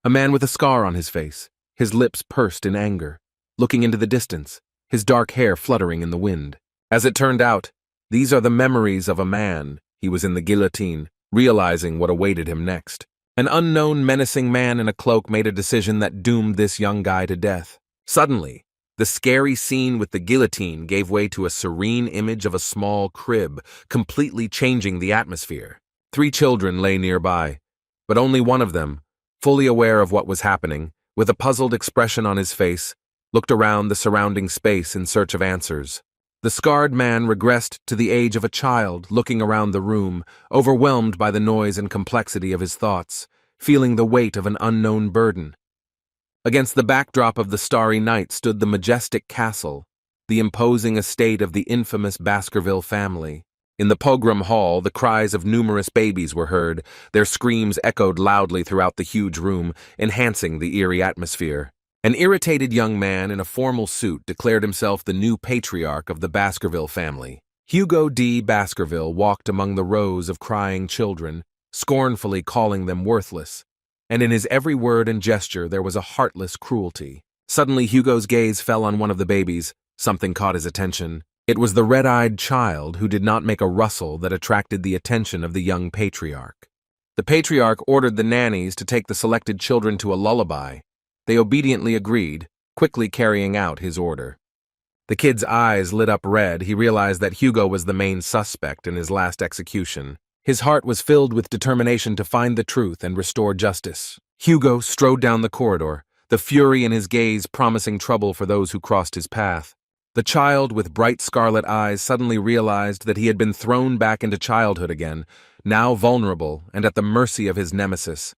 A man with a scar on his face, his lips pursed in anger, looking into the distance, his dark hair fluttering in the wind. As it turned out, these are the memories of a man. He was in the guillotine, realizing what awaited him next. An unknown, menacing man in a cloak made a decision that doomed this young guy to death. Suddenly, the scary scene with the guillotine gave way to a serene image of a small crib, completely changing the atmosphere. 3 children lay nearby, but only one of them, fully aware of what was happening, with a puzzled expression on his face, looked around the surrounding space in search of answers. The scarred man regressed to the age of a child, looking around the room, overwhelmed by the noise and complexity of his thoughts, feeling the weight of an unknown burden. Against the backdrop of the starry night stood the majestic castle, the imposing estate of the infamous Baskerville family. In the pogrom hall, the cries of numerous babies were heard, their screams echoed loudly throughout the huge room, enhancing the eerie atmosphere. An irritated young man in a formal suit declared himself the new patriarch of the Baskerville family. Hugo D. Baskerville walked among the rows of crying children, scornfully calling them worthless, and in his every word and gesture there was a heartless cruelty. Suddenly Hugo's gaze fell on one of the babies. Something caught his attention. It was the red-eyed child who did not make a rustle that attracted the attention of the young patriarch. The patriarch ordered the nannies to take the selected children to a lullaby. They obediently agreed, quickly carrying out his order. The kid's eyes lit up red. He realized that Hugo was the main suspect in his last execution. His heart was filled with determination to find the truth and restore justice. Hugo strode down the corridor, the fury in his gaze promising trouble for those who crossed his path. The child with bright scarlet eyes suddenly realized that he had been thrown back into childhood again, now vulnerable and at the mercy of his nemesis.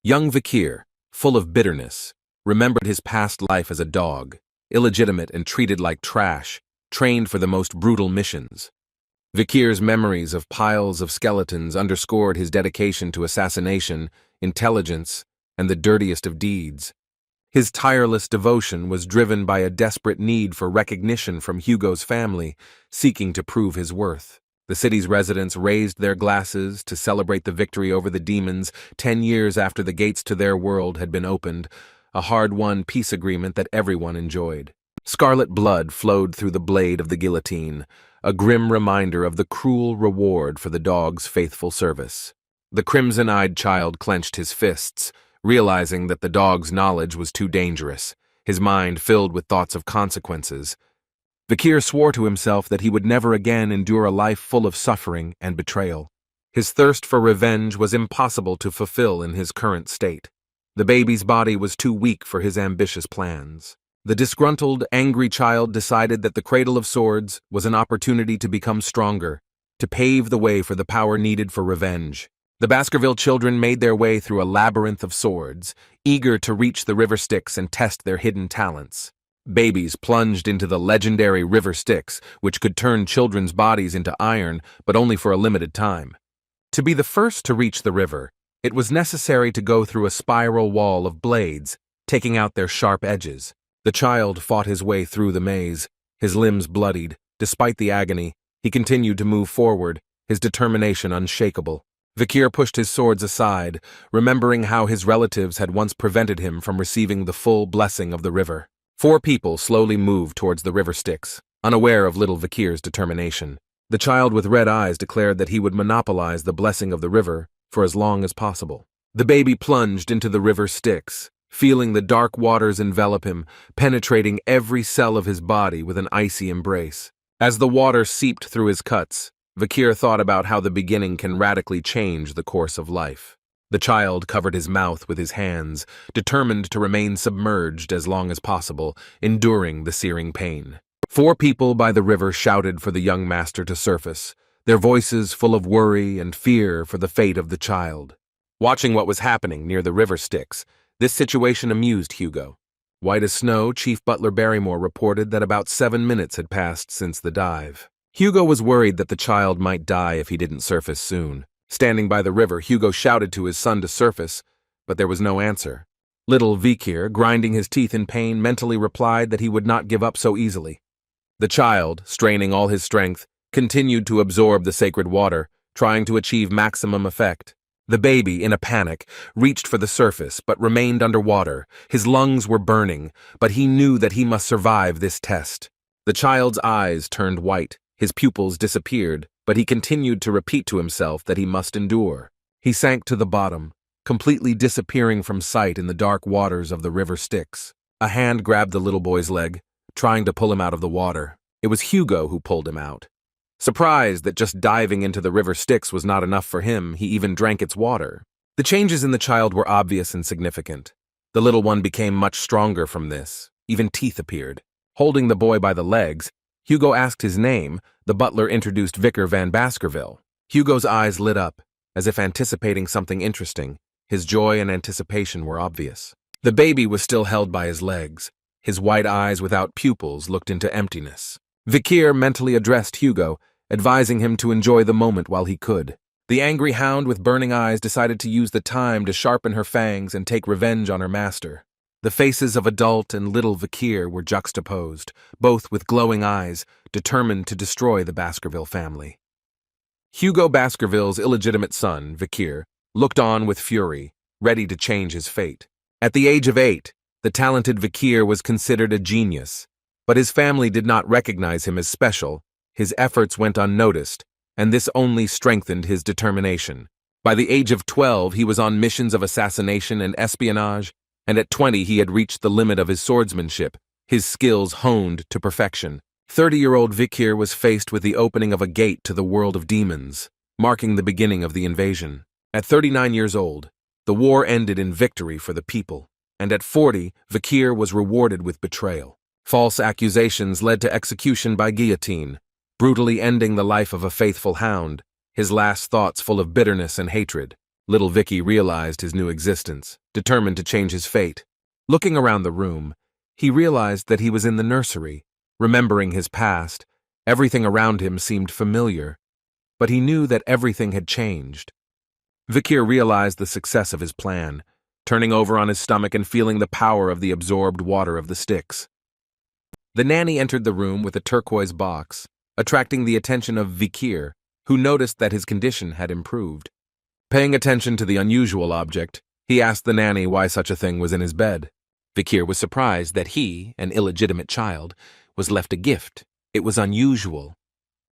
Young Vikir, full of bitterness, remembered his past life as a dog, illegitimate and treated like trash, trained for the most brutal missions. Vikir's memories of piles of skeletons underscored his dedication to assassination, intelligence, and the dirtiest of deeds. His tireless devotion was driven by a desperate need for recognition from Hugo's family, seeking to prove his worth. The city's residents raised their glasses to celebrate the victory over the demons 10 years after the gates to their world had been opened, a hard-won peace agreement that everyone enjoyed. Scarlet blood flowed through the blade of the guillotine, a grim reminder of the cruel reward for the dog's faithful service. The crimson-eyed child clenched his fists, realizing that the dog's knowledge was too dangerous, his mind filled with thoughts of consequences. Vikir swore to himself that he would never again endure a life full of suffering and betrayal. His thirst for revenge was impossible to fulfill in his current state. The baby's body was too weak for his ambitious plans. The disgruntled, angry child decided that the Cradle of Swords was an opportunity to become stronger, to pave the way for the power needed for revenge. The Baskerville children made their way through a labyrinth of swords, eager to reach the river Styx and test their hidden talents. Babies plunged into the legendary river Styx, which could turn children's bodies into iron, but only for a limited time. To be the first to reach the river, it was necessary to go through a spiral wall of blades, taking out their sharp edges. The child fought his way through the maze, his limbs bloodied. Despite the agony, he continued to move forward, his determination unshakable. Vikir pushed his swords aside, remembering how his relatives had once prevented him from receiving the full blessing of the river. 4 people slowly moved towards the river Styx, unaware of little Vikir's determination. The child with red eyes declared that he would monopolize the blessing of the river for as long as possible. The baby plunged into the river Styx, feeling the dark waters envelop him, penetrating every cell of his body with an icy embrace. As the water seeped through his cuts, Vikir thought about how the beginning can radically change the course of life. The child covered his mouth with his hands, determined to remain submerged as long as possible, enduring the searing pain. 4 people by the river shouted for the young master to surface, their voices full of worry and fear for the fate of the child. Watching what was happening near the river Styx, this situation amused Hugo. White as snow, Chief Butler Barrymore reported that about 7 minutes had passed since the dive. Hugo was worried that the child might die if he didn't surface soon. Standing by the river, Hugo shouted to his son to surface, but there was no answer. Little Vikir, grinding his teeth in pain, mentally replied that he would not give up so easily. The child, straining all his strength, continued to absorb the sacred water, trying to achieve maximum effect. The baby, in a panic, reached for the surface but remained underwater. His lungs were burning, but he knew that he must survive this test. The child's eyes turned white, his pupils disappeared, but he continued to repeat to himself that he must endure. He sank to the bottom, completely disappearing from sight in the dark waters of the river Styx. A hand grabbed the little boy's leg, trying to pull him out of the water. It was Hugo who pulled him out. Surprised that just diving into the river Styx was not enough for him, he even drank its water. The changes in the child were obvious and significant. The little one became much stronger from this. Even teeth appeared. Holding the boy by the legs, Hugo asked his name. The butler introduced Vikir van Baskerville. Hugo's eyes lit up, as if anticipating something interesting. His joy and anticipation were obvious. The baby was still held by his legs. His white eyes without pupils looked into emptiness. Vikir mentally addressed Hugo, advising him to enjoy the moment while he could. The angry hound with burning eyes decided to use the time to sharpen her fangs and take revenge on her master. The faces of adult and little Vikir were juxtaposed, both with glowing eyes, determined to destroy the Baskerville family. Hugo Baskerville's illegitimate son, Vikir, looked on with fury, ready to change his fate. At the age of 8, the talented Vikir was considered a genius, but his family did not recognize him as special. His efforts went unnoticed, and this only strengthened his determination. By the age of 12, he was on missions of assassination and espionage, and at 20 he had reached the limit of his swordsmanship, his skills honed to perfection. 30-year-old Vikir was faced with the opening of a gate to the world of demons, marking the beginning of the invasion. At 39 years old, the war ended in victory for the people, and at 40, Vikir was rewarded with betrayal. False accusations led to execution by guillotine, brutally ending the life of a faithful hound, his last thoughts full of bitterness and hatred. Little Vicky realized his new existence, determined to change his fate. Looking around the room, he realized that he was in the nursery. Remembering his past, everything around him seemed familiar, but he knew that everything had changed. Vikir realized the success of his plan, turning over on his stomach and feeling the power of the absorbed water of the Styx. The nanny entered the room with a turquoise box, attracting the attention of Vikir, who noticed that his condition had improved. Paying attention to the unusual object, he asked the nanny why such a thing was in his bed. Vikir was surprised that he, an illegitimate child, was left a gift. It was unusual.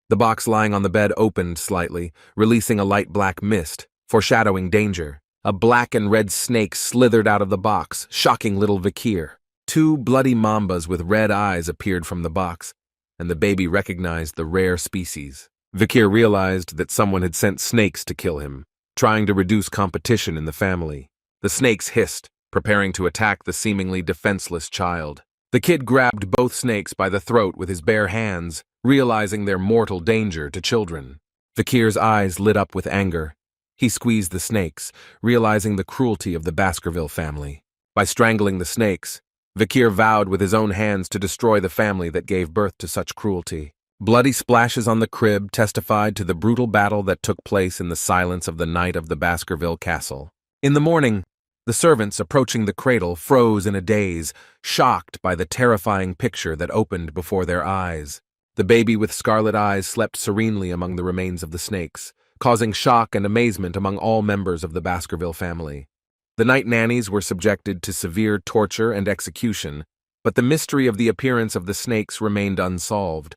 The box lying on the bed opened slightly, releasing a light black mist, foreshadowing danger. A black and red snake slithered out of the box, shocking little Vikir. 2 bloody mambas with red eyes appeared from the box, and the baby recognized the rare species. Vikir realized that someone had sent snakes to kill him, trying to reduce competition in the family. The snakes hissed, preparing to attack the seemingly defenseless child. The kid grabbed both snakes by the throat with his bare hands, realizing their mortal danger to children. Vikir's eyes lit up with anger. He squeezed the snakes, realizing the cruelty of the Baskerville family. By strangling the snakes, Vikir vowed with his own hands to destroy the family that gave birth to such cruelty. Bloody splashes on the crib testified to the brutal battle that took place in the silence of the night of the Baskerville castle. In the morning, the servants approaching the cradle froze in a daze, shocked by the terrifying picture that opened before their eyes. The baby with scarlet eyes slept serenely among the remains of the snakes, causing shock and amazement among all members of the Baskerville family. The night nannies were subjected to severe torture and execution, but the mystery of the appearance of the snakes remained unsolved.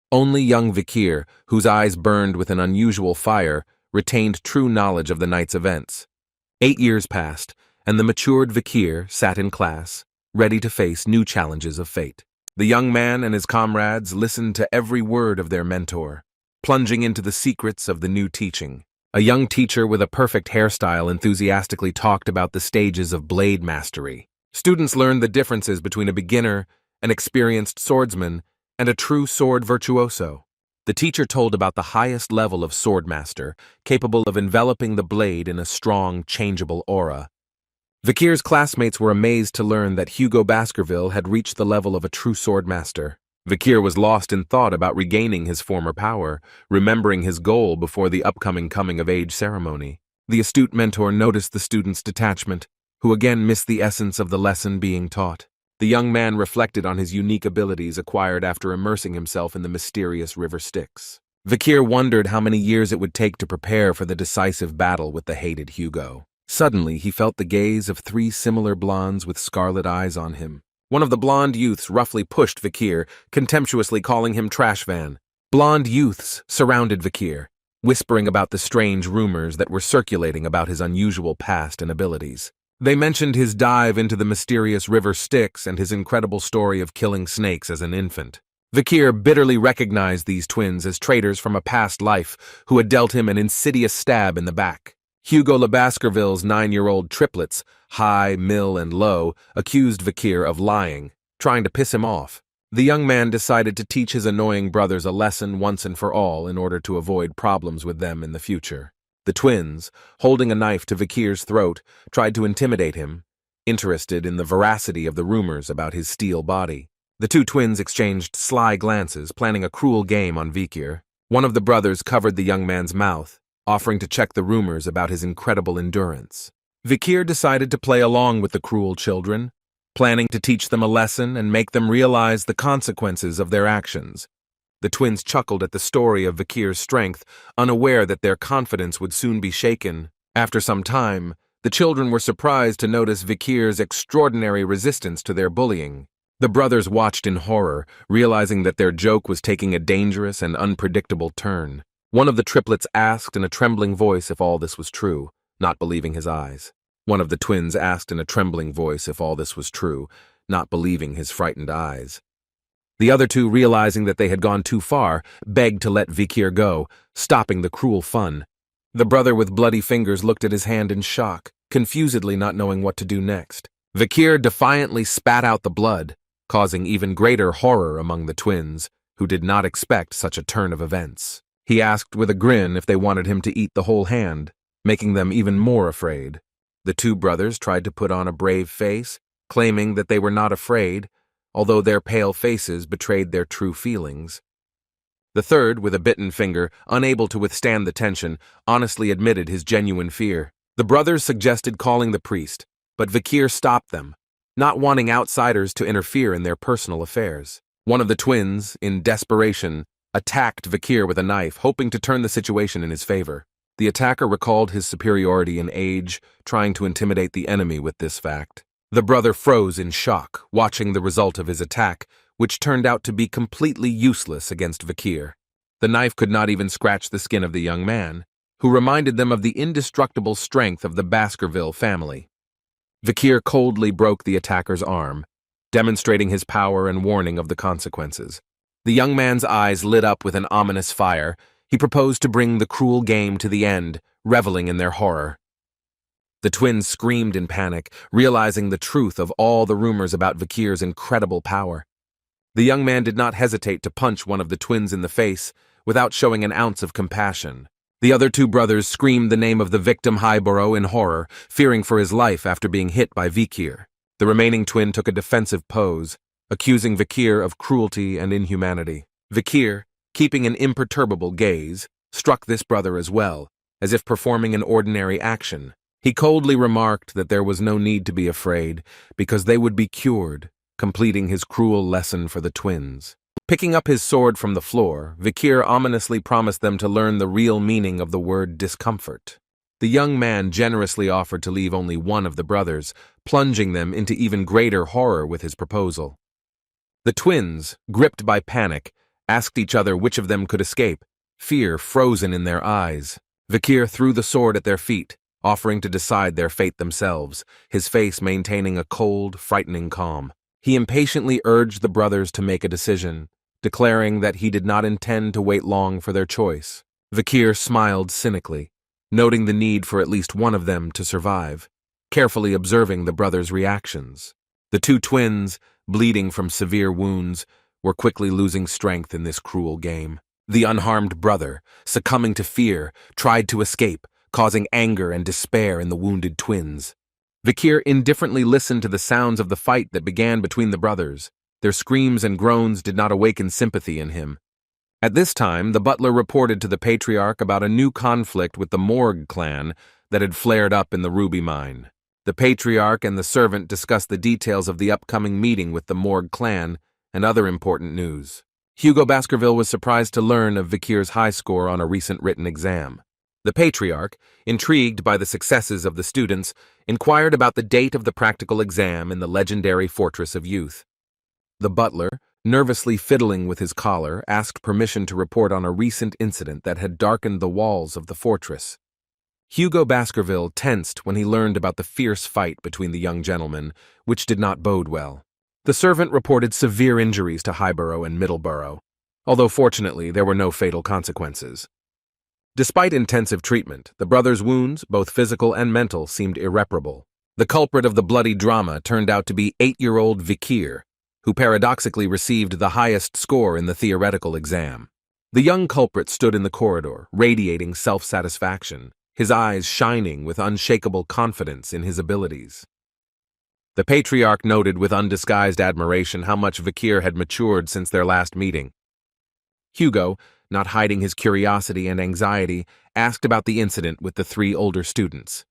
Only young Vikir, whose eyes burned with an unusual fire, retained true knowledge of the night's events. 8 years passed, and the matured Vikir sat in class, ready to face new challenges of fate. The young man and his comrades listened to every word of their mentor, plunging into the secrets of the new teaching. A young teacher with a perfect hairstyle enthusiastically talked about the stages of blade mastery. Students learned the differences between a beginner, an experienced swordsman, and a true sword virtuoso. The teacher told about the highest level of swordmaster, capable of enveloping the blade in a strong, changeable aura. Vikir's classmates were amazed to learn that Hugo Baskerville had reached the level of a true swordmaster. Vikir was lost in thought about regaining his former power, remembering his goal before the upcoming coming-of-age ceremony. The astute mentor noticed the student's detachment, who again missed the essence of the lesson being taught. The young man reflected on his unique abilities acquired after immersing himself in the mysterious river Styx. Vikir wondered how many years it would take to prepare for the decisive battle with the hated Hugo. Suddenly, he felt the gaze of three similar blondes with scarlet eyes on him. One of the blonde youths roughly pushed Vikir, contemptuously calling him trash van. Blonde youths surrounded Vikir, whispering about the strange rumors that were circulating about his unusual past and abilities. They mentioned his dive into the mysterious river Styx and his incredible story of killing snakes as an infant. Vikir bitterly recognized these twins as traitors from a past life who had dealt him an insidious stab in the back. Hugo Le Baskerville's 9-year-old triplets, High, Mill, and Low, accused Vikir of lying, trying to piss him off. The young man decided to teach his annoying brothers a lesson once and for all in order to avoid problems with them in the future. The twins, holding a knife to Vikir's throat, tried to intimidate him, interested in the veracity of the rumors about his steel body. The two twins exchanged sly glances, planning a cruel game on Vikir. One of the brothers covered the young man's mouth, offering to check the rumors about his incredible endurance. Vikir decided to play along with the cruel children, planning to teach them a lesson and make them realize the consequences of their actions. The twins chuckled at the story of Vikir's strength, unaware that their confidence would soon be shaken. After some time, the children were surprised to notice Vikir's extraordinary resistance to their bullying. The brothers watched in horror, realizing that their joke was taking a dangerous and unpredictable turn. One of the triplets asked in a trembling voice if all this was true, not believing his eyes. One of the twins asked in a trembling voice if all this was true, not believing his frightened eyes. The other two, realizing that they had gone too far, begged to let Vikir go, stopping the cruel fun. The brother with bloody fingers looked at his hand in shock, confusedly not knowing what to do next. Vikir defiantly spat out the blood, causing even greater horror among the twins, who did not expect such a turn of events. He asked with a grin if they wanted him to eat the whole hand, making them even more afraid. The two brothers tried to put on a brave face, claiming that they were not afraid, although their pale faces betrayed their true feelings. The third, with a bitten finger, unable to withstand the tension, honestly admitted his genuine fear. The brothers suggested calling the priest, but Vikir stopped them, not wanting outsiders to interfere in their personal affairs. One of the twins, in desperation, attacked Vikir with a knife, hoping to turn the situation in his favor. The attacker recalled his superiority in age, trying to intimidate the enemy with this fact. The brother froze in shock, watching the result of his attack, which turned out to be completely useless against Vikir. The knife could not even scratch the skin of the young man, who reminded them of the indestructible strength of the Baskerville family. Vikir coldly broke the attacker's arm, demonstrating his power and warning of the consequences. The young man's eyes lit up with an ominous fire. He proposed to bring the cruel game to the end, reveling in their horror. The twins screamed in panic, realizing the truth of all the rumors about Vikir's incredible power. The young man did not hesitate to punch one of the twins in the face without showing an ounce of compassion. The other two brothers screamed the name of the victim Highborough in horror, fearing for his life after being hit by Vikir. The remaining twin took a defensive pose, accusing Vikir of cruelty and inhumanity. Vikir, keeping an imperturbable gaze, struck this brother as well, as if performing an ordinary action. He coldly remarked that there was no need to be afraid, because they would be cured, completing his cruel lesson for the twins. Picking up his sword from the floor, Vikir ominously promised them to learn the real meaning of the word discomfort. The young man generously offered to leave only one of the brothers, plunging them into even greater horror with his proposal. The twins, gripped by panic, asked each other which of them could escape, fear frozen in their eyes. Vikir threw the sword at their feet, offering to decide their fate themselves, his face maintaining a cold, frightening calm. He impatiently urged the brothers to make a decision, declaring that he did not intend to wait long for their choice. Vikir smiled cynically, noting the need for at least one of them to survive, carefully observing the brothers' reactions. The two twins, bleeding from severe wounds, were quickly losing strength in this cruel game. The unharmed brother, succumbing to fear, tried to escape, causing anger and despair in the wounded twins. Vikir indifferently listened to the sounds of the fight that began between the brothers. Their screams and groans did not awaken sympathy in him. At this time, the butler reported to the Patriarch about a new conflict with the Morg clan that had flared up in the ruby mine. The Patriarch and the servant discussed the details of the upcoming meeting with the Morg clan and other important news. Hugo Baskerville was surprised to learn of Vikir's high score on a recent written exam. The Patriarch, intrigued by the successes of the students, inquired about the date of the practical exam in the legendary Fortress of Youth. The butler, nervously fiddling with his collar, asked permission to report on a recent incident that had darkened the walls of the fortress. Hugo Baskerville tensed when he learned about the fierce fight between the young gentlemen, which did not bode well. The servant reported severe injuries to Highborough and Middleborough, although fortunately there were no fatal consequences. Despite intensive treatment, the brothers' wounds, both physical and mental, seemed irreparable. The culprit of the bloody drama turned out to be 8-year-old Vikir, who paradoxically received the highest score in the theoretical exam. The young culprit stood in the corridor, radiating self-satisfaction, his eyes shining with unshakable confidence in his abilities. The Patriarch noted with undisguised admiration how much Vikir had matured since their last meeting. Hugo, not hiding his curiosity and anxiety, asked about the incident with the 3 older students.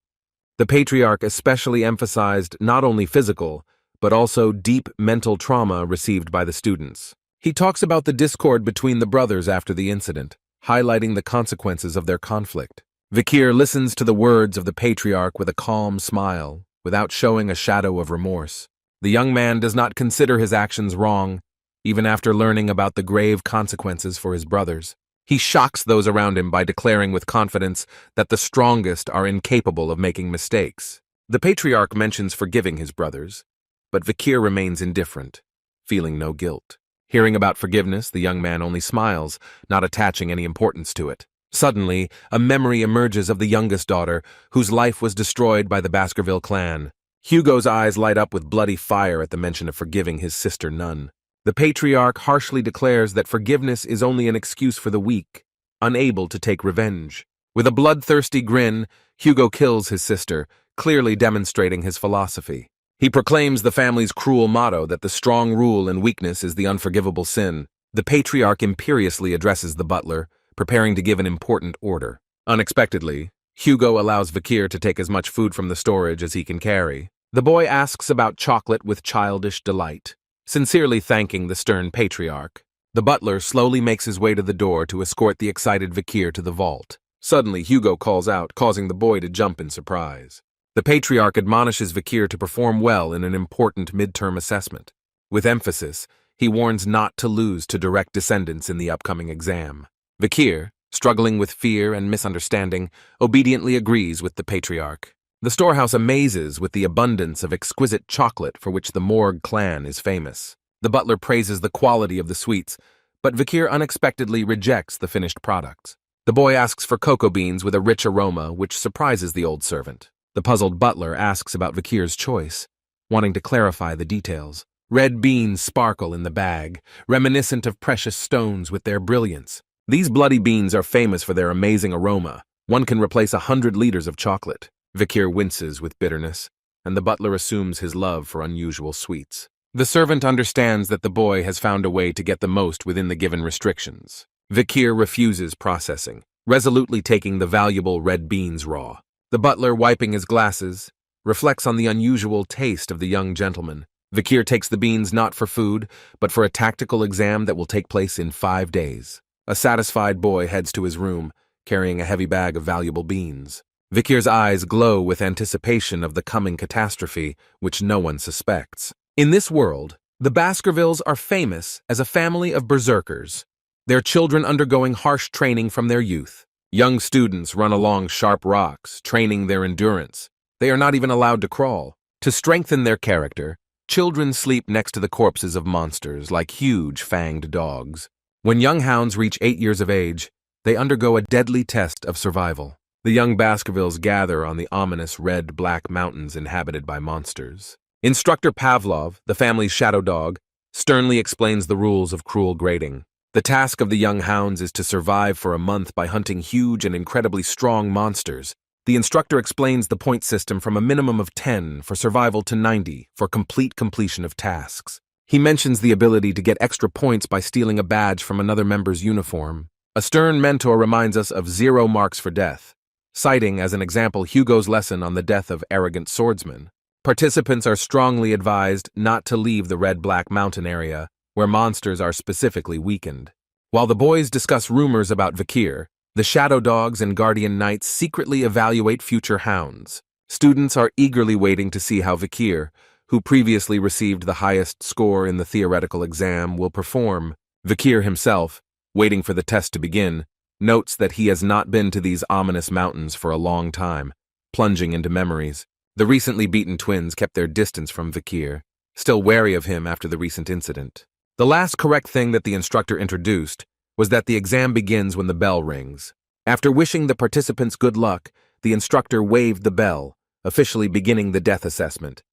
The Patriarch especially emphasized not only physical, but also deep mental trauma received by the students. He talks about the discord between the brothers after the incident, highlighting the consequences of their conflict. Vikir listens to the words of the Patriarch with a calm smile, without showing a shadow of remorse. The young man does not consider his actions wrong, even after learning about the grave consequences for his brothers. He shocks those around him by declaring with confidence that the strongest are incapable of making mistakes. The Patriarch mentions forgiving his brothers, but Vikir remains indifferent, feeling no guilt. Hearing about forgiveness, the young man only smiles, not attaching any importance to it. Suddenly, a memory emerges of the youngest daughter, whose life was destroyed by the Baskerville clan. Hugo's eyes light up with bloody fire at the mention of forgiving his sister Nun. The Patriarch harshly declares that forgiveness is only an excuse for the weak, unable to take revenge. With a bloodthirsty grin, Hugo kills his sister, clearly demonstrating his philosophy. He proclaims the family's cruel motto that the strong rule and weakness is the unforgivable sin. The Patriarch imperiously addresses the butler, preparing to give an important order. Unexpectedly, Hugo allows Vikir to take as much food from the storage as he can carry. The boy asks about chocolate with childish delight, sincerely thanking the stern Patriarch. The butler slowly makes his way to the door to escort the excited Vikir to the vault. Suddenly, Hugo calls out, causing the boy to jump in surprise. The Patriarch admonishes Vikir to perform well in an important midterm assessment. With emphasis, he warns not to lose to direct descendants in the upcoming exam. Vikir, struggling with fear and misunderstanding, obediently agrees with the Patriarch. The storehouse amazes with the abundance of exquisite chocolate for which the Morg clan is famous. The butler praises the quality of the sweets, but Vikir unexpectedly rejects the finished products. The boy asks for cocoa beans with a rich aroma, which surprises the old servant. The puzzled butler asks about Vikir's choice, wanting to clarify the details. Red beans sparkle in the bag, reminiscent of precious stones with their brilliance. These bloody beans are famous for their amazing aroma. One can replace 100 liters of chocolate. Vikir winces with bitterness, and the butler assumes his love for unusual sweets. The servant understands that the boy has found a way to get the most within the given restrictions. Vikir refuses processing, resolutely taking the valuable red beans raw. The butler, wiping his glasses, reflects on the unusual taste of the young gentleman. Vikir takes the beans not for food, but for a tactical exam that will take place in 5 days. A satisfied boy heads to his room, carrying a heavy bag of valuable beans. Vikir's eyes glow with anticipation of the coming catastrophe, which no one suspects. In this world, the Baskervilles are famous as a family of berserkers, their children undergoing harsh training from their youth. Young students run along sharp rocks, training their endurance. They are not even allowed to crawl. To strengthen their character, children sleep next to the corpses of monsters like huge fanged dogs. When young hounds reach 8 years of age, they undergo a deadly test of survival. The young Baskervilles gather on the ominous red-black mountains inhabited by monsters. Instructor Pavlov, the family's shadow dog, sternly explains the rules of cruel grading. The task of the young hounds is to survive for a month by hunting huge and incredibly strong monsters. The instructor explains the point system from a minimum of 10 for survival to 90 for complete completion of tasks. He mentions the ability to get extra points by stealing a badge from another member's uniform. A stern mentor reminds us of 0 marks for death, citing as an example Hugo's lesson on the death of arrogant swordsmen. Participants are strongly advised not to leave the red-black mountain area where monsters are specifically weakened. While the boys discuss rumors about Vikir, the shadow dogs and guardian knights secretly evaluate future hounds. Students are eagerly waiting to see how Vikir, who previously received the highest score in the theoretical exam, will perform. Vikir himself, waiting for the test to begin, notes that he has not been to these ominous mountains for a long time, plunging into memories. The recently beaten twins kept their distance from Vikir, still wary of him after the recent incident. The last correct thing that the instructor introduced was that the exam begins when the bell rings. After wishing the participants good luck, the instructor waved the bell, officially beginning the death assessment.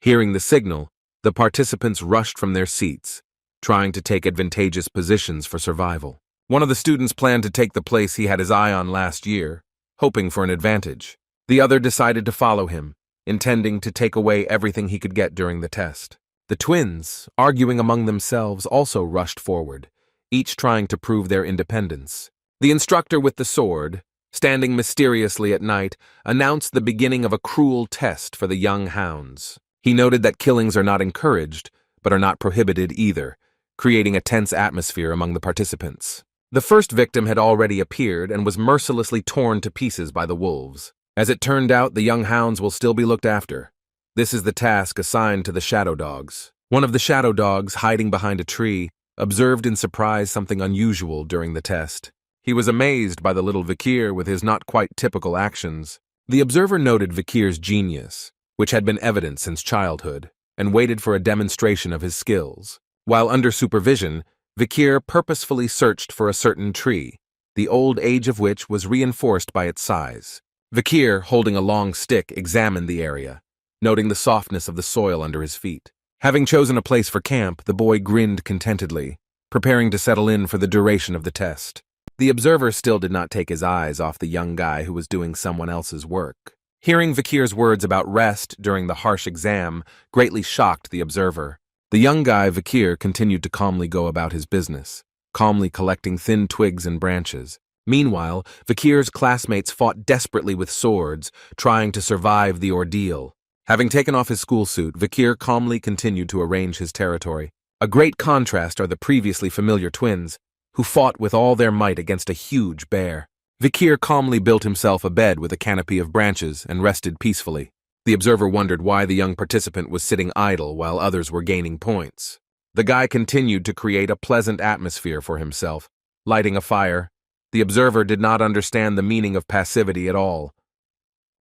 Hearing the signal, the participants rushed from their seats, trying to take advantageous positions for survival. One of the students planned to take the place he had his eye on last year, hoping for an advantage. The other decided to follow him, intending to take away everything he could get during the test. The twins, arguing among themselves, also rushed forward, each trying to prove their independence. The instructor with the sword, standing mysteriously at night, announced the beginning of a cruel test for the young hounds. He noted that killings are not encouraged, but are not prohibited either, creating a tense atmosphere among the participants. The first victim had already appeared and was mercilessly torn to pieces by the wolves. As it turned out, the young hounds will still be looked after. This is the task assigned to the shadow dogs. One of the shadow dogs, hiding behind a tree, observed in surprise something unusual during the test. He was amazed by the little Vikir with his not quite typical actions. The observer noted Vikir's genius, which had been evident since childhood, and waited for a demonstration of his skills. While under supervision, Vikir purposefully searched for a certain tree, the old age of which was reinforced by its size. Vikir, holding a long stick, examined the area, noting the softness of the soil under his feet. Having chosen a place for camp, the boy grinned contentedly, preparing to settle in for the duration of the test. The observer still did not take his eyes off the young guy who was doing someone else's work. Hearing Vikir's words about rest during the harsh exam greatly shocked the observer. The young guy, Vikir, continued to calmly go about his business, calmly collecting thin twigs and branches. Meanwhile, Vikir's classmates fought desperately with swords, trying to survive the ordeal. Having taken off his school suit, Vikir calmly continued to arrange his territory. A great contrast are the previously familiar twins, who fought with all their might against a huge bear. Vikir calmly built himself a bed with a canopy of branches and rested peacefully. The observer wondered why the young participant was sitting idle while others were gaining points. The guy continued to create a pleasant atmosphere for himself, lighting a fire. The observer did not understand the meaning of passivity at all.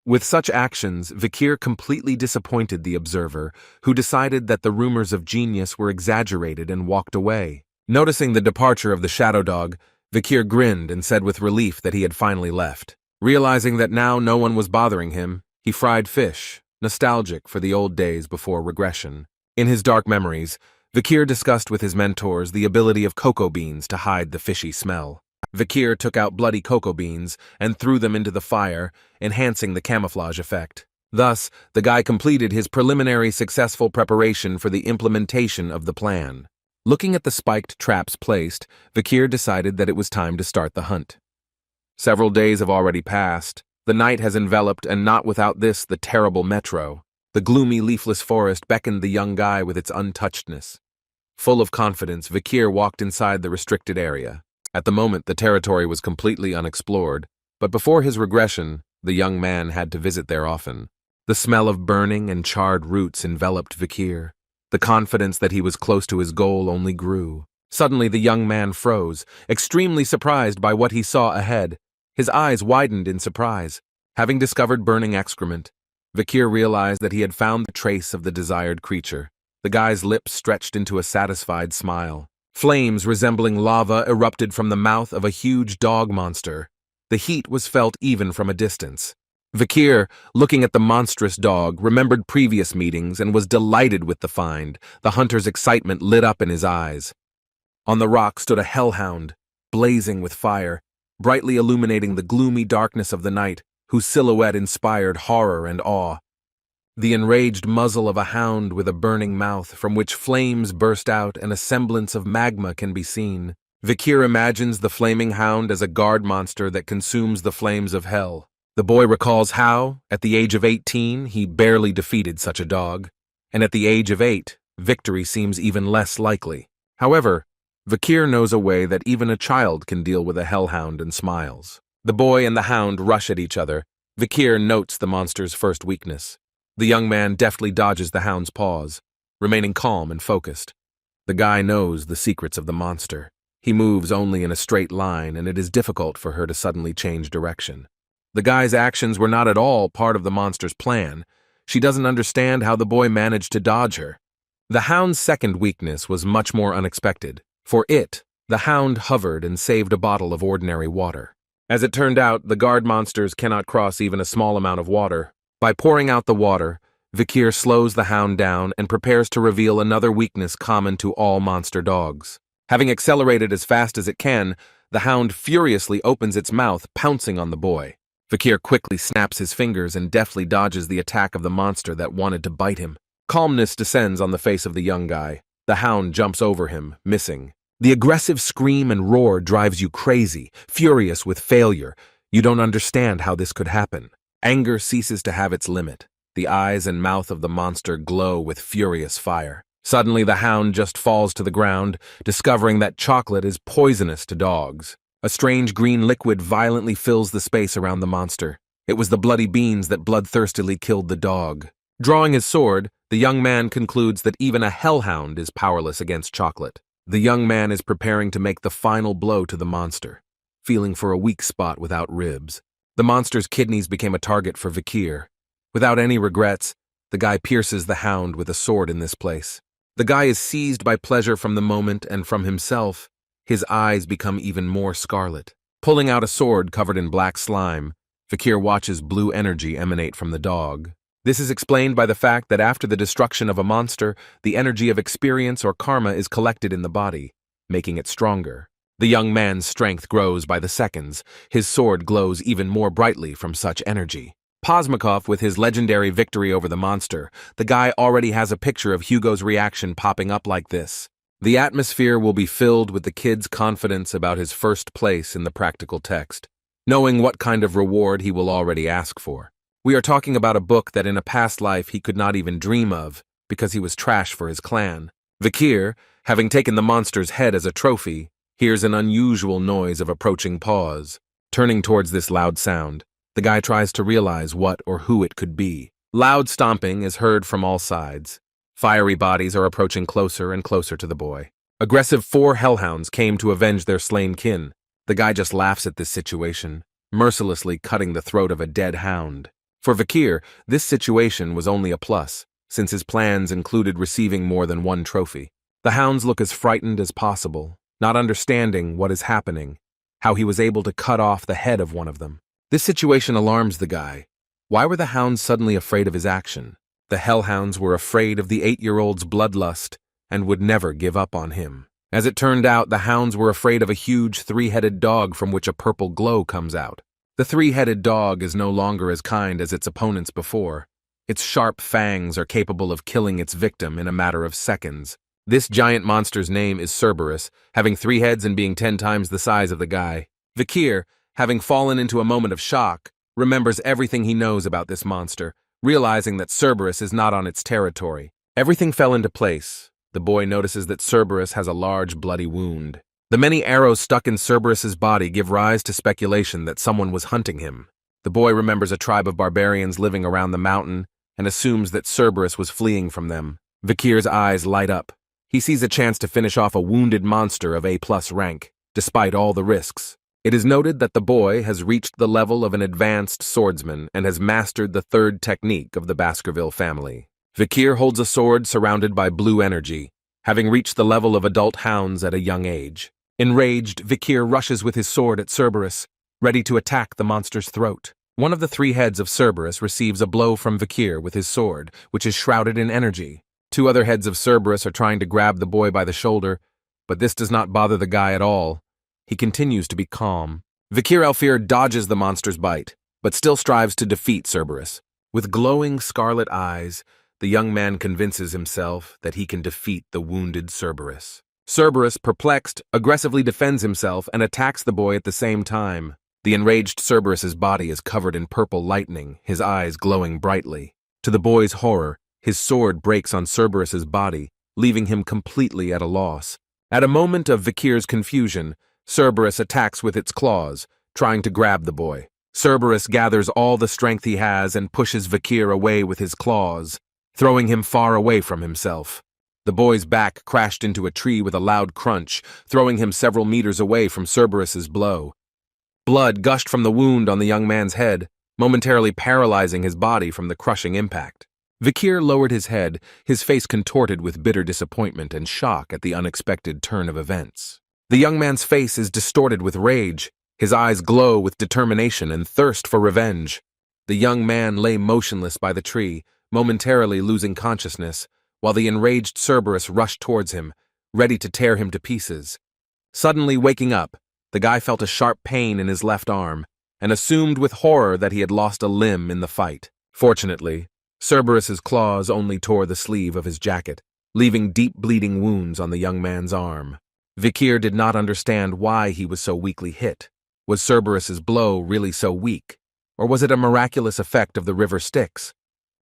With such actions, Vikir completely disappointed the observer, who decided that the rumors of genius were exaggerated and walked away. Noticing the departure of the shadow dog, Vikir grinned and said with relief that he had finally left. Realizing that now no one was bothering him, he fried fish, nostalgic for the old days before regression. In his dark memories, Vikir discussed with his mentors the ability of cocoa beans to hide the fishy smell. Vikir took out bloody cocoa beans and threw them into the fire, enhancing the camouflage effect. Thus, the guy completed his preliminary successful preparation for the implementation of the plan. Looking at the spiked traps placed, Vikir decided that it was time to start the hunt. Several days have already passed. The night has enveloped, and not without this the terrible metro. The gloomy, leafless forest beckoned the young guy with its untouchedness. Full of confidence, Vikir walked inside the restricted area. At the moment, the territory was completely unexplored, but before his regression, the young man had to visit there often. The smell of burning and charred roots enveloped Vikir. The confidence that he was close to his goal only grew. Suddenly, the young man froze, extremely surprised by what he saw ahead. His eyes widened in surprise. Having discovered burning excrement, Vikir realized that he had found the trace of the desired creature. The guy's lips stretched into a satisfied smile. Flames resembling lava erupted from the mouth of a huge dog monster. The heat was felt even from a distance. Vikir, looking at the monstrous dog, remembered previous meetings and was delighted with the find. The hunter's excitement lit up in his eyes. On the rock stood a hellhound, blazing with fire, brightly illuminating the gloomy darkness of the night, whose silhouette inspired horror and awe. The enraged muzzle of a hound with a burning mouth from which flames burst out and a semblance of magma can be seen. Vikir imagines the flaming hound as a guard monster that consumes the flames of hell. The boy recalls how, at the age of 18, he barely defeated such a dog, and at the age of 8, victory seems even less likely. However, Vikir knows a way that even a child can deal with a hellhound and smiles. The boy and the hound rush at each other. Vikir notes the monster's first weakness. The young man deftly dodges the hound's paws, remaining calm and focused. The guy knows the secrets of the monster. He moves only in a straight line, and it is difficult for her to suddenly change direction. The guy's actions were not at all part of the monster's plan. She doesn't understand how the boy managed to dodge her. The hound's second weakness was much more unexpected. For it, the hound hovered and saved a bottle of ordinary water. As it turned out, the guard monsters cannot cross even a small amount of water. By pouring out the water, Vikir slows the hound down and prepares to reveal another weakness common to all monster dogs. Having accelerated as fast as it can, the hound furiously opens its mouth, pouncing on the boy. Vikir quickly snaps his fingers and deftly dodges the attack of the monster that wanted to bite him. Calmness descends on the face of the young guy. The hound jumps over him, missing. The aggressive scream and roar drives you crazy, furious with failure. You don't understand how this could happen. Anger ceases to have its limit. The eyes and mouth of the monster glow with furious fire. Suddenly, the hound just falls to the ground, discovering that chocolate is poisonous to dogs. A strange green liquid violently fills the space around the monster. It was the bloody beans that bloodthirstily killed the dog. Drawing his sword, the young man concludes that even a hellhound is powerless against chocolate. The young man is preparing to make the final blow to the monster, feeling for a weak spot without ribs. The monster's kidneys became a target for Vikir. Without any regrets, the guy pierces the hound with a sword in this place. The guy is seized by pleasure from the moment and from himself. His eyes become even more scarlet. Pulling out a sword covered in black slime, Vikir watches blue energy emanate from the dog. This is explained by the fact that after the destruction of a monster, the energy of experience or karma is collected in the body, making it stronger. The young man's strength grows by the seconds. His sword glows even more brightly from such energy. Posmakov, with his legendary victory over the monster, the guy already has a picture of Hugo's reaction popping up like this. The atmosphere will be filled with the kid's confidence about his first place in the practical text, knowing what kind of reward he will already ask for. We are talking about a book that in a past life he could not even dream of because he was trash for his clan. Vikir, having taken the monster's head as a trophy, hears an unusual noise of approaching paws. Turning towards this loud sound, the guy tries to realize what or who it could be. Loud stomping is heard from all sides. Fiery bodies are approaching closer and closer to the boy. Aggressive 4 hellhounds came to avenge their slain kin. The guy just laughs at this situation, mercilessly cutting the throat of a dead hound. For Vikir, this situation was only a plus, since his plans included receiving more than one trophy. The hounds look as frightened as possible, not understanding what is happening, how he was able to cut off the head of one of them. This situation alarms the guy. Why were the hounds suddenly afraid of his action? The hellhounds were afraid of the 8-year-old's bloodlust and would never give up on him. As it turned out, the hounds were afraid of a huge 3-headed dog from which a purple glow comes out. The 3-headed dog is no longer as kind as its opponents before. Its sharp fangs are capable of killing its victim in a matter of seconds. This giant monster's name is Cerberus, having 3 heads and being 10 times the size of the guy. Vikir, having fallen into a moment of shock, remembers everything he knows about this monster, realizing that Cerberus is not on its territory. Everything fell into place. The boy notices that Cerberus has a large bloody wound. The many arrows stuck in Cerberus's body give rise to speculation that someone was hunting him. The boy remembers a tribe of barbarians living around the mountain and assumes that Cerberus was fleeing from them. Vikir's eyes light up. He sees a chance to finish off a wounded monster of A+ rank, despite all the risks. It is noted that the boy has reached the level of an advanced swordsman and has mastered the 3rd technique of the Baskerville family. Vikir holds a sword surrounded by blue energy, having reached the level of adult hounds at a young age. Enraged, Vikir rushes with his sword at Cerberus, ready to attack the monster's throat. One of the 3 heads of Cerberus receives a blow from Vikir with his sword, which is shrouded in energy. 2 other heads of Cerberus are trying to grab the boy by the shoulder, but this does not bother the guy at all. He continues to be calm. Vikir Alfir dodges the monster's bite, but still strives to defeat Cerberus. With glowing scarlet eyes, the young man convinces himself that he can defeat the wounded Cerberus. Cerberus, perplexed, aggressively defends himself and attacks the boy at the same time. The enraged Cerberus's body is covered in purple lightning, his eyes glowing brightly. To the boy's horror, his sword breaks on Cerberus's body, leaving him completely at a loss. At a moment of Vikir's confusion, Cerberus attacks with its claws, trying to grab the boy. Cerberus gathers all the strength he has and pushes Vikir away with his claws, throwing him far away from himself. The boy's back crashed into a tree with a loud crunch, throwing him several meters away from Cerberus's blow. Blood gushed from the wound on the young man's head, momentarily paralyzing his body from the crushing impact. Vikir lowered his head, his face contorted with bitter disappointment and shock at the unexpected turn of events. The young man's face is distorted with rage, his eyes glow with determination and thirst for revenge. The young man lay motionless by the tree, momentarily losing consciousness, while the enraged Cerberus rushed towards him, ready to tear him to pieces. Suddenly waking up, the guy felt a sharp pain in his left arm, and assumed with horror that he had lost a limb in the fight. Fortunately, Cerberus's claws only tore the sleeve of his jacket, leaving deep bleeding wounds on the young man's arm. Vikir did not understand why he was so weakly hit. Was Cerberus's blow really so weak, or was it a miraculous effect of the river Styx?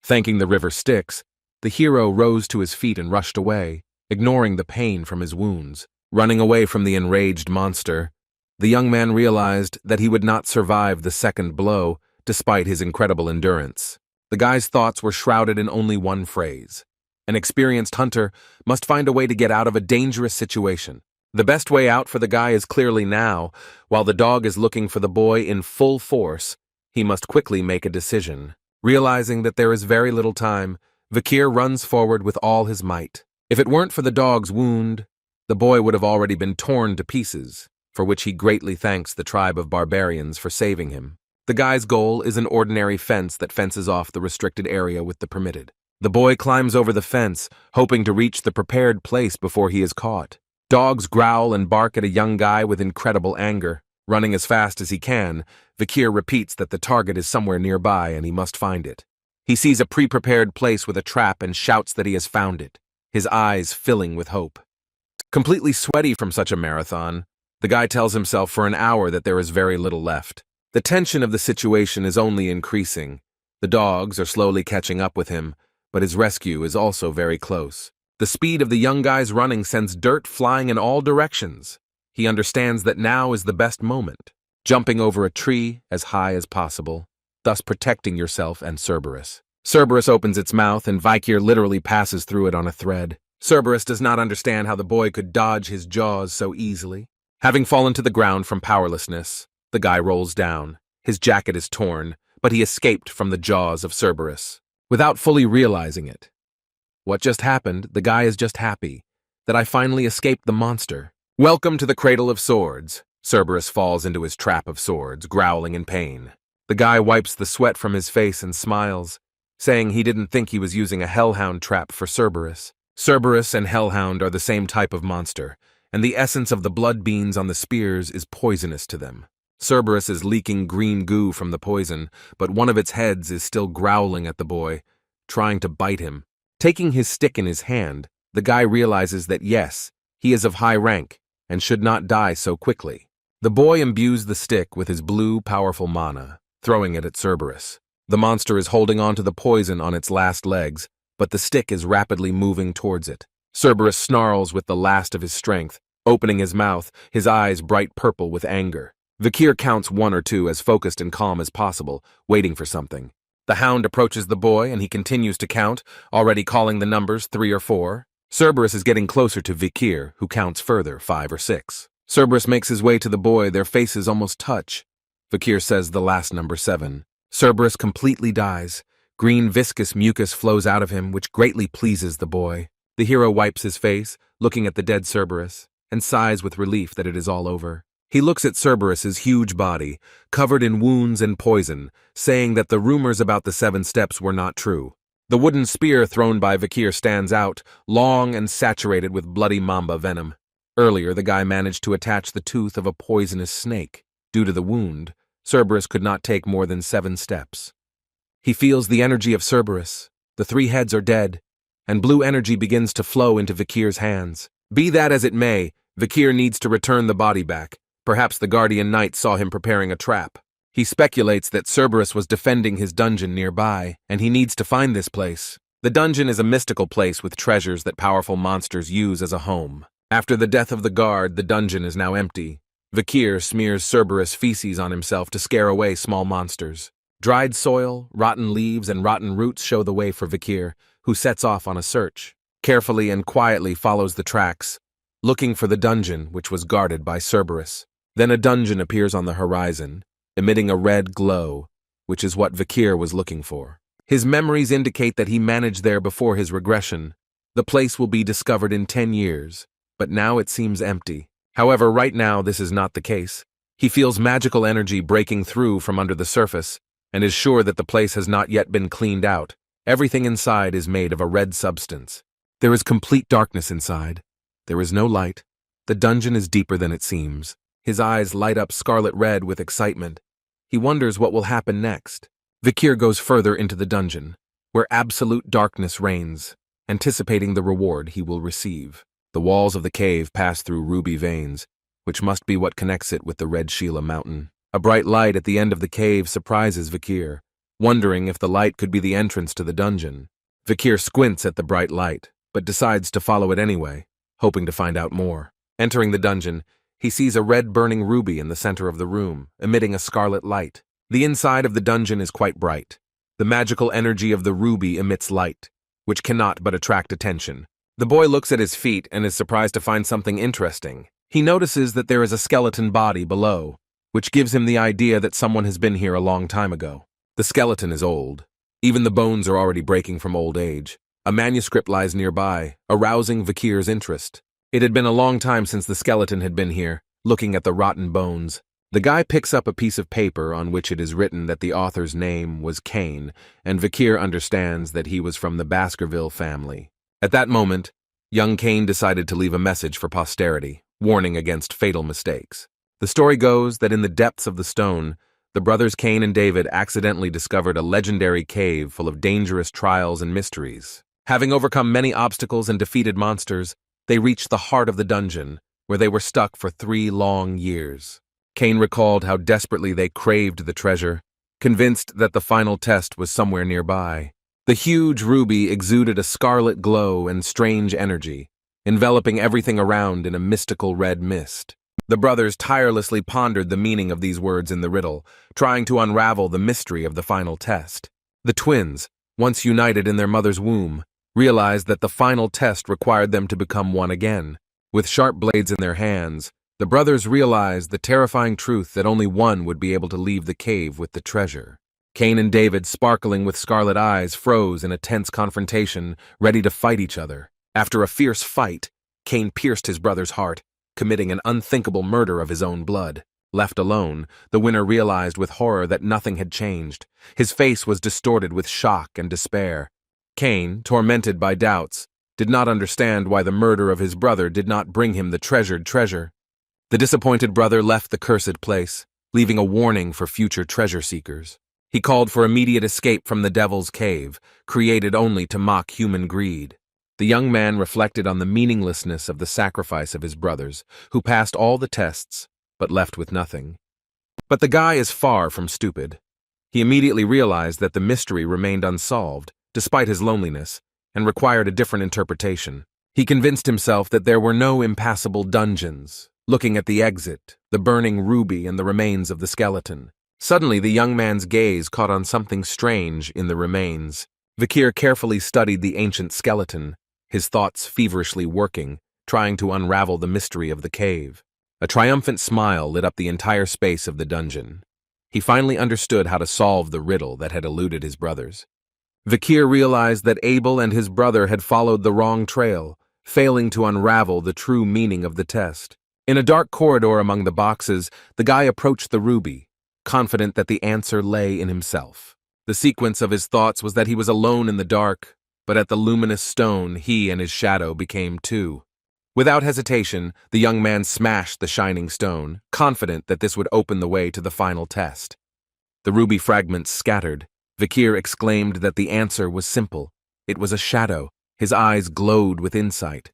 Thanking the river Styx, the hero rose to his feet and rushed away, ignoring the pain from his wounds. Running away from the enraged monster, the young man realized that he would not survive the second blow, despite his incredible endurance. The guy's thoughts were shrouded in only one phrase. An experienced hunter must find a way to get out of a dangerous situation. The best way out for the guy is clearly now. While the dog is looking for the boy in full force, he must quickly make a decision. Realizing that there is very little time, Vikir runs forward with all his might. If it weren't for the dog's wound, the boy would have already been torn to pieces, for which he greatly thanks the tribe of barbarians for saving him. The guy's goal is an ordinary fence that fences off the restricted area with the permitted. The boy climbs over the fence, hoping to reach the prepared place before he is caught. Dogs growl and bark at a young guy with incredible anger. Running as fast as he can, Vikir repeats that the target is somewhere nearby and he must find it. He sees a pre-prepared place with a trap and shouts that he has found it, his eyes filling with hope. Completely sweaty from such a marathon, the guy tells himself for an hour that there is very little left. The tension of the situation is only increasing. The dogs are slowly catching up with him, but his rescue is also very close. The speed of the young guy's running sends dirt flying in all directions. He understands that now is the best moment, jumping over a tree as high as possible, thus protecting yourself and Cerberus. Cerberus opens its mouth and Vikir literally passes through it on a thread. Cerberus does not understand how the boy could dodge his jaws so easily. Having fallen to the ground from powerlessness, the guy rolls down. His jacket is torn, but he escaped from the jaws of Cerberus, without fully realizing it. What just happened, the guy is just happy that I finally escaped the monster. Welcome to the Cradle of Swords. Cerberus falls into his trap of swords, growling in pain. The guy wipes the sweat from his face and smiles, saying he didn't think he was using a hellhound trap for Cerberus. Cerberus and hellhound are the same type of monster, and the essence of the blood beans on the spears is poisonous to them. Cerberus is leaking green goo from the poison, but one of its heads is still growling at the boy, trying to bite him. Taking his stick in his hand, the guy realizes that yes, he is of high rank and should not die so quickly. The boy imbues the stick with his blue, powerful mana, throwing it at Cerberus. The monster is holding on to the poison on its last legs, but the stick is rapidly moving towards it. Cerberus snarls with the last of his strength, opening his mouth, his eyes bright purple with anger. Vikir counts 1 or 2 as focused and calm as possible, waiting for something. The hound approaches the boy and he continues to count, already calling the numbers 3 or 4. Cerberus is getting closer to Vikir, who counts further 5 or 6. Cerberus makes his way to the boy, their faces almost touch. Vikir says the last number 7. Cerberus completely dies. Green viscous mucus flows out of him, which greatly pleases the boy. The hero wipes his face, looking at the dead Cerberus, and sighs with relief that it is all over. He looks at Cerberus's huge body, covered in wounds and poison, saying that the rumors about the 7 steps were not true. The wooden spear thrown by Vikir stands out, long and saturated with bloody mamba venom. Earlier, the guy managed to attach the tooth of a poisonous snake. Due to the wound, Cerberus could not take more than 7 steps. He feels the energy of Cerberus. The 3 heads are dead, and blue energy begins to flow into Vikir's hands. Be that as it may, Vikir needs to return the body back. Perhaps the guardian knight saw him preparing a trap. He speculates that Cerberus was defending his dungeon nearby, and he needs to find this place. The dungeon is a mystical place with treasures that powerful monsters use as a home. After the death of the guard, the dungeon is now empty. Vikir smears Cerberus feces on himself to scare away small monsters. Dried soil, rotten leaves, and rotten roots show the way for Vikir, who sets off on a search. Carefully and quietly follows the tracks, looking for the dungeon which was guarded by Cerberus. Then a dungeon appears on the horizon, emitting a red glow, which is what Vikir was looking for. His memories indicate that he managed there before his regression. The place will be discovered in 10 years, but now it seems empty. However, right now this is not the case. He feels magical energy breaking through from under the surface, and is sure that the place has not yet been cleaned out. Everything inside is made of a red substance. There is complete darkness inside. There is no light. The dungeon is deeper than it seems. His eyes light up scarlet red with excitement. He wonders what will happen next. Vikir goes further into the dungeon, where absolute darkness reigns, anticipating the reward he will receive. The walls of the cave pass through ruby veins, which must be what connects it with the Red Sheila mountain. A bright light at the end of the cave surprises Vikir, wondering if the light could be the entrance to the dungeon. Vikir squints at the bright light, but decides to follow it anyway, hoping to find out more. Entering the dungeon, he sees a red burning ruby in the center of the room, emitting a scarlet light. The inside of the dungeon is quite bright. The magical energy of the ruby emits light, which cannot but attract attention. The boy looks at his feet and is surprised to find something interesting. He notices that there is a skeleton body below, which gives him the idea that someone has been here a long time ago. The skeleton is old. Even the bones are already breaking from old age. A manuscript lies nearby, arousing Vikir's interest. It had been a long time since the skeleton had been here, looking at the rotten bones. The guy picks up a piece of paper on which it is written that the author's name was Cain, and Vikir understands that he was from the Baskerville family. At that moment, young Cain decided to leave a message for posterity, warning against fatal mistakes. The story goes that in the depths of the stone, the brothers Cain and David accidentally discovered a legendary cave full of dangerous trials and mysteries. Having overcome many obstacles and defeated monsters, they reached the heart of the dungeon, where they were stuck for 3 long years. Cain recalled how desperately they craved the treasure, convinced that the final test was somewhere nearby. The huge ruby exuded a scarlet glow and strange energy, enveloping everything around in a mystical red mist. The brothers tirelessly pondered the meaning of these words in the riddle, trying to unravel the mystery of the final test. The twins, once united in their mother's womb, realized that the final test required them to become one again. With sharp blades in their hands, the brothers realized the terrifying truth that only one would be able to leave the cave with the treasure. Cain and David, sparkling with scarlet eyes, froze in a tense confrontation, ready to fight each other. After a fierce fight, Cain pierced his brother's heart, committing an unthinkable murder of his own blood. Left alone, the winner realized with horror that nothing had changed. His face was distorted with shock and despair. Cain, tormented by doubts, did not understand why the murder of his brother did not bring him the treasured treasure. The disappointed brother left the cursed place, leaving a warning for future treasure seekers. He called for immediate escape from the devil's cave, created only to mock human greed. The young man reflected on the meaninglessness of the sacrifice of his brothers, who passed all the tests, but left with nothing. But the guy is far from stupid. He immediately realized that the mystery remained unsolved, despite his loneliness, and required a different interpretation. He convinced himself that there were no impassable dungeons, looking at the exit, the burning ruby, and the remains of the skeleton. Suddenly, the young man's gaze caught on something strange in the remains. Vikir carefully studied the ancient skeleton, his thoughts feverishly working, trying to unravel the mystery of the cave. A triumphant smile lit up the entire space of the dungeon. He finally understood how to solve the riddle that had eluded his brothers. Vikir realized that Abel and his brother had followed the wrong trail, failing to unravel the true meaning of the test. In a dark corridor among the boxes, the guy approached the ruby, confident that the answer lay in himself. The sequence of his thoughts was that he was alone in the dark, but at the luminous stone he and his shadow became two. Without hesitation, the young man smashed the shining stone, confident that this would open the way to the final test. The ruby fragments scattered. Vikir exclaimed that the answer was simple. It was a shadow. His eyes glowed with insight.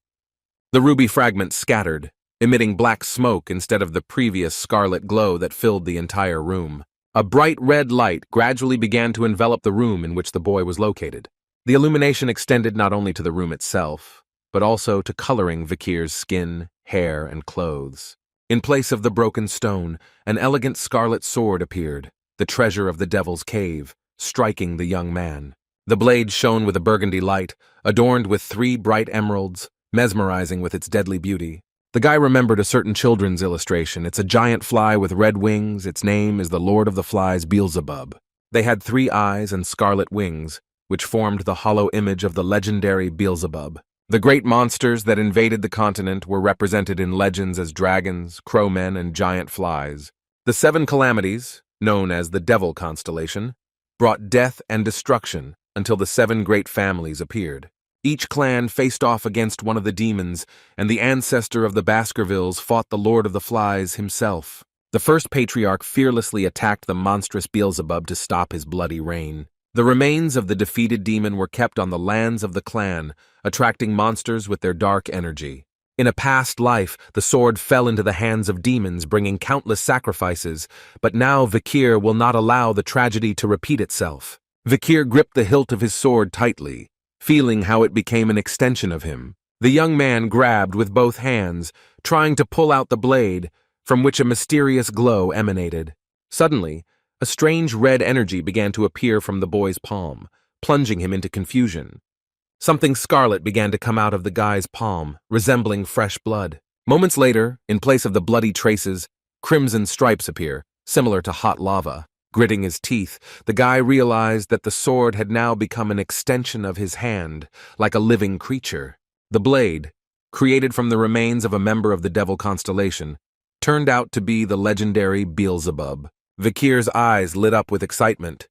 The ruby fragments scattered, emitting black smoke instead of the previous scarlet glow that filled the entire room. A bright red light gradually began to envelop the room in which the boy was located. The illumination extended not only to the room itself, but also to coloring Vikir's skin, hair, and clothes. In place of the broken stone, an elegant scarlet sword appeared, the treasure of the devil's cave, striking the young man. The blade shone with a burgundy light, adorned with 3 bright emeralds, mesmerizing with its deadly beauty. The guy remembered a certain children's illustration. It's a giant fly with red wings. Its name is the Lord of the Flies, Beelzebub. They had 3 eyes and scarlet wings, which formed the hollow image of the legendary Beelzebub. The great monsters that invaded the continent were represented in legends as dragons, crowmen, and giant flies. The 7 calamities, known as the Devil constellation, brought death and destruction until the 7 great families appeared. Each clan faced off against one of the demons, and the ancestor of the Baskervilles fought the Lord of the Flies himself. The first Patriarch fearlessly attacked the monstrous Beelzebub to stop his bloody reign. The remains of the defeated demon were kept on the lands of the clan, attracting monsters with their dark energy. In a past life, the sword fell into the hands of demons, bringing countless sacrifices, but now Vikir will not allow the tragedy to repeat itself. Vikir gripped the hilt of his sword tightly, feeling how it became an extension of him. The young man grabbed with both hands, trying to pull out the blade, from which a mysterious glow emanated. Suddenly, a strange red energy began to appear from the boy's palm, plunging him into confusion. Something scarlet began to come out of the guy's palm, resembling fresh blood. Moments later, in place of the bloody traces, crimson stripes appear, similar to hot lava. Gritting his teeth, the guy realized that the sword had now become an extension of his hand, like a living creature. The blade, created from the remains of a member of the Devil constellation, turned out to be the legendary Beelzebub. Vikir's eyes lit up with excitement.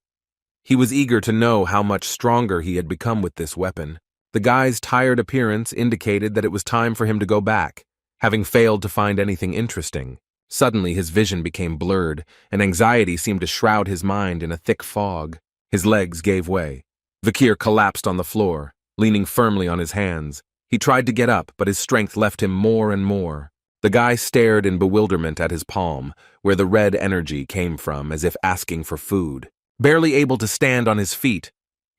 He was eager to know how much stronger he had become with this weapon. The guy's tired appearance indicated that it was time for him to go back, having failed to find anything interesting. Suddenly his vision became blurred, and anxiety seemed to shroud his mind in a thick fog. His legs gave way. Vikir collapsed on the floor, leaning firmly on his hands. He tried to get up, but his strength left him more and more. The guy stared in bewilderment at his palm, where the red energy came from, as if asking for food. Barely able to stand on his feet,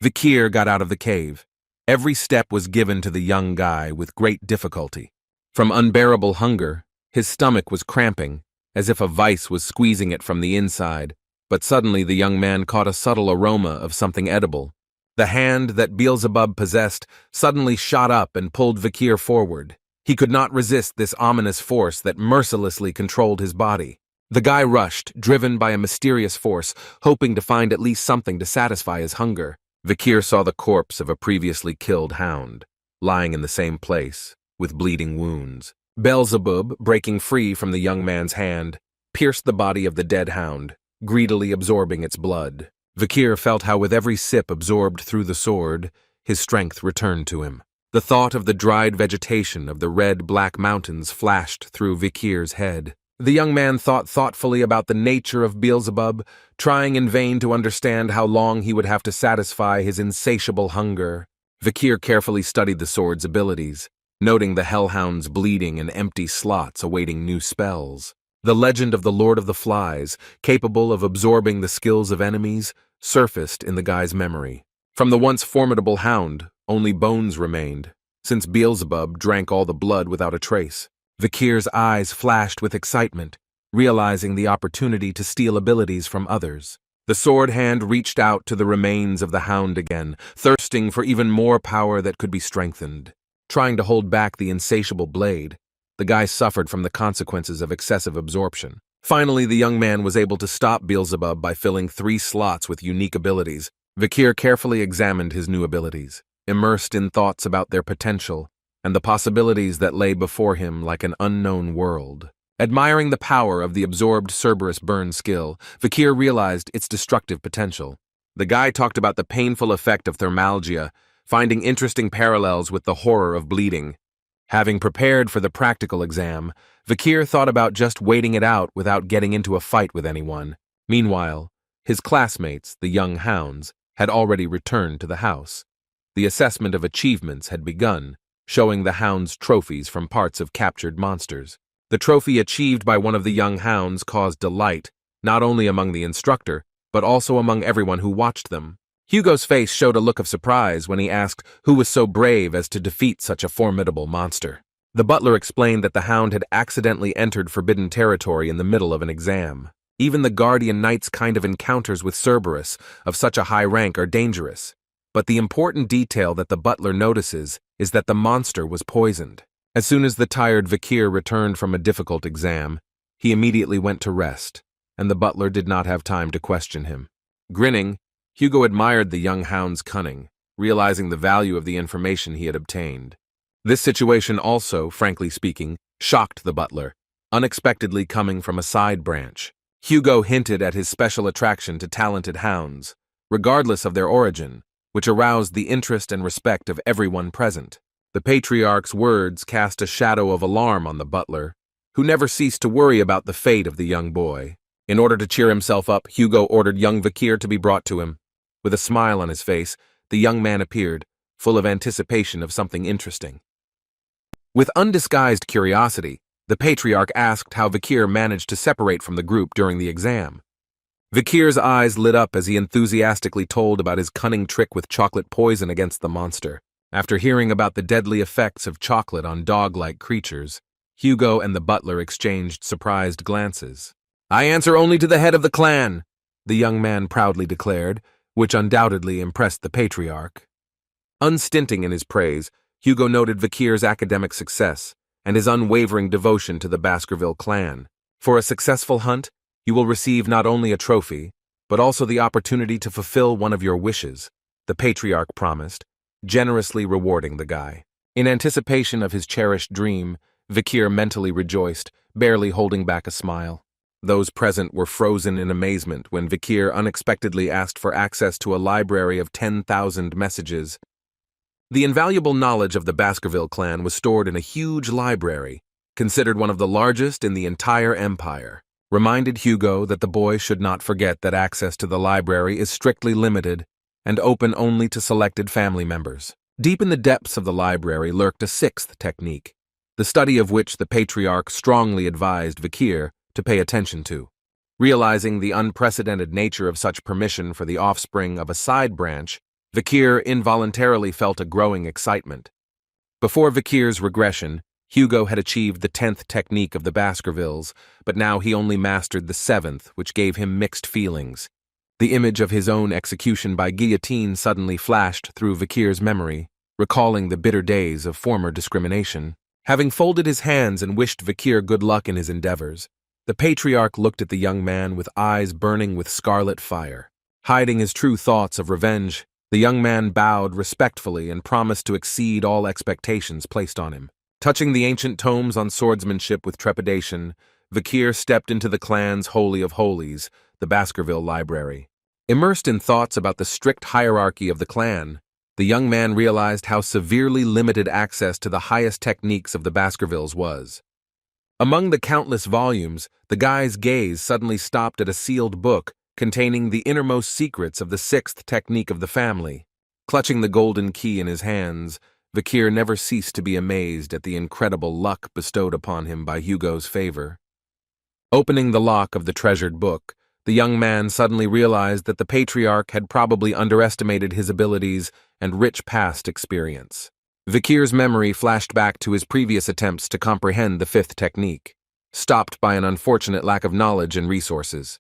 Vikir got out of the cave. Every step was given to the young guy with great difficulty. From unbearable hunger, his stomach was cramping, as if a vice was squeezing it from the inside, but suddenly the young man caught a subtle aroma of something edible. The hand that Beelzebub possessed suddenly shot up and pulled Vikir forward. He could not resist this ominous force that mercilessly controlled his body. The guy rushed, driven by a mysterious force, hoping to find at least something to satisfy his hunger. Vikir saw the corpse of a previously killed hound, lying in the same place, with bleeding wounds. Beelzebub, breaking free from the young man's hand, pierced the body of the dead hound, greedily absorbing its blood. Vikir felt how with every sip absorbed through the sword, his strength returned to him. The thought of the dried vegetation of the red-black mountains flashed through Vikir's head. The young man thought thoughtfully about the nature of Beelzebub, trying in vain to understand how long he would have to satisfy his insatiable hunger. Vikir carefully studied the sword's abilities, noting the hellhound's bleeding and empty slots awaiting new spells. The legend of the Lord of the Flies, capable of absorbing the skills of enemies, surfaced in the guy's memory. From the once formidable hound, only bones remained, since Beelzebub drank all the blood without a trace. Vikir's eyes flashed with excitement, realizing the opportunity to steal abilities from others. The sword hand reached out to the remains of the hound again, thirsting for even more power that could be strengthened. Trying to hold back the insatiable blade, the guy suffered from the consequences of excessive absorption. Finally, the young man was able to stop Beelzebub by filling 3 slots with unique abilities. Vikir carefully examined his new abilities, immersed in thoughts about their potential and the possibilities that lay before him like an unknown world. Admiring the power of the absorbed Cerberus burn skill, Vikir realized its destructive potential. The guy talked about the painful effect of thermalgia, finding interesting parallels with the horror of bleeding. Having prepared for the practical exam, Vikir thought about just waiting it out without getting into a fight with anyone. Meanwhile, his classmates, the young hounds, had already returned to the house. The assessment of achievements had begun, showing the hounds trophies from parts of captured monsters. The trophy achieved by one of the young hounds caused delight, not only among the instructor, but also among everyone who watched them. Hugo's face showed a look of surprise when he asked who was so brave as to defeat such a formidable monster. The butler explained that the hound had accidentally entered forbidden territory in the middle of an exam. Even the guardian knight's kind of encounters with Cerberus of such a high rank are dangerous. But the important detail that the butler notices is that the monster was poisoned. As soon as the tired Vikir returned from a difficult exam, he immediately went to rest, and the butler did not have time to question him. Grinning, Hugo admired the young hound's cunning, realizing the value of the information he had obtained. This situation also, frankly speaking, shocked the butler, unexpectedly coming from a side branch. Hugo hinted at his special attraction to talented hounds, regardless of their origin, which aroused the interest and respect of everyone present. The Patriarch's words cast a shadow of alarm on the butler, who never ceased to worry about the fate of the young boy. In order to cheer himself up, Hugo ordered young Vikir to be brought to him. With a smile on his face, the young man appeared, full of anticipation of something interesting. With undisguised curiosity, the Patriarch asked how Vikir managed to separate from the group during the exam. Vikir's eyes lit up as he enthusiastically told about his cunning trick with chocolate poison against the monster. After hearing about the deadly effects of chocolate on dog-like creatures, Hugo and the butler exchanged surprised glances. "I answer only to the head of the clan," the young man proudly declared, which undoubtedly impressed the Patriarch. Unstinting in his praise, Hugo noted Vikir's academic success and his unwavering devotion to the Baskerville clan. For a successful hunt, you will receive not only a trophy, but also the opportunity to fulfill one of your wishes, the Patriarch promised, generously rewarding the guy. In anticipation of his cherished dream, Vikir mentally rejoiced, barely holding back a smile. Those present were frozen in amazement when Vikir unexpectedly asked for access to a library of 10,000 messages. The invaluable knowledge of the Baskerville clan was stored in a huge library, considered one of the largest in the entire empire. Reminded Hugo that the boy should not forget that access to the library is strictly limited and open only to selected family members. Deep in the depths of the library lurked a sixth technique, the study of which the Patriarch strongly advised Vikir to pay attention to. Realizing the unprecedented nature of such permission for the offspring of a side branch, Vikir involuntarily felt a growing excitement. Before Vikir's regression, Hugo had achieved the 10th technique of the Baskervilles, but now he only mastered the 7th, which gave him mixed feelings. The image of his own execution by guillotine suddenly flashed through Vikir's memory, recalling the bitter days of former discrimination. Having folded his hands and wished Vikir good luck in his endeavors, the Patriarch looked at the young man with eyes burning with scarlet fire. Hiding his true thoughts of revenge, the young man bowed respectfully and promised to exceed all expectations placed on him. Touching the ancient tomes on swordsmanship with trepidation, Vikir stepped into the clan's Holy of Holies, the Baskerville Library. Immersed in thoughts about the strict hierarchy of the clan, the young man realized how severely limited access to the highest techniques of the Baskervilles was. Among the countless volumes, the guy's gaze suddenly stopped at a sealed book containing the innermost secrets of the 6th technique of the family. Clutching the golden key in his hands, Vikir never ceased to be amazed at the incredible luck bestowed upon him by Hugo's favor. Opening the lock of the treasured book, the young man suddenly realized that the Patriarch had probably underestimated his abilities and rich past experience. Vikir's memory flashed back to his previous attempts to comprehend the 5th technique, stopped by an unfortunate lack of knowledge and resources.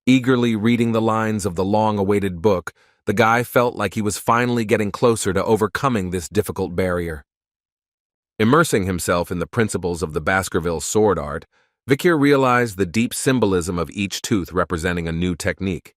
Eagerly reading the lines of the long-awaited book, the guy felt like he was finally getting closer to overcoming this difficult barrier. Immersing himself in the principles of the Baskerville sword art, Vikir realized the deep symbolism of each tooth representing a new technique.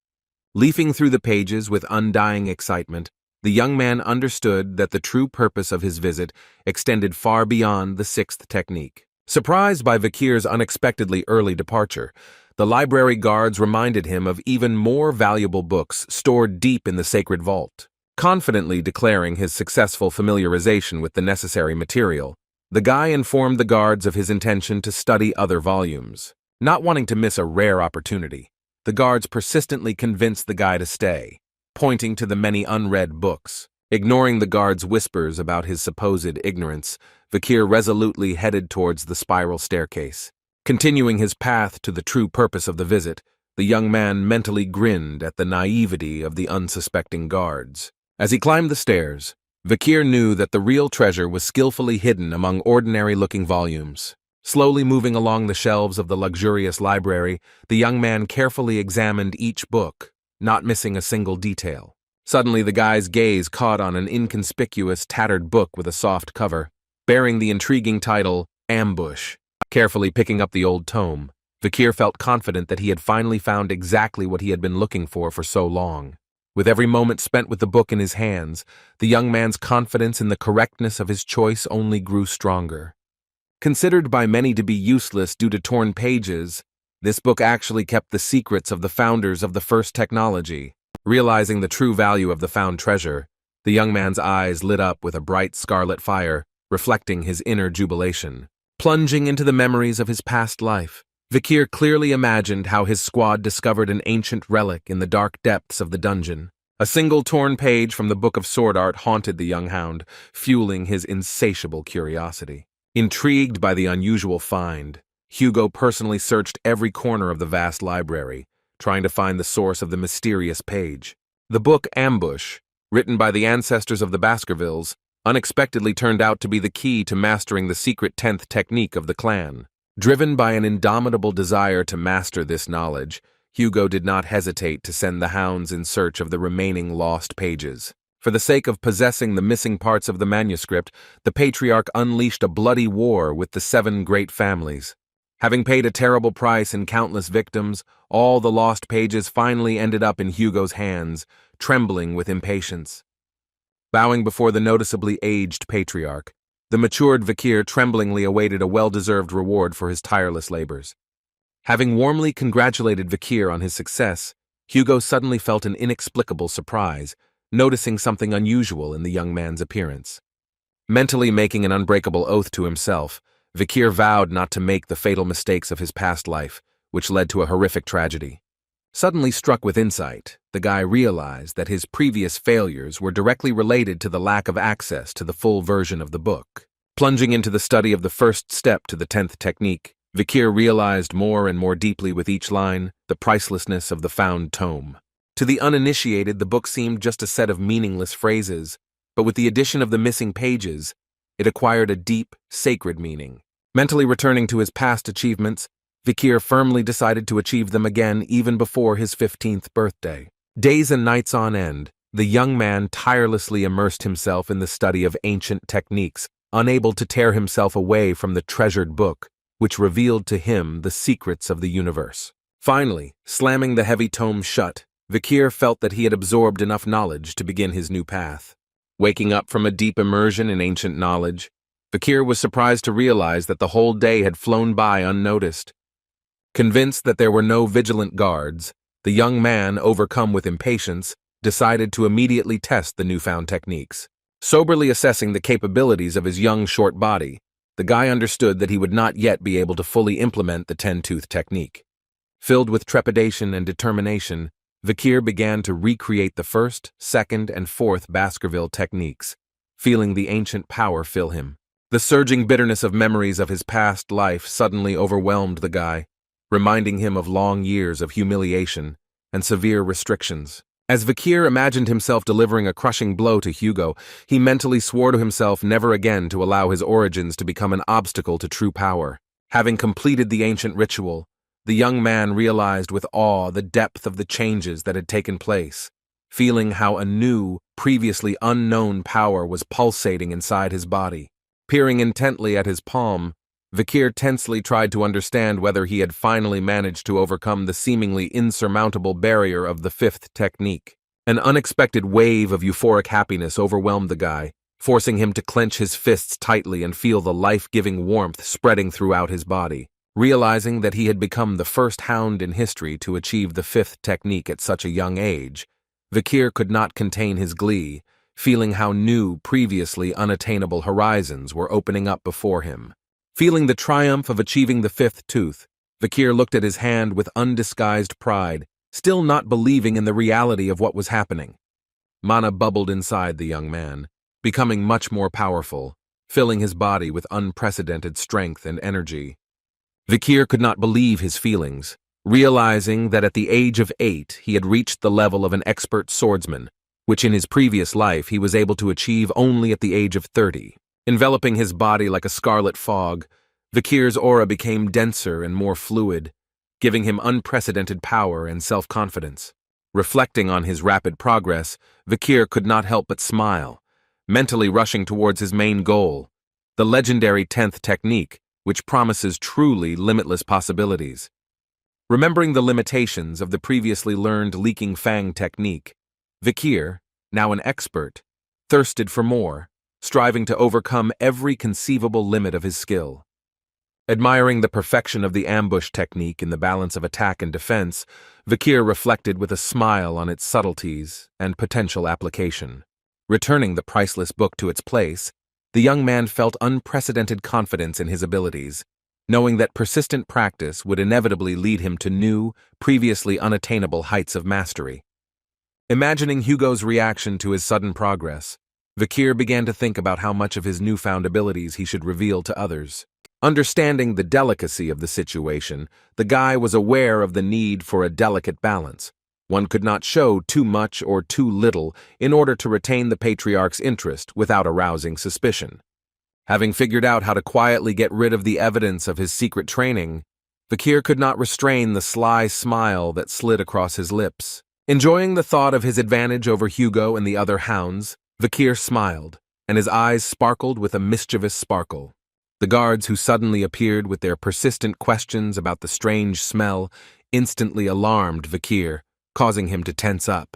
Leafing through the pages with undying excitement, the young man understood that the true purpose of his visit extended far beyond the 6th technique. Surprised by Vikir's unexpectedly early departure, the library guards reminded him of even more valuable books stored deep in the sacred vault. Confidently declaring his successful familiarization with the necessary material, the guy informed the guards of his intention to study other volumes. Not wanting to miss a rare opportunity, the guards persistently convinced the guy to stay, pointing to the many unread books. Ignoring the guards' whispers about his supposed ignorance, Vikir resolutely headed towards the spiral staircase. Continuing his path to the true purpose of the visit, The young man mentally grinned at the naivety of the unsuspecting guards. As he climbed the stairs, Vikir knew that the real treasure was skillfully hidden among ordinary-looking volumes. Slowly moving along the shelves of the luxurious library, the young man carefully examined each book, not missing a single detail. Suddenly, the guy's gaze caught on an inconspicuous, tattered book with a soft cover, bearing the intriguing title, Ambush. Carefully picking up the old tome, Vikir felt confident that he had finally found exactly what he had been looking for so long. With every moment spent with the book in his hands, the young man's confidence in the correctness of his choice only grew stronger. Considered by many to be useless due to torn pages, this book actually kept the secrets of the founders of the first technology. Realizing the true value of the found treasure, the young man's eyes lit up with a bright scarlet fire, reflecting his inner jubilation. Plunging into the memories of his past life, Vikir clearly imagined how his squad discovered an ancient relic in the dark depths of the dungeon. A single torn page from the Book of Sword Art haunted the young hound, fueling his insatiable curiosity. Intrigued by the unusual find, Hugo personally searched every corner of the vast library, trying to find the source of the mysterious page. The book Ambush, written by the ancestors of the Baskervilles, unexpectedly turned out to be the key to mastering the secret 10th technique of the clan. Driven by an indomitable desire to master this knowledge, Hugo did not hesitate to send the hounds in search of the remaining lost pages. For the sake of possessing the missing parts of the manuscript, the Patriarch unleashed a bloody war with the 7 great families. Having paid a terrible price in countless victims, all the lost pages finally ended up in Hugo's hands, trembling with impatience. Bowing before the noticeably aged Patriarch, the matured Vikir tremblingly awaited a well-deserved reward for his tireless labors. Having warmly congratulated Vikir on his success, Hugo suddenly felt an inexplicable surprise, noticing something unusual in the young man's appearance. Mentally making an unbreakable oath to himself, Vikir vowed not to make the fatal mistakes of his past life, which led to a horrific tragedy. Suddenly struck with insight, the guy realized that his previous failures were directly related to the lack of access to the full version of the book. Plunging into the study of the first step to the 10th technique, Vikir realized more and more deeply with each line the pricelessness of the found tome. To the uninitiated, the book seemed just a set of meaningless phrases, but with the addition of the missing pages, it acquired a deep, sacred meaning. Mentally returning to his past achievements, Vikir firmly decided to achieve them again even before his 15th birthday. Days and nights on end, the young man tirelessly immersed himself in the study of ancient techniques, unable to tear himself away from the treasured book, which revealed to him the secrets of the universe. Finally, slamming the heavy tome shut, Vikir felt that he had absorbed enough knowledge to begin his new path. Waking up from a deep immersion in ancient knowledge, Vikir was surprised to realize that the whole day had flown by unnoticed. Convinced that there were no vigilant guards, the young man, overcome with impatience, decided to immediately test the newfound techniques. Soberly assessing the capabilities of his young, short body, the guy understood that he would not yet be able to fully implement the 10-tooth technique. Filled with trepidation and determination, Vikir began to recreate the first, second, and fourth Baskerville techniques, feeling the ancient power fill him. The surging bitterness of memories of his past life suddenly overwhelmed the guy, reminding him of long years of humiliation and severe restrictions. As Vikir imagined himself delivering a crushing blow to Hugo, he mentally swore to himself never again to allow his origins to become an obstacle to true power. Having completed the ancient ritual, the young man realized with awe the depth of the changes that had taken place, feeling how a new, previously unknown power was pulsating inside his body. Peering intently at his palm, Vikir tensely tried to understand whether he had finally managed to overcome the seemingly insurmountable barrier of the 5th technique. An unexpected wave of euphoric happiness overwhelmed the guy, forcing him to clench his fists tightly and feel the life-giving warmth spreading throughout his body. Realizing that he had become the first hound in history to achieve the 5th technique at such a young age, Vikir could not contain his glee, feeling how new, previously unattainable horizons were opening up before him. Feeling the triumph of achieving the 5th tooth, Vikir looked at his hand with undisguised pride, still not believing in the reality of what was happening. Mana bubbled inside the young man, becoming much more powerful, filling his body with unprecedented strength and energy. Vikir could not believe his feelings, realizing that at the age of 8 he had reached the level of an expert swordsman, which in his previous life he was able to achieve only at the age of 30. Enveloping his body like a scarlet fog, Vikir's aura became denser and more fluid, giving him unprecedented power and self-confidence. Reflecting on his rapid progress, Vikir could not help but smile, mentally rushing towards his main goal, the legendary 10th technique, which promises truly limitless possibilities. Remembering the limitations of the previously learned Leaking Fang technique, Vikir, now an expert, thirsted for more, striving to overcome every conceivable limit of his skill. Admiring the perfection of the ambush technique in the balance of attack and defense, Vikir reflected with a smile on its subtleties and potential application. Returning the priceless book to its place, the young man felt unprecedented confidence in his abilities, knowing that persistent practice would inevitably lead him to new, previously unattainable heights of mastery. Imagining Hugo's reaction to his sudden progress, Vikir began to think about how much of his newfound abilities he should reveal to others. Understanding the delicacy of the situation, the guy was aware of the need for a delicate balance. One could not show too much or too little in order to retain the Patriarch's interest without arousing suspicion. Having figured out how to quietly get rid of the evidence of his secret training, Vikir could not restrain the sly smile that slid across his lips. Enjoying the thought of his advantage over Hugo and the other hounds, Vikir smiled, and his eyes sparkled with a mischievous sparkle. The guards who suddenly appeared with their persistent questions about the strange smell instantly alarmed Vikir, causing him to tense up.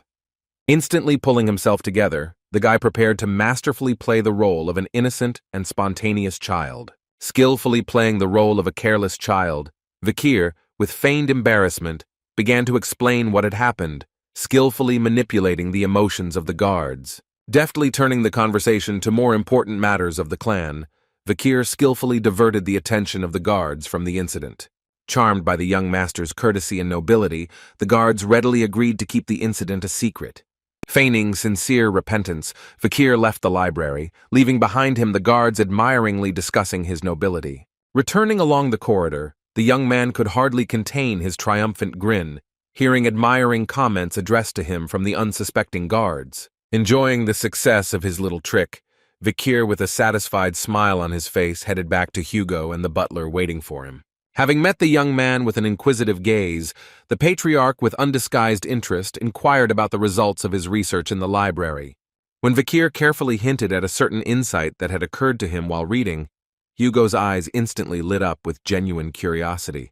Instantly pulling himself together, the guy prepared to masterfully play the role of an innocent and spontaneous child. Skillfully playing the role of a careless child, Vikir, with feigned embarrassment, began to explain what had happened, skillfully manipulating the emotions of the guards. Deftly turning the conversation to more important matters of the clan, Vikir skillfully diverted the attention of the guards from the incident. Charmed by the young master's courtesy and nobility, the guards readily agreed to keep the incident a secret. Feigning sincere repentance, Vikir left the library, leaving behind him the guards admiringly discussing his nobility. Returning along the corridor, the young man could hardly contain his triumphant grin, hearing admiring comments addressed to him from the unsuspecting guards. Enjoying the success of his little trick, Vikir, with a satisfied smile on his face, headed back to Hugo and the butler waiting for him. Having met the young man with an inquisitive gaze, the Patriarch, with undisguised interest, inquired about the results of his research in the library. When Vikir carefully hinted at a certain insight that had occurred to him while reading, Hugo's eyes instantly lit up with genuine curiosity.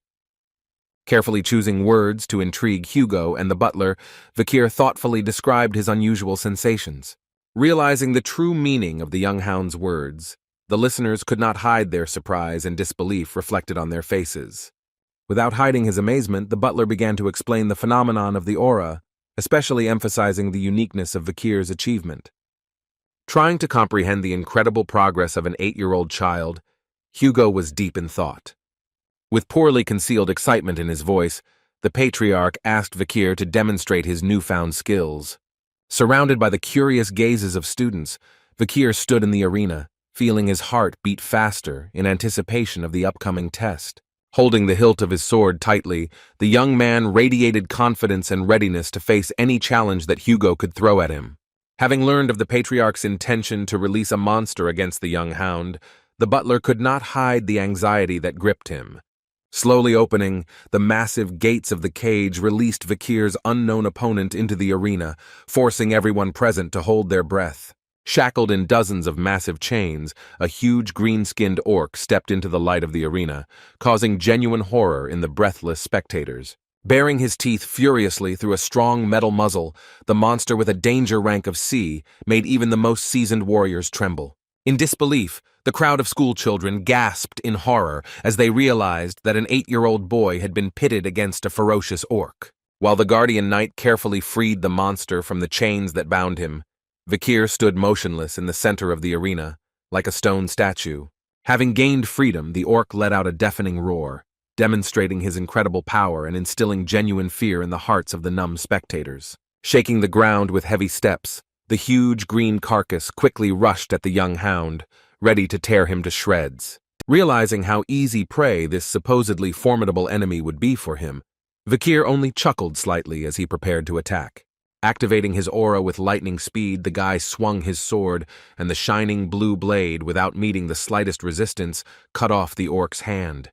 Carefully choosing words to intrigue Hugo and the butler, Vikir thoughtfully described his unusual sensations. Realizing the true meaning of the young hound's words, the listeners could not hide their surprise and disbelief reflected on their faces. Without hiding his amazement, the butler began to explain the phenomenon of the aura, especially emphasizing the uniqueness of Vikir's achievement. Trying to comprehend the incredible progress of an 8-year-old child, Hugo was deep in thought. With poorly concealed excitement in his voice, the Patriarch asked Vikir to demonstrate his newfound skills. Surrounded by the curious gazes of students, Vikir stood in the arena, feeling his heart beat faster in anticipation of the upcoming test. Holding the hilt of his sword tightly, the young man radiated confidence and readiness to face any challenge that Hugo could throw at him. Having learned of the Patriarch's intention to release a monster against the young hound, the butler could not hide the anxiety that gripped him. Slowly opening, the massive gates of the cage released Vikir's unknown opponent into the arena, forcing everyone present to hold their breath. Shackled in dozens of massive chains, a huge green-skinned orc stepped into the light of the arena, causing genuine horror in the breathless spectators. Baring his teeth furiously through a strong metal muzzle, the monster with a danger rank of C made even the most seasoned warriors tremble. In disbelief, the crowd of schoolchildren gasped in horror as they realized that an 8-year-old boy had been pitted against a ferocious orc. While the guardian knight carefully freed the monster from the chains that bound him, Vikir stood motionless in the center of the arena, like a stone statue. Having gained freedom, the orc let out a deafening roar, demonstrating his incredible power and instilling genuine fear in the hearts of the numb spectators. Shaking the ground with heavy steps, the huge green carcass quickly rushed at the young hound, ready to tear him to shreds. Realizing how easy prey this supposedly formidable enemy would be for him, Vikir only chuckled slightly as he prepared to attack. Activating his aura with lightning speed, the guy swung his sword, and the shining blue blade, without meeting the slightest resistance, cut off the orc's hand.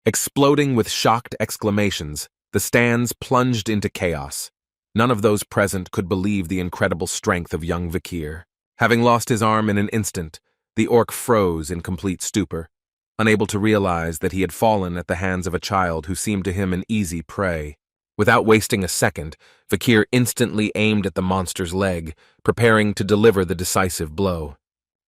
Exploding with shocked exclamations, the stands plunged into chaos. None of those present could believe the incredible strength of young Vikir. Having lost his arm in an instant, the orc froze in complete stupor, unable to realize that he had fallen at the hands of a child who seemed to him an easy prey. Without wasting a second, Vikir instantly aimed at the monster's leg, preparing to deliver the decisive blow.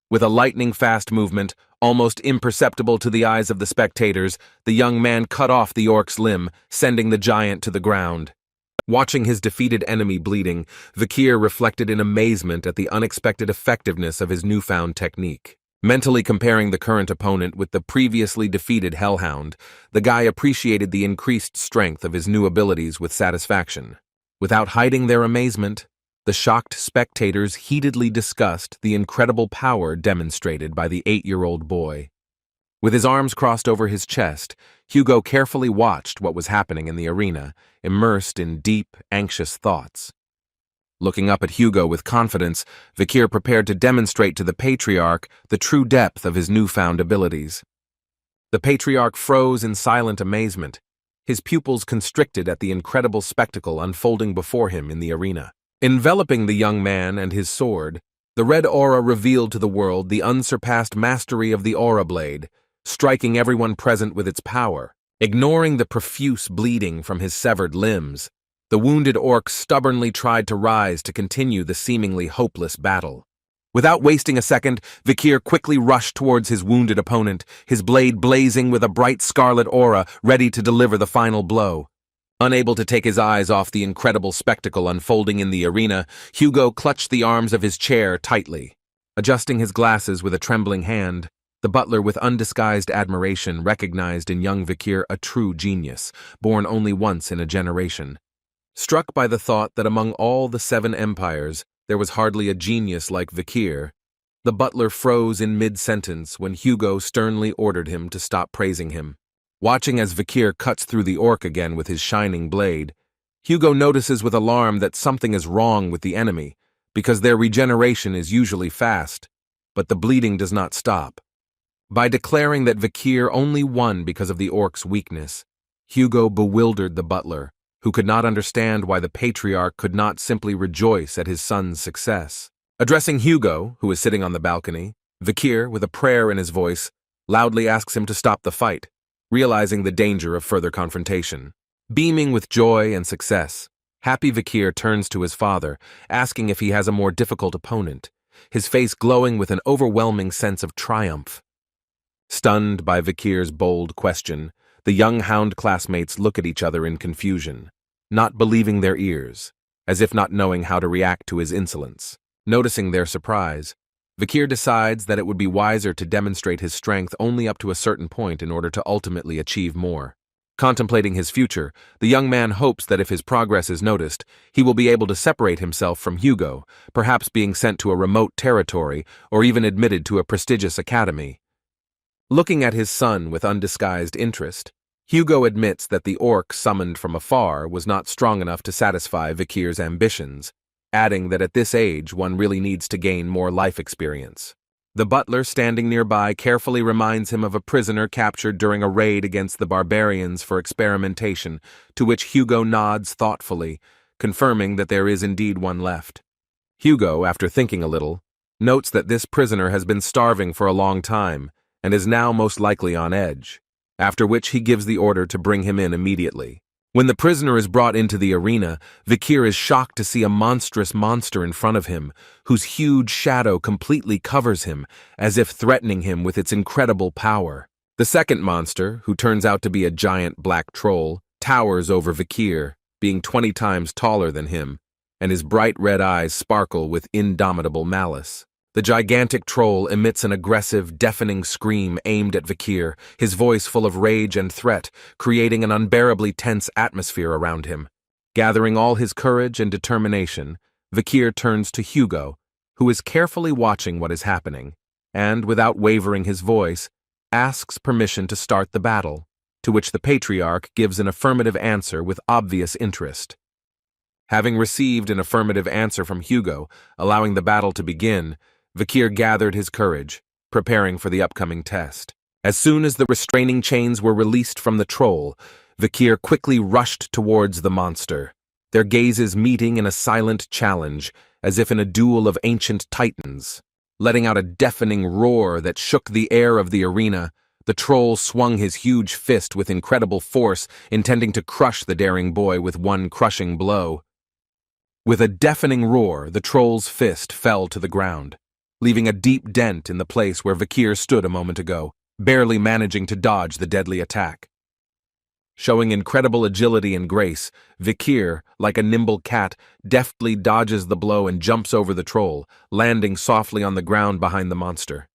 With a lightning-fast movement, almost imperceptible to the eyes of the spectators, the young man cut off the orc's limb, sending the giant to the ground. Watching his defeated enemy bleeding, Vikir reflected in amazement at the unexpected effectiveness of his newfound technique. Mentally comparing the current opponent with the previously defeated hellhound, the guy appreciated the increased strength of his new abilities with satisfaction. Without hiding their amazement, the shocked spectators heatedly discussed the incredible power demonstrated by the 8-year-old boy. With his arms crossed over his chest, Hugo carefully watched what was happening in the arena, immersed in deep, anxious thoughts. Looking up at Hugo with confidence, Vikir prepared to demonstrate to the Patriarch the true depth of his newfound abilities. The Patriarch froze in silent amazement, his pupils constricted at the incredible spectacle unfolding before him in the arena. Enveloping the young man and his sword, the red aura revealed to the world the unsurpassed mastery of the aura blade, striking everyone present with its power. Ignoring the profuse bleeding from his severed limbs, the wounded orc stubbornly tried to rise to continue the seemingly hopeless battle. Without wasting a second, Vikir quickly rushed towards his wounded opponent, his blade blazing with a bright scarlet aura, ready to deliver the final blow. Unable to take his eyes off the incredible spectacle unfolding in the arena, Hugo clutched the arms of his chair tightly. Adjusting his glasses with a trembling hand, the butler with undisguised admiration recognized in young Vikir a true genius, born only once in a generation. Struck by the thought that among all the 7 empires, there was hardly a genius like Vikir, the butler froze in mid-sentence when Hugo sternly ordered him to stop praising him. Watching as Vikir cuts through the orc again with his shining blade, Hugo notices with alarm that something is wrong with the enemy, because their regeneration is usually fast, but the bleeding does not stop. By declaring that Vikir only won because of the orc's weakness, Hugo bewildered the butler, who could not understand why the Patriarch could not simply rejoice at his son's success. Addressing Hugo, who is sitting on the balcony, Vikir, with a prayer in his voice, loudly asks him to stop the fight, realizing the danger of further confrontation. Beaming with joy and success, happy Vikir turns to his father, asking if he has a more difficult opponent, his face glowing with an overwhelming sense of triumph. Stunned by Vikir's bold question, the young hound classmates look at each other in confusion, not believing their ears, as if not knowing how to react to his insolence. Noticing their surprise, Vikir decides that it would be wiser to demonstrate his strength only up to a certain point in order to ultimately achieve more. Contemplating his future, the young man hopes that if his progress is noticed, he will be able to separate himself from Hugo, perhaps being sent to a remote territory or even admitted to a prestigious academy. Looking at his son with undisguised interest, Hugo admits that the orc summoned from afar was not strong enough to satisfy Vikir's ambitions, adding that at this age one really needs to gain more life experience. The butler standing nearby carefully reminds him of a prisoner captured during a raid against the barbarians for experimentation, to which Hugo nods thoughtfully, confirming that there is indeed one left. Hugo, after thinking a little, notes that this prisoner has been starving for a long time and is now most likely on edge, after which he gives the order to bring him in immediately. When the prisoner is brought into the arena, Vikir is shocked to see a monstrous monster in front of him, whose huge shadow completely covers him, as if threatening him with its incredible power. The second monster, who turns out to be a giant black troll, towers over Vikir, being 20 times taller than him, and his bright red eyes sparkle with indomitable malice. The gigantic troll emits an aggressive, deafening scream aimed at Vikir, his voice full of rage and threat, creating an unbearably tense atmosphere around him. Gathering all his courage and determination, Vikir turns to Hugo, who is carefully watching what is happening, and, without wavering his voice, asks permission to start the battle. to which the Patriarch gives an affirmative answer with obvious interest. Having received an affirmative answer from Hugo, allowing the battle to begin, Vikir gathered his courage, preparing for the upcoming test. As soon as the restraining chains were released from the troll, Vikir quickly rushed towards the monster, their gazes meeting in a silent challenge, as if in a duel of ancient titans. Letting out a deafening roar that shook the air of the arena, the troll swung his huge fist with incredible force, intending to crush the daring boy with one crushing blow. With a deafening roar, the troll's fist fell to the ground, leaving a deep dent in the place where Vikir stood a moment ago, barely managing to dodge the deadly attack. Showing incredible agility and grace, Vikir, like a nimble cat, deftly dodges the blow and jumps over the troll, landing softly on the ground behind the monster.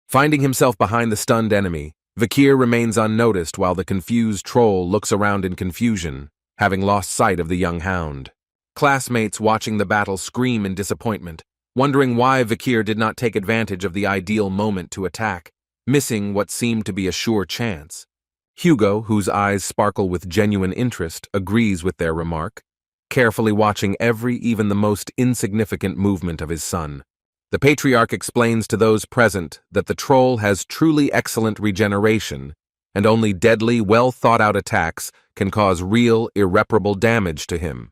Finding himself behind the stunned enemy, Vikir remains unnoticed while the confused troll looks around in confusion, having lost sight of the young hound. Classmates watching the battle scream in disappointment, wondering why Vikir did not take advantage of the ideal moment to attack, missing what seemed to be a sure chance. Hugo, whose eyes sparkle with genuine interest, agrees with their remark, carefully watching every, even the most insignificant movement of his son. The Patriarch explains to those present that the troll has truly excellent regeneration, and only deadly, well-thought-out attacks can cause real, irreparable damage to him.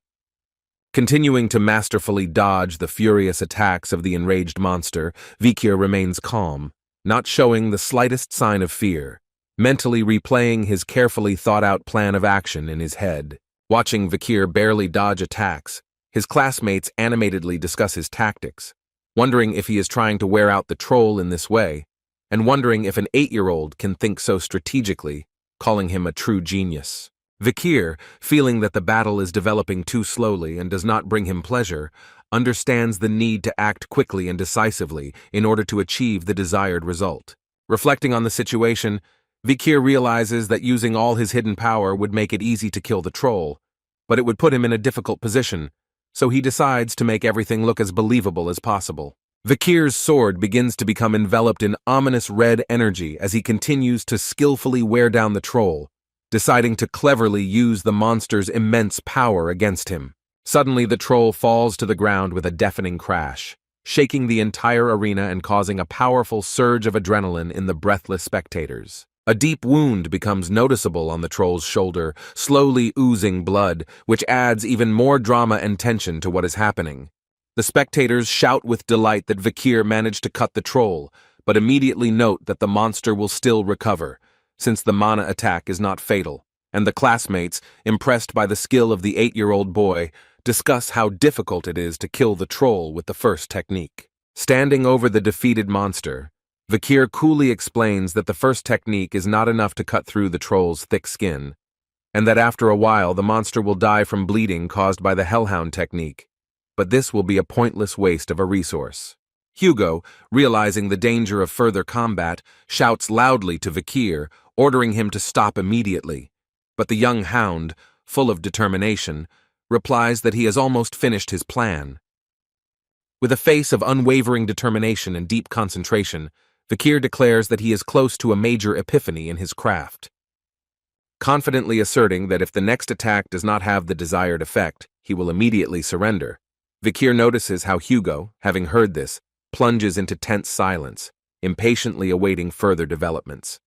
Continuing to masterfully dodge the furious attacks of the enraged monster, Vikir remains calm, not showing the slightest sign of fear, mentally replaying his carefully thought-out plan of action in his head. Watching Vikir barely dodge attacks, his classmates animatedly discuss his tactics, wondering if he is trying to wear out the troll in this way, and wondering if an 8-year-old can think so strategically, calling him a true genius. Vikir, feeling that the battle is developing too slowly and does not bring him pleasure, understands the need to act quickly and decisively in order to achieve the desired result. Reflecting on the situation, Vikir realizes that using all his hidden power would make it easy to kill the troll, but it would put him in a difficult position, so he decides to make everything look as believable as possible. Vikir's sword begins to become enveloped in ominous red energy as he continues to skillfully wear down the troll, deciding to cleverly use the monster's immense power against him. Suddenly, the troll falls to the ground with a deafening crash, shaking the entire arena and causing a powerful surge of adrenaline in the breathless spectators. A deep wound becomes noticeable on the troll's shoulder, slowly oozing blood, which adds even more drama and tension to what is happening. The spectators shout with delight that Vikir managed to cut the troll, but immediately note that the monster will still recover, since the mana attack is not fatal, and the classmates, impressed by the skill of the 8-year-old boy, discuss how difficult it is to kill the troll with the first technique. Standing over the defeated monster, Vikir coolly explains that the first technique is not enough to cut through the troll's thick skin, and that after a while the monster will die from bleeding caused by the hellhound technique, but this will be a pointless waste of a resource. Hugo, realizing the danger of further combat, shouts loudly to Vikir, ordering him to stop immediately, but the young hound, full of determination, replies that he has almost finished his plan. With a face of unwavering determination and deep concentration, Vikir declares that he is close to a major epiphany in his craft. Confidently asserting that if the next attack does not have the desired effect, he will immediately surrender, Vikir notices how Hugo, having heard this, plunges into tense silence, impatiently awaiting further developments.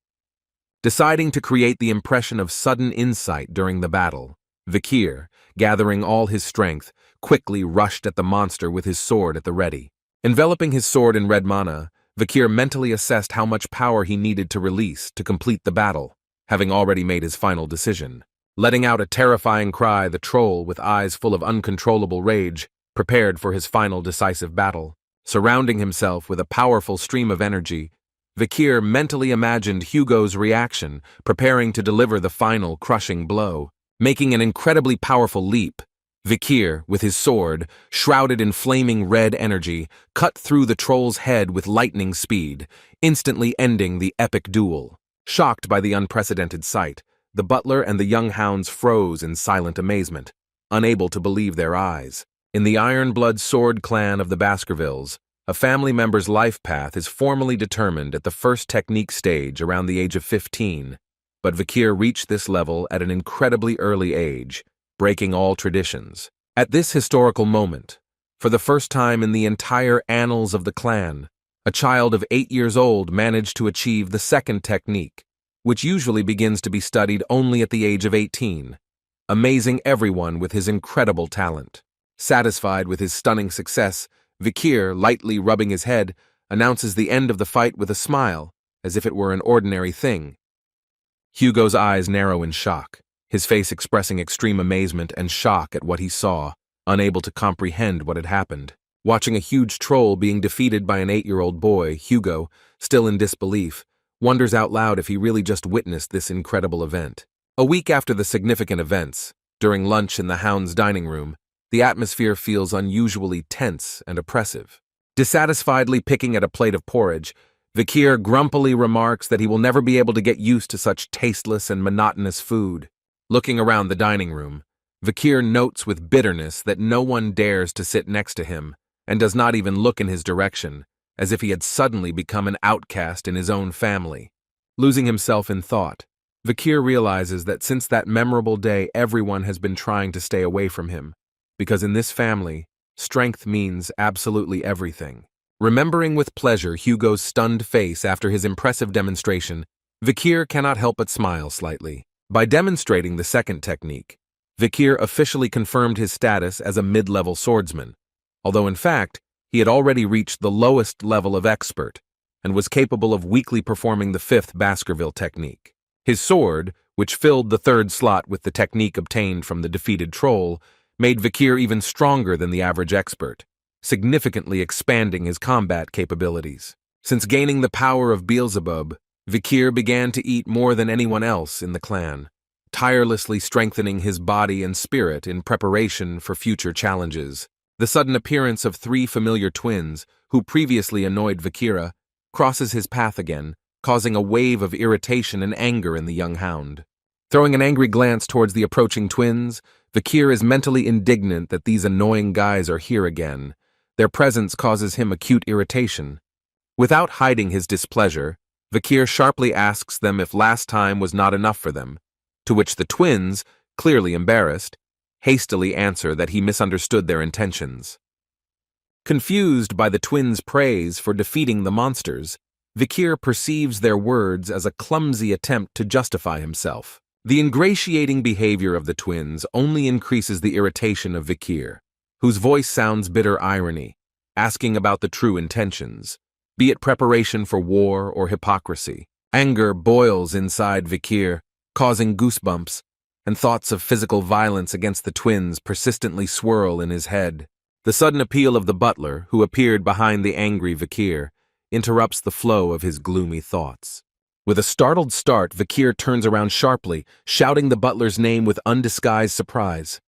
Deciding to create the impression of sudden insight during the battle, Vikir, gathering all his strength, quickly rushed at the monster with his sword at the ready. Enveloping his sword in red mana, Vikir mentally assessed how much power he needed to release to complete the battle, having already made his final decision. Letting out a terrifying cry, the troll, with eyes full of uncontrollable rage, prepared for his final decisive battle. Surrounding himself with a powerful stream of energy, Vikir mentally imagined Hugo's reaction, preparing to deliver the final crushing blow. Making an incredibly powerful leap, Vikir, with his sword, shrouded in flaming red energy, cut through the troll's head with lightning speed, instantly ending the epic duel. Shocked by the unprecedented sight, the butler and the young hounds froze in silent amazement, unable to believe their eyes. In the Ironblood Sword clan of the Baskervilles, a family member's life path is formally determined at the first technique stage around the age of 15, but Vikir reached this level at an incredibly early age, breaking all traditions. At this historical moment, for the first time in the entire annals of the clan, a child of 8 years old managed to achieve the second technique, which usually begins to be studied only at the age of 18, amazing everyone with his incredible talent. Satisfied with his stunning success, Vikir, lightly rubbing his head, announces the end of the fight with a smile, as if it were an ordinary thing. Hugo's eyes narrow in shock, his face expressing extreme amazement and shock at what he saw, unable to comprehend what had happened. Watching a huge troll being defeated by an 8-year-old boy, Hugo, still in disbelief, wonders out loud if he really just witnessed this incredible event. A week after the significant events, during lunch in the hounds' dining room, the atmosphere feels unusually tense and oppressive. Dissatisfiedly picking at a plate of porridge, Vikir grumpily remarks that he will never be able to get used to such tasteless and monotonous food. Looking around the dining room, Vikir notes with bitterness that no one dares to sit next to him, and does not even look in his direction, as if he had suddenly become an outcast in his own family. Losing himself in thought, Vikir realizes that since that memorable day everyone has been trying to stay away from him, because in this family, strength means absolutely everything. Remembering with pleasure Hugo's stunned face after his impressive demonstration, Vikir cannot help but smile slightly. By demonstrating the second technique, Vikir officially confirmed his status as a mid-level swordsman, although in fact, he had already reached the lowest level of expert and was capable of weakly performing the 5th Baskerville technique. His sword, which filled the 3rd slot with the technique obtained from the defeated troll, made Vikir even stronger than the average expert, significantly expanding his combat capabilities. Since gaining the power of Beelzebub, Vikir began to eat more than anyone else in the clan, tirelessly strengthening his body and spirit in preparation for future challenges. The sudden appearance of 3 familiar twins, who previously annoyed Vikir, crosses his path again, causing a wave of irritation and anger in the young hound. Throwing an angry glance towards the approaching twins, Vikir is mentally indignant that these annoying guys are here again. Their presence causes him acute irritation. Without hiding his displeasure, Vikir sharply asks them if last time was not enough for them, to which the twins, clearly embarrassed, hastily answer that he misunderstood their intentions. Confused by the twins' praise for defeating the monsters, Vikir perceives their words as a clumsy attempt to justify himself. The ingratiating behavior of the twins only increases the irritation of Vikir, whose voice sounds bitter irony, asking about the true intentions, be it preparation for war or hypocrisy. Anger boils inside Vikir, causing goosebumps, and thoughts of physical violence against the twins persistently swirl in his head. The sudden appeal of the butler, who appeared behind the angry Vikir, interrupts the flow of his gloomy thoughts. With a startled start, Vikir turns around sharply, shouting the butler's name with undisguised surprise.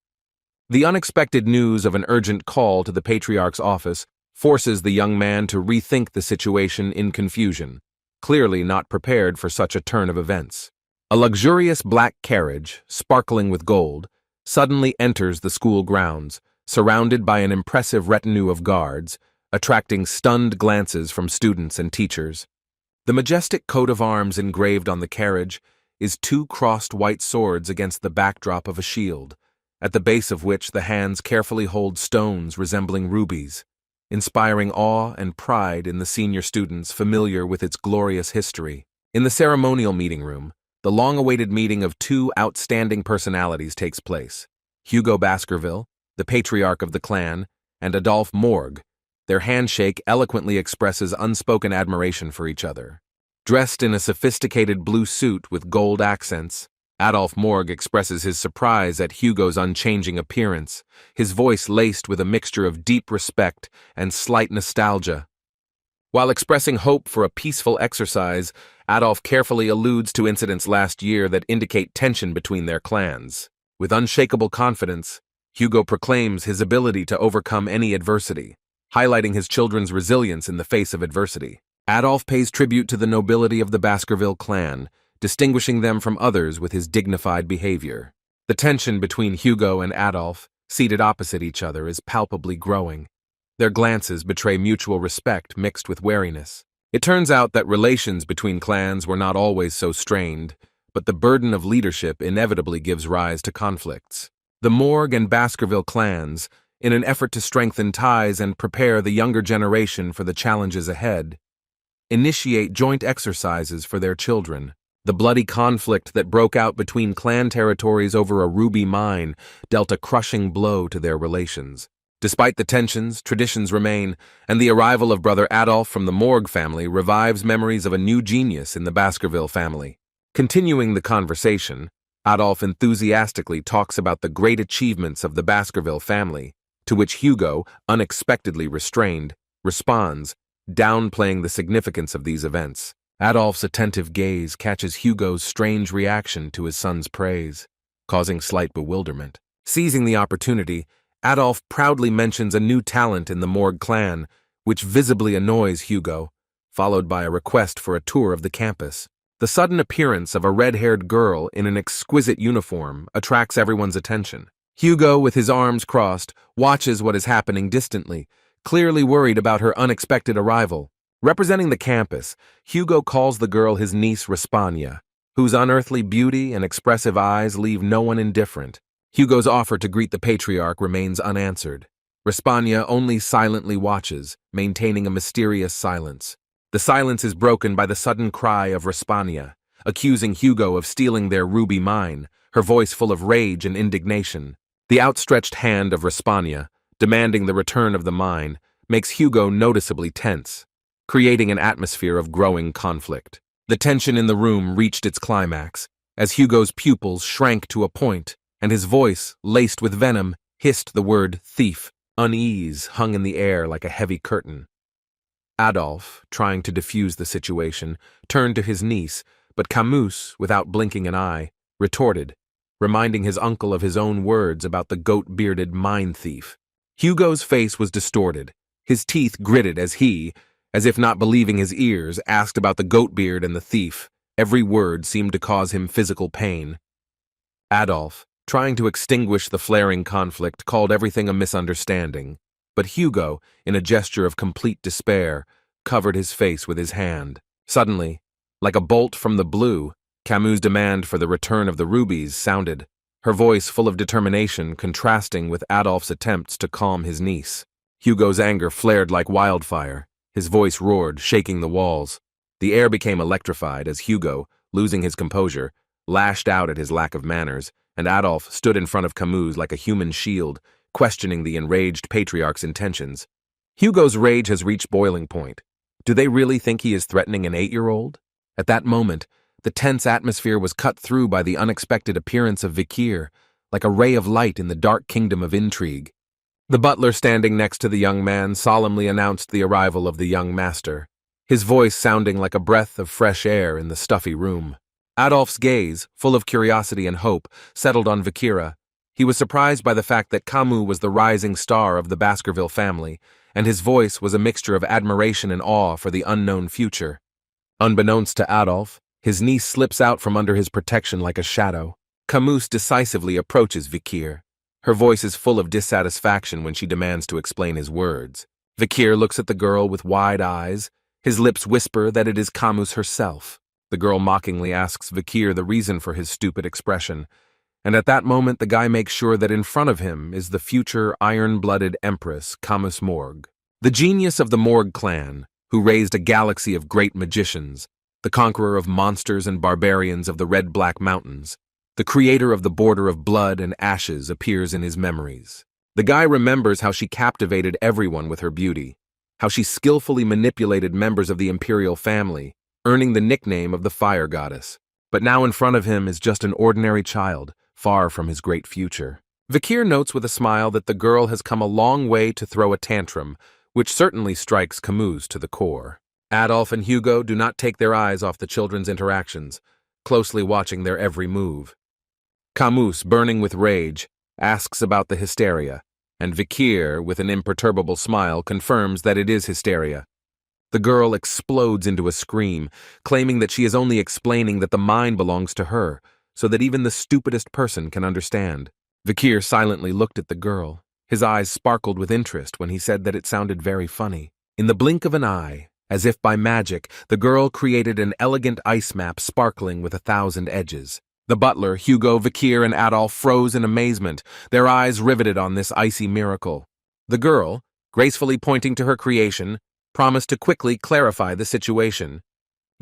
The unexpected news of an urgent call to the Patriarch's office forces the young man to rethink the situation in confusion, clearly not prepared for such a turn of events. A luxurious black carriage, sparkling with gold, suddenly enters the school grounds, surrounded by an impressive retinue of guards, attracting stunned glances from students and teachers. The majestic coat of arms engraved on the carriage is 2 crossed white swords against the backdrop of a shield, at the base of which the hands carefully hold stones resembling rubies, inspiring awe and pride in the senior students familiar with its glorious history. In the ceremonial meeting room, the long-awaited meeting of 2 outstanding personalities takes place: Hugo Baskerville, the patriarch of the clan, and Adolphe Morg. Their handshake eloquently expresses unspoken admiration for each other. Dressed in a sophisticated blue suit with gold accents, Adolphe Morg expresses his surprise at Hugo's unchanging appearance, his voice laced with a mixture of deep respect and slight nostalgia. While expressing hope for a peaceful exercise, Adolphe carefully alludes to incidents last year that indicate tension between their clans. With unshakable confidence, Hugo proclaims his ability to overcome any adversity, highlighting his children's resilience in the face of adversity. Adolphe pays tribute to the nobility of the Baskerville clan, distinguishing them from others with his dignified behavior. The tension between Hugo and Adolphe, seated opposite each other, is palpably growing. Their glances betray mutual respect mixed with wariness. It turns out that relations between clans were not always so strained, but the burden of leadership inevitably gives rise to conflicts. The Morg and Baskerville clans, in an effort to strengthen ties and prepare the younger generation for the challenges ahead, initiate joint exercises for their children. The bloody conflict that broke out between clan territories over a ruby mine dealt a crushing blow to their relations. Despite the tensions, traditions remain, and the arrival of Brother Adolf from the Morg family revives memories of a new genius in the Baskerville family. Continuing the conversation, Adolf enthusiastically talks about the great achievements of the Baskerville family, to which Hugo, unexpectedly restrained, responds, downplaying the significance of these events. Adolf's attentive gaze catches Hugo's strange reaction to his son's praise, causing slight bewilderment. Seizing the opportunity, Adolf proudly mentions a new talent in the Morg clan, which visibly annoys Hugo, followed by a request for a tour of the campus. The sudden appearance of a red-haired girl in an exquisite uniform attracts everyone's attention. Hugo, with his arms crossed, watches what is happening distantly, clearly worried about her unexpected arrival. Representing the campus, Hugo calls the girl his niece Respania, whose unearthly beauty and expressive eyes leave no one indifferent. Hugo's offer to greet the Patriarch remains unanswered. Respania only silently watches, maintaining a mysterious silence. The silence is broken by the sudden cry of Respania, accusing Hugo of stealing their ruby mine, her voice full of rage and indignation. The outstretched hand of Respania, demanding the return of the mine, makes Hugo noticeably tense, creating an atmosphere of growing conflict. The tension in the room reached its climax, as Hugo's pupils shrank to a point, and his voice, laced with venom, hissed the word thief. Unease hung in the air like a heavy curtain. Adolf, trying to defuse the situation, turned to his niece, but Camus, without blinking an eye, retorted, reminding his uncle of his own words about the goat-bearded mine thief. Hugo's face was distorted, his teeth gritted as he, as if not believing his ears, asked about the goat beard and the thief. Every word seemed to cause him physical pain. Adolf, trying to extinguish the flaring conflict, called everything a misunderstanding, but Hugo, in a gesture of complete despair, covered his face with his hand. Suddenly, like a bolt from the blue, Camus' demand for the return of the rubies sounded, her voice full of determination contrasting with Adolf's attempts to calm his niece. Hugo's anger flared like wildfire. His voice roared, shaking the walls. The air became electrified as Hugo, losing his composure, lashed out at his lack of manners, and Adolf stood in front of Camus like a human shield, questioning the enraged Patriarch's intentions. Hugo's rage has reached boiling point. Do they really think he is threatening an 8-year-old? At that moment, the tense atmosphere was cut through by the unexpected appearance of Vikir, like a ray of light in the dark kingdom of intrigue. The butler standing next to the young man solemnly announced the arrival of the young master, his voice sounding like a breath of fresh air in the stuffy room. Adolf's gaze, full of curiosity and hope, settled on Vikira. He was surprised by the fact that Kamu was the rising star of the Baskerville family, and his voice was a mixture of admiration and awe for the unknown future. Unbeknownst to Adolf, his niece slips out from under his protection like a shadow. Camus decisively approaches Vikir. Her voice is full of dissatisfaction when she demands to explain his words. Vikir looks at the girl with wide eyes. His lips whisper that it is Camus herself. The girl mockingly asks Vikir the reason for his stupid expression, and at that moment the guy makes sure that in front of him is the future iron-blooded empress, Kamu Morg, the genius of the Morg clan, who raised a galaxy of great magicians, the conqueror of monsters and barbarians of the Red-Black Mountains. The creator of the border of blood and ashes appears in his memories. The guy remembers how she captivated everyone with her beauty, how she skillfully manipulated members of the imperial family, earning the nickname of the Fire Goddess. But now in front of him is just an ordinary child, far from his great future. Vikir notes with a smile that the girl has come a long way to throw a tantrum, which certainly strikes Camus to the core. Adolf and Hugo do not take their eyes off the children's interactions, closely watching their every move. Camus, burning with rage, asks about the hysteria, and Vikir, with an imperturbable smile, confirms that it is hysteria. The girl explodes into a scream, claiming that she is only explaining that the mind belongs to her, so that even the stupidest person can understand. Vikir silently looked at the girl. His eyes sparkled with interest when he said that it sounded very funny. In the blink of an eye, As if by magic, the girl created an elegant ice map sparkling with 1,000 edges. The butler, Hugo, Vikir, and Adolf froze in amazement, their eyes riveted on this icy miracle. The girl, gracefully pointing to her creation, promised to quickly clarify the situation.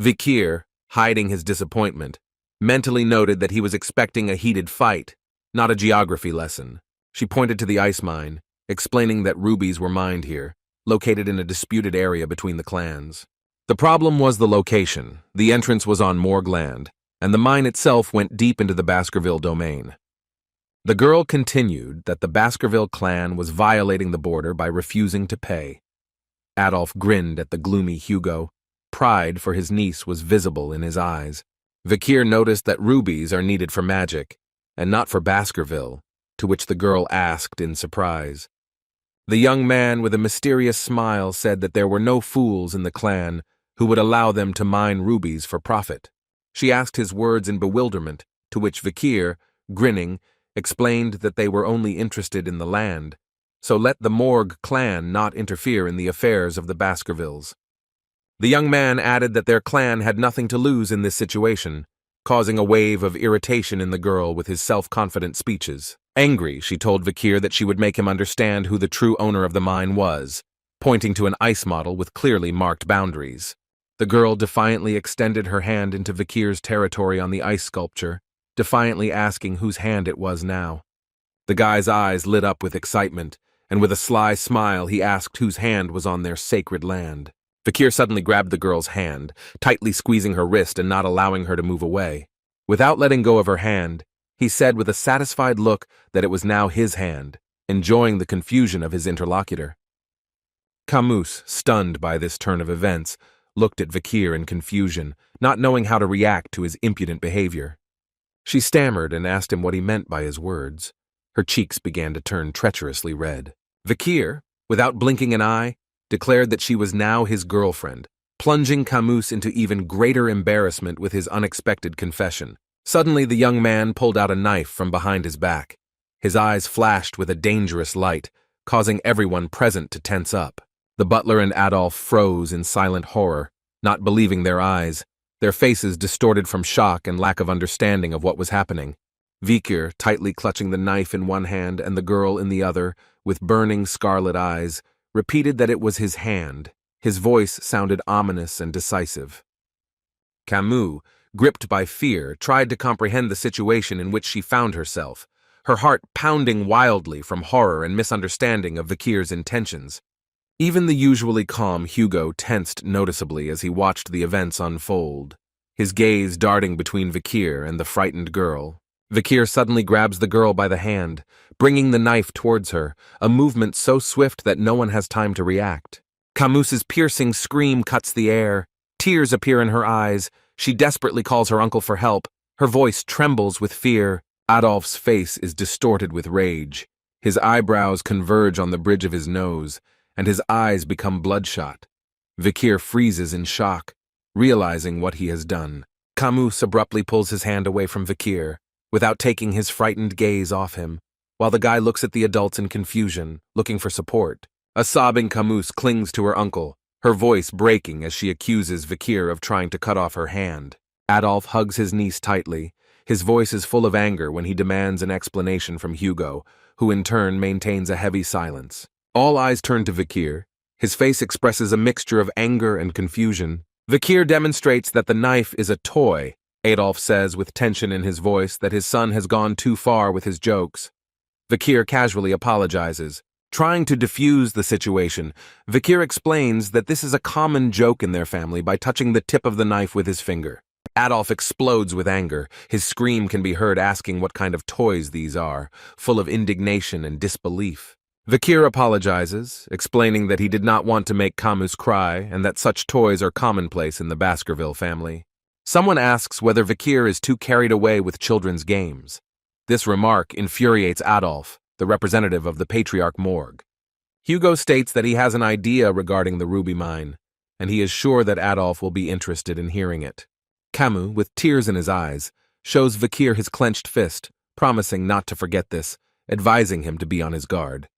Vikir, hiding his disappointment, mentally noted that he was expecting a heated fight, not a geography lesson. She pointed to the ice mine, explaining that rubies were mined here, located in a disputed area between the clans. The problem was the location. The entrance was on Morg land, and the mine itself went deep into the Baskerville domain. The girl continued that the Baskerville clan was violating the border by refusing to pay. Adolf grinned at the gloomy Hugo. Pride for his niece was visible in his eyes. Vikir noticed that rubies are needed for magic, and not for Baskerville, to which the girl asked in surprise. The young man with a mysterious smile said that there were no fools in the clan who would allow them to mine rubies for profit. She asked his words in bewilderment, to which Vikir, grinning, explained that they were only interested in the land, so let the Morg clan not interfere in the affairs of the Baskervilles. The young man added that their clan had nothing to lose in this situation, causing a wave of irritation in the girl with his self-confident speeches. Angry, she told Vikir that she would make him understand who the true owner of the mine was, pointing to an ice model with clearly marked boundaries. The girl defiantly extended her hand into Vikir's territory on the ice sculpture, defiantly asking whose hand it was now. The guy's eyes lit up with excitement, and with a sly smile he asked whose hand was on their sacred land. Vikir suddenly grabbed the girl's hand, tightly squeezing her wrist and not allowing her to move away. Without letting go of her hand, he said with a satisfied look that it was now his hand, enjoying the confusion of his interlocutor. Camus, stunned by this turn of events, looked at Vikir in confusion, not knowing how to react to his impudent behavior. She stammered and asked him what he meant by his words. Her cheeks began to turn treacherously red. Vikir, without blinking an eye, declared that she was now his girlfriend, plunging Camus into even greater embarrassment with his unexpected confession. Suddenly the young man pulled out a knife from behind his back. His eyes flashed with a dangerous light, causing everyone present to tense up. The butler and Adolf froze in silent horror, not believing their eyes, their faces distorted from shock and lack of understanding of what was happening. Vikir, tightly clutching the knife in one hand and the girl in the other, with burning scarlet eyes, repeated that it was his hand. His voice sounded ominous and decisive. Camus, gripped by fear, tried to comprehend the situation in which she found herself, her heart pounding wildly from horror and misunderstanding of Vikir's intentions. Even the usually calm Hugo tensed noticeably as he watched the events unfold, his gaze darting between Vikir and the frightened girl. Vikir suddenly grabs the girl by the hand, bringing the knife towards her, a movement so swift that no one has time to react. Camus's piercing scream cuts the air. Tears appear in her eyes. She desperately calls her uncle for help. Her voice trembles with fear. Adolf's face is distorted with rage. His eyebrows converge on the bridge of his nose, and his eyes become bloodshot. Vikir freezes in shock, realizing what he has done. Camus abruptly pulls his hand away from Vikir, without taking his frightened gaze off him, while the guy looks at the adults in confusion, looking for support. A sobbing Camus clings to her uncle, her voice breaking as she accuses Vikir of trying to cut off her hand. Adolf hugs his niece tightly. His voice is full of anger when he demands an explanation from Hugo, who in turn maintains a heavy silence. All eyes turn to Vikir. His face expresses a mixture of anger and confusion. Vikir demonstrates that the knife is a toy. Adolf says with tension in his voice that his son has gone too far with his jokes. Vikir casually apologizes. Trying to diffuse the situation, Vikir explains that this is a common joke in their family by touching the tip of the knife with his finger. Adolf explodes with anger. His scream can be heard asking what kind of toys these are, full of indignation and disbelief. Vikir apologizes, explaining that he did not want to make Camus cry and that such toys are commonplace in the Baskerville family. Someone asks whether Vikir is too carried away with children's games. This remark infuriates Adolf, the representative of the Patriarch Morg. Hugo states that he has an idea regarding the ruby mine, and he is sure that Adolf will be interested in hearing it. Camus, with tears in his eyes, shows Vikir his clenched fist, promising not to forget this, advising him to be on his guard.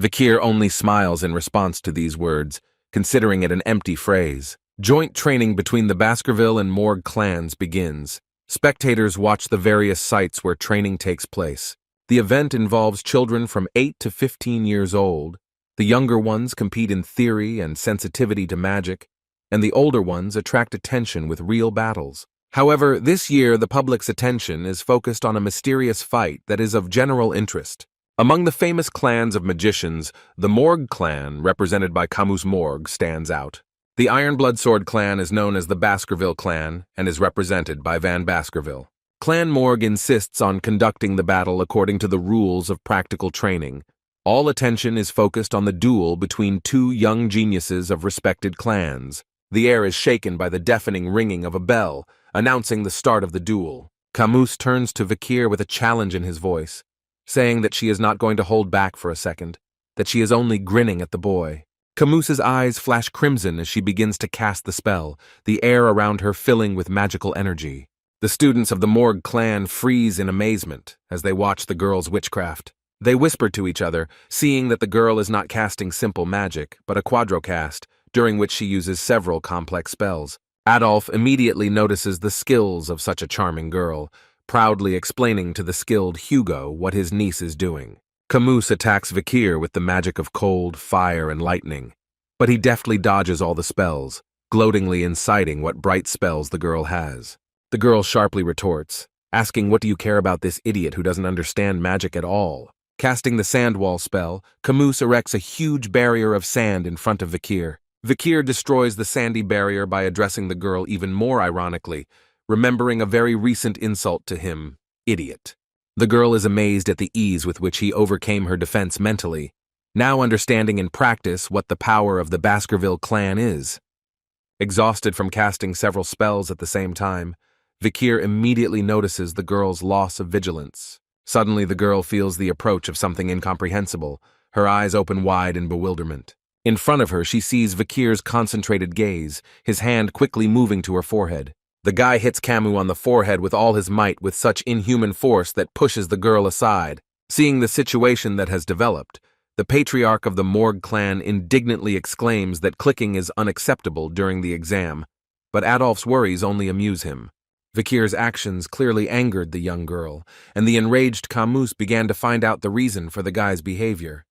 Vikir only smiles in response to these words, considering it an empty phrase. Joint training between the Baskerville and Morg clans begins. Spectators watch the various sites where training takes place. The event involves children from 8 to 15 years old. The younger ones compete in theory and sensitivity to magic, and the older ones attract attention with real battles. However, this year the public's attention is focused on a mysterious fight that is of general interest. Among the famous clans of magicians, the Morg clan, represented by Kamu Morg, stands out. The Ironblood Sword clan is known as the Baskerville clan and is represented by Van Baskerville. Clan Morg insists on conducting the battle according to the rules of practical training. All attention is focused on the duel between two young geniuses of respected clans. The air is shaken by the deafening ringing of a bell, announcing the start of the duel. Camus turns to Vikir with a challenge in his voice, saying that she is not going to hold back for a second, that she is only grinning at the boy. Camus's eyes flash crimson as she begins to cast the spell, the air around her filling with magical energy. The students of the Morg clan freeze in amazement as they watch the girl's witchcraft. They whisper to each other, seeing that the girl is not casting simple magic, but a quadrocast, during which she uses several complex spells. Adolf immediately notices the skills of such a charming girl, proudly explaining to the skilled Hugo what his niece is doing. Camus attacks Vikir with the magic of cold, fire, and lightning, but he deftly dodges all the spells, gloatingly inciting what bright spells the girl has. The girl sharply retorts, asking, "What do you care about this idiot who doesn't understand magic at all?" Casting the sand wall spell, Camus erects a huge barrier of sand in front of Vikir. Vikir destroys the sandy barrier by addressing the girl even more ironically, remembering a very recent insult to him, idiot. The girl is amazed at the ease with which he overcame her defense mentally, now understanding in practice what the power of the Baskerville clan is. Exhausted from casting several spells at the same time, Vikir immediately notices the girl's loss of vigilance. Suddenly the girl feels the approach of something incomprehensible, her eyes open wide in bewilderment. In front of her she sees Vikir's concentrated gaze, his hand quickly moving to her forehead. The guy hits Camus on the forehead with all his might with such inhuman force that pushes the girl aside. Seeing the situation that has developed, the Patriarch of the Morg clan indignantly exclaims that clicking is unacceptable during the exam, but Adolf's worries only amuse him. Vikir's actions clearly angered the young girl, and the enraged Camus began to find out the reason for the guy's behavior.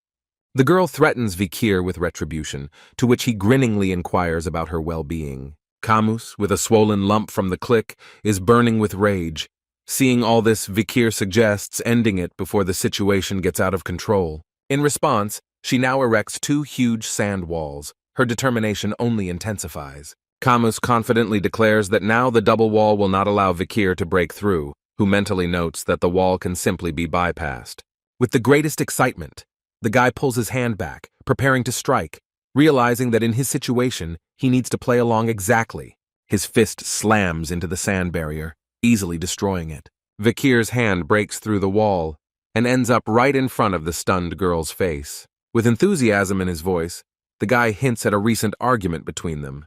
The girl threatens Vikir with retribution, to which he grinningly inquires about her well-being. Camus, with a swollen lump from the click, is burning with rage. Seeing all this, Vikir suggests ending it before the situation gets out of control. In response, she now erects two huge sand walls. Her determination only intensifies. Camus confidently declares that now the double wall will not allow Vikir to break through, who mentally notes that the wall can simply be bypassed. With the greatest excitement, the guy pulls his hand back, preparing to strike, realizing that in his situation, he needs to play along exactly. His fist slams into the sand barrier, easily destroying it. Vikir's hand breaks through the wall and ends up right in front of the stunned girl's face. With enthusiasm in his voice, the guy hints at a recent argument between them,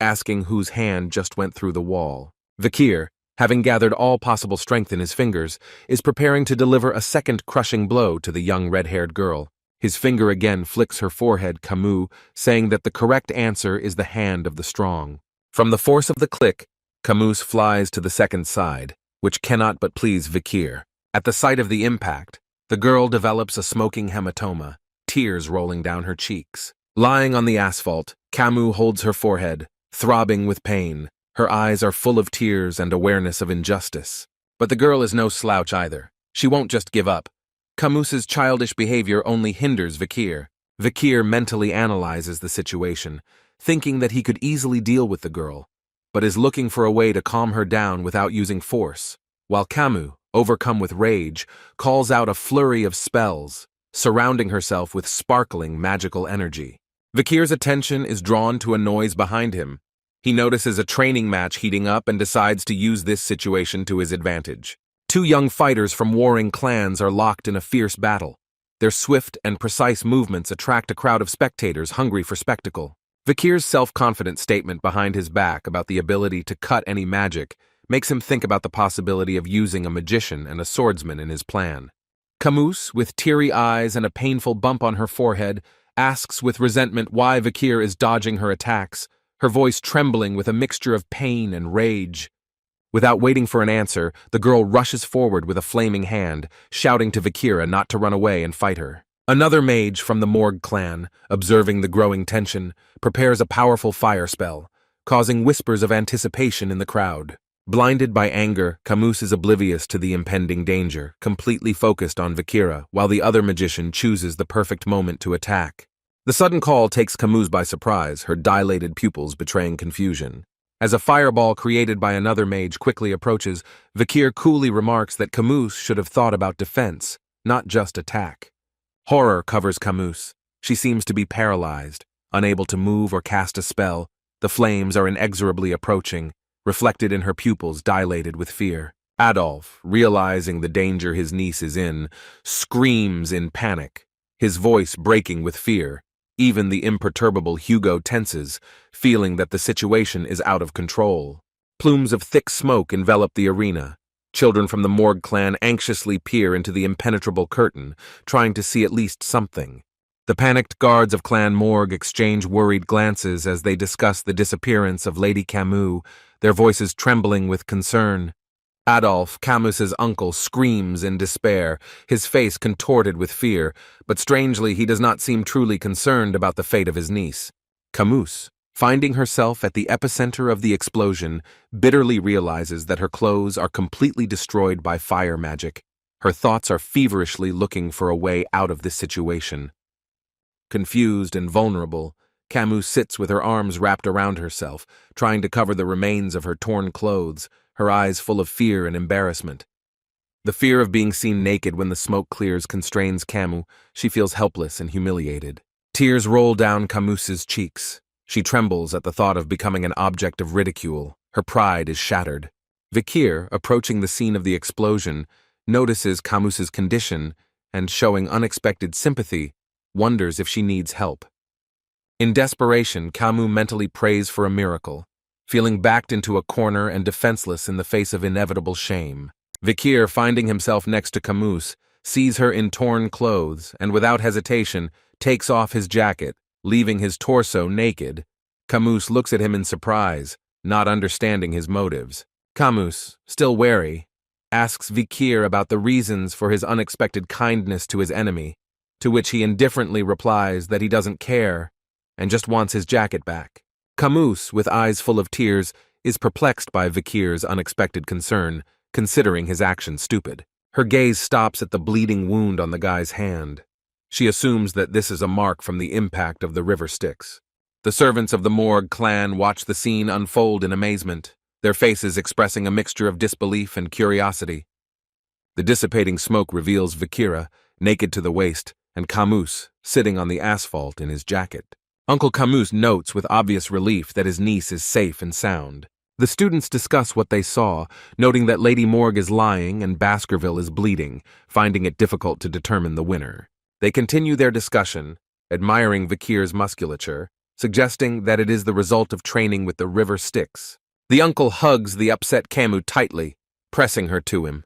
asking whose hand just went through the wall. Vikir, having gathered all possible strength in his fingers, is preparing to deliver a second crushing blow to the young red-haired girl. His finger again flicks her forehead, Camus, saying that the correct answer is the hand of the strong. From the force of the click, Camus flies to the second side, which cannot but please Vikir. At the sight of the impact, the girl develops a smoking hematoma, tears rolling down her cheeks. Lying on the asphalt, Camus holds her forehead, throbbing with pain. Her eyes are full of tears and awareness of injustice. But the girl is no slouch either. She won't just give up. Camus's childish behavior only hinders Vikir. Vikir mentally analyzes the situation, thinking that he could easily deal with the girl, but is looking for a way to calm her down without using force, while Camus, overcome with rage, calls out a flurry of spells, surrounding herself with sparkling magical energy. Vikir's attention is drawn to a noise behind him. He notices a training match heating up and decides to use this situation to his advantage. Two young fighters from warring clans are locked in a fierce battle. Their swift and precise movements attract a crowd of spectators hungry for spectacle. Vikir's self-confident statement behind his back about the ability to cut any magic makes him think about the possibility of using a magician and a swordsman in his plan. Camus, with teary eyes and a painful bump on her forehead, asks with resentment why Vikir is dodging her attacks, her voice trembling with a mixture of pain and rage. Without waiting for an answer, the girl rushes forward with a flaming hand, shouting to Vikira not to run away and fight her. Another mage from the Morg clan, observing the growing tension, prepares a powerful fire spell, causing whispers of anticipation in the crowd. Blinded by anger, Camus is oblivious to the impending danger, completely focused on Vikira, while the other magician chooses the perfect moment to attack. The sudden call takes Camus by surprise, her dilated pupils betraying confusion. As a fireball created by another mage quickly approaches, Vikir coolly remarks that Camus should have thought about defense, not just attack. Horror covers Camus. She seems to be paralyzed, unable to move or cast a spell. The flames are inexorably approaching, reflected in her pupils dilated with fear. Adolf, realizing the danger his niece is in, screams in panic, his voice breaking with fear. Even the imperturbable Hugo tenses, feeling that the situation is out of control. Plumes of thick smoke envelop the arena. Children from the Morg clan anxiously peer into the impenetrable curtain, trying to see at least something. The panicked guards of Clan Morg exchange worried glances as they discuss the disappearance of Lady Camus, their voices trembling with concern. Adolf, Camus's uncle, screams in despair, his face contorted with fear, but strangely he does not seem truly concerned about the fate of his niece. Camus, finding herself at the epicenter of the explosion, bitterly realizes that her clothes are completely destroyed by fire magic. Her thoughts are feverishly looking for a way out of this situation. Confused and vulnerable, Camus sits with her arms wrapped around herself, trying to cover the remains of her torn clothes, her eyes full of fear and embarrassment. The fear of being seen naked when the smoke clears constrains Camus. She feels helpless and humiliated. Tears roll down Camus's cheeks. She trembles at the thought of becoming an object of ridicule. Her pride is shattered. Vikir, approaching the scene of the explosion, notices Camus's condition and, showing unexpected sympathy, wonders if she needs help. In desperation, Camus mentally prays for a miracle, feeling backed into a corner and defenseless in the face of inevitable shame. Vikir, finding himself next to Camus, sees her in torn clothes and without hesitation takes off his jacket, leaving his torso naked. Camus looks at him in surprise, not understanding his motives. Camus, still wary, asks Vikir about the reasons for his unexpected kindness to his enemy, to which he indifferently replies that he doesn't care and just wants his jacket back. Camus, with eyes full of tears, is perplexed by Vikir's unexpected concern, considering his action stupid. Her gaze stops at the bleeding wound on the guy's hand. She assumes that this is a mark from the impact of the river Styx. The servants of the Morg clan watch the scene unfold in amazement, their faces expressing a mixture of disbelief and curiosity. The dissipating smoke reveals Vikira, naked to the waist, and Camus, sitting on the asphalt in his jacket. Uncle Camus notes with obvious relief that his niece is safe and sound. The students discuss what they saw, noting that Lady Morg is lying and Baskerville is bleeding, finding it difficult to determine the winner. They continue their discussion, admiring Vikir's musculature, suggesting that it is the result of training with the river Styx. The uncle hugs the upset Camus tightly, pressing her to him.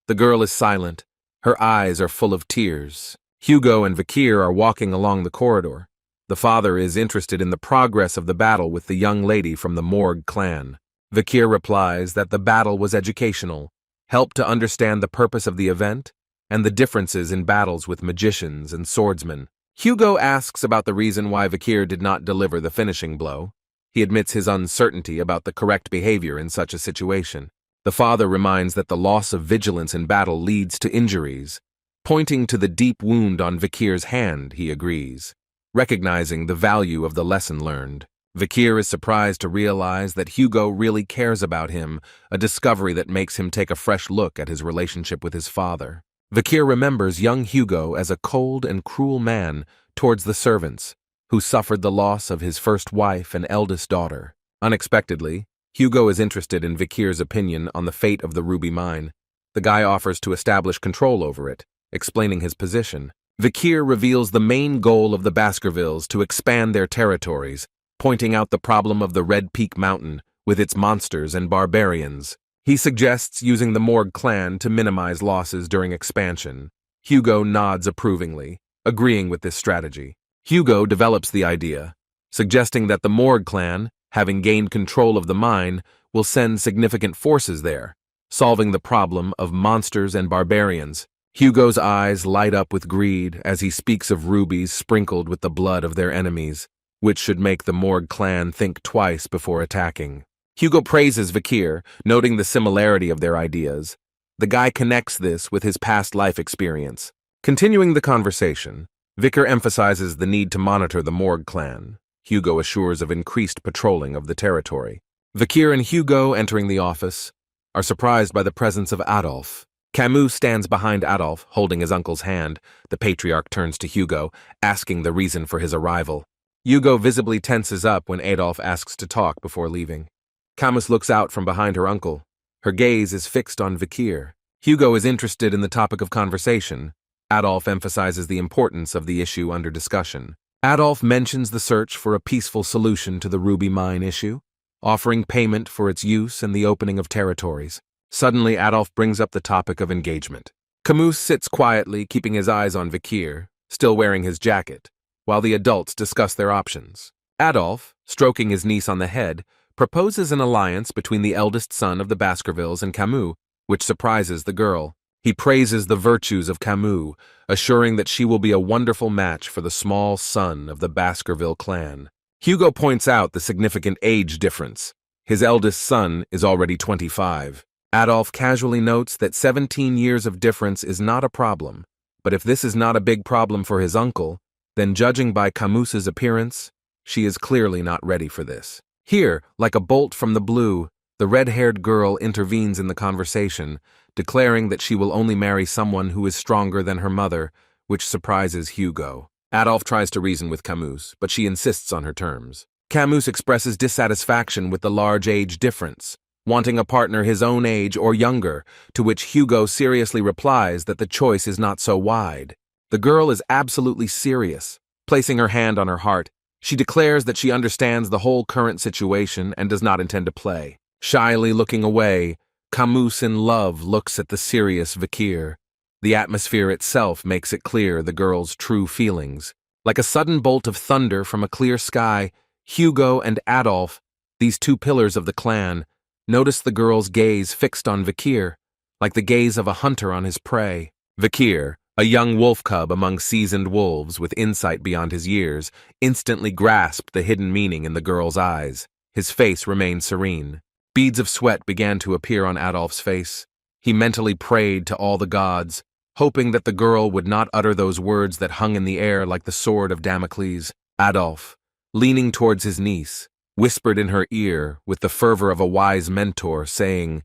The girl is silent. Her eyes are full of tears. Hugo and Vikir are walking along the corridor. The father is interested in the progress of the battle with the young lady from the Morg clan. Vikir replies that the battle was educational, helped to understand the purpose of the event, and the differences in battles with magicians and swordsmen. Hugo asks about the reason why Vikir did not deliver the finishing blow. He admits his uncertainty about the correct behavior in such a situation. The father reminds that the loss of vigilance in battle leads to injuries. Pointing to the deep wound on Vikir's hand, he agrees, recognizing the value of the lesson learned. Vikir is surprised to realize that Hugo really cares about him, a discovery that makes him take a fresh look at his relationship with his father. Vikir remembers young Hugo as a cold and cruel man towards the servants, who suffered the loss of his first wife and eldest daughter. Unexpectedly, Hugo is interested in Vikir's opinion on the fate of the ruby mine. The guy offers to establish control over it, explaining his position. Vikir reveals the main goal of the Baskervilles to expand their territories, pointing out the problem of the Red Peak Mountain with its monsters and barbarians. He suggests using the Morg clan to minimize losses during expansion. Hugo nods approvingly, agreeing with this strategy. Hugo develops the idea, suggesting that the Morg clan, having gained control of the mine, will send significant forces there, solving the problem of monsters and barbarians. Hugo's eyes light up with greed as he speaks of rubies sprinkled with the blood of their enemies, which should make the Morg clan think twice before attacking. Hugo praises Vikir, noting the similarity of their ideas. The guy connects this with his past life experience. Continuing the conversation, Vikir emphasizes the need to monitor the Morg clan. Hugo assures of increased patrolling of the territory. Vikir and Hugo, entering the office, are surprised by the presence of Adolf. Kamu stands behind Adolf, holding his uncle's hand. The Patriarch turns to Hugo, asking the reason for his arrival. Hugo visibly tenses up when Adolf asks to talk before leaving. Camus looks out from behind her uncle. Her gaze is fixed on Vikir. Hugo is interested in the topic of conversation. Adolf emphasizes the importance of the issue under discussion. Adolf mentions the search for a peaceful solution to the ruby mine issue, offering payment for its use and the opening of territories. Suddenly, Adolf brings up the topic of engagement. Camus sits quietly, keeping his eyes on Vikir, still wearing his jacket, while the adults discuss their options. Adolf, stroking his niece on the head, proposes an alliance between the eldest son of the Baskervilles and Camus, which surprises the girl. He praises the virtues of Camus, assuring that she will be a wonderful match for the small son of the Baskerville clan. Hugo points out the significant age difference. His eldest son is already 25. Adolf casually notes that 17 years of difference is not a problem, but if this is not a big problem for his uncle, then judging by Camus's appearance, she is clearly not ready for this. Here, like a bolt from the blue, the red-haired girl intervenes in the conversation, declaring that she will only marry someone who is stronger than her mother, which surprises Hugo. Adolf tries to reason with Camus, but she insists on her terms. Camus expresses dissatisfaction with the large age difference, wanting a partner his own age or younger, to which Hugo seriously replies that the choice is not so wide. The girl is absolutely serious. Placing her hand on her heart, she declares that she understands the whole current situation and does not intend to play. Shyly looking away, Camus in love looks at the serious Vikir. The atmosphere itself makes it clear the girl's true feelings. Like a sudden bolt of thunder from a clear sky, Hugo and Adolf, these two pillars of the clan, notice the girl's gaze fixed on Vikir, like the gaze of a hunter on his prey. Vikir, a young wolf cub among seasoned wolves with insight beyond his years, instantly grasped the hidden meaning in the girl's eyes. His face remained serene. Beads of sweat began to appear on Adolf's face. He mentally prayed to all the gods, hoping that the girl would not utter those words that hung in the air like the sword of Damocles. Adolf, leaning towards his niece, whispered in her ear with the fervor of a wise mentor, saying,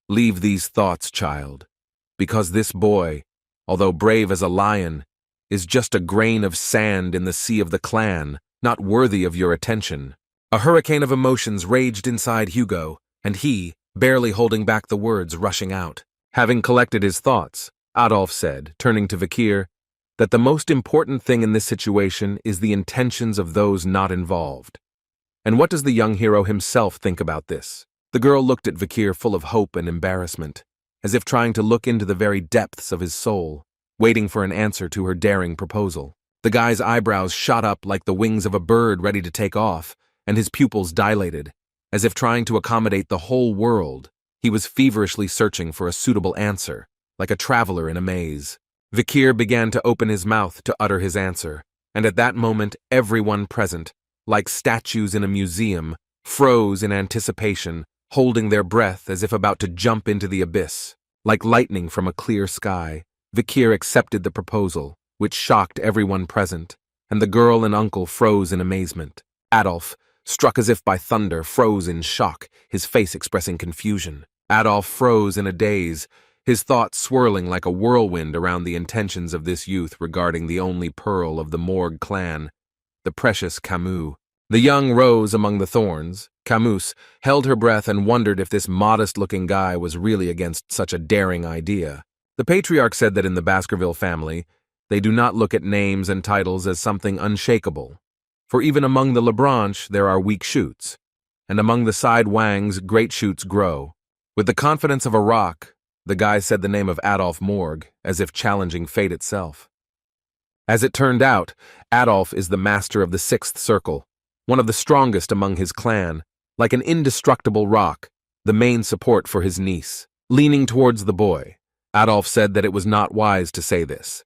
"Leave these thoughts, child, because this boy, although brave as a lion, is just a grain of sand in the sea of the clan, not worthy of your attention." A hurricane of emotions raged inside Hugo, and he, barely holding back the words rushing out. Having collected his thoughts, Adolf said, turning to Vikir, that the most important thing in this situation is the intentions of those not involved. And what does the young hero himself think about this? The girl looked at Vikir full of hope and embarrassment, as if trying to look into the very depths of his soul, waiting for an answer to her daring proposal. The guy's eyebrows shot up like the wings of a bird ready to take off, and his pupils dilated, as if trying to accommodate the whole world. He was feverishly searching for a suitable answer, like a traveler in a maze. Vikir began to open his mouth to utter his answer, and at that moment everyone present, like statues in a museum, froze in anticipation, holding their breath as if about to jump into the abyss. Like lightning from a clear sky, Vikir accepted the proposal, which shocked everyone present, and the girl and uncle froze in amazement. Adolf, struck as if by thunder, froze in shock, his face expressing confusion. Adolf froze in a daze, his thoughts swirling like a whirlwind around the intentions of this youth regarding the only pearl of the Morg clan, the precious Camus. The young rose among the thorns. Camus held her breath and wondered if this modest-looking guy was really against such a daring idea. The Patriarch said that in the Baskerville family, they do not look at names and titles as something unshakable. For even among the Lebranche there are weak shoots, and among the side Wangs great shoots grow. With the confidence of a rock, the guy said the name of Adolf Morg, as if challenging fate itself. As it turned out, Adolf is the master of the sixth circle, one of the strongest among his clan, like an indestructible rock, the main support for his niece. Leaning towards the boy, Adolf said that it was not wise to say this,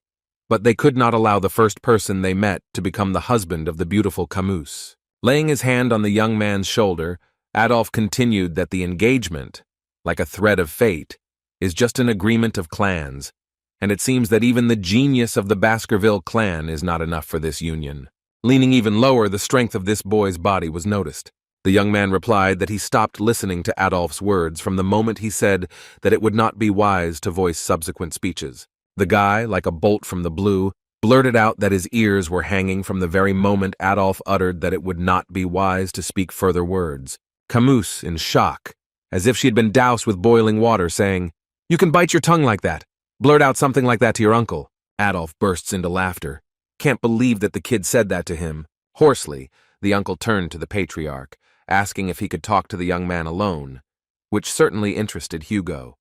but they could not allow the first person they met to become the husband of the beautiful Kamus. Laying his hand on the young man's shoulder, Adolf continued that the engagement, like a thread of fate, is just an agreement of clans, and it seems that even the genius of the Baskerville clan is not enough for this union. Leaning even lower, the strength of this boy's body was noticed. The young man replied that he stopped listening to Adolf's words from the moment he said that it would not be wise to voice subsequent speeches. The guy, like a bolt from the blue, blurted out that his ears were hanging from the very moment Adolf uttered that it would not be wise to speak further words. Kamus, in shock, as if she had been doused with boiling water, saying, "You can bite your tongue like that. Blurt out something like that to your uncle." Adolf bursts into laughter. Can't believe that the kid said that to him. Hoarsely, the uncle turned to the Patriarch, asking if he could talk to the young man alone, which certainly interested Hugo.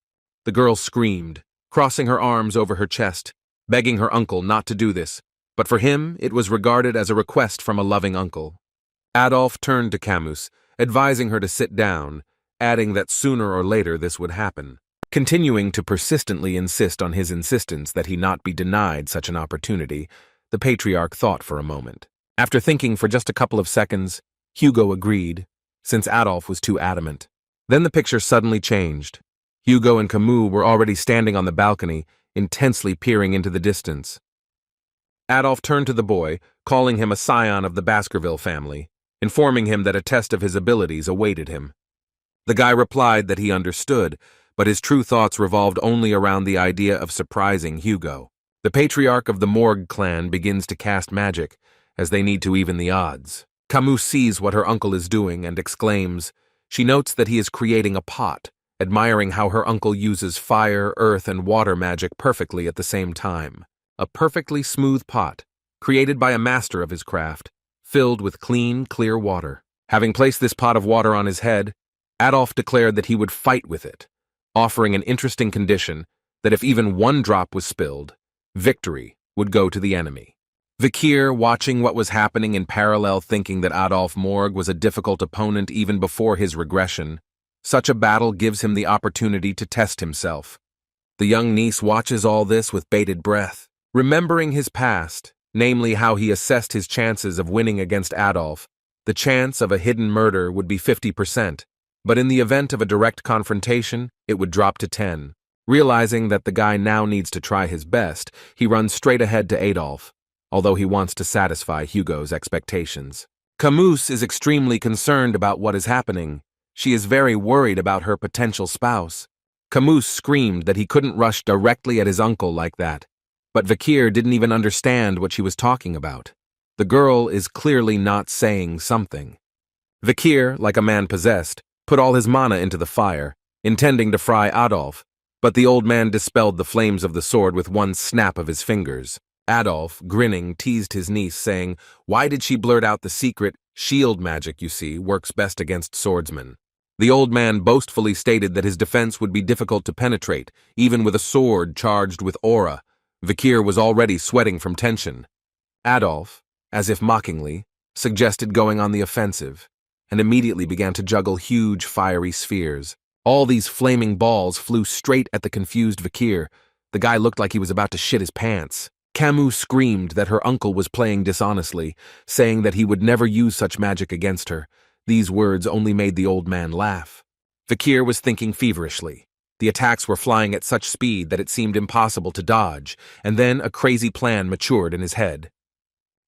The girl screamed, crossing her arms over her chest, begging her uncle not to do this, but for him it was regarded as a request from a loving uncle. Adolf turned to Kamus, advising her to sit down, adding that sooner or later this would happen, continuing to persistently insist on his insistence that he not be denied such an opportunity. The Patriarch thought for a moment. After thinking for just a couple of seconds, Hugo agreed, since Adolf was too adamant. Then the picture suddenly changed. Hugo and Kamu were already standing on the balcony, intensely peering into the distance. Adolf turned to the boy, calling him a scion of the Baskerville family, informing him that a test of his abilities awaited him. The guy replied that he understood, but his true thoughts revolved only around the idea of surprising Hugo. The Patriarch of the Morg clan begins to cast magic, as they need to even the odds. Kamu sees what her uncle is doing and exclaims. She notes that he is creating a pot, admiring how her uncle uses fire, earth, and water magic perfectly at the same time. A perfectly smooth pot, created by a master of his craft, filled with clean, clear water. Having placed this pot of water on his head, Adolf declared that he would fight with it, offering an interesting condition that if even one drop was spilled, victory would go to the enemy. Vikir, watching what was happening in parallel, thinking that Adolf Morg was a difficult opponent even before his regression. Such a battle gives him the opportunity to test himself. The young niece watches all this with bated breath. Remembering his past, namely how he assessed his chances of winning against Adolf, the chance of a hidden murder would be 50%, but in the event of a direct confrontation, it would drop to 10. Realizing that the guy now needs to try his best, he runs straight ahead to Adolf, although he wants to satisfy Hugo's expectations. Kamus is extremely concerned about what is happening. She is very worried about her potential spouse. Kamus screamed that he couldn't rush directly at his uncle like that, but Vikir didn't even understand what she was talking about. The girl is clearly not saying something. Vikir, like a man possessed, put all his mana into the fire, intending to fry Adolf, but the old man dispelled the flames of the sword with one snap of his fingers. Adolf, grinning, teased his niece, saying, "Why did she blurt out the secret? Shield magic, you see, works best against swordsmen." The old man boastfully stated that his defense would be difficult to penetrate, even with a sword charged with aura. Vikir was already sweating from tension. Adolf, as if mockingly, suggested going on the offensive, and immediately began to juggle huge fiery spheres. All these flaming balls flew straight at the confused Vikir. The guy looked like he was about to shit his pants. Kamu screamed that her uncle was playing dishonestly, saying that he would never use such magic against her. These words only made the old man laugh. Vikir was thinking feverishly. The attacks were flying at such speed that it seemed impossible to dodge, and then a crazy plan matured in his head.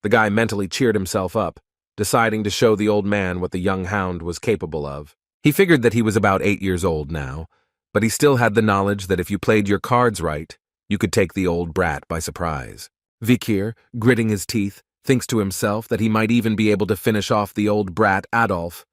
The guy mentally cheered himself up, deciding to show the old man what the young hound was capable of. He figured that he was about 8 years old now, but he still had the knowledge that if you played your cards right, you could take the old brat by surprise. Vikir, gritting his teeth, thinks to himself that he might even be able to finish off the old brat Adolf.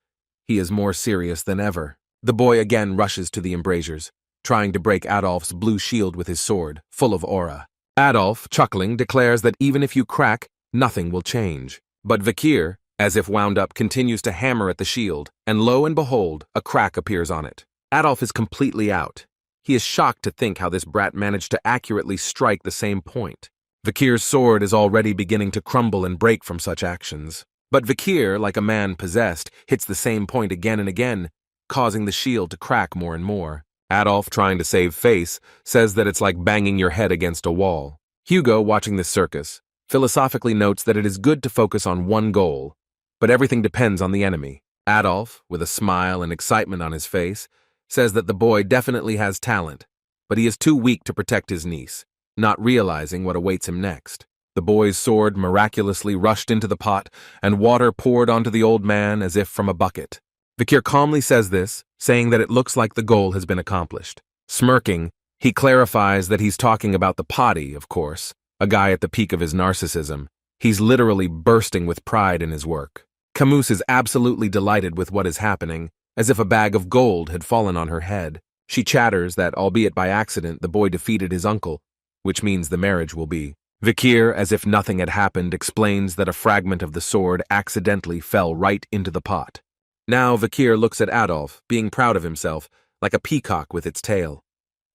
He is more serious than ever. The boy again rushes to the embrasures, trying to break Adolf's blue shield with his sword, full of aura. Adolf, chuckling, declares that even if you crack, nothing will change. But Vikir, as if wound up, continues to hammer at the shield, and lo and behold, a crack appears on it. Adolf is completely out. He is shocked to think how this brat managed to accurately strike the same point. Vikir's sword is already beginning to crumble and break from such actions. But Vikir, like a man possessed, hits the same point again and again, causing the shield to crack more and more. Adolf, trying to save face, says that it's like banging your head against a wall. Hugo, watching this circus, philosophically notes that it is good to focus on one goal, but everything depends on the enemy. Adolf, with a smile and excitement on his face, says that the boy definitely has talent, but he is too weak to protect his niece, not realizing what awaits him next. The boy's sword miraculously rushed into the pot, and water poured onto the old man as if from a bucket. Vikir calmly says this, saying that it looks like the goal has been accomplished. Smirking, he clarifies that he's talking about the potty, of course, a guy at the peak of his narcissism. He's literally bursting with pride in his work. Camus is absolutely delighted with what is happening, as if a bag of gold had fallen on her head. She chatters that, albeit by accident, the boy defeated his uncle, which means the marriage will be. Vikir, as if nothing had happened, explains that a fragment of the sword accidentally fell right into the pot. Now Vikir looks at Adolf, being proud of himself, like a peacock with its tail.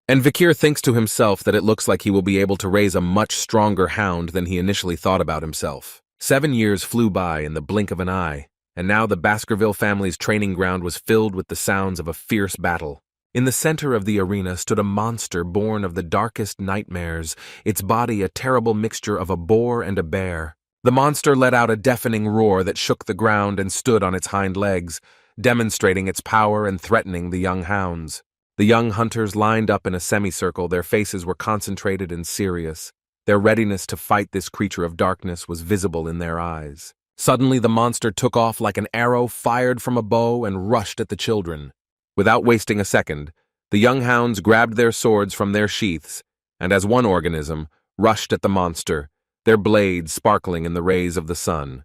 And Vikir thinks to himself that it looks like he will be able to raise a much stronger hound than he initially thought about himself. 7 years flew by in the blink of an eye, and now the Baskerville family's training ground was filled with the sounds of a fierce battle. In the center of the arena stood a monster born of the darkest nightmares, its body a terrible mixture of a boar and a bear. The monster let out a deafening roar that shook the ground and stood on its hind legs, demonstrating its power and threatening the young hounds. The young hunters lined up in a semicircle, their faces were concentrated and serious. Their readiness to fight this creature of darkness was visible in their eyes. Suddenly the monster took off like an arrow fired from a bow and rushed at the children. Without wasting a second, the young hounds grabbed their swords from their sheaths, and as one organism, rushed at the monster, their blades sparkling in the rays of the sun.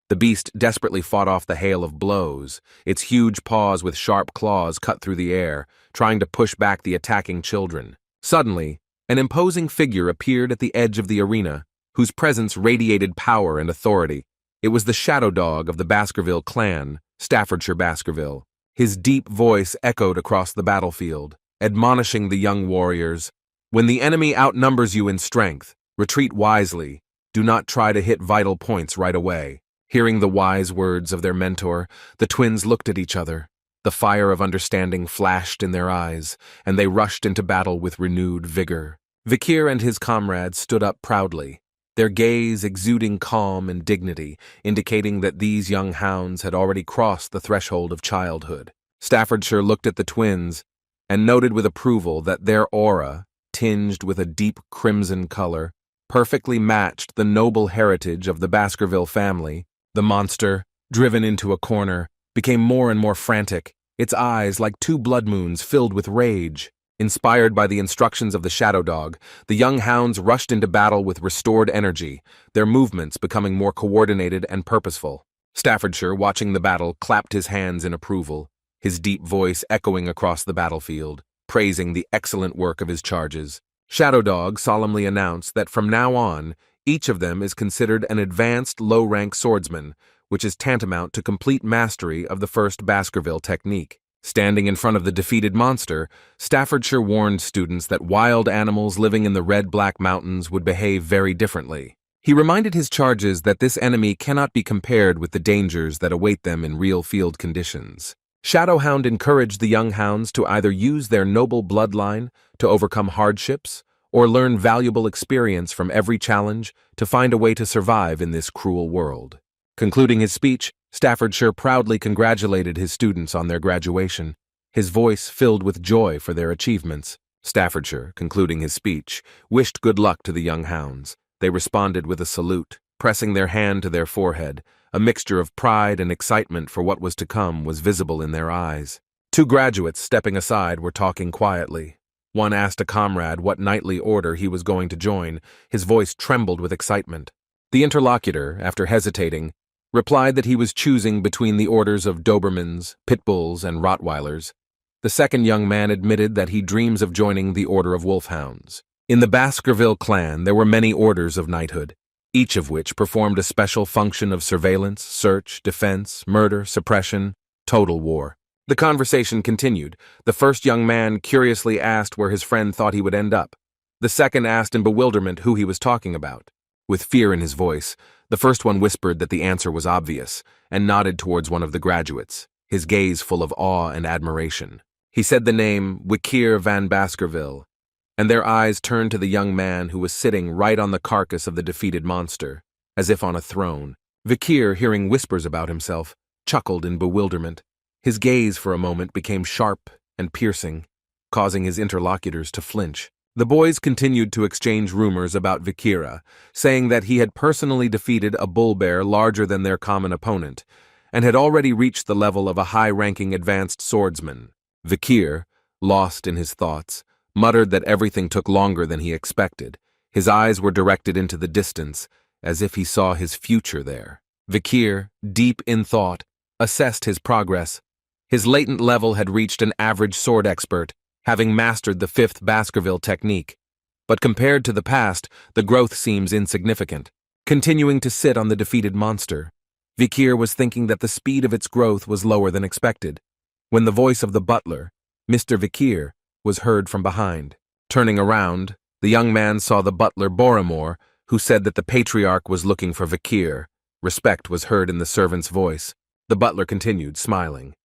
The beast desperately fought off the hail of blows, its huge paws with sharp claws cut through the air, trying to push back the attacking children. Suddenly, an imposing figure appeared at the edge of the arena, whose presence radiated power and authority. It was the shadow dog of the Baskerville clan, Staffordshire Baskerville. His deep voice echoed across the battlefield, admonishing the young warriors, "When the enemy outnumbers you in strength, retreat wisely. Do not try to hit vital points right away." Hearing the wise words of their mentor, the twins looked at each other. The fire of understanding flashed in their eyes, and they rushed into battle with renewed vigor. Vikir and his comrades stood up proudly, their gaze exuding calm and dignity, indicating that these young hounds had already crossed the threshold of childhood. Staffordshire looked at the twins and noted with approval that their aura, tinged with a deep crimson color, perfectly matched the noble heritage of the Baskerville family. The monster, driven into a corner, became more and more frantic, its eyes like two blood moons filled with rage. Inspired by the instructions of the shadow dog, the young hounds rushed into battle with restored energy, their movements becoming more coordinated and purposeful. Staffordshire, watching the battle, clapped his hands in approval, his deep voice echoing across the battlefield, praising the excellent work of his charges. Shadow Dog solemnly announced that from now on, each of them is considered an advanced low-rank swordsman, which is tantamount to complete mastery of the first Baskerville technique. Standing in front of the defeated monster, Staffordshire warned students that wild animals living in the Red-Black Mountains would behave very differently. He reminded his charges that this enemy cannot be compared with the dangers that await them in real field conditions. Shadowhound encouraged the young hounds to either use their noble bloodline to overcome hardships or learn valuable experience from every challenge to find a way to survive in this cruel world. Concluding his speech, Staffordshire proudly congratulated his students on their graduation, his voice filled with joy for their achievements. Staffordshire, concluding his speech, wished good luck to the young hounds. They responded with a salute, pressing their hand to their forehead. A mixture of pride and excitement for what was to come was visible in their eyes. Two graduates, stepping aside, were talking quietly. One asked a comrade what knightly order he was going to join. His voice trembled with excitement. The interlocutor, after hesitating, replied that he was choosing between the orders of Dobermans, Pit Bulls, and Rottweilers. The second young man admitted that he dreams of joining the Order of Wolfhounds. In the Baskerville clan, there were many orders of knighthood, each of which performed a special function of surveillance, search, defense, murder, suppression, total war. The conversation continued. The first young man curiously asked where his friend thought he would end up. The second asked in bewilderment who he was talking about. With fear in his voice, the first one whispered that the answer was obvious and nodded towards one of the graduates, his gaze full of awe and admiration. He said the name Vikir van Baskerville, and their eyes turned to the young man who was sitting right on the carcass of the defeated monster, as if on a throne. Vikir, hearing whispers about himself, chuckled in bewilderment. His gaze for a moment became sharp and piercing, causing his interlocutors to flinch. The boys continued to exchange rumors about Vikira, saying that he had personally defeated a bull bear larger than their common opponent, and had already reached the level of a high-ranking advanced swordsman. Vikir, lost in his thoughts, muttered that everything took longer than he expected. His eyes were directed into the distance, as if he saw his future there. Vikir, deep in thought, assessed his progress. His latent level had reached an average sword expert, having mastered the 5th Baskerville technique. But compared to the past, the growth seems insignificant. Continuing to sit on the defeated monster, Vikir was thinking that the speed of its growth was lower than expected, when the voice of the butler, Mr. Vikir, was heard from behind. Turning around, the young man saw the butler Boromore, who said that the Patriarch was looking for Vikir. Respect was heard in the servant's voice. The butler continued, smiling.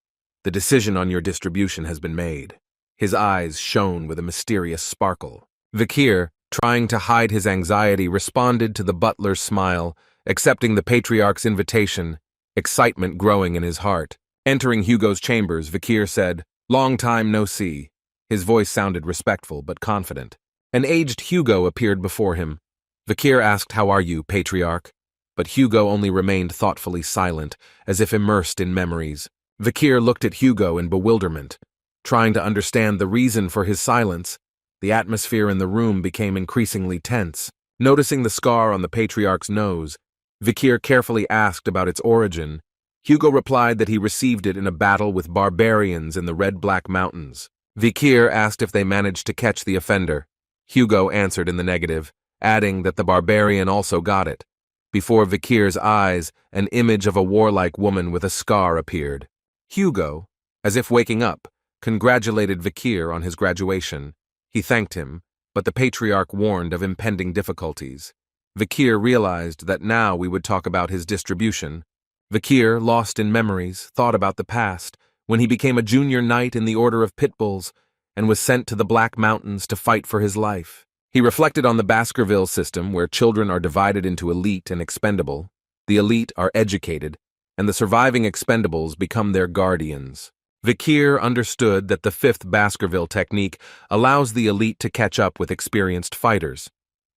"The decision on your distribution has been made." His eyes shone with a mysterious sparkle. Vikir, trying to hide his anxiety, responded to the butler's smile, accepting the Patriarch's invitation, excitement growing in his heart. Entering Hugo's chambers, Vikir said, "Long time no see." His voice sounded respectful but confident. An aged Hugo appeared before him. Vikir asked, "How are you, Patriarch?" But Hugo only remained thoughtfully silent, as if immersed in memories. Vikir looked at Hugo in bewilderment, trying to understand the reason for his silence. The atmosphere in the room became increasingly tense. Noticing the scar on the Patriarch's nose, Vikir carefully asked about its origin. Hugo replied that he received it in a battle with barbarians in the Red-Black Mountains. Vikir asked if they managed to catch the offender. Hugo answered in the negative, adding that the barbarian also got it. Before Vikir's eyes, an image of a warlike woman with a scar appeared. Hugo, as if waking up, congratulated Vikir on his graduation. He thanked him, but the Patriarch warned of impending difficulties. Vikir realized that now we would talk about his distribution. Vikir, lost in memories, thought about the past, when he became a junior knight in the Order of Pitbulls and was sent to the Black Mountains to fight for his life. He reflected on the Baskerville system, where children are divided into elite and expendable. The elite are educated, and the surviving expendables become their guardians. Vikir understood that the 5th Baskerville technique allows the elite to catch up with experienced fighters.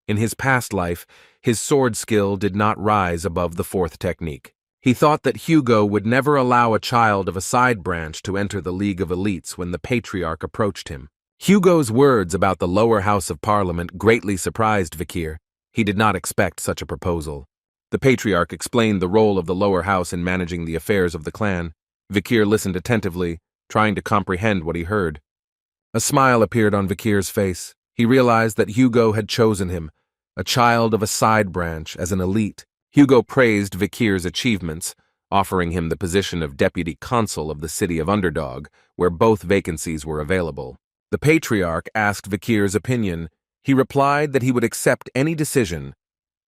In his past life, his sword skill did not rise above the 4th technique. He thought that Hugo would never allow a child of a side branch to enter the League of Elites when the Patriarch approached him. Hugo's words about the lower house of Parliament greatly surprised Vikir. He did not expect such a proposal. The Patriarch explained the role of the lower house in managing the affairs of the clan. Vikir listened attentively, trying to comprehend what he heard. A smile appeared on Vikir's face. He realized that Hugo had chosen him, a child of a side branch, as an elite. Hugo praised Vikir's achievements, offering him the position of deputy consul of the city of Underdog, where both vacancies were available. The Patriarch asked Vikir's opinion. He replied that he would accept any decision,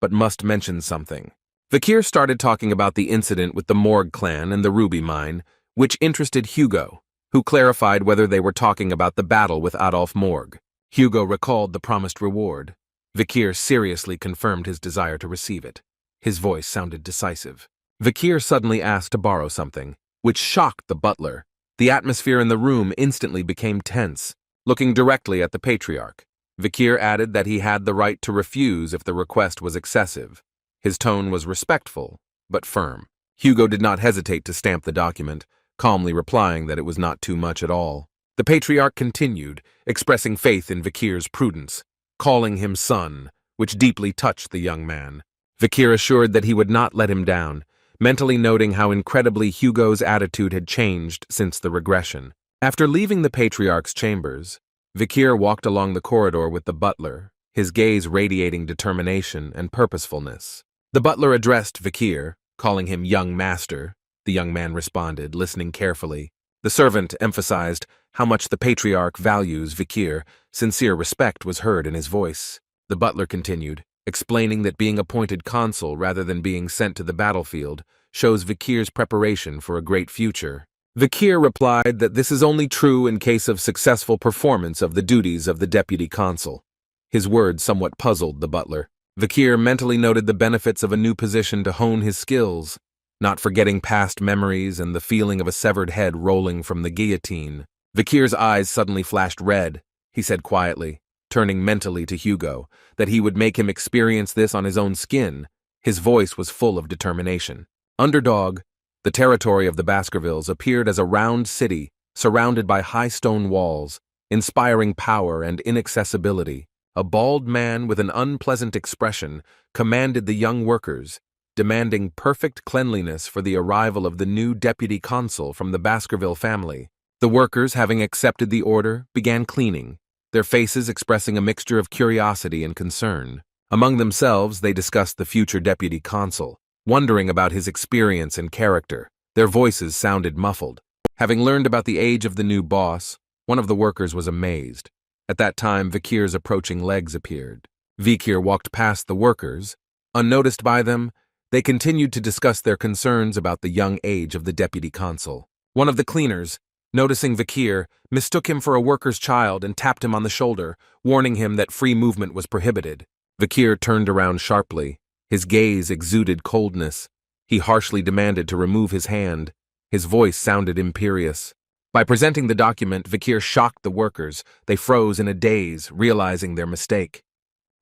but must mention something. Vikir started talking about the incident with the Morg clan and the ruby mine, which interested Hugo, who clarified whether they were talking about the battle with Adolf Morg. Hugo recalled the promised reward. Vikir seriously confirmed his desire to receive it. His voice sounded decisive. Vikir suddenly asked to borrow something, which shocked the butler. The atmosphere in the room instantly became tense. Looking directly at the Patriarch, Vikir added that he had the right to refuse if the request was excessive. His tone was respectful, but firm. Hugo did not hesitate to stamp the document, calmly replying that it was not too much at all. The Patriarch continued, expressing faith in Vikir's prudence, calling him son, which deeply touched the young man. Vikir assured that he would not let him down, mentally noting how incredibly Hugo's attitude had changed since the regression. After leaving the Patriarch's chambers, Vikir walked along the corridor with the butler, his gaze radiating determination and purposefulness. The butler addressed Vikir, calling him young master. The young man responded, listening carefully. The servant emphasized how much the Patriarch values Vikir. Sincere respect was heard in his voice. The butler continued, explaining that being appointed consul rather than being sent to the battlefield shows Vikir's preparation for a great future. Vikir replied that this is only true in case of successful performance of the duties of the deputy consul. His words somewhat puzzled the butler. Vikir mentally noted the benefits of a new position to hone his skills, not forgetting past memories and the feeling of a severed head rolling from the guillotine. Vikir's eyes suddenly flashed red. He said quietly, turning mentally to Hugo, that he would make him experience this on his own skin. His voice was full of determination. Underdog, the territory of the Baskervilles, appeared as a round city surrounded by high stone walls, inspiring power and inaccessibility. A bald man with an unpleasant expression commanded the young workers, demanding perfect cleanliness for the arrival of the new deputy consul from the Baskerville family. The workers, having accepted the order, began cleaning, their faces expressing a mixture of curiosity and concern. Among themselves, they discussed the future deputy consul, wondering about his experience and character. Their voices sounded muffled. Having learned about the age of the new boss, one of the workers was amazed. At that time, Vikir's approaching legs appeared. Vikir walked past the workers. Unnoticed by them, they continued to discuss their concerns about the young age of the deputy consul. One of the cleaners, noticing Vikir, mistook him for a worker's child and tapped him on the shoulder, warning him that free movement was prohibited. Vikir turned around sharply. His gaze exuded coldness. He harshly demanded to remove his hand. His voice sounded imperious. By presenting the document, Vikir shocked the workers. They froze in a daze, realizing their mistake.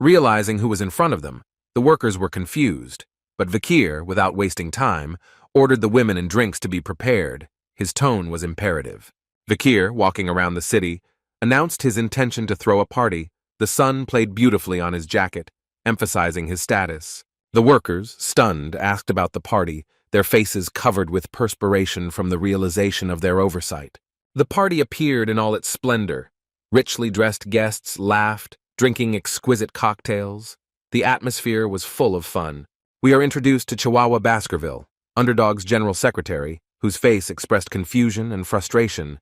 Realizing who was in front of them, the workers were confused. But Vikir, without wasting time, ordered the women and drinks to be prepared. His tone was imperative. Vikir, walking around the city, announced his intention to throw a party. The sun played beautifully on his jacket, emphasizing his status. The workers, stunned, asked about the party, their faces covered with perspiration from the realization of their oversight. The party appeared in all its splendor. Richly dressed guests laughed, drinking exquisite cocktails. The atmosphere was full of fun. We are introduced to Chihuahua Baskerville, Underdog's general secretary, whose face expressed confusion and frustration.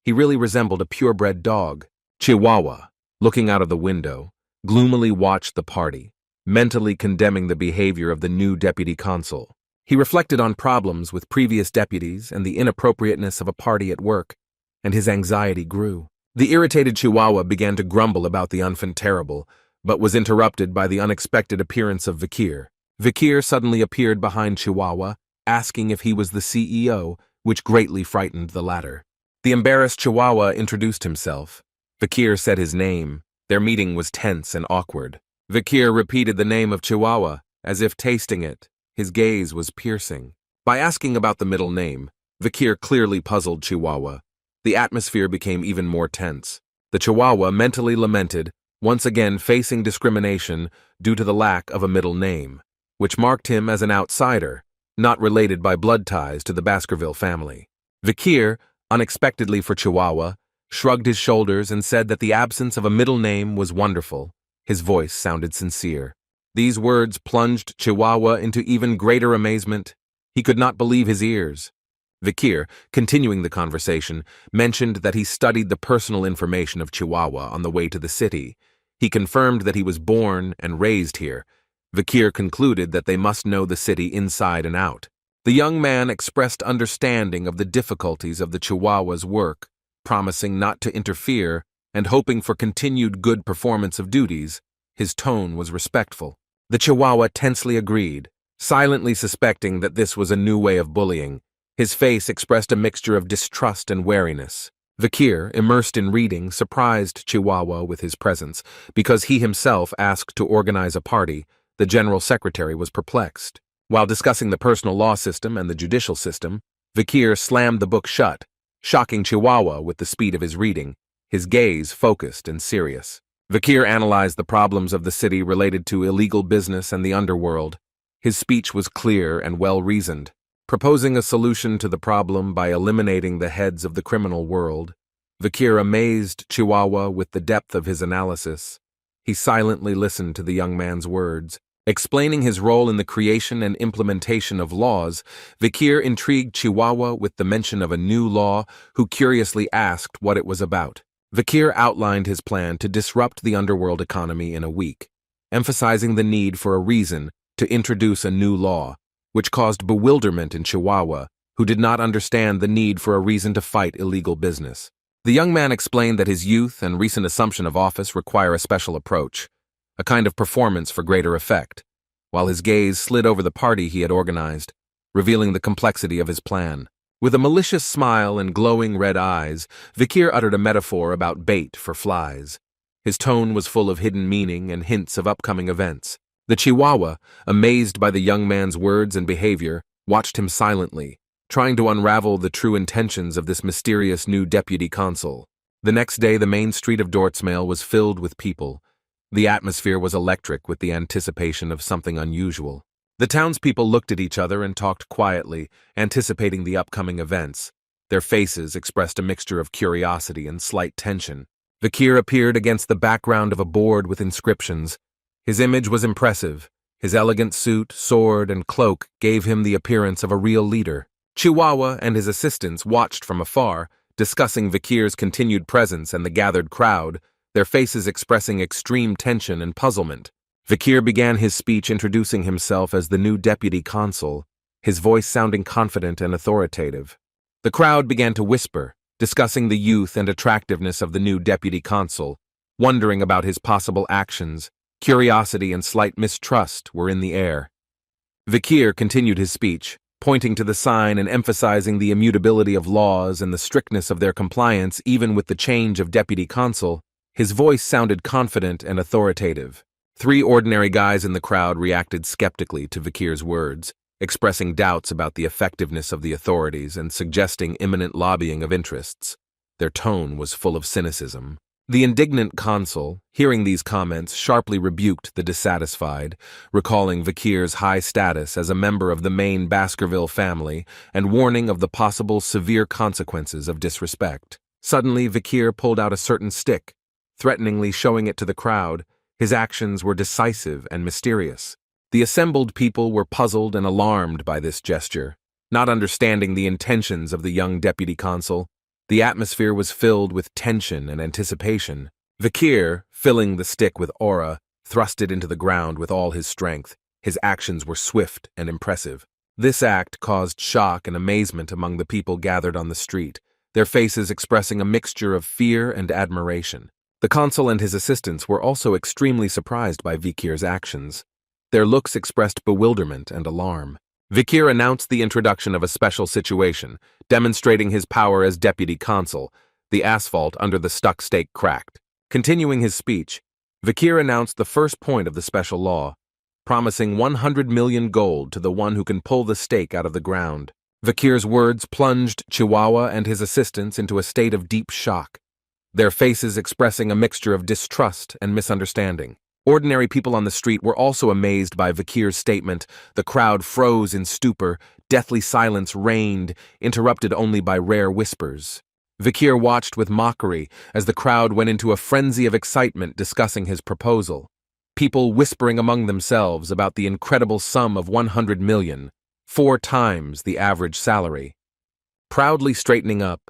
He really resembled a purebred dog. Chihuahua, looking out of the window, gloomily watched the party, mentally condemning the behavior of the new deputy consul. He reflected on problems with previous deputies and the inappropriateness of a party at work, and his anxiety grew. The irritated Chihuahua began to grumble about the unfun terrible, but was interrupted by the unexpected appearance of Vikir. Vikir suddenly appeared behind Chihuahua, asking if he was the CEO, which greatly frightened the latter. The embarrassed Chihuahua introduced himself. Vikir said his name. Their meeting was tense and awkward. Vikir repeated the name of Chihuahua, as if tasting it. His gaze was piercing. By asking about the middle name, Vikir clearly puzzled Chihuahua. The atmosphere became even more tense. The Chihuahua mentally lamented, once again facing discrimination due to the lack of a middle name, which marked him as an outsider, not related by blood ties to the Baskerville family. Vikir, unexpectedly for Chihuahua, shrugged his shoulders and said that the absence of a middle name was wonderful. His voice sounded sincere. These words plunged Chihuahua into even greater amazement. He could not believe his ears. Vikir, continuing the conversation, mentioned that he studied the personal information of Chihuahua on the way to the city. He confirmed that he was born and raised here. Vikir concluded that they must know the city inside and out. The young man expressed understanding of the difficulties of the Chihuahua's work, promising not to interfere and hoping for continued good performance of duties. His tone was respectful. The Chihuahua tensely agreed, silently suspecting that this was a new way of bullying. His face expressed a mixture of distrust and wariness. Vikir, immersed in reading, surprised Chihuahua with his presence. Because he himself asked to organize a party, the general secretary was perplexed. While discussing the personal law system and the judicial system, Vikir slammed the book shut, shocking Chihuahua with the speed of his reading, his gaze focused and serious. Vikir analyzed the problems of the city related to illegal business and the underworld. His speech was clear and well-reasoned, proposing a solution to the problem by eliminating the heads of the criminal world. Vikir amazed Chihuahua with the depth of his analysis. He silently listened to the young man's words, Explaining his role in the creation and implementation of laws, Vikir intrigued Chihuahua with the mention of a new law, who curiously asked what it was about. Vikir outlined his plan to disrupt the underworld economy in a week, emphasizing the need for a reason to introduce a new law, which caused bewilderment in Chihuahua, who did not understand the need for a reason to fight illegal business. The young man explained that his youth and recent assumption of office require a special approach, a kind of performance for greater effect, while his gaze slid over the party he had organized, revealing the complexity of his plan. With a malicious smile and glowing red eyes, Vikir uttered a metaphor about bait for flies. His tone was full of hidden meaning and hints of upcoming events. The Chihuahua, amazed by the young man's words and behavior, watched him silently, trying to unravel the true intentions of this mysterious new deputy consul. The next day, the main street of Dortsmail was filled with people. The atmosphere was electric with the anticipation of something unusual. The townspeople looked at each other and talked quietly, anticipating the upcoming events. Their faces expressed a mixture of curiosity and slight tension. Vikir appeared against the background of a board with inscriptions. His image was impressive. His elegant suit, sword, and cloak gave him the appearance of a real leader. Chihuahua and his assistants watched from afar, discussing Vikir's continued presence and the gathered crowd, their faces expressing extreme tension and puzzlement. Vikir began his speech introducing himself as the new deputy consul, his voice sounding confident and authoritative. The crowd began to whisper, discussing the youth and attractiveness of the new deputy consul, wondering about his possible actions. Curiosity and slight mistrust were in the air. Vikir continued his speech, pointing to the sign and emphasizing the immutability of laws and the strictness of their compliance even with the change of deputy consul. His voice sounded confident and authoritative. 3 ordinary guys in the crowd reacted skeptically to Vikir's words, expressing doubts about the effectiveness of the authorities and suggesting imminent lobbying of interests. Their tone was full of cynicism. The indignant consul, hearing these comments, sharply rebuked the dissatisfied, recalling Vikir's high status as a member of the main Baskerville family and warning of the possible severe consequences of disrespect. Suddenly, Vikir pulled out a certain stick, threateningly showing it to the crowd. His actions were decisive and mysterious. The assembled people were puzzled and alarmed by this gesture, not understanding the intentions of the young deputy consul. The atmosphere was filled with tension and anticipation. Vikir, filling the stick with aura, thrust it into the ground with all his strength. His actions were swift and impressive. This act caused shock and amazement among the people gathered on the street, their faces expressing a mixture of fear and admiration. The consul and his assistants were also extremely surprised by Vikir's actions. Their looks expressed bewilderment and alarm. Vikir announced the introduction of a special situation, demonstrating his power as deputy consul. The asphalt under the stuck stake cracked. Continuing his speech, Vikir announced the first point of the special law, promising 100 million gold to the one who can pull the stake out of the ground. Vikir's words plunged Chihuahua and his assistants into a state of deep shock, their faces expressing a mixture of distrust and misunderstanding. Ordinary people on the street were also amazed by Vikir's statement. The crowd froze in stupor, deathly silence reigned, interrupted only by rare whispers. Vikir watched with mockery as the crowd went into a frenzy of excitement discussing his proposal, people whispering among themselves about the incredible sum of 100 million, 4 times the average salary. Proudly straightening up,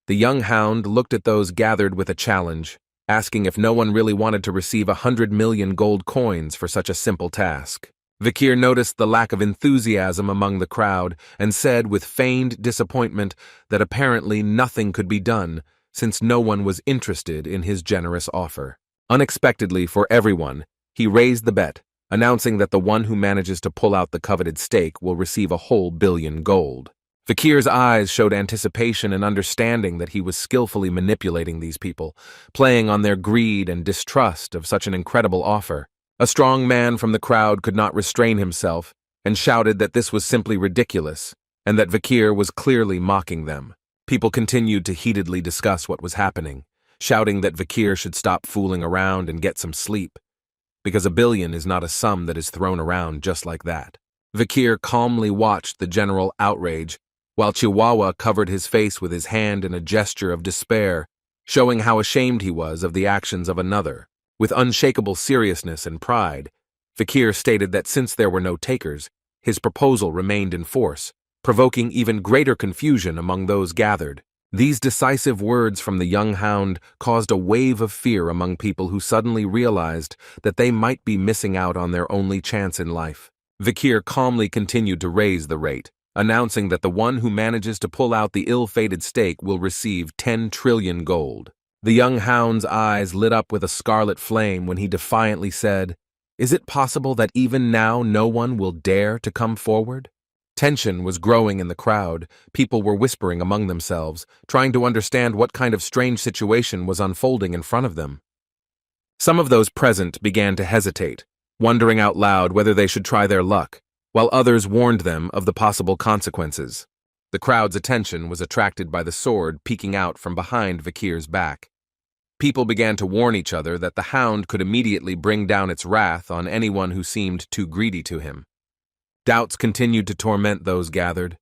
the young hound looked at those gathered with a challenge, asking if no one really wanted to receive 100 million gold coins for such a simple task. Vikir noticed the lack of enthusiasm among the crowd and said with feigned disappointment that apparently nothing could be done since no one was interested in his generous offer. Unexpectedly for everyone, he raised the bet, announcing that the one who manages to pull out the coveted stake will receive a whole billion gold. Vikir's eyes showed anticipation and understanding that he was skillfully manipulating these people, playing on their greed and distrust of such an incredible offer. A strong man from the crowd could not restrain himself and shouted that this was simply ridiculous and that Vikir was clearly mocking them. People continued to heatedly discuss what was happening, shouting that Vikir should stop fooling around and get some sleep, because a billion is not a sum that is thrown around just like that. Vikir calmly watched the general outrage, while Chihuahua covered his face with his hand in a gesture of despair, showing how ashamed he was of the actions of another. With unshakable seriousness and pride, Vikir stated that since there were no takers, his proposal remained in force, provoking even greater confusion among those gathered. These decisive words from the young hound caused a wave of fear among people who suddenly realized that they might be missing out on their only chance in life. Vikir calmly continued to raise the rate, announcing that the one who manages to pull out the ill-fated stake will receive 10 trillion gold. The young hound's eyes lit up with a scarlet flame when he defiantly said, "Is it possible that even now no one will dare to come forward?" Tension was growing in the crowd. People were whispering among themselves, trying to understand what kind of strange situation was unfolding in front of them. Some of those present began to hesitate, wondering out loud whether they should try their luck, while others warned them of the possible consequences. The crowd's attention was attracted by the sword peeking out from behind Vikir's back. People began to warn each other that the hound could immediately bring down its wrath on anyone who seemed too greedy to him. Doubts continued to torment those gathered.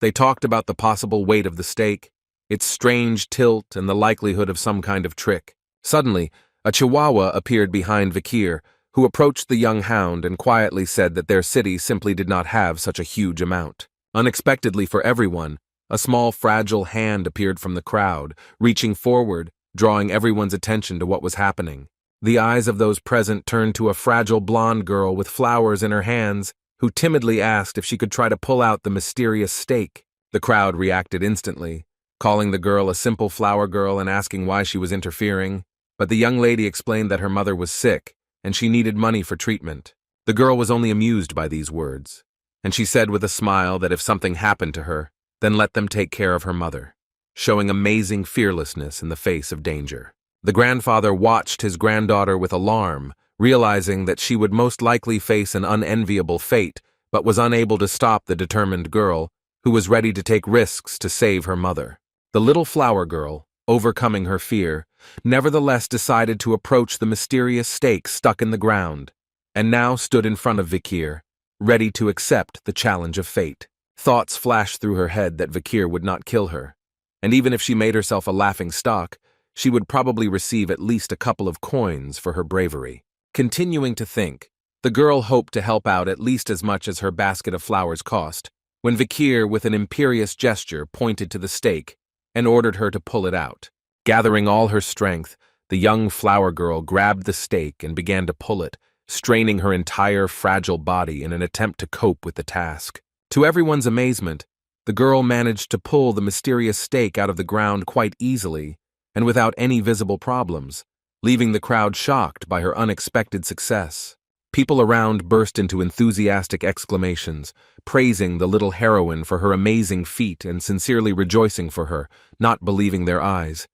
They talked about the possible weight of the stake, its strange tilt, and the likelihood of some kind of trick. Suddenly, a chihuahua appeared behind Vikir, who approached the young hound and quietly said that their city simply did not have such a huge amount. Unexpectedly for everyone, a small fragile hand appeared from the crowd, reaching forward, drawing everyone's attention to what was happening. The eyes of those present turned to a fragile blonde girl with flowers in her hands, who timidly asked if she could try to pull out the mysterious stake. The crowd reacted instantly, calling the girl a simple flower girl and asking why she was interfering, but the young lady explained that her mother was sick and she needed money for treatment. The girl was only amused by these words, and she said with a smile that if something happened to her, then let them take care of her mother, showing amazing fearlessness in the face of danger. The grandfather watched his granddaughter with alarm, realizing that she would most likely face an unenviable fate, but was unable to stop the determined girl, who was ready to take risks to save her mother. The little flower girl, overcoming her fear, nevertheless decided to approach the mysterious stake stuck in the ground, and now stood in front of Vikir, ready to accept the challenge of fate. Thoughts flashed through her head that Vikir would not kill her, and even if she made herself a laughing stock, she would probably receive at least a couple of coins for her bravery. Continuing to think, the girl hoped to help out at least as much as her basket of flowers cost, when Vikir, with an imperious gesture, pointed to the stake and ordered her to pull it out. Gathering all her strength, the young flower girl grabbed the stake and began to pull it, straining her entire fragile body in an attempt to cope with the task. To everyone's amazement, the girl managed to pull the mysterious stake out of the ground quite easily and without any visible problems, leaving the crowd shocked by her unexpected success. People around burst into enthusiastic exclamations, praising the little heroine for her amazing feat and sincerely rejoicing for her, not believing their eyes.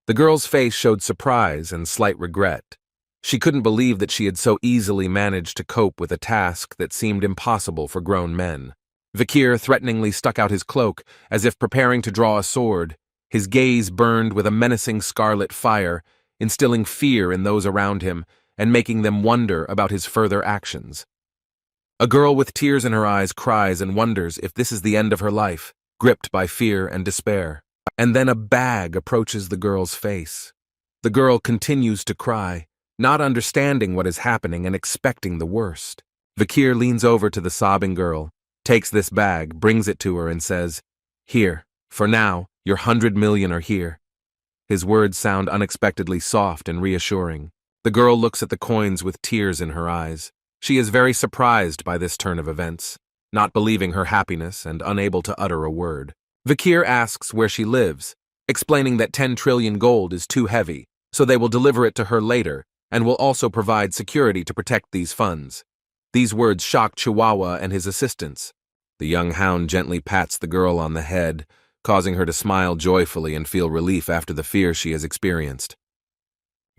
The girl's face showed surprise and slight regret. She couldn't believe that she had so easily managed to cope with a task that seemed impossible for grown men. Vikir threateningly stuck out his cloak, as if preparing to draw a sword. His gaze burned with a menacing scarlet fire, instilling fear in those around him and making them wonder about his further actions. A girl with tears in her eyes cries and wonders if this is the end of her life, gripped by fear and despair. And then a bag approaches the girl's face. The girl continues to cry, not understanding what is happening and expecting the worst. Vikir leans over to the sobbing girl, takes this bag, brings it to her and says, "Here, for now, your 100 million are here." His words sound unexpectedly soft and reassuring. The girl looks at the coins with tears in her eyes. She is very surprised by this turn of events, not believing her happiness and unable to utter a word. Vikir asks where she lives, explaining that 10 trillion gold is too heavy, so they will deliver it to her later and will also provide security to protect these funds. These words shock Chihuahua and his assistants. The young hound gently pats the girl on the head, causing her to smile joyfully and feel relief after the fear she has experienced.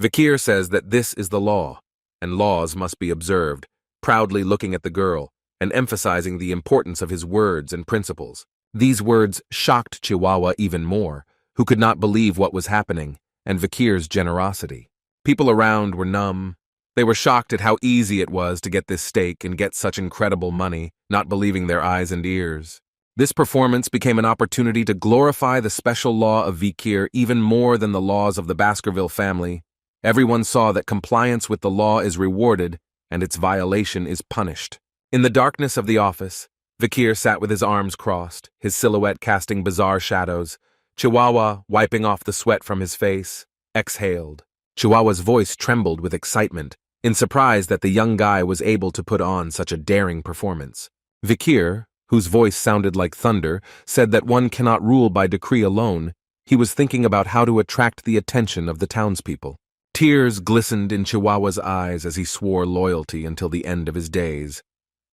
Vikir says that this is the law, and laws must be observed, proudly looking at the girl and emphasizing the importance of his words and principles. These words shocked Chihuahua even more, who could not believe what was happening, and Vikir's generosity. People around were numb. They were shocked at how easy it was to get this stake and get such incredible money, not believing their eyes and ears. This performance became an opportunity to glorify the special law of Vikir even more than the laws of the Baskerville family. Everyone saw that compliance with the law is rewarded, and its violation is punished. In the darkness of the office, Vikir sat with his arms crossed, his silhouette casting bizarre shadows. Chihuahua, wiping off the sweat from his face, exhaled. Chihuahua's voice trembled with excitement, in surprise that the young guy was able to put on such a daring performance. Vikir, whose voice sounded like thunder, said that one cannot rule by decree alone. He was thinking about how to attract the attention of the townspeople. Tears glistened in Chihuahua's eyes as he swore loyalty until the end of his days,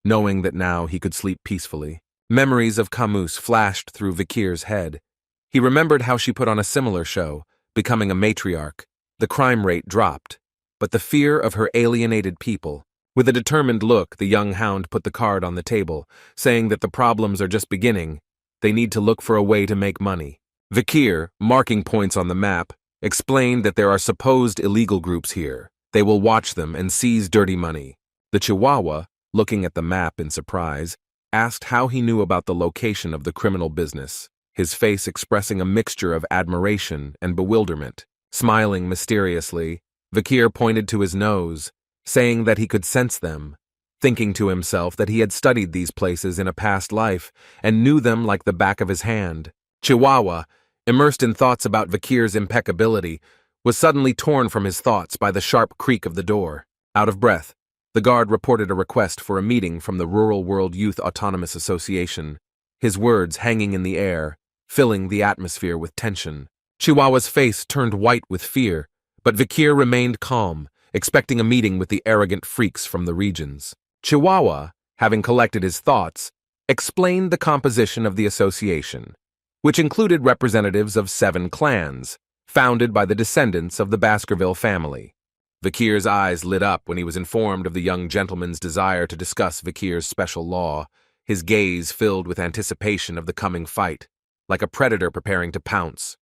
knowing that now he could sleep peacefully. Memories of Camus flashed through Vikir's head. He remembered how she put on a similar show, becoming a matriarch. The crime rate dropped, but the fear of her alienated people. With a determined look, the young hound put the card on the table, saying that the problems are just beginning. They need to look for a way to make money. Vikir, marking points on the map, explained that there are supposed illegal groups here. They will watch them and seize dirty money. The Chihuahua, looking at the map in surprise, asked how he knew about the location of the criminal business, his face expressing a mixture of admiration and bewilderment. Smiling mysteriously, Vikir pointed to his nose, saying that he could sense them, thinking to himself that he had studied these places in a past life and knew them like the back of his hand. Chihuahua, immersed in thoughts about Vikir's impeccability, was suddenly torn from his thoughts by the sharp creak of the door. Out of breath, the guard reported a request for a meeting from the Rural World Youth Autonomous Association, his words hanging in the air, filling the atmosphere with tension. Chihuahua's face turned white with fear, but Vikir remained calm, expecting a meeting with the arrogant freaks from the regions. Chihuahua, having collected his thoughts, explained the composition of the association, which included representatives of 7 clans, founded by the descendants of the Baskerville family. Vikir's eyes lit up when he was informed of the young gentleman's desire to discuss Vikir's special law, his gaze filled with anticipation of the coming fight, like a predator preparing to pounce.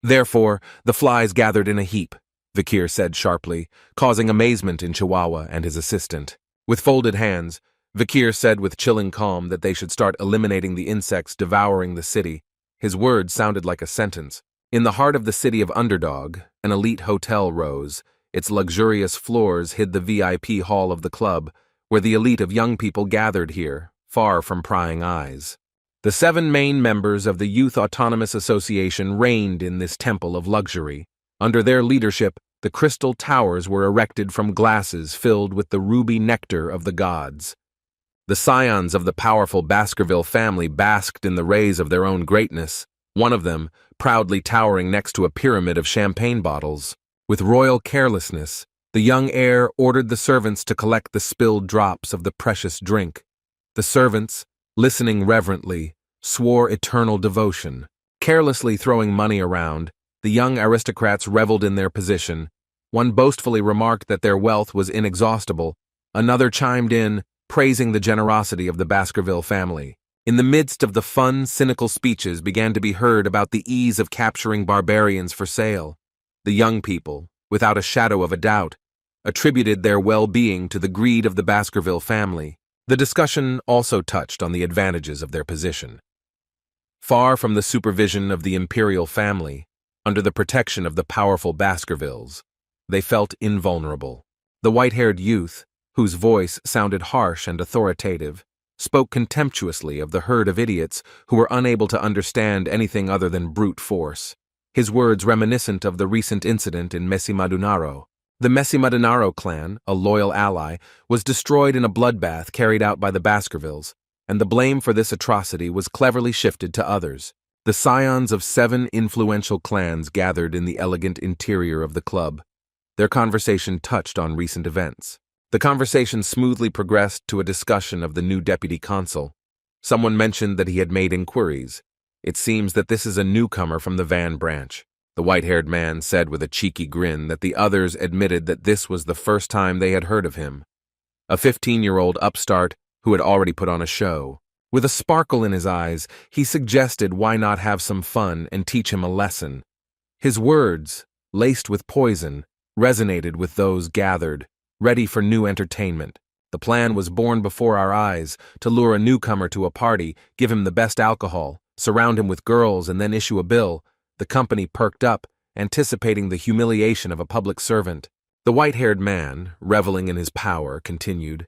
Therefore, the flies gathered in a heap, Vikir said sharply, causing amazement in Chihuahua and his assistant. With folded hands, Vikir said with chilling calm that they should start eliminating the insects devouring the city. His words sounded like a sentence. In the heart of the city of Underdog, an elite hotel rose. Its luxurious floors hid the VIP hall of the club, where the elite of young people gathered here, far from prying eyes. The 7 main members of the Youth Autonomous Association reigned in this temple of luxury. Under their leadership, the crystal towers were erected from glasses filled with the ruby nectar of the gods. The scions of the powerful Baskerville family basked in the rays of their own greatness, one of them proudly towering next to a pyramid of champagne bottles. With royal carelessness, the young heir ordered the servants to collect the spilled drops of the precious drink. The servants, listening reverently, swore eternal devotion. Carelessly throwing money around, the young aristocrats reveled in their position. One boastfully remarked that their wealth was inexhaustible. Another chimed in, praising the generosity of the Baskerville family. In the midst of the fun, cynical speeches began to be heard about the ease of capturing barbarians for sale. The young people, without a shadow of a doubt, attributed their well-being to the greed of the Baskerville family. The discussion also touched on the advantages of their position. Far from the supervision of the imperial family, under the protection of the powerful Baskervilles, they felt invulnerable. The white-haired youth, whose voice sounded harsh and authoritative, spoke contemptuously of the herd of idiots who were unable to understand anything other than brute force, his words reminiscent of the recent incident in Mesimadunaro. The Mesimadunaro clan, a loyal ally, was destroyed in a bloodbath carried out by the Baskervilles, and the blame for this atrocity was cleverly shifted to others. The scions of 7 influential clans gathered in the elegant interior of the club. Their conversation touched on recent events. The conversation smoothly progressed to a discussion of the new deputy consul. Someone mentioned that he had made inquiries. It seems that this is a newcomer from the Van branch. The white-haired man said with a cheeky grin that the others admitted that this was the first time they had heard of him. A 15-year-old upstart who had already put on a show. With a sparkle in his eyes, he suggested why not have some fun and teach him a lesson. His words, laced with poison, resonated with those gathered, ready for new entertainment. The plan was born before our eyes, to lure a newcomer to a party, give him the best alcohol, surround him with girls, and then issue a bill. The company perked up, anticipating the humiliation of a public servant. The white-haired man, reveling in his power, continued,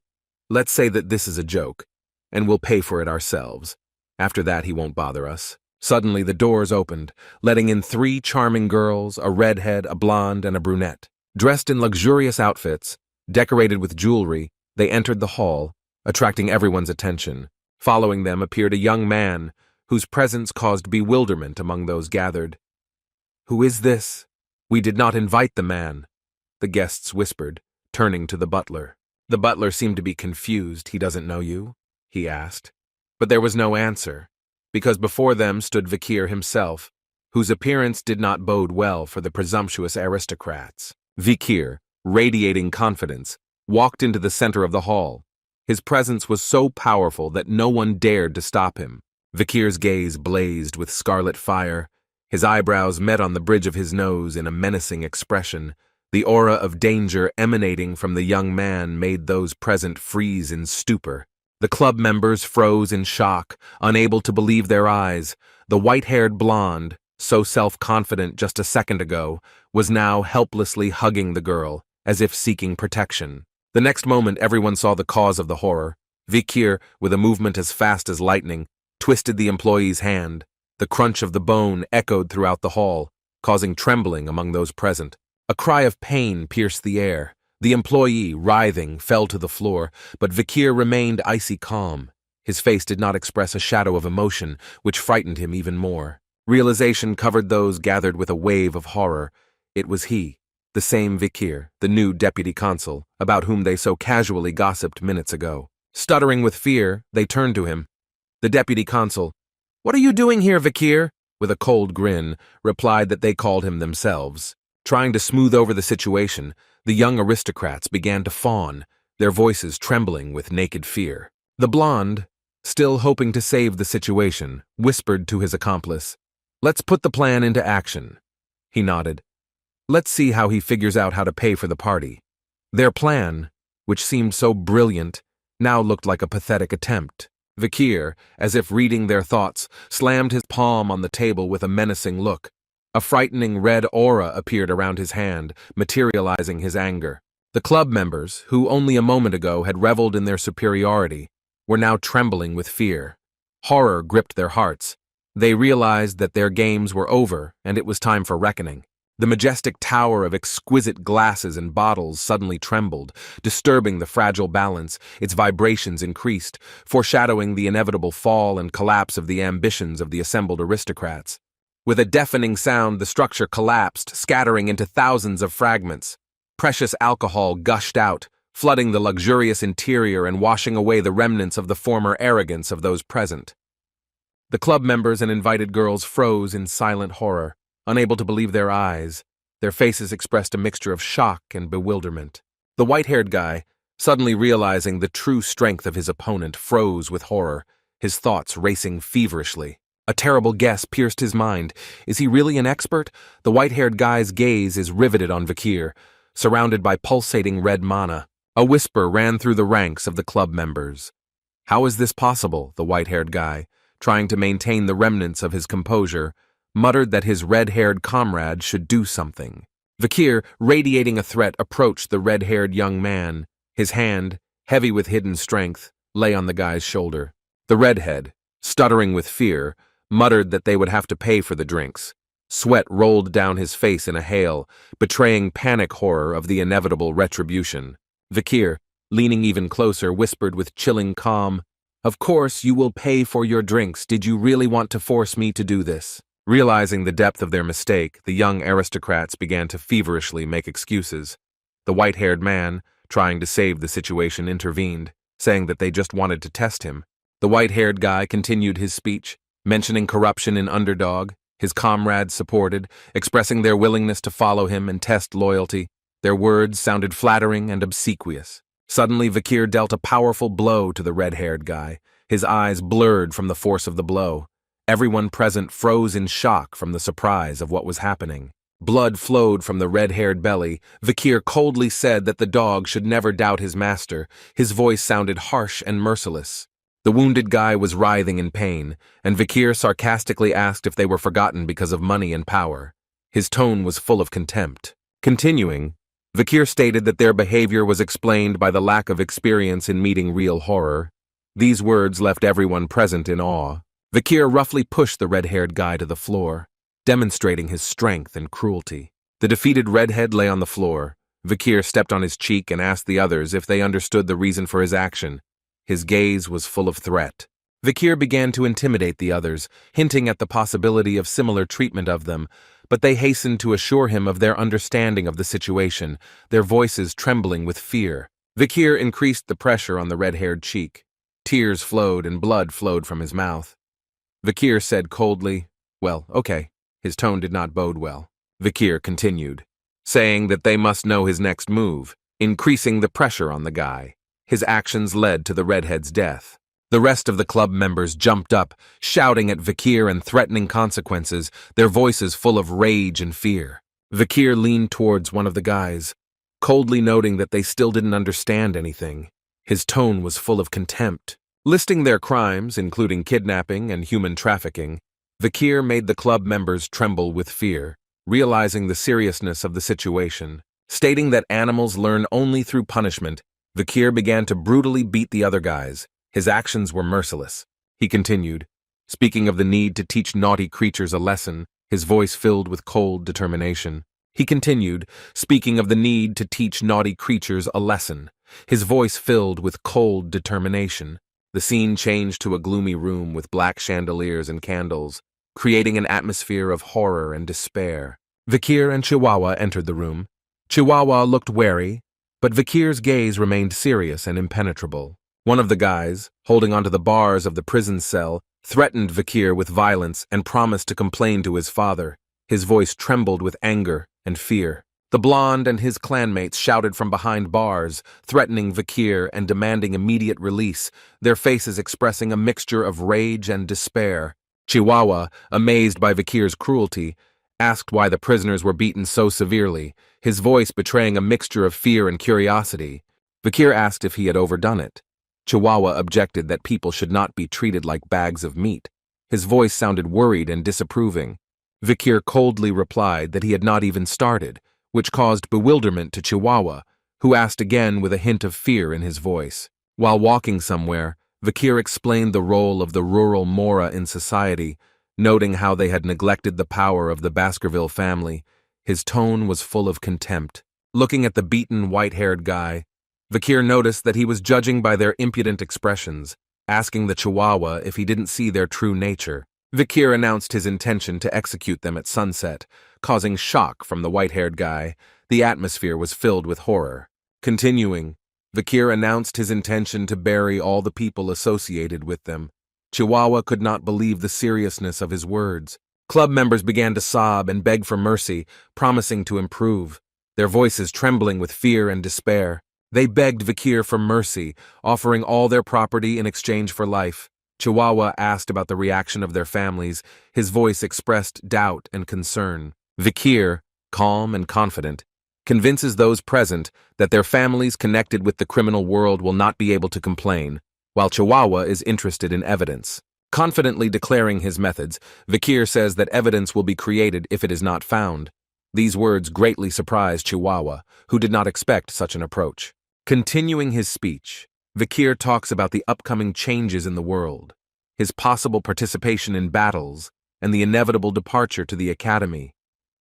"Let's say that this is a joke, and we'll pay for it ourselves. After that, he won't bother us." Suddenly, the doors opened, letting in 3 charming girls, a redhead, a blonde, and a brunette. Dressed in luxurious outfits, decorated with jewelry, they entered the hall, attracting everyone's attention. Following them appeared a young man, whose presence caused bewilderment among those gathered. "Who is this? We did not invite the man," the guests whispered, turning to the butler. The butler seemed to be confused. "He doesn't know you?" he asked. But there was no answer, because before them stood Vikir himself, whose appearance did not bode well for the presumptuous aristocrats. Vikir, radiating confidence, walked into the center of the hall. His presence was so powerful that no one dared to stop him. Vikir's gaze blazed with scarlet fire. His eyebrows met on the bridge of his nose in a menacing expression. The aura of danger emanating from the young man made those present freeze in stupor. The club members froze in shock, unable to believe their eyes. The white-haired blonde, so self-confident just a second ago, was now helplessly hugging the girl, as if seeking protection. The next moment, everyone saw the cause of the horror. Vikir, with a movement as fast as lightning, twisted the employee's hand. The crunch of the bone echoed throughout the hall, causing trembling among those present. A cry of pain pierced the air. The employee, writhing, fell to the floor, but Vikir remained icy calm. His face did not express a shadow of emotion, which frightened him even more. Realization covered those gathered with a wave of horror. It was he, the same Vikir, the new deputy consul, about whom they so casually gossiped minutes ago. Stuttering with fear, they turned to him. The deputy consul, "What are you doing here, Vikir?" with a cold grin, replied that they called him themselves. Trying to smooth over the situation, the young aristocrats began to fawn, their voices trembling with naked fear. The blonde, still hoping to save the situation, whispered to his accomplice, "Let's put the plan into action." He nodded. "Let's see how he figures out how to pay for the party." Their plan, which seemed so brilliant, now looked like a pathetic attempt. Vikir, as if reading their thoughts, slammed his palm on the table with a menacing look. A frightening red aura appeared around his hand, materializing his anger. The club members, who only a moment ago had reveled in their superiority, were now trembling with fear. Horror gripped their hearts. They realized that their games were over and it was time for reckoning. The majestic tower of exquisite glasses and bottles suddenly trembled, disturbing the fragile balance. Its vibrations increased, foreshadowing the inevitable fall and collapse of the ambitions of the assembled aristocrats. With a deafening sound, the structure collapsed, scattering into thousands of fragments. Precious alcohol gushed out, flooding the luxurious interior and washing away the remnants of the former arrogance of those present. The club members and invited girls froze in silent horror, unable to believe their eyes. Their faces expressed a mixture of shock and bewilderment. The white-haired guy, suddenly realizing the true strength of his opponent, froze with horror, his thoughts racing feverishly. A terrible guess pierced his mind. Is he really an expert? The white-haired guy's gaze is riveted on Vikir, surrounded by pulsating red mana. A whisper ran through the ranks of the club members. "How is this possible?" The white-haired guy, trying to maintain the remnants of his composure, muttered that his red-haired comrade should do something. Vikir, radiating a threat, approached the red-haired young man. His hand, heavy with hidden strength, lay on the guy's shoulder. The redhead, stuttering with fear, muttered that they would have to pay for the drinks. Sweat rolled down his face in a hail, betraying panic horror of the inevitable retribution. Vikir, leaning even closer, whispered with chilling calm, "Of course you will pay for your drinks. Did you really want to force me to do this?" Realizing the depth of their mistake, the young aristocrats began to feverishly make excuses. The white-haired man, trying to save the situation, intervened, saying that they just wanted to test him. The white-haired guy continued his speech, mentioning corruption in Underdog. His comrades supported, expressing their willingness to follow him and test loyalty. Their words sounded flattering and obsequious. Suddenly, Vikir dealt a powerful blow to the red-haired guy. His eyes blurred from the force of the blow. Everyone present froze in shock from the surprise of what was happening. Blood flowed from the red-haired belly. Vikir coldly said that the dog should never doubt his master. His voice sounded harsh and merciless. The wounded guy was writhing in pain, and Vikir sarcastically asked if they were forgotten because of money and power. His tone was full of contempt. Continuing, Vikir stated that their behavior was explained by the lack of experience in meeting real horror. These words left everyone present in awe. Vikir roughly pushed the red-haired guy to the floor, demonstrating his strength and cruelty. The defeated redhead lay on the floor. Vikir stepped on his cheek and asked the others if they understood the reason for his action. His gaze was full of threat. Vikir began to intimidate the others, hinting at the possibility of similar treatment of them, but they hastened to assure him of their understanding of the situation, their voices trembling with fear. Vikir increased the pressure on the red-haired cheek. Tears flowed and blood flowed from his mouth. Vikir said coldly, "Well, okay." His tone did not bode well. Vikir continued, saying that they must know his next move, increasing the pressure on the guy. His actions led to the redhead's death. The rest of the club members jumped up, shouting at Vikir and threatening consequences, their voices full of rage and fear. Vikir leaned towards one of the guys, coldly noting that they still didn't understand anything. His tone was full of contempt. Listing their crimes, including kidnapping and human trafficking, Vikir made the club members tremble with fear, realizing the seriousness of the situation. Stating that animals learn only through punishment, Vikir began to brutally beat the other guys. His actions were merciless. He continued, speaking of the need to teach naughty creatures a lesson, his voice filled with cold determination. He continued, speaking of the need to teach naughty creatures a lesson, his voice filled with cold determination. The scene changed to a gloomy room with black chandeliers and candles, creating an atmosphere of horror and despair. Vikir and Chihuahua entered the room. Chihuahua looked wary, but Vikir's gaze remained serious and impenetrable. One of the guys, holding onto the bars of the prison cell, threatened Vikir with violence and promised to complain to his father. His voice trembled with anger and fear. The blonde and his clanmates shouted from behind bars, threatening Vikir and demanding immediate release, their faces expressing a mixture of rage and despair. Chihuahua, amazed by Vikir's cruelty, asked why the prisoners were beaten so severely, his voice betraying a mixture of fear and curiosity. Vikir asked if he had overdone it. Chihuahua objected that people should not be treated like bags of meat. His voice sounded worried and disapproving. Vikir coldly replied that he had not even started, which caused bewilderment to Chihuahua, who asked again with a hint of fear in his voice. While walking somewhere, Vikir explained the role of the rural Mora in society, noting how they had neglected the power of the Baskerville family. His tone was full of contempt. Looking at the beaten, white-haired guy, Vikir noticed that he was judging by their impudent expressions, asking the Chihuahua if he didn't see their true nature. Vikir announced his intention to execute them at sunset, causing shock from the white-haired guy. The atmosphere was filled with horror. Continuing, Vikir announced his intention to bury all the people associated with them. Chihuahua could not believe the seriousness of his words. Club members began to sob and beg for mercy, promising to improve, their voices trembling with fear and despair. They begged Vikir for mercy, offering all their property in exchange for life. Chihuahua asked about the reaction of their families. His voice expressed doubt and concern. Vikir, calm and confident, convinces those present that their families connected with the criminal world will not be able to complain, while Chihuahua is interested in evidence. Confidently declaring his methods, Vikir says that evidence will be created if it is not found. These words greatly surprised Chihuahua, who did not expect such an approach. Continuing his speech, Vikir talks about the upcoming changes in the world, his possible participation in battles, and the inevitable departure to the academy.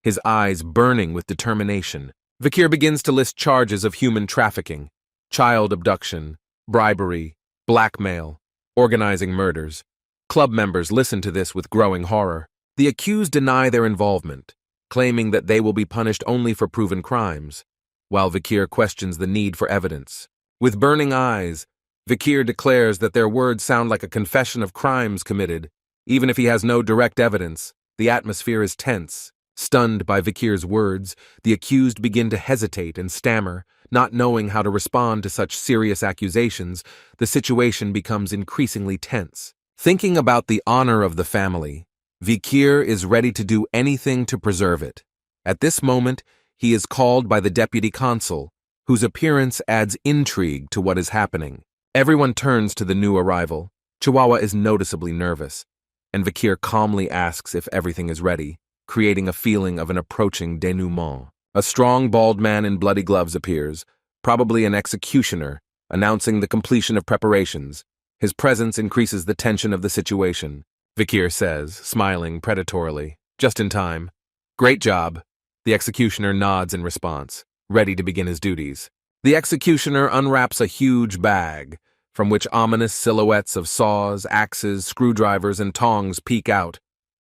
His eyes burning with determination, Vikir begins to list charges of human trafficking, child abduction, bribery, blackmail, organizing murders. Club members listen to this with growing horror. The accused deny their involvement, claiming that they will be punished only for proven crimes, while Vikir questions the need for evidence. With burning eyes, Vikir declares that their words sound like a confession of crimes committed. Even if he has no direct evidence, the atmosphere is tense. Stunned by Vikir's words, the accused begin to hesitate and stammer, not knowing how to respond to such serious accusations. The situation becomes increasingly tense. Thinking about the honor of the family, Vikir is ready to do anything to preserve it. At this moment, he is called by the deputy consul, whose appearance adds intrigue to what is happening. Everyone turns to the new arrival. Chihuahua is noticeably nervous, and Vikir calmly asks if everything is ready, creating a feeling of an approaching denouement. A strong, bald man in bloody gloves appears, probably an executioner, announcing the completion of preparations. His presence increases the tension of the situation. Vikir says, smiling predatorily. Just in time. Great job. The executioner nods in response, ready to begin his duties. The executioner unwraps a huge bag, from which ominous silhouettes of saws, axes, screwdrivers, and tongs peek out.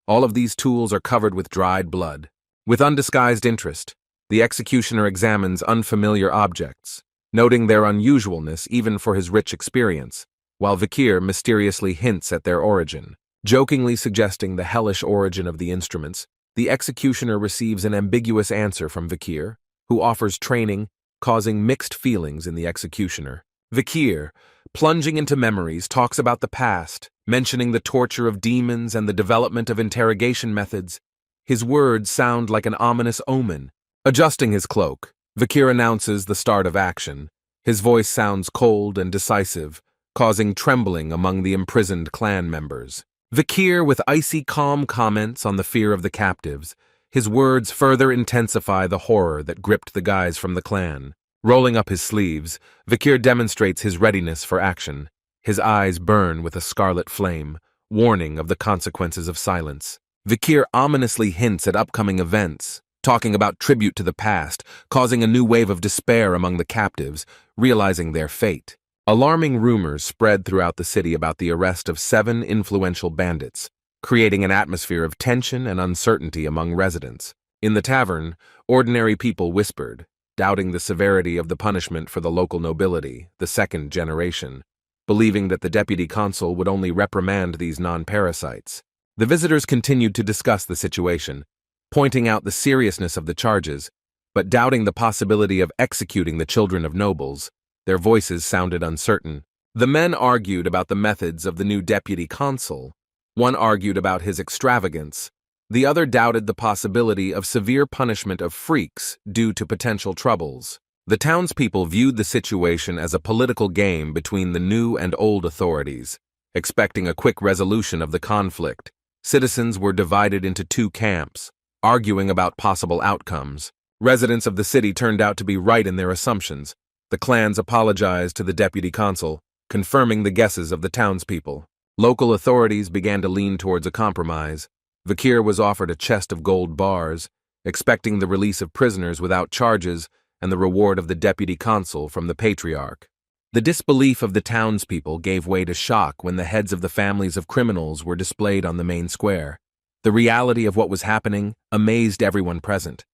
All of these tools are covered with dried blood. With undisguised interest, the executioner examines unfamiliar objects, noting their unusualness even for his rich experience, while Vikir mysteriously hints at their origin. Jokingly suggesting the hellish origin of the instruments, the executioner receives an ambiguous answer from Vikir, who offers training, causing mixed feelings in the executioner. Vikir, plunging into memories, talks about the past, mentioning the torture of demons and the development of interrogation methods. His words sound like an ominous omen. Adjusting his cloak, Vikir announces the start of action. His voice sounds cold and decisive, causing trembling among the imprisoned clan members. Vikir with icy calm comments on the fear of the captives. His words further intensify the horror that gripped the guys from the clan. Rolling up his sleeves, Vikir demonstrates his readiness for action. His eyes burn with a scarlet flame, warning of the consequences of silence. Vikir ominously hints at upcoming events, talking about tribute to the past, causing a new wave of despair among the captives, realizing their fate. Alarming rumors spread throughout the city about the arrest of 7 influential bandits, creating an atmosphere of tension and uncertainty among residents. In the tavern, ordinary people whispered, doubting the severity of the punishment for the local nobility, the second generation, believing that the deputy consul would only reprimand these non-parasites. The visitors continued to discuss the situation, pointing out the seriousness of the charges, but doubting the possibility of executing the children of nobles. Their voices sounded uncertain. The men argued about the methods of the new deputy consul. One argued about his extravagance. The other doubted the possibility of severe punishment of freaks due to potential troubles. The townspeople viewed the situation as a political game between the new and old authorities, expecting a quick resolution of the conflict. Citizens were divided into 2 camps, arguing about possible outcomes. Residents of the city turned out to be right in their assumptions. The clans apologized to the deputy consul, confirming the guesses of the townspeople. Local authorities began to lean towards a compromise. Vikir was offered a chest of gold bars, expecting the release of prisoners without charges and the reward of the deputy consul from the Patriarch. The disbelief of the townspeople gave way to shock when the heads of the families of criminals were displayed on the main square. The reality of what was happening amazed everyone present.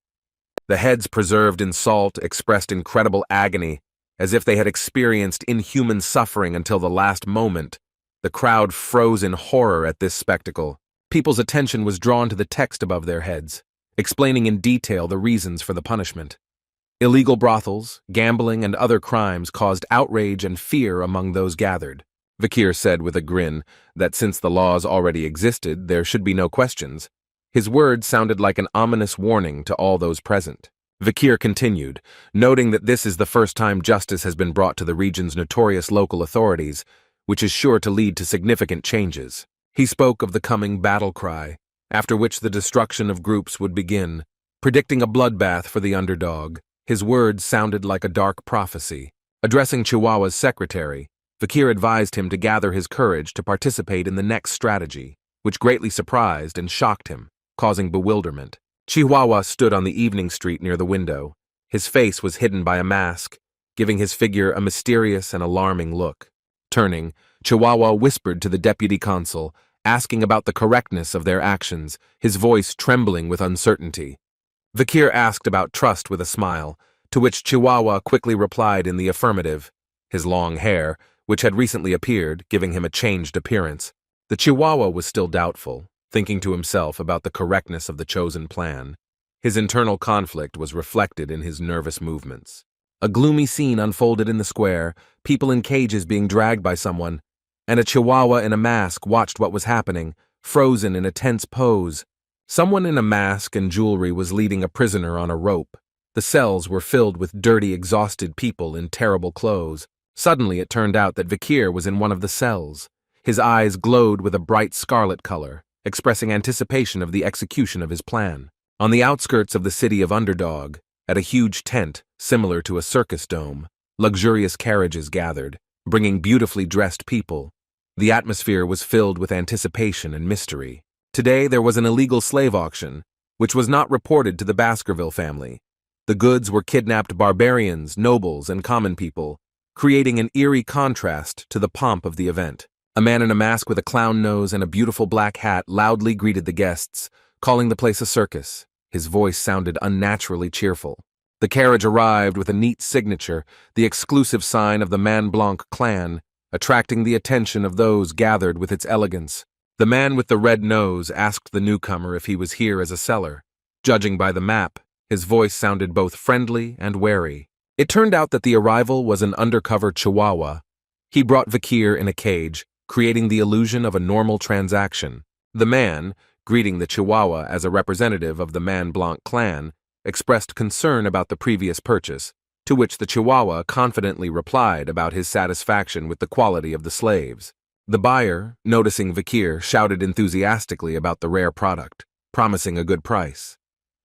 The heads preserved in salt expressed incredible agony, as if they had experienced inhuman suffering until the last moment. The crowd froze in horror at this spectacle. People's attention was drawn to the text above their heads, explaining in detail the reasons for the punishment. Illegal brothels, gambling, and other crimes caused outrage and fear among those gathered. Vikir said with a grin that since the laws already existed, there should be no questions. His words sounded like an ominous warning to all those present. Vikir continued, noting that this is the first time justice has been brought to the region's notorious local authorities, which is sure to lead to significant changes. He spoke of the coming battle cry, after which the destruction of groups would begin, predicting a bloodbath for the underdog. His words sounded like a dark prophecy. Addressing Chihuahua's secretary, Vikir advised him to gather his courage to participate in the next strategy, which greatly surprised and shocked him, causing bewilderment. Chihuahua stood on the evening street near the window. His face was hidden by a mask, giving his figure a mysterious and alarming look. Turning, Chihuahua whispered to the deputy consul, asking about the correctness of their actions, his voice trembling with uncertainty. Vikir asked about trust with a smile, to which Chihuahua quickly replied in the affirmative, his long hair, which had recently appeared, giving him a changed appearance. The Chihuahua was still doubtful, thinking to himself about the correctness of the chosen plan. His internal conflict was reflected in his nervous movements. A gloomy scene unfolded in the square, people in cages being dragged by someone, and a Chihuahua in a mask watched what was happening, frozen in a tense pose. Someone in a mask and jewelry was leading a prisoner on a rope. The cells were filled with dirty, exhausted people in terrible clothes. Suddenly it turned out that Vikir was in one of the cells. His eyes glowed with a bright scarlet color, expressing anticipation of the execution of his plan. On the outskirts of the city of Underdog, At a huge tent, similar to a circus dome, luxurious carriages gathered, bringing beautifully dressed people. The atmosphere was filled with anticipation and mystery. Today there was an illegal slave auction, which was not reported to the Baskerville family. The goods were kidnapped barbarians, nobles, and common people, creating an eerie contrast to the pomp of the event. A man in a mask with a clown nose and a beautiful black hat loudly greeted the guests, calling the place a circus. His voice sounded unnaturally cheerful. The carriage arrived with a neat signature, the exclusive sign of the Man Blanc clan, attracting the attention of those gathered with its elegance. The man with the red nose asked the newcomer if he was here as a seller. Judging by the map, his voice sounded both friendly and wary. It turned out that the arrival was an undercover chihuahua. He brought Vikir in a cage, creating the illusion of a normal transaction. The man, greeting the chihuahua as a representative of the Man Blanc clan, expressed concern about the previous purchase, to which the chihuahua confidently replied about his satisfaction with the quality of the slaves. The buyer, noticing Vikir, shouted enthusiastically about the rare product, promising a good price.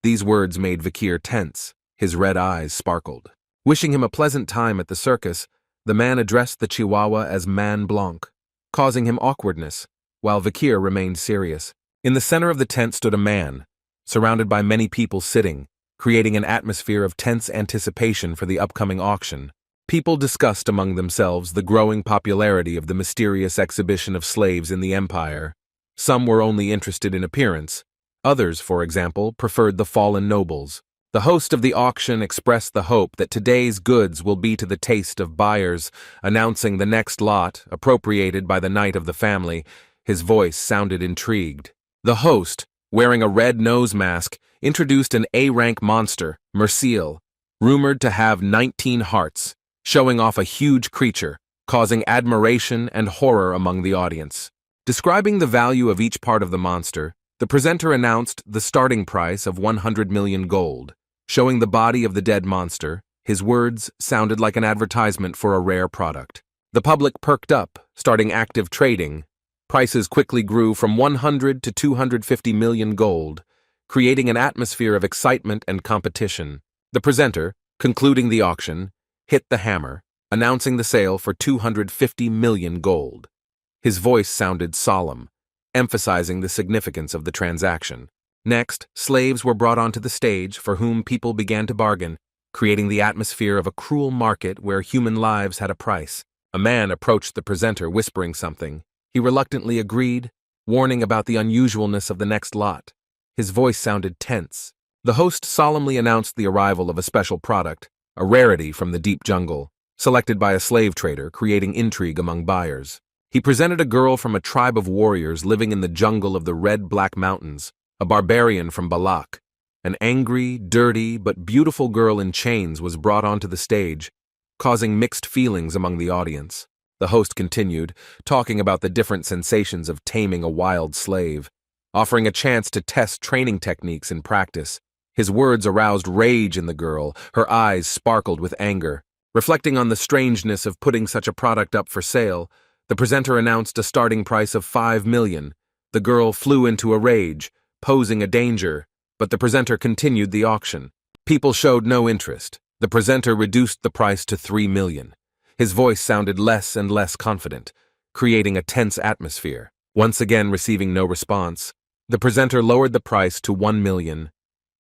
These words made Vikir tense. His red eyes sparkled. Wishing him a pleasant time at the circus, the man addressed the chihuahua as Man Blanc, causing him awkwardness, while Vikir remained serious. In the center of the tent stood a man, surrounded by many people sitting, creating an atmosphere of tense anticipation for the upcoming auction. People discussed among themselves the growing popularity of the mysterious exhibition of slaves in the empire. Some were only interested in appearance. Others, for example, preferred the fallen nobles. The host of the auction expressed the hope that today's goods will be to the taste of buyers, announcing the next lot, appropriated by the knight of the family. His voice sounded intrigued. The host, wearing a red nose mask, introduced an A-rank monster, Merciel, rumored to have 19 hearts, showing off a huge creature, causing admiration and horror among the audience. Describing the value of each part of the monster, the presenter announced the starting price of 100 million gold. Showing the body of the dead monster, his words sounded like an advertisement for a rare product. The public perked up, starting active trading. Prices quickly grew from 100 to 250 million gold, creating an atmosphere of excitement and competition. The presenter, concluding the auction, hit the hammer, announcing the sale for 250 million gold. His voice sounded solemn, emphasizing the significance of the transaction. Next, slaves were brought onto the stage for whom people began to bargain, creating the atmosphere of a cruel market where human lives had a price. A man approached the presenter whispering something. He reluctantly agreed, warning about the unusualness of the next lot. His voice sounded tense. The host solemnly announced the arrival of a special product, a rarity from the deep jungle, selected by a slave trader, creating intrigue among buyers. He presented a girl from a tribe of warriors living in the jungle of the Red-Black Mountains, a barbarian from Balak. An angry, dirty, but beautiful girl in chains was brought onto the stage, causing mixed feelings among the audience. The host continued, talking about the different sensations of taming a wild slave, offering a chance to test training techniques in practice. His words aroused rage in the girl, her eyes sparkled with anger. Reflecting on the strangeness of putting such a product up for sale, the presenter announced a starting price of 5 million. The girl flew into a rage, posing a danger, but the presenter continued the auction. People showed no interest. The presenter reduced the price to 3 million. His voice sounded less and less confident, creating a tense atmosphere. Once again receiving no response, the presenter lowered the price to 1 million.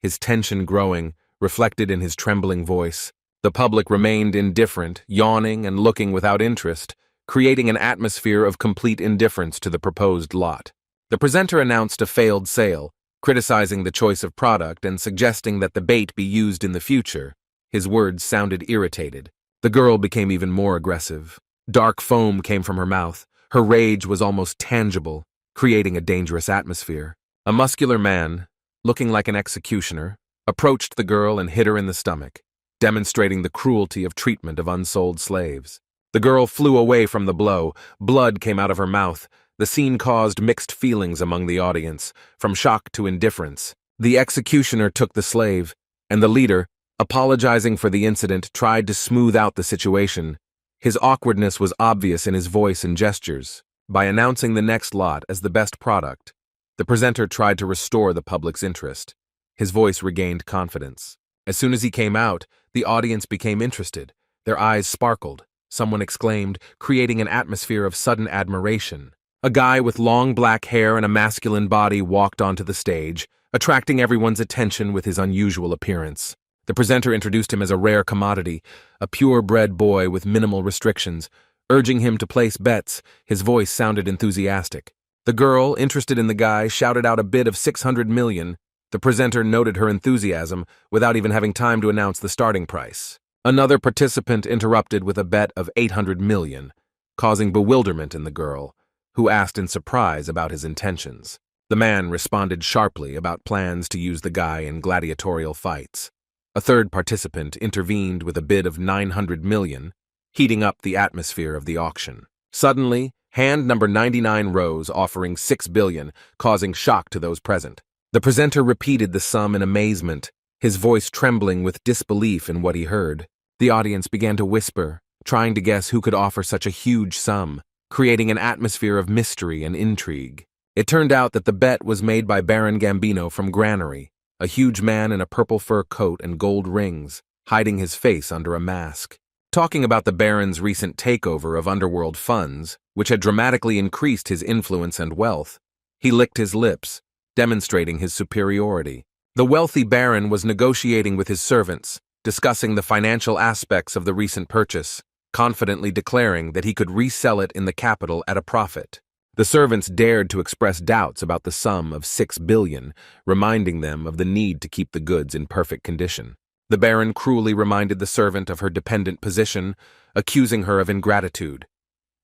His tension growing, reflected in his trembling voice. The public remained indifferent, yawning and looking without interest, creating an atmosphere of complete indifference to the proposed lot. The presenter announced a failed sale, criticizing the choice of product and suggesting that the bait be used in the future. His words sounded irritated. The girl became even more aggressive. Dark foam came from her mouth. Her rage was almost tangible, creating a dangerous atmosphere. A muscular man, looking like an executioner, approached the girl and hit her in the stomach, demonstrating the cruelty of treatment of unsold slaves. The girl flew away from the blow. Blood came out of her mouth. The scene caused mixed feelings among the audience, from shock to indifference. The executioner took the slave, and the leader, apologizing for the incident, tried to smooth out the situation. His awkwardness was obvious in his voice and gestures. By announcing the next lot as the best product, the presenter tried to restore the public's interest. His voice regained confidence. As soon as he came out, the audience became interested. Their eyes sparkled. Someone exclaimed, creating an atmosphere of sudden admiration. A guy with long black hair and a masculine body walked onto the stage, attracting everyone's attention with his unusual appearance. The presenter introduced him as a rare commodity, a purebred boy with minimal restrictions. Urging him to place bets, his voice sounded enthusiastic. The girl, interested in the guy, shouted out a bid of 600 million. The presenter noted her enthusiasm without even having time to announce the starting price. Another participant interrupted with a bet of 800 million, causing bewilderment in the girl, who asked in surprise about his intentions. The man responded sharply about plans to use the guy in gladiatorial fights. A third participant intervened with a bid of 900 million, heating up the atmosphere of the auction. Suddenly, hand number 99 rose, offering 6 billion, causing shock to those present. The presenter repeated the sum in amazement, his voice trembling with disbelief in what he heard. The audience began to whisper, trying to guess who could offer such a huge sum, creating an atmosphere of mystery and intrigue. It turned out that the bet was made by Baron Gambino from Granary, a huge man in a purple fur coat and gold rings, hiding his face under a mask. Talking about the Baron's recent takeover of underworld funds, which had dramatically increased his influence and wealth, he licked his lips, demonstrating his superiority. The wealthy Baron was negotiating with his servants, discussing the financial aspects of the recent purchase, confidently declaring that he could resell it in the capital at a profit. The servants dared to express doubts about the sum of 6 billion, reminding them of the need to keep the goods in perfect condition. The Baron cruelly reminded the servant of her dependent position, accusing her of ingratitude.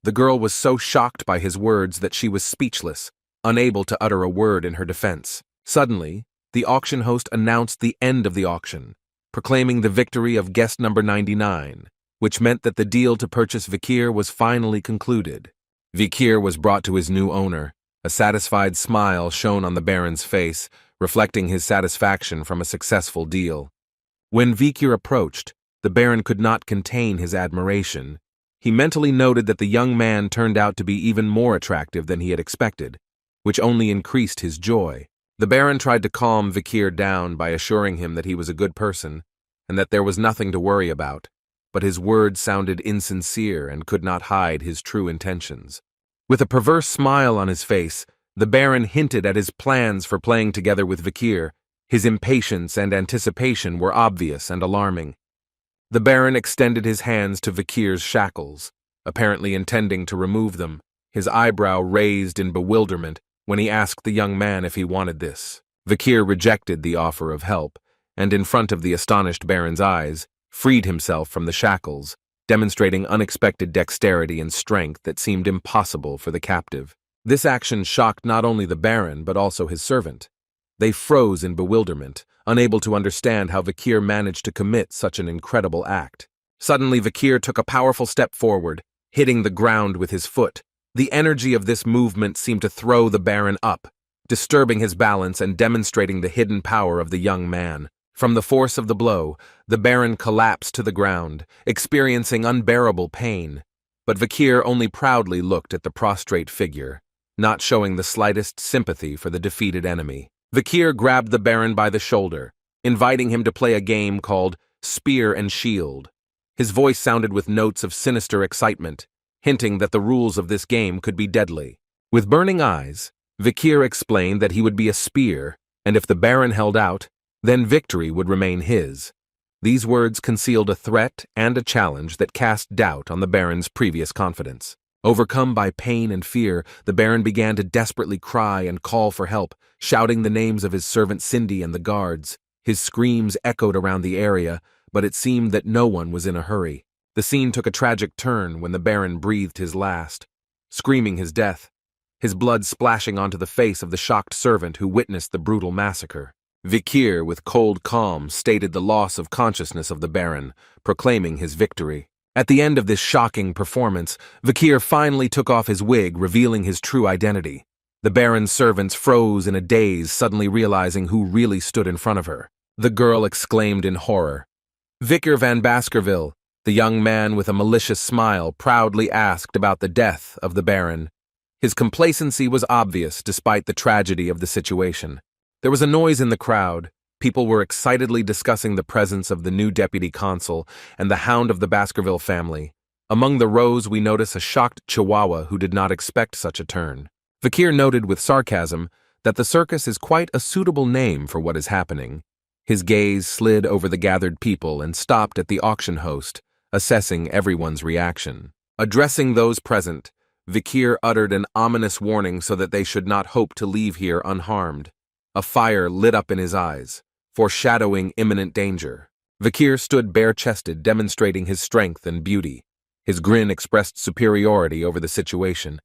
The girl was so shocked by his words that she was speechless, unable to utter a word in her defense. Suddenly, the auction host announced the end of the auction, proclaiming the victory of guest number 99, which meant that the deal to purchase Vikir was finally concluded. Vikir was brought to his new owner. A satisfied smile shone on the Baron's face, reflecting his satisfaction from a successful deal. When Vikir approached, the Baron could not contain his admiration. He mentally noted that the young man turned out to be even more attractive than he had expected, which only increased his joy. The Baron tried to calm Vikir down by assuring him that he was a good person and that there was nothing to worry about, but his words sounded insincere and could not hide his true intentions. With a perverse smile on his face, the Baron hinted at his plans for playing together with Vikir. His impatience and anticipation were obvious and alarming. The Baron extended his hands to Vikir's shackles, apparently intending to remove them, his eyebrow raised in bewilderment when he asked the young man if he wanted this. Vikir rejected the offer of help, and in front of the astonished Baron's eyes, freed himself from the shackles, demonstrating unexpected dexterity and strength that seemed impossible for the captive. This action shocked not only the Baron but also his servant. They froze in bewilderment, unable to understand how Vikir managed to commit such an incredible act. Suddenly, Vikir took a powerful step forward, hitting the ground with his foot. The energy of this movement seemed to throw the Baron up, disturbing his balance and demonstrating the hidden power of the young man. From the force of the blow, the Baron collapsed to the ground, experiencing unbearable pain. But Vikir only proudly looked at the prostrate figure, not showing the slightest sympathy for the defeated enemy. Vikir grabbed the Baron by the shoulder, inviting him to play a game called Spear and Shield. His voice sounded with notes of sinister excitement, hinting that the rules of this game could be deadly. With burning eyes, Vikir explained that he would be a spear, and if the Baron held out, then victory would remain his. These words concealed a threat and a challenge that cast doubt on the Baron's previous confidence. Overcome by pain and fear, the Baron began to desperately cry and call for help, shouting the names of his servant Cindy and the guards. His screams echoed around the area, but it seemed that no one was in a hurry. The scene took a tragic turn when the Baron breathed his last, screaming his death, his blood splashing onto the face of the shocked servant who witnessed the brutal massacre. Vikir, with cold calm, stated the loss of consciousness of the Baron, proclaiming his victory. At the end of this shocking performance, Vikir finally took off his wig, revealing his true identity. The Baron's servants froze in a daze, suddenly realizing who really stood in front of her. The girl exclaimed in horror. Vikir van Baskerville, the young man with a malicious smile, proudly asked about the death of the Baron. His complacency was obvious despite the tragedy of the situation. There was a noise in the crowd, People were excitedly discussing the presence of the new deputy consul and the hound of the Baskerville family. Among the rows we notice a shocked Chihuahua who did not expect such a turn. Vikir noted with sarcasm that the circus is quite a suitable name for what is happening. His gaze slid over the gathered people and stopped at the auction host, assessing everyone's reaction. Addressing those present, Vikir uttered an ominous warning so that they should not hope to leave here unharmed. A fire lit up in his eyes, foreshadowing imminent danger. Vikir stood bare-chested, demonstrating his strength and beauty. His grin expressed superiority over the situation.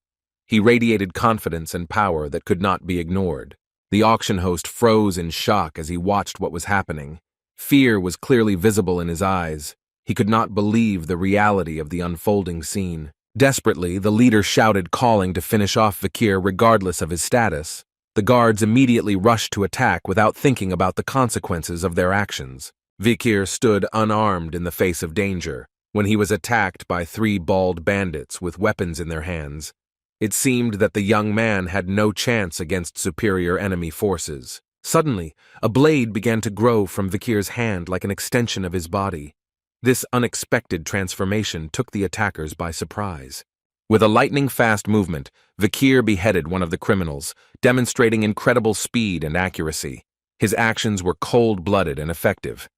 He radiated confidence and power that could not be ignored. The auction host froze in shock as he watched what was happening. Fear was clearly visible in his eyes. He could not believe the reality of the unfolding scene. Desperately, the leader shouted, calling to finish off Vikir regardless of his status. The guards immediately rushed to attack without thinking about the consequences of their actions. Vikir stood unarmed in the face of danger when he was attacked by 3 bald bandits with weapons in their hands. It seemed that the young man had no chance against superior enemy forces. Suddenly, a blade began to grow from Vikir's hand like an extension of his body. This unexpected transformation took the attackers by surprise. With a lightning-fast movement, Vikir beheaded one of the criminals, demonstrating incredible speed and accuracy. His actions were cold-blooded and effective.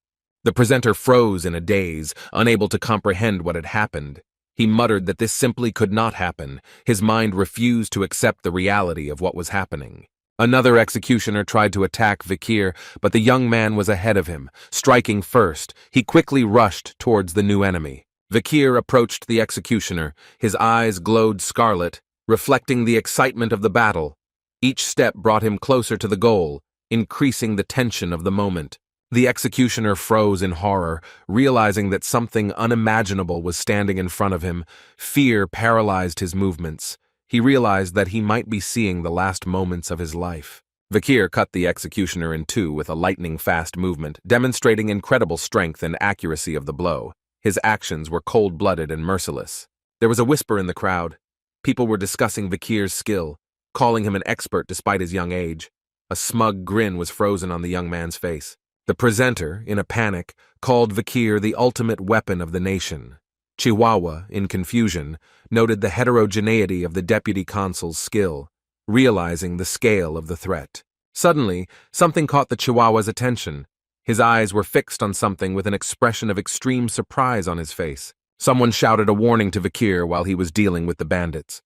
The presenter froze in a daze, unable to comprehend what had happened. He muttered that this simply could not happen. His mind refused to accept the reality of what was happening. Another executioner tried to attack Vikir, but the young man was ahead of him. Striking first, he quickly rushed towards the new enemy. Vikir approached the executioner. His eyes glowed scarlet, reflecting the excitement of the battle. Each step brought him closer to the goal, increasing the tension of the moment. The executioner froze in horror, realizing that something unimaginable was standing in front of him. Fear paralyzed his movements. He realized that he might be seeing the last moments of his life. Vikir cut the executioner in two with a lightning-fast movement, demonstrating incredible strength and accuracy of the blow. His actions were cold-blooded and merciless. There was a whisper in the crowd. People were discussing Vikir's skill, calling him an expert despite his young age. A smug grin was frozen on the young man's face. The presenter, in a panic, called Vikir the ultimate weapon of the nation. Chihuahua, in confusion, noted the heterogeneity of the deputy consul's skill, realizing the scale of the threat. Suddenly, something caught the Chihuahua's attention. His eyes were fixed on something with an expression of extreme surprise on his face. Someone shouted a warning to Vikir while he was dealing with the bandits.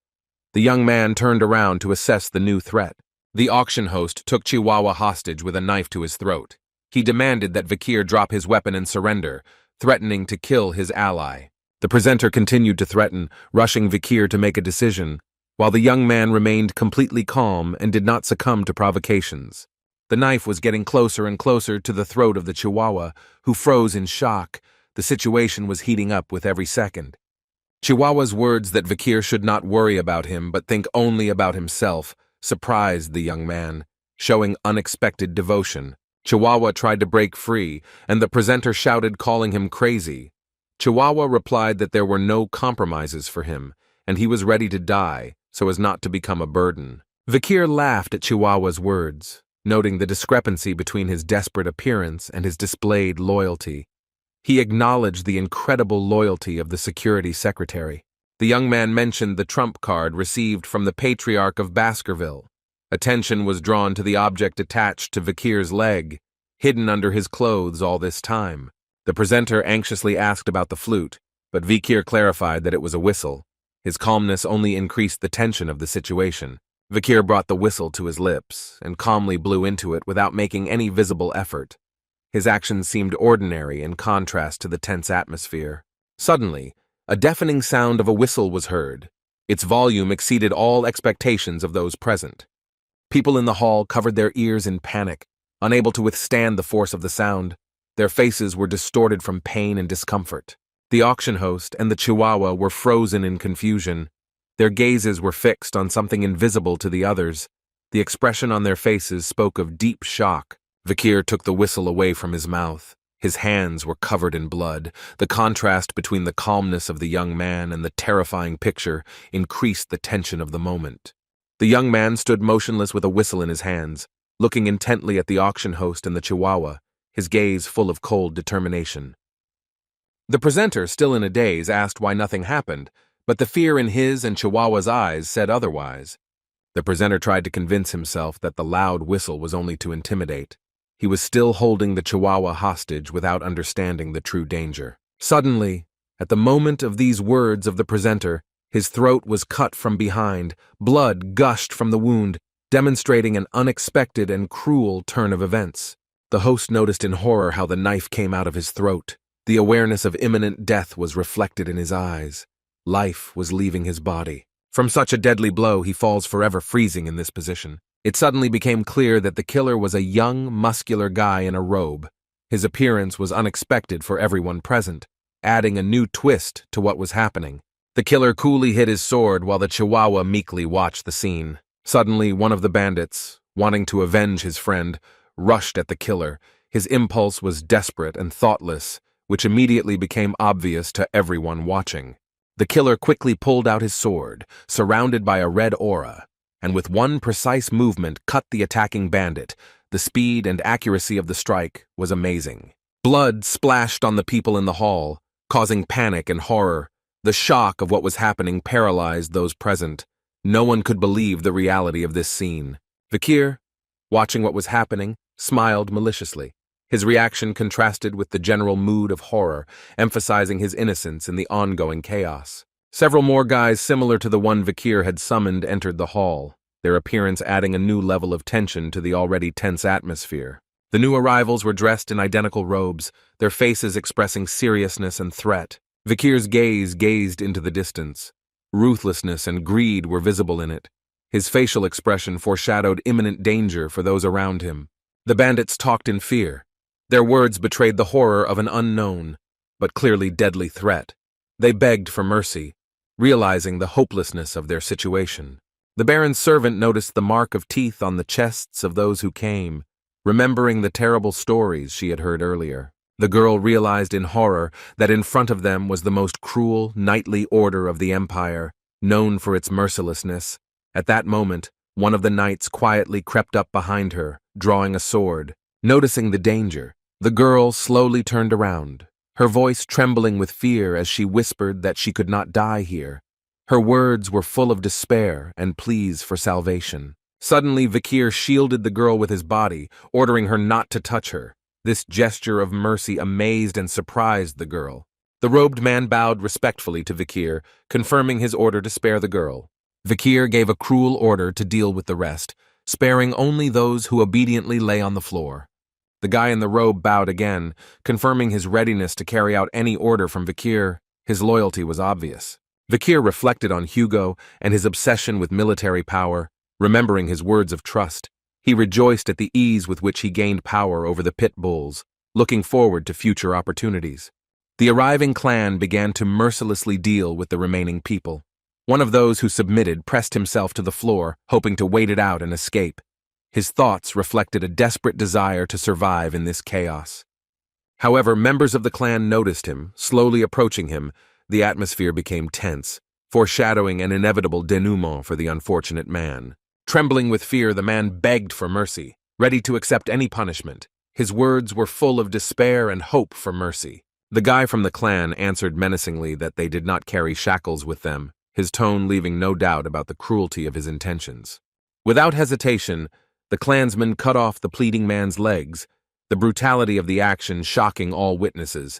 The young man turned around to assess the new threat. The auction host took Chihuahua hostage with a knife to his throat. He demanded that Vikir drop his weapon and surrender, threatening to kill his ally. The presenter continued to threaten, rushing Vikir to make a decision, while the young man remained completely calm and did not succumb to provocations. The knife was getting closer and closer to the throat of the Chihuahua, who froze in shock. The situation was heating up with every second. Chihuahua's words that Vikir should not worry about him but think only about himself surprised the young man, showing unexpected devotion. Chihuahua tried to break free, and the presenter shouted, calling him crazy. Chihuahua replied that there were no compromises for him, and he was ready to die so as not to become a burden. Vikir laughed at Chihuahua's words, noting the discrepancy between his desperate appearance and his displayed loyalty. He acknowledged the incredible loyalty of the security secretary. The young man mentioned the trump card received from the Patriarch of Baskerville. Attention was drawn to the object attached to Vikir's leg, hidden under his clothes all this time. The presenter anxiously asked about the flute, but Vikir clarified that it was a whistle. His calmness only increased the tension of the situation. Vikir brought the whistle to his lips and calmly blew into it without making any visible effort. His actions seemed ordinary in contrast to the tense atmosphere. Suddenly, a deafening sound of a whistle was heard. Its volume exceeded all expectations of those present. People in the hall covered their ears in panic, unable to withstand the force of the sound. Their faces were distorted from pain and discomfort. The auction host and the Chihuahua were frozen in confusion. Their gazes were fixed on something invisible to the others. The expression on their faces spoke of deep shock. Vikir took the whistle away from his mouth. His hands were covered in blood. The contrast between the calmness of the young man and the terrifying picture increased the tension of the moment. The young man stood motionless with a whistle in his hands. looking intently at the auction host and the chihuahua, his gaze full of cold determination. The presenter, still in a daze, asked why nothing happened, but the fear in his and Chihuahua's eyes said otherwise. The presenter tried to convince himself that the loud whistle was only to intimidate. He was still holding the Chihuahua hostage without understanding the true danger. Suddenly, at the moment of these words of the presenter, his throat was cut from behind, blood gushed from the wound, demonstrating an unexpected and cruel turn of events. The host noticed in horror how the knife came out of his throat. The awareness of imminent death was reflected in his eyes. Life was leaving his body. From such a deadly blow, he falls forever freezing in this position. It suddenly became clear that the killer was a young, muscular guy in a robe. His appearance was unexpected for everyone present, adding a new twist to what was happening. The killer coolly hid his sword while the Chihuahua meekly watched the scene. Suddenly, one of the bandits, wanting to avenge his friend, rushed at the killer. His impulse was desperate and thoughtless, which immediately became obvious to everyone watching. The killer quickly pulled out his sword, surrounded by a red aura, and with one precise movement cut the attacking bandit. The speed and accuracy of the strike was amazing. Blood splashed on the people in the hall, causing panic and horror. The shock of what was happening paralyzed those present. No one could believe the reality of this scene. Vikir, watching what was happening, smiled maliciously. His reaction contrasted with the general mood of horror, emphasizing his innocence in the ongoing chaos. Several more guys similar to the one Vikir had summoned entered the hall, their appearance adding a new level of tension to the already tense atmosphere. The new arrivals were dressed in identical robes, their faces expressing seriousness and threat. Vikir's gaze gazed into the distance. Ruthlessness and greed were visible in it. His facial expression foreshadowed imminent danger for those around him. The bandits talked in fear. Their words betrayed the horror of an unknown, but clearly deadly threat. They begged for mercy, realizing the hopelessness of their situation. The Baron's servant noticed the mark of teeth on the chests of those who came, remembering the terrible stories she had heard earlier. The girl realized in horror that in front of them was the most cruel knightly order of the Empire, known for its mercilessness. At that moment, one of the knights quietly crept up behind her, drawing a sword. Noticing the danger, the girl slowly turned around, her voice trembling with fear as she whispered that she could not die here. Her words were full of despair and pleas for salvation. Suddenly, Vikir shielded the girl with his body, ordering her not to touch her. This gesture of mercy amazed and surprised the girl. The robed man bowed respectfully to Vikir, confirming his order to spare the girl. Vikir gave a cruel order to deal with the rest, sparing only those who obediently lay on the floor. The guy in the robe bowed again, confirming his readiness to carry out any order from Vikir. His loyalty was obvious. Vikir reflected on Hugo and his obsession with military power, remembering his words of trust. He rejoiced at the ease with which he gained power over the pit bulls, looking forward to future opportunities. The arriving clan began to mercilessly deal with the remaining people. One of those who submitted pressed himself to the floor, hoping to wait it out and escape. His thoughts reflected a desperate desire to survive in this chaos. However, members of the clan noticed him, slowly approaching him. The atmosphere became tense, foreshadowing an inevitable denouement for the unfortunate man. Trembling with fear, the man begged for mercy, ready to accept any punishment. His words were full of despair and hope for mercy. The guy from the clan answered menacingly that they did not carry shackles with them, his tone leaving no doubt about the cruelty of his intentions. Without hesitation, the clansman cut off the pleading man's legs, the brutality of the action shocking all witnesses.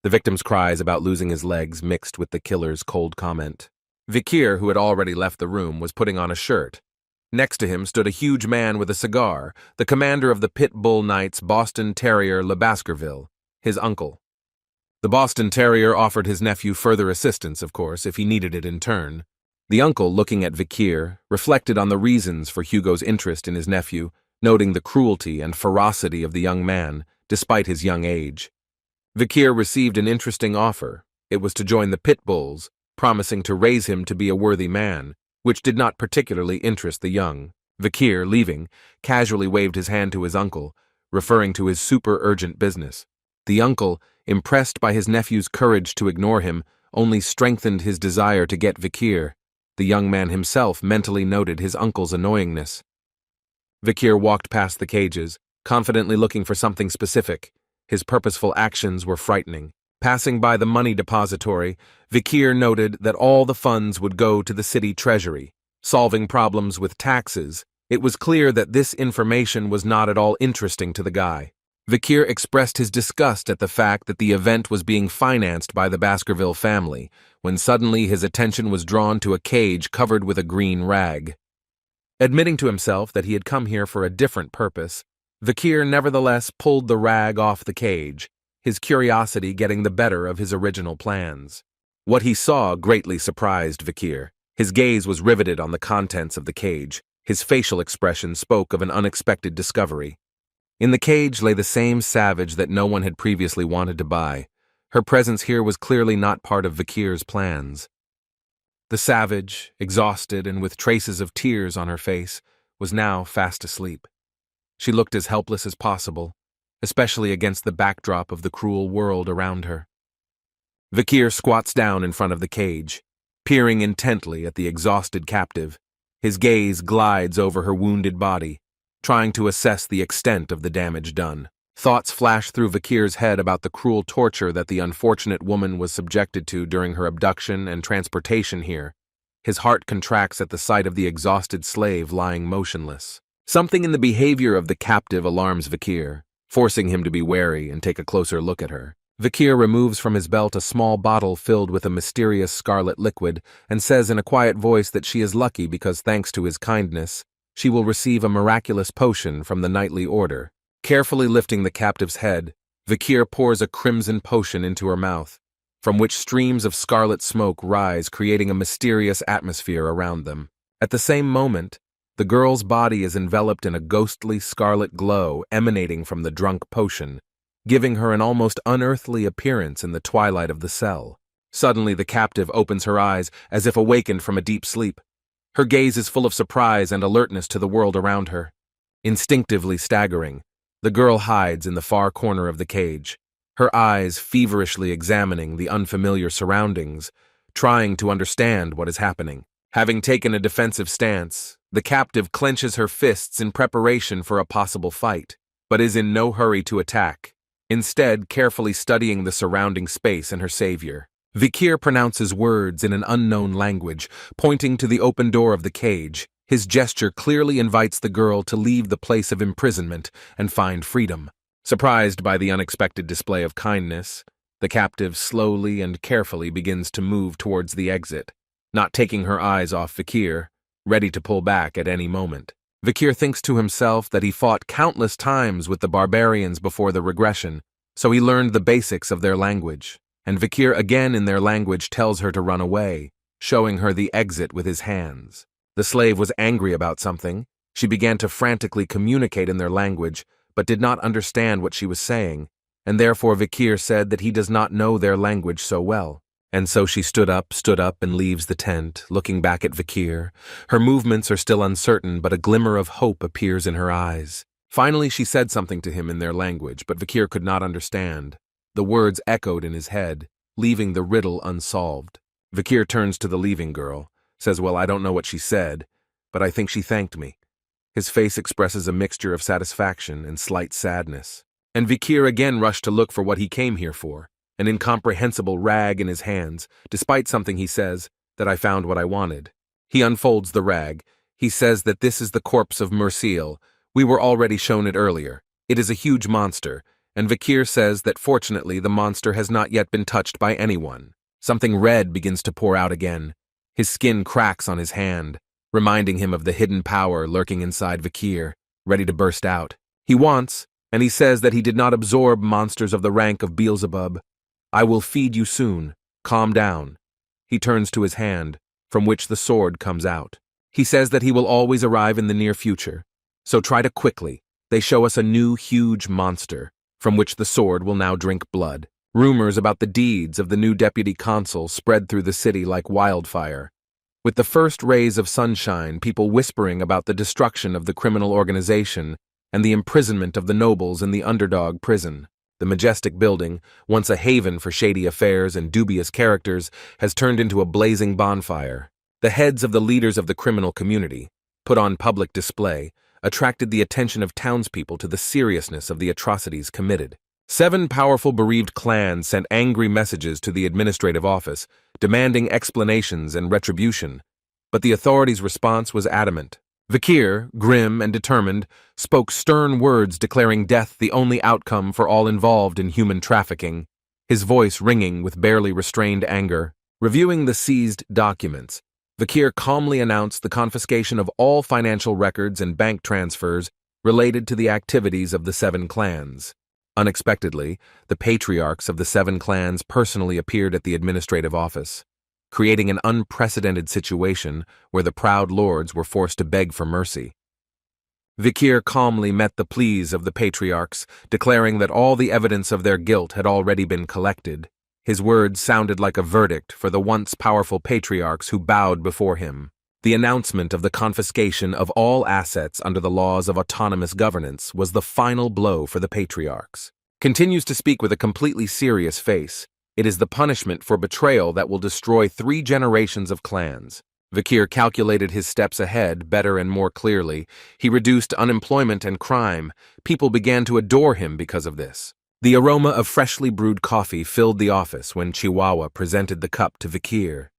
The victim's cries about losing his legs mixed with the killer's cold comment. Vikir, who had already left the room, was putting on a shirt. Next to him stood a huge man with a cigar, the commander of the Pit Bull Knights Boston Terrier Le Baskerville, his uncle. The Boston Terrier offered his nephew further assistance, of course, if he needed it in turn. The uncle, looking at Vikir, reflected on the reasons for Hugo's interest in his nephew, noting the cruelty and ferocity of the young man, despite his young age. Vikir received an interesting offer. It was to join the Pit Bulls, promising to raise him to be a worthy man, which did not particularly interest the young. Vikir, leaving, casually waved his hand to his uncle, referring to his super-urgent business. The uncle, impressed by his nephew's courage to ignore him, only strengthened his desire to get Vikir. The young man himself mentally noted his uncle's annoyingness. Vikir walked past the cages, confidently looking for something specific. His purposeful actions were frightening. Passing by the money depository, Vikir noted that all the funds would go to the city treasury. Solving problems with taxes, it was clear that this information was not at all interesting to the guy. Vikir expressed his disgust at the fact that the event was being financed by the Baskerville family, when suddenly his attention was drawn to a cage covered with a green rag. Admitting to himself that he had come here for a different purpose, Vikir nevertheless pulled the rag off the cage, his curiosity getting the better of his original plans. What he saw greatly surprised Vikir. His gaze was riveted on the contents of the cage. His facial expression spoke of an unexpected discovery. In the cage lay the same savage that no one had previously wanted to buy. Her presence here was clearly not part of Vikir's plans. The savage, exhausted and with traces of tears on her face, was now fast asleep. She looked as helpless as possible, especially against the backdrop of the cruel world around her. Vikir squats down in front of the cage, peering intently at the exhausted captive. His gaze glides over her wounded body, trying to assess the extent of the damage done. Thoughts flash through Vikir's head about the cruel torture that the unfortunate woman was subjected to during her abduction and transportation here. His heart contracts at the sight of the exhausted slave lying motionless. Something in the behavior of the captive alarms Vikir, forcing him to be wary and take a closer look at her. Vikir removes from his belt a small bottle filled with a mysterious scarlet liquid and says in a quiet voice that she is lucky because, thanks to his kindness, she will receive a miraculous potion from the knightly order. Carefully lifting the captive's head, Vikir pours a crimson potion into her mouth, from which streams of scarlet smoke rise, creating a mysterious atmosphere around them. At the same moment, the girl's body is enveloped in a ghostly scarlet glow emanating from the drunk potion, giving her an almost unearthly appearance in the twilight of the cell. Suddenly the captive opens her eyes as if awakened from a deep sleep. Her gaze is full of surprise and alertness to the world around her. Instinctively staggering, the girl hides in the far corner of the cage, her eyes feverishly examining the unfamiliar surroundings, trying to understand what is happening. Having taken a defensive stance, the captive clenches her fists in preparation for a possible fight, but is in no hurry to attack, instead carefully studying the surrounding space and her savior. Vikir pronounces words in an unknown language, pointing to the open door of the cage. His gesture clearly invites the girl to leave the place of imprisonment and find freedom. Surprised by the unexpected display of kindness, the captive slowly and carefully begins to move towards the exit, not taking her eyes off Vikir, ready to pull back at any moment. Vikir thinks to himself that he fought countless times with the barbarians before the regression, so he learned the basics of their language, and Vikir again in their language tells her to run away, showing her the exit with his hands. The slave was angry about something. She began to frantically communicate in their language, but did not understand what she was saying, and therefore Vikir said that he does not know their language so well. And so she stood up and leaves the tent, looking back at Vikir. Her movements are still uncertain, but a glimmer of hope appears in her eyes. Finally she said something to him in their language, but Vikir could not understand. The words echoed in his head, leaving the riddle unsolved. Vikir turns to the leaving girl, says, "Well, I don't know what she said, but I think she thanked me." His face expresses a mixture of satisfaction and slight sadness. And Vikir again rushed to look for what he came here for, an incomprehensible rag in his hands, despite something he says, that I found what I wanted. He unfolds the rag. He says that this is the corpse of Murciel. We were already shown it earlier. It is a huge monster, and Vikir says that fortunately the monster has not yet been touched by anyone. Something red begins to pour out again. His skin cracks on his hand, reminding him of the hidden power lurking inside Vikir, ready to burst out. He wants, and he says that he did not absorb monsters of the rank of Beelzebub. "I will feed you soon. Calm down." He turns to his hand, from which the sword comes out. He says that he will always arrive in the near future, so try to quickly. They show us a new huge monster, from which the sword will now drink blood. Rumors about the deeds of the new deputy consul spread through the city like wildfire. With the first rays of sunshine, people whispering about the destruction of the criminal organization and the imprisonment of the nobles in the underdog prison. The majestic building, once a haven for shady affairs and dubious characters, has turned into a blazing bonfire. The heads of the leaders of the criminal community, put on public display, attracted the attention of townspeople to the seriousness of the atrocities committed. 7 powerful bereaved clans sent angry messages to the administrative office, demanding explanations and retribution, but the authorities' response was adamant. Vikir, grim and determined, spoke stern words declaring death the only outcome for all involved in human trafficking, his voice ringing with barely restrained anger. Reviewing the seized documents, Vikir calmly announced the confiscation of all financial records and bank transfers related to the activities of the 7 clans. Unexpectedly, the patriarchs of the 7 clans personally appeared at the administrative office, creating an unprecedented situation where the proud lords were forced to beg for mercy. Vikir calmly met the pleas of the patriarchs, declaring that all the evidence of their guilt had already been collected. His words sounded like a verdict for the once powerful patriarchs who bowed before him. The announcement of the confiscation of all assets under the laws of autonomous governance was the final blow for the patriarchs. Continues to speak with a completely serious face. It is the punishment for betrayal that will destroy 3 generations of clans. Vikir calculated his steps ahead better and more clearly. He reduced unemployment and crime. People began to adore him because of this. The aroma of freshly brewed coffee filled the office when Chihuahua presented the cup to Vikir,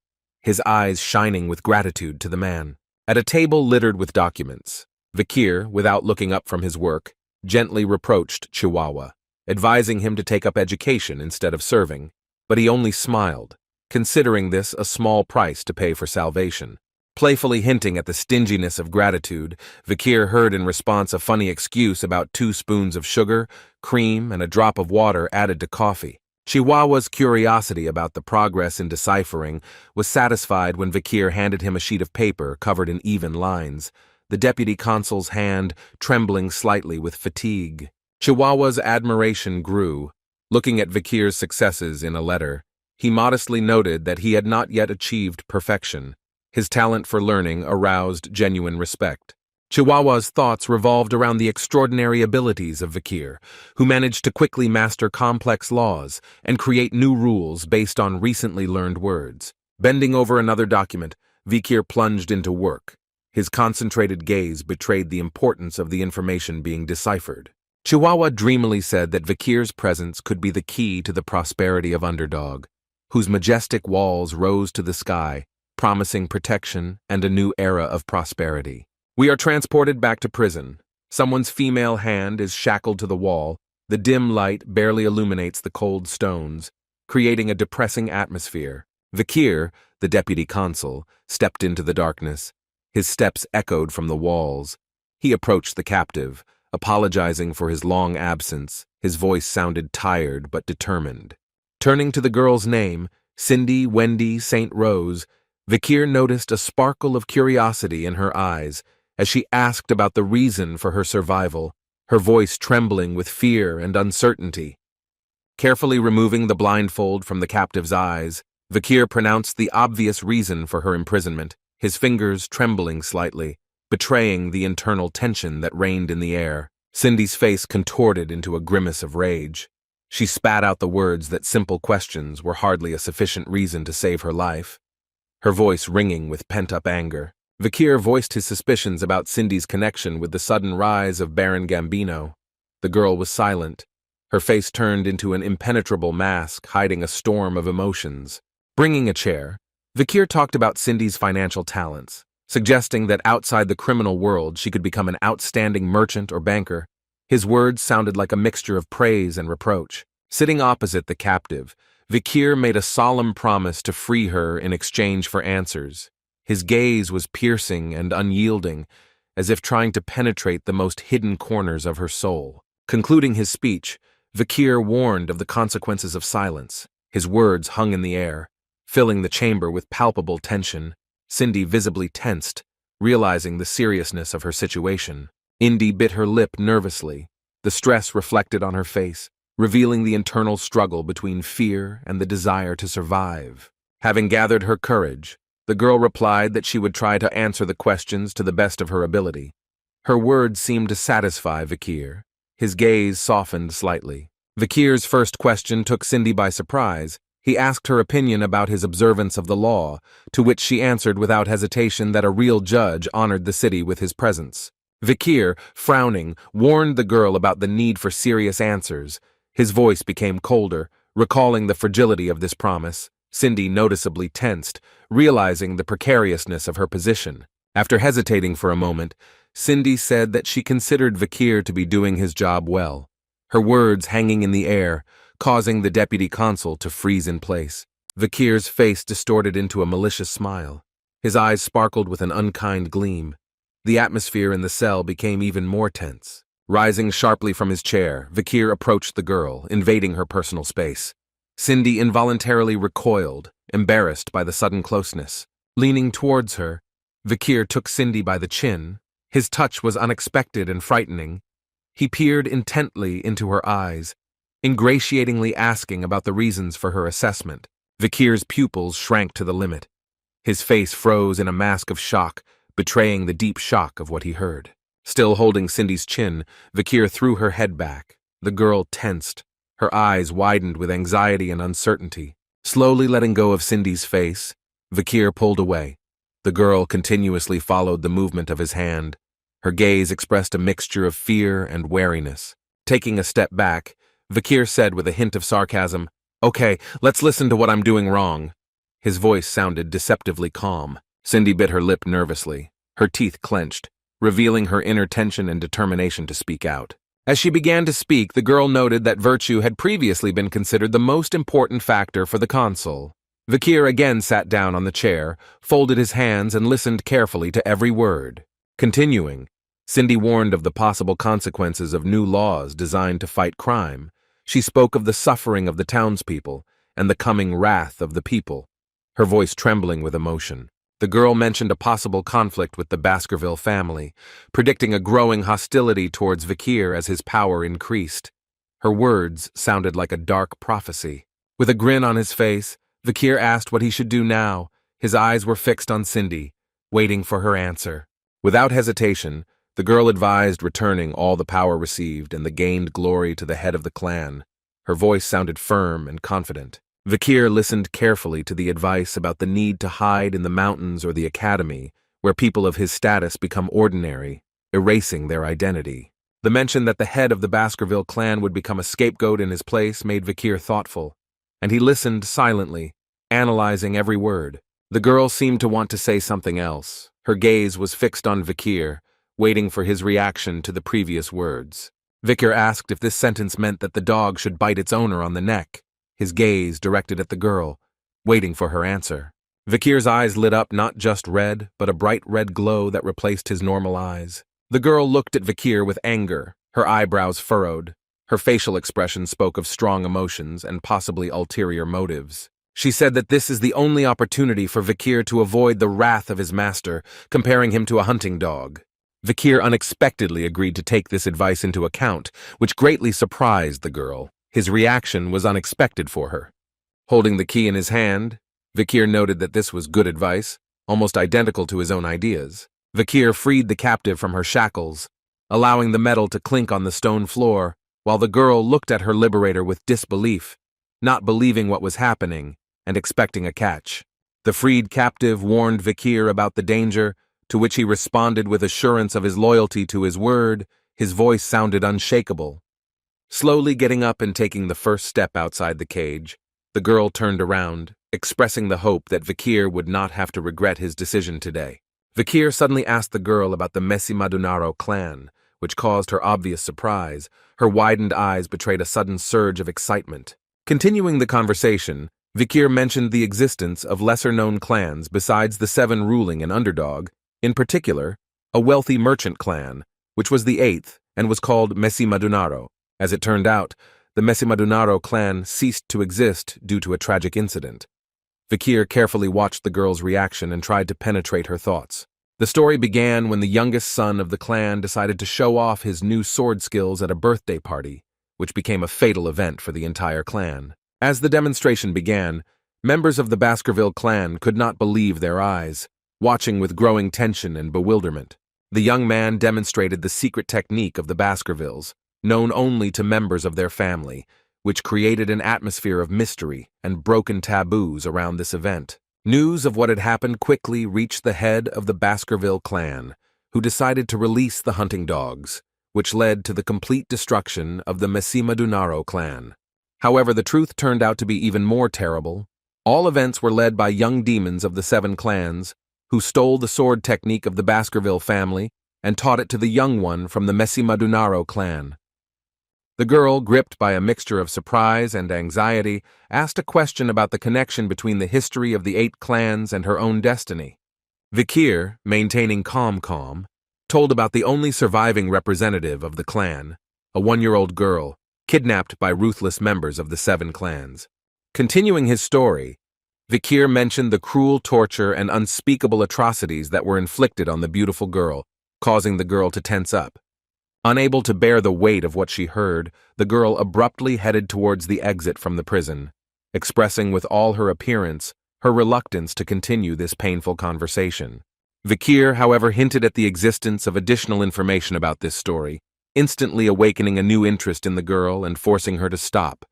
his eyes shining with gratitude to the man. At a table littered with documents, Vikir, without looking up from his work, gently reproached Chihuahua, advising him to take up education instead of serving, but he only smiled, considering this a small price to pay for salvation. Playfully hinting at the stinginess of gratitude, Vikir heard in response a funny excuse about 2 spoons of sugar, cream, and a drop of water added to coffee. Chihuahua's curiosity about the progress in deciphering was satisfied when Vikir handed him a sheet of paper covered in even lines, the deputy consul's hand trembling slightly with fatigue. Chihuahua's admiration grew. Looking at Vikir's successes in a letter, he modestly noted that he had not yet achieved perfection. His talent for learning aroused genuine respect. Chihuahua's thoughts revolved around the extraordinary abilities of Vikir, who managed to quickly master complex laws and create new rules based on recently learned words. Bending over another document, Vikir plunged into work. His concentrated gaze betrayed the importance of the information being deciphered. Chihuahua dreamily said that Vikir's presence could be the key to the prosperity of Underdog, whose majestic walls rose to the sky, promising protection and a new era of prosperity. We are transported back to prison. Someone's female hand is shackled to the wall. The dim light barely illuminates the cold stones, creating a depressing atmosphere. Vikir, the deputy consul, stepped into the darkness. His steps echoed from the walls. He approached the captive, apologizing for his long absence. His voice sounded tired but determined. Turning to the girl's name, Cindy Wendy St. Rose, Vikir noticed a sparkle of curiosity in her eyes as she asked about the reason for her survival, her voice trembling with fear and uncertainty. Carefully removing the blindfold from the captive's eyes, Vikir pronounced the obvious reason for her imprisonment, his fingers trembling slightly, betraying the internal tension that reigned in the air. Cindy's face contorted into a grimace of rage. She spat out the words that simple questions were hardly a sufficient reason to save her life, her voice ringing with pent-up anger. Vikir voiced his suspicions about Cindy's connection with the sudden rise of Baron Gambino. The girl was silent, her face turned into an impenetrable mask hiding a storm of emotions. Bringing a chair, Vikir talked about Cindy's financial talents, suggesting that outside the criminal world she could become an outstanding merchant or banker. His words sounded like a mixture of praise and reproach. Sitting opposite the captive, Vikir made a solemn promise to free her in exchange for answers. His gaze was piercing and unyielding, as if trying to penetrate the most hidden corners of her soul. Concluding his speech, Vikir warned of the consequences of silence. His words hung in the air, filling the chamber with palpable tension. Cindy visibly tensed, realizing the seriousness of her situation. Indy bit her lip nervously. The stress reflected on her face, revealing the internal struggle between fear and the desire to survive. Having gathered her courage, the girl replied that she would try to answer the questions to the best of her ability. Her words seemed to satisfy Vikir. His gaze softened slightly. Vikir's first question took Cindy by surprise. He asked her opinion about his observance of the law, to which she answered without hesitation that a real judge honored the city with his presence. Vikir, frowning, warned the girl about the need for serious answers. His voice became colder, recalling the fragility of this promise. Cindy noticeably tensed, realizing the precariousness of her position. After hesitating for a moment, Cindy said that she considered Vikir to be doing his job well, her words hanging in the air, causing the deputy consul to freeze in place. Vikir's face distorted into a malicious smile. His eyes sparkled with an unkind gleam. The atmosphere in the cell became even more tense. Rising sharply from his chair, Vikir approached the girl, invading her personal space. Cindy involuntarily recoiled, embarrassed by the sudden closeness. Leaning towards her, Vikir took Cindy by the chin. His touch was unexpected and frightening. He peered intently into her eyes, ingratiatingly asking about the reasons for her assessment. Vikir's pupils shrank to the limit. His face froze in a mask of shock, betraying the deep shock of what he heard. Still holding Cindy's chin, Vikir threw her head back. The girl tensed. Her eyes widened with anxiety and uncertainty. Slowly letting go of Cindy's face, Vikir pulled away. The girl continuously followed the movement of his hand. Her gaze expressed a mixture of fear and wariness. Taking a step back, Vikir said with a hint of sarcasm, "Okay, let's listen to what I'm doing wrong." His voice sounded deceptively calm. Cindy bit her lip nervously. Her teeth clenched, revealing her inner tension and determination to speak out. As she began to speak, the girl noted that virtue had previously been considered the most important factor for the consul. Vikir again sat down on the chair, folded his hands, and listened carefully to every word. Continuing, Cindy warned of the possible consequences of new laws designed to fight crime. She spoke of the suffering of the townspeople and the coming wrath of the people, her voice trembling with emotion. The girl mentioned a possible conflict with the Baskerville family, predicting a growing hostility towards Vikir as his power increased. Her words sounded like a dark prophecy. With a grin on his face, Vikir asked what he should do now. His eyes were fixed on Cindy, waiting for her answer. Without hesitation, the girl advised returning all the power received and the gained glory to the head of the clan. Her voice sounded firm and confident. Vikir listened carefully to the advice about the need to hide in the mountains or the academy, where people of his status become ordinary, erasing their identity. The mention that the head of the Baskerville clan would become a scapegoat in his place made Vikir thoughtful, and he listened silently, analyzing every word. The girl seemed to want to say something else. Her gaze was fixed on Vikir, waiting for his reaction to the previous words. Vikir asked if this sentence meant that the dog should bite its owner on the neck, his gaze directed at the girl, waiting for her answer. Vikir's eyes lit up not just red, but a bright red glow that replaced his normal eyes. The girl looked at Vikir with anger, her eyebrows furrowed. Her facial expression spoke of strong emotions and possibly ulterior motives. She said that this is the only opportunity for Vikir to avoid the wrath of his master, comparing him to a hunting dog. Vikir unexpectedly agreed to take this advice into account, which greatly surprised the girl. His reaction was unexpected for her. Holding the key in his hand, Vikir noted that this was good advice, almost identical to his own ideas. Vikir freed the captive from her shackles, allowing the metal to clink on the stone floor, while the girl looked at her liberator with disbelief, not believing what was happening and expecting a catch. The freed captive warned Vikir about the danger, to which he responded with assurance of his loyalty to his word. His voice sounded unshakable. Slowly getting up and taking the first step outside the cage, the girl turned around, expressing the hope that Vikir would not have to regret his decision today. Vikir suddenly asked the girl about the Mesimadunaro clan, which caused her obvious surprise. Her widened eyes betrayed a sudden surge of excitement. Continuing the conversation, Vikir mentioned the existence of lesser-known clans besides the 7 ruling and underdog, in particular, a wealthy merchant clan, which was the 8th and was called Mesimadunaro. As it turned out, the Mesimadunaro clan ceased to exist due to a tragic incident. Vikir carefully watched the girl's reaction and tried to penetrate her thoughts. The story began when the youngest son of the clan decided to show off his new sword skills at a birthday party, which became a fatal event for the entire clan. As the demonstration began, members of the Baskerville clan could not believe their eyes, watching with growing tension and bewilderment. The young man demonstrated the secret technique of the Baskervilles, known only to members of their family, which created an atmosphere of mystery and broken taboos around this event. News of what had happened quickly reached the head of the Baskerville clan, who decided to release the hunting dogs, which led to the complete destruction of the Mesimadunaro clan. However, the truth turned out to be even more terrible. All events were led by young demons of the 7 clans, who stole the sword technique of the Baskerville family and taught it to the young one from the Mesimadunaro clan. The girl, gripped by a mixture of surprise and anxiety, asked a question about the connection between the history of the 8 clans and her own destiny. Vikir, maintaining calm, told about the only surviving representative of the clan, a 1-year-old girl, kidnapped by ruthless members of the 7 clans. Continuing his story, Vikir mentioned the cruel torture and unspeakable atrocities that were inflicted on the beautiful girl, causing the girl to tense up. Unable to bear the weight of what she heard, the girl abruptly headed towards the exit from the prison, expressing with all her appearance her reluctance to continue this painful conversation. Vikir, however, hinted at the existence of additional information about this story, instantly awakening a new interest in the girl and forcing her to stop.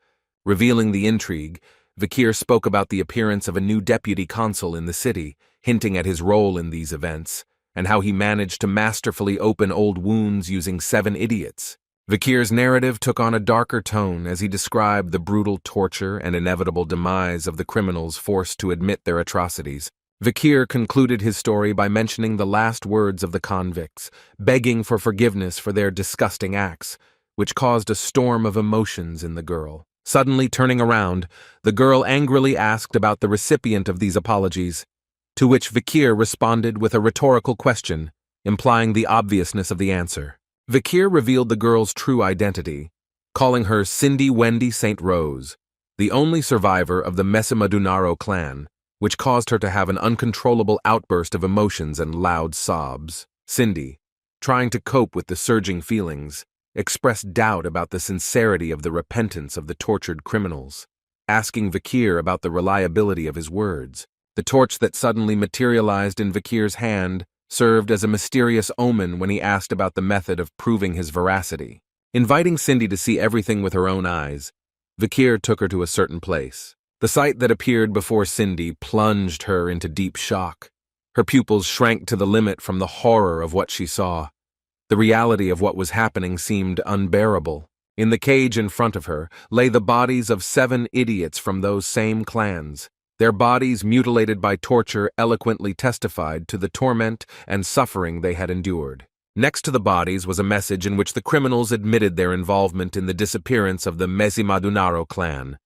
Revealing the intrigue, Vikir spoke about the appearance of a new deputy consul in the city, hinting at his role in these events, and how he managed to masterfully open old wounds using 7 idiots. Vikir's narrative took on a darker tone as he described the brutal torture and inevitable demise of the criminals forced to admit their atrocities. Vikir concluded his story by mentioning the last words of the convicts, begging for forgiveness for their disgusting acts, which caused a storm of emotions in the girl. Suddenly turning around, the girl angrily asked about the recipient of these apologies, to which Vikir responded with a rhetorical question, implying the obviousness of the answer. Vikir revealed the girl's true identity, calling her Cindy Wendy St. Rose, the only survivor of the Mesimadunaro clan, which caused her to have an uncontrollable outburst of emotions and loud sobs. Cindy, trying to cope with the surging feelings, expressed doubt about the sincerity of the repentance of the tortured criminals, asking Vikir about the reliability of his words. The torch that suddenly materialized in Vikir's hand served as a mysterious omen when he asked about the method of proving his veracity. Inviting Cindy to see everything with her own eyes, Vikir took her to a certain place. The sight that appeared before Cindy plunged her into deep shock. Her pupils shrank to the limit from the horror of what she saw. The reality of what was happening seemed unbearable. In the cage in front of her lay the bodies of 7 idiots from those same clans. Their bodies, mutilated by torture, eloquently testified to the torment and suffering they had endured. Next to the bodies was a message in which the criminals admitted their involvement in the disappearance of the Mesimadunaro clan.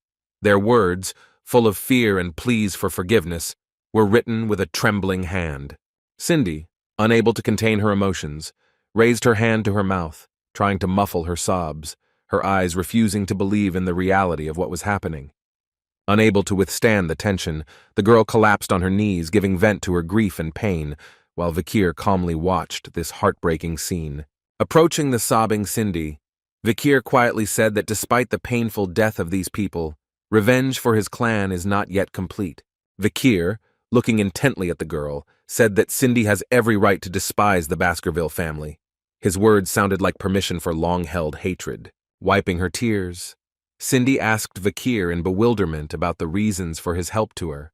Their words, full of fear and pleas for forgiveness, were written with a trembling hand. Cindy, unable to contain her emotions, raised her hand to her mouth, trying to muffle her sobs, her eyes refusing to believe in the reality of what was happening. Unable to withstand the tension, the girl collapsed on her knees, giving vent to her grief and pain, while Vikir calmly watched this heartbreaking scene. Approaching the sobbing Cindy, Vikir quietly said that despite the painful death of these people, revenge for his clan is not yet complete. Vikir, looking intently at the girl, said that Cindy has every right to despise the Baskerville family. His words sounded like permission for long-held hatred. Wiping her tears, Cindy asked Vikir in bewilderment about the reasons for his help to her,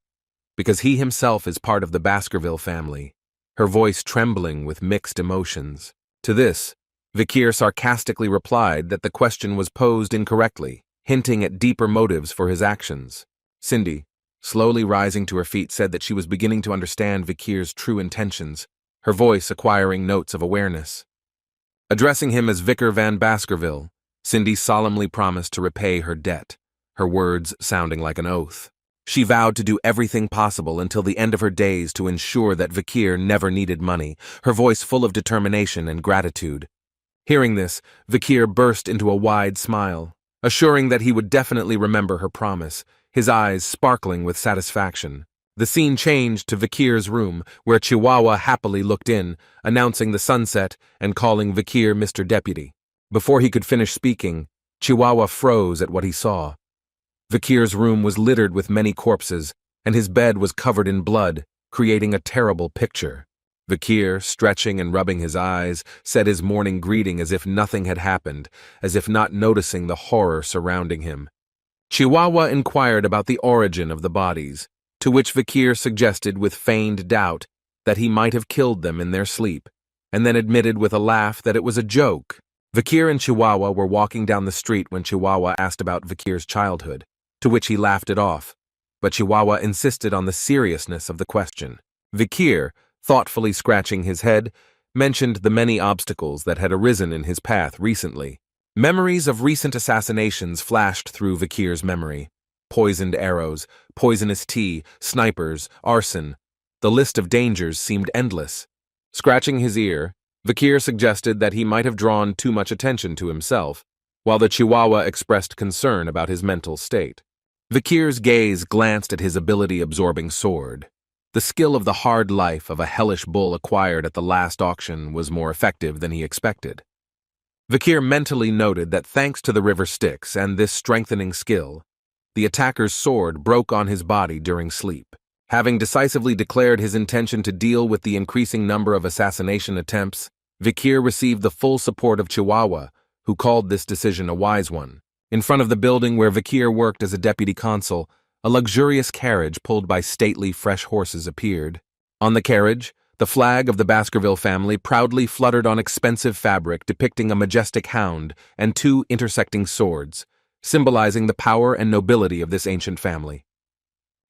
because he himself is part of the Baskerville family, her voice trembling with mixed emotions. To this, Vikir sarcastically replied that the question was posed incorrectly, hinting at deeper motives for his actions. Cindy, slowly rising to her feet, said that she was beginning to understand Vikir's true intentions, her voice acquiring notes of awareness. Addressing him as Vicar Van Baskerville, Cindy solemnly promised to repay her debt, her words sounding like an oath. She vowed to do everything possible until the end of her days to ensure that Vikir never needed money, her voice full of determination and gratitude. Hearing this, Vikir burst into a wide smile, assuring that he would definitely remember her promise, his eyes sparkling with satisfaction. The scene changed to Vikir's room, where Chihuahua happily looked in, announcing the sunset and calling Vikir Mr. Deputy. Before he could finish speaking, Chihuahua froze at what he saw. Vikir's room was littered with many corpses, and his bed was covered in blood, creating a terrible picture. Vikir, stretching and rubbing his eyes, said his morning greeting as if nothing had happened, as if not noticing the horror surrounding him. Chihuahua inquired about the origin of the bodies, to which Vikir suggested with feigned doubt that he might have killed them in their sleep, and then admitted with a laugh that it was a joke. Vikir and Chihuahua were walking down the street when Chihuahua asked about Vikir's childhood, to which he laughed it off. But Chihuahua insisted on the seriousness of the question. Vikir, thoughtfully scratching his head, mentioned the many obstacles that had arisen in his path recently. Memories of recent assassinations flashed through Vikir's memory. Poisoned arrows, poisonous tea, snipers, arson. The list of dangers seemed endless. Scratching his ear, Vikir suggested that he might have drawn too much attention to himself, while the Chihuahua expressed concern about his mental state. Vikir's gaze glanced at his ability-absorbing sword. The skill of the hard life of a hellish bull acquired at the last auction was more effective than he expected. Vikir mentally noted that thanks to the river Styx and this strengthening skill, the attacker's sword broke on his body during sleep. Having decisively declared his intention to deal with the increasing number of assassination attempts, Vikir received the full support of Chihuahua, who called this decision a wise one. In front of the building where Vikir worked as a deputy consul, a luxurious carriage pulled by stately, fresh horses appeared. On the carriage, the flag of the Baskerville family proudly fluttered on expensive fabric depicting a majestic hound and two intersecting swords, symbolizing the power and nobility of this ancient family.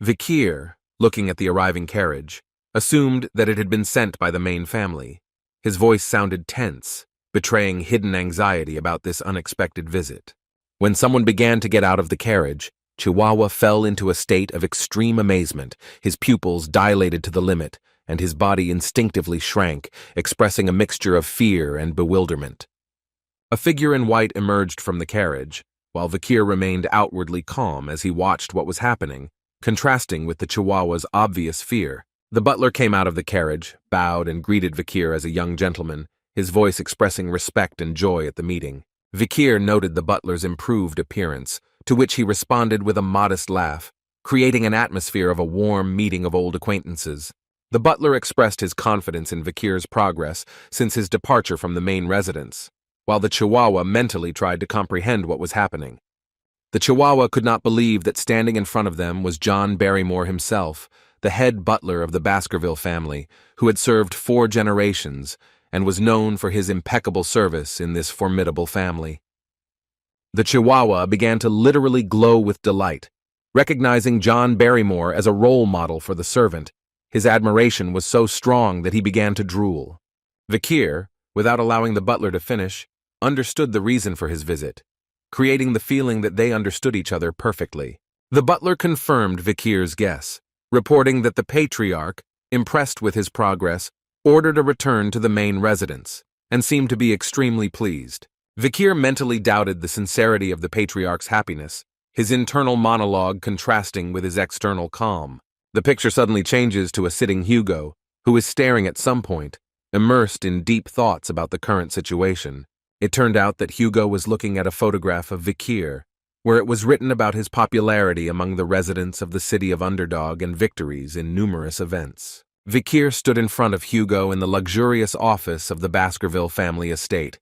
Vikir, looking at the arriving carriage, assumed that it had been sent by the main family. His voice sounded tense, betraying hidden anxiety about this unexpected visit. When someone began to get out of the carriage, Chihuahua fell into a state of extreme amazement, his pupils dilated to the limit, and his body instinctively shrank, expressing a mixture of fear and bewilderment. A figure in white emerged from the carriage, while Vikir remained outwardly calm as he watched what was happening, contrasting with the Chihuahua's obvious fear. The butler came out of the carriage, bowed and greeted Vikir as a young gentleman, his voice expressing respect and joy at the meeting. Vikir noted the butler's improved appearance, to which he responded with a modest laugh, creating an atmosphere of a warm meeting of old acquaintances. The butler expressed his confidence in Vikir's progress since his departure from the main residence, while the Chihuahua mentally tried to comprehend what was happening. The Chihuahua could not believe that standing in front of them was John Barrymore himself, the head butler of the Baskerville family, who had served 4 generations and was known for his impeccable service in this formidable family. The Chihuahua began to literally glow with delight, recognizing John Barrymore as a role model for the servant. His admiration was so strong that he began to drool. Vikir, without allowing the butler to finish, understood the reason for his visit, creating the feeling that they understood each other perfectly. The butler confirmed Vikir's guess, reporting that the Patriarch, impressed with his progress, ordered a return to the main residence, and seemed to be extremely pleased. Vikir mentally doubted the sincerity of the Patriarch's happiness, his internal monologue contrasting with his external calm. The picture suddenly changes to a sitting Hugo, who is staring at some point, immersed in deep thoughts about the current situation. It turned out that Hugo was looking at a photograph of Vikir, where it was written about his popularity among the residents of the city of Underdog and victories in numerous events. Vikir stood in front of Hugo in the luxurious office of the Baskerville family estate.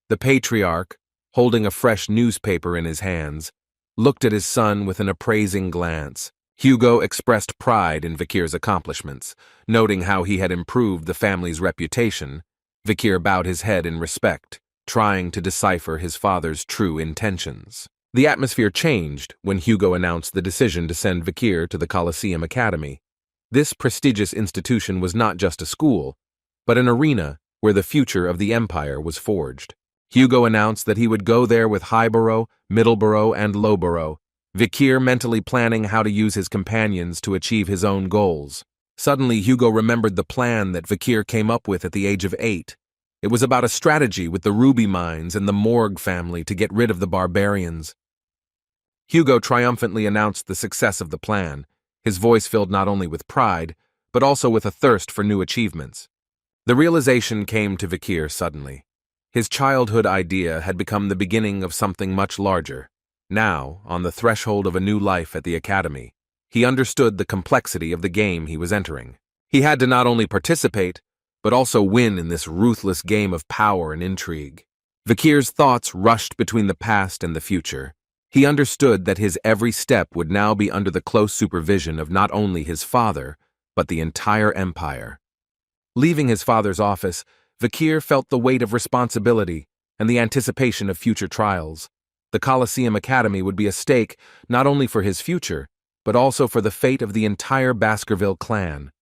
The Patriarch, holding a fresh newspaper in his hands, looked at his son with an appraising glance. Hugo expressed pride in Vikir's accomplishments, noting how he had improved the family's reputation. Vikir bowed his head in respect, trying to decipher his father's true intentions. The atmosphere changed when Hugo announced the decision to send Vikir to the Colosseum Academy. This prestigious institution was not just a school, but an arena where the future of the empire was forged. Hugo announced that he would go there with Highborough, Middleborough, and Lowborough, Vikir mentally planning how to use his companions to achieve his own goals. Suddenly, Hugo remembered the plan that Vikir came up with at the age of 8. It was about a strategy with the ruby mines and the Morg family to get rid of the barbarians. Hugo triumphantly announced the success of the plan, his voice filled not only with pride, but also with a thirst for new achievements. The realization came to Vikir suddenly. His childhood idea had become the beginning of something much larger. Now, on the threshold of a new life at the academy, he understood the complexity of the game he was entering. He had to not only participate, but also win in this ruthless game of power and intrigue. Vikir's thoughts rushed between the past and the future. He understood that his every step would now be under the close supervision of not only his father, but the entire empire. Leaving his father's office, Vikir felt the weight of responsibility and the anticipation of future trials. The Colosseum Academy would be a stake not only for his future, but also for the fate of the entire Baskerville clan.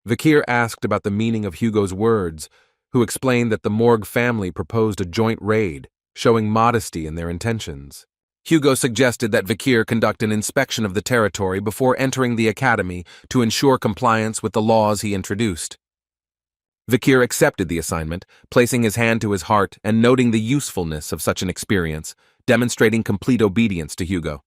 Vikir asked about the meaning of Hugo's words, who explained that the Morg family proposed a joint raid, showing modesty in their intentions. Hugo suggested that Vikir conduct an inspection of the territory before entering the academy to ensure compliance with the laws he introduced. Vikir accepted the assignment, placing his hand to his heart and noting the usefulness of such an experience, demonstrating complete obedience to Hugo.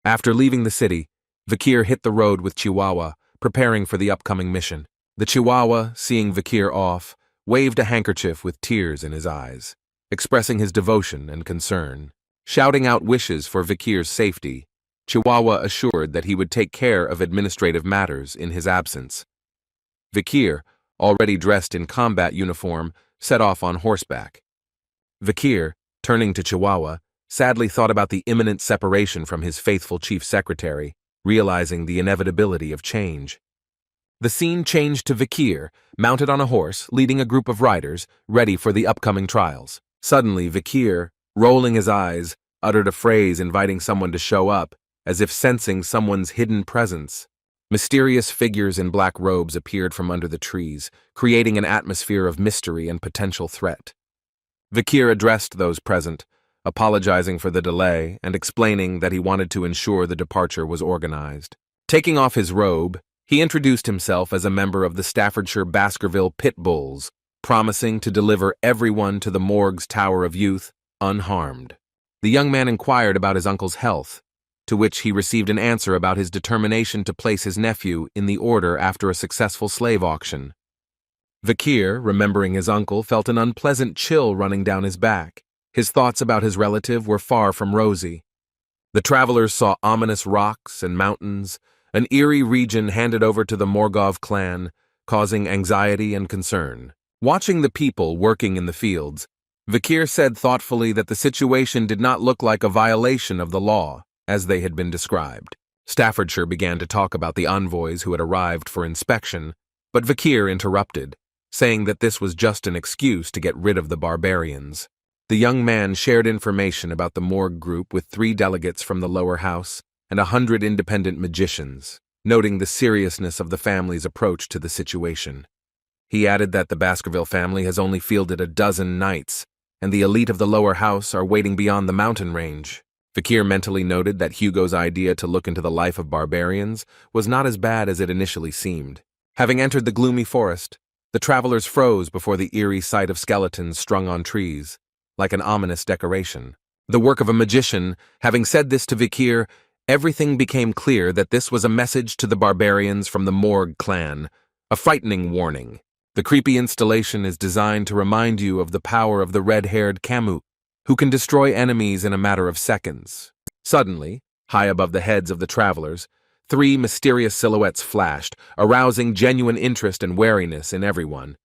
After leaving the city, Vikir hit the road with Chihuahua, preparing for the upcoming mission. The Chihuahua, seeing Vikir off, waved a handkerchief with tears in his eyes, expressing his devotion and concern. Shouting out wishes for Vikir's safety, Chihuahua assured that he would take care of administrative matters in his absence. Vikir, already dressed in combat uniform, set off on horseback. Vikir, turning to Chihuahua, sadly thought about the imminent separation from his faithful chief secretary, realizing the inevitability of change. The scene changed to Vikir, mounted on a horse, leading a group of riders, ready for the upcoming trials. Suddenly, Vikir, rolling his eyes, uttered a phrase inviting someone to show up, as if sensing someone's hidden presence. Mysterious figures in black robes appeared from under the trees, creating an atmosphere of mystery and potential threat. Vikir addressed those present, apologizing for the delay and explaining that he wanted to ensure the departure was organized. Taking off his robe, he introduced himself as a member of the Staffordshire Baskerville Pit Bulls, promising to deliver everyone to the Morg's Tower of Youth unharmed. The young man inquired about his uncle's health, to which he received an answer about his determination to place his nephew in the order after a successful slave auction. Vikir, remembering his uncle, felt an unpleasant chill running down his back. His thoughts about his relative were far from rosy. The travelers saw ominous rocks and mountains, an eerie region handed over to the Morgov clan, causing anxiety and concern. Watching the people working in the fields, Vikir said thoughtfully that the situation did not look like a violation of the law, as they had been described. Staffordshire began to talk about the envoys who had arrived for inspection, but Vikir interrupted, saying that this was just an excuse to get rid of the barbarians. The young man shared information about the Morg group with 3 delegates from the lower house and 100 independent magicians, noting the seriousness of the family's approach to the situation. He added that the Baskerville family has only fielded a dozen knights, and the elite of the lower house are waiting beyond the mountain range. Vikir mentally noted that Hugo's idea to look into the life of barbarians was not as bad as it initially seemed. Having entered the gloomy forest, the travelers froze before the eerie sight of skeletons strung on trees, like an ominous decoration. The work of a magician. Having said this to Vikir, everything became clear that this was a message to the barbarians from the Morg clan, a frightening warning. The creepy installation is designed to remind you of the power of the red-haired Kamu, who can destroy enemies in a matter of seconds. Suddenly, high above the heads of the travelers, 3 mysterious silhouettes flashed, arousing genuine interest and wariness in everyone.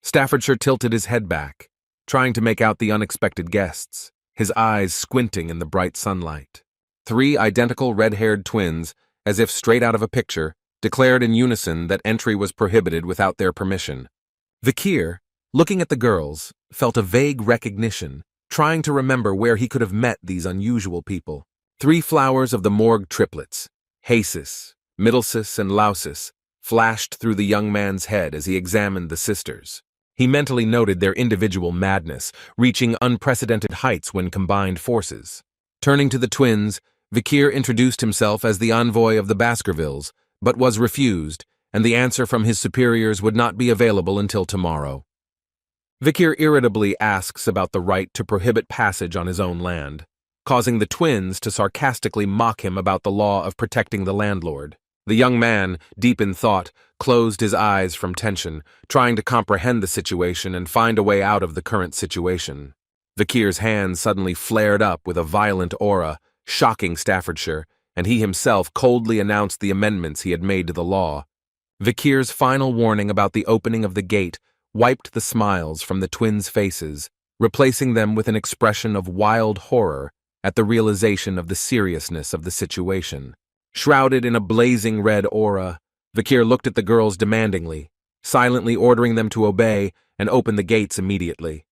Staffordshire tilted his head back, trying to make out the unexpected guests, his eyes squinting in the bright sunlight. 3 identical red-haired twins, as if straight out of a picture, declared in unison that entry was prohibited without their permission. Vikir, looking at the girls, felt a vague recognition, trying to remember where he could have met these unusual people. 3 flowers of the Morg triplets, Hasis, Middlesis, and Lausis, flashed through the young man's head as he examined the sisters. He mentally noted their individual madness, reaching unprecedented heights when combined forces. Turning to the twins, Vikir introduced himself as the envoy of the Baskervilles, but was refused, and the answer from his superiors would not be available until tomorrow. Vikir irritably asks about the right to prohibit passage on his own land, causing the twins to sarcastically mock him about the law of protecting the landlord. The young man, deep in thought, closed his eyes from tension, trying to comprehend the situation and find a way out of the current situation. Vikir's hands suddenly flared up with a violent aura, shocking Staffordshire, and he himself coldly announced the amendments he had made to the law. Vikir's final warning about the opening of the gate wiped the smiles from the twins' faces, replacing them with an expression of wild horror at the realization of the seriousness of the situation. Shrouded in a blazing red aura, Vikir looked at the girls demandingly, silently ordering them to obey and open the gates immediately.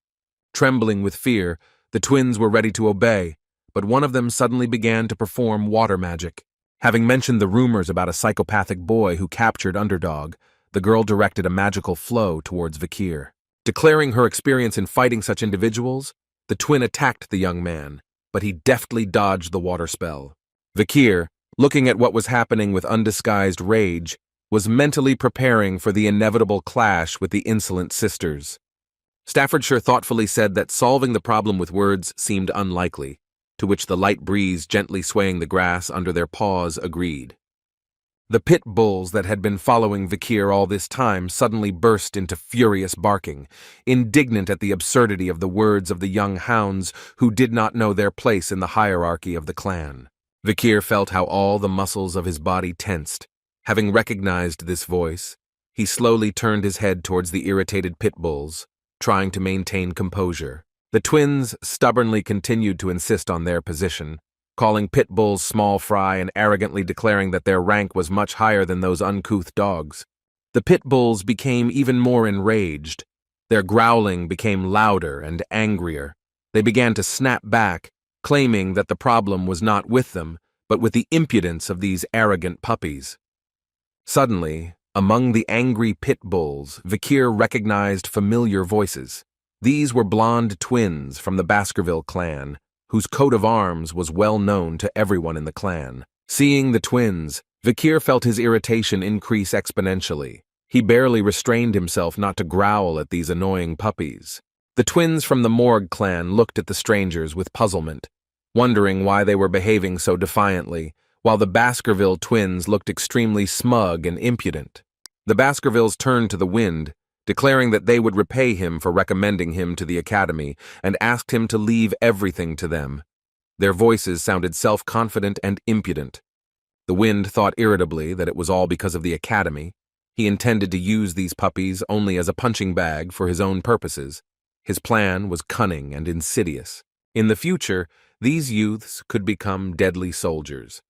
Trembling with fear, the twins were ready to obey, but one of them suddenly began to perform water magic. Having mentioned the rumors about a psychopathic boy who captured Underdog, the girl directed a magical flow towards Vikir. Declaring her experience in fighting such individuals, the twin attacked the young man, but he deftly dodged the water spell. Vikir, looking at what was happening with undisguised rage, was mentally preparing for the inevitable clash with the insolent sisters. Staffordshire thoughtfully said that solving the problem with words seemed unlikely, to which the light breeze gently swaying the grass under their paws agreed. The pit bulls that had been following Vikir all this time suddenly burst into furious barking, indignant at the absurdity of the words of the young hounds who did not know their place in the hierarchy of the clan. Vikir felt how all the muscles of his body tensed. Having recognized this voice, he slowly turned his head towards the irritated pit bulls, trying to maintain composure. The twins stubbornly continued to insist on their position, calling pit bulls small fry and arrogantly declaring that their rank was much higher than those uncouth dogs. The pit bulls became even more enraged. Their growling became louder and angrier. They began to snap back, claiming that the problem was not with them, but with the impudence of these arrogant puppies. Suddenly, among the angry pit bulls, Vikir recognized familiar voices. These were blonde twins from the Baskerville clan, whose coat of arms was well known to everyone in the clan. Seeing the twins, Vikir felt his irritation increase exponentially. He barely restrained himself not to growl at these annoying puppies. The twins from the Morg clan looked at the strangers with puzzlement, wondering why they were behaving so defiantly, while the Baskerville twins looked extremely smug and impudent. The Baskervilles turned to the wind, declaring that they would repay him for recommending him to the academy, and asked him to leave everything to them. Their voices sounded self-confident and impudent. The wind thought irritably that it was all because of the academy. He intended to use these puppies only as a punching bag for his own purposes. His plan was cunning and insidious. In the future, these youths could become deadly soldiers.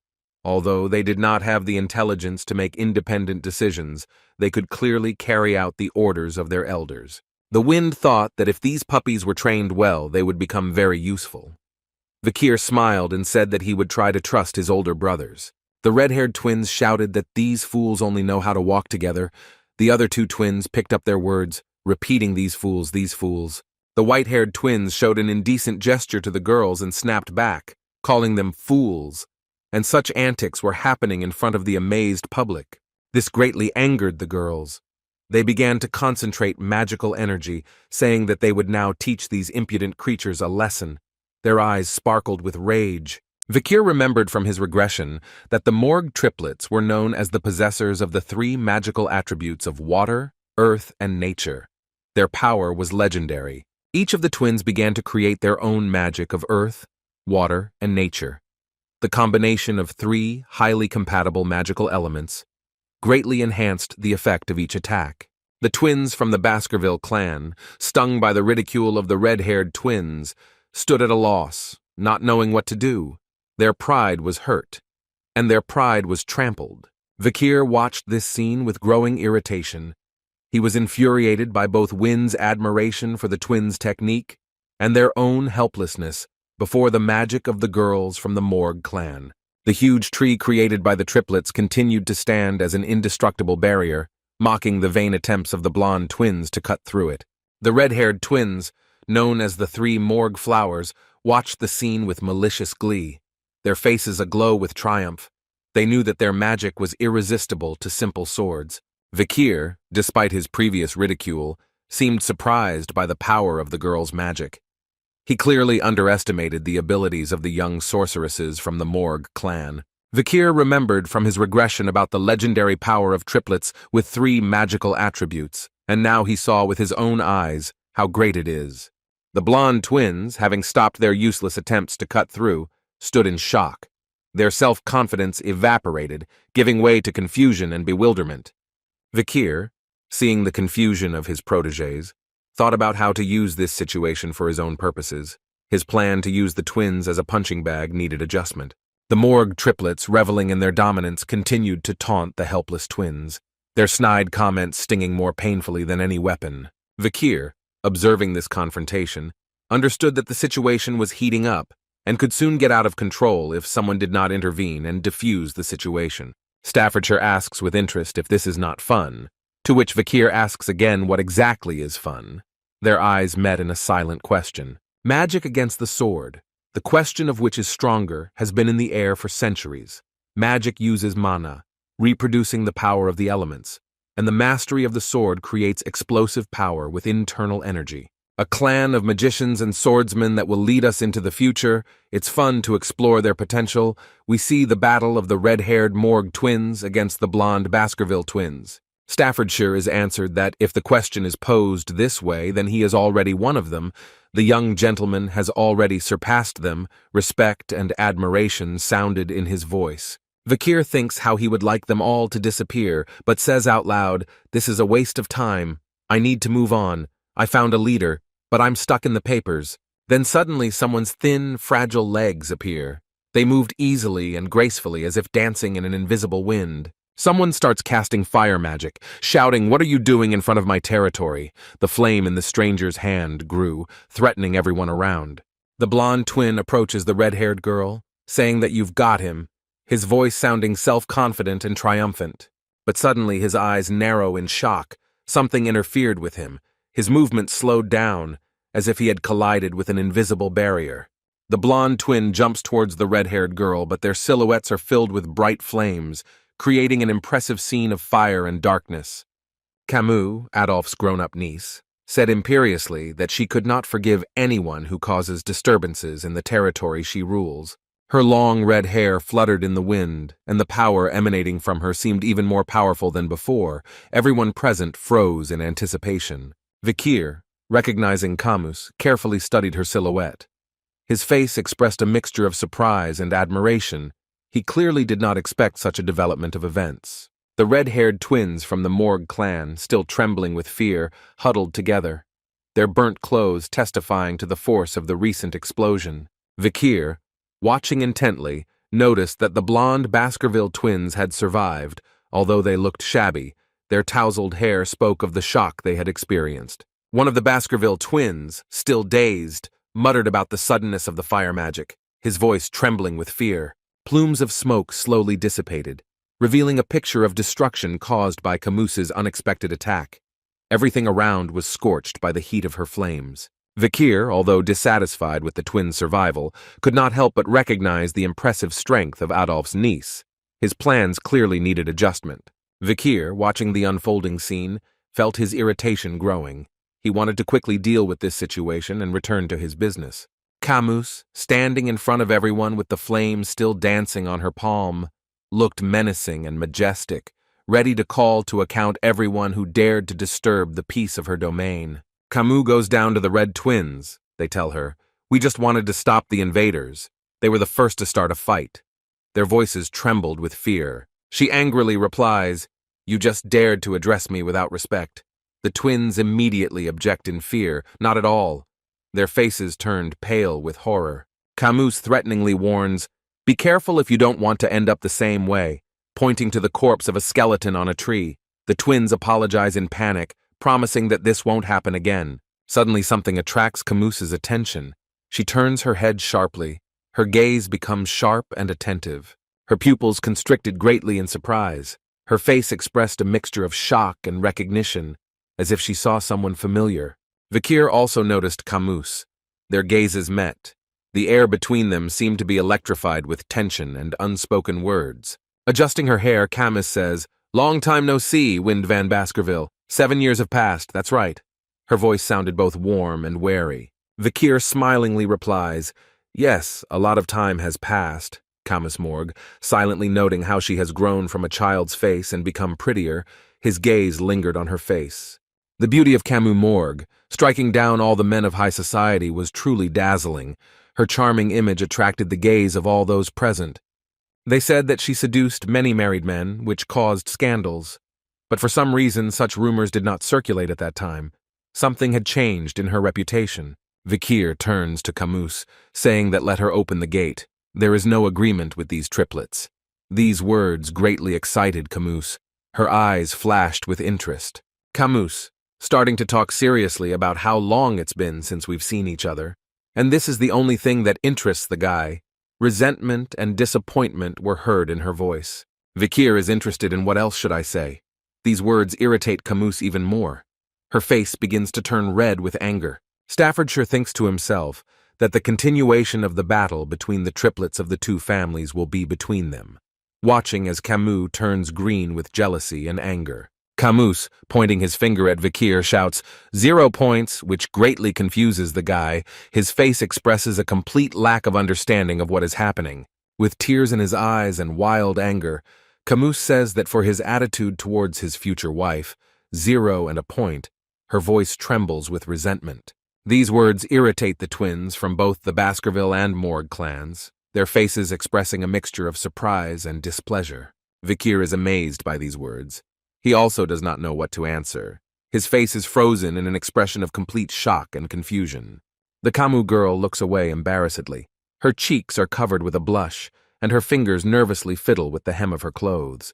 Although they did not have the intelligence to make independent decisions, they could clearly carry out the orders of their elders. The wind thought that if these puppies were trained well, they would become very useful. Vikir smiled and said that he would try to trust his older brothers. The red-haired twins shouted that these fools only know how to walk together. The other two twins picked up their words, repeating these fools, these fools. The white-haired twins showed an indecent gesture to the girls and snapped back, calling them fools. And such antics were happening in front of the amazed public. This greatly angered the girls. They began to concentrate magical energy, saying that they would now teach these impudent creatures a lesson. Their eyes sparkled with rage. Vikir remembered from his regression that the Morg triplets were known as the possessors of the three magical attributes of water, earth, and nature. Their power was legendary. Each of the twins began to create their own magic of earth, water, and nature. The combination of three highly compatible magical elements greatly enhanced the effect of each attack. The twins from the Baskerville clan, stung by the ridicule of the red-haired twins, stood at a loss, not knowing what to do. Their pride was hurt, and their pride was trampled. Vikir watched this scene with growing irritation. He was infuriated by both Wind's admiration for the twins' technique and their own helplessness before the magic of the girls from the Morg clan. The huge tree created by the triplets continued to stand as an indestructible barrier, mocking the vain attempts of the blonde twins to cut through it. The red-haired twins, known as the three Morg flowers, watched the scene with malicious glee, their faces aglow with triumph. They knew that their magic was irresistible to simple swords. Vikir, despite his previous ridicule, seemed surprised by the power of the girls' magic. He clearly underestimated the abilities of the young sorceresses from the Morg clan. Vikir remembered from his regression about the legendary power of triplets with three magical attributes, and now he saw with his own eyes how great it is. The blonde twins, having stopped their useless attempts to cut through, stood in shock. Their self-confidence evaporated, giving way to confusion and bewilderment. Vikir, seeing the confusion of his protégés, thought about how to use this situation for his own purposes. His plan to use the twins as a punching bag needed adjustment. The Morg triplets, reveling in their dominance, continued to taunt the helpless twins. their snide comments stinging more painfully than any weapon. Vikir, observing this confrontation, understood that the situation was heating up and could soon get out of control if someone did not intervene and diffuse the situation. Staffordshire asks with interest if this is not fun, to which Vikir asks again what exactly is fun. Their eyes met in a silent question. Magic against the sword, the question of which is stronger, has been in the air for centuries. Magic uses mana, reproducing the power of the elements, and the mastery of the sword creates explosive power with internal energy. A clan of magicians and swordsmen that will lead us into the future. It's fun to explore their potential. We see the battle of the red-haired Morg twins against the blonde Baskerville twins. Staffordshire is answered that if the question is posed this way, then he is already one of them. The young gentleman has already surpassed them. Respect and admiration sounded in his voice. Vikir thinks how he would like them all to disappear, but says out loud, "This is a waste of time. I need to move on. I found a leader, but I'm stuck in the papers." Then suddenly someone's thin, fragile legs appear. They moved easily and gracefully as if dancing in an invisible wind. Someone starts casting fire magic, shouting, "What are you doing in front of my territory?" The flame in the stranger's hand grew, threatening everyone around. The blonde twin approaches the red-haired girl, saying that you've got him, his voice sounding self-confident and triumphant. But suddenly his eyes narrow in shock. Something interfered with him. His movement slowed down, as if he had collided with an invisible barrier. The blonde twin jumps towards the red-haired girl, but their silhouettes are filled with bright flames, creating an impressive scene of fire and darkness. Kamu, Adolf's grown-up niece, said imperiously that she could not forgive anyone who causes disturbances in the territory she rules. Her long red hair fluttered in the wind, and the power emanating from her seemed even more powerful than before. Everyone present froze in anticipation. Vikir, recognizing Kamus, carefully studied her silhouette. His face expressed a mixture of surprise and admiration. He clearly did not expect such a development of events. The red-haired twins from the Morg clan, still trembling with fear, huddled together, their burnt clothes testifying to the force of the recent explosion. Vikir, watching intently, noticed that the blonde Baskerville twins had survived, although they looked shabby. Their tousled hair spoke of the shock they had experienced. One of the Baskerville twins, still dazed, muttered about the suddenness of the fire magic, his voice trembling with fear. Plumes of smoke slowly dissipated, revealing a picture of destruction caused by Camus's unexpected attack. Everything around was scorched by the heat of her flames. Vikir, although dissatisfied with the twins' survival, could not help but recognize the impressive strength of Adolf's niece. His plans clearly needed adjustment. Vikir, watching the unfolding scene, felt his irritation growing. He wanted to quickly deal with this situation and return to his business. Camus, standing in front of everyone with the flames still dancing on her palm, looked menacing and majestic, ready to call to account everyone who dared to disturb the peace of her domain. Kamu goes down to the red twins, they tell her. We just wanted to stop the invaders. They were the first to start a fight. Their voices trembled with fear. She angrily replies, "You just dared to address me without respect." The twins immediately object in fear. Not at all. Their faces turned pale with horror. Camus threateningly warns, "Be careful if you don't want to end up the same way," pointing to the corpse of a skeleton on a tree. The twins apologize in panic, promising that this won't happen again. Suddenly something attracts Camus's attention. She turns her head sharply. Her gaze becomes sharp and attentive. Her pupils constricted greatly in surprise. Her face expressed a mixture of shock and recognition, as if she saw someone familiar. Vikir also noticed Camus. Their gazes met. The air between them seemed to be electrified with tension and unspoken words. Adjusting her hair, Camus says, "Long time no see, Wind Van Baskerville. 7 years have passed, that's right." Her voice sounded both warm and wary. Vikir smilingly replies, "Yes, a lot of time has passed." Kamu Morg, silently noting how she has grown from a child's face and become prettier, his gaze lingered on her face. The beauty of Kamu Morg, striking down all the men of high society, was truly dazzling. Her charming image attracted the gaze of all those present. They said that she seduced many married men, which caused scandals. But for some reason, such rumors did not circulate at that time. Something had changed in her reputation. Vikir turns to Camus, saying that let her open the gate. There is no agreement with these triplets. These words greatly excited Camus. Her eyes flashed with interest. Camus, starting to talk seriously about how long it's been since we've seen each other. And this is the only thing that interests the guy. Resentment and disappointment were heard in her voice. Vikir is interested in what else should I say? These words irritate Camus even more. Her face begins to turn red with anger. Staffordshire thinks to himself that the continuation of the battle between the triplets of the two families will be between them, watching as Camus turns green with jealousy and anger. Camus, pointing his finger at Vikir, shouts, 0 points, which greatly confuses the guy. His face expresses a complete lack of understanding of what is happening. With tears in his eyes and wild anger, Camus says that for his attitude towards his future wife, 0 and a point, her voice trembles with resentment. These words irritate the twins from both the Baskerville and Morg clans, their faces expressing a mixture of surprise and displeasure. Vikir is amazed by these words. He also does not know what to answer. His face is frozen in an expression of complete shock and confusion. The Kamu girl looks away embarrassedly. Her cheeks are covered with a blush, and her fingers nervously fiddle with the hem of her clothes.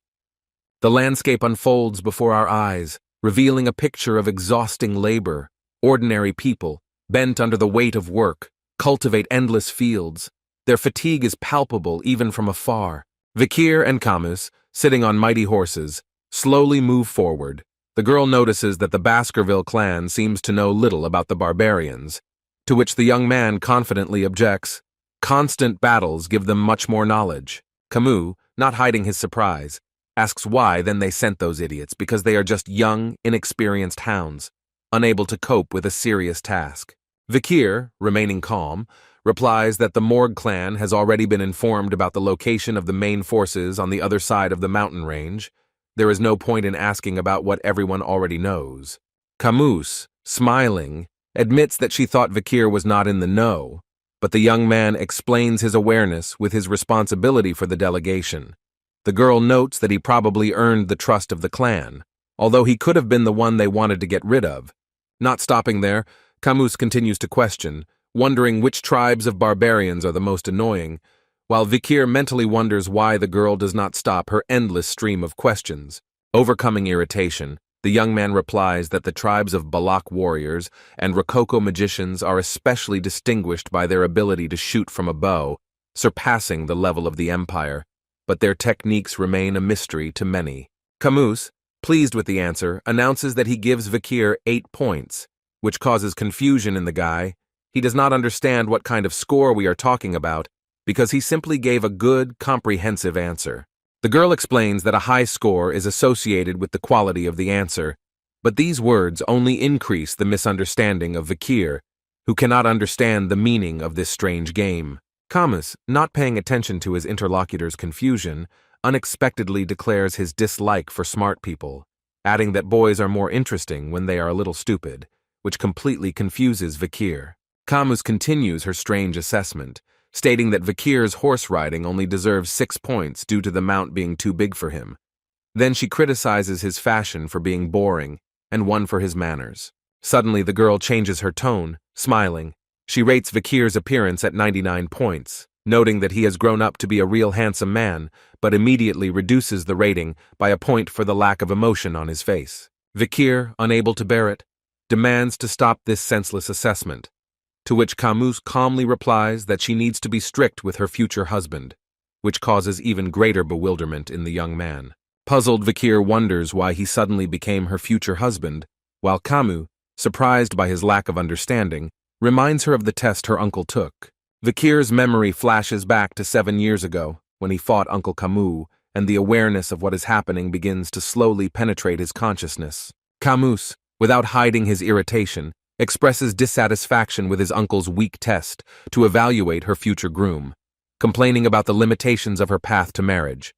The landscape unfolds before our eyes, revealing a picture of exhausting labor. Ordinary people, bent under the weight of work, cultivate endless fields. Their fatigue is palpable even from afar. Vikir and Camus, sitting on mighty horses, slowly move forward. The girl notices that the Baskerville clan seems to know little about the barbarians, to which the young man confidently objects. Constant battles give them much more knowledge. Camus, not hiding his surprise, asks why then they sent those idiots, because they are just young, inexperienced hounds, unable to cope with a serious task. Vikir, remaining calm, replies that the Morg clan has already been informed about the location of the main forces on the other side of the mountain range. There is no point in asking about what everyone already knows. Camus, smiling, admits that she thought Vikir was not in the know, but the young man explains his awareness with his responsibility for the delegation. The girl notes that he probably earned the trust of the clan, although he could have been the one they wanted to get rid of. Not stopping there, Camus continues to question, wondering which tribes of barbarians are the most annoying, while Vikir mentally wonders why the girl does not stop her endless stream of questions. Overcoming irritation, the young man replies that the tribes of Balak warriors and Rococo magicians are especially distinguished by their ability to shoot from a bow, surpassing the level of the empire, but their techniques remain a mystery to many. Camus, pleased with the answer, announces that he gives Vikir 8 points, which causes confusion in the guy. He does not understand what kind of score we are talking about, because he simply gave a good, comprehensive answer. The girl explains that a high score is associated with the quality of the answer, but these words only increase the misunderstanding of Vikir, who cannot understand the meaning of this strange game. Camus, not paying attention to his interlocutor's confusion, unexpectedly declares his dislike for smart people, adding that boys are more interesting when they are a little stupid, which completely confuses Vikir. Camus continues her strange assessment, stating that Vikir's horse riding only deserves 6 points due to the mount being too big for him. Then she criticizes his fashion for being boring and 1 for his manners. Suddenly the girl changes her tone, smiling. She rates Vikir's appearance at 99 points, noting that he has grown up to be a real handsome man, but immediately reduces the rating by a point for the lack of emotion on his face. Vikir, unable to bear it, demands to stop this senseless assessment, to which Camus calmly replies that she needs to be strict with her future husband, which causes even greater bewilderment in the young man. Puzzled, Vikir wonders why he suddenly became her future husband, while Camus, surprised by his lack of understanding, reminds her of the test her uncle took. Vikir's memory flashes back to 7 years ago, when he fought Uncle Camus, and the awareness of what is happening begins to slowly penetrate his consciousness. Camus, without hiding his irritation, expresses dissatisfaction with his uncle's weak test to evaluate her future groom, complaining about the limitations of her path to marriage.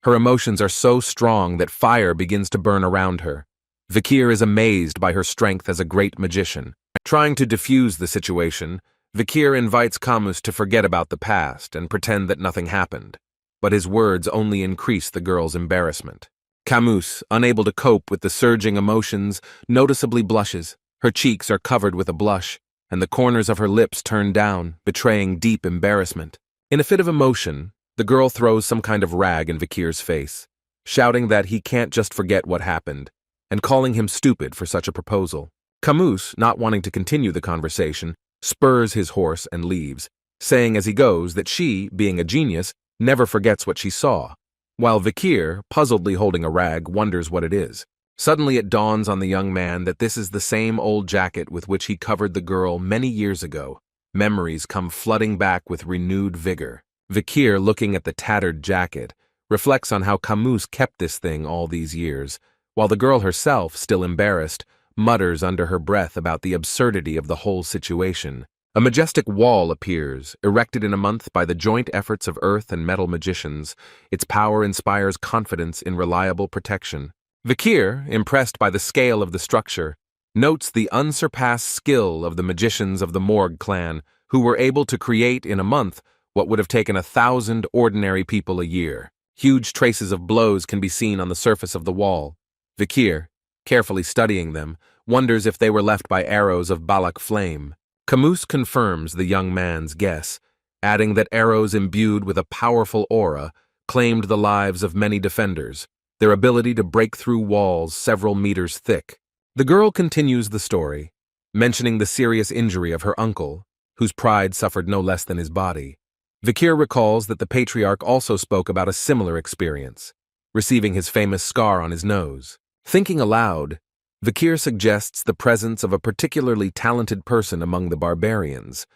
Her emotions are so strong that fire begins to burn around her. Vikir is amazed by her strength as a great magician. Trying to diffuse the situation, Vikir invites Camus to forget about the past and pretend that nothing happened, but his words only increase the girl's embarrassment. Camus, unable to cope with the surging emotions, noticeably blushes. Her cheeks are covered with a blush, and the corners of her lips turn down, betraying deep embarrassment. In a fit of emotion, the girl throws some kind of rag in Vikir's face. shouting that he can't just forget what happened, and calling him stupid for such a proposal. Camus, not wanting to continue the conversation, spurs his horse and leaves, saying as he goes that she, being a genius, never forgets what she saw, while Vikir, puzzledly holding a rag, wonders what it is. Suddenly it dawns on the young man that this is the same old jacket with which he covered the girl many years ago. Memories come flooding back with renewed vigor. Vikir, looking at the tattered jacket, reflects on how Camus kept this thing all these years, while the girl herself, still embarrassed, mutters under her breath about the absurdity of the whole situation. A majestic wall appears, erected in a month by the joint efforts of earth and metal magicians. Its power inspires confidence in reliable protection. Vikir, impressed by the scale of the structure, notes the unsurpassed skill of the magicians of the Morg clan, who were able to create in a month what would have taken 1,000 ordinary people a year. Huge traces of blows can be seen on the surface of the wall. Vikir, carefully studying them, wonders if they were left by arrows of Balak flame. Camus confirms the young man's guess, adding that arrows imbued with a powerful aura claimed the lives of many defenders, their ability to break through walls several meters thick. The girl continues the story, mentioning the serious injury of her uncle, whose pride suffered no less than his body. Vikir recalls that the Patriarch also spoke about a similar experience, receiving his famous scar on his nose. Thinking aloud, Vikir suggests the presence of a particularly talented person among the barbarians,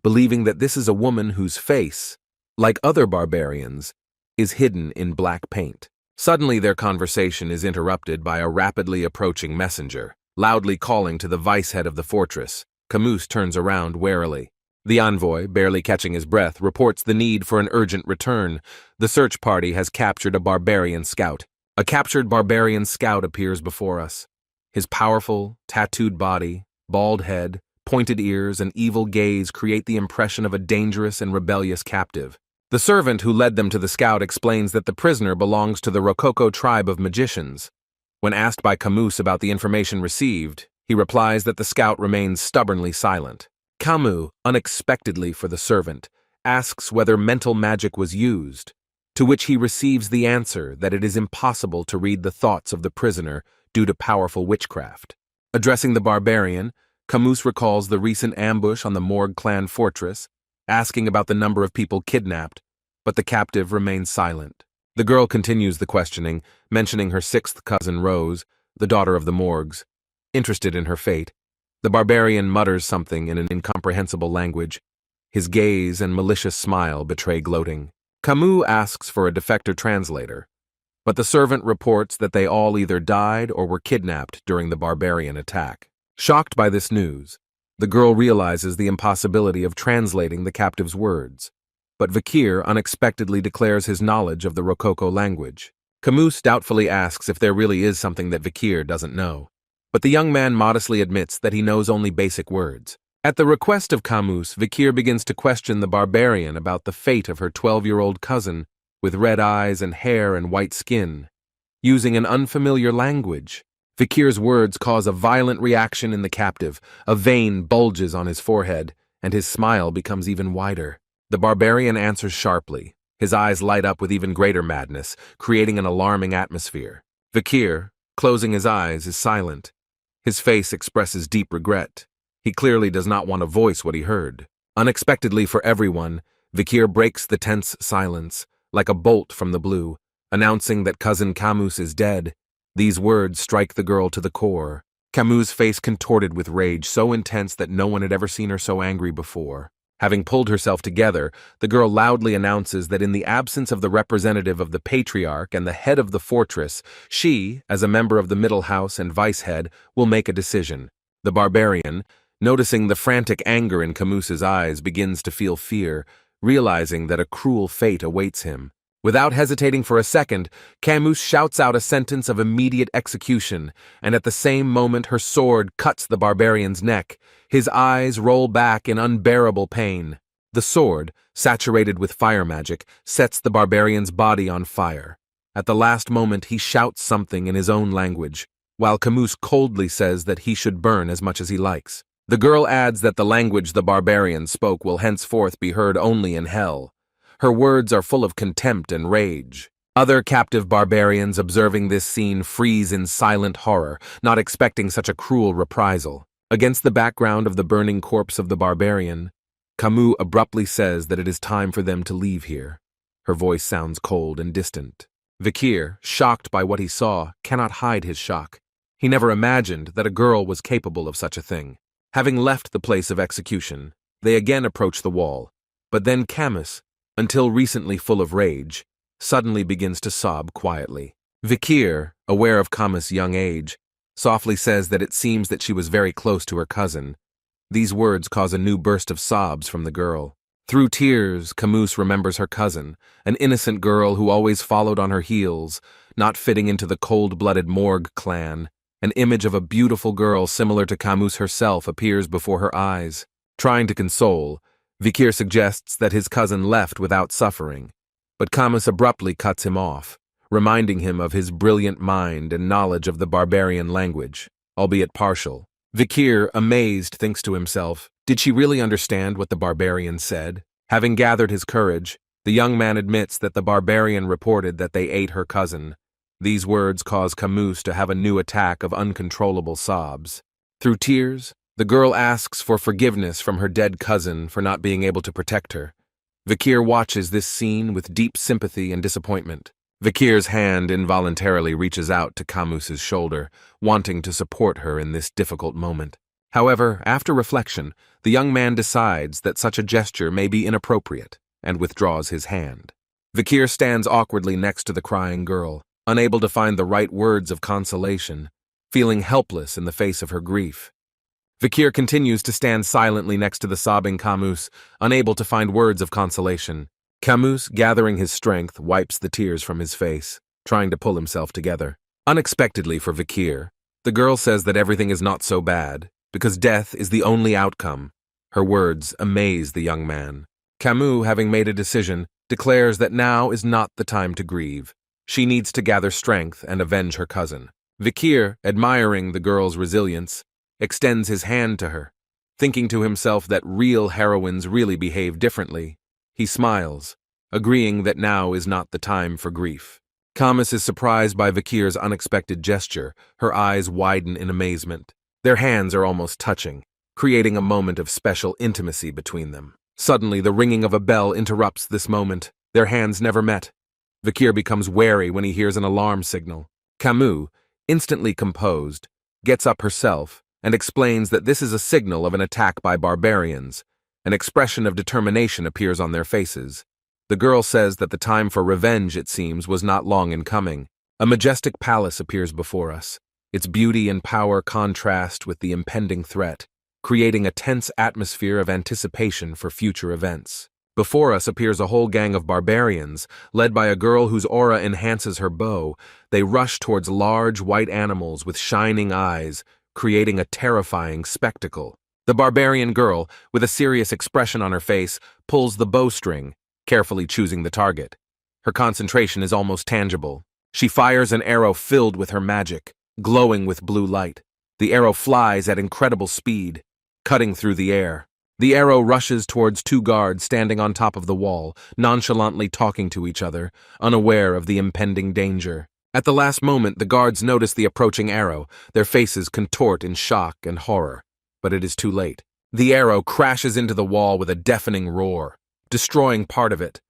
believing that this is a woman whose face, like other barbarians, is hidden in black paint. Suddenly their conversation is interrupted by a rapidly approaching messenger, loudly calling to the vice-head of the fortress. Camus turns around warily. The envoy, barely catching his breath, reports the need for an urgent return. The search party has captured a barbarian scout. A captured barbarian scout appears before us. His powerful, tattooed body, bald head, pointed ears, and evil gaze create the impression of a dangerous and rebellious captive. The servant who led them to the scout explains that the prisoner belongs to the Rococo tribe of magicians. When asked by Camus about the information received, he replies that the scout remains stubbornly silent. Camus, unexpectedly for the servant, asks whether mental magic was used, to which he receives the answer that it is impossible to read the thoughts of the prisoner due to powerful witchcraft. Addressing the barbarian, Camus recalls the recent ambush on the Morg clan fortress, asking about the number of people kidnapped, but the captive remains silent. The girl continues the questioning, mentioning her sixth cousin Rose, the daughter of the Morgs. Interested in her fate, the barbarian mutters something in an incomprehensible language. His gaze and malicious smile betray gloating. Camus asks for a defector translator, but the servant reports that they all either died or were kidnapped during the barbarian attack. Shocked by this news, the girl realizes the impossibility of translating the captive's words, but Vikir unexpectedly declares his knowledge of the Rococo language. Camus doubtfully asks if there really is something that Vikir doesn't know, but the young man modestly admits that he knows only basic words. At the request of Camus, Vikir begins to question the barbarian about the fate of her 12-year-old cousin with red eyes and hair and white skin. Using an unfamiliar language, Vikir's words cause a violent reaction in the captive. A vein bulges on his forehead, and his smile becomes even wider. The barbarian answers sharply. His eyes light up with even greater madness, creating an alarming atmosphere. Vikir, closing his eyes, is silent. His face expresses deep regret. He clearly does not want to voice what he heard. Unexpectedly for everyone, Vikir breaks the tense silence, like a bolt from the blue, announcing that cousin Camus is dead. These words strike the girl to the core. Camus' face contorted with rage so intense that no one had ever seen her so angry before. Having pulled herself together, the girl loudly announces that in the absence of the representative of the Patriarch and the head of the fortress, she, as a member of the middle house and vice-head, will make a decision. The barbarian, noticing the frantic anger in Camus's eyes, begins to feel fear, realizing that a cruel fate awaits him. Without hesitating for a second, Camus shouts out a sentence of immediate execution, and at the same moment her sword cuts the barbarian's neck. His eyes roll back in unbearable pain. The sword, saturated with fire magic, sets the barbarian's body on fire. At the last moment he shouts something in his own language, while Camus coldly says that he should burn as much as he likes. The girl adds that the language the barbarian spoke will henceforth be heard only in hell. Her words are full of contempt and rage. Other captive barbarians observing this scene freeze in silent horror, not expecting such a cruel reprisal. Against the background of the burning corpse of the barbarian, Kamu abruptly says that it is time for them to leave here. Her voice sounds cold and distant. Vikir, shocked by what he saw, cannot hide his shock. He never imagined that a girl was capable of such a thing. Having left the place of execution, they again approach the wall, but then Camus, until recently full of rage, suddenly begins to sob quietly. Vikir, aware of Kamus' young age, softly says that it seems that she was very close to her cousin. These words cause a new burst of sobs from the girl. Through tears, Camus remembers her cousin, an innocent girl who always followed on her heels, not fitting into the cold-blooded Morg clan. An image of a beautiful girl similar to Camus herself appears before her eyes. Trying to console, Vikir suggests that his cousin left without suffering, but Camus abruptly cuts him off, reminding him of his brilliant mind and knowledge of the barbarian language, albeit partial. Vikir, amazed, thinks to himself, did she really understand what the barbarian said? Having gathered his courage, the young man admits that the barbarian reported that they ate her cousin. These words cause Camus to have a new attack of uncontrollable sobs. Through tears, the girl asks for forgiveness from her dead cousin for not being able to protect her. Vikir watches this scene with deep sympathy and disappointment. Vikir's hand involuntarily reaches out to Camus's shoulder, wanting to support her in this difficult moment. However, after reflection, the young man decides that such a gesture may be inappropriate and withdraws his hand. Vikir stands awkwardly next to the crying girl, unable to find the right words of consolation, feeling helpless in the face of her grief. Vikir continues to stand silently next to the sobbing Camus, unable to find words of consolation. Camus, gathering his strength, wipes the tears from his face, trying to pull himself together. Unexpectedly for Vikir, the girl says that everything is not so bad, because death is the only outcome. Her words amaze the young man. Camus, having made a decision, declares that now is not the time to grieve. She needs to gather strength and avenge her cousin. Vikir, admiring the girl's resilience, extends his hand to her, thinking to himself that real heroines really behave differently. He smiles, agreeing that now is not the time for grief. Camus is surprised by Vikir's unexpected gesture. Her eyes widen in amazement. Their hands are almost touching, creating a moment of special intimacy between them. Suddenly, the ringing of a bell interrupts this moment. Their hands never met. Vikir becomes wary when he hears an alarm signal. Camus, instantly composed, gets up herself and explains that this is a signal of an attack by barbarians. An expression of determination appears on their faces. The girl says that the time for revenge, it seems, was not long in coming. A majestic palace appears before us. Its beauty and power contrast with the impending threat, creating a tense atmosphere of anticipation for future events. Before us appears a whole gang of barbarians, led by a girl whose aura enhances her bow. They rush towards large white animals with shining eyes, creating a terrifying spectacle. The barbarian girl, with a serious expression on her face, pulls the bowstring, carefully choosing the target. Her concentration is almost tangible. She fires an arrow filled with her magic, glowing with blue light. The arrow flies at incredible speed, cutting through the air. The arrow rushes towards two guards standing on top of the wall, nonchalantly talking to each other, unaware of the impending danger. At the last moment, the guards notice the approaching arrow. Their faces contort in shock and horror. But it is too late. The arrow crashes into the wall with a deafening roar, destroying part of it,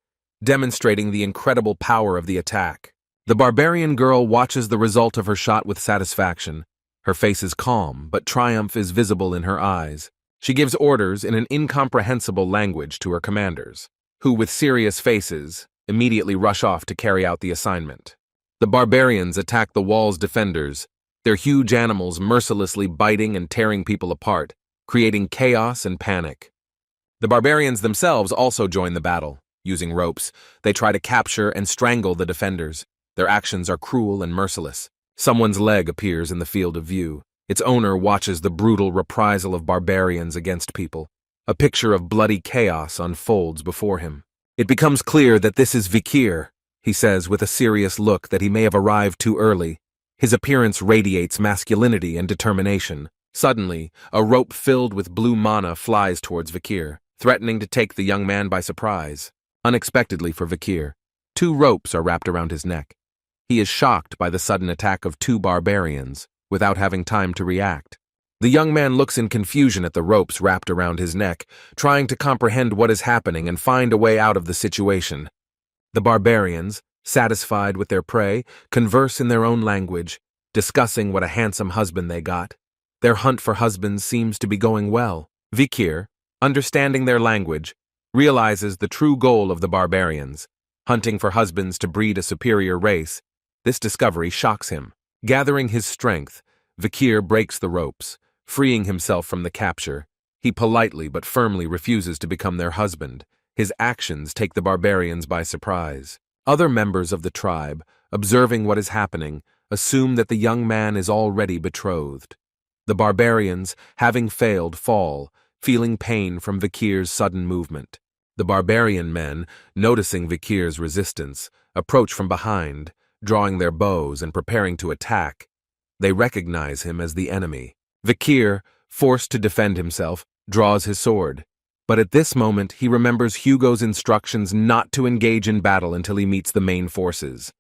demonstrating the incredible power of the attack. The barbarian girl watches the result of her shot with satisfaction. Her face is calm, but triumph is visible in her eyes. She gives orders in an incomprehensible language to her commanders, who, with serious faces, immediately rush off to carry out the assignment. The barbarians attack the wall's defenders, their huge animals mercilessly biting and tearing people apart, creating chaos and panic. The barbarians themselves also join the battle. Using ropes, they try to capture and strangle the defenders. Their actions are cruel and merciless. Someone's leg appears in the field of view. Its owner watches the brutal reprisal of barbarians against people. A picture of bloody chaos unfolds before him. It becomes clear that this is Vikir, he says with a serious look that he may have arrived too early. His appearance radiates masculinity and determination. Suddenly, a rope filled with blue mana flies towards Vikir, threatening to take the young man by surprise. Unexpectedly for Vikir, 2 ropes are wrapped around his neck. He is shocked by the sudden attack of 2 barbarians, without having time to react. The young man looks in confusion at the ropes wrapped around his neck, trying to comprehend what is happening and find a way out of the situation. The barbarians, satisfied with their prey, converse in their own language, discussing what a handsome husband they got. Their hunt for husbands seems to be going well. Vikir, understanding their language, realizes the true goal of the barbarians, hunting for husbands to breed a superior race. This discovery shocks him. Gathering his strength, Vikir breaks the ropes, freeing himself from the capture. He politely but firmly refuses to become their husband. His actions take the barbarians by surprise. Other members of the tribe, observing what is happening, assume that the young man is already betrothed. The barbarians, having failed, fall, feeling pain from Vikir's sudden movement. The barbarian men, noticing Vikir's resistance, approach from behind, drawing their bows and preparing to attack. They recognize him as the enemy. Vikir, forced to defend himself, draws his sword. But at this moment, he remembers Hugo's instructions not to engage in battle until he meets the main forces.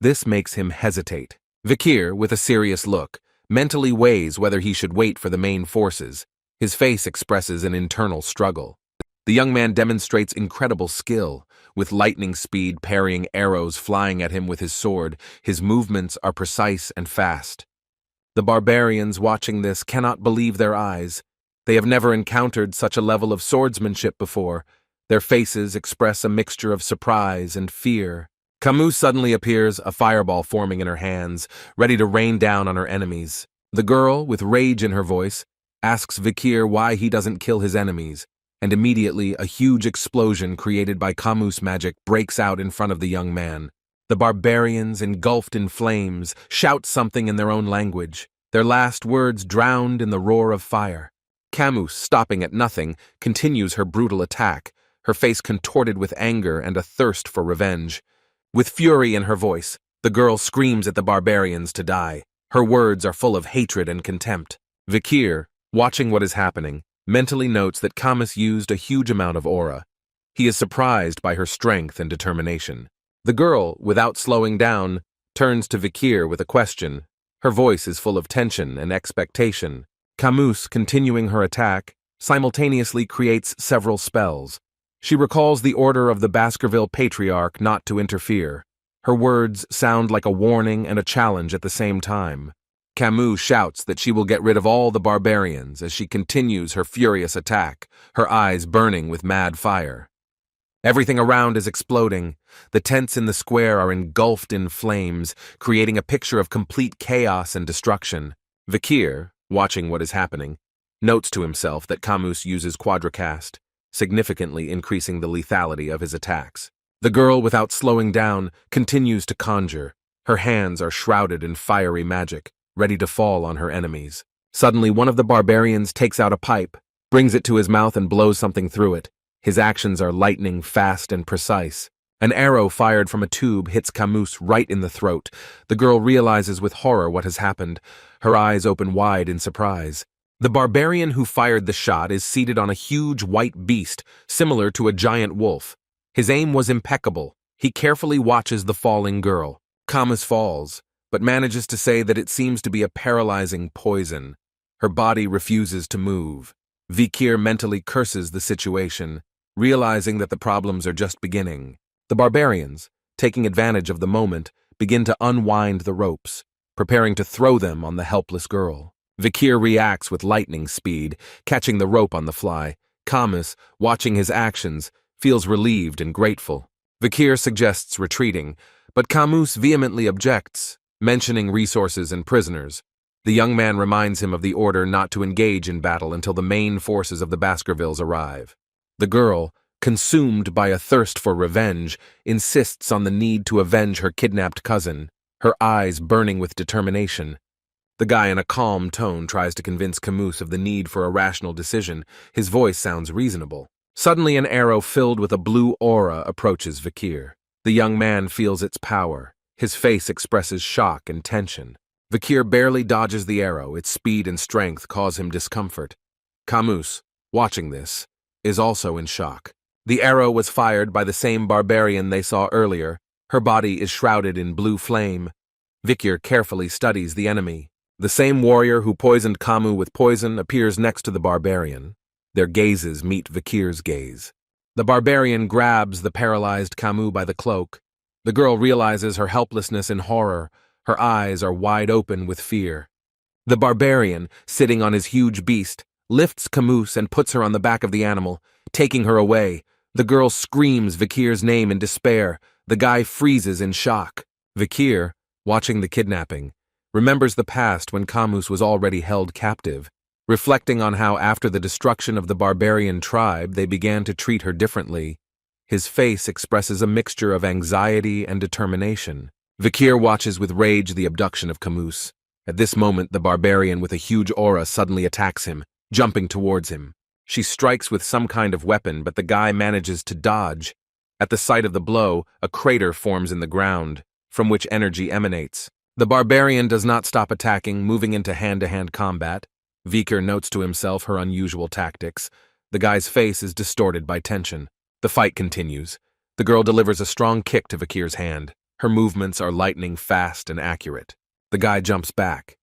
This makes him hesitate. Vikir, with a serious look, mentally weighs whether he should wait for the main forces. His face expresses an internal struggle. The young man demonstrates incredible skill, with lightning speed parrying arrows flying at him with his sword. His movements are precise and fast. The barbarians watching this cannot believe their eyes. They have never encountered such a level of swordsmanship before. Their faces express a mixture of surprise and fear. Kamu suddenly appears, a fireball forming in her hands, ready to rain down on her enemies. The girl, with rage in her voice, asks Vikir why he doesn't kill his enemies, and immediately a huge explosion created by Kamu's magic breaks out in front of the young man. The barbarians, engulfed in flames, shout something in their own language, their last words drowned in the roar of fire. Kamu, stopping at nothing, continues her brutal attack, her face contorted with anger and a thirst for revenge. With fury in her voice, the girl screams at the barbarians to die. Her words are full of hatred and contempt. Vikir, watching what is happening, mentally notes that Kamus used a huge amount of aura. He is surprised by her strength and determination. The girl, without slowing down, turns to Vikir with a question. Her voice is full of tension and expectation. Kamus, continuing her attack, simultaneously creates several spells. She recalls the order of the Baskerville Patriarch not to interfere. Her words sound like a warning and a challenge at the same time. Kamu shouts that she will get rid of all the barbarians as she continues her furious attack, her eyes burning with mad fire. Everything around is exploding. The tents in the square are engulfed in flames, creating a picture of complete chaos and destruction. Vikir, watching what is happening, notes to himself that Kamus uses quadracast, significantly increasing the lethality of his attacks. The girl, without slowing down, continues to conjure. Her hands are shrouded in fiery magic, ready to fall on her enemies. Suddenly, one of the barbarians takes out a pipe, brings it to his mouth and blows something through it. His actions are lightning fast and precise. An arrow fired from a tube hits Kamus right in the throat. The girl realizes with horror what has happened. Her eyes open wide in surprise. The barbarian who fired the shot is seated on a huge white beast, similar to a giant wolf. His aim was impeccable. He carefully watches the falling girl. Kamus falls, but manages to say that it seems to be a paralyzing poison. Her body refuses to move. Vikir mentally curses the situation, realizing that the problems are just beginning. The barbarians, taking advantage of the moment, begin to unwind the ropes, preparing to throw them on the helpless girl. Vikir reacts with lightning speed, catching the rope on the fly. Kamus, watching his actions, feels relieved and grateful. Vikir suggests retreating, but Kamus vehemently objects, mentioning resources and prisoners. The young man reminds him of the order not to engage in battle until the main forces of the Baskervilles arrive. The girl, consumed by a thirst for revenge, insists on the need to avenge her kidnapped cousin, her eyes burning with determination. The guy in a calm tone tries to convince Kamus of the need for a rational decision. His voice sounds reasonable. Suddenly an arrow filled with a blue aura approaches Vikir. The young man feels its power. His face expresses shock and tension. Vikir barely dodges the arrow. Its speed and strength cause him discomfort. Kamus, watching this, is also in shock. The arrow was fired by the same barbarian they saw earlier, Her body is shrouded in blue flame. Vikir carefully studies the enemy. The same warrior who poisoned Kamu with poison appears next to the barbarian. Their gazes meet Vikir's gaze. The barbarian grabs the paralyzed Kamu by the cloak. The girl realizes her helplessness in horror. Her eyes are wide open with fear. The barbarian, sitting on his huge beast, lifts Camus and puts her on the back of the animal, taking her away. The girl screams Vikir's name in despair. The guy freezes in shock. Vikir, watching the kidnapping, remembers the past when Camus was already held captive, reflecting on how after the destruction of the barbarian tribe they began to treat her differently. His face expresses a mixture of anxiety and determination. Vikir watches with rage the abduction of Camus. At this moment, the barbarian with a huge aura suddenly attacks him, jumping towards him. She strikes with some kind of weapon, but the guy manages to dodge. At the sight of the blow, a crater forms in the ground, from which energy emanates. The barbarian does not stop attacking, moving into hand-to-hand combat. Vikir notes to himself her unusual tactics. The guy's face is distorted by tension. The fight continues. The girl delivers a strong kick to Vikir's hand. Her movements are lightning fast and accurate. The guy jumps back.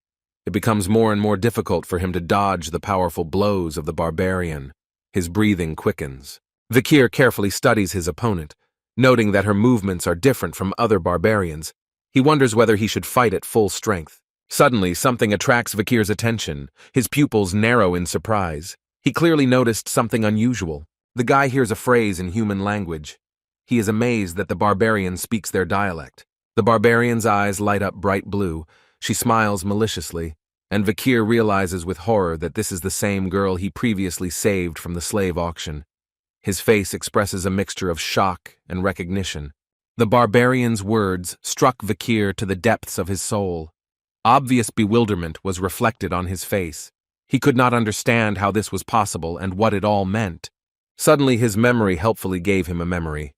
It becomes more and more difficult for him to dodge the powerful blows of the barbarian. His breathing quickens. Vikir carefully studies his opponent, noting that her movements are different from other barbarians. He wonders whether he should fight at full strength. Suddenly, something attracts Vikir's attention. His pupils narrow in surprise. He clearly noticed something unusual. The guy hears a phrase in human language. He is amazed that the barbarian speaks their dialect. The barbarian's eyes light up bright blue. She smiles maliciously, and Vikir realizes with horror that this is the same girl he previously saved from the slave auction. His face expresses a mixture of shock and recognition. The barbarian's words struck Vikir to the depths of his soul. Obvious bewilderment was reflected on his face. He could not understand how this was possible and what it all meant. Suddenly his memory helpfully gave him a memory.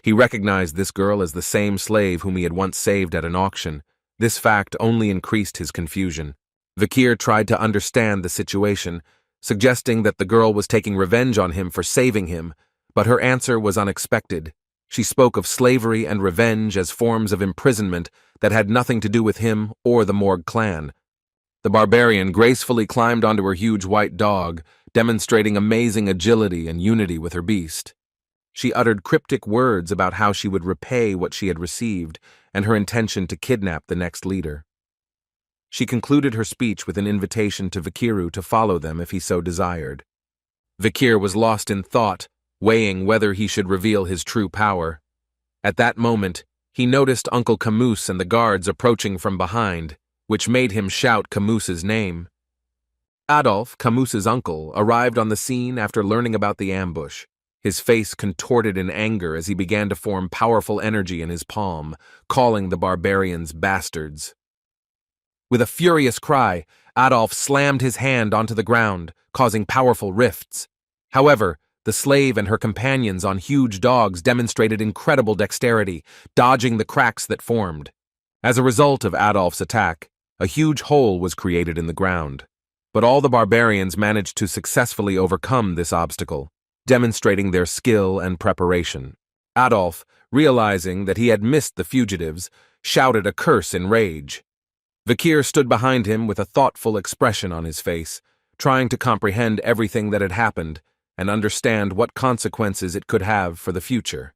He recognized this girl as the same slave whom he had once saved at an auction. This fact only increased his confusion. Vikir tried to understand the situation, suggesting that the girl was taking revenge on him for saving him, but her answer was unexpected. She spoke of slavery and revenge as forms of imprisonment that had nothing to do with him or the Morg clan. The barbarian gracefully climbed onto her huge white dog, demonstrating amazing agility and unity with her beast. She uttered cryptic words about how she would repay what she had received and her intention to kidnap the next leader. She concluded her speech with an invitation to Vikiru to follow them if he so desired. Vikir was lost in thought, weighing whether he should reveal his true power. At that moment, he noticed Uncle Camus and the guards approaching from behind, which made him shout Camus's name. Adolf, Camus's uncle, arrived on the scene after learning about the ambush. His face contorted in anger as he began to form powerful energy in his palm, calling the barbarians bastards. With a furious cry, Adolf slammed his hand onto the ground, causing powerful rifts. However, the slave and her companions on huge dogs demonstrated incredible dexterity, dodging the cracks that formed. As a result of Adolf's attack, a huge hole was created in the ground. But all the barbarians managed to successfully overcome this obstacle, demonstrating their skill and preparation. Adolf, realizing that he had missed the fugitives, shouted a curse in rage. Vikir stood behind him with a thoughtful expression on his face, trying to comprehend everything that had happened and understand what consequences it could have for the future.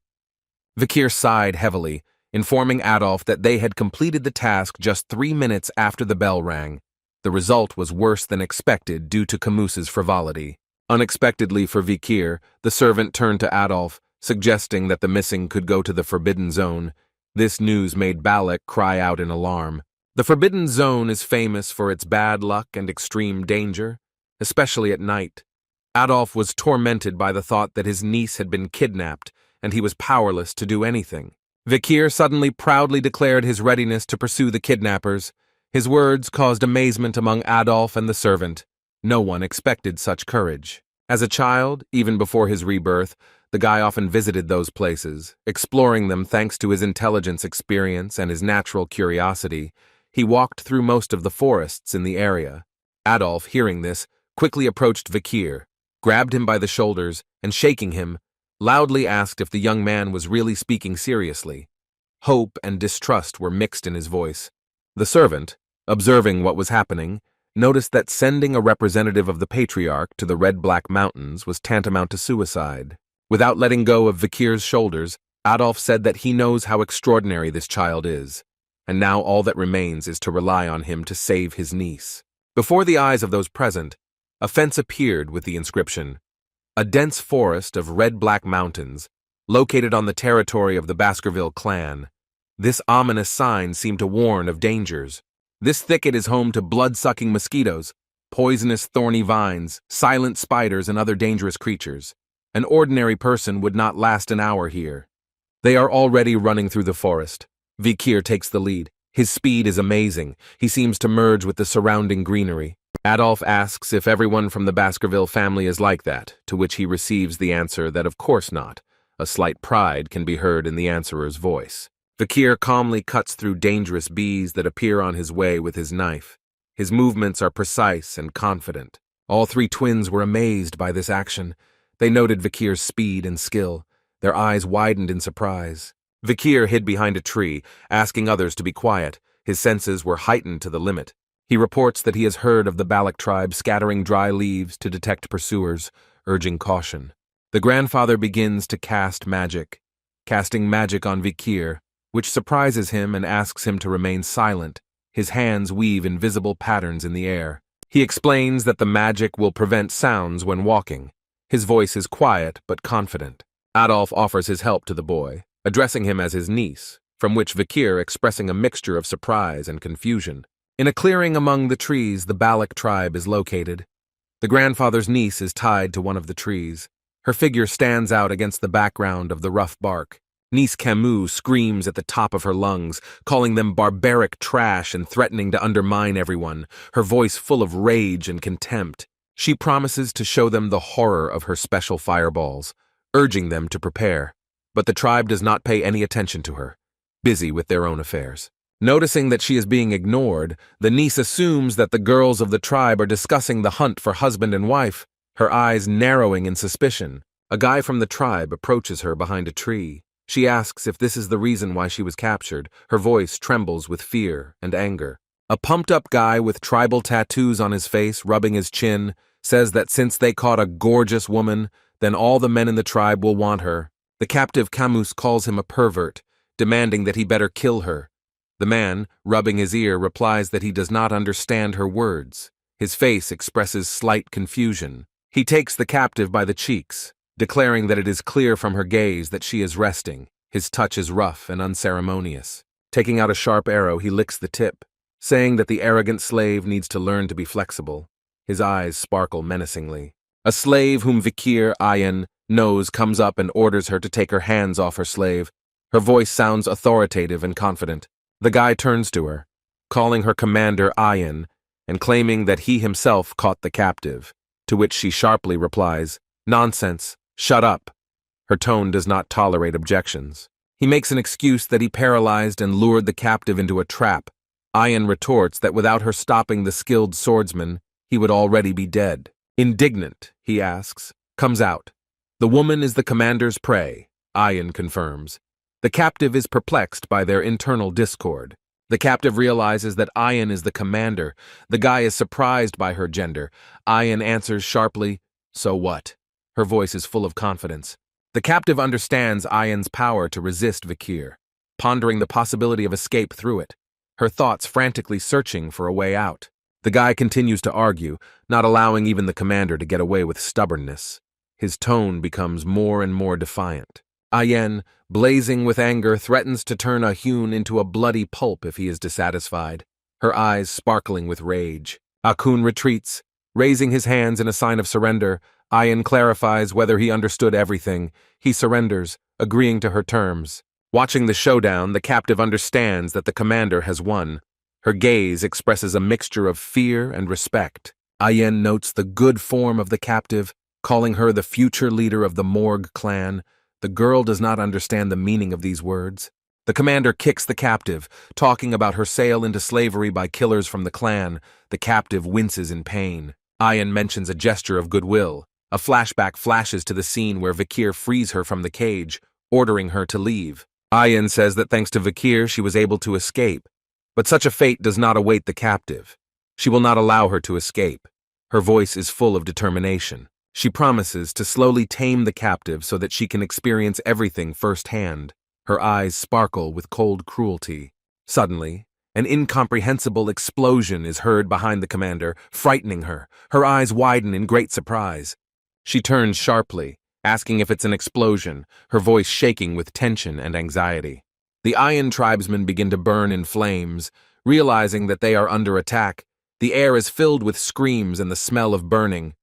Vikir sighed heavily, informing Adolf that they had completed the task just 3 minutes after the bell rang. The result was worse than expected due to Camus's frivolity. Unexpectedly for Vikir, the servant turned to Adolf, suggesting that the missing could go to the Forbidden Zone. This news made Balak cry out in alarm. The Forbidden Zone is famous for its bad luck and extreme danger, especially at night. Adolf was tormented by the thought that his niece had been kidnapped, and he was powerless to do anything. Vikir suddenly proudly declared his readiness to pursue the kidnappers. His words caused amazement among Adolf and the servant. No one expected such courage. As a child, even before his rebirth, the guy often visited those places, exploring them thanks to his intelligence experience and his natural curiosity. He walked through most of the forests in the area. Adolf, hearing this, quickly approached Vikir, grabbed him by the shoulders, and shaking him, loudly asked if the young man was really speaking seriously. Hope and distrust were mixed in his voice. The servant, observing what was happening, noticed that sending a representative of the Patriarch to the Red-Black Mountains was tantamount to suicide. Without letting go of Vikir's shoulders, Adolf said that he knows how extraordinary this child is, and now all that remains is to rely on him to save his niece. Before the eyes of those present, a fence appeared with the inscription, "A dense forest of red-black mountains, located on the territory of the Baskerville clan." This ominous sign seemed to warn of dangers. This thicket is home to blood-sucking mosquitoes, poisonous thorny vines, silent spiders, and other dangerous creatures. An ordinary person would not last an hour here. They are already running through the forest. Vikir takes the lead. His speed is amazing. He seems to merge with the surrounding greenery. Adolf asks if everyone from the Baskerville family is like that, to which he receives the answer that of course not. A slight pride can be heard in the answerer's voice. Vikir calmly cuts through dangerous bees that appear on his way with his knife. His movements are precise and confident. All three twins were amazed by this action. They noted Vikir's speed and skill. Their eyes widened in surprise. Vikir hid behind a tree, asking others to be quiet. His senses were heightened to the limit. He reports that he has heard of the Balak tribe scattering dry leaves to detect pursuers, urging caution. The grandfather begins to cast magic, casting magic on Vikir, which surprises him and asks him to remain silent. His hands weave invisible patterns in the air. He explains that the magic will prevent sounds when walking. His voice is quiet but confident. Adolf offers his help to the boy, addressing him as his niece, from which Vikir expressing a mixture of surprise and confusion. In a clearing among the trees, the Balak tribe is located. The grandfather's niece is tied to one of the trees. Her figure stands out against the background of the rough bark. Niece Kamu screams at the top of her lungs, calling them barbaric trash and threatening to undermine everyone, her voice full of rage and contempt. She promises to show them the horror of her special fireballs, urging them to prepare. But the tribe does not pay any attention to her, busy with their own affairs. Noticing that she is being ignored, the niece assumes that the girls of the tribe are discussing the hunt for husband and wife, her eyes narrowing in suspicion. A guy from the tribe approaches her behind a tree. She asks if this is the reason why she was captured. Her voice trembles with fear and anger. A pumped-up guy with tribal tattoos on his face, rubbing his chin, says that since they caught a gorgeous woman, then all the men in the tribe will want her. The captive Camus calls him a pervert, demanding that he better kill her. The man, rubbing his ear, replies that he does not understand her words. His face expresses slight confusion. He takes the captive by the cheeks, declaring that it is clear from her gaze that she is resting. His touch is rough and unceremonious. Taking out a sharp arrow, he licks the tip, saying that the arrogant slave needs to learn to be flexible. His eyes sparkle menacingly. A slave whom Vikir Ayan knows comes up and orders her to take her hands off her slave. Her voice sounds authoritative and confident. The guy turns to her, calling her commander Ayan, and claiming that he himself caught the captive, to which she sharply replies, "Nonsense, shut up." Her tone does not tolerate objections. He makes an excuse that he paralyzed and lured the captive into a trap. Ayan retorts that without her stopping the skilled swordsman, he would already be dead. Indignant, he asks, "Comes out. The woman is the commander's prey," Ayan confirms. The captive is perplexed by their internal discord. The captive realizes that Ayan is the commander. The guy is surprised by her gender. Ayan answers sharply, "So what?" Her voice is full of confidence. The captive understands Ayan's power to resist Vikir, pondering the possibility of escape through it, her thoughts frantically searching for a way out. The guy continues to argue, not allowing even the commander to get away with stubbornness. His tone becomes more and more defiant. Ayan, blazing with anger, threatens to turn a hewn into a bloody pulp if he is dissatisfied, her eyes sparkling with rage. Akun retreats, raising his hands in a sign of surrender. Ayan clarifies whether he understood everything. He surrenders, agreeing to her terms. Watching the showdown, the captive understands that the commander has won. Her gaze expresses a mixture of fear and respect. Ayan notes the good form of the captive, calling her the future leader of the Morg clan. The girl does not understand the meaning of these words. The commander kicks the captive, talking about her sale into slavery by killers from the clan. The captive winces in pain. Ayan mentions a gesture of goodwill. A flashback flashes to the scene where Vikir frees her from the cage, ordering her to leave. Ayan says that thanks to Vikir she was able to escape, but such a fate does not await the captive. She will not allow her to escape. Her voice is full of determination. She promises to slowly tame the captive so that she can experience everything firsthand. Her eyes sparkle with cold cruelty. Suddenly, an incomprehensible explosion is heard behind the commander, frightening her. Her eyes widen in great surprise. She turns sharply, asking if it's an explosion, her voice shaking with tension and anxiety. The Ayan tribesmen begin to burn in flames. Realizing that they are under attack, the air is filled with screams and the smell of burning.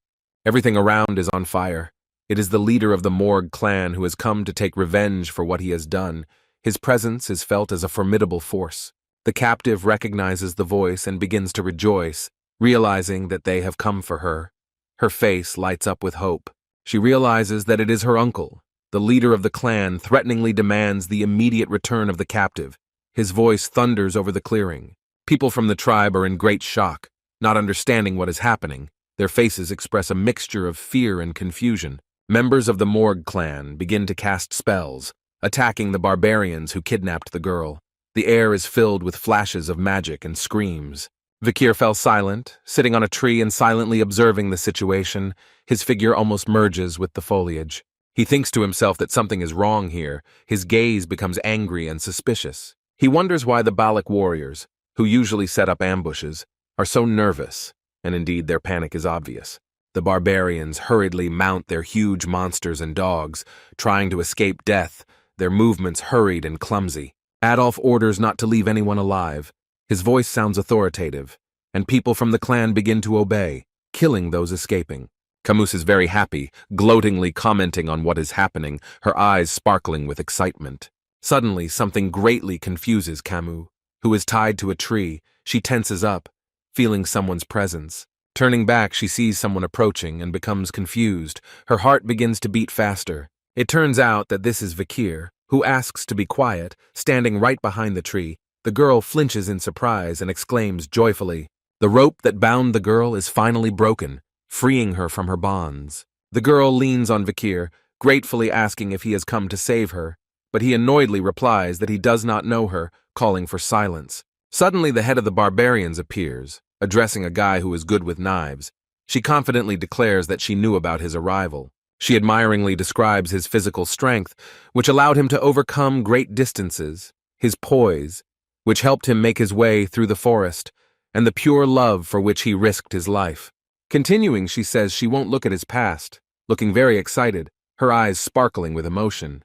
Everything around is on fire. It is the leader of the Morg clan who has come to take revenge for what he has done. His presence is felt as a formidable force. The captive recognizes the voice and begins to rejoice, realizing that they have come for her. Her face lights up with hope. She realizes that it is her uncle. The leader of the clan threateningly demands the immediate return of the captive. His voice thunders over the clearing. People from the tribe are in great shock, not understanding what is happening. Their faces express a mixture of fear and confusion. Members of the Morg clan begin to cast spells, attacking the barbarians who kidnapped the girl. The air is filled with flashes of magic and screams. Vikir fell silent, sitting on a tree and silently observing the situation. His figure almost merges with the foliage. He thinks to himself that something is wrong here. His gaze becomes angry and suspicious. He wonders why the Balak warriors, who usually set up ambushes, are so nervous, and indeed their panic is obvious. The barbarians hurriedly mount their huge monsters and dogs, trying to escape death, their movements hurried and clumsy. Adolf orders not to leave anyone alive. His voice sounds authoritative, and people from the clan begin to obey, killing those escaping. Camus is very happy, gloatingly commenting on what is happening, her eyes sparkling with excitement. Suddenly, something greatly confuses Camus, who is tied to a tree. She tenses up, feeling someone's presence. Turning back, she sees someone approaching and becomes confused. Her heart begins to beat faster. It turns out that this is Vikir, who asks to be quiet, standing right behind the tree. The girl flinches in surprise and exclaims joyfully, "The rope that bound the girl is finally broken, freeing her from her bonds." The girl leans on Vikir, gratefully asking if he has come to save her, but he annoyedly replies that he does not know her, calling for silence. Suddenly the head of the barbarians appears, addressing a guy who is good with knives. She confidently declares that she knew about his arrival. She admiringly describes his physical strength, which allowed him to overcome great distances, his poise, which helped him make his way through the forest, and the pure love for which he risked his life. Continuing, she says she won't look at his past, looking very excited, her eyes sparkling with emotion.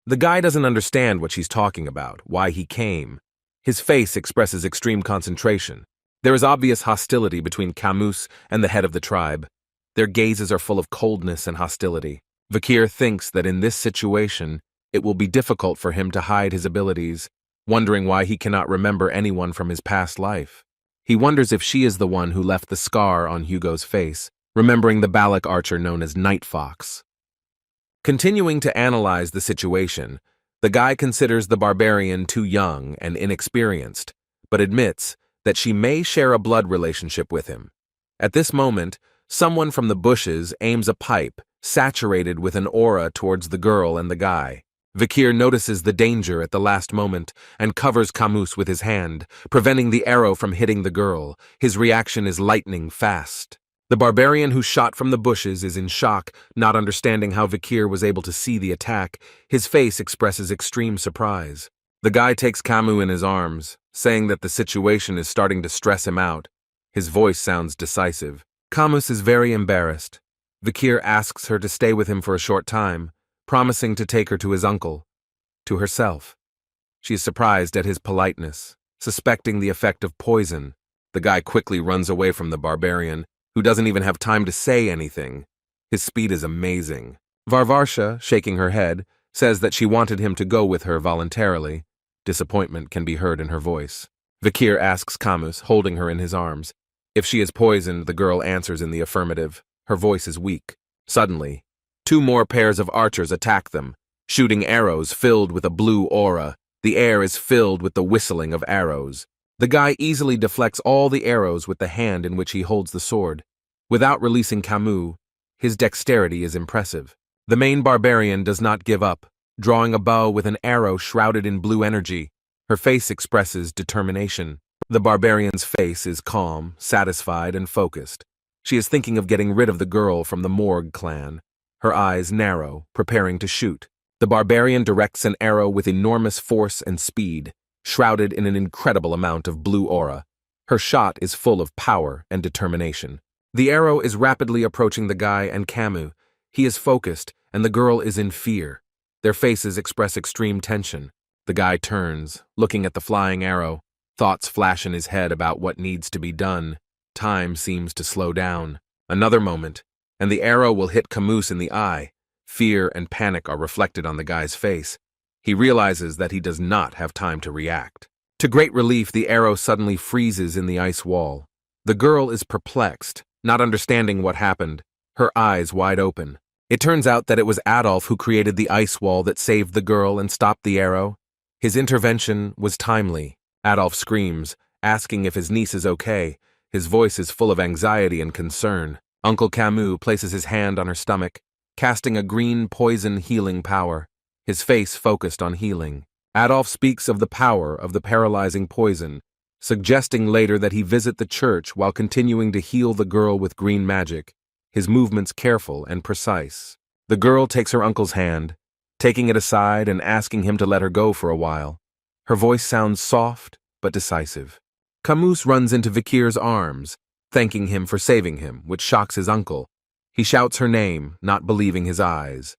The guy doesn't understand what she's talking about, why he came. His face expresses extreme concentration. There is obvious hostility between Camus and the head of the tribe. Their gazes are full of coldness and hostility. Vikir thinks that in this situation, it will be difficult for him to hide his abilities, wondering why he cannot remember anyone from his past life. He wonders if she is the one who left the scar on Hugo's face, remembering the Balak archer known as Night Fox. Continuing to analyze the situation, the guy considers the barbarian too young and inexperienced, but admits that she may share a blood relationship with him. At this moment, someone from the bushes aims a pipe, saturated with an aura, towards the girl and the guy. Vikir notices the danger at the last moment and covers Camus with his hand, preventing the arrow from hitting the girl. His reaction is lightning fast. The barbarian who shot from the bushes is in shock, not understanding how Vikir was able to see the attack. His face expresses extreme surprise. The guy takes Camus in his arms, saying that the situation is starting to stress him out. His voice sounds decisive. Camus is very embarrassed. Vikir asks her to stay with him for a short time, promising to take her to his uncle, to herself. She is surprised at his politeness, suspecting the effect of poison. The guy quickly runs away from the barbarian, who doesn't even have time to say anything. His speed is amazing. Varvarsha, shaking her head, says that she wanted him to go with her voluntarily. Disappointment can be heard in her voice. Vikir asks Camus, holding her in his arms. If she is poisoned, the girl answers in the affirmative. Her voice is weak. Suddenly, 2 more pairs of archers attack them, shooting arrows filled with a blue aura. The air is filled with the whistling of arrows. The guy easily deflects all the arrows with the hand in which he holds the sword. Without releasing Camus, his dexterity is impressive. The main barbarian does not give up, drawing a bow with an arrow shrouded in blue energy. Her face expresses determination. The barbarian's face is calm, satisfied, and focused. She is thinking of getting rid of the girl from the Morg clan. Her eyes narrow, preparing to shoot. The barbarian directs an arrow with enormous force and speed, shrouded in an incredible amount of blue aura. Her shot is full of power and determination. The arrow is rapidly approaching the guy and Kamu. He is focused, and the girl is in fear. Their faces express extreme tension. The guy turns, looking at the flying arrow. Thoughts flash in his head about what needs to be done. Time seems to slow down. Another moment, and the arrow will hit Camus in the eye. Fear and panic are reflected on the guy's face. He realizes that he does not have time to react. To great relief, the arrow suddenly freezes in the ice wall. The girl is perplexed, not understanding what happened, her eyes wide open. It turns out that it was Adolf who created the ice wall that saved the girl and stopped the arrow. His intervention was timely. Adolf screams, asking if his niece is okay. His voice is full of anxiety and concern. Uncle Camus places his hand on her stomach, casting a green poison healing power, his face focused on healing. Adolf speaks of the power of the paralyzing poison, suggesting later that he visit the church while continuing to heal the girl with green magic, his movements careful and precise. The girl takes her uncle's hand, taking it aside and asking him to let her go for a while. Her voice sounds soft but decisive. Camus runs into Vikir's arms, thanking him for saving him, which shocks his uncle. He shouts her name, not believing his eyes.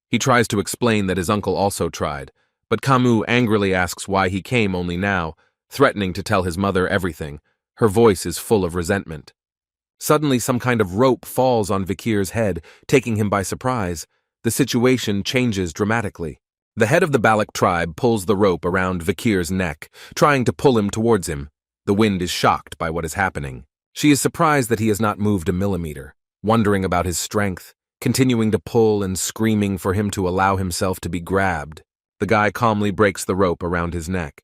He tries to explain that his uncle also tried, but Camus angrily asks why he came only now, threatening to tell his mother everything. Her voice is full of resentment. Suddenly, some kind of rope falls on Vikir's head, taking him by surprise. The situation changes dramatically. The head of the Balak tribe pulls the rope around Vikir's neck, trying to pull him towards him. The wind is shocked by what is happening. She is surprised that he has not moved a millimeter, wondering about his strength, continuing to pull and screaming for him to allow himself to be grabbed. The guy calmly breaks the rope around his neck.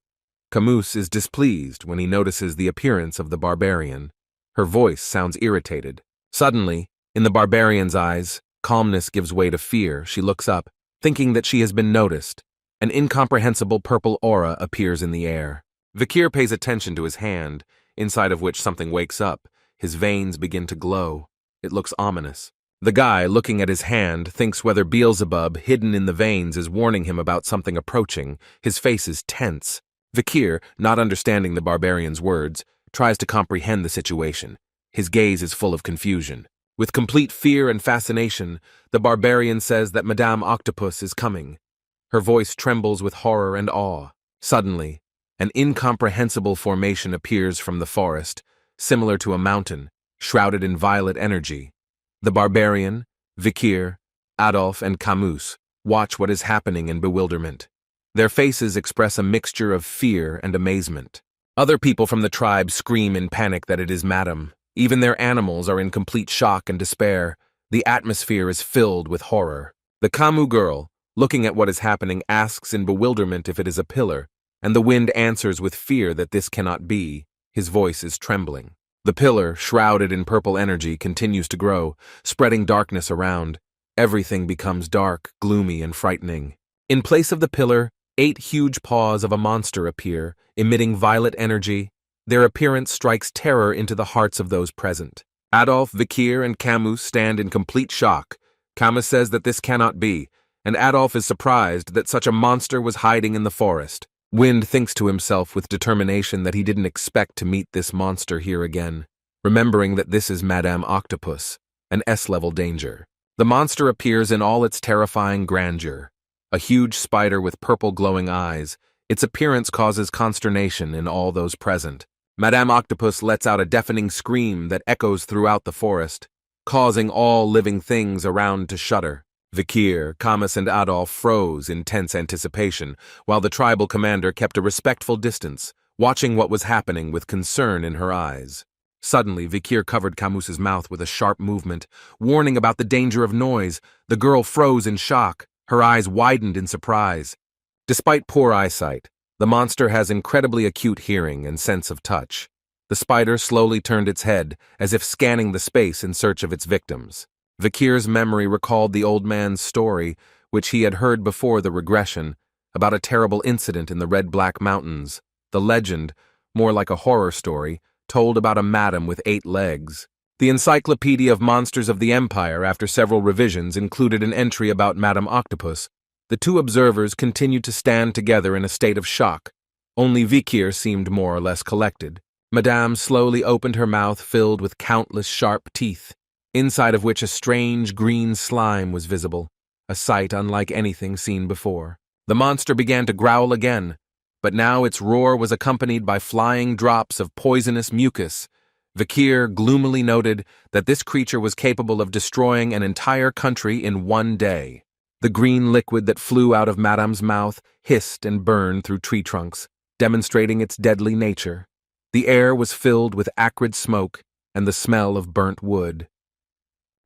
Camus is displeased when he notices the appearance of the barbarian. Her voice sounds irritated. Suddenly, in the barbarian's eyes, calmness gives way to fear. She looks up, thinking that she has been noticed. An incomprehensible purple aura appears in the air. Vikir pays attention to his hand, inside of which something wakes up. His veins begin to glow. It looks ominous. The guy, looking at his hand, thinks whether Beelzebub, hidden in the veins, is warning him about something approaching. His face is tense. Vikir, not understanding the barbarian's words, tries to comprehend the situation. His gaze is full of confusion. With complete fear and fascination, the barbarian says that Madame Octopus is coming. Her voice trembles with horror and awe. Suddenly, an incomprehensible formation appears from the forest, similar to a mountain, shrouded in violet energy. The barbarian, Vikir, Adolf, and Camus watch what is happening in bewilderment. Their faces express a mixture of fear and amazement. Other people from the tribe scream in panic that it is Madame. Even their animals are in complete shock and despair. The atmosphere is filled with horror. The Kamu girl, looking at what is happening, asks in bewilderment if it is a pillar, and the wind answers with fear that this cannot be. His voice is trembling. The pillar, shrouded in purple energy, continues to grow, spreading darkness around. Everything becomes dark, gloomy, and frightening. In place of the pillar, 8 huge paws of a monster appear, emitting violet energy. Their appearance strikes terror into the hearts of those present. Adolf, Vikir, and Camus stand in complete shock. Camus says that this cannot be, and Adolf is surprised that such a monster was hiding in the forest. Wind thinks to himself with determination that he didn't expect to meet this monster here again, remembering that this is Madame Octopus, an S-level danger. The monster appears in all its terrifying grandeur. A huge spider with purple glowing eyes. Its appearance causes consternation in all those present. Madame Octopus lets out a deafening scream that echoes throughout the forest, causing all living things around to shudder. Vikir, Camus, and Adolf froze in tense anticipation, while the tribal commander kept a respectful distance, watching what was happening with concern in her eyes. Suddenly, Vikir covered Camus's mouth with a sharp movement, warning about the danger of noise. The girl froze in shock, her eyes widened in surprise. Despite poor eyesight, the monster has incredibly acute hearing and sense of touch. The spider slowly turned its head, as if scanning the space in search of its victims. Vikir's memory recalled the old man's story, which he had heard before the regression, about a terrible incident in the Red-Black Mountains. The legend, more like a horror story, told about a madam with 8 legs. The Encyclopedia of Monsters of the Empire, after several revisions, included an entry about Madame Octopus. The two observers continued to stand together in a state of shock. Only Vikir seemed more or less collected. Madame slowly opened her mouth filled with countless sharp teeth, inside of which a strange green slime was visible, a sight unlike anything seen before. The monster began to growl again, but now its roar was accompanied by flying drops of poisonous mucus. Vikir gloomily noted that this creature was capable of destroying an entire country in one day. The green liquid that flew out of Madame's mouth hissed and burned through tree trunks, demonstrating its deadly nature. The air was filled with acrid smoke and the smell of burnt wood.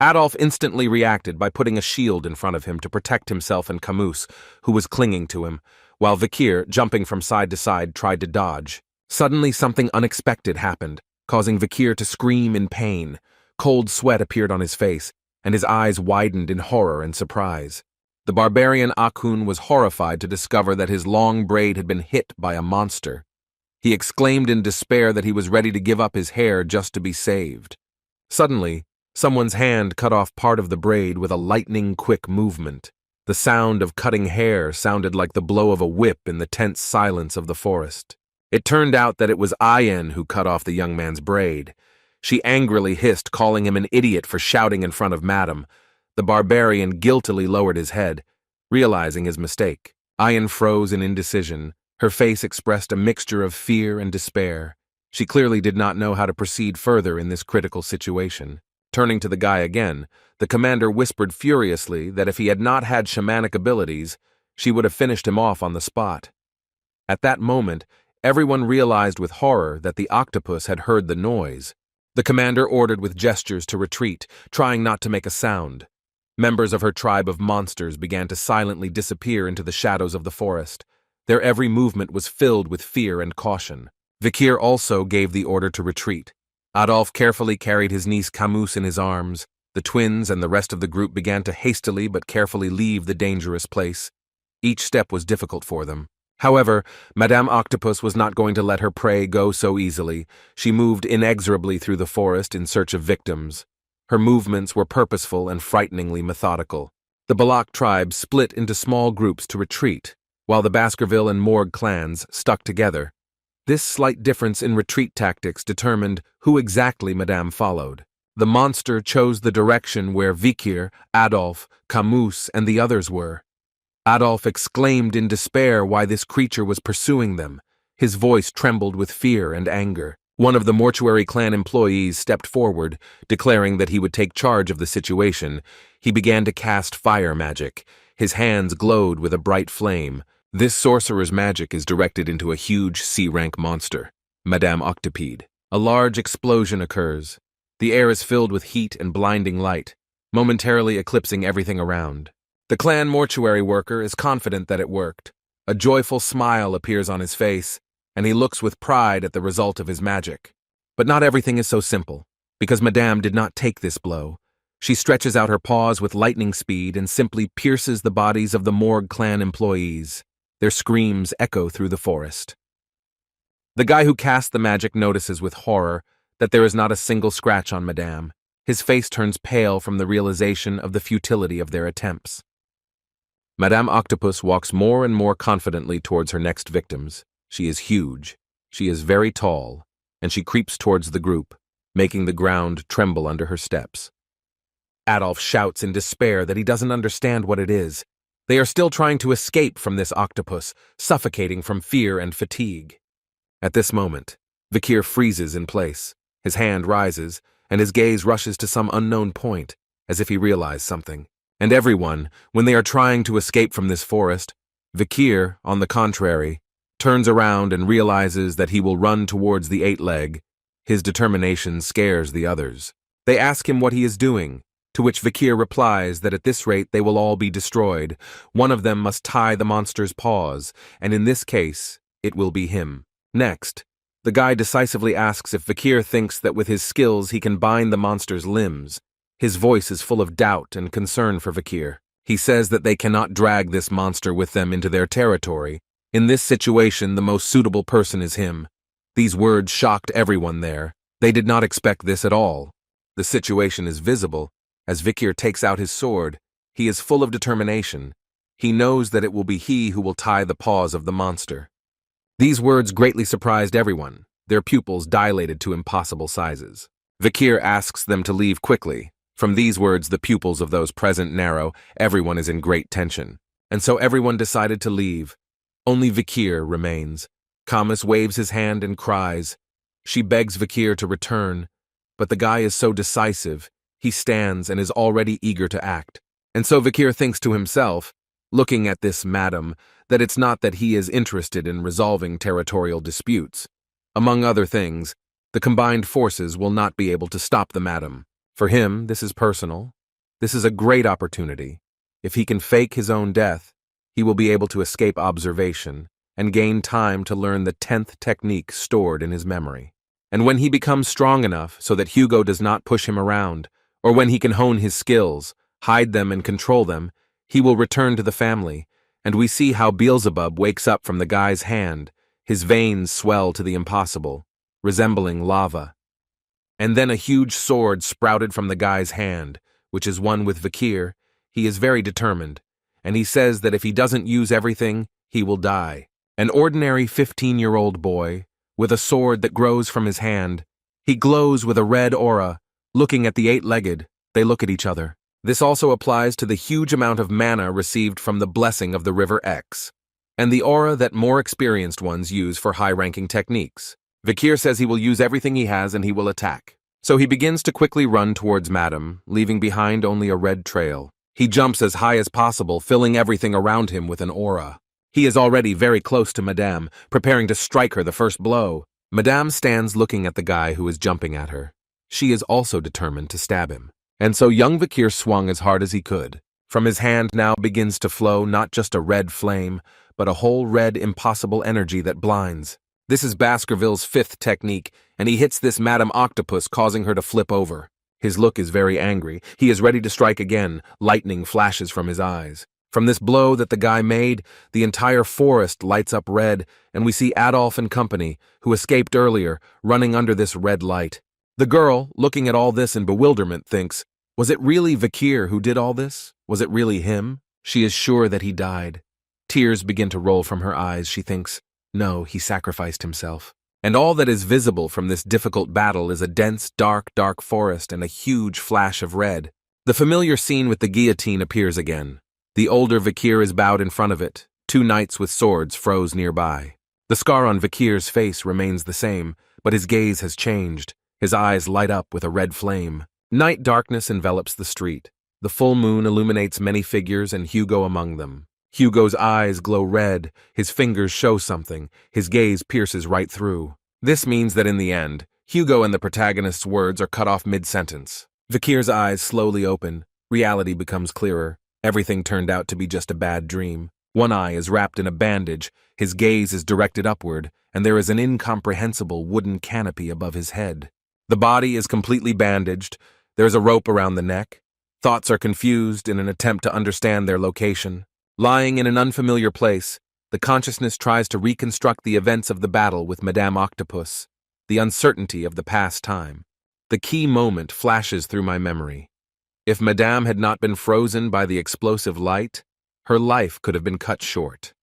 Adolf instantly reacted by putting a shield in front of him to protect himself and Camus, who was clinging to him, while Vikir, jumping from side to side, tried to dodge. Suddenly something unexpected happened, causing Vikir to scream in pain. Cold sweat appeared on his face, and his eyes widened in horror and surprise. The barbarian Akhun was horrified to discover that his long braid had been hit by a monster. He exclaimed in despair that he was ready to give up his hair just to be saved. Suddenly, someone's hand cut off part of the braid with a lightning-quick movement. The sound of cutting hair sounded like the blow of a whip in the tense silence of the forest. It turned out that it was Ayen who cut off the young man's braid. She angrily hissed, calling him an idiot for shouting in front of Madame. The barbarian guiltily lowered his head, realizing his mistake. Ayen froze in indecision. Her face expressed a mixture of fear and despair. She clearly did not know how to proceed further in this critical situation. Turning to the guy again, the commander whispered furiously that if he had not had shamanic abilities, she would have finished him off on the spot. At that moment, everyone realized with horror that the octopus had heard the noise. The commander ordered with gestures to retreat, trying not to make a sound. Members of her tribe of monsters began to silently disappear into the shadows of the forest. Their every movement was filled with fear and caution. Vikir also gave the order to retreat. Adolf carefully carried his niece Camus in his arms. The twins and the rest of the group began to hastily but carefully leave the dangerous place. Each step was difficult for them. However, Madame Octopus was not going to let her prey go so easily. She moved inexorably through the forest in search of victims. Her movements were purposeful and frighteningly methodical. The Balak tribe split into small groups to retreat, while the Baskerville and Morg clans stuck together. This slight difference in retreat tactics determined who exactly Madame followed. The monster chose the direction where Vikir, Adolf, Camus, and the others were. Adolf exclaimed in despair why this creature was pursuing them. His voice trembled with fear and anger. One of the mortuary clan employees stepped forward, declaring that he would take charge of the situation. He began to cast fire magic. His hands glowed with a bright flame. This sorcerer's magic is directed into a huge C-rank monster, Madame Octopede. A large explosion occurs. The air is filled with heat and blinding light, momentarily eclipsing everything around. The clan mortuary worker is confident that it worked. A joyful smile appears on his face, and he looks with pride at the result of his magic. But not everything is so simple, because Madame did not take this blow. She stretches out her paws with lightning speed and simply pierces the bodies of the Morg clan employees. Their screams echo through the forest. The guy who cast the magic notices with horror that there is not a single scratch on Madame. His face turns pale from the realization of the futility of their attempts. Madame Octopus walks more and more confidently towards her next victims. She is huge, she is very tall, and she creeps towards the group, making the ground tremble under her steps. Adolf shouts in despair that he doesn't understand what it is. They are still trying to escape from this octopus, suffocating from fear and fatigue. At this moment, Vikir freezes in place. His hand rises, and his gaze rushes to some unknown point, as if he realized something. And everyone, when they are trying to escape from this forest, Vikir, on the contrary, turns around and realizes that he will run towards the 8-leg. His determination scares the others. They ask him what he is doing, to which Vikir replies that at this rate they will all be destroyed. One of them must tie the monster's paws, and in this case, it will be him. Next, the guy decisively asks if Vikir thinks that with his skills he can bind the monster's limbs. His voice is full of doubt and concern for Vikir. He says that they cannot drag this monster with them into their territory. In this situation, the most suitable person is him. These words shocked everyone there. They did not expect this at all. The situation is visible. As Vikir takes out his sword, he is full of determination. He knows that it will be he who will tie the paws of the monster. These words greatly surprised everyone. Their pupils dilated to impossible sizes. Vikir asks them to leave quickly. From these words, the pupils of those present narrow. Everyone is in great tension. And so everyone decided to leave. Only Vikir remains. Kamus waves his hand and cries. She begs Vikir to return, but the guy is so decisive. He stands and is already eager to act. And so Vikir thinks to himself, looking at this madam, that it's not that he is interested in resolving territorial disputes. Among other things, the combined forces will not be able to stop the madam. For him, this is personal. This is a great opportunity. If he can fake his own death, he will be able to escape observation and gain time to learn the 10th technique stored in his memory. And when he becomes strong enough so that Hugo does not push him around, or when he can hone his skills, hide them and control them, he will return to the family, and we see how Beelzebub wakes up from the guy's hand. His veins swell to the impossible, resembling lava. And then a huge sword sprouted from the guy's hand, which is one with Vikir. He is very determined, and he says that if he doesn't use everything, he will die. An ordinary 15-year-old boy, with a sword that grows from his hand. He glows with a red aura. Looking at the eight-legged, they look at each other. This also applies to the huge amount of mana received from the blessing of the River X, and the aura that more experienced ones use for high-ranking techniques. Vikir says he will use everything he has and he will attack. So he begins to quickly run towards Madame, leaving behind only a red trail. He jumps as high as possible, filling everything around him with an aura. He is already very close to Madame, preparing to strike her the first blow. Madame stands looking at the guy who is jumping at her. She is also determined to stab him. And so young Vikir swung as hard as he could. From his hand now begins to flow not just a red flame, but a whole red impossible energy that blinds. This is Baskerville's 5th technique, and he hits this Madame Octopus, causing her to flip over. His look is very angry. He is ready to strike again. Lightning flashes from his eyes. From this blow that the guy made, the entire forest lights up red, and we see Adolf and company, who escaped earlier, running under this red light. The girl, looking at all this in bewilderment, thinks, was it really Vikir who did all this? Was it really him? She is sure that he died. Tears begin to roll from her eyes. She thinks, no, he sacrificed himself. And all that is visible from this difficult battle is a dense, dark forest and a huge flash of red. The familiar scene with the guillotine appears again. The older Vikir is bowed in front of it. 2 knights with swords froze nearby. The scar on Vikir's face remains the same, but his gaze has changed. His eyes light up with a red flame. Night darkness envelops the street. The full moon illuminates many figures and Hugo among them. Hugo's eyes glow red, his fingers show something, his gaze pierces right through. This means that in the end, Hugo and the protagonist's words are cut off mid-sentence. Vikir's eyes slowly open. Reality becomes clearer. Everything turned out to be just a bad dream. One eye is wrapped in a bandage, his gaze is directed upward, and there is an incomprehensible wooden canopy above his head. The body is completely bandaged. There is a rope around the neck. Thoughts are confused in an attempt to understand their location. Lying in an unfamiliar place, the consciousness tries to reconstruct the events of the battle with Madame Octopus, the uncertainty of the past time. The key moment flashes through my memory. If Madame had not been frozen by the explosive light, her life could have been cut short.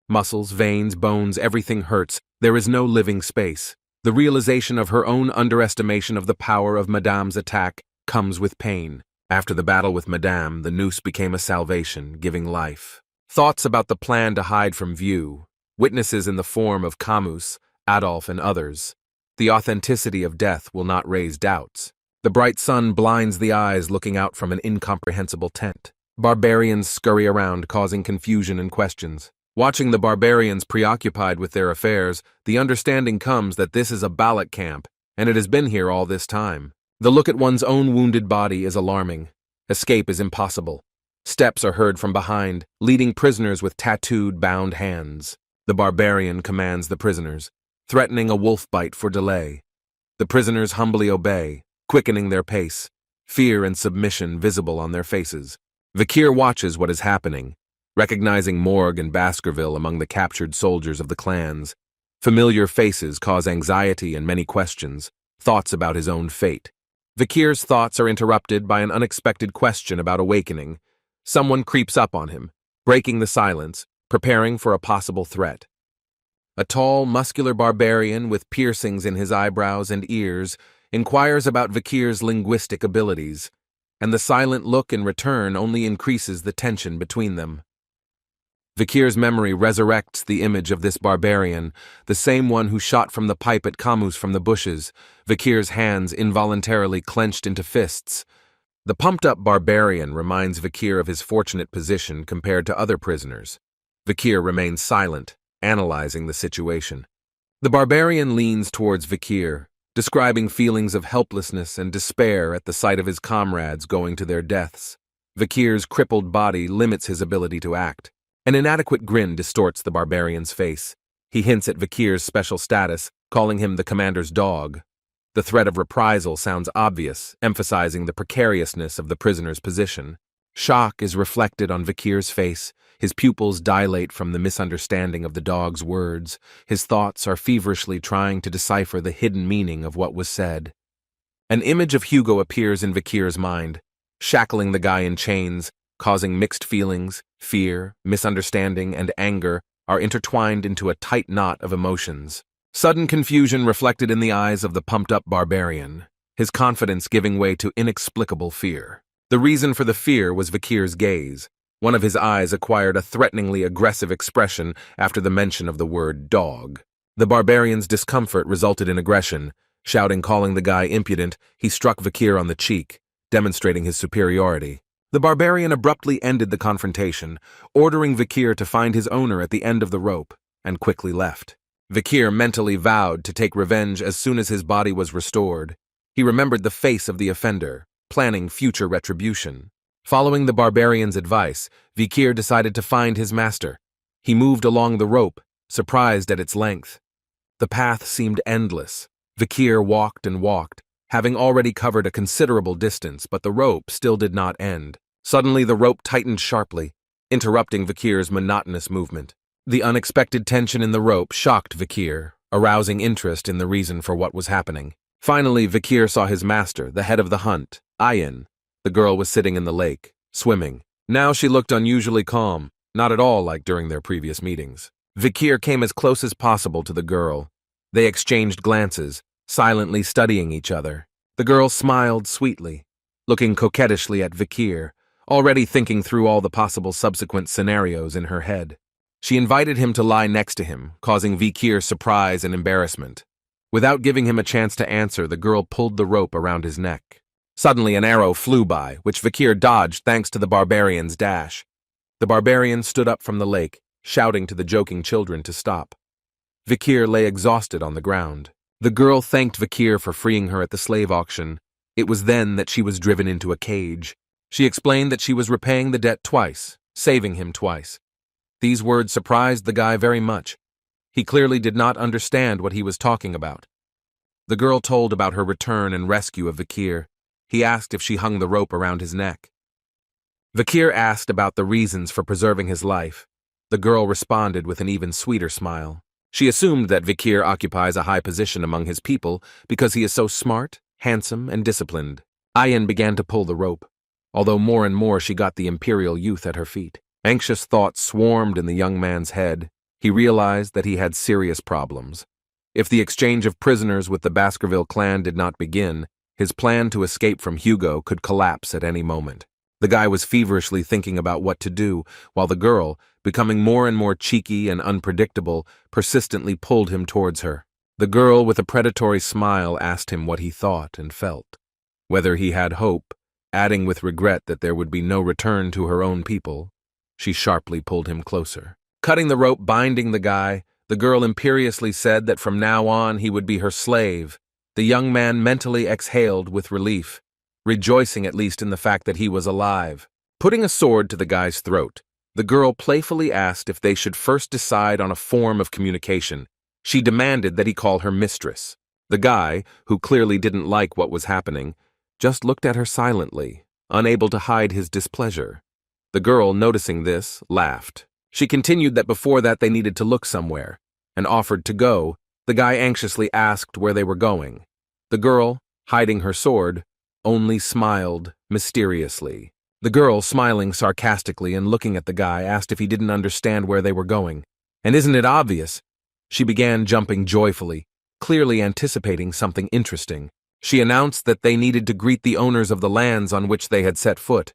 Muscles, veins, bones, everything hurts. There is no living space. The realization of her own underestimation of the power of Madame's attack comes with pain. After the battle with Madame, the noose became a salvation, giving life. Thoughts about the plan to hide from view. Witnesses in the form of Kamus, Adolf, and others. The authenticity of death will not raise doubts. The bright sun blinds the eyes looking out from an incomprehensible tent. Barbarians scurry around, causing confusion and questions. Watching the barbarians preoccupied with their affairs, the understanding comes that this is a Balak camp, and it has been here all this time. The look at one's own wounded body is alarming. Escape is impossible. Steps are heard from behind, leading prisoners with tattooed, bound hands. The barbarian commands the prisoners, threatening a wolf bite for delay. The prisoners humbly obey, quickening their pace, fear and submission visible on their faces. Vikir watches what is happening, recognizing Morg and Baskerville among the captured soldiers of the clans. Familiar faces cause anxiety and many questions, thoughts about his own fate. Vikir's thoughts are interrupted by an unexpected question about awakening. Someone creeps up on him, breaking the silence, preparing for a possible threat. A tall, muscular barbarian with piercings in his eyebrows and ears inquires about Vikir's linguistic abilities, and the silent look in return only increases the tension between them. Vikir's memory resurrects the image of this barbarian, the same one who shot from the pipe at Kamus from the bushes, Vikir's hands involuntarily clenched into fists. The pumped-up barbarian reminds Vikir of his fortunate position compared to other prisoners. Vikir remains silent, analyzing the situation. The barbarian leans towards Vikir, describing feelings of helplessness and despair at the sight of his comrades going to their deaths. Vikir's crippled body limits his ability to act. An inadequate grin distorts the barbarian's face. He hints at Vikir's special status, calling him the commander's dog. The threat of reprisal sounds obvious, emphasizing the precariousness of the prisoner's position. Shock is reflected on Vikir's face. His pupils dilate from the misunderstanding of the dog's words. His thoughts are feverishly trying to decipher the hidden meaning of what was said. An image of Hugo appears in Vikir's mind, shackling the guy in chains, causing mixed feelings. Fear, misunderstanding, and anger are intertwined into a tight knot of emotions. Sudden confusion reflected in the eyes of the pumped-up barbarian, his confidence giving way to inexplicable fear. The reason for the fear was Vikir's gaze. One of his eyes acquired a threateningly aggressive expression after the mention of the word dog. The barbarian's discomfort resulted in aggression. Calling the guy impudent, he struck Vikir on the cheek, demonstrating his superiority. The barbarian abruptly ended the confrontation, ordering Vikir to find his owner at the end of the rope, and quickly left. Vikir mentally vowed to take revenge as soon as his body was restored. He remembered the face of the offender, planning future retribution. Following the barbarian's advice, Vikir decided to find his master. He moved along the rope, surprised at its length. The path seemed endless. Vikir walked and walked, having already covered a considerable distance, but the rope still did not end. Suddenly the rope tightened sharply, interrupting Vikir's monotonous movement. The unexpected tension in the rope shocked Vikir, arousing interest in the reason for what was happening. Finally, Vikir saw his master, the head of the hunt, Ayin. The girl was sitting in the lake, swimming. Now she looked unusually calm, not at all like during their previous meetings. Vikir came as close as possible to the girl. They exchanged glances, silently studying each other. The girl smiled sweetly, looking coquettishly at Vikir, already thinking through all the possible subsequent scenarios in her head. She invited him to lie next to him, causing Vikir surprise and embarrassment. Without giving him a chance to answer, the girl pulled the rope around his neck. Suddenly an arrow flew by, which Vikir dodged thanks to the barbarian's dash. The barbarian stood up from the lake, shouting to the joking children to stop. Vikir lay exhausted on the ground. The girl thanked Vikir for freeing her at the slave auction. It was then that she was driven into a cage. She explained that she was repaying the debt twice, saving him twice. These words surprised the guy very much. He clearly did not understand what he was talking about. The girl told about her return and rescue of Vikir. He asked if she hung the rope around his neck. Vikir asked about the reasons for preserving his life. The girl responded with an even sweeter smile. She assumed that Vikir occupies a high position among his people because he is so smart, handsome, and disciplined. Ayin began to pull the rope, although more and more she got the imperial youth at her feet. Anxious thoughts swarmed in the young man's head. He realized that he had serious problems. If the exchange of prisoners with the Baskerville clan did not begin, his plan to escape from Hugo could collapse at any moment. The guy was feverishly thinking about what to do, while the girl, becoming more and more cheeky and unpredictable, persistently pulled him towards her. The girl, with a predatory smile, asked him what he thought and felt, whether he had hope, adding with regret that there would be no return to her own people. She sharply pulled him closer. Cutting the rope binding the guy, the girl imperiously said that from now on he would be her slave. The young man mentally exhaled with relief, rejoicing at least in the fact that he was alive. Putting a sword to the guy's throat, the girl playfully asked if they should first decide on a form of communication. She demanded that he call her mistress. The guy, who clearly didn't like what was happening, just looked at her silently, unable to hide his displeasure. The girl, noticing this, laughed. She continued that before that they needed to look somewhere, and offered to go. The guy anxiously asked where they were going. The girl, hiding her sword, only smiled mysteriously. The girl, smiling sarcastically and looking at the guy, asked if he didn't understand where they were going. And isn't it obvious? She began jumping joyfully, clearly anticipating something interesting. She announced that they needed to greet the owners of the lands on which they had set foot.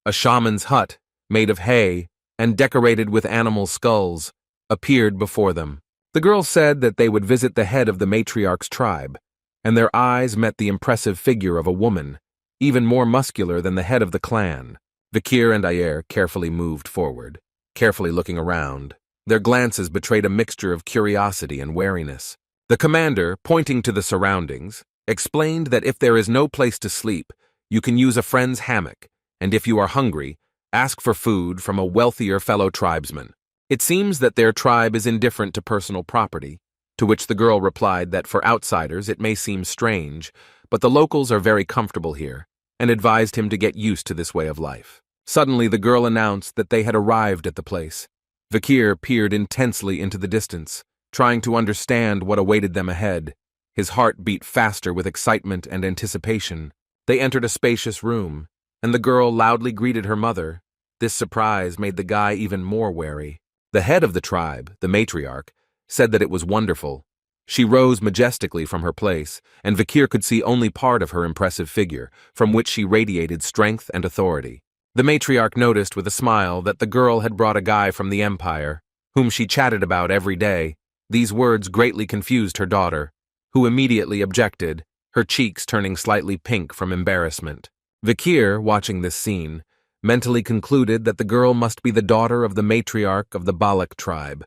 A shaman's hut, made of hay and decorated with animal skulls, appeared before them. The girl said that they would visit the head of the matriarch's tribe, and their eyes met the impressive figure of a woman, even more muscular than the head of the clan. Vikir and Ayer carefully moved forward, carefully looking around. Their glances betrayed a mixture of curiosity and wariness. The commander, pointing to the surroundings, explained that if there is no place to sleep, you can use a friend's hammock, and if you are hungry, ask for food from a wealthier fellow tribesman. It seems that their tribe is indifferent to personal property, to which the girl replied that for outsiders it may seem strange, but the locals are very comfortable here, and advised him to get used to this way of life. Suddenly the girl announced that they had arrived at the place. Vikir peered intensely into the distance, trying to understand what awaited them ahead. His heart beat faster with excitement and anticipation. They entered a spacious room, and the girl loudly greeted her mother. This surprise made the guy even more wary. The head of the tribe, the matriarch, said that it was wonderful. She rose majestically from her place, and Vikir could see only part of her impressive figure, from which she radiated strength and authority. The matriarch noticed with a smile that the girl had brought a guy from the empire, whom she chatted about every day. These words greatly confused her daughter, who immediately objected, her cheeks turning slightly pink from embarrassment. Vikir, watching this scene, mentally concluded that the girl must be the daughter of the matriarch of the Balak tribe.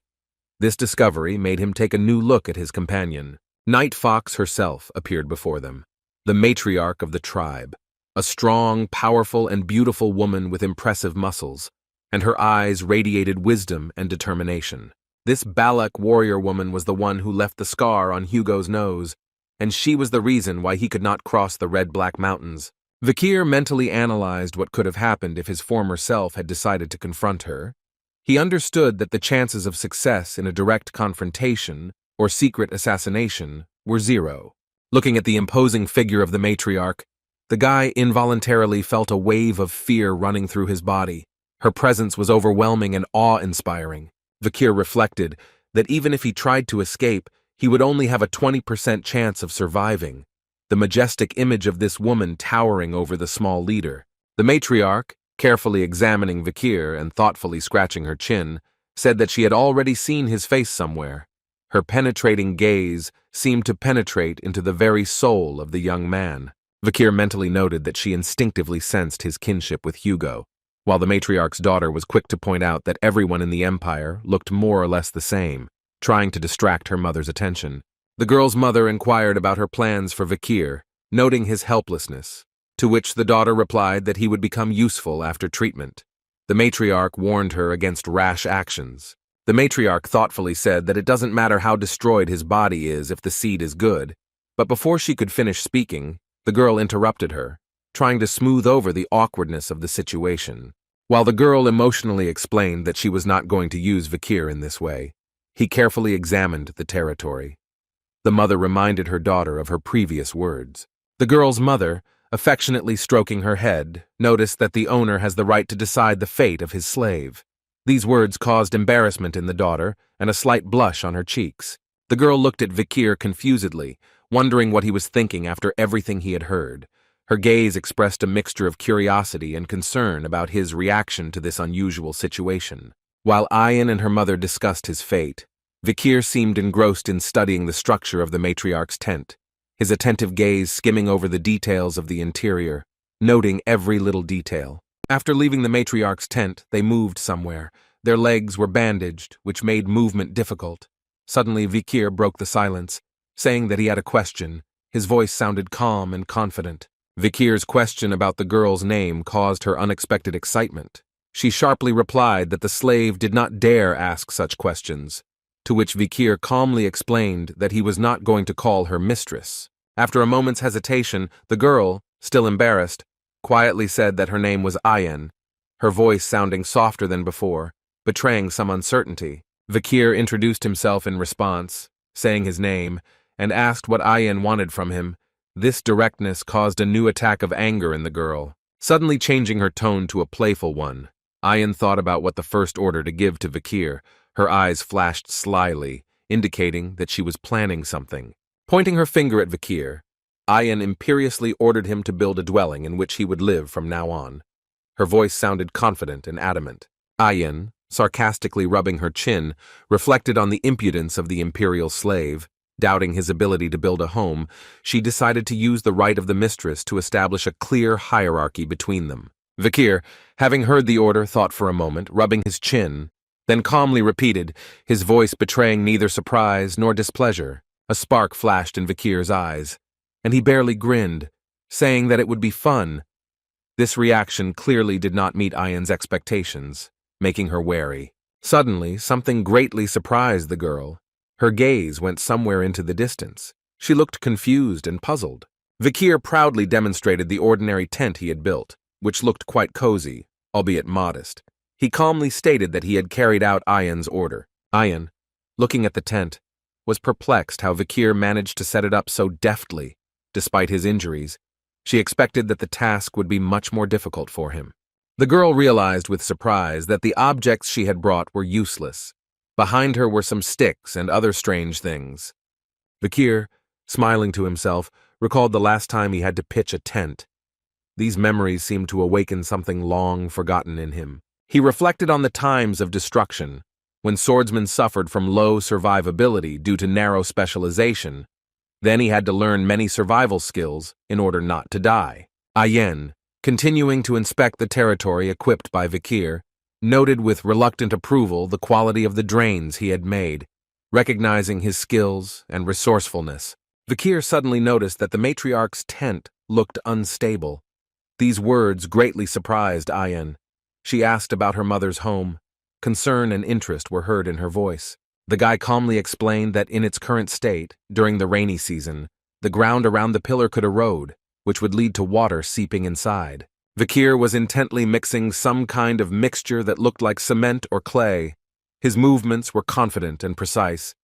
This discovery made him take a new look at his companion. Night Fox herself appeared before them, the matriarch of the tribe, a strong, powerful, and beautiful woman with impressive muscles, and her eyes radiated wisdom and determination. This Balak warrior woman was the one who left the scar on Hugo's nose, and she was the reason why he could not cross the red-black mountains. Vikir mentally analyzed what could have happened if his former self had decided to confront her. He understood that the chances of success in a direct confrontation or secret assassination were zero. Looking at the imposing figure of the matriarch, the guy involuntarily felt a wave of fear running through his body. Her presence was overwhelming and awe-inspiring. Vikir reflected that even if he tried to escape, he would only have a 20% chance of surviving. The majestic image of this woman towering over the small leader. The matriarch, carefully examining Vikir and thoughtfully scratching her chin, said that she had already seen his face somewhere. Her penetrating gaze seemed to penetrate into the very soul of the young man. Vikir mentally noted that she instinctively sensed his kinship with Hugo, while the matriarch's daughter was quick to point out that everyone in the empire looked more or less the same, trying to distract her mother's attention. The girl's mother inquired about her plans for Vikir, noting his helplessness, to which the daughter replied that he would become useful after treatment. The matriarch warned her against rash actions. The matriarch thoughtfully said that it doesn't matter how destroyed his body is if the seed is good, but before she could finish speaking, the girl interrupted her, trying to smooth over the awkwardness of the situation. While the girl emotionally explained that she was not going to use Vikir in this way, he carefully examined the territory. The mother reminded her daughter of her previous words. The girl's mother, affectionately stroking her head, noticed that the owner has the right to decide the fate of his slave. These words caused embarrassment in the daughter and a slight blush on her cheeks. The girl looked at Vikir confusedly, wondering what he was thinking after everything he had heard. Her gaze expressed a mixture of curiosity and concern about his reaction to this unusual situation. While Ayan and her mother discussed his fate, Vikir seemed engrossed in studying the structure of the matriarch's tent, his attentive gaze skimming over the details of the interior, noting every little detail. After leaving the matriarch's tent, they moved somewhere. Their legs were bandaged, which made movement difficult. Suddenly, Vikir broke the silence, saying that he had a question. His voice sounded calm and confident. Vikir's question about the girl's name caused her unexpected excitement. She sharply replied that the slave did not dare ask such questions, to which Vikir calmly explained that he was not going to call her mistress. After a moment's hesitation, the girl, still embarrassed, quietly said that her name was Ayan. her voice sounding softer than before, betraying some uncertainty. Vikir introduced himself in response, saying his name, and asked what Ayan wanted from him. This directness caused a new attack of anger in the girl, suddenly changing her tone to a playful one. Ayan thought about what the first order to give to Vikir. Her eyes flashed slyly, indicating that she was planning something. Pointing her finger at Vikir, Ayan imperiously ordered him to build a dwelling in which he would live from now on. Her voice sounded confident and adamant. Ayan, sarcastically rubbing her chin, reflected on the impudence of the imperial slave. Doubting his ability to build a home, she decided to use the right of the mistress to establish a clear hierarchy between them. Vikir, having heard the order, thought for a moment, rubbing his chin, then calmly repeated, his voice betraying neither surprise nor displeasure. A spark flashed in Vikir's eyes, and he barely grinned, saying that it would be fun. This reaction clearly did not meet Ayan's expectations, making her wary. Suddenly, something greatly surprised the girl. Her gaze went somewhere into the distance. She looked confused and puzzled. Vikir proudly demonstrated the ordinary tent he had built, which looked quite cozy, albeit modest. He calmly stated that he had carried out Ayan's order. Ayan, looking at the tent, was perplexed how Vikir managed to set it up so deftly. Despite his injuries, she expected that the task would be much more difficult for him. The girl realized with surprise that the objects she had brought were useless. Behind her were some sticks and other strange things. Vikir, smiling to himself, recalled the last time he had to pitch a tent. These memories seemed to awaken something long forgotten in him. He reflected on the times of destruction, when swordsmen suffered from low survivability due to narrow specialization. Then he had to learn many survival skills in order not to die. Ayan, continuing to inspect the territory equipped by Vikir, noted with reluctant approval the quality of the drains he had made, recognizing his skills and resourcefulness. Vikir suddenly noticed that the matriarch's tent looked unstable. These words greatly surprised Ayan. She asked about her mother's home. Concern and interest were heard in her voice. The guy calmly explained that in its current state, during the rainy season, the ground around the pillar could erode, which would lead to water seeping inside. Vikir was intently mixing some kind of mixture that looked like cement or clay. His movements were confident and precise.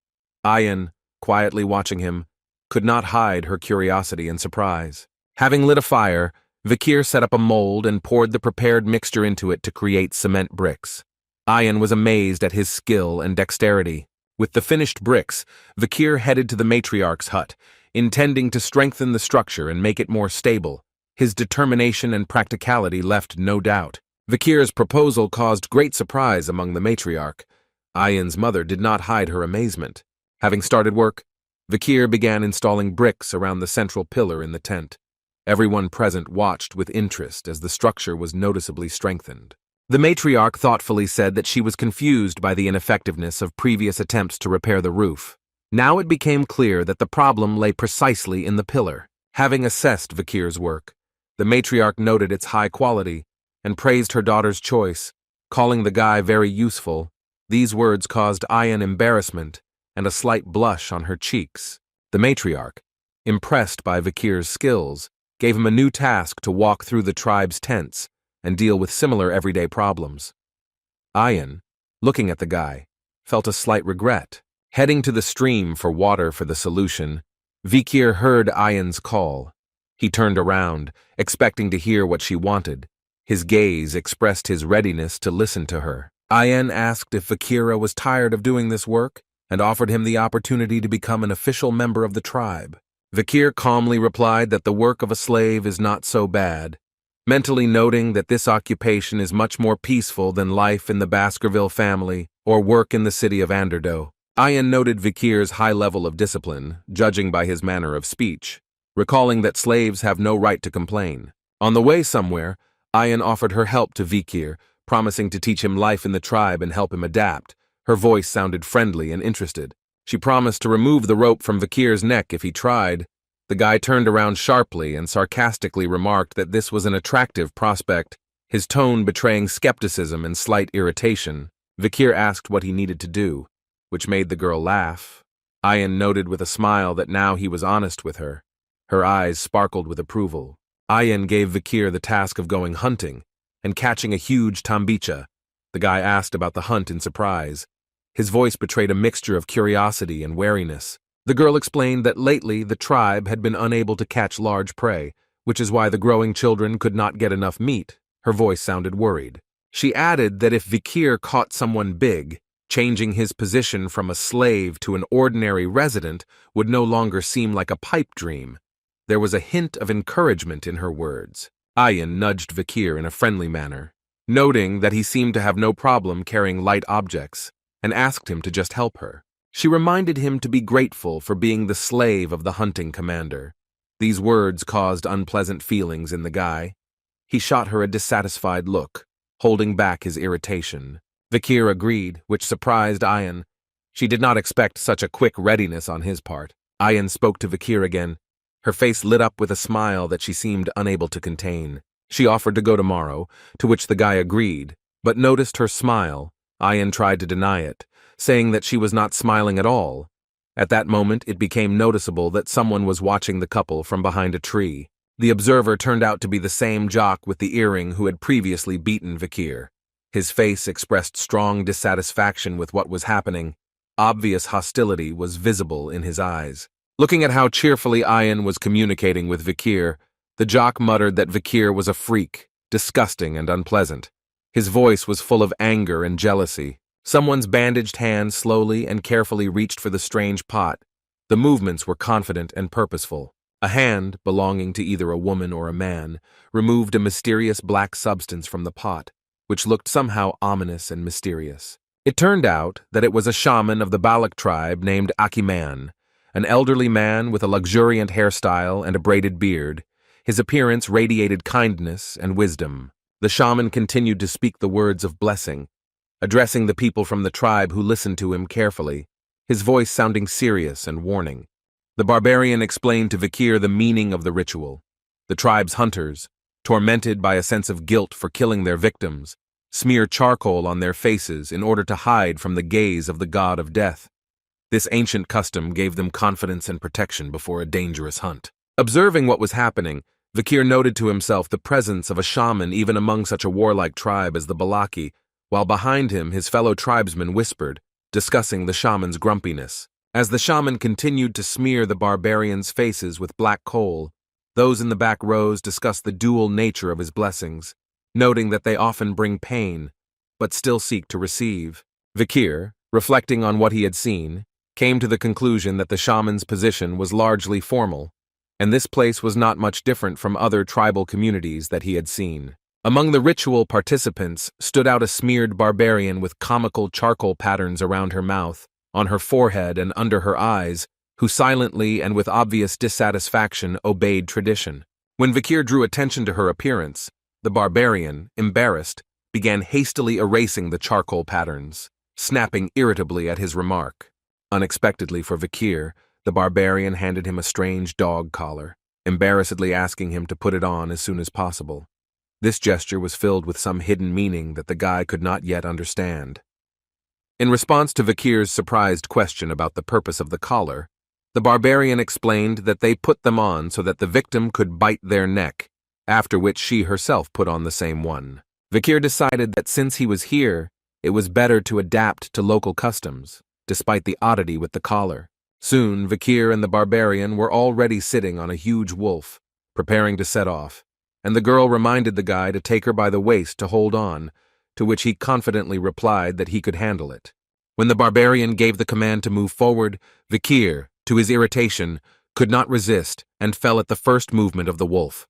Ayan, quietly watching him, could not hide her curiosity and surprise. Having lit a fire, Vikir set up a mold and poured the prepared mixture into it to create cement bricks. Ayan was amazed at his skill and dexterity. With the finished bricks, Vikir headed to the matriarch's hut, intending to strengthen the structure and make it more stable. His determination and practicality left no doubt. Vikir's proposal caused great surprise among the matriarch. Ayan's mother did not hide her amazement. Having started work, Vikir began installing bricks around the central pillar in the tent. Everyone present watched with interest as the structure was noticeably strengthened. The matriarch thoughtfully said that she was confused by the ineffectiveness of previous attempts to repair the roof. Now it became clear that the problem lay precisely in the pillar. Having assessed Vikir's work, the matriarch noted its high quality and praised her daughter's choice, calling the guy very useful. These words caused Ayan embarrassment and a slight blush on her cheeks. The matriarch, impressed by Vikir's skills, gave him a new task to walk through the tribe's tents and deal with similar everyday problems. Ayan, looking at the guy, felt a slight regret. Heading to the stream for water for the solution, Vikir heard Ayan's call. He turned around, expecting to hear what she wanted. His gaze expressed his readiness to listen to her. Ayan asked if Vikira was tired of doing this work and offered him the opportunity to become an official member of the tribe. Vikir calmly replied that the work of a slave is not so bad, mentally noting that this occupation is much more peaceful than life in the Baskerville family or work in the city of Anderdo. Ayan noted Vikir's high level of discipline, judging by his manner of speech, recalling that slaves have no right to complain. On the way somewhere, Ayan offered her help to Vikir, promising to teach him life in the tribe and help him adapt. Her voice sounded friendly and interested. She promised to remove the rope from Vikir's neck if he tried. The guy turned around sharply and sarcastically remarked that this was an attractive prospect, his tone betraying skepticism and slight irritation. Vikir asked what he needed to do, which made the girl laugh. Ayan noted with a smile that now he was honest with her. Her eyes sparkled with approval. Ayan gave Vikir the task of going hunting, and catching a huge tambicha. The guy asked about the hunt in surprise. His voice betrayed a mixture of curiosity and wariness. The girl explained that lately the tribe had been unable to catch large prey, which is why the growing children could not get enough meat. Her voice sounded worried. She added that if Vikir caught someone big, changing his position from a slave to an ordinary resident would no longer seem like a pipe dream. There was a hint of encouragement in her words. Ayan nudged Vikir in a friendly manner, noting that he seemed to have no problem carrying light objects, and asked him to just help her. She reminded him to be grateful for being the slave of the hunting commander. These words caused unpleasant feelings in the guy. He shot her a dissatisfied look, holding back his irritation. Vikir agreed, which surprised Ayan. She did not expect such a quick readiness on his part. Ayan spoke to Vikir again. Her face lit up with a smile that she seemed unable to contain. She offered to go tomorrow, to which the guy agreed, but noticed her smile. Ayan tried to deny it, saying that she was not smiling at all. At that moment, it became noticeable that someone was watching the couple from behind a tree. The observer turned out to be the same jock with the earring who had previously beaten Vikir. His face expressed strong dissatisfaction with what was happening. Obvious hostility was visible in his eyes. Looking at how cheerfully Ayan was communicating with Vikir, the jock muttered that Vikir was a freak, disgusting and unpleasant. His voice was full of anger and jealousy. Someone's bandaged hand slowly and carefully reached for the strange pot. The movements were confident and purposeful. A hand, belonging to either a woman or a man, removed a mysterious black substance from the pot, which looked somehow ominous and mysterious. It turned out that it was a shaman of the Balak tribe named Akiman, an elderly man with a luxuriant hairstyle and a braided beard. His appearance radiated kindness and wisdom. The shaman continued to speak the words of blessing, addressing the people from the tribe who listened to him carefully, his voice sounding serious and warning. The barbarian explained to Vikir the meaning of the ritual. The tribe's hunters, tormented by a sense of guilt for killing their victims, smear charcoal on their faces in order to hide from the gaze of the god of death. This ancient custom gave them confidence and protection before a dangerous hunt. Observing what was happening, Vikir noted to himself the presence of a shaman even among such a warlike tribe as the Balaki, while behind him his fellow tribesmen whispered, discussing the shaman's grumpiness. As the shaman continued to smear the barbarians' faces with black coal, those in the back rows discussed the dual nature of his blessings, noting that they often bring pain, but still seek to receive. Vikir, reflecting on what he had seen, came to the conclusion that the shaman's position was largely formal, and this place was not much different from other tribal communities that he had seen. Among the ritual participants stood out a smeared barbarian with comical charcoal patterns around her mouth, on her forehead and under her eyes, who silently and with obvious dissatisfaction obeyed tradition. When Vikir drew attention to her appearance, the barbarian, embarrassed, began hastily erasing the charcoal patterns, snapping irritably at his remark. Unexpectedly for Vikir, the barbarian handed him a strange dog collar, embarrassedly asking him to put it on as soon as possible. This gesture was filled with some hidden meaning that the guy could not yet understand. In response to Vikir's surprised question about the purpose of the collar, the barbarian explained that they put them on so that the victim could bite their neck, after which she herself put on the same one. Vikir decided that since he was here, it was better to adapt to local customs, despite the oddity with the collar. Soon, Vikir and the barbarian were already sitting on a huge wolf, preparing to set off, and the girl reminded the guy to take her by the waist to hold on, to which he confidently replied that he could handle it. When the barbarian gave the command to move forward, Vikir, to his irritation, could not resist and fell at the first movement of the wolf.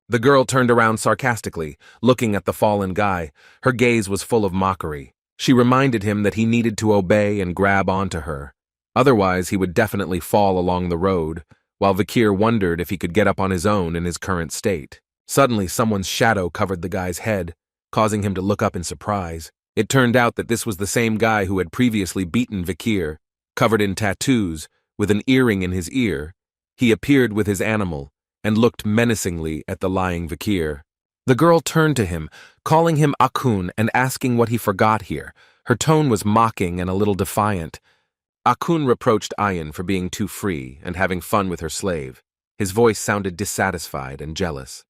The girl turned around sarcastically, looking at the fallen guy. Her gaze was full of mockery. She reminded him that he needed to obey and grab onto her. Otherwise, he would definitely fall along the road, while Vikir wondered if he could get up on his own in his current state. Suddenly, someone's shadow covered the guy's head, causing him to look up in surprise. It turned out that this was the same guy who had previously beaten Vikir, covered in tattoos, with an earring in his ear. He appeared with his animal, and looked menacingly at the lying Vikir. The girl turned to him, calling him Akun and asking what he forgot here. Her tone was mocking and a little defiant. Akun reproached Ayan for being too free and having fun with her slave. His voice sounded dissatisfied and jealous.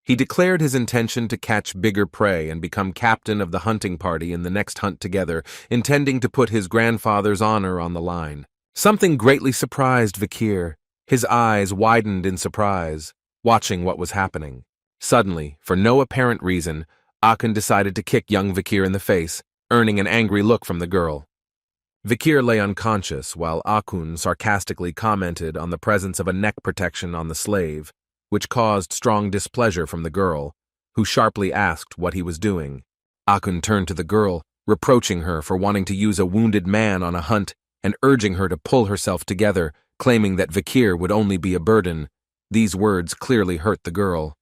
He declared his intention to catch bigger prey and become captain of the hunting party in the next hunt together, intending to put his grandfather's honor on the line. Something greatly surprised Vikir. His eyes widened in surprise, watching what was happening. Suddenly, for no apparent reason, Akun decided to kick young Vikir in the face, earning an angry look from the girl. Vikir lay unconscious while Akun sarcastically commented on the presence of a neck protection on the slave, which caused strong displeasure from the girl, who sharply asked what he was doing. Akun turned to the girl, reproaching her for wanting to use a wounded man on a hunt and urging her to pull herself together, claiming that Vikir would only be a burden. These words clearly hurt the girl.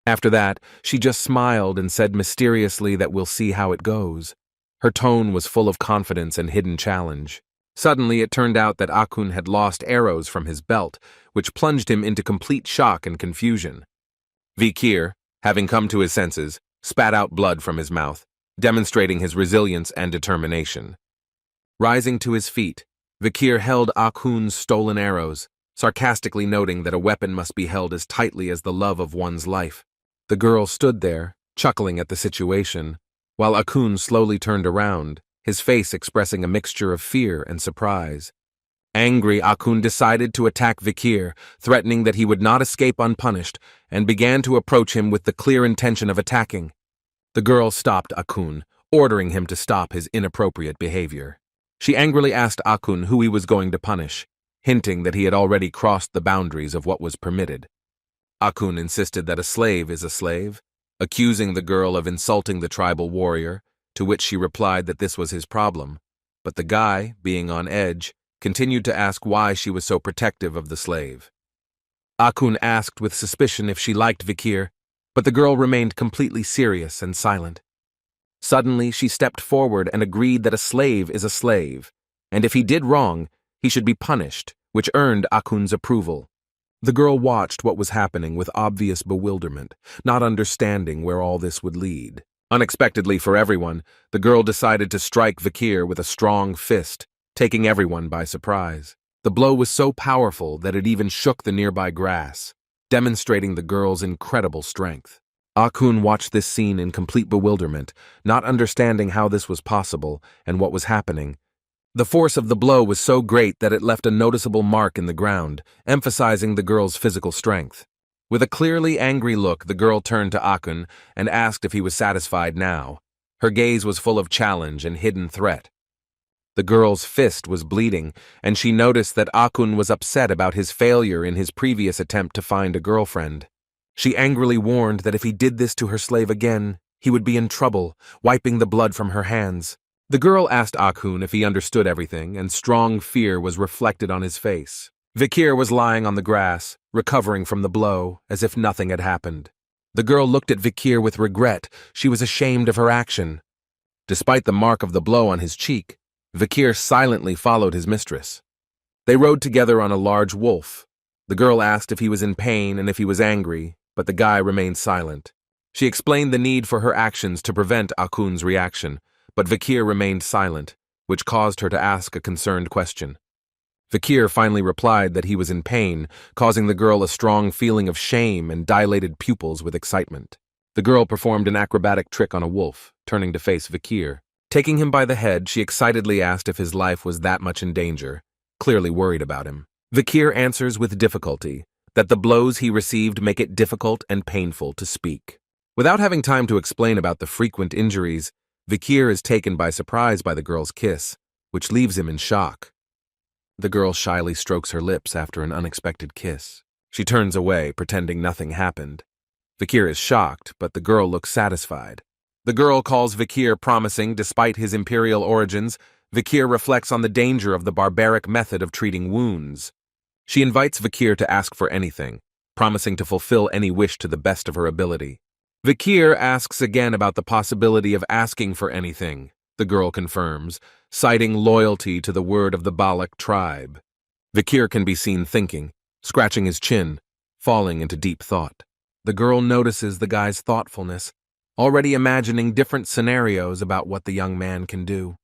After that, she just smiled and said mysteriously that we'll see how it goes. Her tone was full of confidence and hidden challenge. Suddenly, it turned out that Akun had lost arrows from his belt, which plunged him into complete shock and confusion. Vikir, having come to his senses, spat out blood from his mouth, demonstrating his resilience and determination. Rising to his feet, Vikir held Akun's stolen arrows, sarcastically noting that a weapon must be held as tightly as the love of one's life. The girl stood there, chuckling at the situation, while Akun slowly turned around, his face expressing a mixture of fear and surprise. Angry, Akun decided to attack Vikir, threatening that he would not escape unpunished, and began to approach him with the clear intention of attacking. The girl stopped Akun, ordering him to stop his inappropriate behavior. She angrily asked Akun who he was going to punish, hinting that he had already crossed the boundaries of what was permitted. Akun insisted that a slave is a slave, accusing the girl of insulting the tribal warrior, to which she replied that this was his problem. But the guy, being on edge, continued to ask why she was so protective of the slave. Akun asked with suspicion if she liked Vikir, but the girl remained completely serious and silent. Suddenly, she stepped forward and agreed that a slave is a slave, and if he did wrong, he should be punished, which earned Akun's approval. The girl watched what was happening with obvious bewilderment, not understanding where all this would lead. Unexpectedly for everyone, the girl decided to strike Vikir with a strong fist, taking everyone by surprise. The blow was so powerful that it even shook the nearby grass, demonstrating the girl's incredible strength. Akun watched this scene in complete bewilderment, not understanding how this was possible and what was happening. The force of the blow was so great that it left a noticeable mark in the ground, emphasizing the girl's physical strength. With a clearly angry look, the girl turned to Akun and asked if he was satisfied now. Her gaze was full of challenge and hidden threat. The girl's fist was bleeding, and she noticed that Akun was upset about his failure in his previous attempt to find a girlfriend. She angrily warned that if he did this to her slave again, he would be in trouble, wiping the blood from her hands. The girl asked Akun if he understood everything, and strong fear was reflected on his face. Vikir was lying on the grass, recovering from the blow, as if nothing had happened. The girl looked at Vikir with regret. She was ashamed of her action. Despite the mark of the blow on his cheek, Vikir silently followed his mistress. They rode together on a large wolf. The girl asked if he was in pain and if he was angry, but the guy remained silent. She explained the need for her actions to prevent Akun's reaction, but Vikir remained silent, which caused her to ask a concerned question. Vikir finally replied that he was in pain, causing the girl a strong feeling of shame and dilated pupils with excitement. The girl performed an acrobatic trick on a wolf, turning to face Vikir. Taking him by the head, she excitedly asked if his life was that much in danger, clearly worried about him. Vikir answers with difficulty that the blows he received make it difficult and painful to speak. Without having time to explain about the frequent injuries, Vikir is taken by surprise by the girl's kiss, which leaves him in shock. The girl shyly strokes her lips after an unexpected kiss. She turns away, pretending nothing happened. Vikir is shocked, but the girl looks satisfied. The girl calls Vikir promising. Despite his imperial origins, Vikir reflects on the danger of the barbaric method of treating wounds. She invites Vikir to ask for anything, promising to fulfill any wish to the best of her ability. Vikir asks again about the possibility of asking for anything, the girl confirms, citing loyalty to the word of the Balak tribe. Vikir can be seen thinking, scratching his chin, falling into deep thought. The girl notices the guy's thoughtfulness, already imagining different scenarios about what the young man can do.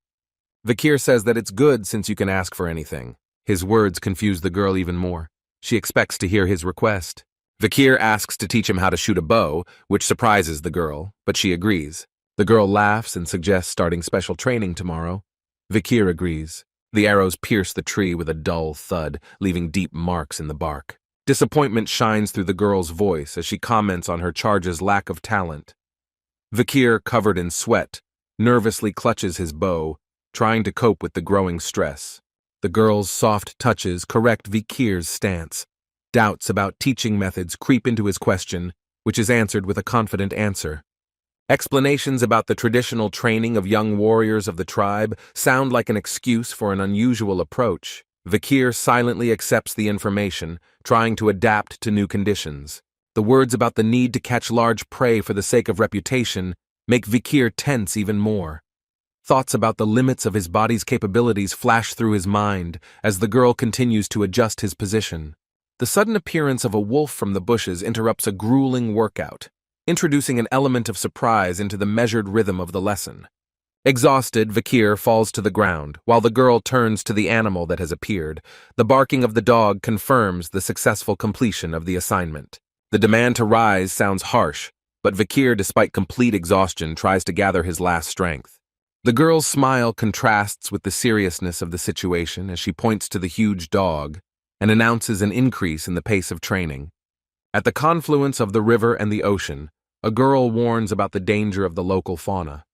Vikir says that it's good since you can ask for anything. His words confuse the girl even more. She expects to hear his request. Vikir asks to teach him how to shoot a bow, which surprises the girl, but she agrees. The girl laughs and suggests starting special training tomorrow. Vikir agrees. The arrows pierce the tree with a dull thud, leaving deep marks in the bark. Disappointment shines through the girl's voice as she comments on her charge's lack of talent. Vikir, covered in sweat, nervously clutches his bow, trying to cope with the growing stress. The girl's soft touches correct Vikir's stance. Doubts about teaching methods creep into his question, which is answered with a confident answer. Explanations about the traditional training of young warriors of the tribe sound like an excuse for an unusual approach. Vikir silently accepts the information, trying to adapt to new conditions. The words about the need to catch large prey for the sake of reputation make Vikir tense even more. Thoughts about the limits of his body's capabilities flash through his mind as the girl continues to adjust his position. The sudden appearance of a wolf from the bushes interrupts a grueling workout, introducing an element of surprise into the measured rhythm of the lesson. Exhausted, Vikir falls to the ground, while the girl turns to the animal that has appeared. The barking of the dog confirms the successful completion of the assignment. The demand to rise sounds harsh, but Vikir, despite complete exhaustion, tries to gather his last strength. The girl's smile contrasts with the seriousness of the situation as she points to the huge dog and announces an increase in the pace of training. At the confluence of the river and the ocean, a girl warns about the danger of the local fauna.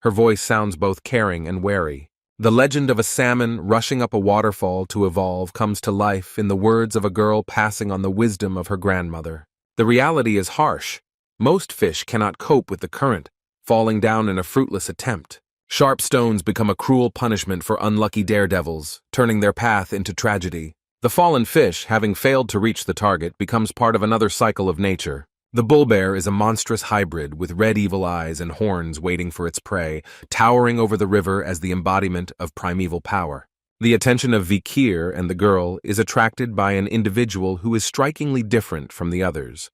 Her voice sounds both caring and wary. The legend of a salmon rushing up a waterfall to evolve comes to life in the words of a girl passing on the wisdom of her grandmother. The reality is harsh. Most fish cannot cope with the current, falling down in a fruitless attempt. Sharp stones become a cruel punishment for unlucky daredevils, turning their path into tragedy. The fallen fish, having failed to reach the target, becomes part of another cycle of nature. The bull bear is a monstrous hybrid with red evil eyes and horns waiting for its prey, towering over the river as the embodiment of primeval power. The attention of Vikir and the girl is attracted by an individual who is strikingly different from the others.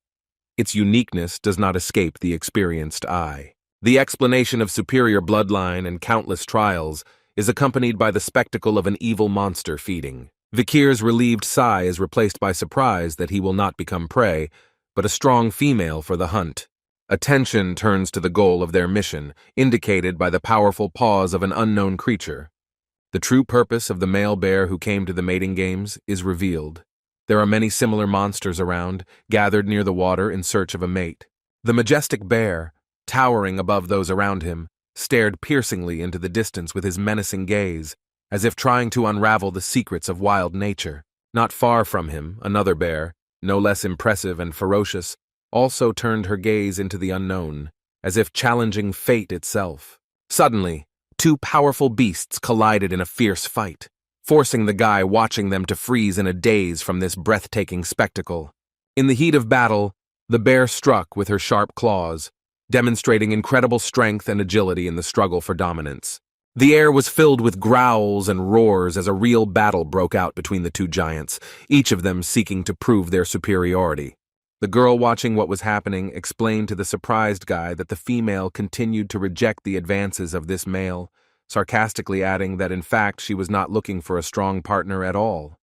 Its uniqueness does not escape the experienced eye. The explanation of superior bloodline and countless trials is accompanied by the spectacle of an evil monster feeding. Vikir's relieved sigh is replaced by surprise that he will not become prey, but a strong female for the hunt. Attention turns to the goal of their mission, indicated by the powerful paws of an unknown creature. The true purpose of the male bear who came to the mating games is revealed. There are many similar monsters around, gathered near the water in search of a mate. The majestic bear, towering above those around him, stared piercingly into the distance with his menacing gaze, as if trying to unravel the secrets of wild nature. Not far from him, another bear, no less impressive and ferocious, also turned her gaze into the unknown, as if challenging fate itself. Suddenly, two powerful beasts collided in a fierce fight, forcing the guy watching them to freeze in a daze from this breathtaking spectacle. In the heat of battle, the bear struck with her sharp claws, demonstrating incredible strength and agility in the struggle for dominance. The air was filled with growls and roars as a real battle broke out between the two giants, each of them seeking to prove their superiority. The girl watching what was happening explained to the surprised guy that the female continued to reject the advances of this male, sarcastically adding that in fact she was not looking for a strong partner at all.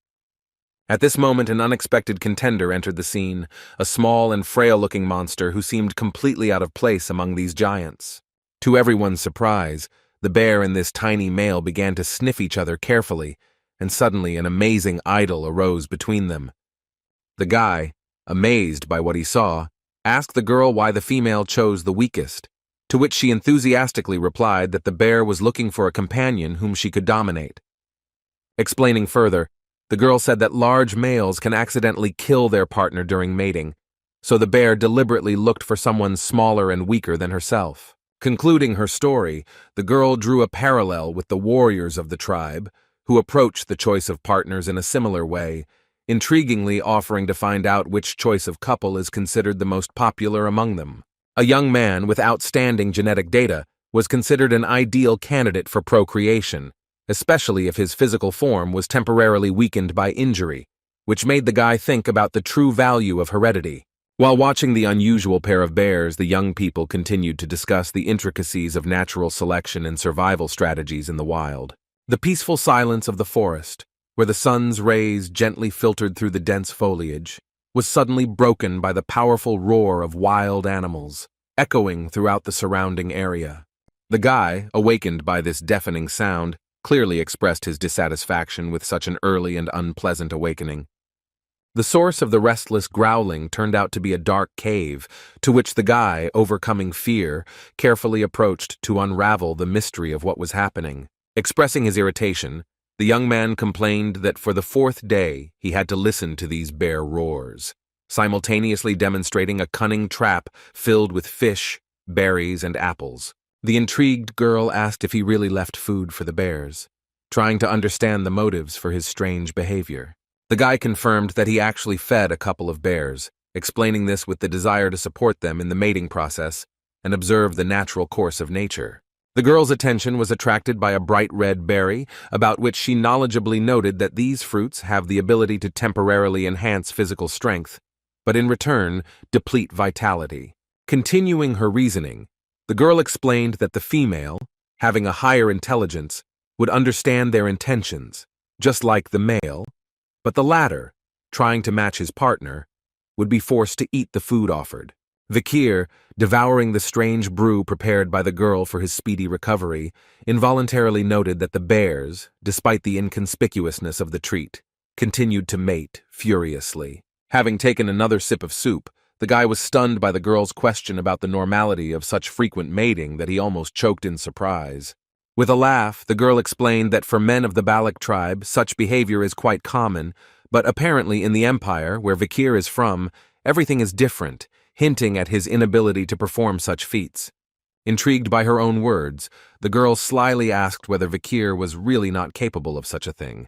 At this moment, an unexpected contender entered the scene, a small and frail-looking monster who seemed completely out of place among these giants. To everyone's surprise, the bear and this tiny male began to sniff each other carefully, and suddenly an amazing idyll arose between them. The guy, amazed by what he saw, asked the girl why the female chose the weakest, to which she enthusiastically replied that the bear was looking for a companion whom she could dominate. Explaining further, the girl said that large males can accidentally kill their partner during mating, so the bear deliberately looked for someone smaller and weaker than herself. Concluding her story, the girl drew a parallel with the warriors of the tribe, who approached the choice of partners in a similar way, intriguingly offering to find out which choice of couple is considered the most popular among them. A young man with outstanding genetic data was considered an ideal candidate for procreation, especially if his physical form was temporarily weakened by injury, which made the guy think about the true value of heredity. While watching the unusual pair of bears, the young people continued to discuss the intricacies of natural selection and survival strategies in the wild. The peaceful silence of the forest, where the sun's rays gently filtered through the dense foliage, was suddenly broken by the powerful roar of wild animals, echoing throughout the surrounding area. The guy, awakened by this deafening sound, clearly expressed his dissatisfaction with such an early and unpleasant awakening. The source of the restless growling turned out to be a dark cave, to which the guy, overcoming fear, carefully approached to unravel the mystery of what was happening. Expressing his irritation, the young man complained that for the 4th day he had to listen to these bear roars, simultaneously demonstrating a cunning trap filled with fish, berries, and apples. The intrigued girl asked if he really left food for the bears, trying to understand the motives for his strange behavior. The guy confirmed that he actually fed a couple of bears, explaining this with the desire to support them in the mating process and observe the natural course of nature. The girl's attention was attracted by a bright red berry, about which she knowledgeably noted that these fruits have the ability to temporarily enhance physical strength, but in return deplete vitality. Continuing her reasoning, the girl explained that the female, having a higher intelligence, would understand their intentions, just like the male, but the latter, trying to match his partner, would be forced to eat the food offered. Vikir, devouring the strange brew prepared by the girl for his speedy recovery, involuntarily noted that the bears, despite the inconspicuousness of the treat, continued to mate furiously. Having taken another sip of soup, the guy was stunned by the girl's question about the normality of such frequent mating that he almost choked in surprise. With a laugh, the girl explained that for men of the Balak tribe, such behavior is quite common, but apparently in the Empire, where Vikir is from, everything is different, hinting at his inability to perform such feats. Intrigued by her own words, the girl slyly asked whether Vikir was really not capable of such a thing,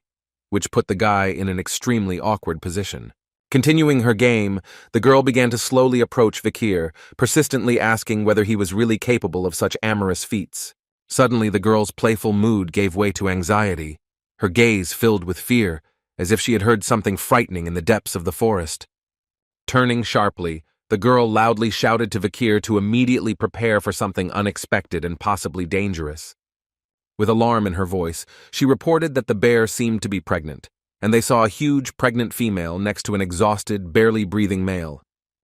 which put the guy in an extremely awkward position. Continuing her game, the girl began to slowly approach Vikir, persistently asking whether he was really capable of such amorous feats. Suddenly, the girl's playful mood gave way to anxiety, her gaze filled with fear, as if she had heard something frightening in the depths of the forest. Turning sharply, the girl loudly shouted to Vikir to immediately prepare for something unexpected and possibly dangerous. With alarm in her voice, she reported that the bear seemed to be pregnant, and they saw a huge pregnant female next to an exhausted, barely breathing male.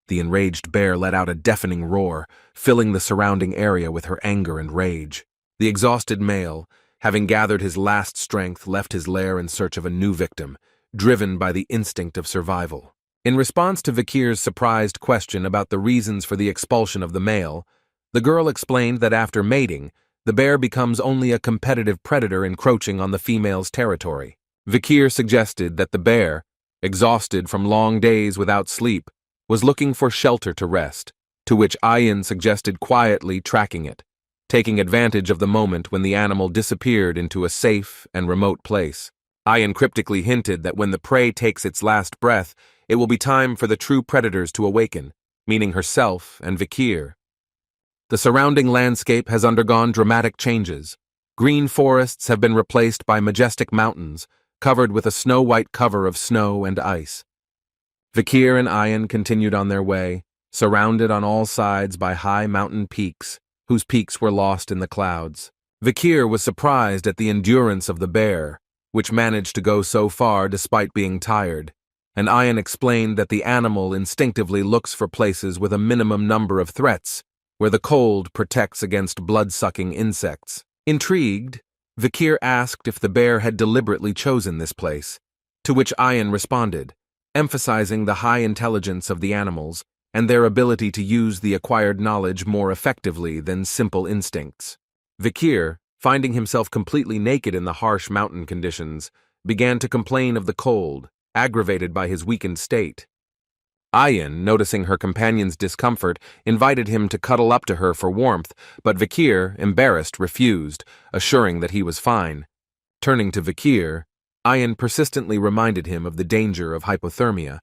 The enraged bear let out a deafening roar, filling the surrounding area with her anger and rage. The exhausted male, having gathered his last strength, left his lair in search of a new victim, driven by the instinct of survival. In response to Vikir's surprised question about the reasons for the expulsion of the male, the girl explained that after mating, the bear becomes only a competitive predator encroaching on the female's territory. Vikir suggested that the bear, exhausted from long days without sleep, was looking for shelter to rest, to which Ayan suggested quietly tracking it, taking advantage of the moment when the animal disappeared into a safe and remote place. Ayan cryptically hinted that when the prey takes its last breath, it will be time for the true predators to awaken, meaning herself and Vikir. The surrounding landscape has undergone dramatic changes. Green forests have been replaced by majestic mountains, covered with a snow-white cover of snow and ice. Vikir and Ayan continued on their way, surrounded on all sides by high mountain peaks, whose peaks were lost in the clouds. Vikir was surprised at the endurance of the bear, which managed to go so far despite being tired, and Ayan explained that the animal instinctively looks for places with a minimum number of threats, where the cold protects against blood-sucking insects. Intrigued, Vikir asked if the bear had deliberately chosen this place, to which Ayan responded, emphasizing the high intelligence of the animals and their ability to use the acquired knowledge more effectively than simple instincts. Vikir, finding himself completely naked in the harsh mountain conditions, began to complain of the cold, aggravated by his weakened state. Ayan, noticing her companion's discomfort, invited him to cuddle up to her for warmth, but Vikir, embarrassed, refused, assuring that he was fine. Turning to Vikir, Ayan persistently reminded him of the danger of hypothermia,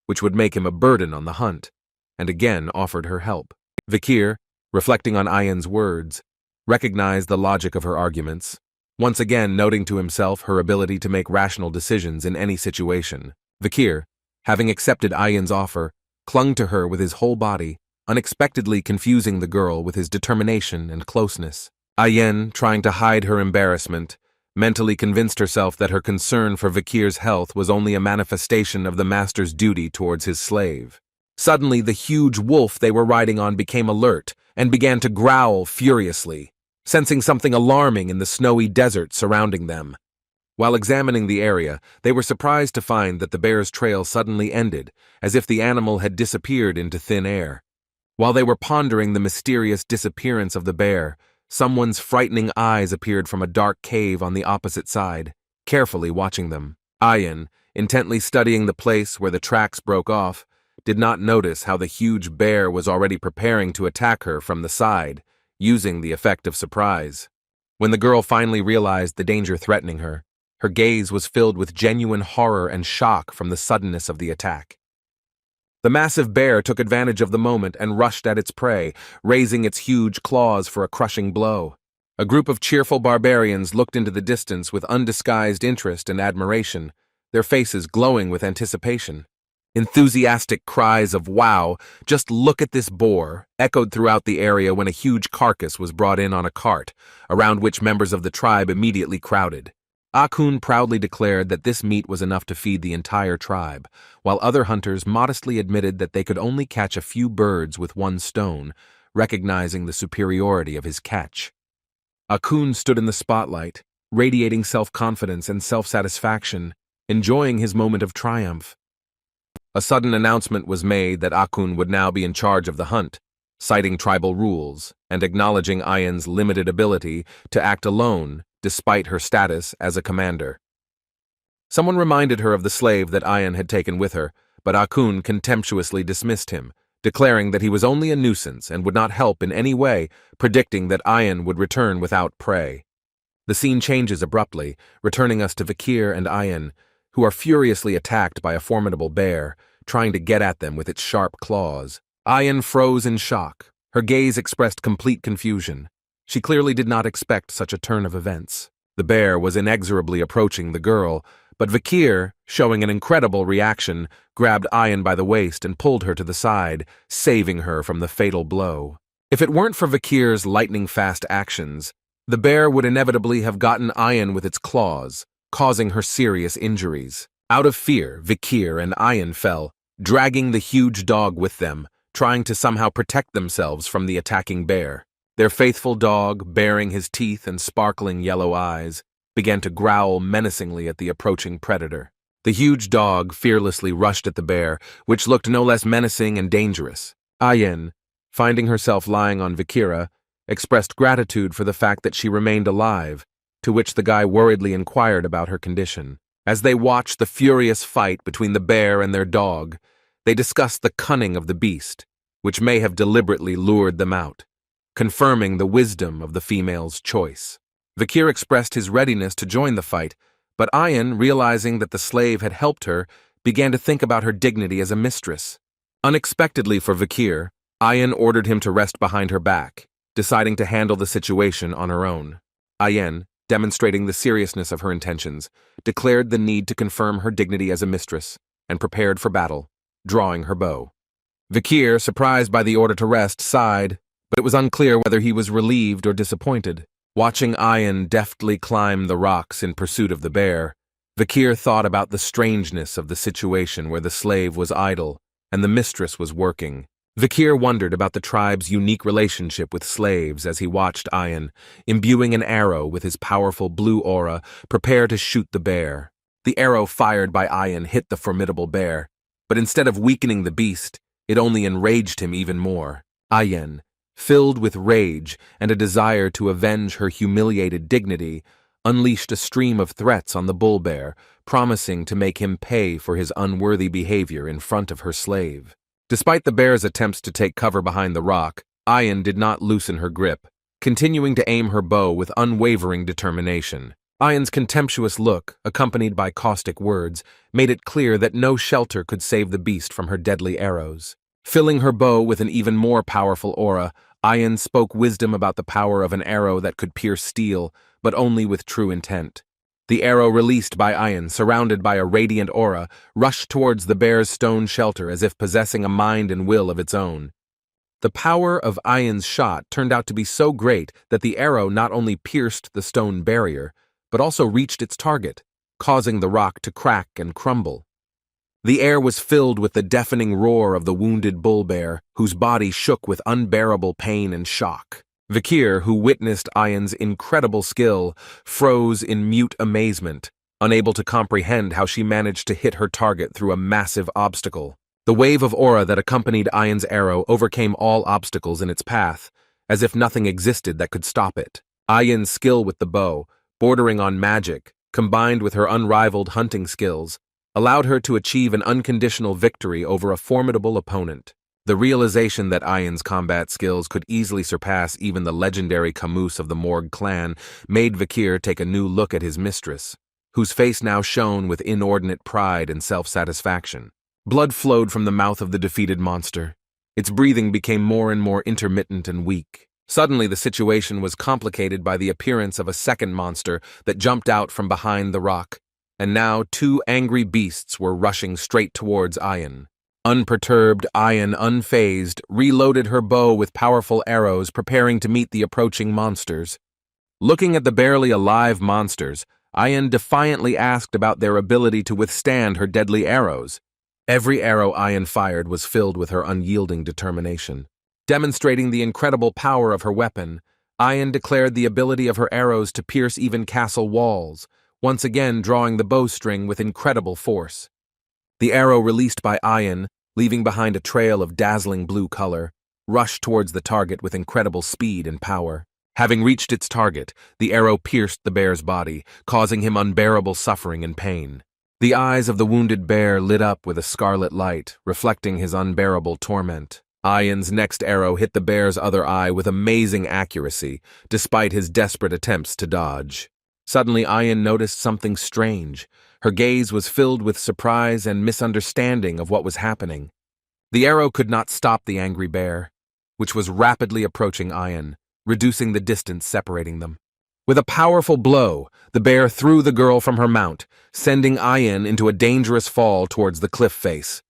which would make him a burden on the hunt, and again offered her help. Vikir, reflecting on Ayan's words, recognized the logic of her arguments, once again noting to himself her ability to make rational decisions in any situation. Vikir, having accepted Ayan's offer, clung to her with his whole body, unexpectedly confusing the girl with his determination and closeness. Ayan, trying to hide her embarrassment, mentally convinced herself that her concern for Vikir's health was only a manifestation of the master's duty towards his slave. Suddenly, the huge wolf they were riding on became alert and began to growl furiously, sensing something alarming in the snowy desert surrounding them. While examining the area, they were surprised to find that the bear's trail suddenly ended, as if the animal had disappeared into thin air. While they were pondering the mysterious disappearance of the bear, someone's frightening eyes appeared from a dark cave on the opposite side, carefully watching them. Ayan, intently studying the place where the tracks broke off, did not notice how the huge bear was already preparing to attack her from the side, using the effect of surprise. When the girl finally realized the danger threatening her, her gaze was filled with genuine horror and shock from the suddenness of the attack. The massive bear took advantage of the moment and rushed at its prey, raising its huge claws for a crushing blow. A group of cheerful barbarians looked into the distance with undisguised interest and admiration, their faces glowing with anticipation. Enthusiastic cries of "Wow, just look at this boar!" echoed throughout the area when a huge carcass was brought in on a cart, around which members of the tribe immediately crowded. Akun proudly declared that this meat was enough to feed the entire tribe, while other hunters modestly admitted that they could only catch a few birds with one stone, recognizing the superiority of his catch. Akun stood in the spotlight, radiating self-confidence and self-satisfaction, enjoying his moment of triumph. A sudden announcement was made that Akun would now be in charge of the hunt, citing tribal rules and acknowledging Ayan's limited ability to act alone despite her status as a commander. Someone reminded her of the slave that Ayan had taken with her, but Akun contemptuously dismissed him, declaring that he was only a nuisance and would not help in any way, predicting that Ayan would return without prey. The scene changes abruptly, returning us to Vikir and Ayan, who are furiously attacked by a formidable bear, trying to get at them with its sharp claws. Ayan froze in shock. Her gaze expressed complete confusion. She clearly did not expect such a turn of events. The bear was inexorably approaching the girl, but Vikir, showing an incredible reaction, grabbed Ayan by the waist and pulled her to the side, saving her from the fatal blow. If it weren't for Vikir's lightning-fast actions, the bear would inevitably have gotten Ayan with its claws, causing her serious injuries. Out of fear, Vikir and Ayan fell, dragging the huge dog with them, trying to somehow protect themselves from the attacking bear. Their faithful dog, baring his teeth and sparkling yellow eyes, began to growl menacingly at the approaching predator. The huge dog fearlessly rushed at the bear, which looked no less menacing and dangerous. Ayan, finding herself lying on Vikira, expressed gratitude for the fact that she remained alive, to which the guy worriedly inquired about her condition. As they watched the furious fight between the bear and their dog, they discussed the cunning of the beast, which may have deliberately lured them out, confirming the wisdom of the female's choice. Vikir expressed his readiness to join the fight, but Ayan, realizing that the slave had helped her, began to think about her dignity as a mistress. Unexpectedly for Vikir, Ayan ordered him to rest behind her back, deciding to handle the situation on her own. Ayan, demonstrating the seriousness of her intentions, declared the need to confirm her dignity as a mistress, and prepared for battle, drawing her bow. Vikir, surprised by the order to rest, sighed, but it was unclear whether he was relieved or disappointed. Watching Ayan deftly climb the rocks in pursuit of the bear, Vikir thought about the strangeness of the situation where the slave was idle and the mistress was working. Vikir wondered about the tribe's unique relationship with slaves as he watched Ayan, imbuing an arrow with his powerful blue aura, prepare to shoot the bear. The arrow fired by Ayan hit the formidable bear, but instead of weakening the beast, it only enraged him even more. Ayan, filled with rage and a desire to avenge her humiliated dignity, unleashed a stream of threats on the bull bear, promising to make him pay for his unworthy behavior in front of her slave. Despite the bear's attempts to take cover behind the rock, Ayan did not loosen her grip, continuing to aim her bow with unwavering determination. Ayan's contemptuous look, accompanied by caustic words, made it clear that no shelter could save the beast from her deadly arrows. Filling her bow with an even more powerful aura, Ayan spoke wisdom about the power of an arrow that could pierce steel, but only with true intent. The arrow released by Ayan, surrounded by a radiant aura, rushed towards the bear's stone shelter as if possessing a mind and will of its own. The power of Ayan's shot turned out to be so great that the arrow not only pierced the stone barrier, but also reached its target, causing the rock to crack and crumble. The air was filled with the deafening roar of the wounded bull bear, whose body shook with unbearable pain and shock. Vikir, who witnessed Ayan's incredible skill, froze in mute amazement, unable to comprehend how she managed to hit her target through a massive obstacle. The wave of aura that accompanied Ayan's arrow overcame all obstacles in its path, as if nothing existed that could stop it. Ayan's skill with the bow, bordering on magic, combined with her unrivaled hunting skills, allowed her to achieve an unconditional victory over a formidable opponent. The realization that Ayan's combat skills could easily surpass even the legendary Kamus of the Morg clan made Vikir take a new look at his mistress, whose face now shone with inordinate pride and self-satisfaction. Blood flowed from the mouth of the defeated monster. Its breathing became more and more intermittent and weak. Suddenly, the situation was complicated by the appearance of a second monster that jumped out from behind the rock, and now 2 angry beasts were rushing straight towards Ayan. Unperturbed, Ayan, unfazed, reloaded her bow with powerful arrows, preparing to meet the approaching monsters. Looking at the barely alive monsters, Ayan defiantly asked about their ability to withstand her deadly arrows. Every arrow Ayan fired was filled with her unyielding determination. Demonstrating the incredible power of her weapon, Ayan declared the ability of her arrows to pierce even castle walls, once again drawing the bowstring with incredible force. The arrow released by Ayan, leaving behind a trail of dazzling blue color, rushed towards the target with incredible speed and power. Having reached its target, the arrow pierced the bear's body, causing him unbearable suffering and pain. The eyes of the wounded bear lit up with a scarlet light, reflecting his unbearable torment. Ayan's next arrow hit the bear's other eye with amazing accuracy, despite his desperate attempts to dodge. Suddenly, Ayan noticed something strange. Her gaze was filled with surprise and misunderstanding of what was happening. The arrow could not stop the angry bear, which was rapidly approaching Ayan, reducing the distance separating them. With a powerful blow, the bear threw the girl from her mount, sending Ayan into a dangerous fall towards the cliff face.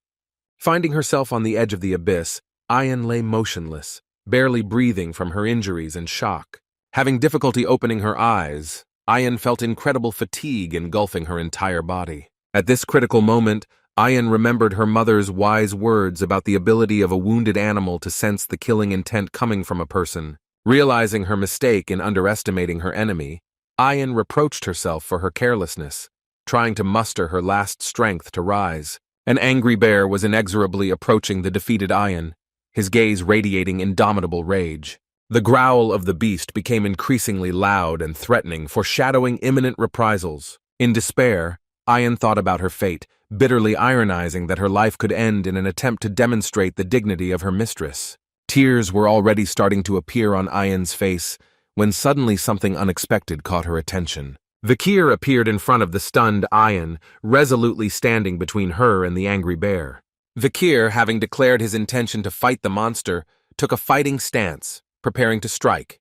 Finding herself on the edge of the abyss, Ayan lay motionless, barely breathing from her injuries and shock. Having difficulty opening her eyes, Ayan felt incredible fatigue engulfing her entire body. At this critical moment, Ayan remembered her mother's wise words about the ability of a wounded animal to sense the killing intent coming from a person. Realizing her mistake in underestimating her enemy, Ayan reproached herself for her carelessness, trying to muster her last strength to rise. An angry bear was inexorably approaching the defeated Ayan, his gaze radiating indomitable rage. The growl of the beast became increasingly loud and threatening, foreshadowing imminent reprisals. In despair, Ayan thought about her fate, bitterly ironizing that her life could end in an attempt to demonstrate the dignity of her mistress. Tears were already starting to appear on Ayan's face when suddenly something unexpected caught her attention. Vikir appeared in front of the stunned Ayan, resolutely standing between her and the angry bear. Vikir, having declared his intention to fight the monster, took a fighting stance, preparing to strike.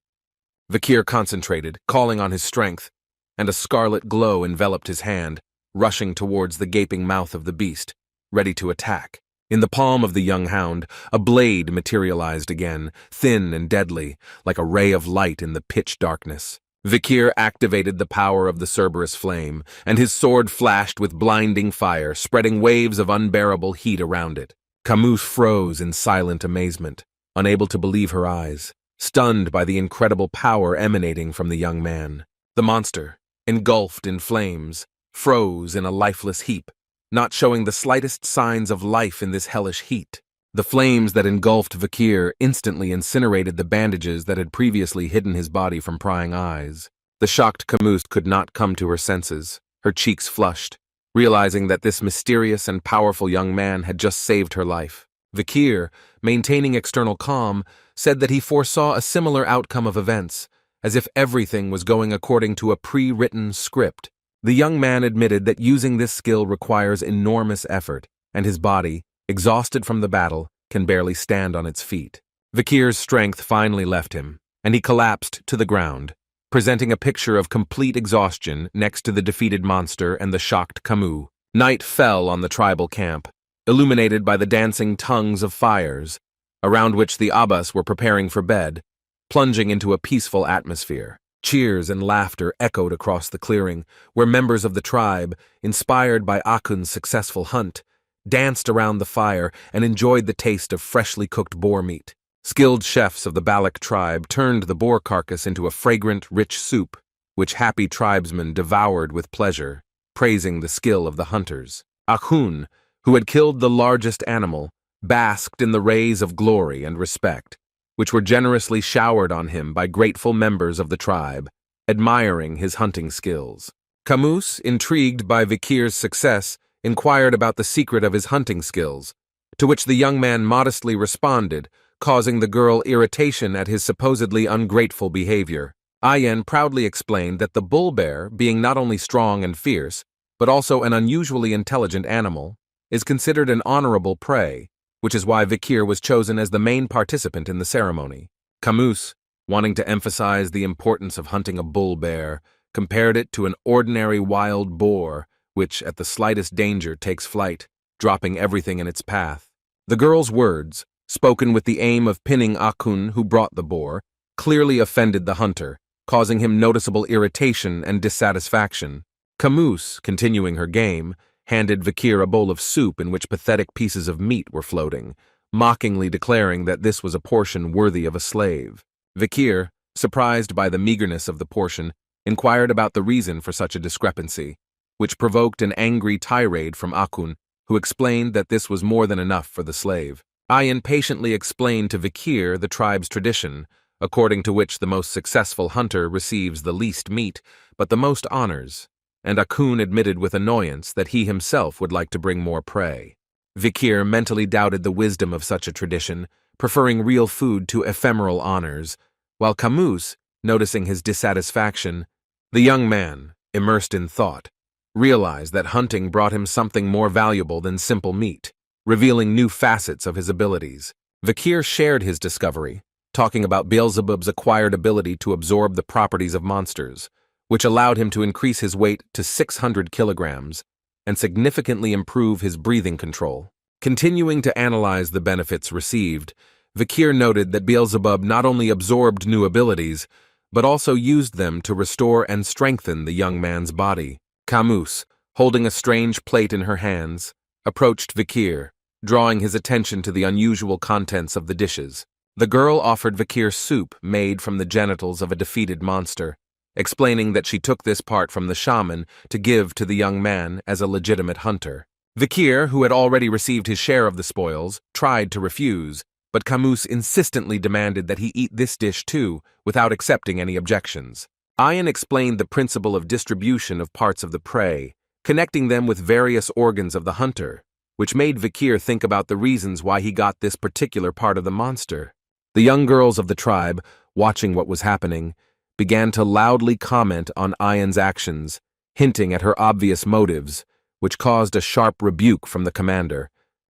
Vikir concentrated, calling on his strength, and a scarlet glow enveloped his hand, rushing towards the gaping mouth of the beast, ready to attack. In the palm of the young hound, a blade materialized again, thin and deadly, like a ray of light in the pitch darkness. Vikir activated the power of the Cerberus flame, and his sword flashed with blinding fire, spreading waves of unbearable heat around it. Kamu froze in silent amazement, unable to believe her eyes, stunned by the incredible power emanating from the young man. The monster, engulfed in flames, froze in a lifeless heap, not showing the slightest signs of life in this hellish heat. The flames that engulfed Vikir instantly incinerated the bandages that had previously hidden his body from prying eyes. The shocked Camus could not come to her senses, her cheeks flushed, realizing that this mysterious and powerful young man had just saved her life. Vikir, maintaining external calm, said that he foresaw a similar outcome of events, as if everything was going according to a pre-written script. The young man admitted that using this skill requires enormous effort, and his body, exhausted from the battle, can barely stand on its feet. Vikir's strength finally left him, and he collapsed to the ground, presenting a picture of complete exhaustion next to the defeated monster and the shocked Camus. Night fell on the tribal camp, illuminated by the dancing tongues of fires, around which the Abbas were preparing for bed, plunging into a peaceful atmosphere. Cheers and laughter echoed across the clearing, where members of the tribe, inspired by Akun's successful hunt, danced around the fire and enjoyed the taste of freshly cooked boar meat. Skilled chefs of the Balak tribe turned the boar carcass into a fragrant, rich soup, which happy tribesmen devoured with pleasure, praising the skill of the hunters. Akun, who had killed the largest animal, basked in the rays of glory and respect, which were generously showered on him by grateful members of the tribe, admiring his hunting skills. Kamus, intrigued by Vikir's success, inquired about the secret of his hunting skills, to which the young man modestly responded, causing the girl irritation at his supposedly ungrateful behavior. Ayen proudly explained that the bull bear, being not only strong and fierce, but also an unusually intelligent animal, is considered an honorable prey, which is why Vikir was chosen as the main participant in the ceremony. Kamus, wanting to emphasize the importance of hunting a bull bear, compared it to an ordinary wild boar, which at the slightest danger takes flight, dropping everything in its path. The girl's words, spoken with the aim of pinning Akun, who brought the boar, clearly offended the hunter, causing him noticeable irritation and dissatisfaction. Kamus, continuing her game, handed Vikir a bowl of soup in which pathetic pieces of meat were floating, mockingly declaring that this was a portion worthy of a slave. Vikir, surprised by the meagerness of the portion, inquired about the reason for such a discrepancy, which provoked an angry tirade from Akun, who explained that this was more than enough for the slave. Ayen patiently explained to Vikir the tribe's tradition, according to which the most successful hunter receives the least meat, but the most honors, and Akun admitted with annoyance that he himself would like to bring more prey. Vikir mentally doubted the wisdom of such a tradition, preferring real food to ephemeral honors, while Kamus, noticing his dissatisfaction, the young man, immersed in thought, realized that hunting brought him something more valuable than simple meat, revealing new facets of his abilities. Vikir shared his discovery, talking about Beelzebub's acquired ability to absorb the properties of monsters, which allowed him to increase his weight to 600 kilograms and significantly improve his breathing control. Continuing to analyze the benefits received, Vikir noted that Beelzebub not only absorbed new abilities, but also used them to restore and strengthen the young man's body. Kamus, holding a strange plate in her hands, approached Vikir, drawing his attention to the unusual contents of the dishes. The girl offered Vikir soup made from the genitals of a defeated monster, explaining that she took this part from the shaman to give to the young man as a legitimate hunter. Vikir, who had already received his share of the spoils, tried to refuse, but Kamus insistently demanded that he eat this dish too, without accepting any objections. Ayen explained the principle of distribution of parts of the prey, connecting them with various organs of the hunter, which made Vikir think about the reasons why he got this particular part of the monster. The young girls of the tribe, watching what was happening, began to loudly comment on Ayen's actions, hinting at her obvious motives, which caused a sharp rebuke from the commander.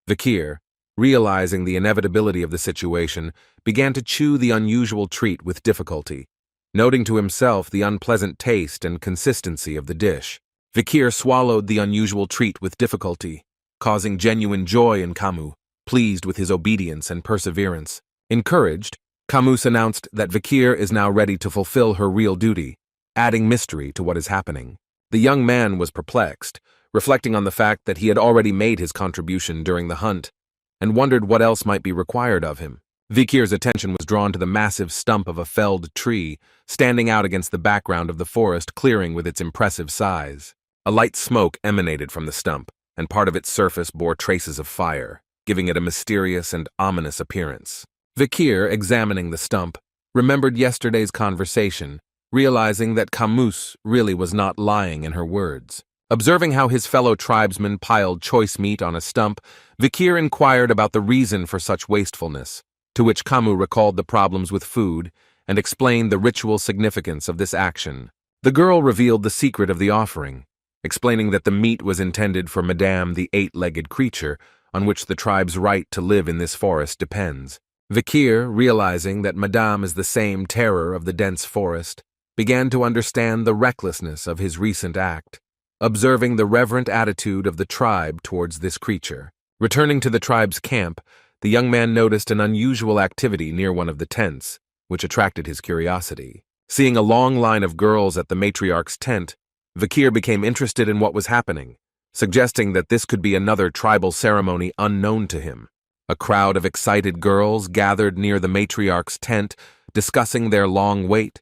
Vikir, realizing the inevitability of the situation, began to chew the unusual treat with difficulty, noting to himself the unpleasant taste and consistency of the dish. Vikir swallowed the unusual treat with difficulty, causing genuine joy in Kamu, pleased with his obedience and perseverance. Encouraged, Kamus announced that Vikir is now ready to fulfill her real duty, adding mystery to what is happening. The young man was perplexed, reflecting on the fact that he had already made his contribution during the hunt, and wondered what else might be required of him. Vikir's attention was drawn to the massive stump of a felled tree, standing out against the background of the forest clearing with its impressive size. A light smoke emanated from the stump, and part of its surface bore traces of fire, giving it a mysterious and ominous appearance. Vikir, examining the stump, remembered yesterday's conversation, realizing that Kamus really was not lying in her words. Observing how his fellow tribesmen piled choice meat on a stump, Vikir inquired about the reason for such wastefulness, to which Kamu recalled the problems with food and explained the ritual significance of this action. The girl revealed the secret of the offering, explaining that the meat was intended for Madame the eight-legged creature on which the tribe's right to live in this forest depends. Vikir, realizing that Madame is the same terror of the dense forest, began to understand the recklessness of his recent act, observing the reverent attitude of the tribe towards this creature. Returning to the tribe's camp, the young man noticed an unusual activity near one of the tents, which attracted his curiosity. Seeing a long line of girls at the matriarch's tent, Vikir became interested in what was happening, suggesting that this could be another tribal ceremony unknown to him. A crowd of excited girls gathered near the matriarch's tent, discussing their long wait.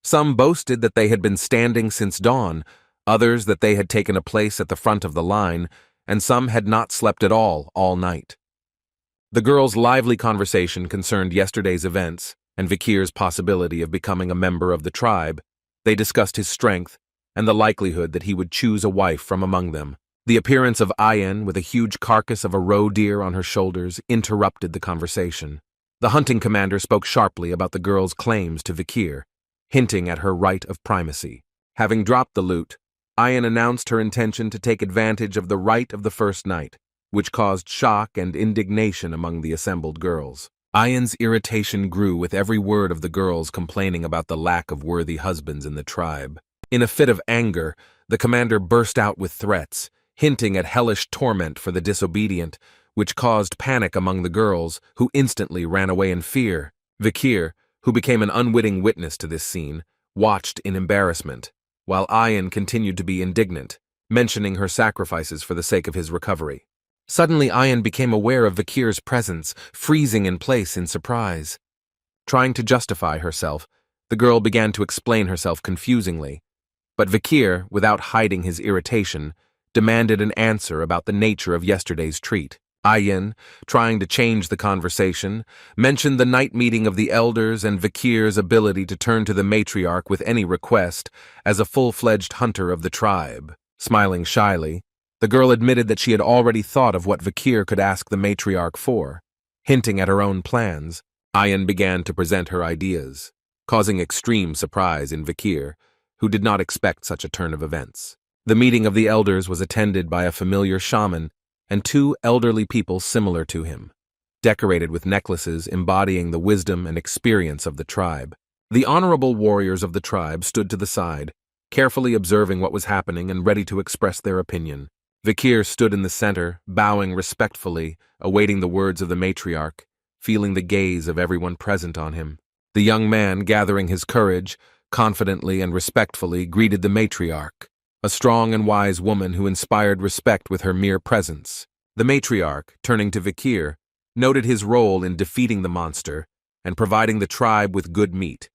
Some boasted that they had been standing since dawn, others that they had taken a place at the front of the line, and some had not slept at all night. The girls' lively conversation concerned yesterday's events and Vikir's possibility of becoming a member of the tribe. They discussed his strength and the likelihood that he would choose a wife from among them. The appearance of Ayan with a huge carcass of a roe deer on her shoulders interrupted the conversation. The hunting commander spoke sharply about the girl's claims to Vikir, hinting at her right of primacy. Having dropped the loot, Ayan announced her intention to take advantage of the right of the first night, which caused shock and indignation among the assembled girls. Ayan's irritation grew with every word of the girls complaining about the lack of worthy husbands in the tribe. In a fit of anger, the commander burst out with threats, hinting at hellish torment for the disobedient, which caused panic among the girls, who instantly ran away in fear. Vikir, who became an unwitting witness to this scene, watched in embarrassment, while Ayan continued to be indignant, mentioning her sacrifices for the sake of his recovery. Suddenly, Ayan became aware of Vikir's presence, freezing in place in surprise. Trying to justify herself, the girl began to explain herself confusingly, but Vikir, without hiding his irritation, demanded an answer about the nature of yesterday's treat. Ayan, trying to change the conversation, mentioned the night meeting of the elders and Vikir's ability to turn to the matriarch with any request as a full-fledged hunter of the tribe. Smiling shyly, the girl admitted that she had already thought of what Vikir could ask the matriarch for. Hinting at her own plans, Ayan began to present her ideas, causing extreme surprise in Vikir, who did not expect such a turn of events. The meeting of the elders was attended by a familiar shaman and two elderly people similar to him, decorated with necklaces embodying the wisdom and experience of the tribe. The honorable warriors of the tribe stood to the side, carefully observing what was happening and ready to express their opinion. Vikir stood in the center, bowing respectfully, awaiting the words of the matriarch, feeling the gaze of everyone present on him. The young man, gathering his courage, confidently and respectfully greeted the matriarch, a strong and wise woman who inspired respect with her mere presence. The matriarch, turning to Vikir, noted his role in defeating the monster and providing the tribe with good meat,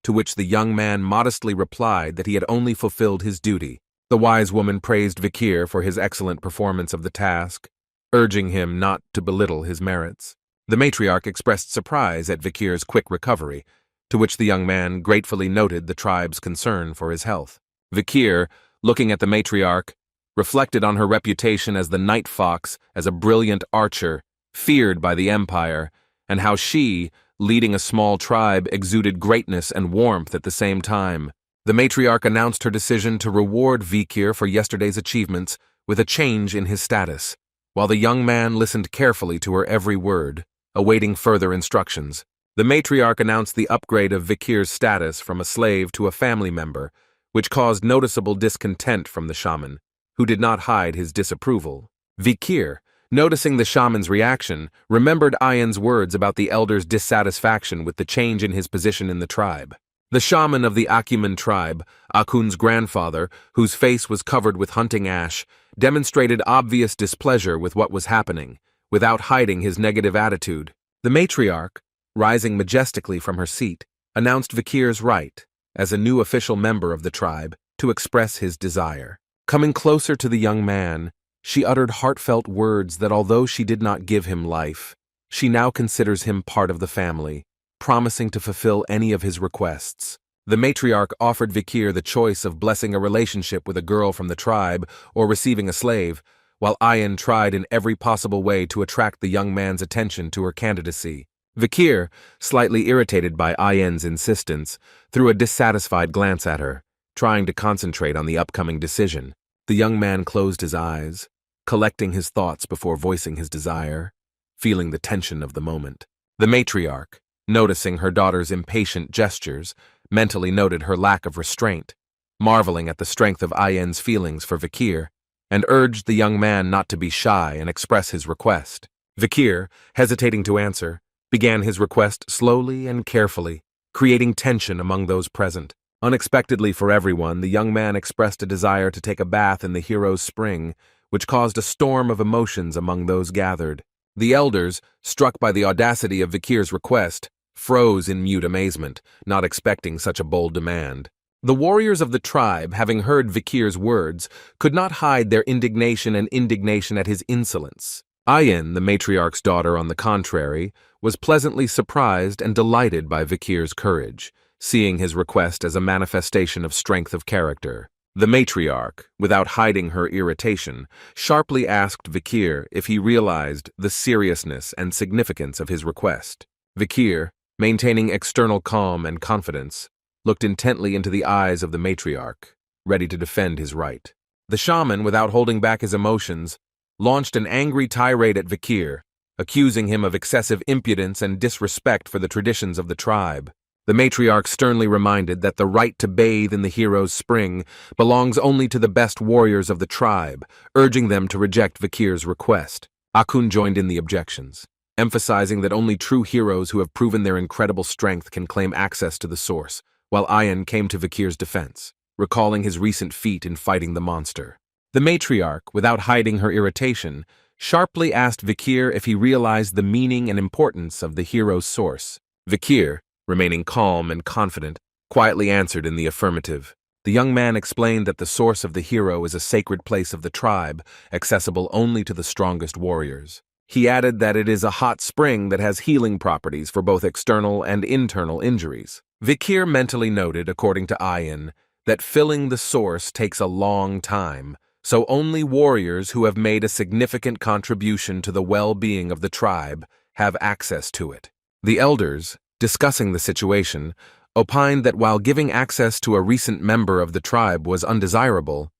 to which the young man modestly replied that he had only fulfilled his duty. The wise woman praised Vikir for his excellent performance of the task, urging him not to belittle his merits. The matriarch expressed surprise at Vikir's quick recovery, to which the young man gratefully noted the tribe's concern for his health. Vikir, looking at the matriarch, reflected on her reputation as the night fox, as a brilliant archer, feared by the empire, and how she, leading a small tribe, exuded greatness and warmth at the same time. The matriarch announced her decision to reward Vikir for yesterday's achievements with a change in his status, while the young man listened carefully to her every word, awaiting further instructions. The matriarch announced the upgrade of Vikir's status from a slave to a family member, which caused noticeable discontent from the shaman, who did not hide his disapproval. Vikir, noticing the shaman's reaction, remembered Ayan's words about the elder's dissatisfaction with the change in his position in the tribe. The shaman of the Acumen tribe, Akun's grandfather, whose face was covered with hunting ash, demonstrated obvious displeasure with what was happening, without hiding his negative attitude. The matriarch, rising majestically from her seat, announced Vikir's right, as a new official member of the tribe, to express his desire. Coming closer to the young man, she uttered heartfelt words that although she did not give him life, she now considers him part of the family, promising to fulfill any of his requests. The matriarch offered Vikir the choice of blessing a relationship with a girl from the tribe or receiving a slave, while Ayan tried in every possible way to attract the young man's attention to her candidacy. Vikir, slightly irritated by Ayan's insistence, threw a dissatisfied glance at her, trying to concentrate on the upcoming decision. The young man closed his eyes, collecting his thoughts before voicing his desire, feeling the tension of the moment. The matriarch, noticing her daughter's impatient gestures, mentally noted her lack of restraint, marveling at the strength of Ayan's feelings for Vikir, and urged the young man not to be shy and express his request. Vikir, hesitating to answer, began his request slowly and carefully. creating tension among those present. Unexpectedly for everyone, the young man expressed a desire to take a bath in the hero's spring, which caused a storm of emotions among those gathered. The elders, struck by the audacity of Vikir's request, froze in mute amazement, not expecting such a bold demand. The warriors of the tribe, having heard Vikir's words, could not hide their indignation at his insolence. Ayin, the matriarch's daughter, on the contrary, was pleasantly surprised and delighted by Vikir's courage, seeing his request as a manifestation of strength of character. The matriarch, without hiding her irritation, sharply asked Vikir if he realized the seriousness and significance of his request. Vikir, maintaining external calm and confidence, looked intently into the eyes of the matriarch, ready to defend his right. The shaman, without holding back his emotions, launched an angry tirade at Vikir, accusing him of excessive impudence and disrespect for the traditions of the tribe. The matriarch sternly reminded that the right to bathe in the hero's spring belongs only to the best warriors of the tribe, urging them to reject Vikir's request. Akun joined in the objections, emphasizing that only true heroes who have proven their incredible strength can claim access to the source, while Ayin came to Vikir's defense, recalling his recent feat in fighting the monster. The matriarch, without hiding her irritation, sharply asked Vikir if he realized the meaning and importance of the hero's source. Vikir, remaining calm and confident, quietly answered in the affirmative. The young man explained that the source of the hero is a sacred place of the tribe, accessible only to the strongest warriors. He added that it is a hot spring that has healing properties for both external and internal injuries. Vikir mentally noted, according to Ayin, that filling the source takes a long time, so only warriors who have made a significant contribution to the well-being of the tribe have access to it. The elders, discussing the situation, opined that while giving access to a recent member of the tribe was undesirable,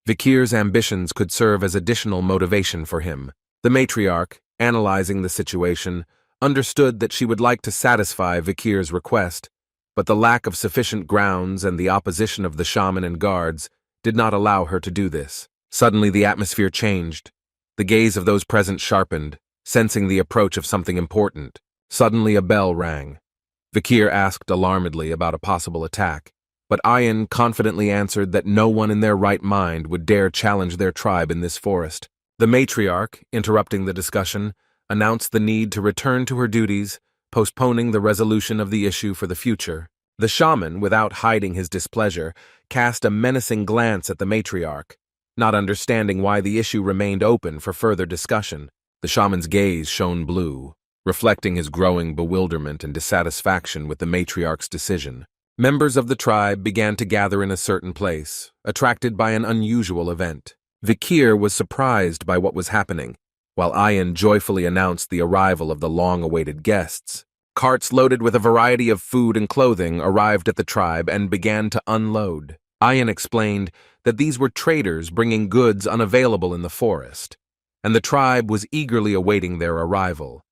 Vikir's ambitions could serve as additional motivation for him. The matriarch, analyzing the situation, understood that she would like to satisfy Vikir's request, but the lack of sufficient grounds and the opposition of the shaman and guards did not allow her to do this. Suddenly the atmosphere changed. The gaze of those present sharpened, sensing the approach of something important. Suddenly a bell rang. Vikir asked alarmedly about a possible attack, but Ayin confidently answered that no one in their right mind would dare challenge their tribe in this forest. The matriarch, interrupting the discussion, announced the need to return to her duties, postponing the resolution of the issue for the future. The shaman, without hiding his displeasure, cast a menacing glance at the matriarch, not understanding why the issue remained open for further discussion. The shaman's gaze shone blue, reflecting his growing bewilderment and dissatisfaction with the matriarch's decision. Members of the tribe began to gather in a certain place, attracted by an unusual event. Vikir was surprised by what was happening, while Ayin joyfully announced the arrival of the long-awaited guests. Carts loaded with a variety of food and clothing arrived at the tribe and began to unload. Ayin explained that these were traders bringing goods unavailable in the forest, and the tribe was eagerly awaiting their arrival.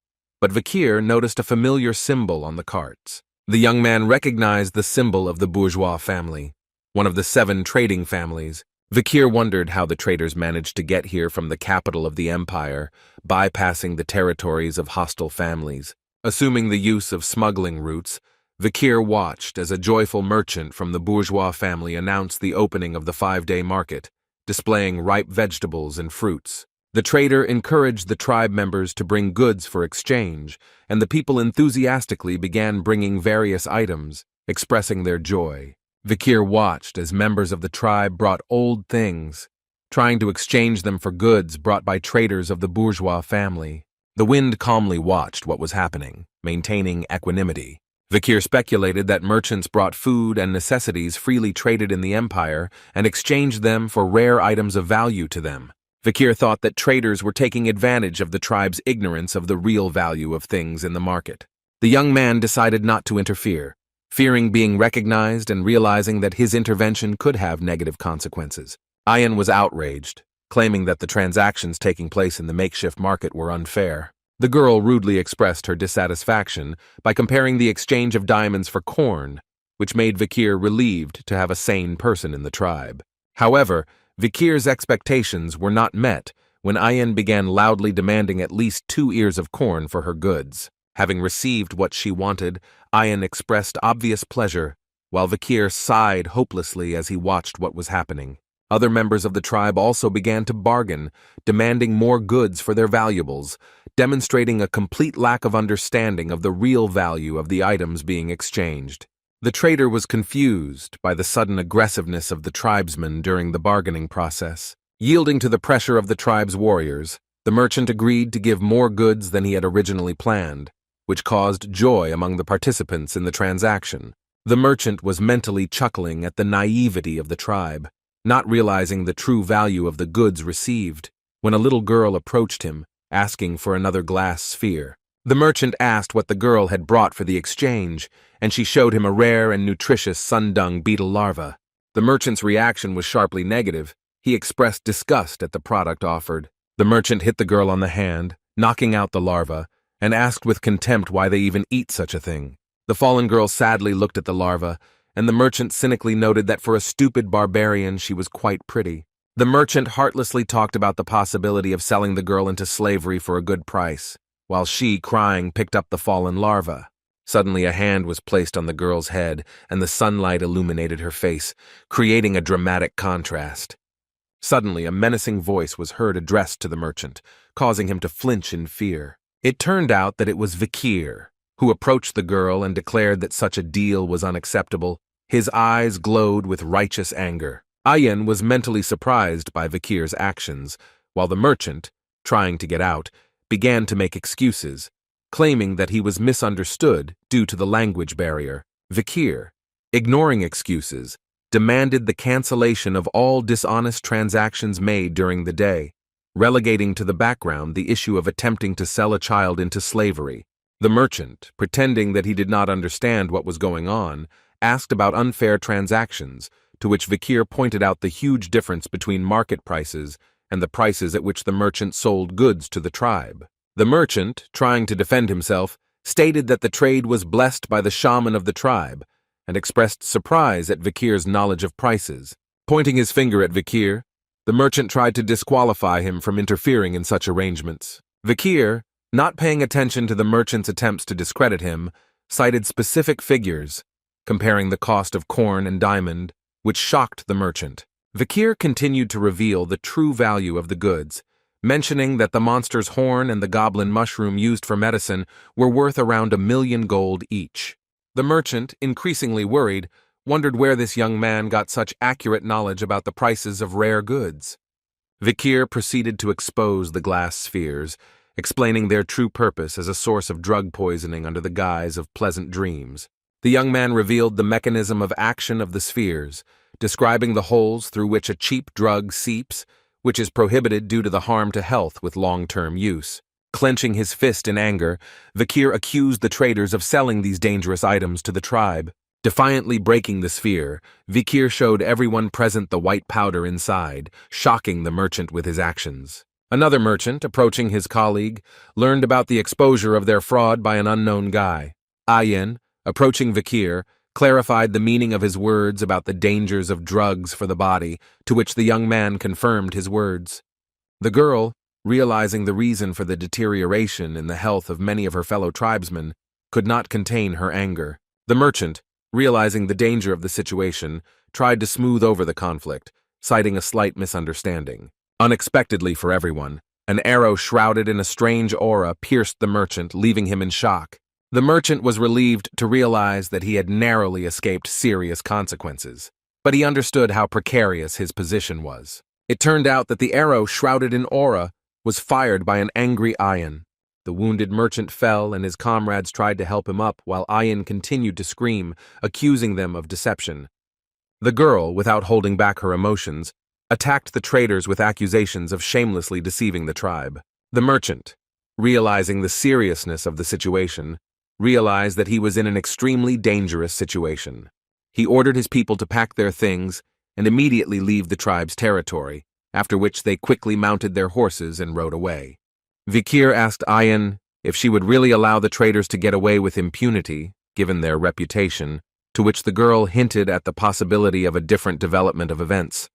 But Vikir noticed a familiar symbol on the carts. The young man recognized the symbol of the bourgeois family, one of the 7 trading families. Vikir wondered how the traders managed to get here from the capital of the empire, bypassing the territories of hostile families. Assuming the use of smuggling routes, Vikir watched as a joyful merchant from the bourgeois family announced the opening of the 5-day market, displaying ripe vegetables and fruits. The trader encouraged the tribe members to bring goods for exchange, and the people enthusiastically began bringing various items, expressing their joy. Vikir watched as members of the tribe brought old things, trying to exchange them for goods brought by traders of the bourgeois family. The wind calmly watched what was happening, maintaining equanimity. Vikir speculated that merchants brought food and necessities freely traded in the empire and exchanged them for rare items of value to them. Vikir thought that traders were taking advantage of the tribe's ignorance of the real value of things in the market. The young man decided not to interfere, fearing being recognized and realizing that his intervention could have negative consequences. Ayin was outraged, claiming that the transactions taking place in the makeshift market were unfair. The girl rudely expressed her dissatisfaction by comparing the exchange of diamonds for corn, which made Vikir relieved to have a sane person in the tribe. However, Vikir's expectations were not met when Ayin began loudly demanding at least 2 ears of corn for her goods. Having received what she wanted, Ayan expressed obvious pleasure, while Vikir sighed hopelessly as he watched what was happening. Other members of the tribe also began to bargain, demanding more goods for their valuables, demonstrating a complete lack of understanding of the real value of the items being exchanged. The trader was confused by the sudden aggressiveness of the tribesmen during the bargaining process. Yielding to the pressure of the tribe's warriors, the merchant agreed to give more goods than he had originally planned, which caused joy among the participants in the transaction. The merchant was mentally chuckling at the naivety of the tribe, not realizing the true value of the goods received, when a little girl approached him, asking for another glass sphere. The merchant asked what the girl had brought for the exchange, and she showed him a rare and nutritious sun-dung beetle larva. The merchant's reaction was sharply negative. He expressed disgust at the product offered. The merchant hit the girl on the hand, knocking out the larva, and asked with contempt why they even eat such a thing. The fallen girl sadly looked at the larva, and the merchant cynically noted that for a stupid barbarian she was quite pretty. The merchant heartlessly talked about the possibility of selling the girl into slavery for a good price, while she, crying, picked up the fallen larva. Suddenly a hand was placed on the girl's head, and the sunlight illuminated her face, creating a dramatic contrast. Suddenly a menacing voice was heard addressed to the merchant, causing him to flinch in fear. It turned out that it was Vikir, who approached the girl and declared that such a deal was unacceptable. His eyes glowed with righteous anger. Ayan was mentally surprised by Vikir's actions, while the merchant, trying to get out, began to make excuses, claiming that he was misunderstood due to the language barrier. Vikir, ignoring excuses, demanded the cancellation of all dishonest transactions made during the day, relegating to the background the issue of attempting to sell a child into slavery. The merchant, pretending that he did not understand what was going on, asked about unfair transactions, to which Vikir pointed out the huge difference between market prices and the prices at which the merchant sold goods to the tribe. The merchant, trying to defend himself, stated that the trade was blessed by the shaman of the tribe, and expressed surprise at Vikir's knowledge of prices. Pointing his finger at Vikir, the merchant tried to disqualify him from interfering in such arrangements. Vikir, not paying attention to the merchant's attempts to discredit him, cited specific figures, comparing the cost of corn and diamond, which shocked the merchant. Vikir continued to reveal the true value of the goods, mentioning that the monster's horn and the goblin mushroom used for medicine were worth around 1,000,000 gold each. The merchant, increasingly worried, wondered where this young man got such accurate knowledge about the prices of rare goods. Vikir proceeded to expose the glass spheres, explaining their true purpose as a source of drug poisoning under the guise of pleasant dreams. The young man revealed the mechanism of action of the spheres, describing the holes through which a cheap drug seeps, which is prohibited due to the harm to health with long-term use. Clenching his fist in anger, Vikir accused the traders of selling these dangerous items to the tribe. Defiantly breaking the sphere, Vikir showed everyone present the white powder inside, shocking the merchant with his actions. Another merchant, approaching his colleague, learned about the exposure of their fraud by an unknown guy. Ayan, approaching Vikir, clarified the meaning of his words about the dangers of drugs for the body, to which the young man confirmed his words. The girl, realizing the reason for the deterioration in the health of many of her fellow tribesmen, could not contain her anger. The merchant, realizing the danger of the situation, tried to smooth over the conflict, citing a slight misunderstanding. Unexpectedly for everyone, an arrow shrouded in a strange aura pierced the merchant, leaving him in shock. The merchant was relieved to realize that he had narrowly escaped serious consequences, but he understood how precarious his position was. It turned out that the arrow shrouded in aura was fired by an angry Ayan. The wounded merchant fell, and his comrades tried to help him up while Ayan continued to scream, accusing them of deception. The girl, without holding back her emotions, attacked the traders with accusations of shamelessly deceiving the tribe. The merchant, realizing the seriousness of the situation, realized that he was in an extremely dangerous situation. He ordered his people to pack their things and immediately leave the tribe's territory, after which they quickly mounted their horses and rode away. Vikir asked Ayan if she would really allow the traders to get away with impunity, given their reputation, to which the girl hinted at the possibility of a different development of events.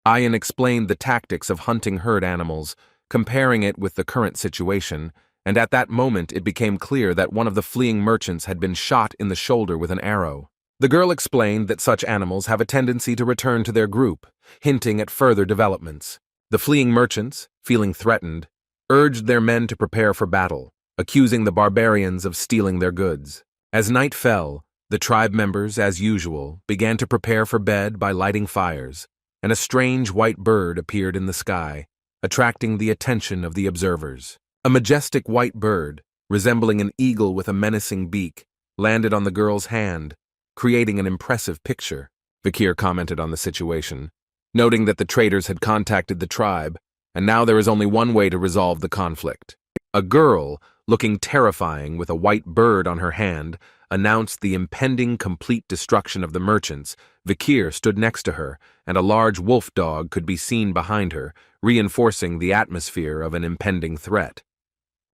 Ayan explained the tactics of hunting herd animals, comparing it with the current situation, and at that moment it became clear that one of the fleeing merchants had been shot in the shoulder with an arrow. The girl explained that such animals have a tendency to return to their group, hinting at further developments. The fleeing merchants, feeling threatened, urged their men to prepare for battle, accusing the barbarians of stealing their goods. As night fell, the tribe members, as usual, began to prepare for bed by lighting fires, and a strange white bird appeared in the sky, attracting the attention of the observers. A majestic white bird, resembling an eagle with a menacing beak, landed on the girl's hand, creating an impressive picture. Vikir commented on the situation, noting that the traders had contacted the tribe, and now there is only one way to resolve the conflict. A girl, looking terrifying with a white bird on her hand, announced the impending complete destruction of the merchants. Vikir stood next to her, and a large wolf dog could be seen behind her, reinforcing the atmosphere of an impending threat.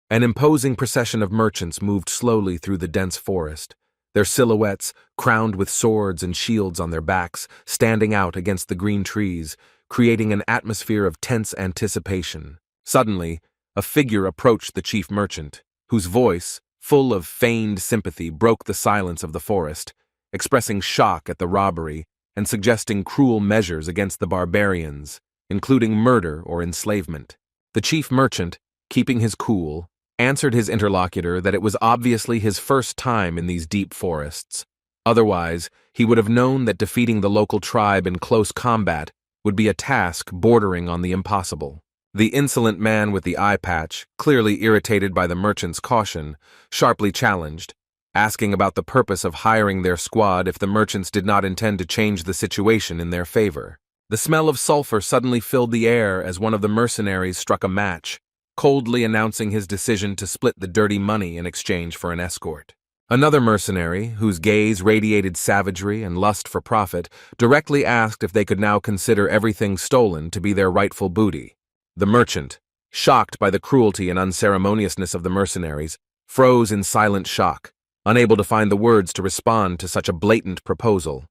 An imposing procession of merchants moved slowly through the dense forest, their silhouettes, crowned with swords and shields on their backs, standing out against the green trees, creating an atmosphere of tense anticipation. Suddenly, a figure approached the chief merchant, whose voice, full of feigned sympathy, broke the silence of the forest, expressing shock at the robbery and suggesting cruel measures against the barbarians, including murder or enslavement. The chief merchant, keeping his cool, answered his interlocutor that it was obviously his first time in these deep forests. Otherwise, he would have known that defeating the local tribe in close combat would be a task bordering on the impossible. The insolent man with the eye patch, clearly irritated by the merchant's caution, sharply challenged, asking about the purpose of hiring their squad if the merchants did not intend to change the situation in their favor. The smell of sulfur suddenly filled the air as one of the mercenaries struck a match, coldly announcing his decision to split the dirty money in exchange for an escort. Another mercenary, whose gaze radiated savagery and lust for profit, directly asked if they could now consider everything stolen to be their rightful booty. The merchant, shocked by the cruelty and unceremoniousness of the mercenaries, froze in silent shock, unable to find the words to respond to such a blatant proposal.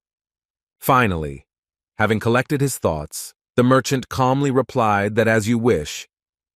Finally, having collected his thoughts, the merchant calmly replied that as you wish,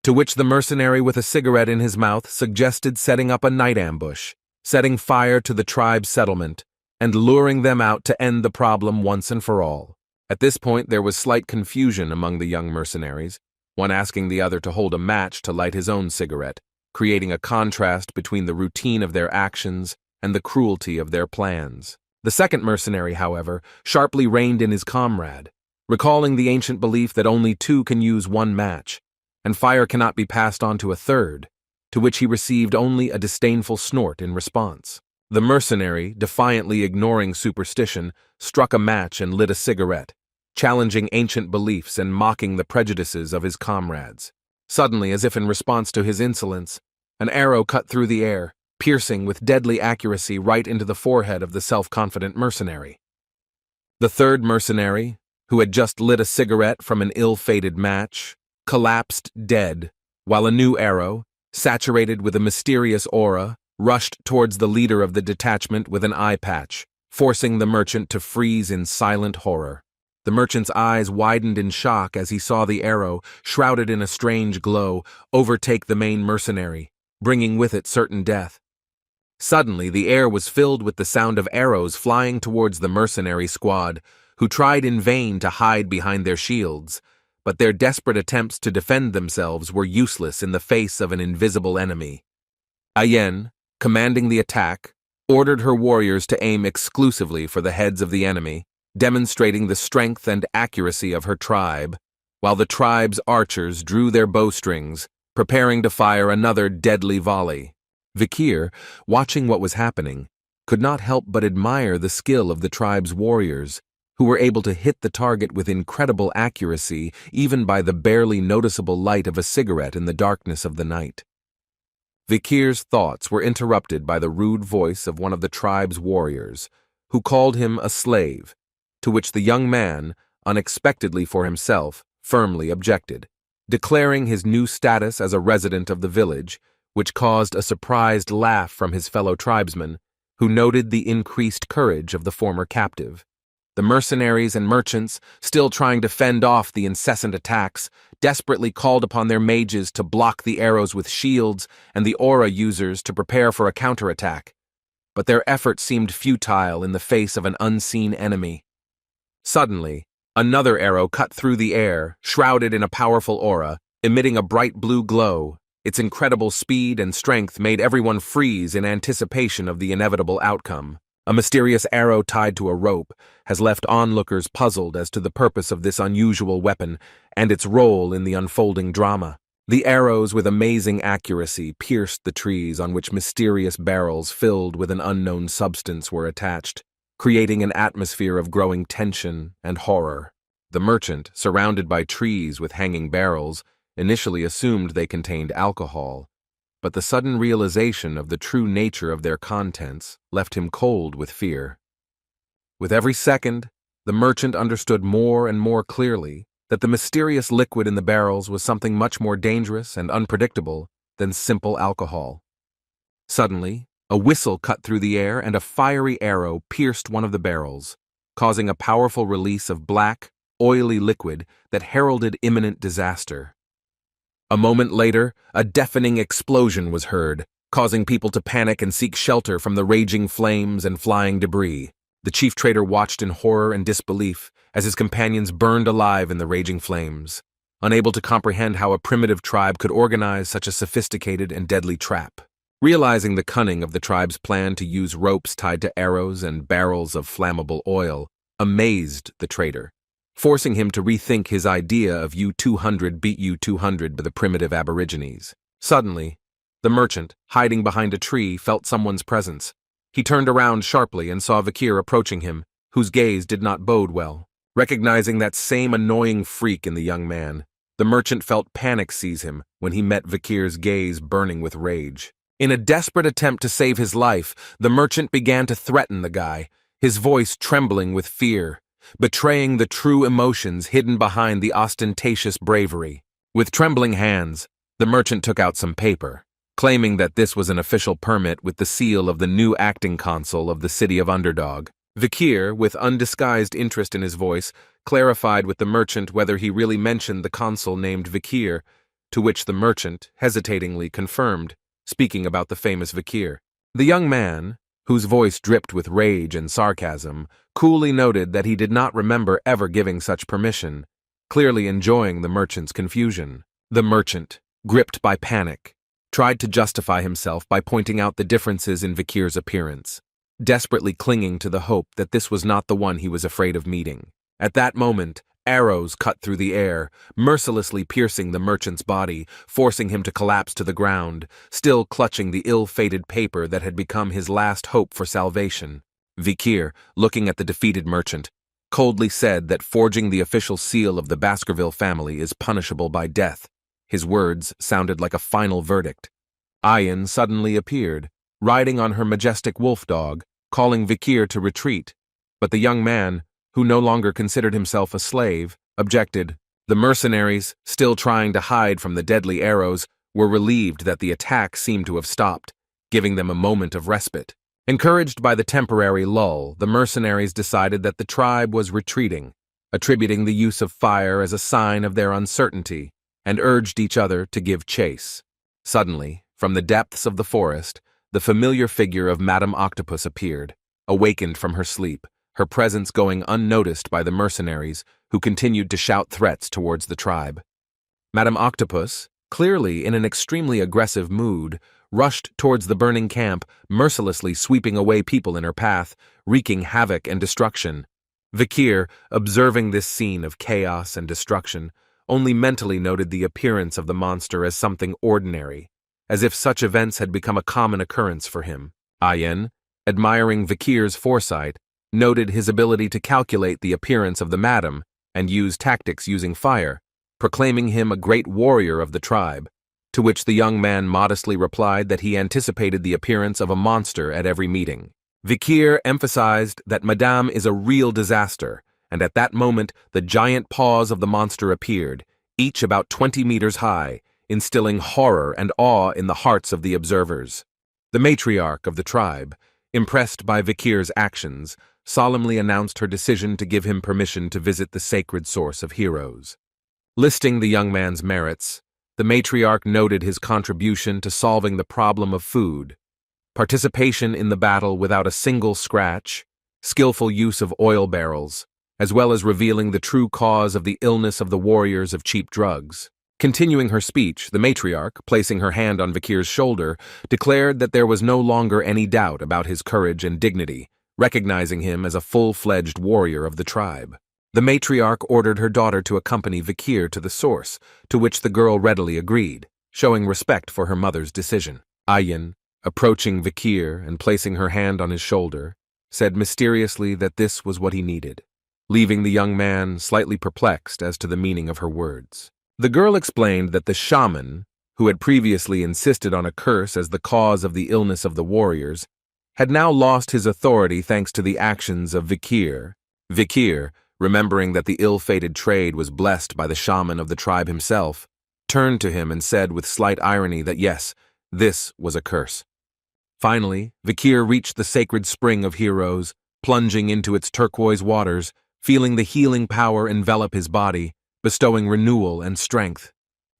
to which the mercenary with a cigarette in his mouth suggested setting up a night ambush, setting fire to the tribe's settlement, and luring them out to end the problem once and for all. At this point there was slight confusion among the young mercenaries, one asking the other to hold a match to light his own cigarette, creating a contrast between the routine of their actions and the cruelty of their plans. The second mercenary, however, sharply reined in his comrade, recalling the ancient belief that only two can use one match, and fire cannot be passed on to a third, to which he received only a disdainful snort in response. The mercenary, defiantly ignoring superstition, struck a match and lit a cigarette, challenging ancient beliefs and mocking the prejudices of his comrades. Suddenly, as if in response to his insolence, an arrow cut through the air, piercing with deadly accuracy right into the forehead of the self-confident mercenary. The third mercenary, who had just lit a cigarette from an ill-fated match, collapsed dead, while a new arrow, saturated with a mysterious aura, rushed towards the leader of the detachment with an eye patch, forcing the merchant to freeze in silent horror. The merchant's eyes widened in shock as he saw the arrow, shrouded in a strange glow, overtake the main mercenary, bringing with it certain death. Suddenly, the air was filled with the sound of arrows flying towards the mercenary squad, who tried in vain to hide behind their shields, but their desperate attempts to defend themselves were useless in the face of an invisible enemy. Ayen, commanding the attack, ordered her warriors to aim exclusively for the heads of the enemy, demonstrating the strength and accuracy of her tribe, while the tribe's archers drew their bowstrings, preparing to fire another deadly volley. Vikir, watching what was happening, could not help but admire the skill of the tribe's warriors, who were able to hit the target with incredible accuracy even by the barely noticeable light of a cigarette in the darkness of the night. Vikir's thoughts were interrupted by the rude voice of one of the tribe's warriors, who called him a slave, to which the young man, unexpectedly for himself, firmly objected, declaring his new status as a resident of the village, which caused a surprised laugh from his fellow tribesmen, who noted the increased courage of the former captive. The mercenaries and merchants, still trying to fend off the incessant attacks, desperately called upon their mages to block the arrows with shields and the aura users to prepare for a counterattack. But their efforts seemed futile in the face of an unseen enemy. Suddenly, another arrow cut through the air, shrouded in a powerful aura, emitting a bright blue glow. Its incredible speed and strength made everyone freeze in anticipation of the inevitable outcome. A mysterious arrow tied to a rope has left onlookers puzzled as to the purpose of this unusual weapon and its role in the unfolding drama. The arrows with amazing accuracy pierced the trees on which mysterious barrels filled with an unknown substance were attached, creating an atmosphere of growing tension and horror. The merchant, surrounded by trees with hanging barrels, initially assumed they contained alcohol, but the sudden realization of the true nature of their contents left him cold with fear. With every second, the merchant understood more and more clearly that the mysterious liquid in the barrels was something much more dangerous and unpredictable than simple alcohol. Suddenly, a whistle cut through the air and a fiery arrow pierced one of the barrels, causing a powerful release of black, oily liquid that heralded imminent disaster. A moment later, a deafening explosion was heard, causing people to panic and seek shelter from the raging flames and flying debris. The chief trader watched in horror and disbelief as his companions burned alive in the raging flames, unable to comprehend how a primitive tribe could organize such a sophisticated and deadly trap. Realizing the cunning of the tribe's plan to use ropes tied to arrows and barrels of flammable oil amazed the trader, forcing him to rethink his idea of U-200 beat U-200 by the primitive aborigines. Suddenly, the merchant, hiding behind a tree, felt someone's presence. He turned around sharply and saw Vikir approaching him, whose gaze did not bode well. Recognizing that same annoying freak in the young man, the merchant felt panic seize him when he met Vikir's gaze burning with rage. In a desperate attempt to save his life, the merchant began to threaten the guy, his voice trembling with fear, betraying the true emotions hidden behind the ostentatious bravery. With trembling hands, the merchant took out some paper, claiming that this was an official permit with the seal of the new acting consul of the city of Underdog. Vikir, with undisguised interest in his voice, clarified with the merchant whether he really mentioned the consul named Vikir, to which the merchant hesitatingly confirmed, speaking about the famous Vikir. The young man, whose voice dripped with rage and sarcasm, coolly noted that he did not remember ever giving such permission, clearly enjoying the merchant's confusion. The merchant, gripped by panic, tried to justify himself by pointing out the differences in Vikir's appearance, desperately clinging to the hope that this was not the one he was afraid of meeting. At that moment, arrows cut through the air, mercilessly piercing the merchant's body, forcing him to collapse to the ground, still clutching the ill-fated paper that had become his last hope for salvation. Vikir, looking at the defeated merchant, coldly said that forging the official seal of the Baskerville family is punishable by death. His words sounded like a final verdict. Ayan suddenly appeared, riding on her majestic wolf dog, calling Vikir to retreat, but the young man, who no longer considered himself a slave, objected. The mercenaries, still trying to hide from the deadly arrows, were relieved that the attack seemed to have stopped, giving them a moment of respite. Encouraged by the temporary lull, the mercenaries decided that the tribe was retreating, attributing the use of fire as a sign of their uncertainty, and urged each other to give chase. Suddenly, from the depths of the forest, the familiar figure of Madame Octopus appeared, awakened from her sleep, her presence going unnoticed by the mercenaries, who continued to shout threats towards the tribe. Madame Octopus, clearly in an extremely aggressive mood, rushed towards the burning camp, mercilessly sweeping away people in her path, wreaking havoc and destruction. Vikir, observing this scene of chaos and destruction, only mentally noted the appearance of the monster as something ordinary, as if such events had become a common occurrence for him. Ayan, admiring Vikir's foresight, noted his ability to calculate the appearance of the madam and use tactics using fire, proclaiming him a great warrior of the tribe, to which the young man modestly replied that he anticipated the appearance of a monster at every meeting. Vikir emphasized that Madame is a real disaster, and at that moment the giant paws of the monster appeared, each about 20 meters high, instilling horror and awe in the hearts of the observers. The matriarch of the tribe, impressed by Vikir's actions, solemnly announced her decision to give him permission to visit the sacred source of heroes. Listing the young man's merits, the matriarch noted his contribution to solving the problem of food, participation in the battle without a single scratch, skillful use of oil barrels, as well as revealing the true cause of the illness of the warriors of cheap drugs. Continuing her speech, the matriarch, placing her hand on Vikir's shoulder, declared that there was no longer any doubt about his courage and dignity, recognizing him as a full-fledged warrior of the tribe. The matriarch ordered her daughter to accompany Vikir to the source, to which the girl readily agreed, showing respect for her mother's decision. Ayin, approaching Vikir and placing her hand on his shoulder, said mysteriously that this was what he needed, leaving the young man slightly perplexed as to the meaning of her words. The girl explained that the shaman, who had previously insisted on a curse as the cause of the illness of the warriors, had now lost his authority thanks to the actions of Vikir. Vikir, remembering that the ill-fated trade was blessed by the shaman of the tribe himself, turned to him and said with slight irony that yes, this was a curse. Finally, Vikir reached the sacred spring of heroes, plunging into its turquoise waters, feeling the healing power envelop his body, bestowing renewal and strength.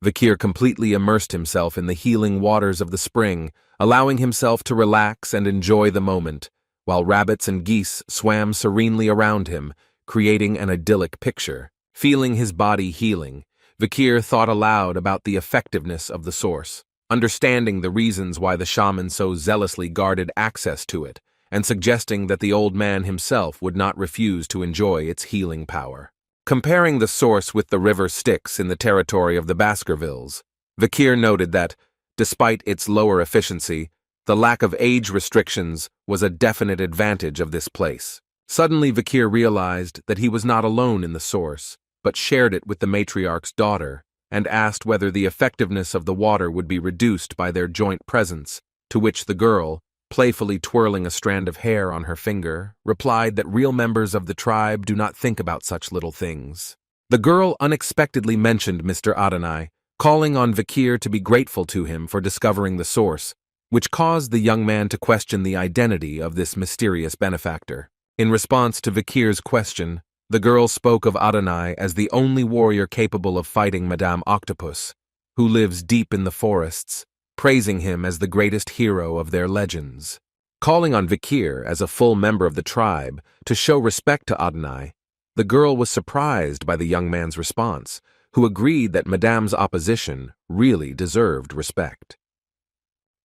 Vikir completely immersed himself in the healing waters of the spring, allowing himself to relax and enjoy the moment, while rabbits and geese swam serenely around him, creating an idyllic picture. Feeling his body healing, Vikir thought aloud about the effectiveness of the source, understanding the reasons why the shaman so zealously guarded access to it, and suggesting that the old man himself would not refuse to enjoy its healing power. Comparing the source with the river Styx in the territory of the Baskervilles, Vikir noted that, despite its lower efficiency, the lack of age restrictions was a definite advantage of this place. Suddenly Vikir realized that he was not alone in the source, but shared it with the matriarch's daughter, and asked whether the effectiveness of the water would be reduced by their joint presence, to which the girl, playfully twirling a strand of hair on her finger, replied that real members of the tribe do not think about such little things. The girl unexpectedly mentioned Mr. Adonai, calling on Vikir to be grateful to him for discovering the source, which caused the young man to question the identity of this mysterious benefactor. In response to Vikir's question, the girl spoke of Adonai as the only warrior capable of fighting Madame Octopus, who lives deep in the forests, praising him as the greatest hero of their legends. Calling on Vikir as a full member of the tribe to show respect to Adonai, the girl was surprised by the young man's response, who agreed that Madame's opposition really deserved respect.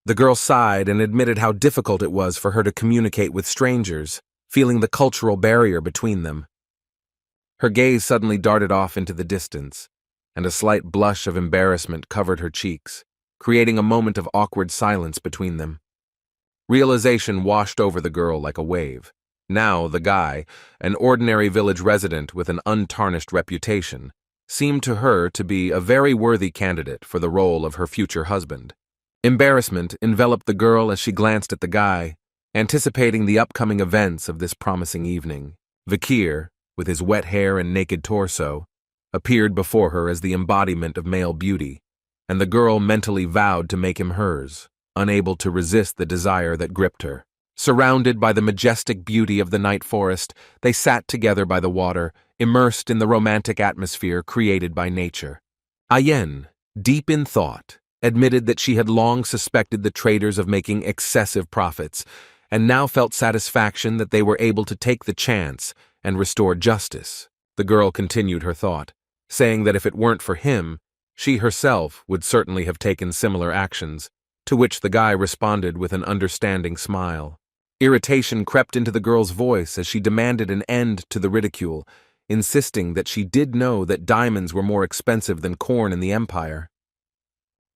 The girl sighed and admitted how difficult it was for her to communicate with strangers, feeling the cultural barrier between them. Her gaze suddenly darted off into the distance, and a slight blush of embarrassment covered her cheeks, creating a moment of awkward silence between them. Realization washed over the girl like a wave. Now the guy, an ordinary village resident with an untarnished reputation, seemed to her to be a very worthy candidate for the role of her future husband. Embarrassment enveloped the girl as she glanced at the guy, anticipating the upcoming events of this promising evening. Vikir, with his wet hair and naked torso, appeared before her as the embodiment of male beauty, and the girl mentally vowed to make him hers, unable to resist the desire that gripped her. Surrounded by the majestic beauty of the night forest, they sat together by the water, immersed in the romantic atmosphere created by nature. Ayen, deep in thought, admitted that she had long suspected the traders of making excessive profits, and now felt satisfaction that they were able to take the chance and restore justice. The girl continued her thought, saying that if it weren't for him, she herself would certainly have taken similar actions, to which the guy responded with an understanding smile. Irritation crept into the girl's voice as she demanded an end to the ridicule, insisting that she did know that diamonds were more expensive than corn in the empire.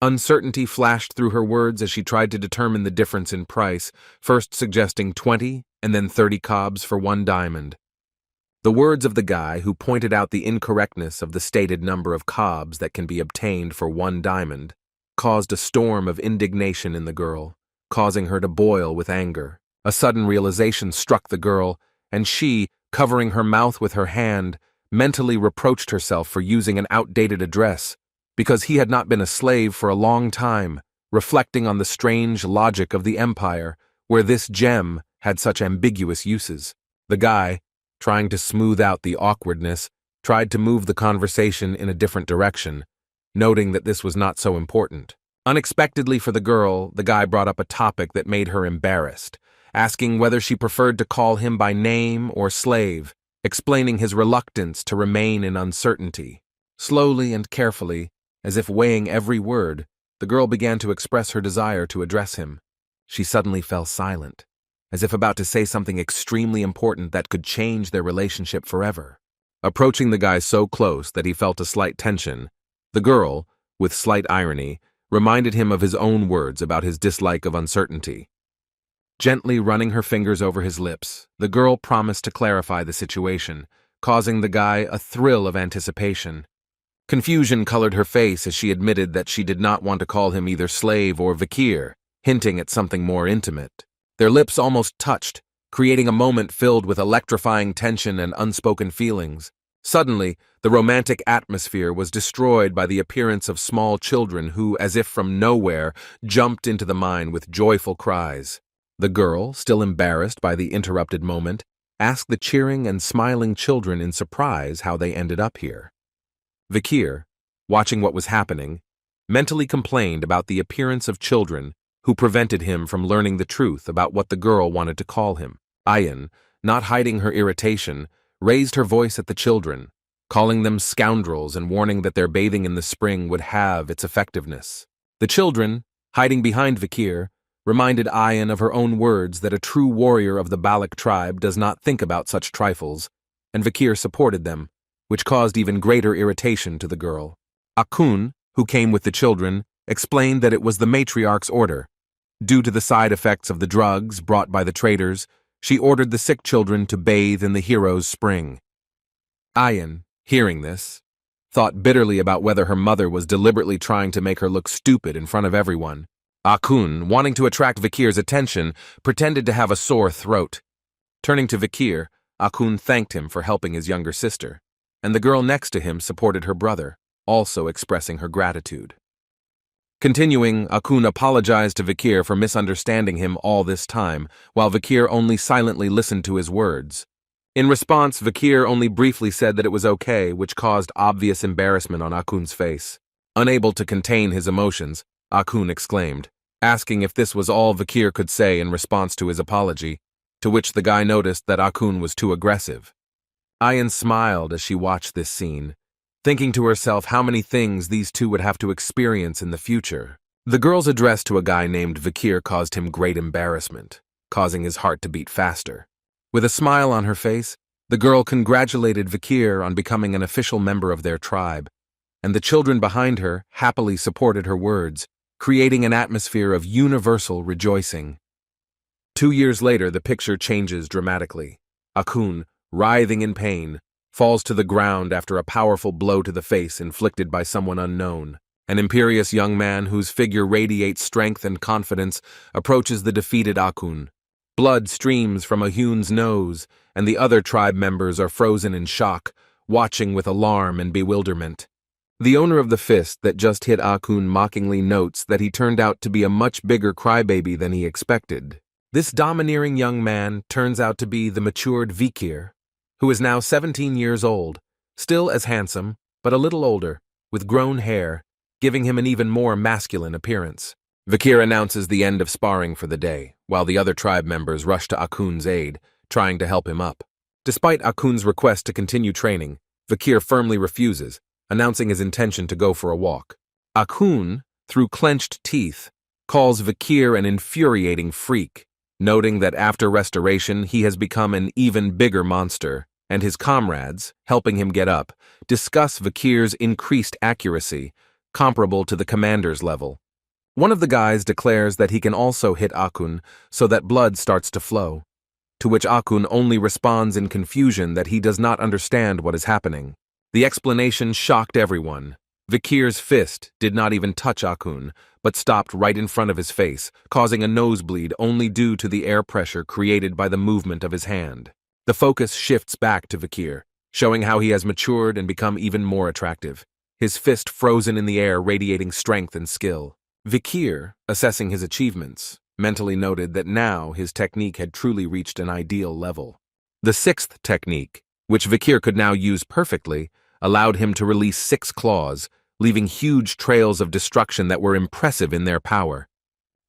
Uncertainty flashed through her words as she tried to determine the difference in price, first suggesting 20 and then 30 cobs for 1 diamond. The words of the guy who pointed out the incorrectness of the stated number of cobs that can be obtained for 1 diamond caused a storm of indignation in the girl, causing her to boil with anger. A sudden realization struck the girl, and she, covering her mouth with her hand, mentally reproached herself for using an outdated address, because he had not been a slave for a long time, reflecting on the strange logic of the empire, where this gem had such ambiguous uses. The guy, trying to smooth out the awkwardness, tried to move the conversation in a different direction, noting that this was not so important. Unexpectedly for the girl, the guy brought up a topic that made her embarrassed, asking whether she preferred to call him by name or slave, explaining his reluctance to remain in uncertainty. Slowly and carefully, as if weighing every word, the girl began to express her desire to address him. She suddenly fell silent, as if about to say something extremely important that could change their relationship forever. Approaching the guy so close that he felt a slight tension, the girl, with slight irony, reminded him of his own words about his dislike of uncertainty. Gently running her fingers over his lips, the girl promised to clarify the situation, causing the guy a thrill of anticipation. Confusion colored her face as she admitted that she did not want to call him either slave or Vikir, hinting at something more intimate. Their lips almost touched, creating a moment filled with electrifying tension and unspoken feelings. Suddenly, the romantic atmosphere was destroyed by the appearance of small children who, as if from nowhere, jumped into the mine with joyful cries. The girl, still embarrassed by the interrupted moment, asked the cheering and smiling children in surprise how they ended up here. Vikir, watching what was happening, mentally complained about the appearance of children who prevented him from learning the truth about what the girl wanted to call him. Ayan, not hiding her irritation, raised her voice at the children, calling them scoundrels and warning that their bathing in the spring would have its effectiveness. The children, hiding behind Vikir, reminded Ayan of her own words that a true warrior of the Balak tribe does not think about such trifles, and Vikir supported them, which caused even greater irritation to the girl. Akun, who came with the children, explained that it was the matriarch's order. Due to the side effects of the drugs brought by the traders, she ordered the sick children to bathe in the hero's spring. Ayan, hearing this, thought bitterly about whether her mother was deliberately trying to make her look stupid in front of everyone. Akun, wanting to attract Vikir's attention, pretended to have a sore throat. Turning to Vikir, Akun thanked him for helping his younger sister, and the girl next to him supported her brother, also expressing her gratitude. Continuing, Akun apologized to Vikir for misunderstanding him all this time, while Vikir only silently listened to his words. In response, Vikir only briefly said that it was okay, which caused obvious embarrassment on Akun's face. Unable to contain his emotions, Akun exclaimed, asking if this was all Vikir could say in response to his apology, to which the guy noticed that Akun was too aggressive. Ayan smiled as she watched this scene, thinking to herself how many things these two would have to experience in the future. The girl's address to a guy named Vikir caused him great embarrassment, causing his heart to beat faster. With a smile on her face, the girl congratulated Vikir on becoming an official member of their tribe, and the children behind her happily supported her words, creating an atmosphere of universal rejoicing. 2 years later, the picture changes dramatically. Akun, writhing in pain, falls to the ground after a powerful blow to the face inflicted by someone unknown. An imperious young man whose figure radiates strength and confidence approaches the defeated Akun. Blood streams from Ahun's nose, and the other tribe members are frozen in shock, watching with alarm and bewilderment. The owner of the fist that just hit Akun mockingly notes that he turned out to be a much bigger crybaby than he expected. This domineering young man turns out to be the matured Vikir, who is now 17 years old, still as handsome, but a little older, with grown hair, giving him an even more masculine appearance. Vikir announces the end of sparring for the day, while the other tribe members rush to Akun's aid, trying to help him up. Despite Akun's request to continue training, Vikir firmly refuses, announcing his intention to go for a walk. Akun, through clenched teeth, calls Vikir an infuriating freak, noting that after restoration he has become an even bigger monster, and his comrades, helping him get up, discuss Vikir's increased accuracy, comparable to the commander's level. One of the guys declares that he can also hit Akun so that blood starts to flow, to which Akun only responds in confusion that he does not understand what is happening. The explanation shocked everyone. Vikir's fist did not even touch Akun, but stopped right in front of his face, causing a nosebleed only due to the air pressure created by the movement of his hand. The focus shifts back to Vikir, showing how he has matured and become even more attractive, his fist frozen in the air radiating strength and skill. Vikir, assessing his achievements, mentally noted that now his technique had truly reached an ideal level. The sixth technique, which Vikir could now use perfectly, allowed him to release 6 claws, leaving huge trails of destruction that were impressive in their power.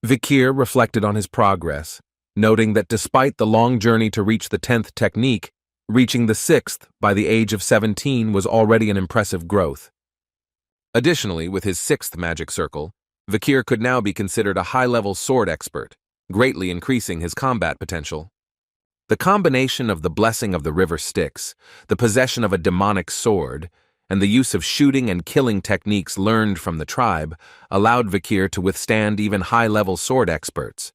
Vikir reflected on his progress, noting that despite the long journey to reach the 10th technique, reaching the 6th by the age of 17 was already an impressive growth. Additionally, with his 6th magic circle, Vikir could now be considered a high-level sword expert, greatly increasing his combat potential. The combination of the blessing of the river Styx, the possession of a demonic sword, and the use of shooting and killing techniques learned from the tribe allowed Vikir to withstand even high-level sword experts.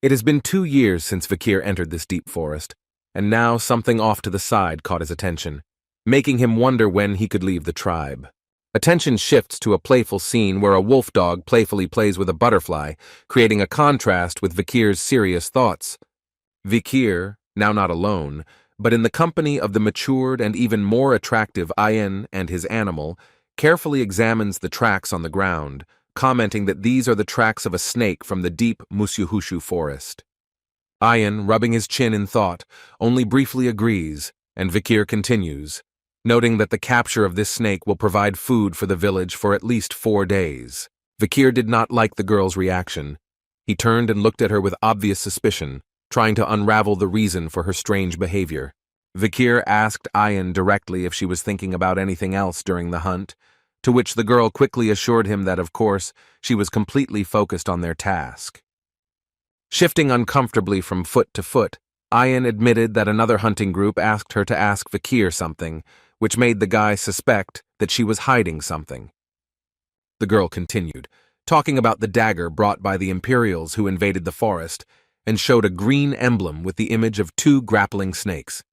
It has been 2 years since Vikir entered this deep forest, and now something off to the side caught his attention, making him wonder when he could leave the tribe. Attention shifts to a playful scene where a wolf dog playfully plays with a butterfly, creating a contrast with Vikir's serious thoughts. Vikir, now not alone, but in the company of the matured and even more attractive Ayan and his animal, carefully examines the tracks on the ground, commenting that these are the tracks of a snake from the deep Musyuhushu forest. Ayan, rubbing his chin in thought, only briefly agrees, and Vikir continues, noting that the capture of this snake will provide food for the village for at least 4 days. Vikir did not like the girl's reaction. He turned and looked at her with obvious suspicion, trying to unravel the reason for her strange behavior. Vikir asked Ayan directly if she was thinking about anything else during the hunt, to which the girl quickly assured him that, of course, she was completely focused on their task. Shifting uncomfortably from foot to foot, Ayan admitted that another hunting group asked her to ask Vikir something, which made the guy suspect that she was hiding something. The girl continued, talking about the dagger brought by the Imperials who invaded the forest, and showed a green emblem with the image of 2 grappling snakes.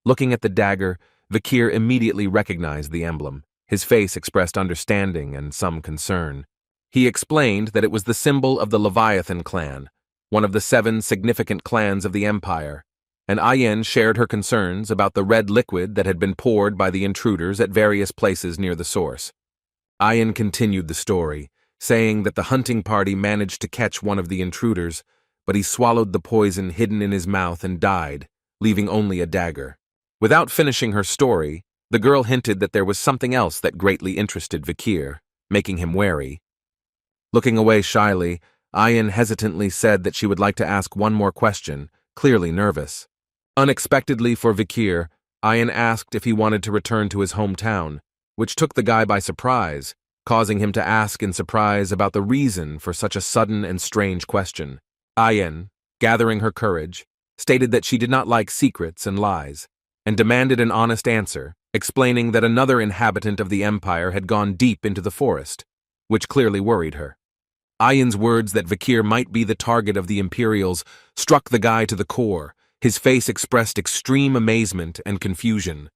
Looking at the dagger, Vikir immediately recognized the emblem. His face expressed understanding and some concern. He explained that it was the symbol of the Leviathan clan, one of the 7 significant clans of the Empire, and Ayan shared her concerns about the red liquid that had been poured by the intruders at various places near the source. Ayan continued the story, saying that the hunting party managed to catch one of the intruders, but he swallowed the poison hidden in his mouth and died, leaving only a dagger. Without finishing her story, the girl hinted that there was something else that greatly interested Vikir, making him wary. Looking away shyly, Ayan hesitantly said that she would like to ask one more question, clearly nervous. Unexpectedly for Vikir, Ayan asked if he wanted to return to his hometown, which took the guy by surprise, causing him to ask in surprise about the reason for such a sudden and strange question. Ayan, gathering her courage, stated that she did not like secrets and lies, and demanded an honest answer, explaining that another inhabitant of the Empire had gone deep into the forest, which clearly worried her. Ayan's words that Vikir might be the target of the Imperials struck the guy to the core. His face expressed extreme amazement and confusion.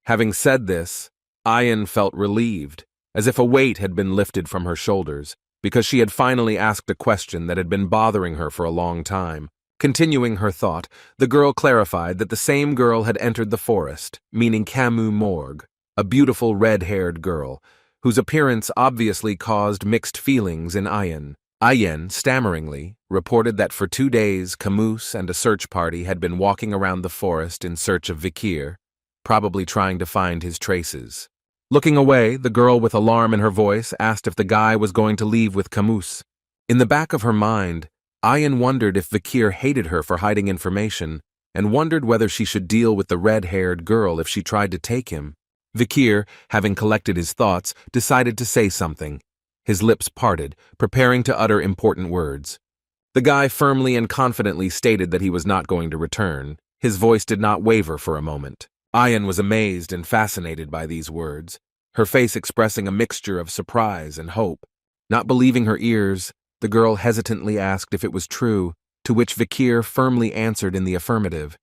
Having said this, Ayan felt relieved, as if a weight had been lifted from her shoulders, because she had finally asked a question that had been bothering her for a long time. Continuing her thought, the girl clarified that the same girl had entered the forest, meaning Kamu Morg, a beautiful red-haired girl, whose appearance obviously caused mixed feelings in Ayan. Ayan, stammeringly, reported that for 2 days Camus and a search party had been walking around the forest in search of Vikir, probably trying to find his traces. Looking away, the girl with alarm in her voice asked if the guy was going to leave with Camus. In the back of her mind, Ayan wondered if Vikir hated her for hiding information, and wondered whether she should deal with the red-haired girl if she tried to take him. Vikir, having collected his thoughts, decided to say something. His lips parted, preparing to utter important words. The guy firmly and confidently stated that he was not going to return. His voice did not waver for a moment. Ayan was amazed and fascinated by these words, her face expressing a mixture of surprise and hope. Not believing her ears, the girl hesitantly asked if it was true, to which Vikir firmly answered in the affirmative.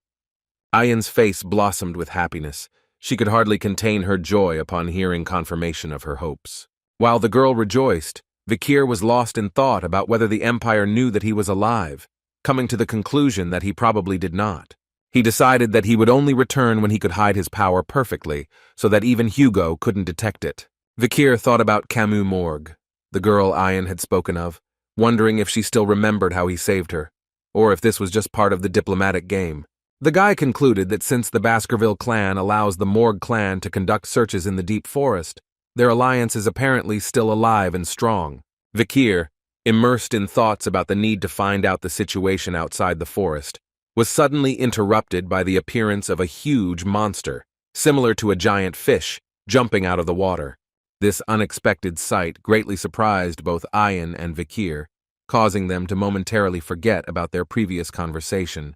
Ayan's face blossomed with happiness. She could hardly contain her joy upon hearing confirmation of her hopes. While the girl rejoiced, Vikir was lost in thought about whether the Empire knew that he was alive, coming to the conclusion that he probably did not. He decided that he would only return when he could hide his power perfectly, so that even Hugo couldn't detect it. Vikir thought about Kamu Morg, the girl Ayan had spoken of, wondering if she still remembered how he saved her, or if this was just part of the diplomatic game. The guy concluded that since the Baskerville clan allows the Morg clan to conduct searches in the deep forest, their alliance is apparently still alive and strong. Vikir, immersed in thoughts about the need to find out the situation outside the forest, was suddenly interrupted by the appearance of a huge monster, similar to a giant fish, jumping out of the water. This unexpected sight greatly surprised both Ayan and Vikir, causing them to momentarily forget about their previous conversation.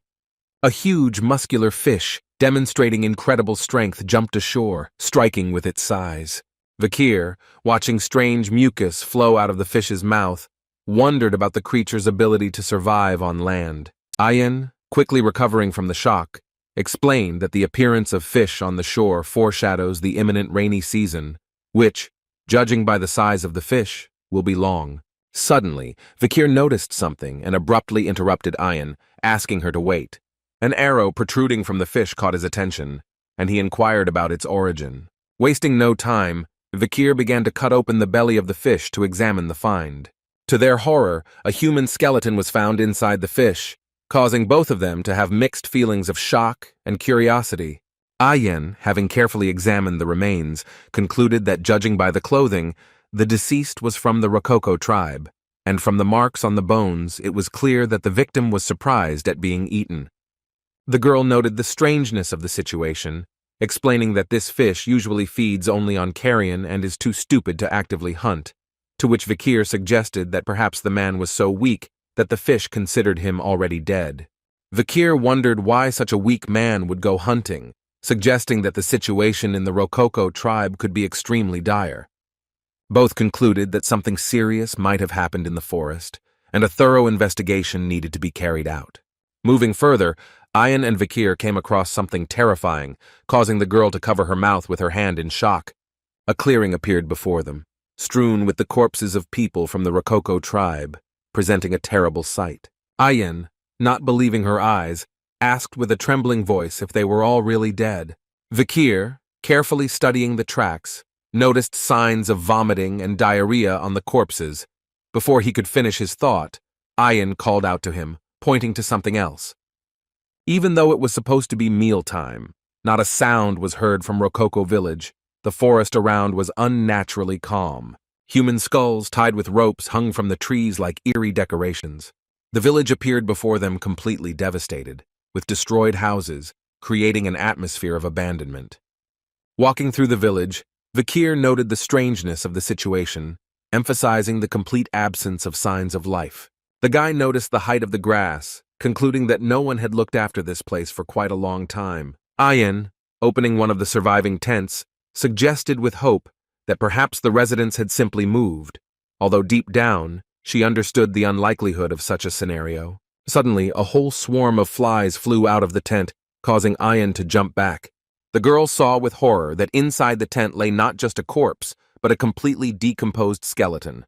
A huge, muscular fish, demonstrating incredible strength, jumped ashore, striking with its size. Vikir, watching strange mucus flow out of the fish's mouth, wondered about the creature's ability to survive on land. Ayan, quickly recovering from the shock, explained that the appearance of fish on the shore foreshadows the imminent rainy season, which, judging by the size of the fish, will be long. Suddenly, Vikir noticed something and abruptly interrupted Ayan, asking her to wait. An arrow protruding from the fish caught his attention, and he inquired about its origin. Wasting no time, Vikir began to cut open the belly of the fish to examine the find. To their horror, a human skeleton was found inside the fish, causing both of them to have mixed feelings of shock and curiosity. Ayan, having carefully examined the remains, concluded that judging by the clothing, the deceased was from the Rococo tribe, and from the marks on the bones it was clear that the victim was surprised at being eaten. The girl noted the strangeness of the situation, explaining that this fish usually feeds only on carrion and is too stupid to actively hunt, to which Vikir suggested that perhaps the man was so weak that the fish considered him already dead. Vikir wondered why such a weak man would go hunting, suggesting that the situation in the Rococo tribe could be extremely dire. Both concluded that something serious might have happened in the forest, and a thorough investigation needed to be carried out. Moving further, Ayan and Vikir came across something terrifying, causing the girl to cover her mouth with her hand in shock. A clearing appeared before them, strewn with the corpses of people from the Rococo tribe, presenting a terrible sight. Ayan, not believing her eyes, asked with a trembling voice if they were all really dead. Vikir, carefully studying the tracks, noticed signs of vomiting and diarrhea on the corpses. Before he could finish his thought, Ayan called out to him, pointing to something else. Even though it was supposed to be mealtime, not a sound was heard from Rococo village. The forest around was unnaturally calm. Human skulls tied with ropes hung from the trees like eerie decorations. The village appeared before them completely devastated, with destroyed houses, creating an atmosphere of abandonment. Walking through the village, Vikir noted the strangeness of the situation, emphasizing the complete absence of signs of life. The guy noticed the height of the grass, concluding that no one had looked after this place for quite a long time. Ayan, opening one of the surviving tents, suggested with hope that perhaps the residents had simply moved, although deep down, she understood the unlikelihood of such a scenario. Suddenly, a whole swarm of flies flew out of the tent, causing Ayan to jump back. The girl saw with horror that inside the tent lay not just a corpse, but a completely decomposed skeleton.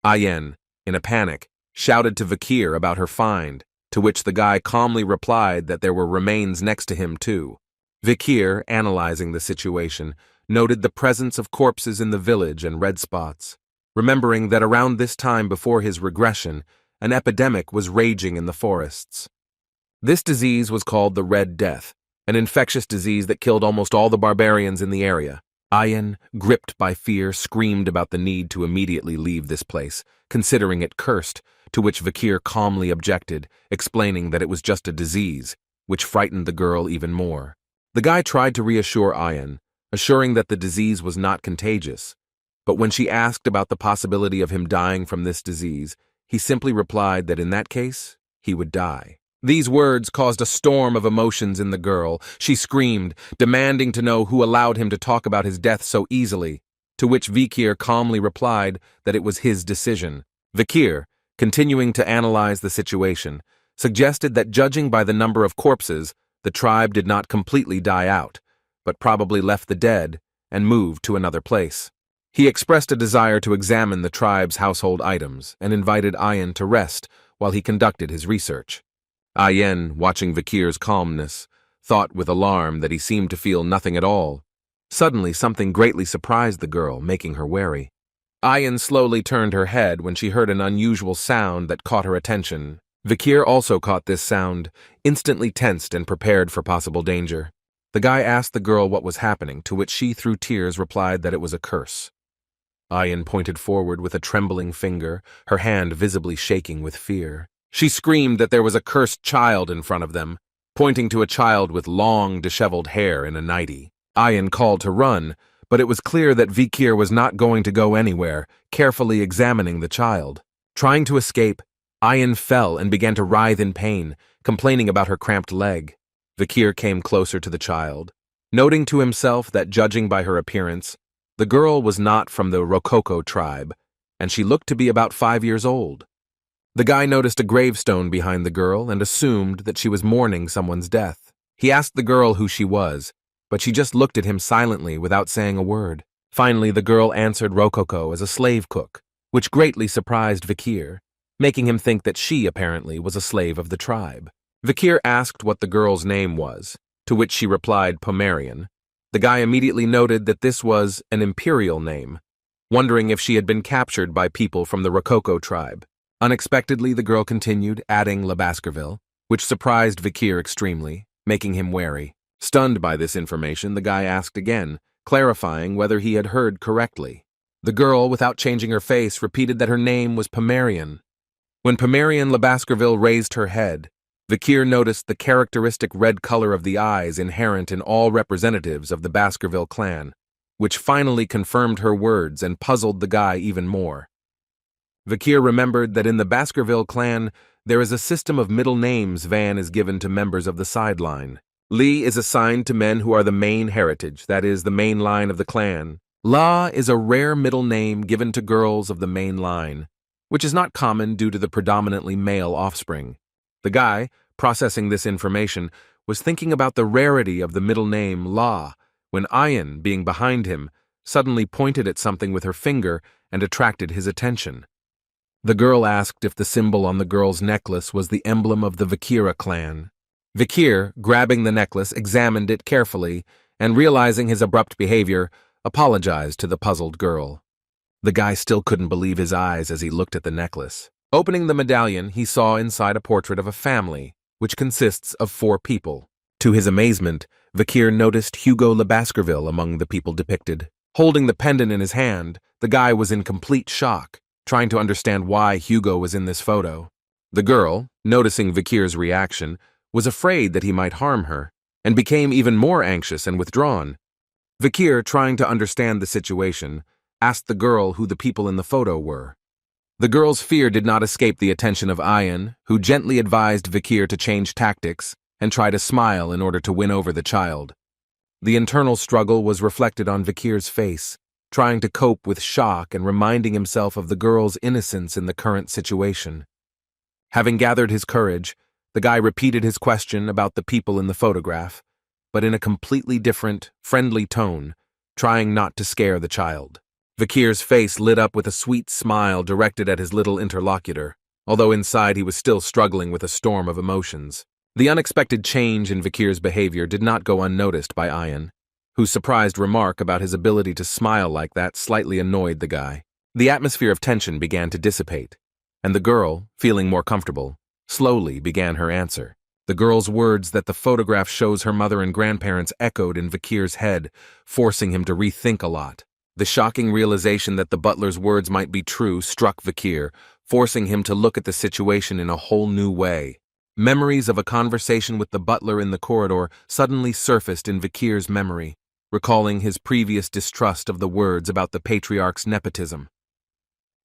Ayan, in a panic, shouted to Vikir about her find, to which the guy calmly replied that there were remains next to him too. Vikir, analyzing the situation, noted the presence of corpses in the village and red spots, remembering that around this time before his regression, an epidemic was raging in the forests. This disease was called the Red Death, an infectious disease that killed almost all the barbarians in the area. Ayan, gripped by fear, screamed about the need to immediately leave this place, considering it cursed, to which Vikir calmly objected, explaining that it was just a disease, which frightened the girl even more. The guy tried to reassure Ayan, assuring that the disease was not contagious, but when she asked about the possibility of him dying from this disease, he simply replied that in that case, he would die. These words caused a storm of emotions in the girl. She screamed, demanding to know who allowed him to talk about his death so easily, to which Vikir calmly replied that it was his decision. Vikir, continuing to analyze the situation, suggested that judging by the number of corpses, the tribe did not completely die out, but probably left the dead and moved to another place. He expressed a desire to examine the tribe's household items and invited Ayan to rest while he conducted his research. Ayan, watching Vikir's calmness, thought with alarm that he seemed to feel nothing at all. Suddenly, something greatly surprised the girl, making her wary. Ayan slowly turned her head when she heard an unusual sound that caught her attention. Vikir also caught this sound, instantly tensed and prepared for possible danger. The guy asked the girl what was happening, to which she, through tears, replied that it was a curse. Ayan pointed forward with a trembling finger, her hand visibly shaking with fear. She screamed that there was a cursed child in front of them, pointing to a child with long, disheveled hair in a nightie. Ayan called to run, but it was clear that Vikir was not going to go anywhere, carefully examining the child. Trying to escape, Ayan fell and began to writhe in pain, complaining about her cramped leg. Vikir came closer to the child, noting to himself that, judging by her appearance, the girl was not from the Rococo tribe, and she looked to be about 5 years old. The guy noticed a gravestone behind the girl and assumed that she was mourning someone's death. He asked the girl who she was, but she just looked at him silently without saying a word. Finally, the girl answered Rococo as a slave cook, which greatly surprised Vikir, making him think that she, apparently, was a slave of the tribe. Vikir asked what the girl's name was, to which she replied Pomerian. The guy immediately noted that this was an imperial name, wondering if she had been captured by people from the Rococo tribe. Unexpectedly, the girl continued, adding La Baskerville, which surprised Vikir extremely, making him wary. Stunned by this information, the guy asked again, clarifying whether he had heard correctly. The girl, without changing her face, repeated that her name was Pomerian. When Pomerian La Baskerville raised her head, Vikir noticed the characteristic red color of the eyes inherent in all representatives of the Baskerville clan, which finally confirmed her words and puzzled the guy even more. Vikir remembered that in the Baskerville clan, there is a system of middle names Van is given to members of the sideline. Li is assigned to men who are the main heritage, that is, the main line of the clan. La is a rare middle name given to girls of the main line, which is not common due to the predominantly male offspring. The guy, processing this information, was thinking about the rarity of the middle name La, when Ayan, being behind him, suddenly pointed at something with her finger and attracted his attention. The girl asked if the symbol on the girl's necklace was the emblem of the Vikira clan. Vikir, grabbing the necklace, examined it carefully, and realizing his abrupt behavior, apologized to the puzzled girl. The guy still couldn't believe his eyes as he looked at the necklace. Opening the medallion, he saw inside a portrait of a family, which consists of 4 people. To his amazement, Vikir noticed Hugo Le Baskerville among the people depicted. Holding the pendant in his hand, the guy was in complete shock, trying to understand why Hugo was in this photo. The girl, noticing Vikir's reaction, was afraid that he might harm her, and became even more anxious and withdrawn. Vikir, trying to understand the situation, asked the girl who the people in the photo were. The girl's fear did not escape the attention of Ayan, who gently advised Vikir to change tactics and try to smile in order to win over the child. The internal struggle was reflected on Vikir's face, trying to cope with shock and reminding himself of the girl's innocence in the current situation. Having gathered his courage, the guy repeated his question about the people in the photograph, but in a completely different, friendly tone, trying not to scare the child. Vikir's face lit up with a sweet smile directed at his little interlocutor, although inside he was still struggling with a storm of emotions. The unexpected change in Vikir's behavior did not go unnoticed by Ayan, whose surprised remark about his ability to smile like that slightly annoyed the guy. The atmosphere of tension began to dissipate, and the girl, feeling more comfortable, slowly began her answer. The girl's words that the photograph shows her mother and grandparents echoed in Vikir's head, forcing him to rethink a lot. The shocking realization that the butler's words might be true struck Vikir, forcing him to look at the situation in a whole new way. Memories of a conversation with the butler in the corridor suddenly surfaced in Vikir's memory, recalling his previous distrust of the words about the Patriarch's nepotism.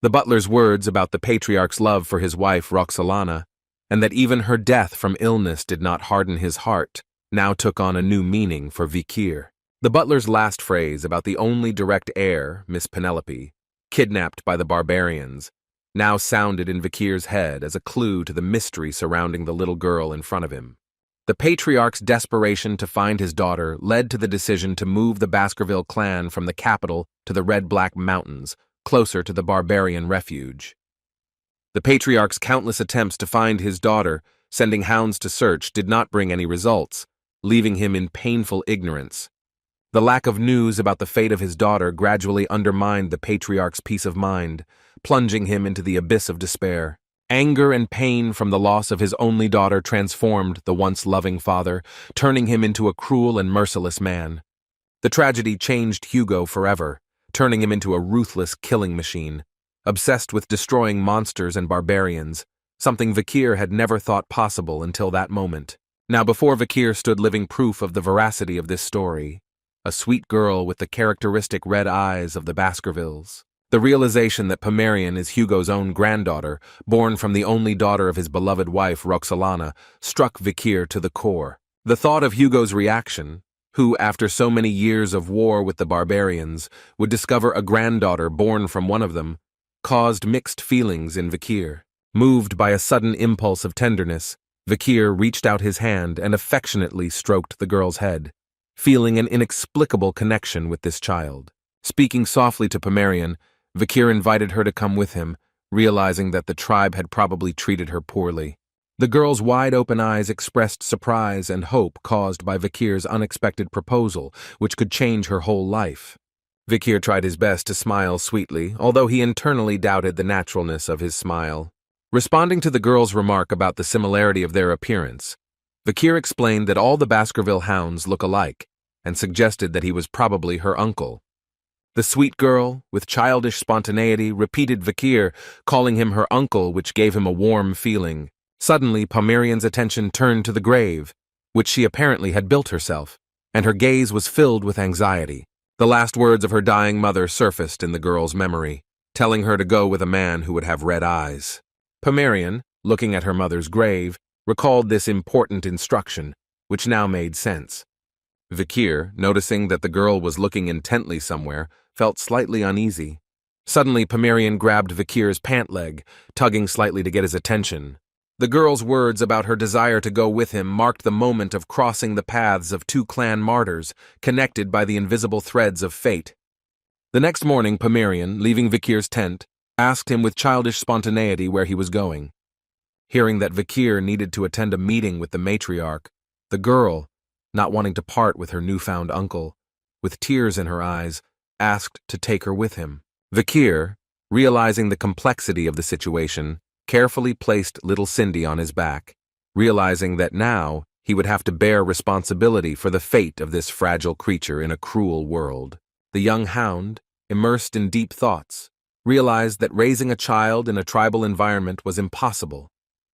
The butler's words about the Patriarch's love for his wife Roxolana, and that even her death from illness did not harden his heart, now took on a new meaning for Vikir. The butler's last phrase about the only direct heir, Miss Penelope, kidnapped by the barbarians, now sounded in Vikir's head as a clue to the mystery surrounding the little girl in front of him. The Patriarch's desperation to find his daughter led to the decision to move the Baskerville clan from the capital to the Red-Black Mountains, closer to the barbarian refuge. The Patriarch's countless attempts to find his daughter, sending hounds to search, did not bring any results, leaving him in painful ignorance. The lack of news about the fate of his daughter gradually undermined the Patriarch's peace of mind, plunging him into the abyss of despair. Anger and pain from the loss of his only daughter transformed the once loving father, turning him into a cruel and merciless man. The tragedy changed Hugo forever, turning him into a ruthless killing machine, obsessed with destroying monsters and barbarians, something Vikir had never thought possible until that moment. Now before Vikir stood living proof of the veracity of this story, a sweet girl with the characteristic red eyes of the Baskervilles. The realization that Pomerian is Hugo's own granddaughter, born from the only daughter of his beloved wife Roxolana, struck Vikir to the core. The thought of Hugo's reaction, who, after so many years of war with the barbarians, would discover a granddaughter born from one of them, caused mixed feelings in Vikir. Moved by a sudden impulse of tenderness, Vikir reached out his hand and affectionately stroked the girl's head, feeling an inexplicable connection with this child. Speaking softly to Pomerian, Vikir invited her to come with him, realizing that the tribe had probably treated her poorly. The girl's wide-open eyes expressed surprise and hope caused by Vikir's unexpected proposal, which could change her whole life. Vikir tried his best to smile sweetly, although he internally doubted the naturalness of his smile. Responding to the girl's remark about the similarity of their appearance, Vikir explained that all the Baskerville hounds look alike, and suggested that he was probably her uncle. The sweet girl, with childish spontaneity, repeated Vikir, calling him her uncle, which gave him a warm feeling. Suddenly, Pomerian's attention turned to the grave, which she apparently had built herself, and her gaze was filled with anxiety. The last words of her dying mother surfaced in the girl's memory, telling her to go with a man who would have red eyes. Pomerian, looking at her mother's grave, recalled this important instruction, which now made sense. Vikir, noticing that the girl was looking intently somewhere, felt slightly uneasy. Suddenly, Pomerian grabbed Vikir's pant leg, tugging slightly to get his attention. The girl's words about her desire to go with him marked the moment of crossing the paths of two clan martyrs, connected by the invisible threads of fate. The next morning, Pomerian, leaving Vikir's tent, asked him with childish spontaneity where he was going. Hearing that Vikir needed to attend a meeting with the matriarch, the girl, not wanting to part with her newfound uncle, with tears in her eyes, asked to take her with him. Vikir, realizing the complexity of the situation, carefully placed little Cindy on his back, realizing that now he would have to bear responsibility for the fate of this fragile creature in a cruel world. The young hound, immersed in deep thoughts, realized that raising a child in a tribal environment was impossible,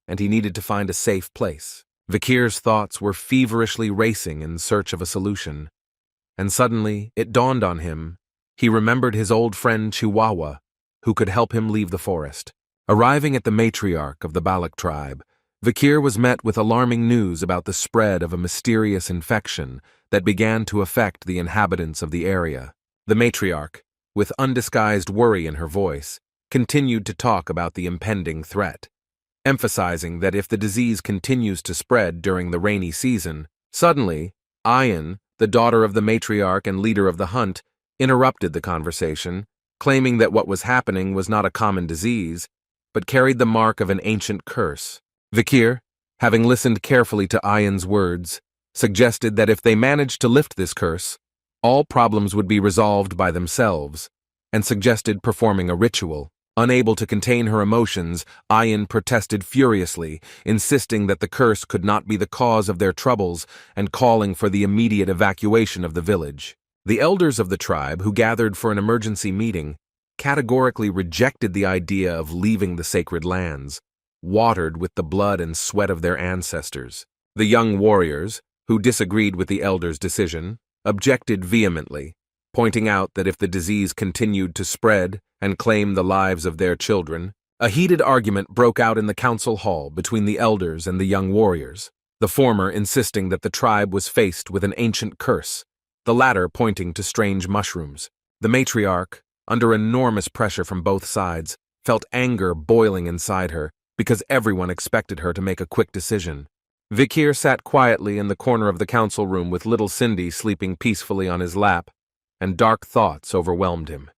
and he needed to find a safe place. Vikir's thoughts were feverishly racing in search of a solution, and suddenly it dawned on him. He remembered his old friend Chihuahua, who could help him leave the forest. Arriving at the matriarch of the Balak tribe, Vikir was met with alarming news about the spread of a mysterious infection that began to affect the inhabitants of the area. The matriarch, with undisguised worry in her voice, continued to talk about the impending threat, emphasizing that if the disease continues to spread during the rainy season. Suddenly, Ayan, the daughter of the matriarch and leader of the hunt, interrupted the conversation, claiming that what was happening was not a common disease, but carried the mark of an ancient curse. Vikir, having listened carefully to Ayan's words, suggested that if they managed to lift this curse, all problems would be resolved by themselves, and suggested performing a ritual. Unable to contain her emotions, Ayan protested furiously, insisting that the curse could not be the cause of their troubles and calling for the immediate evacuation of the village. The elders of the tribe, who gathered for an emergency meeting, categorically rejected the idea of leaving the sacred lands, watered with the blood and sweat of their ancestors. The young warriors, who disagreed with the elders' decision, objected vehemently, pointing out that if the disease continued to spread and claim the lives of their children, a heated argument broke out in the council hall between the elders and the young warriors, the former insisting that the tribe was faced with an ancient curse, the latter pointing to strange mushrooms. The matriarch, under enormous pressure from both sides, felt anger boiling inside her because everyone expected her to make a quick decision. Vikir sat quietly in the corner of the council room with little Cindy sleeping peacefully on his lap, and dark thoughts overwhelmed him.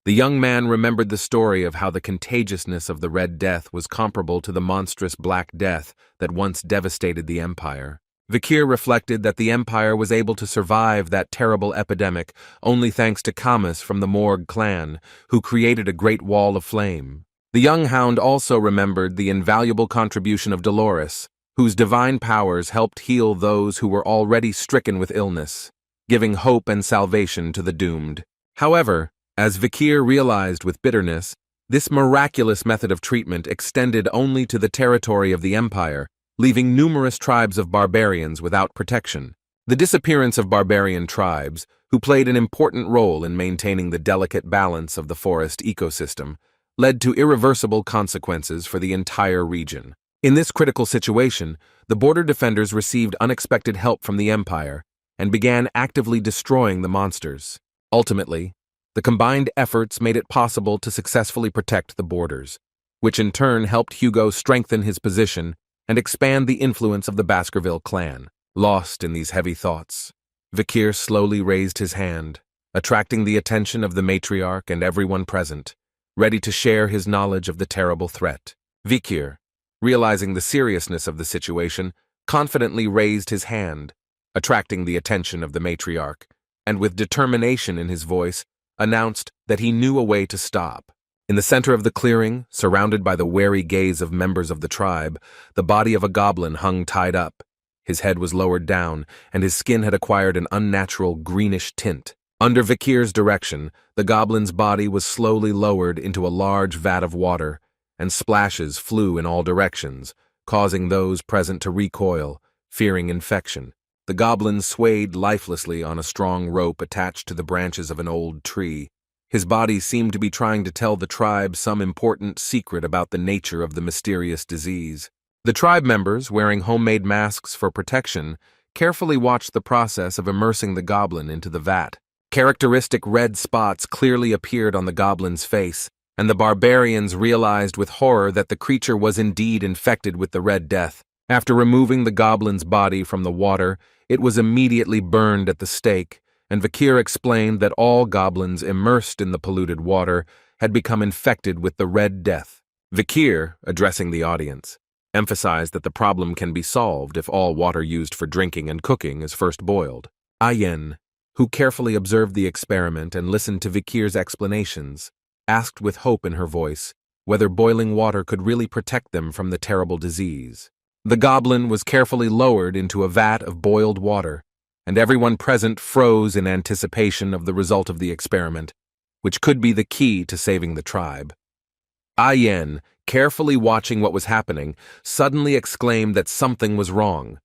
The young man remembered the story of how the contagiousness of the Red Death was comparable to the monstrous Black Death that once devastated the Empire. Vikir reflected that the Empire was able to survive that terrible epidemic only thanks to Kamus from the Morg clan, who created a great wall of flame, The young hound also remembered the invaluable contribution of Dolores, whose divine powers helped heal those who were already stricken with illness, giving hope and salvation to the doomed. However, as Vikir realized with bitterness, this miraculous method of treatment extended only to the territory of the Empire, leaving numerous tribes of barbarians without protection. The disappearance of barbarian tribes, who played an important role in maintaining the delicate balance of the forest ecosystem, led to irreversible consequences for the entire region. In this critical situation, the border defenders received unexpected help from the Empire and began actively destroying the monsters. Ultimately, the combined efforts made it possible to successfully protect the borders, which in turn helped Hugo strengthen his position and expand the influence of the Baskerville clan. Lost in these heavy thoughts, Vikir slowly raised his hand, attracting the attention of the matriarch and everyone present, ready to share his knowledge of the terrible threat. Vikir, realizing the seriousness of the situation, confidently raised his hand, attracting the attention of the matriarch, and with determination in his voice, announced that he knew a way to stop. In the center of the clearing, surrounded by the wary gaze of members of the tribe, the body of a goblin hung tied up. His head was lowered down, and his skin had acquired an unnatural greenish tint. Under Vikir's direction, the goblin's body was slowly lowered into a large vat of water, and splashes flew in all directions, causing those present to recoil, fearing infection. The goblin swayed lifelessly on a strong rope attached to the branches of an old tree. His body seemed to be trying to tell the tribe some important secret about the nature of the mysterious disease. The tribe members, wearing homemade masks for protection, carefully watched the process of immersing the goblin into the vat. Characteristic red spots clearly appeared on the goblin's face, and the barbarians realized with horror that the creature was indeed infected with the Red Death. After removing the goblin's body from the water, it was immediately burned at the stake, and Vikir explained that all goblins immersed in the polluted water had become infected with the Red Death. Vikir, addressing the audience, emphasized that the problem can be solved if all water used for drinking and cooking is first boiled. Ayen, who carefully observed the experiment and listened to Vikir's explanations, asked with hope in her voice whether boiling water could really protect them from the terrible disease. The goblin was carefully lowered into a vat of boiled water, and everyone present froze in anticipation of the result of the experiment, which could be the key to saving the tribe. Ayen, carefully watching what was happening, suddenly exclaimed that something was wrong,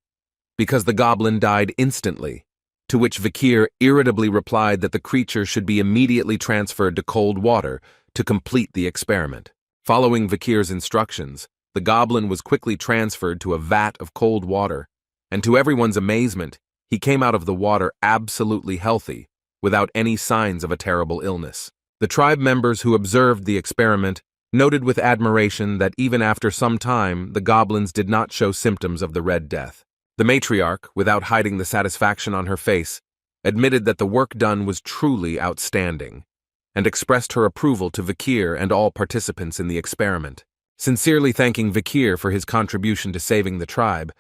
because the goblin died instantly, to which Vikir irritably replied that the creature should be immediately transferred to cold water to complete the experiment. Following Vikir's instructions, the goblin was quickly transferred to a vat of cold water, and to everyone's amazement, he came out of the water absolutely healthy, without any signs of a terrible illness. The tribe members who observed the experiment noted with admiration that even after some time, the goblins did not show symptoms of the Red Death. The matriarch, without hiding the satisfaction on her face, admitted that the work done was truly outstanding, and expressed her approval to Vikir and all participants in the experiment. Sincerely thanking Vikir for his contribution to saving the tribe,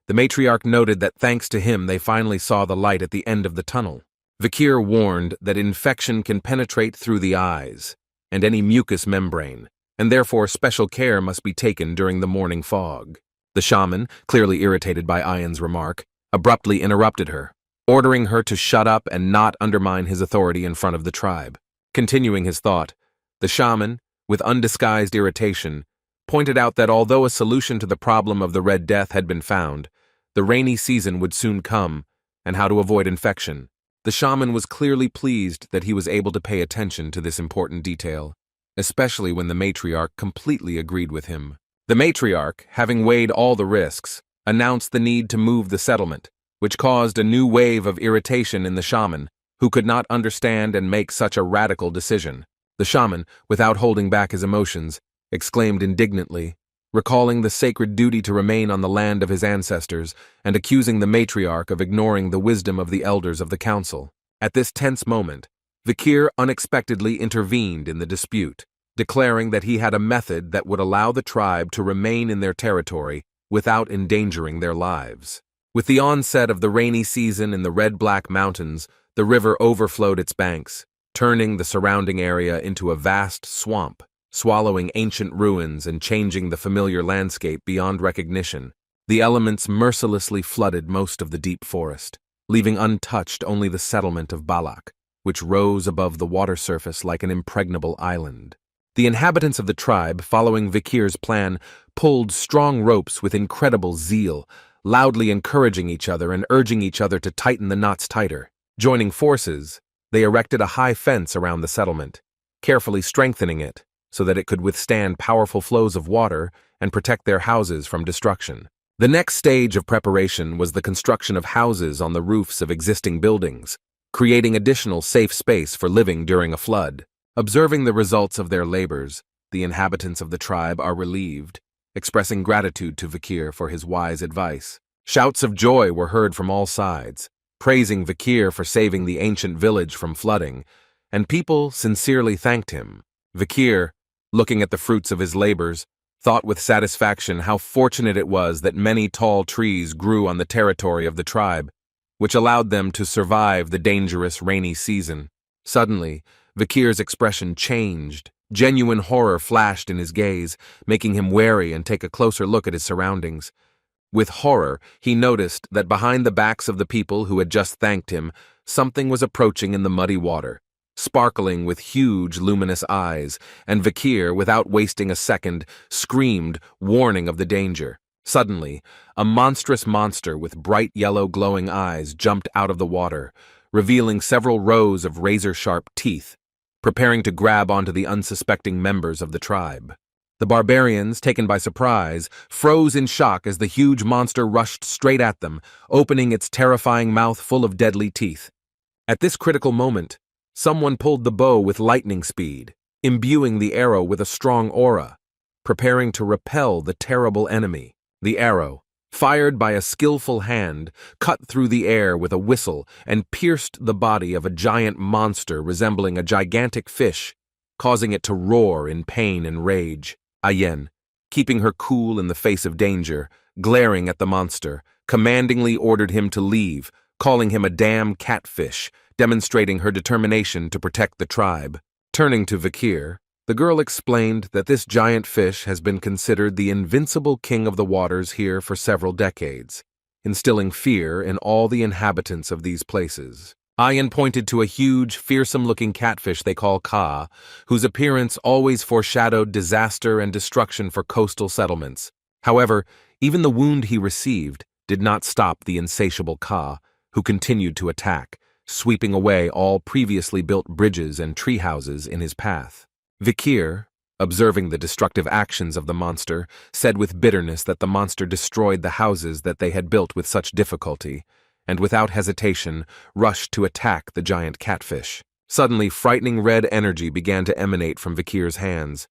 the matriarch noted that thanks to him they finally saw the light at the end of the tunnel. Vikir warned that infection can penetrate through the eyes and any mucous membrane, and therefore special care must be taken during the morning fog. The shaman, clearly irritated by Ayen's remark, abruptly interrupted her, ordering her to shut up and not undermine his authority in front of the tribe. Continuing his thought, the shaman, with undisguised irritation, pointed out that although a solution to the problem of the Red Death had been found, the rainy season would soon come, and how to avoid infection. The shaman was clearly pleased that he was able to pay attention to this important detail, especially when the matriarch completely agreed with him. The matriarch, having weighed all the risks, announced the need to move the settlement, which caused a new wave of irritation in the shaman, who could not understand and make such a radical decision. The shaman, without holding back his emotions, exclaimed indignantly, recalling the sacred duty to remain on the land of his ancestors and accusing the matriarch of ignoring the wisdom of the elders of the council. At this tense moment, Vikir unexpectedly intervened in the dispute, declaring that he had a method that would allow the tribe to remain in their territory without endangering their lives. With the onset of the rainy season in the Red-Black Mountains, the river overflowed its banks, turning the surrounding area into a vast swamp. swallowing ancient ruins and changing the familiar landscape beyond recognition. The elements mercilessly flooded most of the deep forest, leaving untouched only the settlement of Balak, which rose above the water surface like an impregnable island. The inhabitants of the tribe, following Vikir's plan, pulled strong ropes with incredible zeal, loudly encouraging each other and urging each other to tighten the knots tighter. Joining forces, they erected a high fence around the settlement, carefully strengthening it so that it could withstand powerful flows of water and protect their houses from destruction. The next stage of preparation was the construction of houses on the roofs of existing buildings, creating additional safe space for living during a flood. Observing the results of their labors, the inhabitants of the tribe are relieved, expressing gratitude to Vikir for his wise advice. Shouts of joy were heard from all sides, praising Vikir for saving the ancient village from flooding, and people sincerely thanked him. Vikir, looking at the fruits of his labors, thought with satisfaction how fortunate it was that many tall trees grew on the territory of the tribe, which allowed them to survive the dangerous rainy season. Suddenly, Vikir's expression changed. Genuine horror flashed in his gaze, making him wary and take a closer look at his surroundings. With horror, he noticed that behind the backs of the people who had just thanked him, something was approaching in the muddy water, sparkling with huge, luminous eyes, and Vikir, without wasting a second, screamed, warning of the danger. Suddenly, a monstrous monster with bright yellow glowing eyes jumped out of the water, revealing several rows of razor-sharp teeth, preparing to grab onto the unsuspecting members of the tribe. The barbarians, taken by surprise, froze in shock as the huge monster rushed straight at them, opening its terrifying mouth full of deadly teeth. At this critical moment, someone pulled the bow with lightning speed, imbuing the arrow with a strong aura, preparing to repel the terrible enemy. The arrow, fired by a skillful hand, cut through the air with a whistle and pierced the body of a giant monster resembling a gigantic fish, causing it to roar in pain and rage. Ayen, keeping her cool in the face of danger, glaring at the monster, commandingly ordered him to leave, calling him a damn catfish, demonstrating her determination to protect the tribe. Turning to Vikir, the girl explained that this giant fish has been considered the invincible king of the waters here for several decades, instilling fear in all the inhabitants of these places. Ayen pointed to a huge, fearsome-looking catfish they call Ka, whose appearance always foreshadowed disaster and destruction for coastal settlements. However, even the wound he received did not stop the insatiable Ka, who continued to attack, sweeping away all previously built bridges and tree houses in his path. Vikir, observing the destructive actions of the monster, said with bitterness that the monster destroyed the houses that they had built with such difficulty, and without hesitation rushed to attack the giant catfish. Suddenly, frightening red energy began to emanate from Vikir's hands,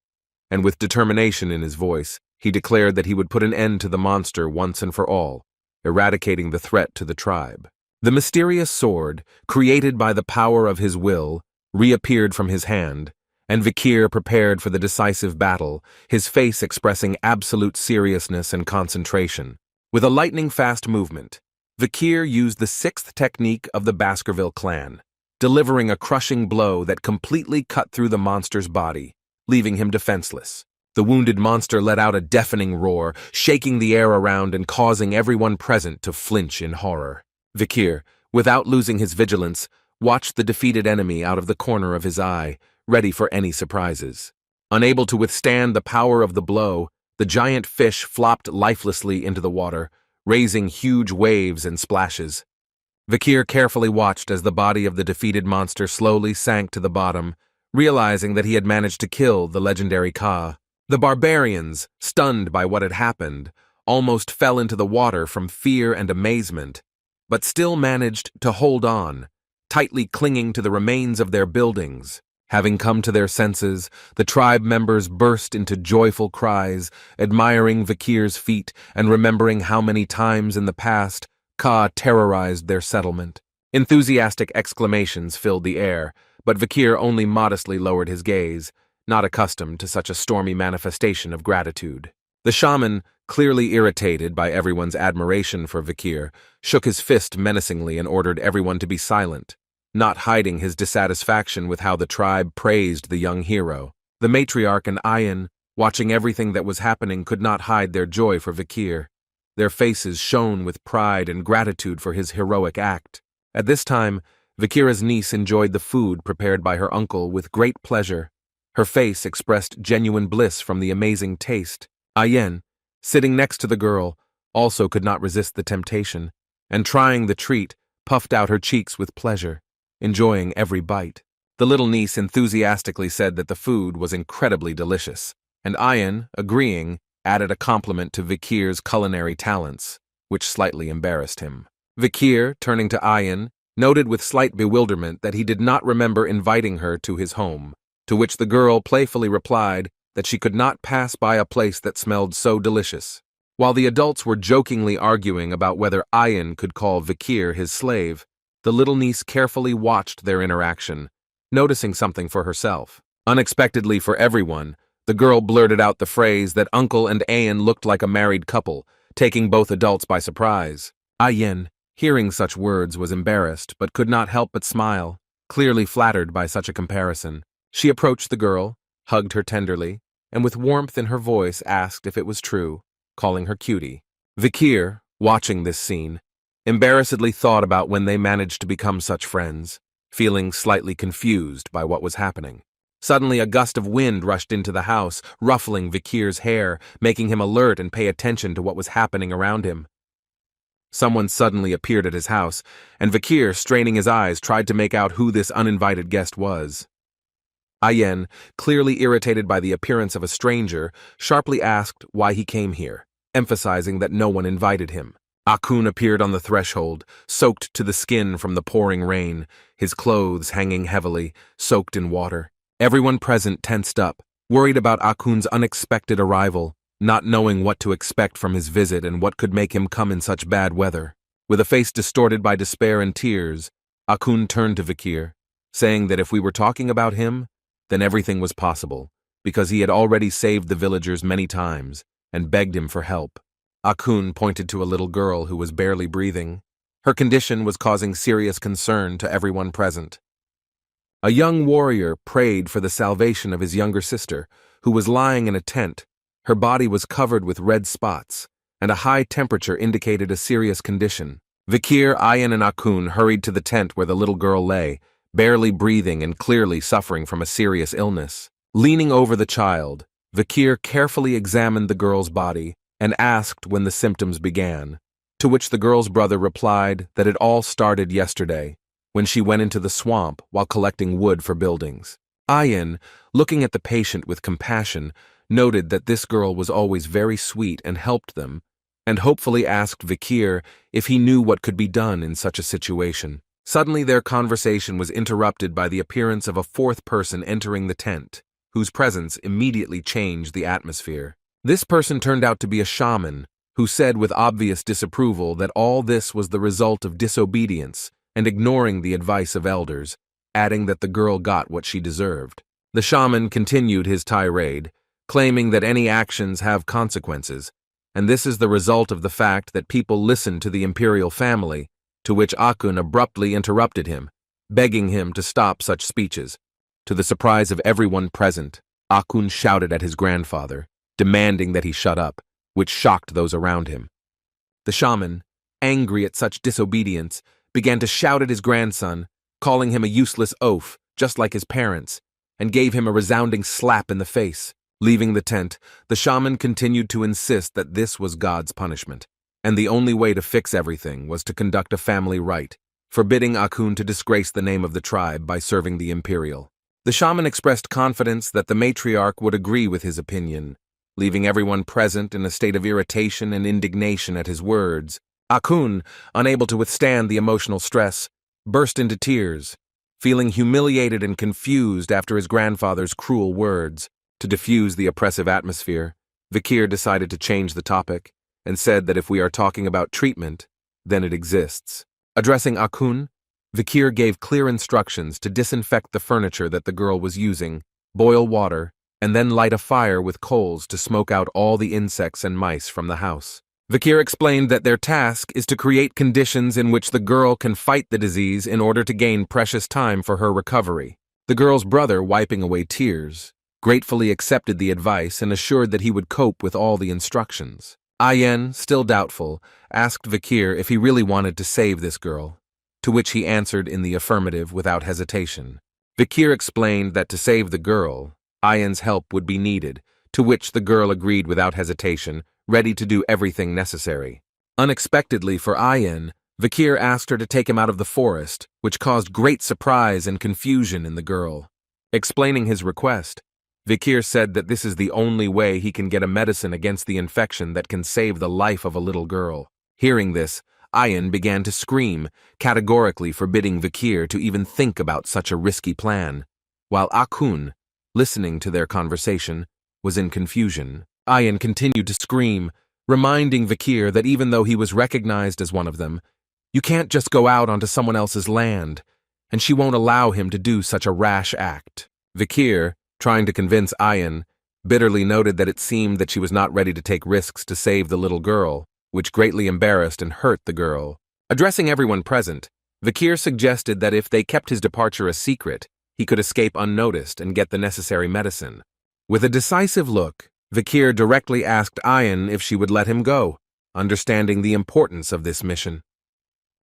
and with determination in his voice, he declared that he would put an end to the monster once and for all, eradicating the threat to the tribe. The mysterious sword, created by the power of his will, reappeared from his hand, and Vikir prepared for the decisive battle, his face expressing absolute seriousness and concentration. With a lightning-fast movement, Vikir used the sixth technique of the Baskerville clan, delivering a crushing blow that completely cut through the monster's body, leaving him defenseless. The wounded monster let out a deafening roar, shaking the air around and causing everyone present to flinch in horror. Vikir, without losing his vigilance, watched the defeated enemy out of the corner of his eye, ready for any surprises. Unable to withstand the power of the blow, the giant fish flopped lifelessly into the water, raising huge waves and splashes. Vikir carefully watched as the body of the defeated monster slowly sank to the bottom, realizing that he had managed to kill the legendary Ka. The barbarians, stunned by what had happened, almost fell into the water from fear and amazement, but still managed to hold on, tightly clinging to the remains of their buildings. Having come to their senses, the tribe members burst into joyful cries, admiring Vikir's feat and remembering how many times in the past Ka terrorized their settlement. Enthusiastic exclamations filled the air, but Vikir only modestly lowered his gaze, not accustomed to such a stormy manifestation of gratitude. The shaman, clearly irritated by everyone's admiration for Vikir, shook his fist menacingly and ordered everyone to be silent, not hiding his dissatisfaction with how the tribe praised the young hero. The matriarch and Ayan, watching everything that was happening, could not hide their joy for Vikir. Their faces shone with pride and gratitude for his heroic act. At this time, Vikira's niece enjoyed the food prepared by her uncle with great pleasure. Her face expressed genuine bliss from the amazing taste. Ayan, sitting next to the girl, also could not resist the temptation, and trying the treat, puffed out her cheeks with pleasure, enjoying every bite. The little niece enthusiastically said that the food was incredibly delicious, and Ayan, agreeing, added a compliment to Vikir's culinary talents, which slightly embarrassed him. Vikir, turning to Ayan, noted with slight bewilderment that he did not remember inviting her to his home, to which the girl playfully replied that she could not pass by a place that smelled so delicious. While the adults were jokingly arguing about whether Ayan could call Vikir his slave, the little niece carefully watched their interaction, noticing something for herself. Unexpectedly for everyone, the girl blurted out the phrase that Uncle and Ayan looked like a married couple, taking both adults by surprise. Ayan, hearing such words, was embarrassed but could not help but smile, clearly flattered by such a comparison. She approached the girl, hugged her tenderly, and with warmth in her voice asked if it was true, calling her cutie. Vikir, watching this scene, embarrassedly thought about when they managed to become such friends, feeling slightly confused by what was happening. Suddenly a gust of wind rushed into the house, ruffling Vikir's hair, making him alert and pay attention to what was happening around him. Someone suddenly appeared at his house, and Vikir, straining his eyes, tried to make out who this uninvited guest was. Ayan, clearly irritated by the appearance of a stranger, sharply asked why he came here, emphasizing that no one invited him. Akun appeared on the threshold, soaked to the skin from the pouring rain, his clothes hanging heavily, soaked in water. Everyone present tensed up, worried about Akun's unexpected arrival, not knowing what to expect from his visit and what could make him come in such bad weather. With a face distorted by despair and tears, Akun turned to Vikir, saying that if we were talking about him, then everything was possible, because he had already saved the villagers many times, and begged him for help. Akun pointed to a little girl who was barely breathing. Her condition was causing serious concern to everyone present. A young warrior prayed for the salvation of his younger sister, who was lying in a tent. Her body was covered with red spots, and a high temperature indicated a serious condition. Vikir, Ayan, and Akun hurried to the tent where the little girl lay, barely breathing and clearly suffering from a serious illness. Leaning over the child, Vikir carefully examined the girl's body and asked when the symptoms began, to which the girl's brother replied that it all started yesterday, when she went into the swamp while collecting wood for buildings. Ayan, looking at the patient with compassion, noted that this girl was always very sweet and helped them, and hopefully asked Vikir if he knew what could be done in such a situation. Suddenly their conversation was interrupted by the appearance of a fourth person entering the tent, whose presence immediately changed the atmosphere. This person turned out to be a shaman, who said with obvious disapproval that all this was the result of disobedience and ignoring the advice of elders, adding that the girl got what she deserved. The shaman continued his tirade, claiming that any actions have consequences, and this is the result of the fact that people listen to the imperial family, to which Akun abruptly interrupted him, begging him to stop such speeches. To the surprise of everyone present, Akun shouted at his grandfather, demanding that he shut up, which shocked those around him. The shaman, angry at such disobedience, began to shout at his grandson, calling him a useless oaf, just like his parents, and gave him a resounding slap in the face. Leaving the tent, the shaman continued to insist that this was God's punishment, and the only way to fix everything was to conduct a family rite, forbidding Akun to disgrace the name of the tribe by serving the imperial. The shaman expressed confidence that the matriarch would agree with his opinion, leaving everyone present in a state of irritation and indignation at his words. Akun, unable to withstand the emotional stress, burst into tears, feeling humiliated and confused after his grandfather's cruel words. To diffuse the oppressive atmosphere, Vikir decided to change the topic and said that if we are talking about treatment, then it exists. Addressing Akun, Vikir gave clear instructions to disinfect the furniture that the girl was using, boil water, and then light a fire with coals to smoke out all the insects and mice from the house. Vikir explained that their task is to create conditions in which the girl can fight the disease in order to gain precious time for her recovery. The girl's brother, wiping away tears, gratefully accepted the advice and assured that he would cope with all the instructions. Ayen, still doubtful, asked Vikir if he really wanted to save this girl, to which he answered in the affirmative without hesitation. Vikir explained that to save the girl, Ayen's help would be needed, to which the girl agreed without hesitation, ready to do everything necessary. Unexpectedly for Ayen, Vikir asked her to take him out of the forest, which caused great surprise and confusion in the girl. Explaining his request, Vikir said that this is the only way he can get a medicine against the infection that can save the life of a little girl. Hearing this, Ayen began to scream, categorically forbidding Vikir to even think about such a risky plan, while Akun, listening to their conversation, was in confusion. Ayen continued to scream, reminding Vikir that even though he was recognized as one of them, you can't just go out onto someone else's land, and she won't allow him to do such a rash act. Vikir, trying to convince Ayen, bitterly noted that it seemed that she was not ready to take risks to save the little girl, which greatly embarrassed and hurt the girl. Addressing everyone present, Vikir suggested that if they kept his departure a secret, he could escape unnoticed and get the necessary medicine. With a decisive look, Vikir directly asked Ayen if she would let him go, understanding the importance of this mission.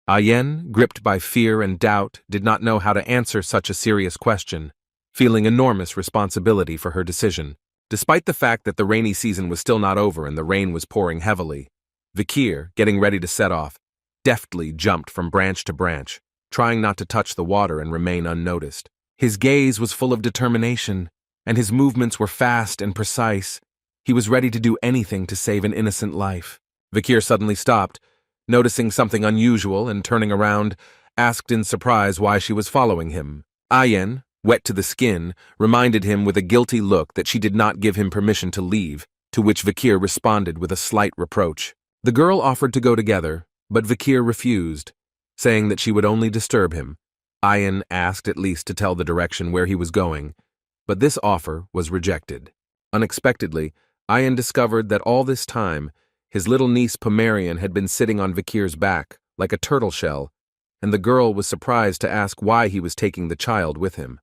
Ayen, gripped by fear and doubt, did not know how to answer such a serious question, feeling enormous responsibility for her decision. Despite the fact that the rainy season was still not over and the rain was pouring heavily, Vikir, getting ready to set off, deftly jumped from branch to branch, trying not to touch the water and remain unnoticed. His gaze was full of determination, and his movements were fast and precise. He was ready to do anything to save an innocent life. Vikir suddenly stopped, noticing something unusual, and turning around, asked in surprise why she was following him. Ayen, wet to the skin, reminded him with a guilty look that she did not give him permission to leave, to which Vikir responded with a slight reproach. The girl offered to go together, but Vikir refused, saying that she would only disturb him. Ayen asked at least to tell the direction where he was going, but this offer was rejected. Unexpectedly, Ayen discovered that all this time, his little niece Pomerian had been sitting on Vikir's back, like a turtle shell, and the girl was surprised to ask why he was taking the child with him.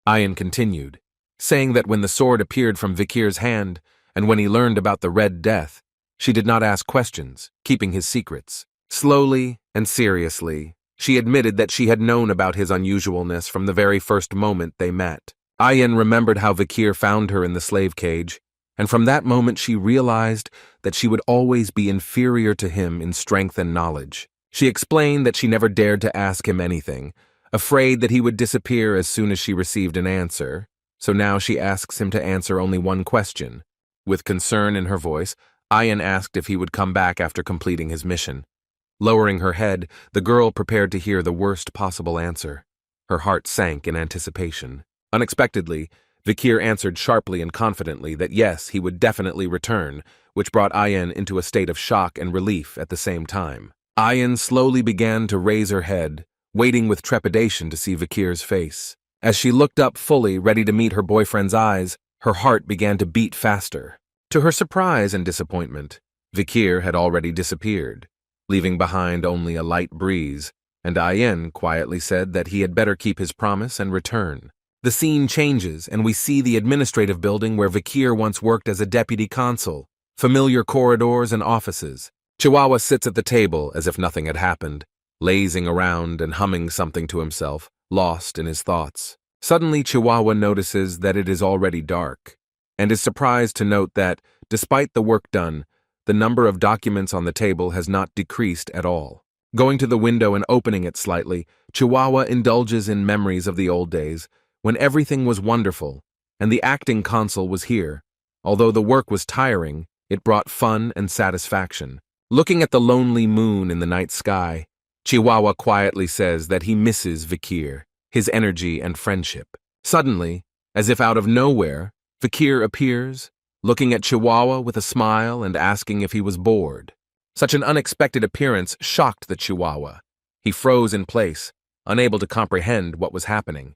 Ayen continued, saying that when the sword appeared from Vikir's hand, and when he learned about the Red Death, she did not ask questions, keeping his secrets. Slowly and seriously, she admitted that she had known about his unusualness from the very first moment they met. Ayen remembered how Vikir found her in the slave cage, and from that moment she realized that she would always be inferior to him in strength and knowledge. She explained that she never dared to ask him anything, afraid that he would disappear as soon as she received an answer, so now she asks him to answer only one question. With concern in her voice, Ayen asked if he would come back after completing his mission. Lowering her head, the girl prepared to hear the worst possible answer. Her heart sank in anticipation. Unexpectedly, Vikir answered sharply and confidently that yes, he would definitely return, which brought Ayen into a state of shock and relief at the same time. Ayen slowly began to raise her head, waiting with trepidation to see Vikir's face. As she looked up fully, ready to meet her boyfriend's eyes, her heart began to beat faster. To her surprise and disappointment, Vikir had already disappeared, leaving behind only a light breeze, and Ayen quietly said that he had better keep his promise and return. The scene changes, and we see the administrative building where Vikir once worked as a deputy consul, familiar corridors and offices. Chihuahua sits at the table as if nothing had happened, lazing around and humming something to himself, lost in his thoughts. Suddenly, Chihuahua notices that it is already dark, and is surprised to note that, despite the work done, the number of documents on the table has not decreased at all. Going to the window and opening it slightly, Chihuahua indulges in memories of the old days, when everything was wonderful, and the acting consul was here. Although the work was tiring, it brought fun and satisfaction. Looking at the lonely moon in the night sky, Chihuahua quietly says that he misses Vikir, his energy and friendship. Suddenly, as if out of nowhere, Vikir appears, looking at Chihuahua with a smile and asking if he was bored. Such an unexpected appearance shocked the Chihuahua. He froze in place, unable to comprehend what was happening.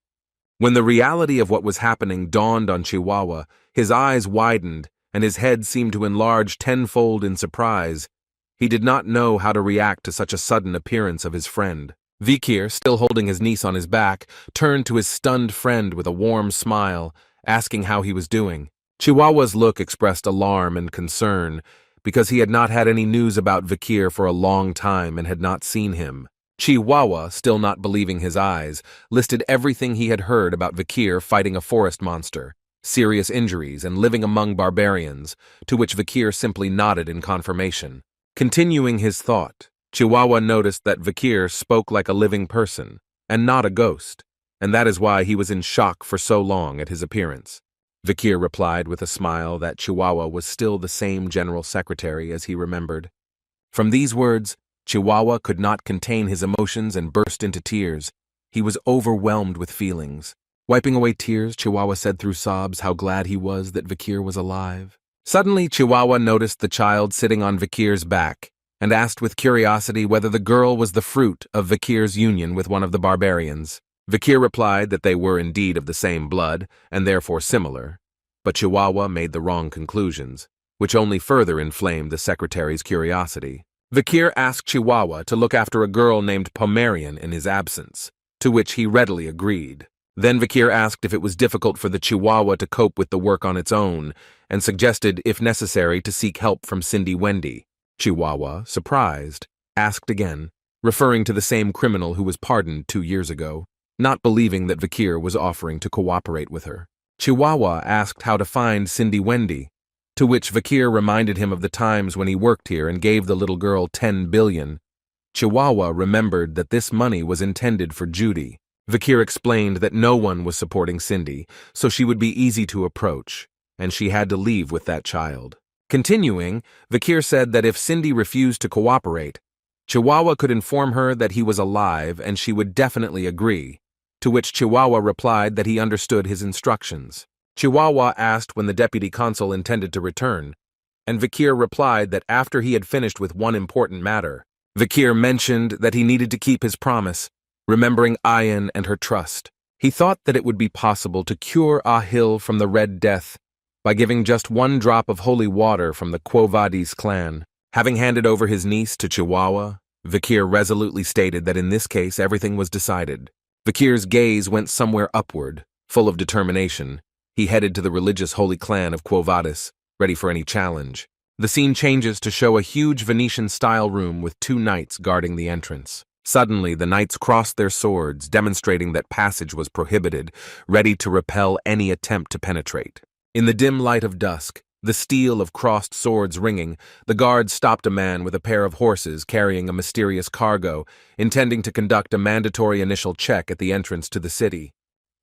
When the reality of what was happening dawned on Chihuahua, his eyes widened and his head seemed to enlarge tenfold in surprise. He did not know how to react to such a sudden appearance of his friend. Vikir, still holding his niece on his back, turned to his stunned friend with a warm smile, asking how he was doing. Chihuahua's look expressed alarm and concern, because he had not had any news about Vikir for a long time and had not seen him. Chihuahua, still not believing his eyes, listed everything he had heard about Vikir fighting a forest monster, serious injuries, and living among barbarians, to which Vikir simply nodded in confirmation. Continuing his thought, Chihuahua noticed that Vikir spoke like a living person, and not a ghost, and that is why he was in shock for so long at his appearance. Vikir replied with a smile that Chihuahua was still the same general secretary as he remembered. From these words, Chihuahua could not contain his emotions and burst into tears. He was overwhelmed with feelings. Wiping away tears, Chihuahua said through sobs how glad he was that Vikir was alive. Suddenly, Chihuahua noticed the child sitting on Vikir's back and asked with curiosity whether the girl was the fruit of Vikir's union with one of the barbarians. Vikir replied that they were indeed of the same blood and therefore similar, but Chihuahua made the wrong conclusions, which only further inflamed the secretary's curiosity. Vikir asked Chihuahua to look after a girl named Pomerian in his absence, to which he readily agreed. Then Vikir asked if it was difficult for the Chihuahua to cope with the work on its own, and suggested, if necessary, to seek help from Cindy Wendy. Chihuahua, surprised, asked again, referring to the same criminal who was pardoned 2 years ago, not believing that Vikir was offering to cooperate with her. Chihuahua asked how to find Cindy Wendy, to which Vikir reminded him of the times when he worked here and gave the little girl 10 billion. Chihuahua remembered that this money was intended for Judy. Vikir explained that no one was supporting Cindy, so she would be easy to approach, and she had to leave with that child. Continuing, Vikir said that if Cindy refused to cooperate, Chihuahua could inform her that he was alive and she would definitely agree, to which Chihuahua replied that he understood his instructions. Chihuahua asked when the deputy consul intended to return, and Vikir replied that after he had finished with one important matter. Vikir mentioned that he needed to keep his promise, remembering Ayan and her trust. He thought that it would be possible to cure Ahil from the Red Death by giving just 1 drop of holy water from the Quo Vadis clan. Having handed over his niece to Chihuahua, Vikir resolutely stated that in this case everything was decided. Vikir's gaze went somewhere upward, full of determination. He headed to the religious holy clan of Quo Vadis, ready for any challenge. The scene changes to show a huge Venetian-style room with 2 knights guarding the entrance. Suddenly, the knights crossed their swords, demonstrating that passage was prohibited, ready to repel any attempt to penetrate. In the dim light of dusk, the steel of crossed swords ringing, the guards stopped a man with a pair of horses carrying a mysterious cargo, intending to conduct a mandatory initial check at the entrance to the city.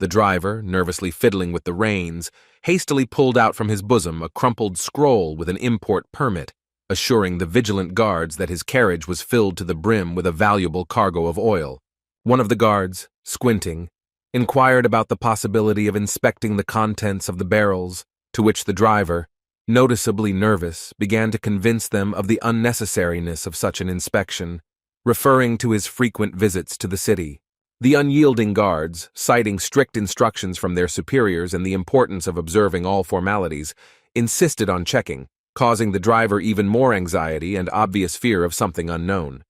The driver, nervously fiddling with the reins, hastily pulled out from his bosom a crumpled scroll with an import permit, assuring the vigilant guards that his carriage was filled to the brim with a valuable cargo of oil. One of the guards, squinting, inquired about the possibility of inspecting the contents of the barrels, to which the driver, noticeably nervous, began to convince them of the unnecessariness of such an inspection, referring to his frequent visits to the city. The unyielding guards, citing strict instructions from their superiors and the importance of observing all formalities, insisted on checking, causing the driver even more anxiety and obvious fear of something unknown.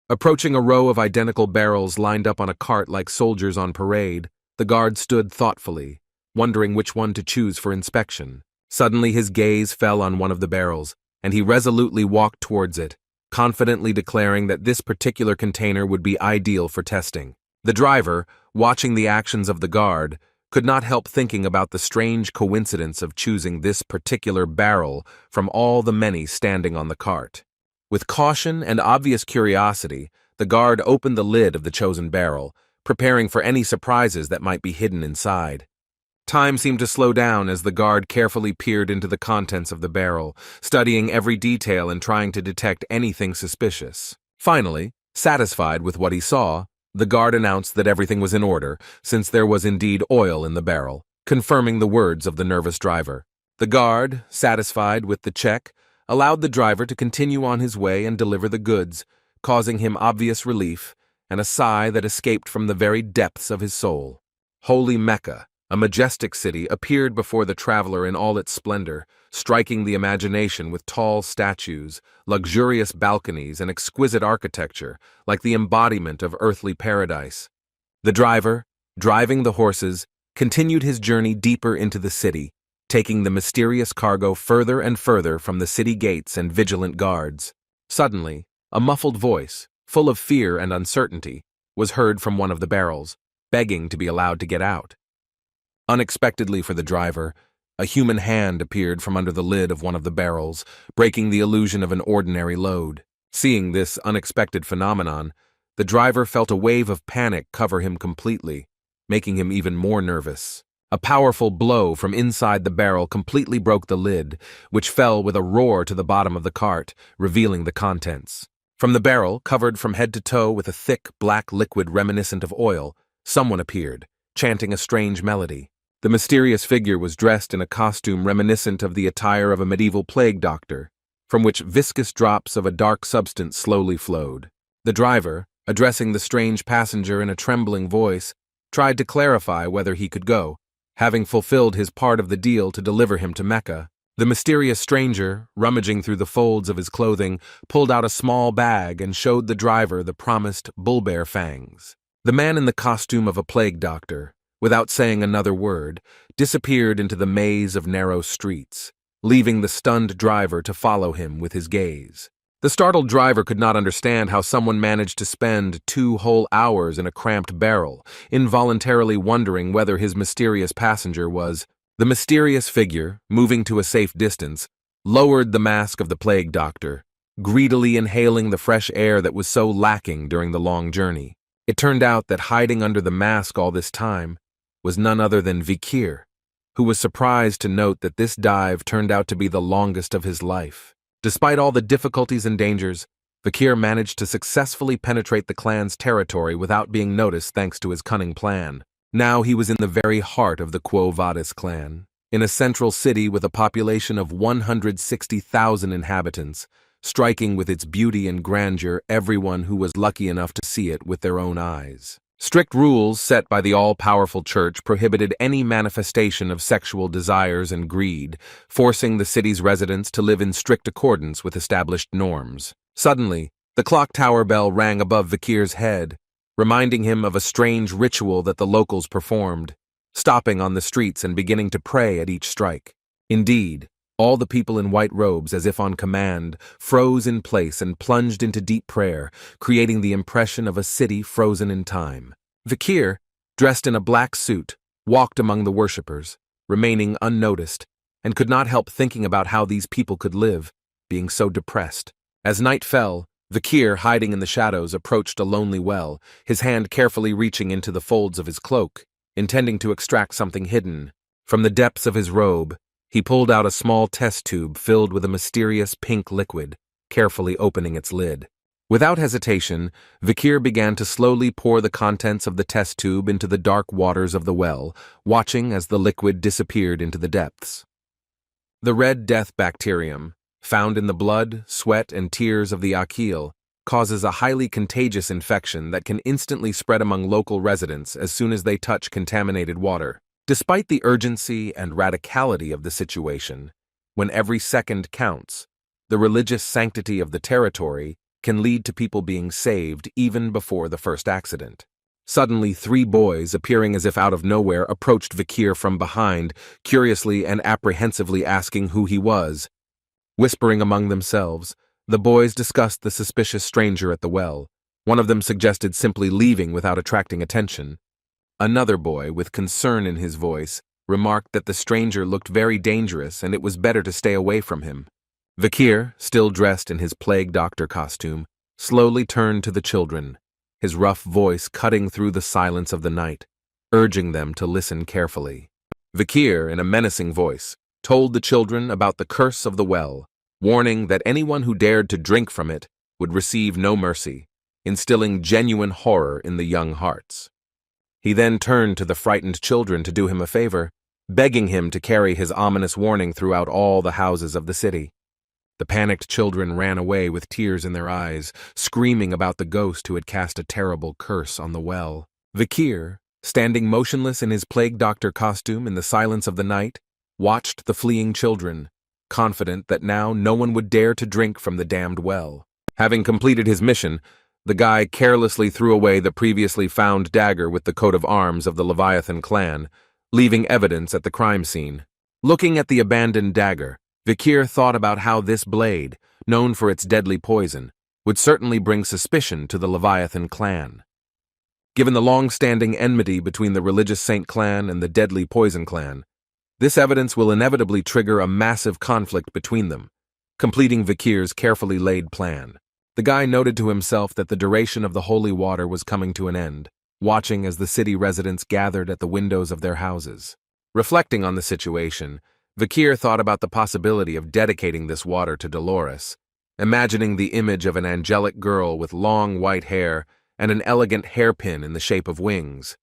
Approaching a row of identical barrels lined up on a cart like soldiers on parade, the guard stood thoughtfully, wondering which one to choose for inspection. Suddenly his gaze fell on one of the barrels, and he resolutely walked towards it, confidently declaring that this particular container would be ideal for testing. The driver, watching the actions of the guard, could not help thinking about the strange coincidence of choosing this particular barrel from all the many standing on the cart. With caution and obvious curiosity, the guard opened the lid of the chosen barrel, preparing for any surprises that might be hidden inside. Time seemed to slow down as the guard carefully peered into the contents of the barrel, studying every detail and trying to detect anything suspicious. Finally, satisfied with what he saw, the guard announced that everything was in order, since there was indeed oil in the barrel, confirming the words of the nervous driver. The guard, satisfied with the check, allowed the driver to continue on his way and deliver the goods, causing him obvious relief and a sigh that escaped from the very depths of his soul. Holy Mecca, a majestic city, appeared before the traveler in all its splendor, striking the imagination with tall statues, luxurious balconies, and exquisite architecture, like the embodiment of earthly paradise. The driver, driving the horses, continued his journey deeper into the city, taking the mysterious cargo further and further from the city gates and vigilant guards. Suddenly, a muffled voice, full of fear and uncertainty, was heard from one of the barrels, begging to be allowed to get out. Unexpectedly for the driver, a human hand appeared from under the lid of one of the barrels, breaking the illusion of an ordinary load. Seeing this unexpected phenomenon, the driver felt a wave of panic cover him completely, making him even more nervous. A powerful blow from inside the barrel completely broke the lid, which fell with a roar to the bottom of the cart, revealing the contents. From the barrel, covered from head to toe with a thick, black liquid reminiscent of oil, someone appeared, chanting a strange melody. The mysterious figure was dressed in a costume reminiscent of the attire of a medieval plague doctor, from which viscous drops of a dark substance slowly flowed. The driver, addressing the strange passenger in a trembling voice, tried to clarify whether he could go, having fulfilled his part of the deal to deliver him to Mecca. The mysterious stranger, rummaging through the folds of his clothing, pulled out a small bag and showed the driver the promised bullbear fangs. The man in the costume of a plague doctor, without saying another word, disappeared into the maze of narrow streets, leaving the stunned driver to follow him with his gaze. The startled driver could not understand how someone managed to spend 2 whole hours in a cramped barrel, involuntarily wondering whether his mysterious passenger was. The mysterious figure, moving to a safe distance, lowered the mask of the plague doctor, greedily inhaling the fresh air that was so lacking during the long journey. It turned out that hiding under the mask all this time was none other than Vikir, who was surprised to note that this dive turned out to be the longest of his life. Despite all the difficulties and dangers, Vikir managed to successfully penetrate the clan's territory without being noticed thanks to his cunning plan. Now he was in the very heart of the Quo Vadis clan, in a central city with a population of 160,000 inhabitants, striking with its beauty and grandeur everyone who was lucky enough to see it with their own eyes. Strict rules set by the all-powerful church prohibited any manifestation of sexual desires and greed, forcing the city's residents to live in strict accordance with established norms. Suddenly, the clock tower bell rang above Vikir's head, reminding him of a strange ritual that the locals performed, stopping on the streets and beginning to pray at each strike. Indeed, all the people in white robes, as if on command, froze in place and plunged into deep prayer, creating the impression of a city frozen in time. Vikir, dressed in a black suit, walked among the worshippers, remaining unnoticed, and could not help thinking about how these people could live, being so depressed. As night fell, Vikir, hiding in the shadows, approached a lonely well, his hand carefully reaching into the folds of his cloak, intending to extract something hidden. From the depths of his robe, he pulled out a small test tube filled with a mysterious pink liquid, carefully opening its lid. Without hesitation, Vikir began to slowly pour the contents of the test tube into the dark waters of the well, watching as the liquid disappeared into the depths. The Red Death bacterium, found in the blood, sweat, and tears of the Akil, causes a highly contagious infection that can instantly spread among local residents as soon as they touch contaminated water. Despite the urgency and radicality of the situation, when every second counts, the religious sanctity of the territory can lead to people being saved even before the first accident. Suddenly, 3 boys, appearing as if out of nowhere, approached Vikir from behind, curiously and apprehensively asking who he was. Whispering among themselves, the boys discussed the suspicious stranger at the well. One of them suggested simply leaving without attracting attention. Another boy, with concern in his voice, remarked that the stranger looked very dangerous and it was better to stay away from him. Vikir, still dressed in his plague doctor costume, slowly turned to the children, his rough voice cutting through the silence of the night, urging them to listen carefully. Vikir, in a menacing voice, told the children about the curse of the well, warning that anyone who dared to drink from it would receive no mercy, instilling genuine horror in the young hearts. He then turned to the frightened children to do him a favor, begging him to carry his ominous warning throughout all the houses of the city. The panicked children ran away with tears in their eyes, screaming about the ghost who had cast a terrible curse on the well. Vikir, standing motionless in his plague doctor costume in the silence of the night, watched the fleeing children, confident that now no one would dare to drink from the damned well. Having completed his mission, the guy carelessly threw away the previously found dagger with the coat of arms of the Leviathan clan, leaving evidence at the crime scene. Looking at the abandoned dagger, Vikir thought about how this blade, known for its deadly poison, would certainly bring suspicion to the Leviathan clan. Given the long-standing enmity between the religious saint clan and the deadly poison clan, this evidence will inevitably trigger a massive conflict between them, completing Vikir's carefully laid plan. The guy noted to himself that the duration of the holy water was coming to an end, watching as the city residents gathered at the windows of their houses. Reflecting on the situation, Vikir thought about the possibility of dedicating this water to Dolores, imagining the image of an angelic girl with long white hair and an elegant hairpin in the shape of wings.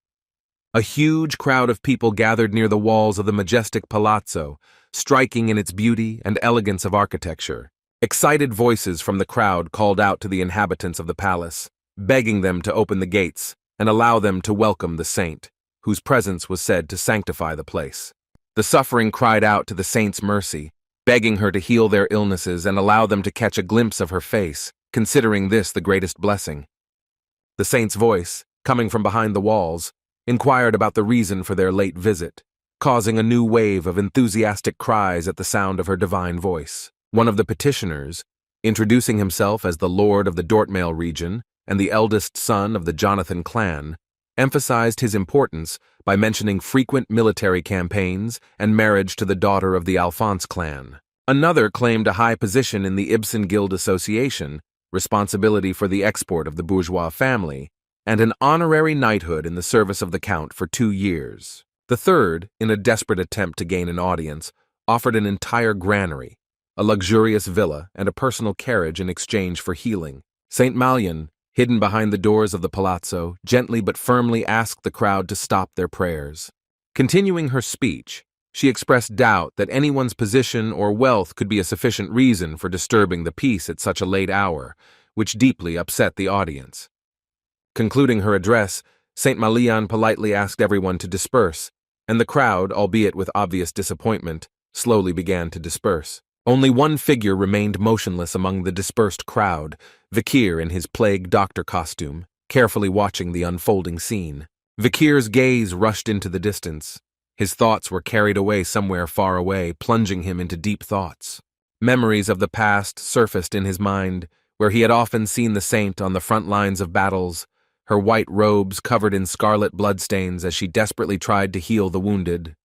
A huge crowd of people gathered near the walls of the majestic palazzo, striking in its beauty and elegance of architecture. Excited voices from the crowd called out to the inhabitants of the palace, begging them to open the gates and allow them to welcome the saint, whose presence was said to sanctify the place. The suffering cried out to the saint's mercy, begging her to heal their illnesses and allow them to catch a glimpse of her face, considering this the greatest blessing. The saint's voice, coming from behind the walls, inquired about the reason for their late visit, causing a new wave of enthusiastic cries at the sound of her divine voice. One of the petitioners, introducing himself as the Lord of the Dortmail region and the eldest son of the Jonathan clan, emphasized his importance by mentioning frequent military campaigns and marriage to the daughter of the Alphonse clan. Another claimed a high position in the Ibsen Guild Association, responsibility for the export of the bourgeois family, and an honorary knighthood in the service of the Count for 2 years. The third, in a desperate attempt to gain an audience, offered an entire granary, a luxurious villa, and a personal carriage in exchange for healing. Saint Malian, hidden behind the doors of the palazzo, gently but firmly asked the crowd to stop their prayers. Continuing her speech, she expressed doubt that anyone's position or wealth could be a sufficient reason for disturbing the peace at such a late hour, which deeply upset the audience. Concluding her address, Saint Malian politely asked everyone to disperse, and the crowd, albeit with obvious disappointment, slowly began to disperse. Only one figure remained motionless among the dispersed crowd, Vikir in his plague doctor costume, carefully watching the unfolding scene. Vikir's gaze rushed into the distance. His thoughts were carried away somewhere far away, plunging him into deep thoughts. Memories of the past surfaced in his mind, where he had often seen the saint on the front lines of battles, her white robes covered in scarlet bloodstains as she desperately tried to heal the wounded.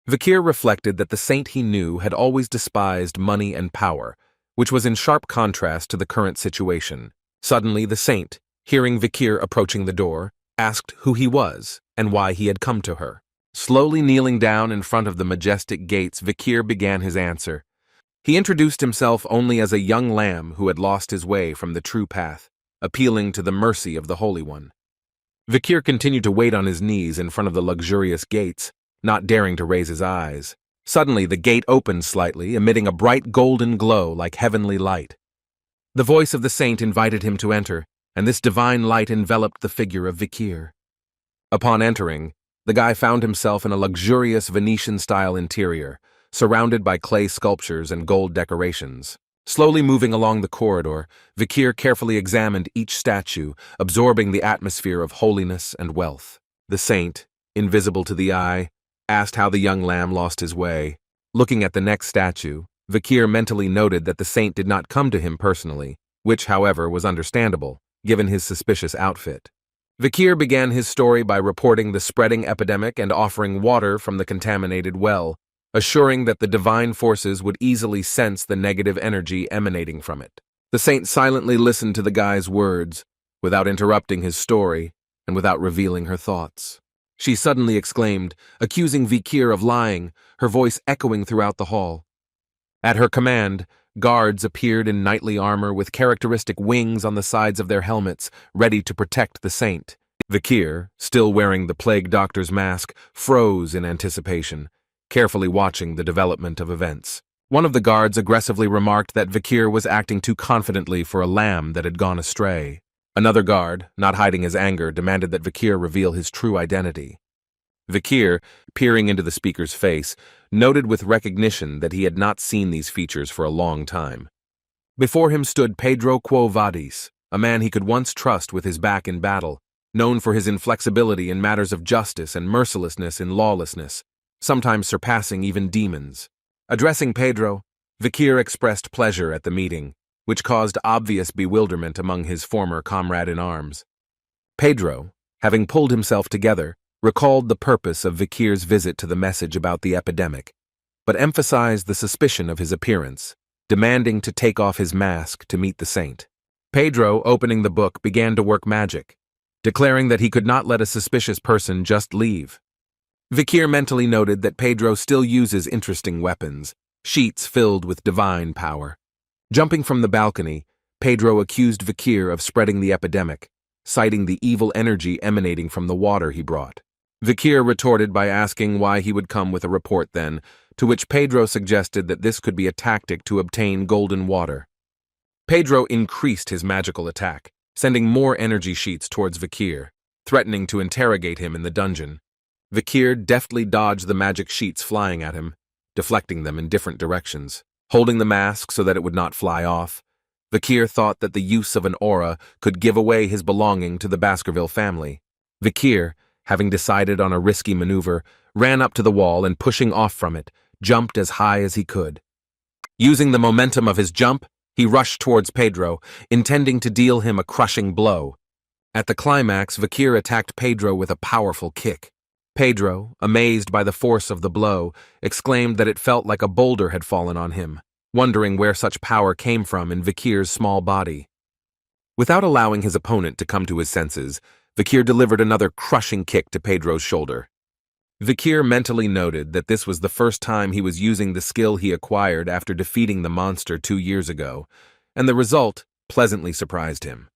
Vikir reflected that the saint he knew had always despised money and power, which was in sharp contrast to the current situation. Suddenly the saint, hearing Vikir approaching the door, asked who he was and why he had come to her. Slowly kneeling down in front of the majestic gates, Vikir began his answer. He introduced himself only as a young lamb who had lost his way from the true path, appealing to the mercy of the Holy One. Vikir continued to wait on his knees in front of the luxurious gates, not daring to raise his eyes. Suddenly the gate opened slightly, emitting a bright golden glow like heavenly light. The voice of the saint invited him to enter, and this divine light enveloped the figure of Vikir. Upon entering, the guy found himself in a luxurious Venetian-style interior, surrounded by clay sculptures and gold decorations. Slowly moving along the corridor, Vikir carefully examined each statue, absorbing the atmosphere of holiness and wealth. The saint, invisible to the eye, asked how the young lamb lost his way. Looking at the next statue, Vikir mentally noted that the saint did not come to him personally, which, however, was understandable, given his suspicious outfit. Vikir began his story by reporting the spreading epidemic and offering water from the contaminated well, assuring that the divine forces would easily sense the negative energy emanating from it. The saint silently listened to the guy's words, without interrupting his story and without revealing her thoughts. She suddenly exclaimed, accusing Vikir of lying, her voice echoing throughout the hall. At her command, guards appeared in knightly armor with characteristic wings on the sides of their helmets, ready to protect the saint. Vikir, still wearing the plague doctor's mask, froze in anticipation, carefully watching the development of events. One of the guards aggressively remarked that Vikir was acting too confidently for a lamb that had gone astray. Another guard, not hiding his anger, demanded that Vikir reveal his true identity. Vikir, peering into the speaker's face, noted with recognition that he had not seen these features for a long time. Before him stood Pedro Quo Vadis, a man he could once trust with his back in battle, known for his inflexibility in matters of justice and mercilessness in lawlessness, sometimes surpassing even demons. Addressing Pedro, Vikir expressed pleasure at the meeting, which caused obvious bewilderment among his former comrade-in-arms. Pedro, having pulled himself together, recalled the purpose of Vikir's visit to the message about the epidemic, but emphasized the suspicion of his appearance, demanding to take off his mask to meet the saint. Pedro, opening the book, began to work magic, declaring that he could not let a suspicious person just leave. Vikir mentally noted that Pedro still uses interesting weapons, sheets filled with divine power. Jumping from the balcony, Pedro accused Vikir of spreading the epidemic, citing the evil energy emanating from the water he brought. Vikir retorted by asking why he would come with a report then, to which Pedro suggested that this could be a tactic to obtain golden water. Pedro increased his magical attack, sending more energy sheets towards Vikir, threatening to interrogate him in the dungeon. Vikir deftly dodged the magic sheets flying at him, deflecting them in different directions. Holding the mask so that it would not fly off, Vikir thought that the use of an aura could give away his belonging to the Baskerville family. Vikir, having decided on a risky maneuver, ran up to the wall and, pushing off from it, jumped as high as he could. Using the momentum of his jump, he rushed towards Pedro, intending to deal him a crushing blow. At the climax, Vikir attacked Pedro with a powerful kick. Pedro, amazed by the force of the blow, exclaimed that it felt like a boulder had fallen on him, wondering where such power came from in Vikir's small body. Without allowing his opponent to come to his senses, Vikir delivered another crushing kick to Pedro's shoulder. Vikir mentally noted that this was the first time he was using the skill he acquired after defeating the monster 2 years ago, and the result pleasantly surprised him.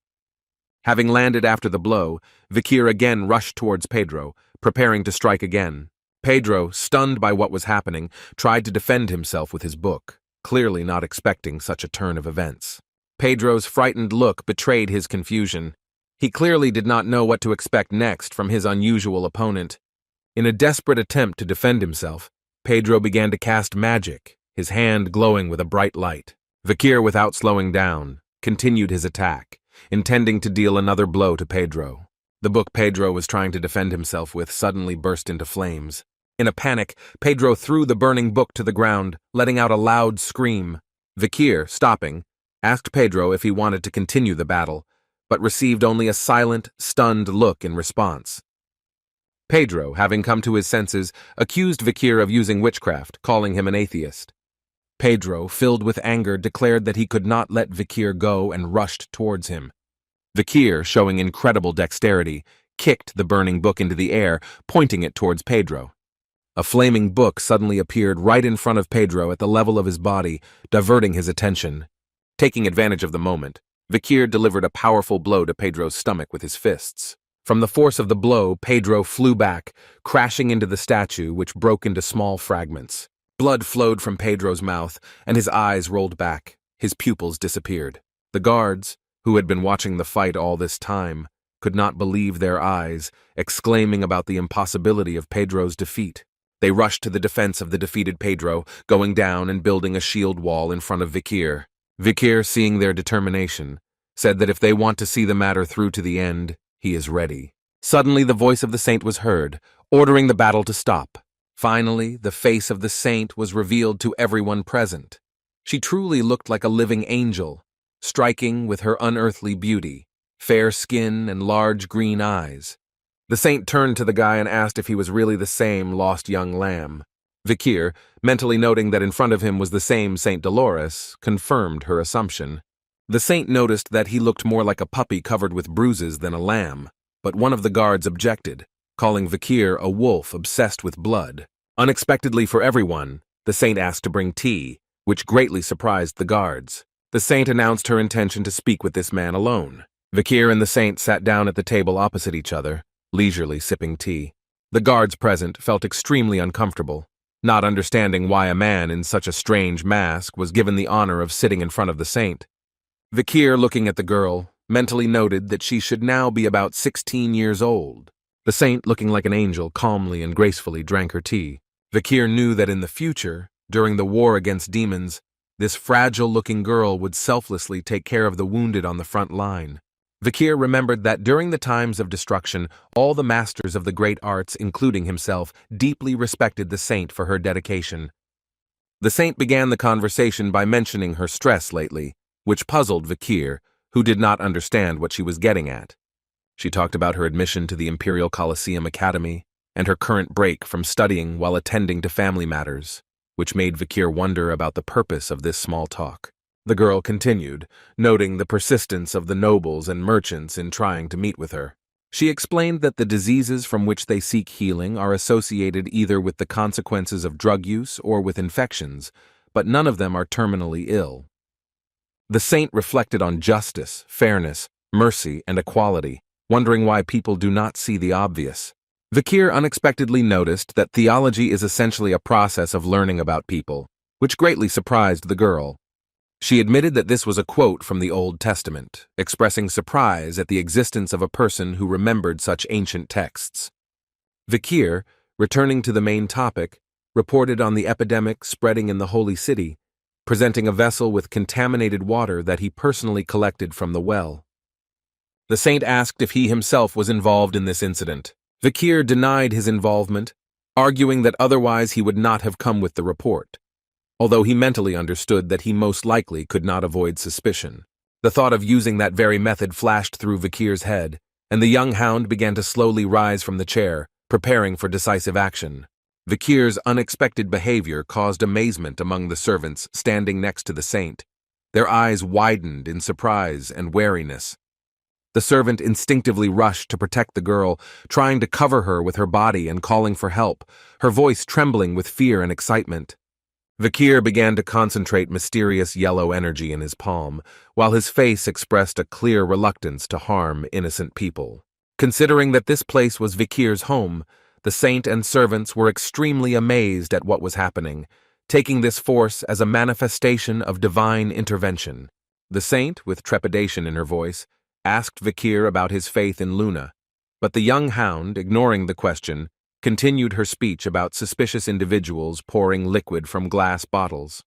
Having landed after the blow, Vikir again rushed towards Pedro, preparing to strike again. Pedro, stunned by what was happening, tried to defend himself with his book, clearly not expecting such a turn of events. Pedro's frightened look betrayed his confusion. He clearly did not know what to expect next from his unusual opponent. In a desperate attempt to defend himself, Pedro began to cast magic, his hand glowing with a bright light. Vikir, without slowing down, continued his attack, intending to deal another blow to Pedro. The book Pedro was trying to defend himself with suddenly burst into flames. In a panic, Pedro threw the burning book to the ground, letting out a loud scream. Vikir, stopping, asked Pedro if he wanted to continue the battle, but received only a silent, stunned look in response. Pedro, having come to his senses, accused Vikir of using witchcraft, calling him an atheist. Pedro, filled with anger, declared that he could not let Vikir go and rushed towards him. Vikir, showing incredible dexterity, kicked the burning book into the air, pointing it towards Pedro. A flaming book suddenly appeared right in front of Pedro at the level of his body, diverting his attention. Taking advantage of the moment, Vikir delivered a powerful blow to Pedro's stomach with his fists. From the force of the blow, Pedro flew back, crashing into the statue, which broke into small fragments. Blood flowed from Pedro's mouth, and his eyes rolled back. His pupils disappeared. The guards, who had been watching the fight all this time, could not believe their eyes, exclaiming about the impossibility of Pedro's defeat. They rushed to the defense of the defeated Pedro, going down and building a shield wall in front of Vikir. Vikir, seeing their determination, said that if they want to see the matter through to the end, he is ready. Suddenly the voice of the saint was heard, ordering the battle to stop. Finally, the face of the saint was revealed to everyone present. She truly looked like a living angel, striking with her unearthly beauty, fair skin and large green eyes. The saint turned to the guy and asked if he was really the same lost young lamb. Vikir, mentally noting that in front of him was the same Saint Dolores, confirmed her assumption. The saint noticed that he looked more like a puppy covered with bruises than a lamb, but one of the guards objected, calling Vikir a wolf obsessed with blood. Unexpectedly for everyone, the saint asked to bring tea, which greatly surprised the guards. The saint announced her intention to speak with this man alone. Vikir and the saint sat down at the table opposite each other, leisurely sipping tea. The guards present felt extremely uncomfortable, not understanding why a man in such a strange mask was given the honor of sitting in front of the saint. Vikir, looking at the girl, mentally noted that she should now be about 16 years old. The saint, looking like an angel, calmly and gracefully drank her tea. Vikir knew that in the future, during the war against demons, this fragile-looking girl would selflessly take care of the wounded on the front line. Vikir remembered that during the times of destruction, all the masters of the great arts, including himself, deeply respected the saint for her dedication. The saint began the conversation by mentioning her stress lately, which puzzled Vikir, who did not understand what she was getting at. She talked about her admission to the Imperial Colosseum Academy and her current break from studying while attending to family matters, which made Vikir wonder about the purpose of this small talk. The girl continued, noting the persistence of the nobles and merchants in trying to meet with her. She explained that the diseases from which they seek healing are associated either with the consequences of drug use or with infections, but none of them are terminally ill. The saint reflected on justice, fairness, mercy, and equality, wondering why people do not see the obvious. Vikir unexpectedly noticed that theology is essentially a process of learning about people, which greatly surprised the girl. She admitted that this was a quote from the Old Testament, expressing surprise at the existence of a person who remembered such ancient texts. Vikir, returning to the main topic, reported on the epidemic spreading in the Holy City, presenting a vessel with contaminated water that he personally collected from the well. The saint asked if he himself was involved in this incident. Vikir denied his involvement, arguing that otherwise he would not have come with the report, although he mentally understood that he most likely could not avoid suspicion. The thought of using that very method flashed through Vikir's head, and the young hound began to slowly rise from the chair, preparing for decisive action. Vikir's unexpected behavior caused amazement among the servants standing next to the saint. Their eyes widened in surprise and wariness. The servant instinctively rushed to protect the girl, trying to cover her with her body and calling for help, her voice trembling with fear and excitement. Vikir began to concentrate mysterious yellow energy in his palm, while his face expressed a clear reluctance to harm innocent people. Considering that this place was Vikir's home, the saint and servants were extremely amazed at what was happening, taking this force as a manifestation of divine intervention. The saint, with trepidation in her voice, asked Vikir about his faith in Luna, but the young hound, ignoring the question, continued her speech about suspicious individuals pouring liquid from glass bottles.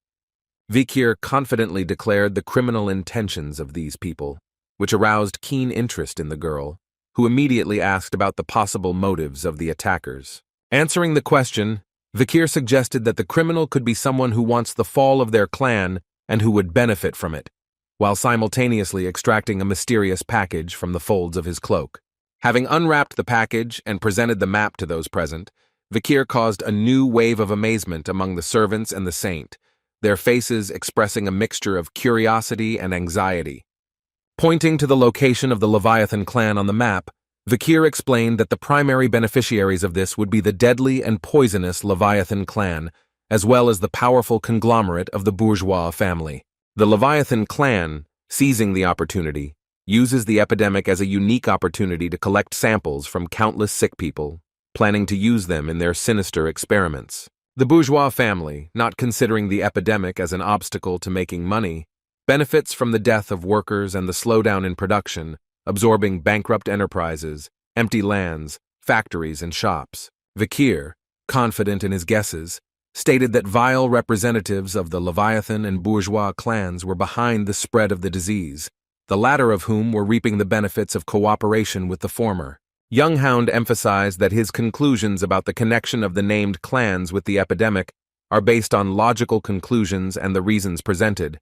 Vikir confidently declared the criminal intentions of these people, which aroused keen interest in the girl, who immediately asked about the possible motives of the attackers. Answering the question, Vikir suggested that the criminal could be someone who wants the fall of their clan and who would benefit from it, while simultaneously extracting a mysterious package from the folds of his cloak. Having unwrapped the package and presented the map to those present, Vikir caused a new wave of amazement among the servants and the saint, their faces expressing a mixture of curiosity and anxiety. Pointing to the location of the Leviathan clan on the map, Vikir explained that the primary beneficiaries of this would be the deadly and poisonous Leviathan clan, as well as the powerful conglomerate of the bourgeois family. The Leviathan clan, seizing the opportunity, uses the epidemic as a unique opportunity to collect samples from countless sick people, planning to use them in their sinister experiments. The bourgeois family, not considering the epidemic as an obstacle to making money, benefits from the death of workers and the slowdown in production, absorbing bankrupt enterprises, empty lands, factories, and shops. Vikir, confident in his guesses, stated that vile representatives of the Leviathan and bourgeois clans were behind the spread of the disease, the latter of whom were reaping the benefits of cooperation with the former. Young Hound emphasized that his conclusions about the connection of the named clans with the epidemic are based on logical conclusions and the reasons presented,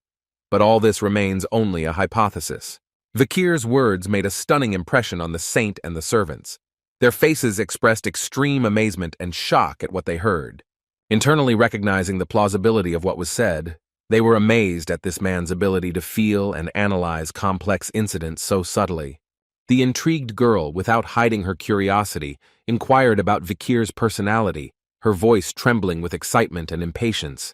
but all this remains only a hypothesis. Vikir's words made a stunning impression on the saint and the servants. Their faces expressed extreme amazement and shock at what they heard. Internally recognizing the plausibility of what was said, they were amazed at this man's ability to feel and analyze complex incidents so subtly. The intrigued girl, without hiding her curiosity, inquired about Vikir's personality, her voice trembling with excitement and impatience.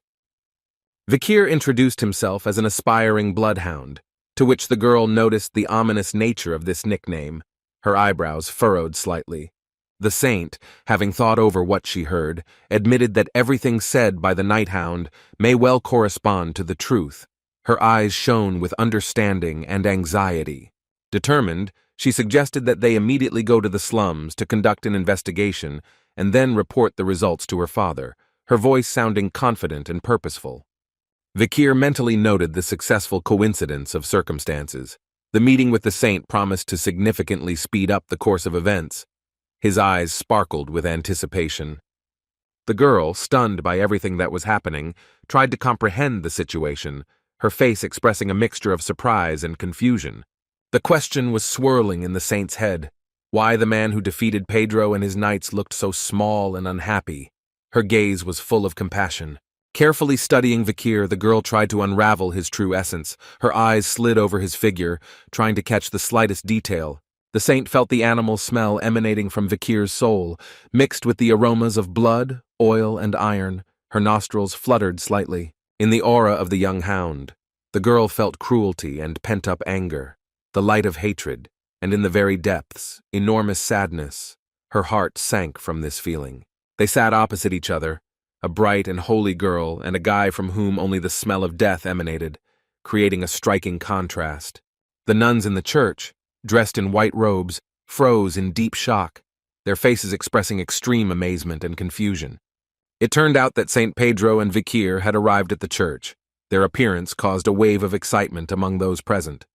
Vikir introduced himself as an aspiring bloodhound, to which the girl noticed the ominous nature of this nickname, her eyebrows furrowed slightly. The saint, having thought over what she heard, admitted that everything said by the night hound may well correspond to the truth. Her eyes shone with understanding and anxiety. Determined, she suggested that they immediately go to the slums to conduct an investigation and then report the results to her father, her voice sounding confident and purposeful. Vikir mentally noted the successful coincidence of circumstances. The meeting with the saint promised to significantly speed up the course of events. His eyes sparkled with anticipation. The girl, stunned by everything that was happening, tried to comprehend the situation, her face expressing a mixture of surprise and confusion. The question was swirling in the saint's head. Why the man who defeated Pedro and his knights looked so small and unhappy? Her gaze was full of compassion. Carefully studying Vikir, the girl tried to unravel his true essence. Her eyes slid over his figure, trying to catch the slightest detail. The saint felt the animal smell emanating from Vikir's soul, mixed with the aromas of blood, oil, and iron. Her nostrils fluttered slightly. In the aura of the young hound, the girl felt cruelty and pent-up anger, the light of hatred, and in the very depths, enormous sadness. Her heart sank from this feeling. They sat opposite each other, a bright and holy girl and a guy from whom only the smell of death emanated, creating a striking contrast. The nuns in the church, dressed in white robes, froze in deep shock, their faces expressing extreme amazement and confusion. It turned out that St. Pedro and Vikir had arrived at the church. Their appearance caused a wave of excitement among those present.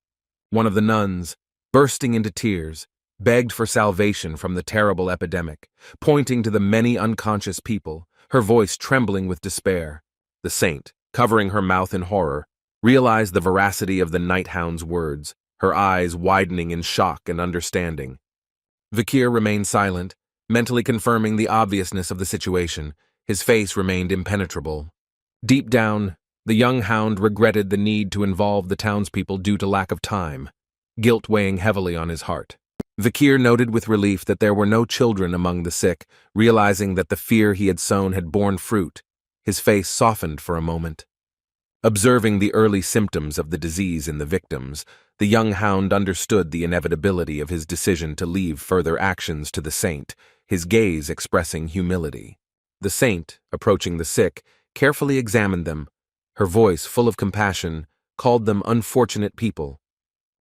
One of the nuns, bursting into tears, begged for salvation from the terrible epidemic, pointing to the many unconscious people, her voice trembling with despair. The saint, covering her mouth in horror, realized the veracity of the night hound's words, her eyes widening in shock and understanding. Vikir remained silent, mentally confirming the obviousness of the situation. His face remained impenetrable. Deep down, the young hound regretted the need to involve the townspeople due to lack of time, guilt weighing heavily on his heart. Vikir noted with relief that there were no children among the sick, realizing that the fear he had sown had borne fruit. His face softened for a moment. Observing the early symptoms of the disease in the victims, the young hound understood the inevitability of his decision to leave further actions to the saint, his gaze expressing humility. The saint, approaching the sick, carefully examined them. Her voice, full of compassion, called them unfortunate people.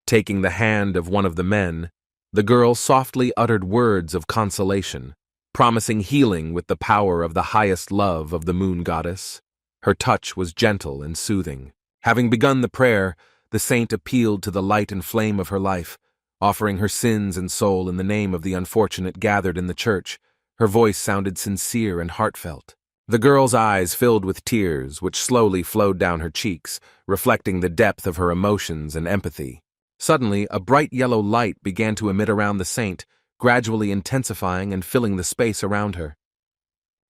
Taking the hand of one of the men, the girl softly uttered words of consolation, promising healing with the power of the highest love of the moon goddess. Her touch was gentle and soothing. Having begun the prayer, the saint appealed to the light and flame of her life, offering her sins and soul in the name of the unfortunate gathered in the church. Her voice sounded sincere and heartfelt. The girl's eyes filled with tears, which slowly flowed down her cheeks, reflecting the depth of her emotions and empathy. Suddenly, a bright yellow light began to emit around the saint, gradually intensifying and filling the space around her.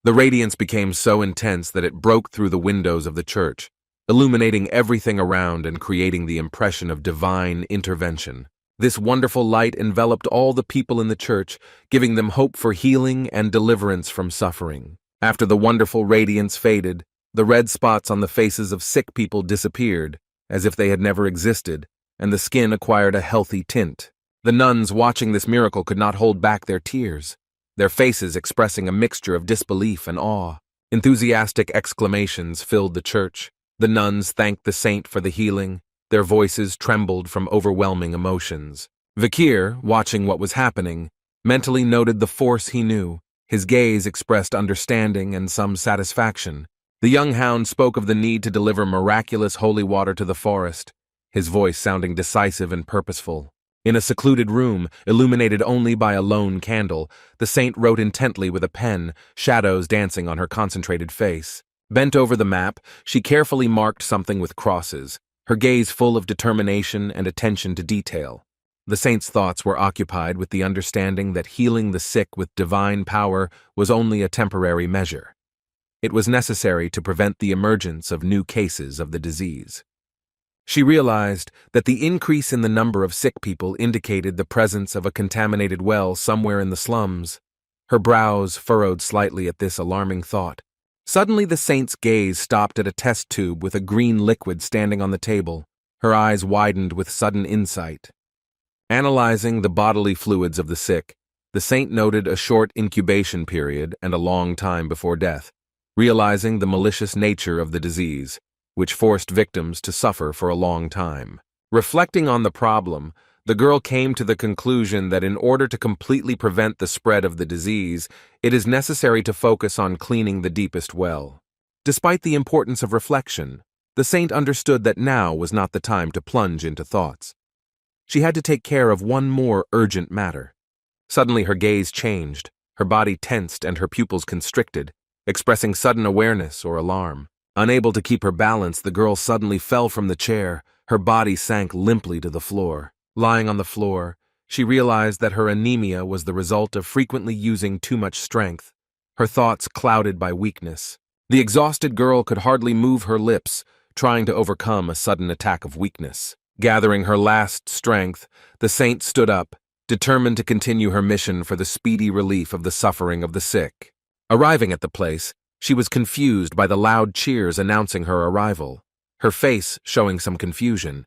The radiance became so intense that it broke through the windows of the church, illuminating everything around and creating the impression of divine intervention. This wonderful light enveloped all the people in the church, giving them hope for healing and deliverance from suffering. After the wonderful radiance faded, the red spots on the faces of sick people disappeared, as if they had never existed, and the skin acquired a healthy tint. The nuns watching this miracle could not hold back their tears, their faces expressing a mixture of disbelief and awe. Enthusiastic exclamations filled the church. The nuns thanked the saint for the healing. Their voices trembled from overwhelming emotions. Vikir, watching what was happening, mentally noted the force he knew. His gaze expressed understanding and some satisfaction. The young hound spoke of the need to deliver miraculous holy water to the forest, his voice sounding decisive and purposeful. In a secluded room, illuminated only by a lone candle, the saint wrote intently with a pen, shadows dancing on her concentrated face. Bent over the map, she carefully marked something with crosses, her gaze full of determination and attention to detail. The saint's thoughts were occupied with the understanding that healing the sick with divine power was only a temporary measure. It was necessary to prevent the emergence of new cases of the disease. She realized that the increase in the number of sick people indicated the presence of a contaminated well somewhere in the slums. Her brows furrowed slightly at this alarming thought. Suddenly the saint's gaze stopped at a test tube with a green liquid standing on the table. Her eyes widened with sudden insight. Analyzing the bodily fluids of the sick, the saint noted a short incubation period and a long time before death, realizing the malicious nature of the disease, which forced victims to suffer for a long time. Reflecting on the problem, the girl came to the conclusion that in order to completely prevent the spread of the disease, it is necessary to focus on cleaning the deepest well. Despite the importance of reflection, the saint understood that now was not the time to plunge into thoughts. She had to take care of one more urgent matter. Suddenly her gaze changed, her body tensed and her pupils constricted, expressing sudden awareness or alarm. Unable to keep her balance, the girl suddenly fell from the chair. Her body sank limply to the floor. Lying on the floor, she realized that her anemia was the result of frequently using too much strength, her thoughts clouded by weakness. The exhausted girl could hardly move her lips, trying to overcome a sudden attack of weakness. Gathering her last strength, the saint stood up, determined to continue her mission for the speedy relief of the suffering of the sick. Arriving at the place, she was confused by the loud cheers announcing her arrival, her face showing some confusion.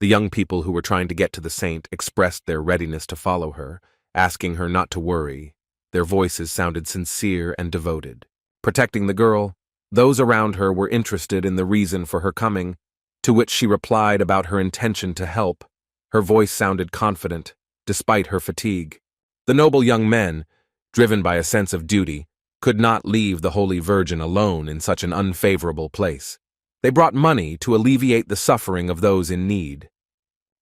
The young people who were trying to get to the saint expressed their readiness to follow her, asking her not to worry. Their voices sounded sincere and devoted. Protecting the girl, those around her were interested in the reason for her coming, to which she replied about her intention to help. Her voice sounded confident, despite her fatigue. The noble young men, driven by a sense of duty, could not leave the Holy Virgin alone in such an unfavorable place. They brought money to alleviate the suffering of those in need.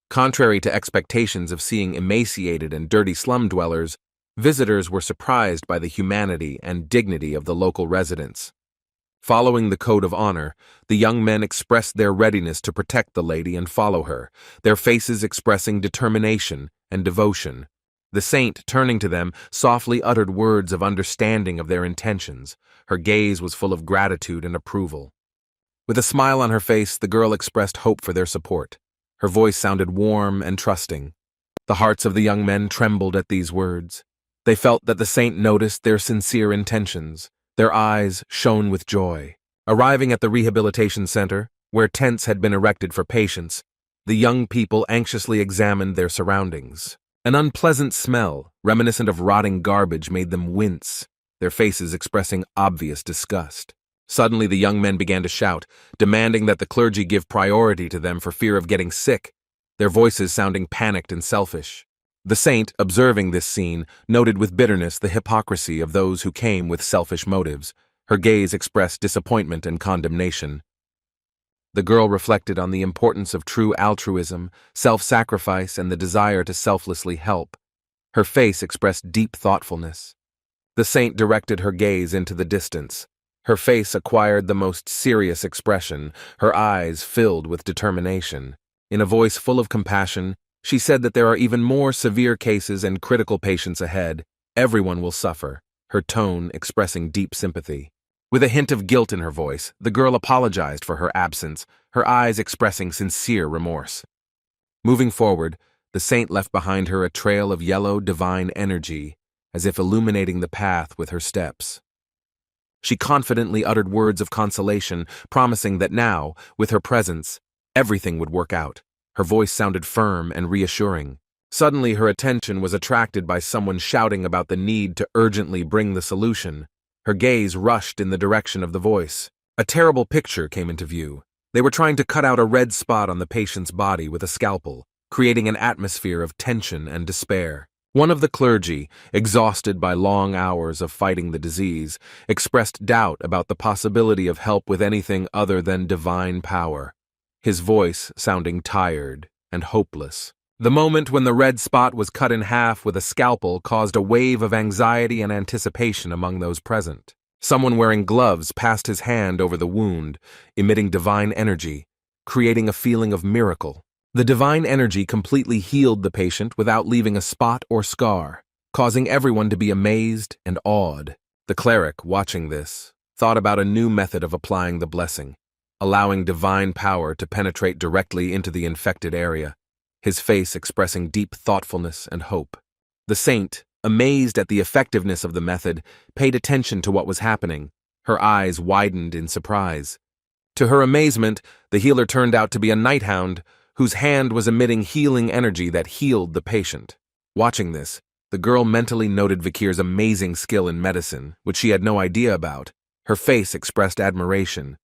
Contrary to expectations of seeing emaciated and dirty slum dwellers, visitors were surprised by the humanity and dignity of the local residents. Following the code of honor, the young men expressed their readiness to protect the lady and follow her, their faces expressing determination and devotion. The saint, turning to them, softly uttered words of understanding of their intentions. Her gaze was full of gratitude and approval. With a smile on her face, the girl expressed hope for their support. Her voice sounded warm and trusting. The hearts of the young men trembled at these words. They felt that the saint noticed their sincere intentions. Their eyes shone with joy. Arriving at the rehabilitation center, where tents had been erected for patients, the young people anxiously examined their surroundings. An unpleasant smell, reminiscent of rotting garbage, made them wince, their faces expressing obvious disgust. Suddenly the young men began to shout, demanding that the clergy give priority to them for fear of getting sick, their voices sounding panicked and selfish. The saint, observing this scene, noted with bitterness the hypocrisy of those who came with selfish motives. Her gaze expressed disappointment and condemnation. The girl reflected on the importance of true altruism, self-sacrifice, and the desire to selflessly help. Her face expressed deep thoughtfulness. The saint directed her gaze into the distance. Her face acquired the most serious expression, her eyes filled with determination. In a voice full of compassion, she said that there are even more severe cases and critical patients ahead. Everyone will suffer, her tone expressing deep sympathy. With a hint of guilt in her voice, the girl apologized for her absence, her eyes expressing sincere remorse. Moving forward, the saint left behind her a trail of yellow divine energy, as if illuminating the path with her steps. She confidently uttered words of consolation, promising that now, with her presence, everything would work out. Her voice sounded firm and reassuring. Suddenly her attention was attracted by someone shouting about the need to urgently bring the solution. Her gaze rushed in the direction of the voice. A terrible picture came into view. They were trying to cut out a red spot on the patient's body with a scalpel, creating an atmosphere of tension and despair. One of the clergy, exhausted by long hours of fighting the disease, expressed doubt about the possibility of help with anything other than divine power, his voice sounding tired and hopeless. The moment when the red spot was cut in half with a scalpel caused a wave of anxiety and anticipation among those present. Someone wearing gloves passed his hand over the wound, emitting divine energy, creating a feeling of miracle. The divine energy completely healed the patient without leaving a spot or scar, causing everyone to be amazed and awed. The cleric, watching this, thought about a new method of applying the blessing, allowing divine power to penetrate directly into the infected area, his face expressing deep thoughtfulness and hope. The saint, amazed at the effectiveness of the method, paid attention to what was happening. Her eyes widened in surprise. To her amazement, the healer turned out to be a night hound, whose hand was emitting healing energy that healed the patient. Watching this, the girl mentally noted Vikir's amazing skill in medicine, which she had no idea about. Her face expressed admiration.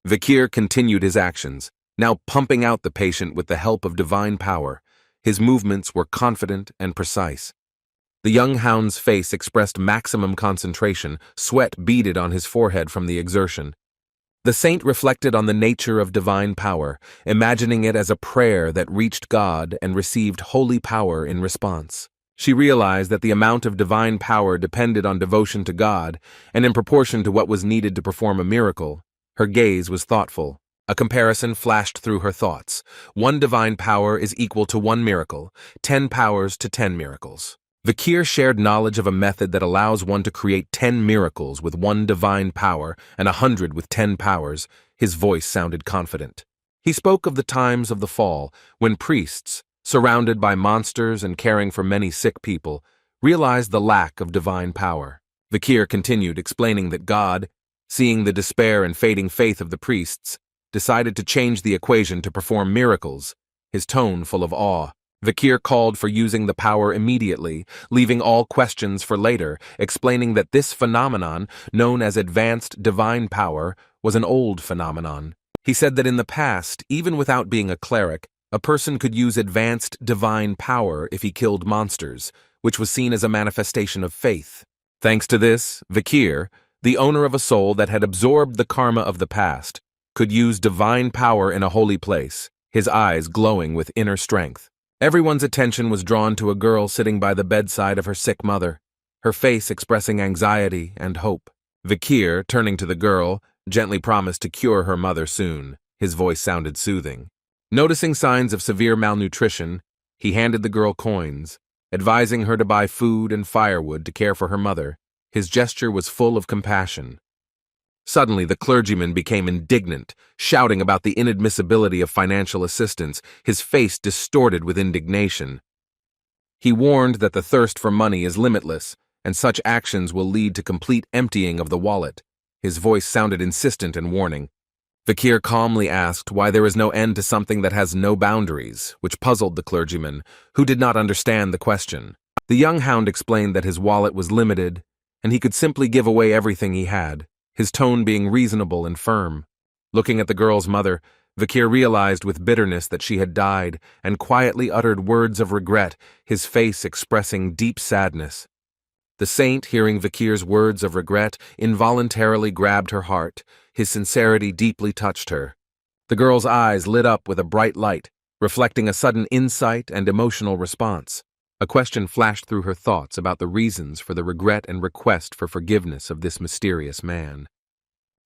Vikir continued his actions, now pumping out the patient with the help of divine power. His movements were confident and precise. The young hound's face expressed maximum concentration, sweat beaded on his forehead from the exertion. The saint reflected on the nature of divine power, imagining it as a prayer that reached God and received holy power in response. She realized that the amount of divine power depended on devotion to God, and in proportion to what was needed to perform a miracle. Her gaze was thoughtful. A comparison flashed through her thoughts. 1 divine power is equal to 1 miracle, 10 powers to 10 miracles. Vikir shared knowledge of a method that allows one to create 10 miracles with 1 divine power and 100 with 10 powers. His voice sounded confident. He spoke of the times of the fall, when priests, surrounded by monsters and caring for many sick people, realized the lack of divine power. Vikir continued, explaining that God, seeing the despair and fading faith of the priests, decided to change the equation to perform miracles, his tone full of awe. Vikir called for using the power immediately, leaving all questions for later, explaining that this phenomenon, known as advanced divine power, was an old phenomenon. He said that in the past, even without being a cleric, a person could use advanced divine power if he killed monsters, which was seen as a manifestation of faith. Thanks to this, Vikir, the owner of a soul that had absorbed the karma of the past, could use divine power in a holy place, his eyes glowing with inner strength. Everyone's attention was drawn to a girl sitting by the bedside of her sick mother, her face expressing anxiety and hope. Vikir, turning to the girl, gently promised to cure her mother soon. His voice sounded soothing. Noticing signs of severe malnutrition, he handed the girl coins, advising her to buy food and firewood to care for her mother. His gesture was full of compassion. Suddenly, the clergyman became indignant, shouting about the inadmissibility of financial assistance, his face distorted with indignation. He warned that the thirst for money is limitless, and such actions will lead to complete emptying of the wallet. His voice sounded insistent and warning. Vikir calmly asked why there is no end to something that has no boundaries, which puzzled the clergyman, who did not understand the question. The young hound explained that his wallet was limited, and he could simply give away everything he had, his tone being reasonable and firm. Looking at the girl's mother, Vikir realized with bitterness that she had died and quietly uttered words of regret, his face expressing deep sadness. The saint, hearing Vikir's words of regret, involuntarily grabbed her heart. His sincerity deeply touched her. The girl's eyes lit up with a bright light, reflecting a sudden insight and emotional response. A question flashed through her thoughts about the reasons for the regret and request for forgiveness of this mysterious man.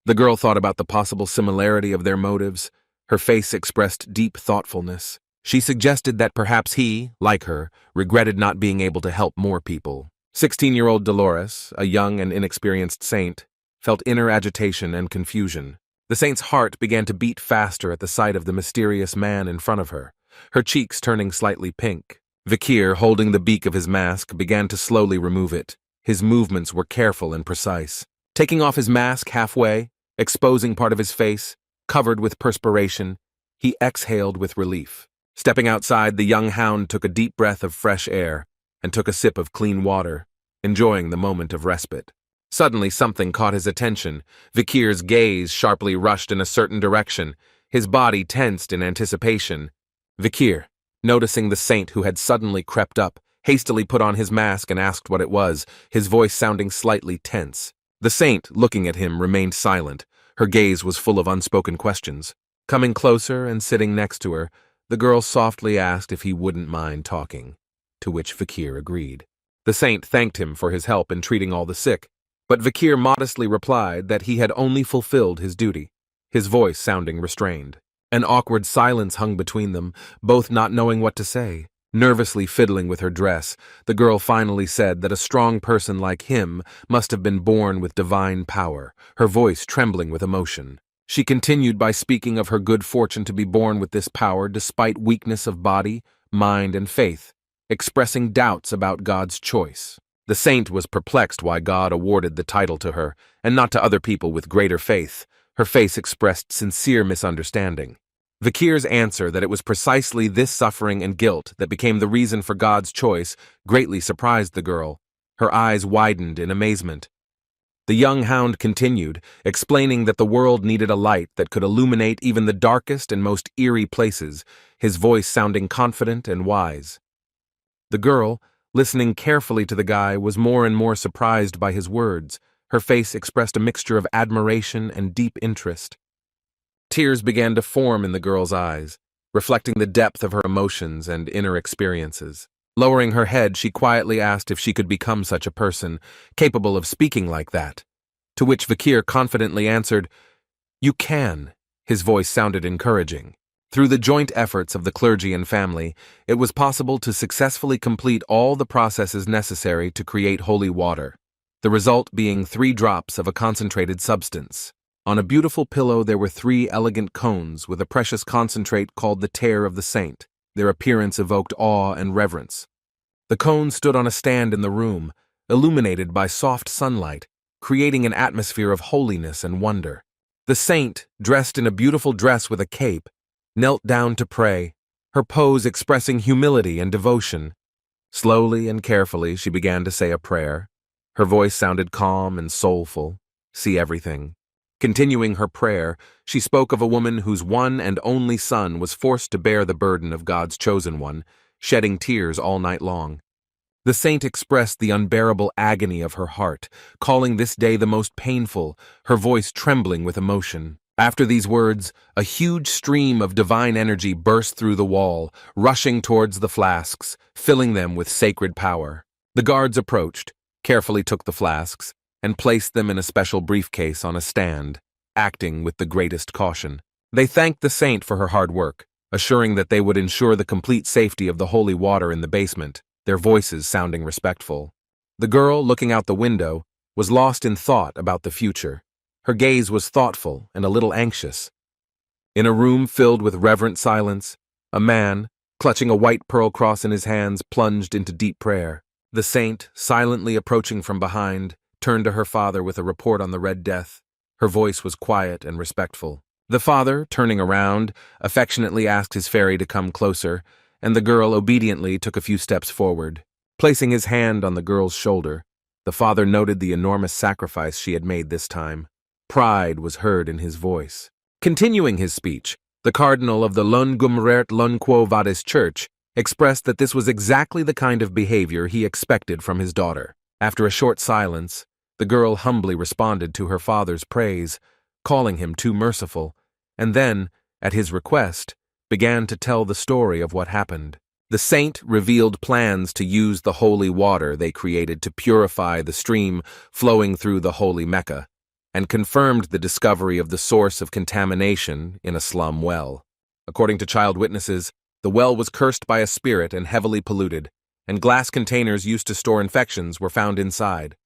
The girl thought about the possible similarity of their motives. Her face expressed deep thoughtfulness. She suggested that perhaps he, like her, regretted not being able to help more people. 16-year-old Dolores, a young and inexperienced saint, felt inner agitation and confusion. The saint's heart began to beat faster at the sight of the mysterious man in front of her, her cheeks turning slightly pink. Vikir, holding the beak of his mask, began to slowly remove it. His movements were careful and precise. Taking off his mask halfway, exposing part of his face, covered with perspiration, he exhaled with relief. Stepping outside, the young hound took a deep breath of fresh air and took a sip of clean water, enjoying the moment of respite. Suddenly, something caught his attention. Vikir's gaze sharply rushed in a certain direction, his body tensed in anticipation. Vikir, noticing the saint who had suddenly crept up, hastily put on his mask and asked what it was, his voice sounding slightly tense. The saint, looking at him, remained silent. Her gaze was full of unspoken questions. Coming closer and sitting next to her, the girl softly asked if he wouldn't mind talking, to which Vikir agreed. The saint thanked him for his help in treating all the sick, but Vikir modestly replied that he had only fulfilled his duty, his voice sounding restrained. An awkward silence hung between them, both not knowing what to say. Nervously fiddling with her dress, the girl finally said that a strong person like him must have been born with divine power, her voice trembling with emotion. She continued by speaking of her good fortune to be born with this power despite weakness of body, mind, and faith, expressing doubts about God's choice. The saint was perplexed why God awarded the title to her, and not to other people with greater faith. Her face expressed sincere misunderstanding. Vikir's answer that it was precisely this suffering and guilt that became the reason for God's choice greatly surprised the girl. Her eyes widened in amazement. The young hound continued, explaining that the world needed a light that could illuminate even the darkest and most eerie places, his voice sounding confident and wise. The girl, listening carefully to the guy, was more and more surprised by his words. Her face expressed a mixture of admiration and deep interest. Tears began to form in the girl's eyes, reflecting the depth of her emotions and inner experiences. Lowering her head, she quietly asked if she could become such a person, capable of speaking like that. To which Vikir confidently answered, "You can." His voice sounded encouraging. Through the joint efforts of the clergy and family, it was possible to successfully complete all the processes necessary to create holy water, the result being 3 drops of a concentrated substance. On a beautiful pillow there were 3 elegant cones with a precious concentrate called the tear of the saint. Their appearance evoked awe and reverence. The cones stood on a stand in the room, illuminated by soft sunlight, creating an atmosphere of holiness and wonder. The saint, dressed in a beautiful dress with a cape, knelt down to pray, her pose expressing humility and devotion. Slowly and carefully she began to say a prayer. Her voice sounded calm and soulful. See everything. Continuing her prayer, she spoke of a woman whose one and only son was forced to bear the burden of God's chosen one, shedding tears all night long. The saint expressed the unbearable agony of her heart, calling this day the most painful, her voice trembling with emotion. After these words, a huge stream of divine energy burst through the wall, rushing towards the flasks, filling them with sacred power. The guards approached, carefully took the flasks, and placed them in a special briefcase on a stand, acting with the greatest caution. They thanked the saint for her hard work, assuring that they would ensure the complete safety of the holy water in the basement, their voices sounding respectful. The girl, looking out the window, was lost in thought about the future. Her gaze was thoughtful and a little anxious. In a room filled with reverent silence, a man, clutching a white pearl cross in his hands, plunged into deep prayer. The saint, silently approaching from behind, turned to her father with a report on the Red Death. Her voice was quiet and respectful. The father, turning around, affectionately asked his fairy to come closer, and the girl obediently took a few steps forward. Placing his hand on the girl's shoulder, the father noted the enormous sacrifice she had made this time. Pride was heard in his voice. Continuing his speech, the cardinal of the Lungumrert Lunquo Vadis Church expressed that this was exactly the kind of behavior he expected from his daughter. After a short silence, the girl humbly responded to her father's praise, calling him too merciful, and then, at his request, began to tell the story of what happened. The saint revealed plans to use the holy water they created to purify the stream flowing through the holy Mecca, and confirmed the discovery of the source of contamination in a slum well. According to child witnesses, the well was cursed by a spirit and heavily polluted, and glass containers used to store infections were found inside.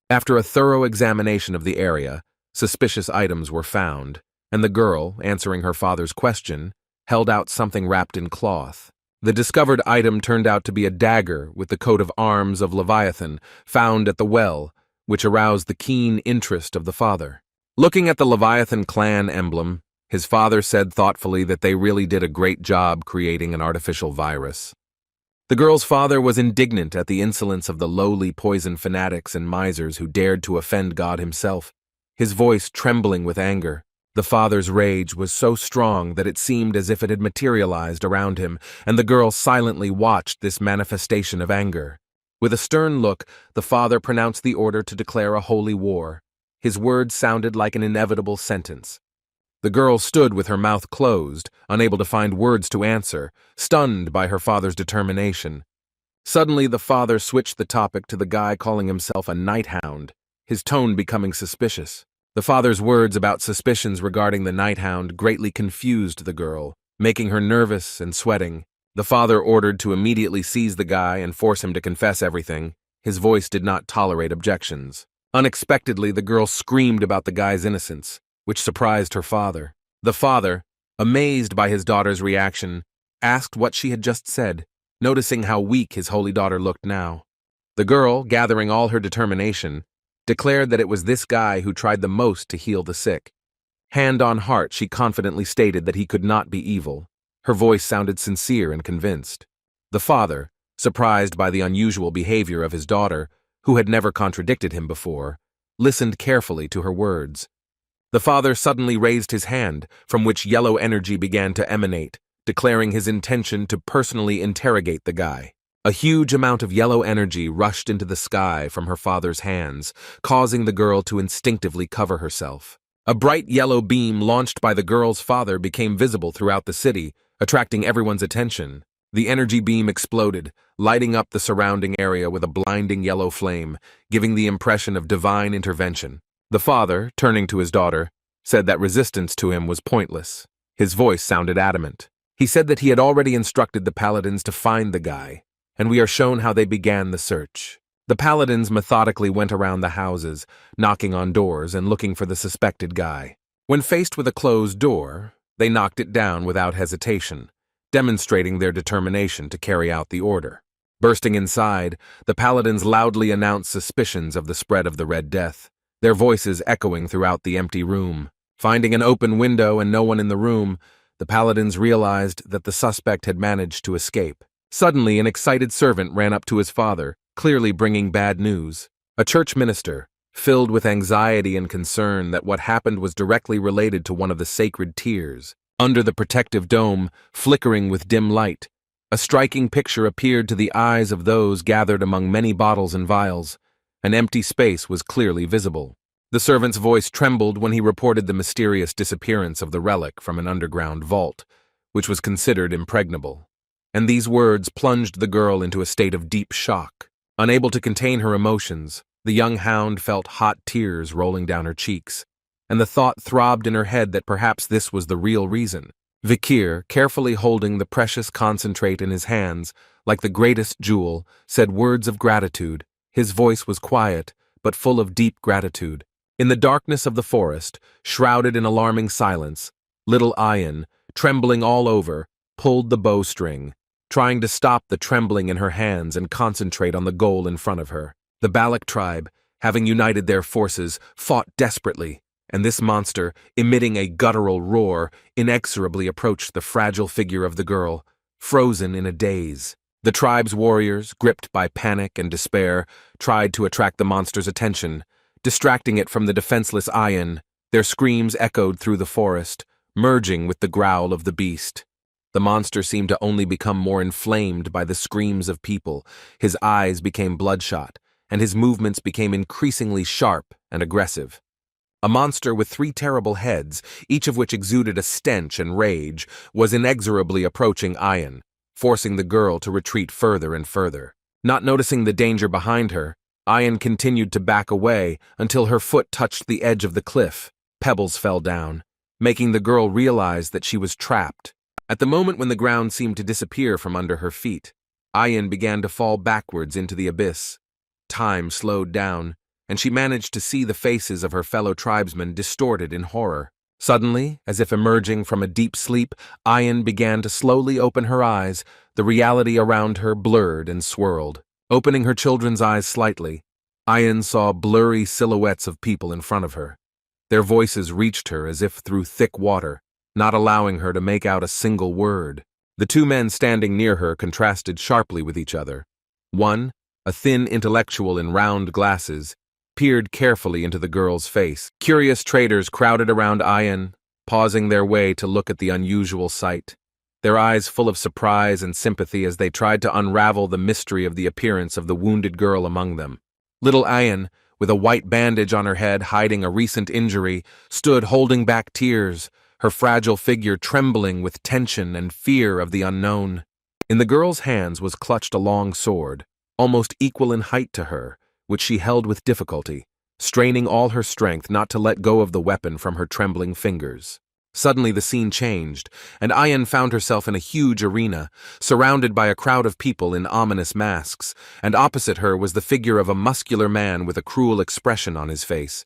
After a thorough examination of the area, suspicious items were found, and the girl, answering her father's question, held out something wrapped in cloth. The discovered item turned out to be a dagger with the coat of arms of Leviathan found at the well, which aroused the keen interest of the father. Looking at the Leviathan clan emblem, his father said thoughtfully that they really did a great job creating an artificial virus. The girl's father was indignant at the insolence of the lowly poison fanatics and misers who dared to offend God himself, his voice trembling with anger. The father's rage was so strong that it seemed as if it had materialized around him, and the girl silently watched this manifestation of anger. With a stern look, the father pronounced the order to declare a holy war. His words sounded like an inevitable sentence. The girl stood with her mouth closed, unable to find words to answer, stunned by her father's determination. Suddenly, the father switched the topic to the guy calling himself a night hound, his tone becoming suspicious. The father's words about suspicions regarding the night hound greatly confused the girl, making her nervous and sweating. The father ordered to immediately seize the guy and force him to confess everything. His voice did not tolerate objections. Unexpectedly, the girl screamed about the guy's innocence, which surprised her father. The father, amazed by his daughter's reaction, asked what she had just said, noticing how weak his holy daughter looked now. The girl, gathering all her determination, declared that it was this guy who tried the most to heal the sick. Hand on heart, she confidently stated that he could not be evil. Her voice sounded sincere and convinced. The father, surprised by the unusual behavior of his daughter, who had never contradicted him before, listened carefully to her words. The father suddenly raised his hand, from which yellow energy began to emanate, declaring his intention to personally interrogate the guy. A huge amount of yellow energy rushed into the sky from her father's hands, causing the girl to instinctively cover herself. A bright yellow beam launched by the girl's father became visible throughout the city, attracting everyone's attention. The energy beam exploded, lighting up the surrounding area with a blinding yellow flame, giving the impression of divine intervention. The father, turning to his daughter, said that resistance to him was pointless. His voice sounded adamant. He said that he had already instructed the paladins to find the guy, and we are shown how they began the search. The paladins methodically went around the houses, knocking on doors and looking for the suspected guy. When faced with a closed door, they knocked it down without hesitation, demonstrating their determination to carry out the order. Bursting inside, the paladins loudly announced suspicions of the spread of the Red Death, their voices echoing throughout the empty room. Finding an open window and no one in the room, the paladins realized that the suspect had managed to escape. Suddenly, an excited servant ran up to his father, clearly bringing bad news. A church minister, filled with anxiety and concern that what happened was directly related to one of the sacred tiers. Under the protective dome, flickering with dim light, a striking picture appeared to the eyes of those gathered among many bottles and vials. An empty space was clearly visible. The servant's voice trembled when he reported the mysterious disappearance of the relic from an underground vault, which was considered impregnable. And these words plunged the girl into a state of deep shock. Unable to contain her emotions, the young hound felt hot tears rolling down her cheeks, and the thought throbbed in her head that perhaps this was the real reason. Vikir, carefully holding the precious concentrate in his hands, like the greatest jewel, said words of gratitude. His voice was quiet, but full of deep gratitude. In the darkness of the forest, shrouded in alarming silence, little Ayan, trembling all over, pulled the bowstring, trying to stop the trembling in her hands and concentrate on the goal in front of her. The Balak tribe, having united their forces, fought desperately, and this monster, emitting a guttural roar, inexorably approached the fragile figure of the girl, frozen in a daze. The tribe's warriors, gripped by panic and despair, tried to attract the monster's attention, distracting it from the defenseless Ayan. Their screams echoed through the forest, merging with the growl of the beast. The monster seemed to only become more inflamed by the screams of people. His eyes became bloodshot, and his movements became increasingly sharp and aggressive. A monster with 3 terrible heads, each of which exuded a stench and rage, was inexorably approaching Ayan, forcing the girl to retreat further and further. Not noticing the danger behind her, Ayan continued to back away until her foot touched the edge of the cliff. Pebbles fell down, making the girl realize that she was trapped. At the moment when the ground seemed to disappear from under her feet, Ayan began to fall backwards into the abyss. Time slowed down, and she managed to see the faces of her fellow tribesmen distorted in horror. Suddenly, as if emerging from a deep sleep, Ayan began to slowly open her eyes. The reality around her blurred and swirled. Opening her children's eyes slightly, Ayan saw blurry silhouettes of people in front of her. Their voices reached her as if through thick water, not allowing her to make out a single word. The 2 men standing near her contrasted sharply with each other. One, a thin intellectual in round glasses, peered carefully into the girl's face. Curious traders crowded around Ayan, pausing their way to look at the unusual sight, their eyes full of surprise and sympathy as they tried to unravel the mystery of the appearance of the wounded girl among them. Little Ayan, with a white bandage on her head hiding a recent injury, stood holding back tears, her fragile figure trembling with tension and fear of the unknown. In the girl's hands was clutched a long sword, almost equal in height to her, which she held with difficulty, straining all her strength not to let go of the weapon from her trembling fingers. Suddenly the scene changed, and Ayan found herself in a huge arena, surrounded by a crowd of people in ominous masks, and opposite her was the figure of a muscular man with a cruel expression on his face.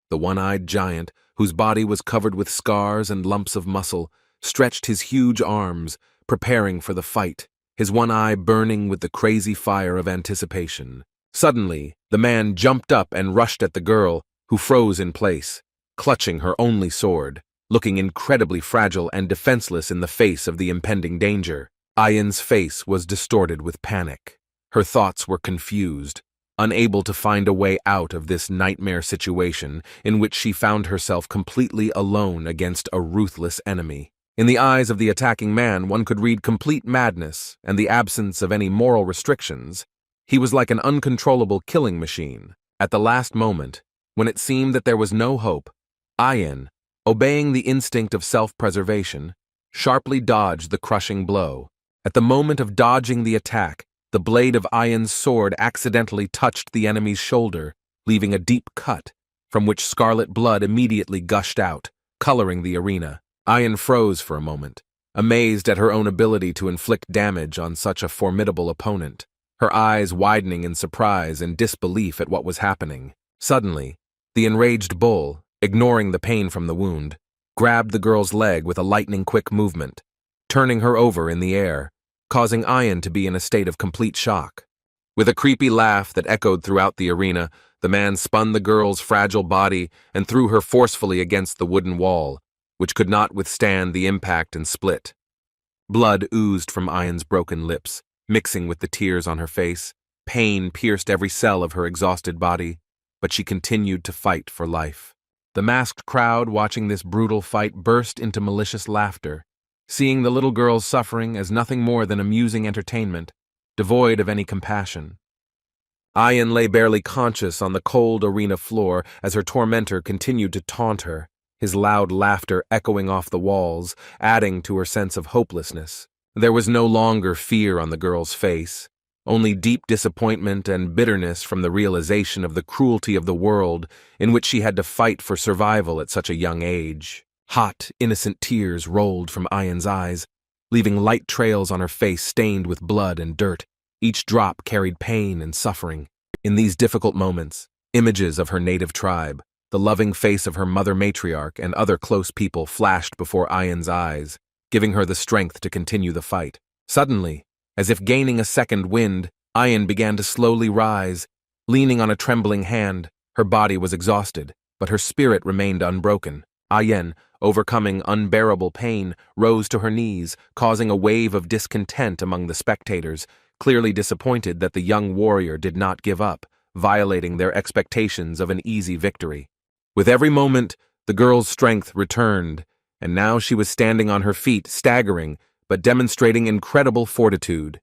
The one-eyed giant, whose body was covered with scars and lumps of muscle, stretched his huge arms, preparing for the fight, his one eye burning with the crazy fire of anticipation. Suddenly, the man jumped up and rushed at the girl, who froze in place, clutching her only sword, looking incredibly fragile and defenseless in the face of the impending danger. Ayan's face was distorted with panic. Her thoughts were confused, unable to find a way out of this nightmare situation in which she found herself completely alone against a ruthless enemy. In the eyes of the attacking man, one could read complete madness and the absence of any moral restrictions. He was like an uncontrollable killing machine. At the last moment, when it seemed that there was no hope, Ayan, obeying the instinct of self-preservation, sharply dodged the crushing blow. At the moment of dodging the attack, the blade of Ayan's sword accidentally touched the enemy's shoulder, leaving a deep cut, from which scarlet blood immediately gushed out, coloring the arena. Ayan froze for a moment, amazed at her own ability to inflict damage on such a formidable opponent, her eyes widening in surprise and disbelief at what was happening. Suddenly, the enraged bull, ignoring the pain from the wound, grabbed the girl's leg with a lightning-quick movement, turning her over in the air, causing Ayan to be in a state of complete shock. With a creepy laugh that echoed throughout the arena, the man spun the girl's fragile body and threw her forcefully against the wooden wall, which could not withstand the impact and split. Blood oozed from Ayan's broken lips, mixing with the tears on her face. Pain pierced every cell of her exhausted body, but she continued to fight for life. The masked crowd watching this brutal fight burst into malicious laughter, seeing the little girl's suffering as nothing more than amusing entertainment, devoid of any compassion. Ayan lay barely conscious on the cold arena floor as her tormentor continued to taunt her, his loud laughter echoing off the walls, adding to her sense of hopelessness. There was no longer fear on the girl's face, only deep disappointment and bitterness from the realization of the cruelty of the world in which she had to fight for survival at such a young age. Hot, innocent tears rolled from Ayan's eyes, leaving light trails on her face stained with blood and dirt. Each drop carried pain and suffering. In these difficult moments, images of her native tribe, the loving face of her mother matriarch and other close people flashed before Ayan's eyes, giving her the strength to continue the fight. Suddenly, as if gaining a second wind, Ayan began to slowly rise. Leaning on a trembling hand, her body was exhausted, but her spirit remained unbroken. Ayan, overcoming unbearable pain, rose to her knees, causing a wave of discontent among the spectators, clearly disappointed that the young warrior did not give up, violating their expectations of an easy victory. With every moment, the girl's strength returned, and now she was standing on her feet, staggering, but demonstrating incredible fortitude.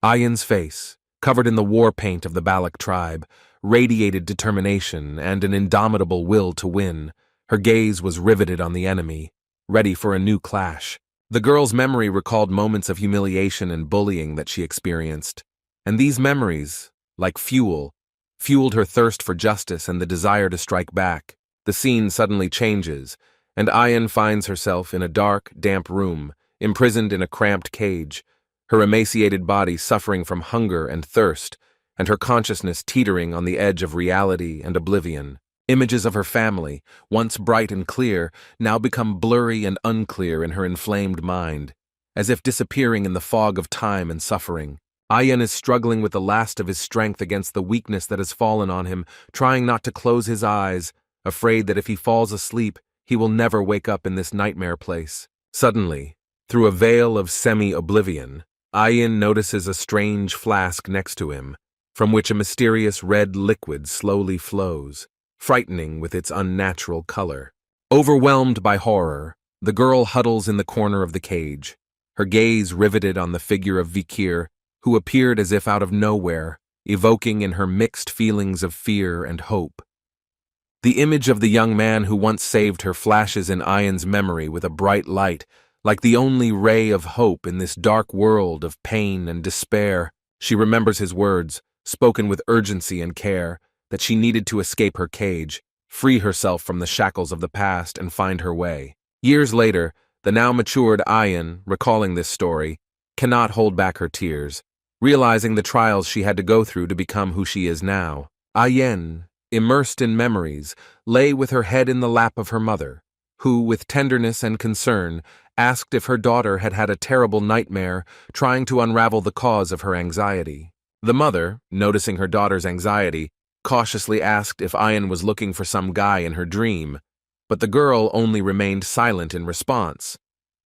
Ayan's face, covered in the war paint of the Balak tribe, radiated determination and an indomitable will to win. Her gaze was riveted on the enemy, ready for a new clash. The girl's memory recalled moments of humiliation and bullying that she experienced, and these memories, like fuel, fueled her thirst for justice and the desire to strike back. The scene suddenly changes, and Ayan finds herself in a dark, damp room, imprisoned in a cramped cage, her emaciated body suffering from hunger and thirst, and her consciousness teetering on the edge of reality and oblivion. Images of her family, once bright and clear, now become blurry and unclear in her inflamed mind, as if disappearing in the fog of time and suffering. Ayan is struggling with the last of his strength against the weakness that has fallen on him, trying not to close his eyes, afraid that if he falls asleep, he will never wake up in this nightmare place. Suddenly, through a veil of semi-oblivion, Ayan notices a strange flask next to him, from which a mysterious red liquid slowly flows, frightening with its unnatural color. Overwhelmed by horror, the girl huddles in the corner of the cage, her gaze riveted on the figure of Vikir, who appeared as if out of nowhere, evoking in her mixed feelings of fear and hope. The image of the young man who once saved her flashes in Ayan's memory with a bright light, like the only ray of hope in this dark world of pain and despair. She remembers his words, spoken with urgency and care, that she needed to escape her cage, free herself from the shackles of the past and find her way. Years later, the now matured Ayan, recalling this story, cannot hold back her tears, realizing the trials she had to go through to become who she is now. Ayan, immersed in memories, lay with her head in the lap of her mother, who, with tenderness and concern, asked if her daughter had had a terrible nightmare, trying to unravel the cause of her anxiety. The mother, noticing her daughter's anxiety, cautiously asked if Ayan was looking for some guy in her dream, but the girl only remained silent in response,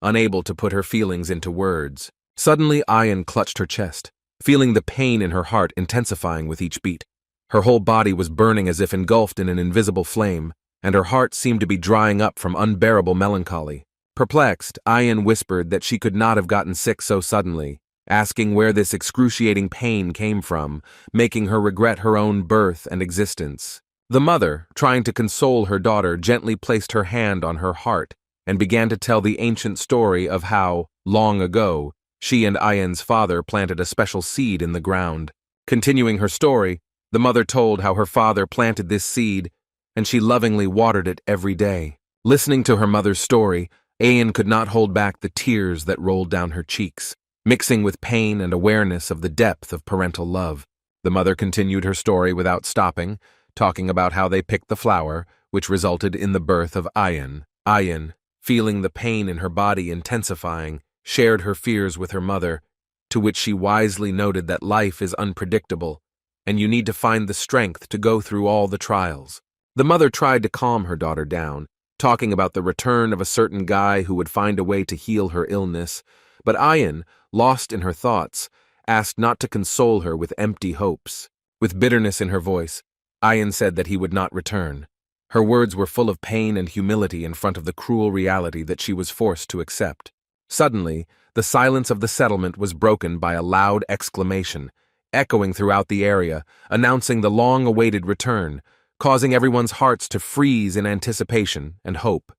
unable to put her feelings into words. Suddenly, Ayan clutched her chest, feeling the pain in her heart intensifying with each beat. Her whole body was burning as if engulfed in an invisible flame, and her heart seemed to be drying up from unbearable melancholy. Perplexed, Ayan whispered that she could not have gotten sick so suddenly, asking where this excruciating pain came from, making her regret her own birth and existence. The mother, trying to console her daughter, gently placed her hand on her heart and began to tell the ancient story of how, long ago, she and Ayen's father planted a special seed in the ground. Continuing her story, the mother told how her father planted this seed and she lovingly watered it every day. Listening to her mother's story, Ayen could not hold back the tears that rolled down her cheeks, mixing with pain and awareness of the depth of parental love. The mother continued her story without stopping, talking about how they picked the flower, which resulted in the birth of Ayen. Ayen, feeling the pain in her body intensifying, shared her fears with her mother, to which she wisely noted that life is unpredictable, and you need to find the strength to go through all the trials. The mother tried to calm her daughter down, talking about the return of a certain guy who would find a way to heal her illness, but Ayen, lost in her thoughts, asked not to console her with empty hopes. With bitterness in her voice, Ayen said that he would not return. Her words were full of pain and humility in front of the cruel reality that she was forced to accept. Suddenly, the silence of the settlement was broken by a loud exclamation, echoing throughout the area, announcing the long-awaited return, causing everyone's hearts to freeze in anticipation and hope.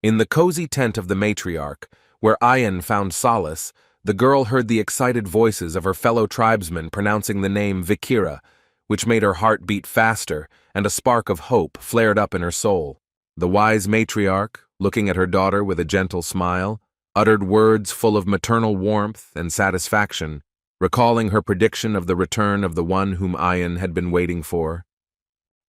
In the cozy tent of the matriarch, where Ayen found solace, the girl heard the excited voices of her fellow tribesmen pronouncing the name Vikir, which made her heart beat faster, and a spark of hope flared up in her soul. The wise matriarch, looking at her daughter with a gentle smile, uttered words full of maternal warmth and satisfaction, recalling her prediction of the return of the one whom Ayen had been waiting for.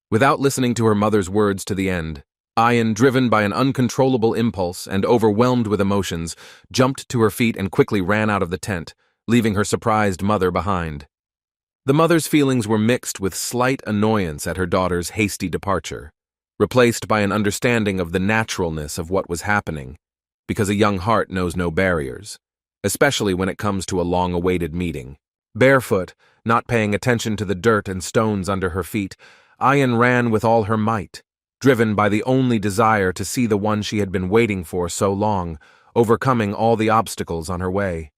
Without listening to her mother's words to the end, Ayen, driven by an uncontrollable impulse and overwhelmed with emotions, jumped to her feet and quickly ran out of the tent, leaving her surprised mother behind. The mother's feelings were mixed with slight annoyance at her daughter's hasty departure, replaced by an understanding of the naturalness of what was happening, because a young heart knows no barriers, especially when it comes to a long-awaited meeting. Barefoot, not paying attention to the dirt and stones under her feet, Ayen ran with all her might, driven by the only desire to see the one she had been waiting for so long, overcoming all the obstacles on her way.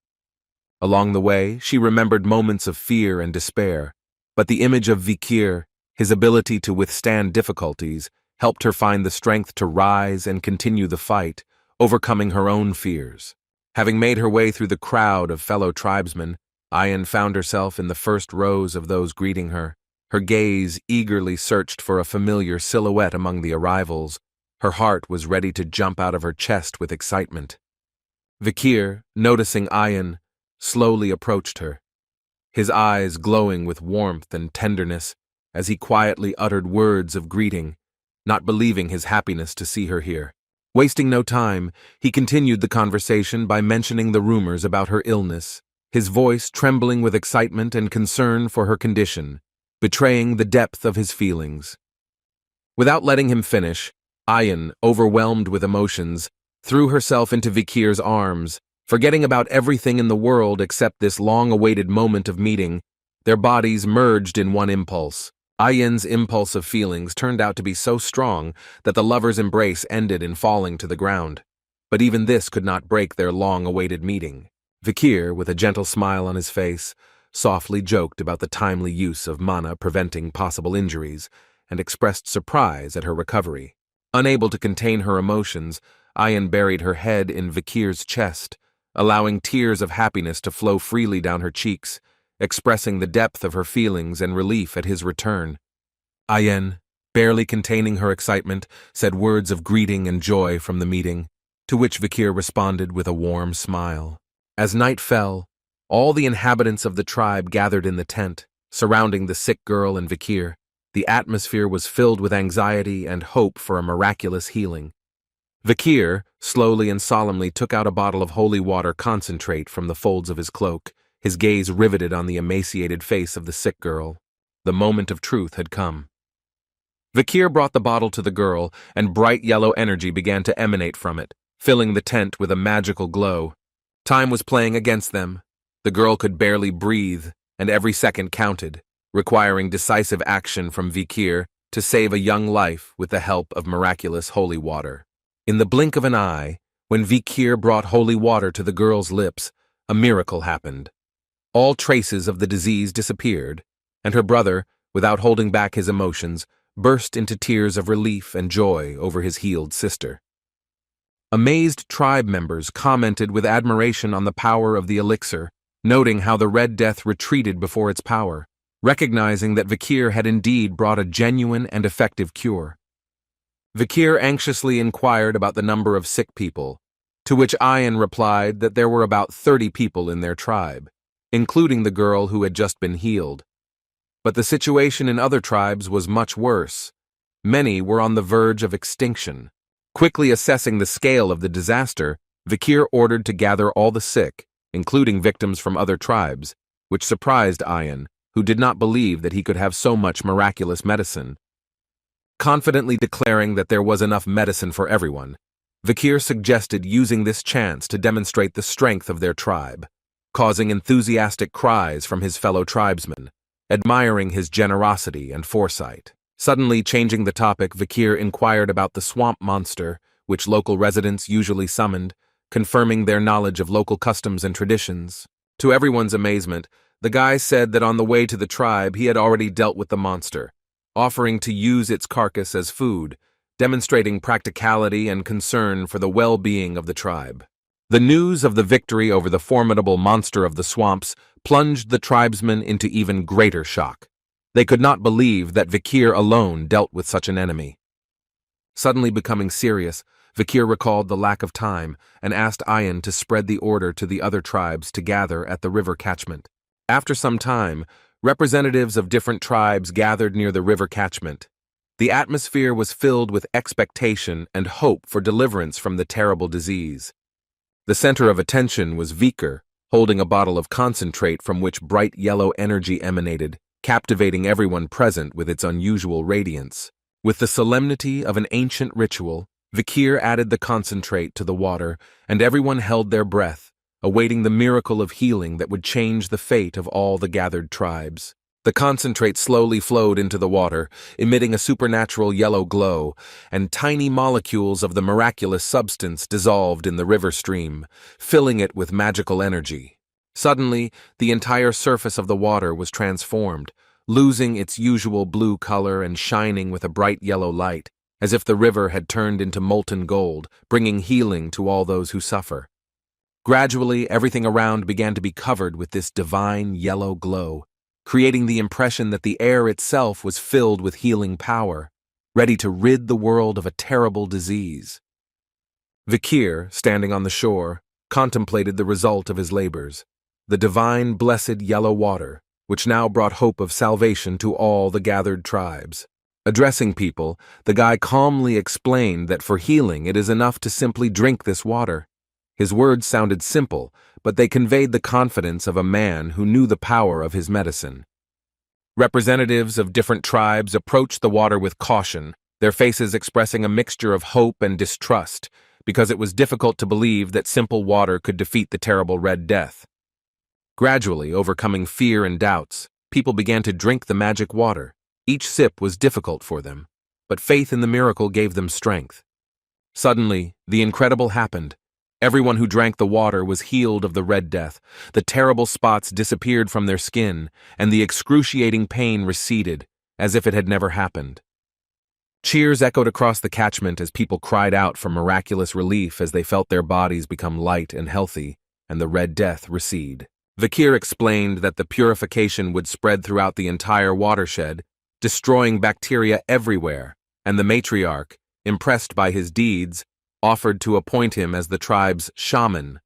Along the way, she remembered moments of fear and despair, but the image of Vikir, his ability to withstand difficulties, helped her find the strength to rise and continue the fight, overcoming her own fears. Having made her way through the crowd of fellow tribesmen, Ayen found herself in the first rows of those greeting her. Her gaze eagerly searched for a familiar silhouette among the arrivals. Her heart was ready to jump out of her chest with excitement. Vikir, noticing Ayen, slowly approached her, his eyes glowing with warmth and tenderness as he quietly uttered words of greeting, not believing his happiness to see her here. Wasting no time, he continued the conversation by mentioning the rumors about her illness, his voice trembling with excitement and concern for her condition, betraying the depth of his feelings. Without letting him finish, Ayen, overwhelmed with emotions, threw herself into Vikir's arms, forgetting about everything in the world except this long-awaited moment of meeting. Their bodies merged in one impulse. Ayen's impulse of feelings turned out to be so strong that the lovers' embrace ended in falling to the ground. But even this could not break their long-awaited meeting. Vikir, with a gentle smile on his face, softly joked about the timely use of mana preventing possible injuries, and expressed surprise at her recovery. Unable to contain her emotions, Ayen buried her head in Vikir's chest, allowing tears of happiness to flow freely down her cheeks, expressing the depth of her feelings and relief at his return. Ayen, barely containing her excitement, said words of greeting and joy from the meeting, to which Vikir responded with a warm smile. As night fell, all the inhabitants of the tribe gathered in the tent, surrounding the sick girl and Vikir. The atmosphere was filled with anxiety and hope for a miraculous healing. Vikir slowly and solemnly took out a bottle of holy water concentrate from the folds of his cloak, his gaze riveted on the emaciated face of the sick girl. The moment of truth had come. Vikir brought the bottle to the girl, and bright yellow energy began to emanate from it, filling the tent with a magical glow. Time was playing against them. The girl could barely breathe, and every second counted, requiring decisive action from Vikir to save a young life with the help of miraculous holy water. In the blink of an eye, when Vikir brought holy water to the girl's lips, a miracle happened. All traces of the disease disappeared, and her brother, without holding back his emotions, burst into tears of relief and joy over his healed sister. Amazed tribe members commented with admiration on the power of the elixir, noting how the Red Death retreated before its power, recognizing that Vikir had indeed brought a genuine and effective cure. Vikir anxiously inquired about the number of sick people, to which Ayan replied that there were about 30 people in their tribe, including the girl who had just been healed. But the situation in other tribes was much worse. Many were on the verge of extinction. Quickly assessing the scale of the disaster, Vikir ordered to gather all the sick, including victims from other tribes, which surprised Ayan, who did not believe that he could have so much miraculous medicine. Confidently declaring that there was enough medicine for everyone, Vikir suggested using this chance to demonstrate the strength of their tribe, causing enthusiastic cries from his fellow tribesmen, admiring his generosity and foresight. Suddenly changing the topic, Vikir inquired about the swamp monster, which local residents usually summoned, confirming their knowledge of local customs and traditions. To everyone's amazement, the guy said that on the way to the tribe he had already dealt with the monster, offering to use its carcass as food, demonstrating practicality and concern for the well-being of the tribe. The news of the victory over the formidable monster of the swamps plunged the tribesmen into even greater shock. They could not believe that Vikir alone dealt with such an enemy. Suddenly becoming serious, Vikir recalled the lack of time and asked Ayan to spread the order to the other tribes to gather at the river catchment. After some time, representatives of different tribes gathered near the river catchment. The atmosphere was filled with expectation and hope for deliverance from the terrible disease. The center of attention was Vikir, holding a bottle of concentrate from which bright yellow energy emanated, captivating everyone present with its unusual radiance. With the solemnity of an ancient ritual, Vikir added the concentrate to the water, and everyone held their breath, awaiting the miracle of healing that would change the fate of all the gathered tribes. The concentrate slowly flowed into the water, emitting a supernatural yellow glow, and tiny molecules of the miraculous substance dissolved in the river stream, filling it with magical energy. Suddenly, the entire surface of the water was transformed, losing its usual blue color and shining with a bright yellow light, as if the river had turned into molten gold, bringing healing to all those who suffer. Gradually, everything around began to be covered with this divine yellow glow, creating the impression that the air itself was filled with healing power, ready to rid the world of a terrible disease. Vikir, standing on the shore, contemplated the result of his labors, the divine blessed yellow water, which now brought hope of salvation to all the gathered tribes. Addressing people, the guy calmly explained that for healing it is enough to simply drink this water. His words sounded simple, but they conveyed the confidence of a man who knew the power of his medicine. Representatives of different tribes approached the water with caution, their faces expressing a mixture of hope and distrust, because it was difficult to believe that simple water could defeat the terrible Red Death. Gradually, overcoming fear and doubts, people began to drink the magic water. Each sip was difficult for them, but faith in the miracle gave them strength. Suddenly, the incredible happened. Everyone who drank the water was healed of the Red Death, the terrible spots disappeared from their skin, and the excruciating pain receded, as if it had never happened. Cheers echoed across the catchment as people cried out for miraculous relief as they felt their bodies become light and healthy, and the Red Death recede. Vikir explained that the purification would spread throughout the entire watershed, destroying bacteria everywhere, and the Patriarch, impressed by his deeds, offered to appoint him as the tribe's shaman,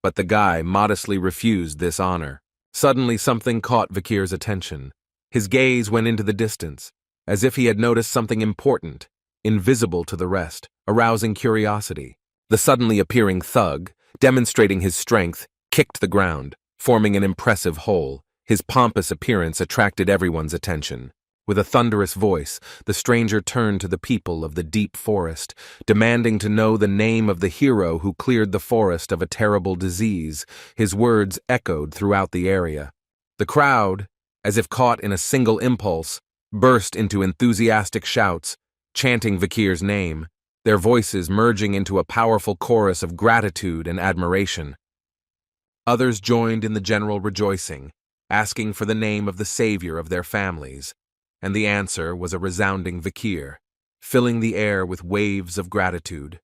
but the guy modestly refused this honor. Suddenly something caught Vikir's attention. His gaze went into the distance, as if he had noticed something important, invisible to the rest, arousing curiosity. The suddenly appearing thug, demonstrating his strength, kicked the ground, forming an impressive hole. His pompous appearance attracted everyone's attention. With a thunderous voice, the stranger turned to the people of the deep forest, demanding to know the name of the hero who cleared the forest of a terrible disease. His words echoed throughout the area. The crowd, as if caught in a single impulse, burst into enthusiastic shouts, chanting Vikir's name, their voices merging into a powerful chorus of gratitude and admiration. Others joined in the general rejoicing, asking for the name of the savior of their families, and the answer was a resounding Vikir, filling the air with waves of gratitude.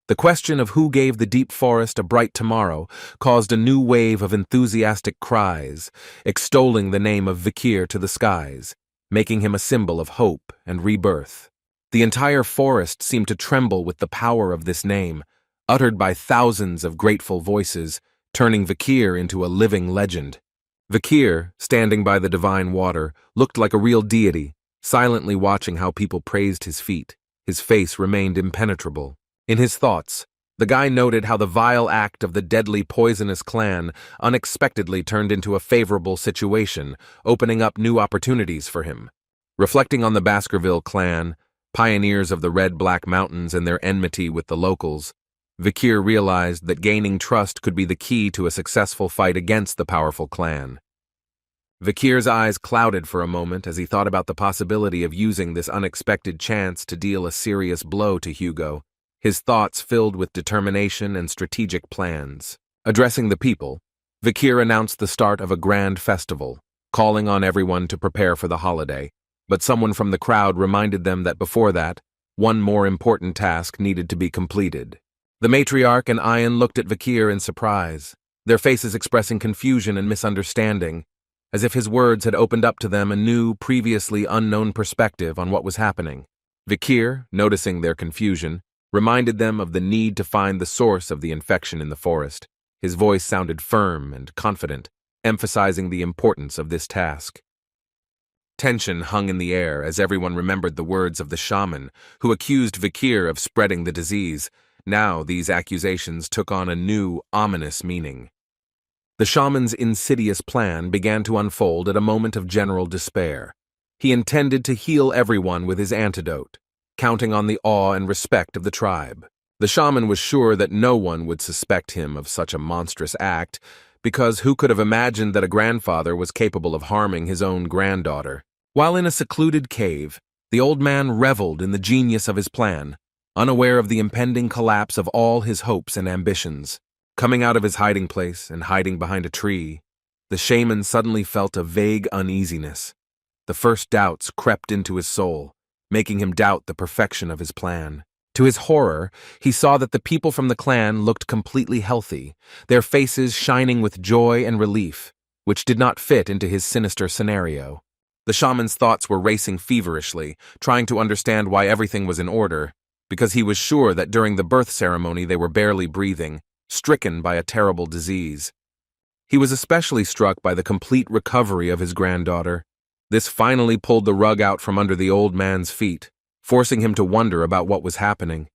The question of who gave the deep forest a bright tomorrow caused a new wave of enthusiastic cries, extolling the name of Vikir to the skies, making him a symbol of hope and rebirth. The entire forest seemed to tremble with the power of this name, uttered by thousands of grateful voices, turning Vikir into a living legend. Vikir, standing by the divine water, looked like a real deity, silently watching how people praised his feat. His face remained impenetrable. In his thoughts, the guy noted how the vile act of the deadly poisonous clan unexpectedly turned into a favorable situation, opening up new opportunities for him. Reflecting on the Baskerville clan, pioneers of the Red-Black Mountains and their enmity with the locals, Vikir realized that gaining trust could be the key to a successful fight against the powerful clan. Vikir's eyes clouded for a moment as he thought about the possibility of using this unexpected chance to deal a serious blow to Hugo, his thoughts filled with determination and strategic plans. Addressing the people, Vikir announced the start of a grand festival, calling on everyone to prepare for the holiday, but someone from the crowd reminded them that before that, one more important task needed to be completed. The matriarch and Ian looked at Vikir in surprise, their faces expressing confusion and misunderstanding, as if his words had opened up to them a new, previously unknown perspective on what was happening. Vikir, noticing their confusion, reminded them of the need to find the source of the infection in the forest. His voice sounded firm and confident, emphasizing the importance of this task. Tension hung in the air as everyone remembered the words of the shaman, who accused Vikir of spreading the disease. Now these accusations took on a new, ominous meaning. The shaman's insidious plan began to unfold at a moment of general despair. He intended to heal everyone with his antidote, counting on the awe and respect of the tribe. The shaman was sure that no one would suspect him of such a monstrous act, because who could have imagined that a grandfather was capable of harming his own granddaughter? While in a secluded cave, the old man reveled in the genius of his plan, unaware of the impending collapse of all his hopes and ambitions. Coming out of his hiding place and hiding behind a tree, the shaman suddenly felt a vague uneasiness. The first doubts crept into his soul, making him doubt the perfection of his plan. To his horror, he saw that the people from the clan looked completely healthy, their faces shining with joy and relief, which did not fit into his sinister scenario. The shaman's thoughts were racing feverishly, trying to understand why everything was in order, because he was sure that during the birth ceremony they were barely breathing, stricken by a terrible disease. He was especially struck by the complete recovery of his granddaughter. This finally pulled the rug out from under the old man's feet, forcing him to wonder about what was happening.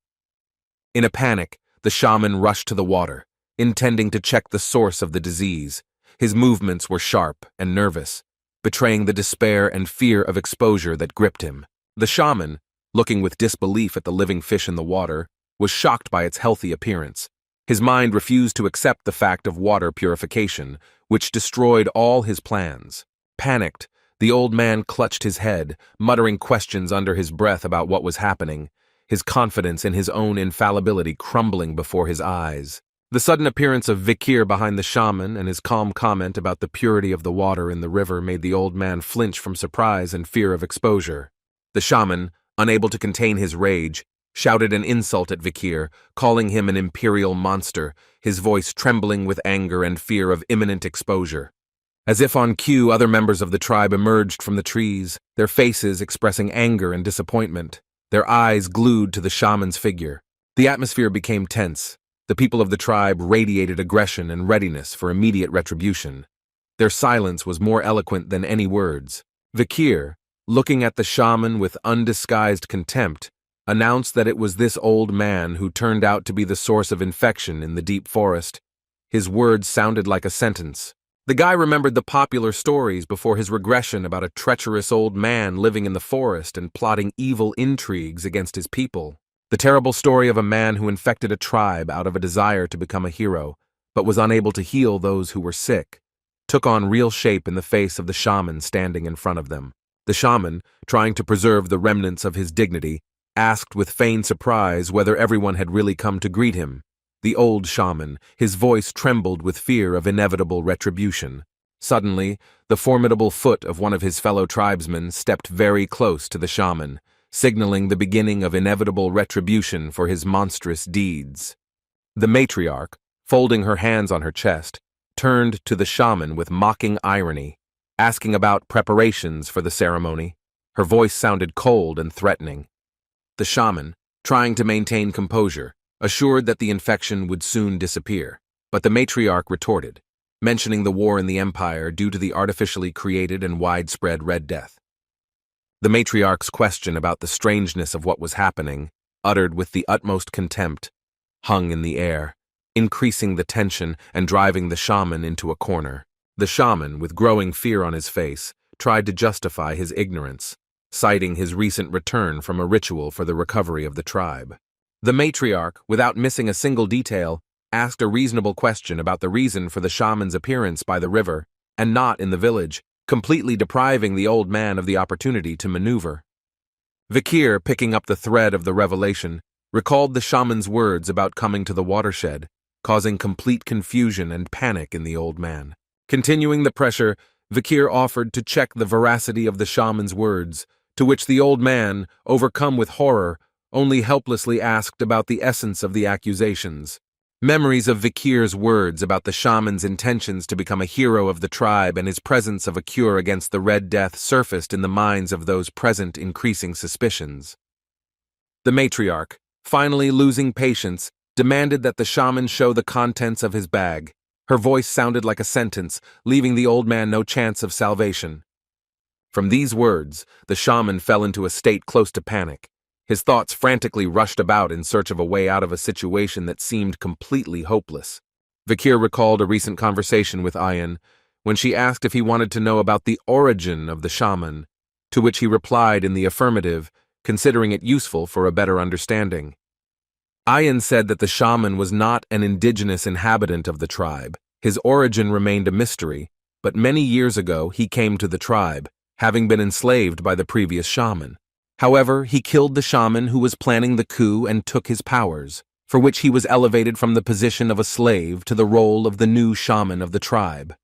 In a panic, the shaman rushed to the water, intending to check the source of the disease. His movements were sharp and nervous, betraying the despair and fear of exposure that gripped him. The shaman, looking with disbelief at the living fish in the water, was shocked by its healthy appearance. His mind refused to accept the fact of water purification, which destroyed all his plans. Panicked, the old man clutched his head, muttering questions under his breath about what was happening, his confidence in his own infallibility crumbling before his eyes. The sudden appearance of Vikir behind the shaman and his calm comment about the purity of the water in the river made the old man flinch from surprise and fear of exposure. The shaman, unable to contain his rage, shouted an insult at Vikir, calling him an imperial monster, his voice trembling with anger and fear of imminent exposure. As if on cue, other members of the tribe emerged from the trees, their faces expressing anger and disappointment, their eyes glued to the shaman's figure. The atmosphere became tense. The people of the tribe radiated aggression and readiness for immediate retribution. Their silence was more eloquent than any words. Vikir, looking at the shaman with undisguised contempt, announced that it was this old man who turned out to be the source of infection in the deep forest. His words sounded like a sentence. The guy remembered the popular stories before his regression about a treacherous old man living in the forest and plotting evil intrigues against his people. The terrible story of a man who infected a tribe out of a desire to become a hero, but was unable to heal those who were sick, took on real shape in the face of the shaman standing in front of them. The shaman, trying to preserve the remnants of his dignity, asked with feigned surprise whether everyone had really come to greet him. The old shaman, his voice trembled with fear of inevitable retribution, Suddenly, the formidable foot of one of his fellow tribesmen stepped very close to the shaman, signaling the beginning of inevitable retribution for his monstrous deeds. The matriarch, folding her hands on her chest, turned to the shaman with mocking irony, asking about preparations for the ceremony. Her voice sounded cold and threatening. The shaman, trying to maintain composure, assured that the infection would soon disappear, but the matriarch retorted, mentioning the war in the empire due to the artificially created and widespread Red Death. The matriarch's question about the strangeness of what was happening, uttered with the utmost contempt, hung in the air, increasing the tension and driving the shaman into a corner. The shaman, with growing fear on his face, tried to justify his ignorance, citing his recent return from a ritual for the recovery of the tribe. The matriarch, without missing a single detail, asked a reasonable question about the reason for the shaman's appearance by the river and not in the village, completely depriving the old man of the opportunity to maneuver. Vikir, picking up the thread of the revelation, recalled the shaman's words about coming to the watershed, causing complete confusion and panic in the old man. Continuing the pressure, Vikir offered to check the veracity of the shaman's words, to which the old man, overcome with horror, only helplessly asked about the essence of the accusations. Memories of Vikir's words about the shaman's intentions to become a hero of the tribe and his presence of a cure against the Red Death surfaced in the minds of those present, increasing suspicions. The matriarch, finally losing patience, demanded that the shaman show the contents of his bag. Her voice sounded like a sentence, leaving the old man no chance of salvation. From these words, the shaman fell into a state close to panic. His thoughts frantically rushed about in search of a way out of a situation that seemed completely hopeless. Vikir recalled a recent conversation with Ayan, when she asked if he wanted to know about the origin of the shaman, to which he replied in the affirmative, considering it useful for a better understanding. Ayan said that the shaman was not an indigenous inhabitant of the tribe. His origin remained a mystery, but many years ago he came to the tribe, having been enslaved by the previous shaman. However, he killed the shaman who was planning the coup and took his powers, for which he was elevated from the position of a slave to the role of the new shaman of the tribe.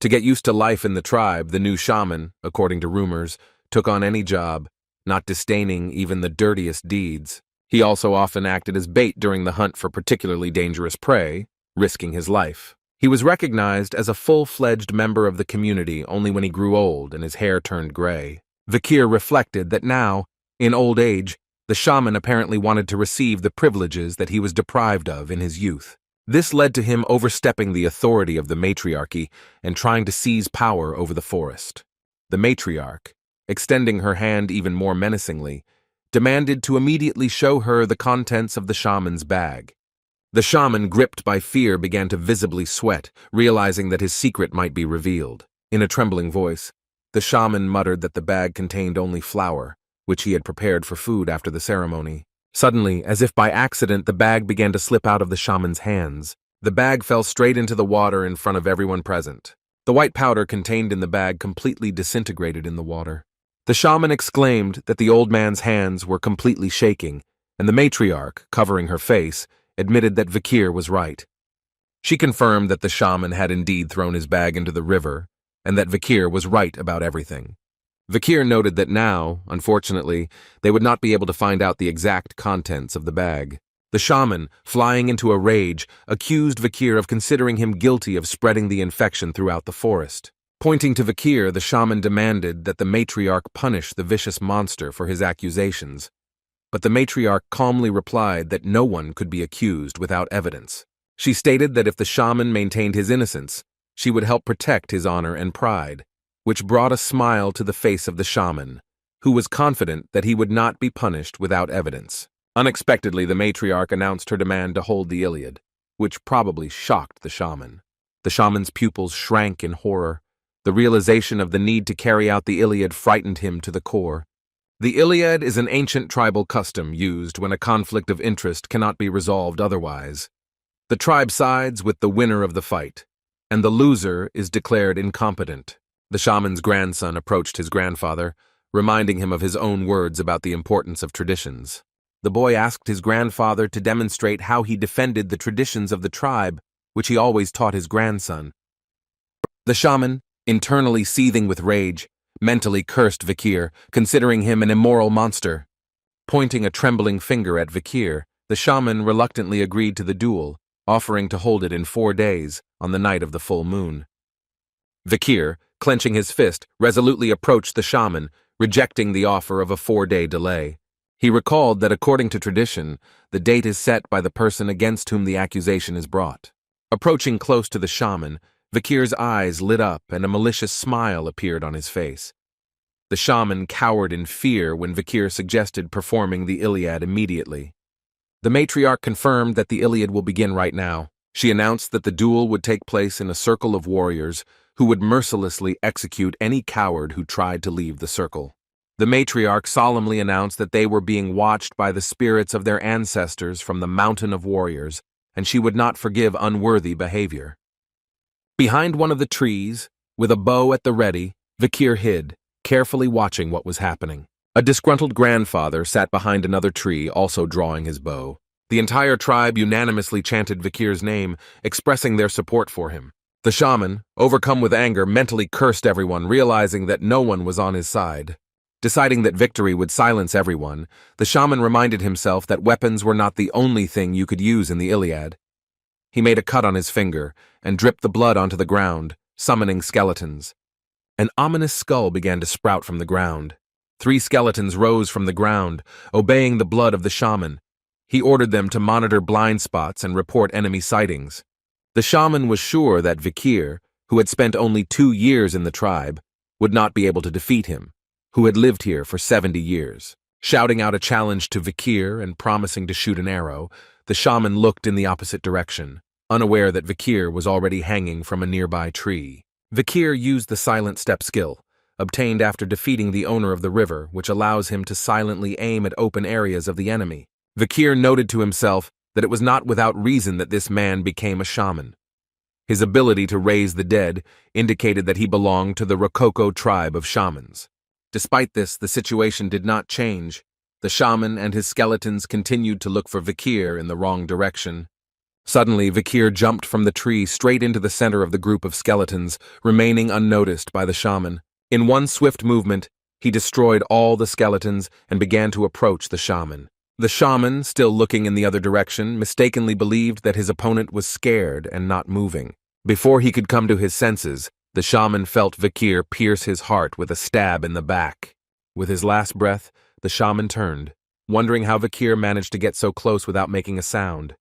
To get used to life in the tribe, the new shaman, according to rumors, took on any job, not disdaining even the dirtiest deeds. He also often acted as bait during the hunt for particularly dangerous prey, risking his life. He was recognized as a full-fledged member of the community only when he grew old and his hair turned gray. Vikir reflected that now, in old age, the shaman apparently wanted to receive the privileges that he was deprived of in his youth. This led to him overstepping the authority of the matriarchy and trying to seize power over the forest. The matriarch, extending her hand even more menacingly, demanded to immediately show her the contents of the shaman's bag. The shaman, gripped by fear, began to visibly sweat, realizing that his secret might be revealed. In a trembling voice, the shaman muttered that the bag contained only flour, which he had prepared for food after the ceremony. Suddenly, as if by accident, the bag began to slip out of the shaman's hands. The bag fell straight into the water in front of everyone present. The white powder contained in the bag completely disintegrated in the water. The shaman exclaimed that the old man's hands were completely shaking, and the matriarch, covering her face, admitted that Vikir was right. She confirmed that the shaman had indeed thrown his bag into the river, and that Vikir was right about everything. Vikir noted that now, unfortunately, they would not be able to find out the exact contents of the bag. The shaman, flying into a rage, accused Vikir of considering him guilty of spreading the infection throughout the forest. Pointing to Vikir, the shaman demanded that the matriarch punish the vicious monster for his accusations. But the matriarch calmly replied that no one could be accused without evidence. She stated that if the shaman maintained his innocence, she would help protect his honor and pride, which brought a smile to the face of the shaman, who was confident that he would not be punished without evidence. Unexpectedly, the matriarch announced her demand to hold the Iliad, which probably shocked the shaman. The shaman's pupils shrank in horror. The realization of the need to carry out the Iliad frightened him to the core. The Iliad is an ancient tribal custom used when a conflict of interest cannot be resolved otherwise. The tribe sides with the winner of the fight, and the loser is declared incompetent. The shaman's grandson approached his grandfather, reminding him of his own words about the importance of traditions. The boy asked his grandfather to demonstrate how he defended the traditions of the tribe, which he always taught his grandson. The shaman, internally seething with rage, mentally cursed Vikir, considering him an immoral monster. Pointing a trembling finger at Vikir, the shaman reluctantly agreed to the duel, offering to hold it in 4 days, on the night of the full moon. Vikir, clenching his fist, resolutely approached the shaman, rejecting the offer of a 4-day delay. He recalled that according to tradition, the date is set by the person against whom the accusation is brought. Approaching close to the shaman, Vikir's eyes lit up and a malicious smile appeared on his face. The shaman cowered in fear when Vikir suggested performing the Iliad immediately. The matriarch confirmed that the Iliad will begin right now. She announced that the duel would take place in a circle of warriors who would mercilessly execute any coward who tried to leave the circle. The matriarch solemnly announced that they were being watched by the spirits of their ancestors from the mountain of warriors, and she would not forgive unworthy behavior. Behind one of the trees, with a bow at the ready, Vikir hid, carefully watching what was happening. A disgruntled grandfather sat behind another tree, also drawing his bow. The entire tribe unanimously chanted Vikir's name, expressing their support for him. The shaman, overcome with anger, mentally cursed everyone, realizing that no one was on his side. Deciding that victory would silence everyone, the shaman reminded himself that weapons were not the only thing you could use in the Iliad. He made a cut on his finger and dripped the blood onto the ground, summoning skeletons. An ominous skull began to sprout from the ground. 3 skeletons rose from the ground, obeying the blood of the shaman. He ordered them to monitor blind spots and report enemy sightings. The shaman was sure that Vikir, who had spent only 2 years in the tribe, would not be able to defeat him, who had lived here for 70 years. Shouting out a challenge to Vikir and promising to shoot an arrow, the shaman looked in the opposite direction, unaware that Vikir was already hanging from a nearby tree. Vikir used the silent step skill, obtained after defeating the owner of the river, which allows him to silently aim at open areas of the enemy. Vikir noted to himself that it was not without reason that this man became a shaman. His ability to raise the dead indicated that he belonged to the Rococo tribe of shamans. Despite this, the situation did not change. The shaman and his skeletons continued to look for Vikir in the wrong direction. Suddenly, Vikir jumped from the tree straight into the center of the group of skeletons, remaining unnoticed by the shaman. In one swift movement, he destroyed all the skeletons and began to approach the shaman. The shaman, still looking in the other direction, mistakenly believed that his opponent was scared and not moving. Before he could come to his senses, the shaman felt Vikir pierce his heart with a stab in the back. With his last breath, the shaman turned, wondering how Vikir managed to get so close without making a sound.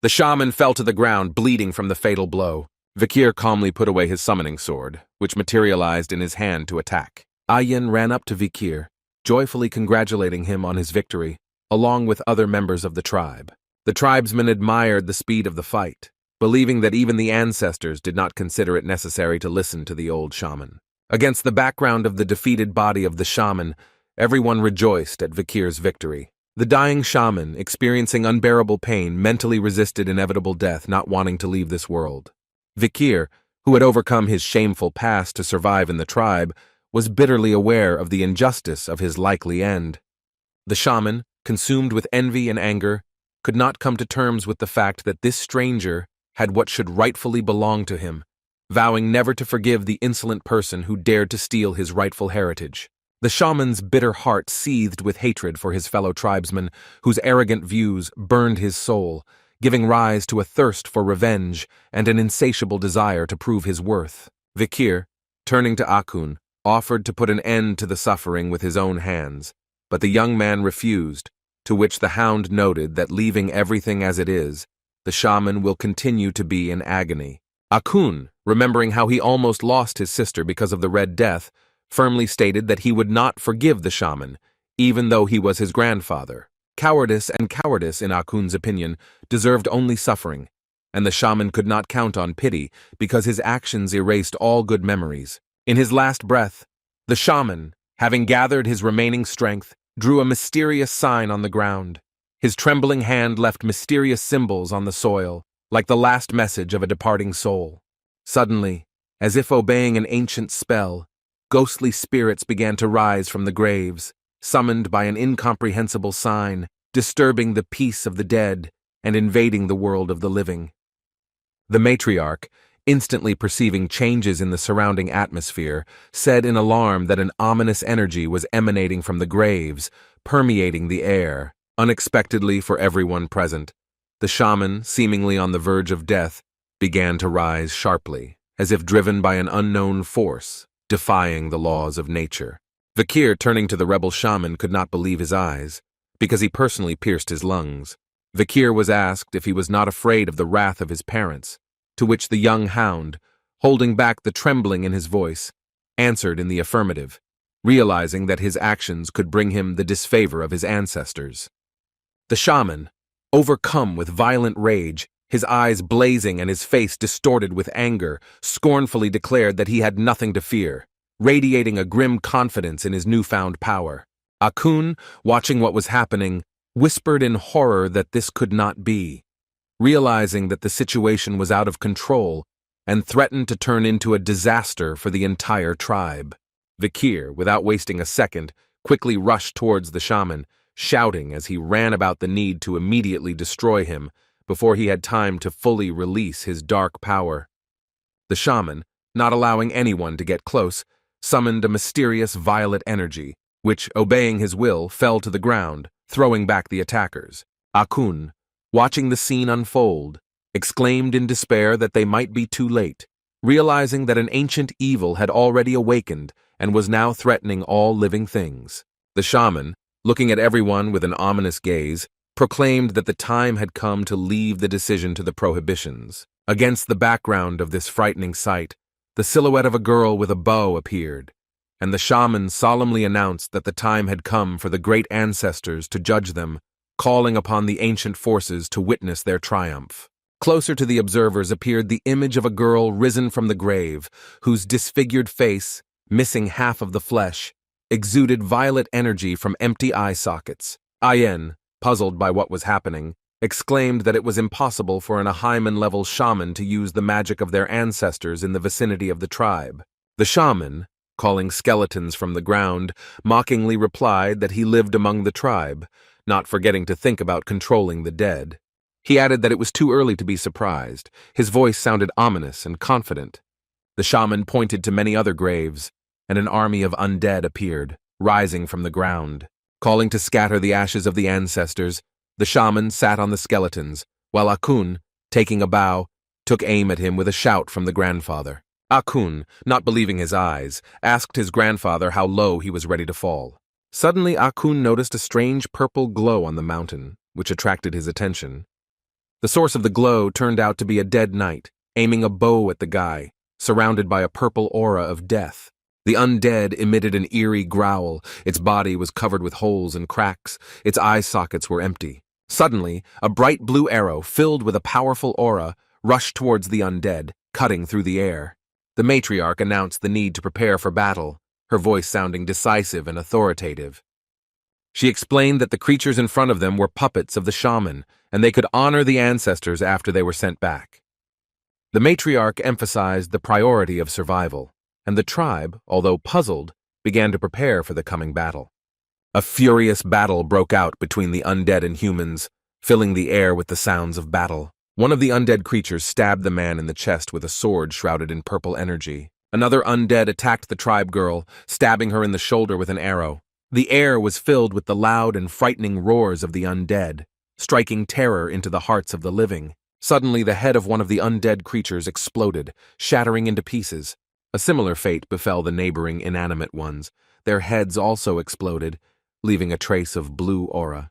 The shaman fell to the ground, bleeding from the fatal blow. Vikir calmly put away his summoning sword, which materialized in his hand to attack. Ayin ran up to Vikir, joyfully congratulating him on his victory, along with other members of the tribe. The tribesmen admired the speed of the fight, believing that even the ancestors did not consider it necessary to listen to the old shaman. Against the background of the defeated body of the shaman, everyone rejoiced at Vikir's victory. The dying shaman, experiencing unbearable pain, mentally resisted inevitable death, not wanting to leave this world. Vikir, who had overcome his shameful past to survive in the tribe, was bitterly aware of the injustice of his likely end. The shaman, consumed with envy and anger, could not come to terms with the fact that this stranger had what should rightfully belong to him, vowing never to forgive the insolent person who dared to steal his rightful heritage. The shaman's bitter heart seethed with hatred for his fellow tribesmen, whose arrogant views burned his soul, giving rise to a thirst for revenge and an insatiable desire to prove his worth. Vikir, turning to Akun, offered to put an end to the suffering with his own hands, but the young man refused, to which the hound noted that leaving everything as it is, the shaman will continue to be in agony. Akun, remembering how he almost lost his sister because of the Red Death, firmly stated that he would not forgive the shaman, even though he was his grandfather. Cowardice and cowardice, in Akun's opinion, deserved only suffering, and the shaman could not count on pity because his actions erased all good memories. In his last breath, the shaman, having gathered his remaining strength, drew a mysterious sign on the ground. His trembling hand left mysterious symbols on the soil, like the last message of a departing soul. Suddenly, as if obeying an ancient spell, ghostly spirits began to rise from the graves, summoned by an incomprehensible sign, disturbing the peace of the dead and invading the world of the living. The matriarch, instantly perceiving changes in the surrounding atmosphere, said in alarm that an ominous energy was emanating from the graves, permeating the air. Unexpectedly for everyone present, the shaman, seemingly on the verge of death, began to rise sharply, as if driven by an unknown force, defying the laws of nature. Vikir, turning to the rebel shaman, could not believe his eyes, because he personally pierced his lungs. Vikir was asked if he was not afraid of the wrath of his parents, to which the young hound, holding back the trembling in his voice, answered in the affirmative, realizing that his actions could bring him the disfavor of his ancestors. The shaman, overcome with violent rage, his eyes blazing and his face distorted with anger, scornfully declared that he had nothing to fear, radiating a grim confidence in his newfound power. Akun, watching what was happening, whispered in horror that this could not be, realizing that the situation was out of control and threatened to turn into a disaster for the entire tribe. Vikir, without wasting a second, quickly rushed towards the shaman, shouting as he ran about the need to immediately destroy him before he had time to fully release his dark power. The shaman, not allowing anyone to get close, summoned a mysterious violet energy, which, obeying his will, fell to the ground, throwing back the attackers. Akun, watching the scene unfold, exclaimed in despair that they might be too late, realizing that an ancient evil had already awakened and was now threatening all living things. The shaman, looking at everyone with an ominous gaze, proclaimed that the time had come to leave the decision to the prohibitions. Against the background of this frightening sight, the silhouette of a girl with a bow appeared, and the shaman solemnly announced that the time had come for the great ancestors to judge them, calling upon the ancient forces to witness their triumph. Closer to the observers appeared the image of a girl risen from the grave, whose disfigured face, missing half of the flesh, exuded violet energy from empty eye sockets. Ayen, puzzled by what was happening, exclaimed that it was impossible for an Ahaiman-level shaman to use the magic of their ancestors in the vicinity of the tribe. The shaman, calling skeletons from the ground, mockingly replied that he lived among the tribe, not forgetting to think about controlling the dead. He added that it was too early to be surprised. His voice sounded ominous and confident. The shaman pointed to many other graves, and an army of undead appeared, rising from the ground. Calling to scatter the ashes of the ancestors, the shaman sat on the skeletons, while Akun, taking a bow, took aim at him with a shout from the grandfather. Akun, not believing his eyes, asked his grandfather how low he was ready to fall. Suddenly Akun noticed a strange purple glow on the mountain, which attracted his attention. The source of the glow turned out to be a dead knight, aiming a bow at the guy, surrounded by a purple aura of death. The undead emitted an eerie growl. Its body was covered with holes and cracks. Its eye sockets were empty. Suddenly, a bright blue arrow, filled with a powerful aura, rushed towards the undead, cutting through the air. The matriarch announced the need to prepare for battle, her voice sounding decisive and authoritative. She explained that the creatures in front of them were puppets of the shaman, and they could honor the ancestors after they were sent back. The matriarch emphasized the priority of survival, and the tribe, although puzzled, began to prepare for the coming battle. A furious battle broke out between the undead and humans, filling the air with the sounds of battle. One of the undead creatures stabbed the man in the chest with a sword shrouded in purple energy. Another undead attacked the tribe girl, stabbing her in the shoulder with an arrow. The air was filled with the loud and frightening roars of the undead, striking terror into the hearts of the living. Suddenly, the head of one of the undead creatures exploded, shattering into pieces. A similar fate befell the neighboring inanimate ones. Their heads also exploded, leaving a trace of blue aura.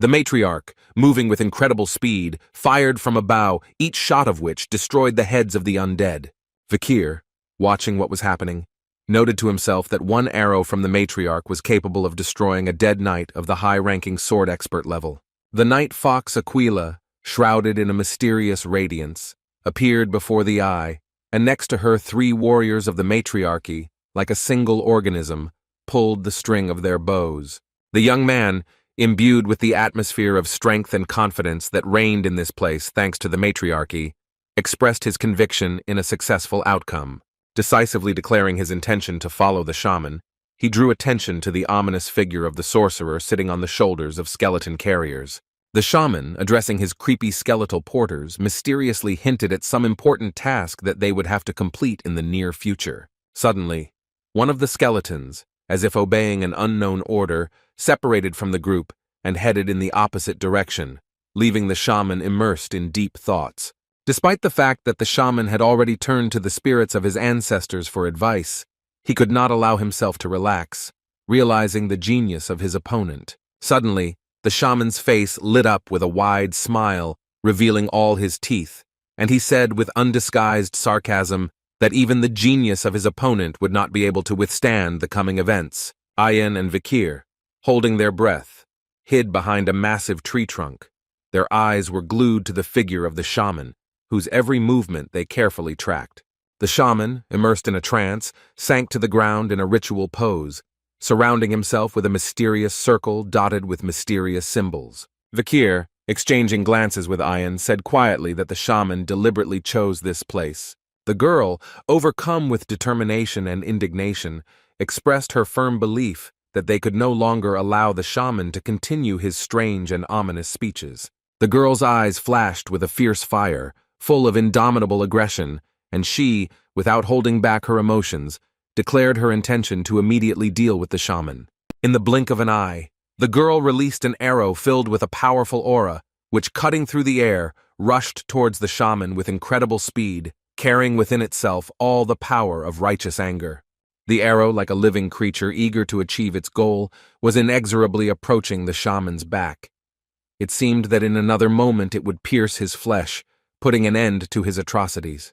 The matriarch, moving with incredible speed, fired from a bow, each shot of which destroyed the heads of the undead. Vikir, watching what was happening, noted to himself that one arrow from the matriarch was capable of destroying a dead knight of the high-ranking sword expert level. The knight fox Aquila, shrouded in a mysterious radiance, appeared before the eye, and next to her 3 warriors of the matriarchy, like a single organism, pulled the string of their bows. The young man, imbued with the atmosphere of strength and confidence that reigned in this place thanks to the matriarchy, expressed his conviction in a successful outcome. Decisively declaring his intention to follow the shaman, he drew attention to the ominous figure of the sorcerer sitting on the shoulders of skeleton carriers. The shaman, addressing his creepy skeletal porters, mysteriously hinted at some important task that they would have to complete in the near future. Suddenly, one of the skeletons, as if obeying an unknown order, separated from the group and headed in the opposite direction, leaving the shaman immersed in deep thoughts. Despite the fact that the shaman had already turned to the spirits of his ancestors for advice, he could not allow himself to relax, realizing the genius of his opponent. Suddenly, the shaman's face lit up with a wide smile, revealing all his teeth, and he said with undisguised sarcasm that even the genius of his opponent would not be able to withstand the coming events. Ayan and Vikir, holding their breath, hid behind a massive tree trunk. Their eyes were glued to the figure of the shaman, whose every movement they carefully tracked. The shaman, immersed in a trance, sank to the ground in a ritual pose, surrounding himself with a mysterious circle dotted with mysterious symbols. Vikir, exchanging glances with Ayan, said quietly that the shaman deliberately chose this place. The girl, overcome with determination and indignation, expressed her firm belief that they could no longer allow the shaman to continue his strange and ominous speeches. The girl's eyes flashed with a fierce fire, full of indomitable aggression, and she, without holding back her emotions, declared her intention to immediately deal with the shaman. In the blink of an eye, the girl released an arrow filled with a powerful aura, which, cutting through the air, rushed towards the shaman with incredible speed, carrying within itself all the power of righteous anger. The arrow, like a living creature eager to achieve its goal, was inexorably approaching the shaman's back. It seemed that in another moment it would pierce his flesh, putting an end to his atrocities.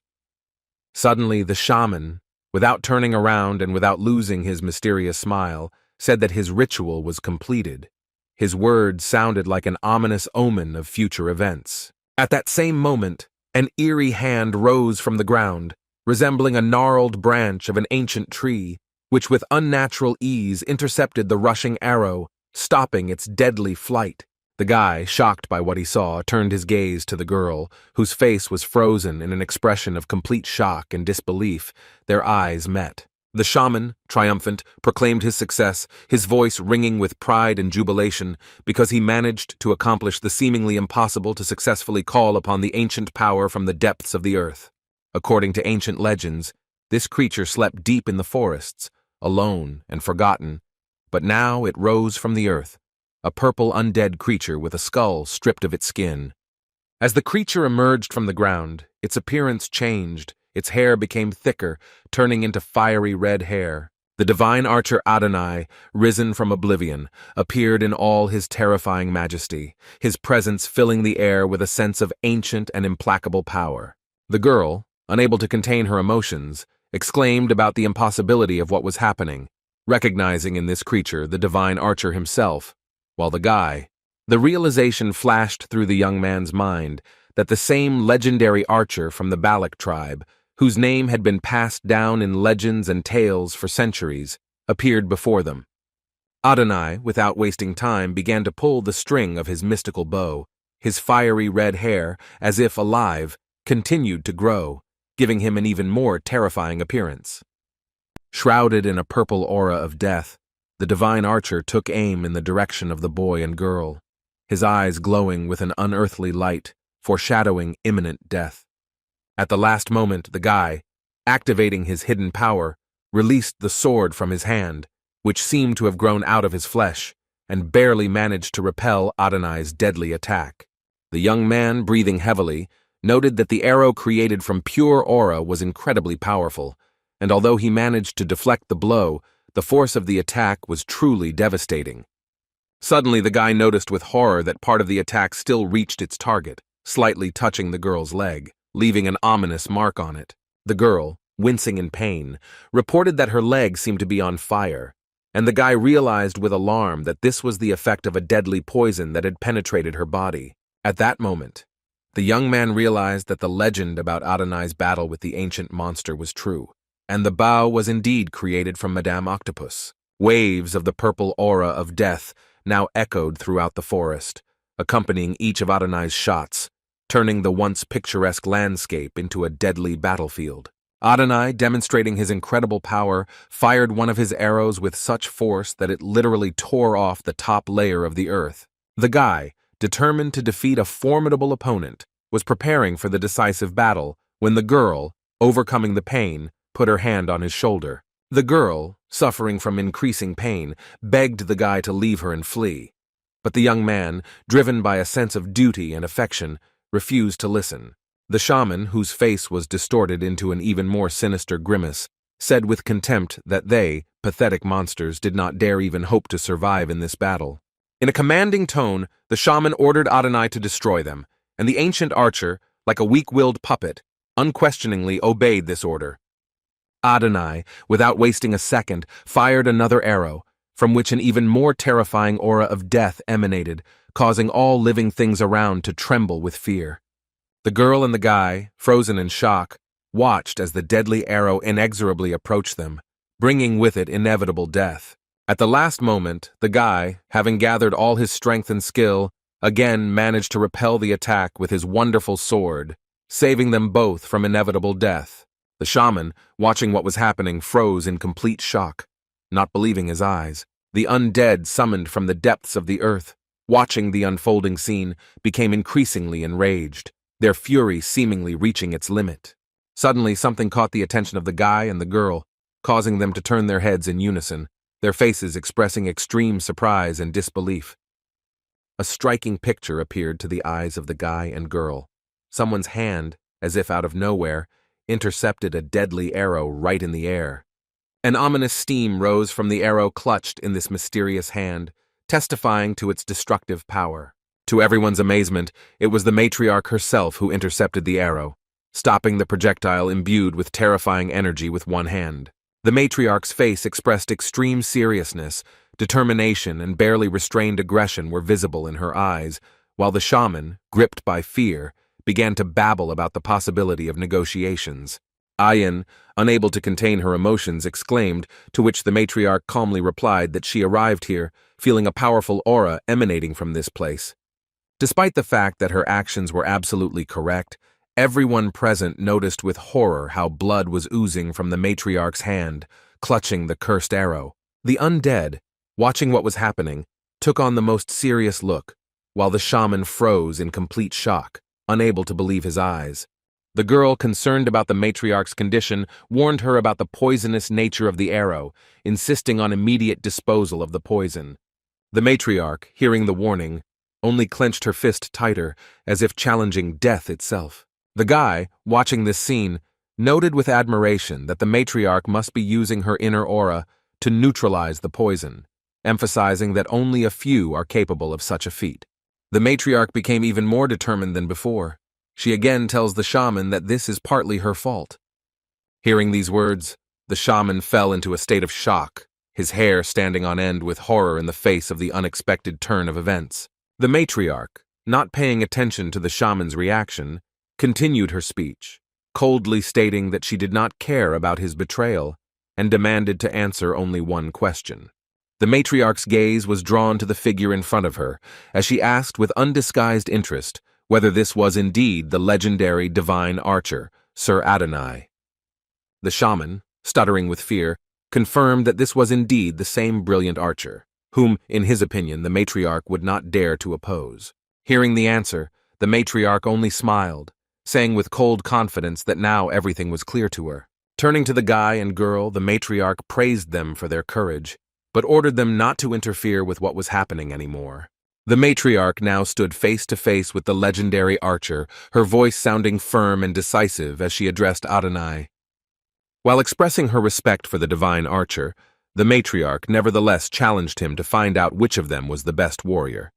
Suddenly, the shaman, without turning around and without losing his mysterious smile, said that his ritual was completed. His words sounded like an ominous omen of future events. At that same moment, an eerie hand rose from the ground, resembling a gnarled branch of an ancient tree, which with unnatural ease intercepted the rushing arrow, stopping its deadly flight. The guy, shocked by what he saw, turned his gaze to the girl, whose face was frozen in an expression of complete shock and disbelief. Their eyes met. The shaman, triumphant, proclaimed his success, his voice ringing with pride and jubilation, because he managed to accomplish the seemingly impossible to successfully call upon the ancient power from the depths of the earth. According to ancient legends, this creature slept deep in the forests, alone and forgotten, but now it rose from the earth, a purple undead creature with a skull stripped of its skin. As the creature emerged from the ground, its appearance changed. Its hair became thicker, turning into fiery red hair. The divine archer Adonai, risen from oblivion, appeared in all his terrifying majesty, his presence filling the air with a sense of ancient and implacable power. The girl, unable to contain her emotions, exclaimed about the impossibility of what was happening, recognizing in this creature the divine archer himself, while the realization flashed through the young man's mind that the same legendary archer from the Balak tribe, whose name had been passed down in legends and tales for centuries, appeared before them. Adonai, without wasting time, began to pull the string of his mystical bow. His fiery red hair, as if alive, continued to grow, giving him an even more terrifying appearance. Shrouded in a purple aura of death, the divine archer took aim in the direction of the boy and girl, his eyes glowing with an unearthly light, foreshadowing imminent death. At the last moment, the guy, activating his hidden power, released the sword from his hand, which seemed to have grown out of his flesh, and barely managed to repel Adonai's deadly attack. The young man, breathing heavily, noted that the arrow created from pure aura was incredibly powerful, and although he managed to deflect the blow, the force of the attack was truly devastating. Suddenly, the guy noticed with horror that part of the attack still reached its target, slightly touching the girl's leg, leaving an ominous mark on it. The girl, wincing in pain, reported that her leg seemed to be on fire, and the guy realized with alarm that this was the effect of a deadly poison that had penetrated her body. At that moment, the young man realized that the legend about Adonai's battle with the ancient monster was true, and the bow was indeed created from Madame Octopus. Waves of the purple aura of death now echoed throughout the forest, accompanying each of Adonai's shots, turning the once picturesque landscape into a deadly battlefield. Adonai, demonstrating his incredible power, fired one of his arrows with such force that it literally tore off the top layer of the earth. The guy, determined to defeat a formidable opponent, was preparing for the decisive battle when the girl, overcoming the pain, put her hand on his shoulder. The girl, suffering from increasing pain, begged the guy to leave her and flee. But the young man, driven by a sense of duty and affection, refused to listen. The shaman, whose face was distorted into an even more sinister grimace, said with contempt that they, pathetic monsters, did not dare even hope to survive in this battle. In a commanding tone, the shaman ordered Adonai to destroy them, and the ancient archer, like a weak-willed puppet, unquestioningly obeyed this order. Adonai, without wasting a second, fired another arrow, from which an even more terrifying aura of death emanated, causing all living things around to tremble with fear. The girl and the guy, frozen in shock, watched as the deadly arrow inexorably approached them, bringing with it inevitable death. At the last moment, the guy, having gathered all his strength and skill, again managed to repel the attack with his wonderful sword, saving them both from inevitable death. The shaman, watching what was happening, froze in complete shock, not believing his eyes. The undead summoned from the depths of the earth, watching the unfolding scene, became increasingly enraged, their fury seemingly reaching its limit. Suddenly, something caught the attention of the guy and the girl, causing them to turn their heads in unison, their faces expressing extreme surprise and disbelief. A striking picture appeared to the eyes of the guy and girl. Someone's hand, as if out of nowhere, intercepted a deadly arrow right in the air. An ominous steam rose from the arrow clutched in this mysterious hand, testifying to its destructive power. To everyone's amazement, it was the matriarch herself who intercepted the arrow, stopping the projectile imbued with terrifying energy with one hand. The matriarch's face expressed extreme seriousness, determination, and barely restrained aggression were visible in her eyes, while the shaman, gripped by fear, began to babble about the possibility of negotiations. Ayan, unable to contain her emotions, exclaimed, to which the matriarch calmly replied that she arrived here, feeling a powerful aura emanating from this place. Despite the fact that her actions were absolutely correct, everyone present noticed with horror how blood was oozing from the matriarch's hand, clutching the cursed arrow. The undead, watching what was happening, took on the most serious look, while the shaman froze in complete shock, unable to believe his eyes. The girl, concerned about the matriarch's condition, warned her about the poisonous nature of the arrow, insisting on immediate disposal of the poison. The matriarch, hearing the warning, only clenched her fist tighter, as if challenging death itself. The guy, watching this scene, noted with admiration that the matriarch must be using her inner aura to neutralize the poison, emphasizing that only a few are capable of such a feat. The matriarch became even more determined than before. She again tells the shaman that this is partly her fault. Hearing these words, the shaman fell into a state of shock, his hair standing on end with horror in the face of the unexpected turn of events. The matriarch, not paying attention to the shaman's reaction, continued her speech, coldly stating that she did not care about his betrayal and demanded to answer only one question. The matriarch's gaze was drawn to the figure in front of her as she asked with undisguised interest whether this was indeed the legendary divine archer, Sir Adonai. The shaman, stuttering with fear, confirmed that this was indeed the same brilliant archer, whom, in his opinion, the matriarch would not dare to oppose. Hearing the answer, the matriarch only smiled, saying with cold confidence that now everything was clear to her. Turning to the guy and girl, the matriarch praised them for their courage, but ordered them not to interfere with what was happening anymore. The matriarch now stood face to face with the legendary archer, her voice sounding firm and decisive as she addressed Adonai. While expressing her respect for the divine archer, the matriarch nevertheless challenged him to find out which of them was the best warrior.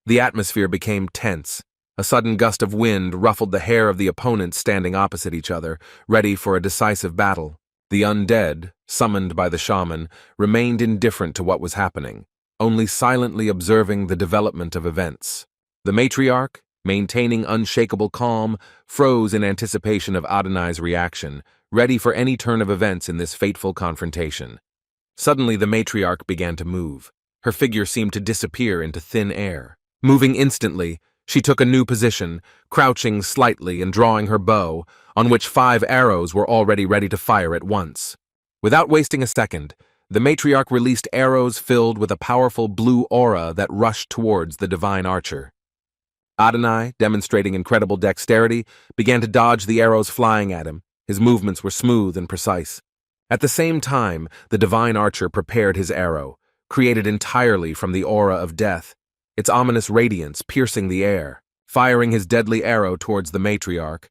The atmosphere became tense. A sudden gust of wind ruffled the hair of the opponents standing opposite each other, ready for a decisive battle. The undead, summoned by the shaman, remained indifferent to what was happening, only silently observing the development of events. The matriarch, maintaining unshakable calm, froze in anticipation of Adonai's reaction, ready for any turn of events in this fateful confrontation. Suddenly the matriarch began to move. Her figure seemed to disappear into thin air. Moving instantly, she took a new position, crouching slightly and drawing her bow, on which 5 arrows were already ready to fire at once. Without wasting a second, the matriarch released arrows filled with a powerful blue aura that rushed towards the divine archer. Adonai, demonstrating incredible dexterity, began to dodge the arrows flying at him. His movements were smooth and precise. At the same time, the divine archer prepared his arrow, created entirely from the aura of death, its ominous radiance piercing the air. Firing his deadly arrow towards the matriarch,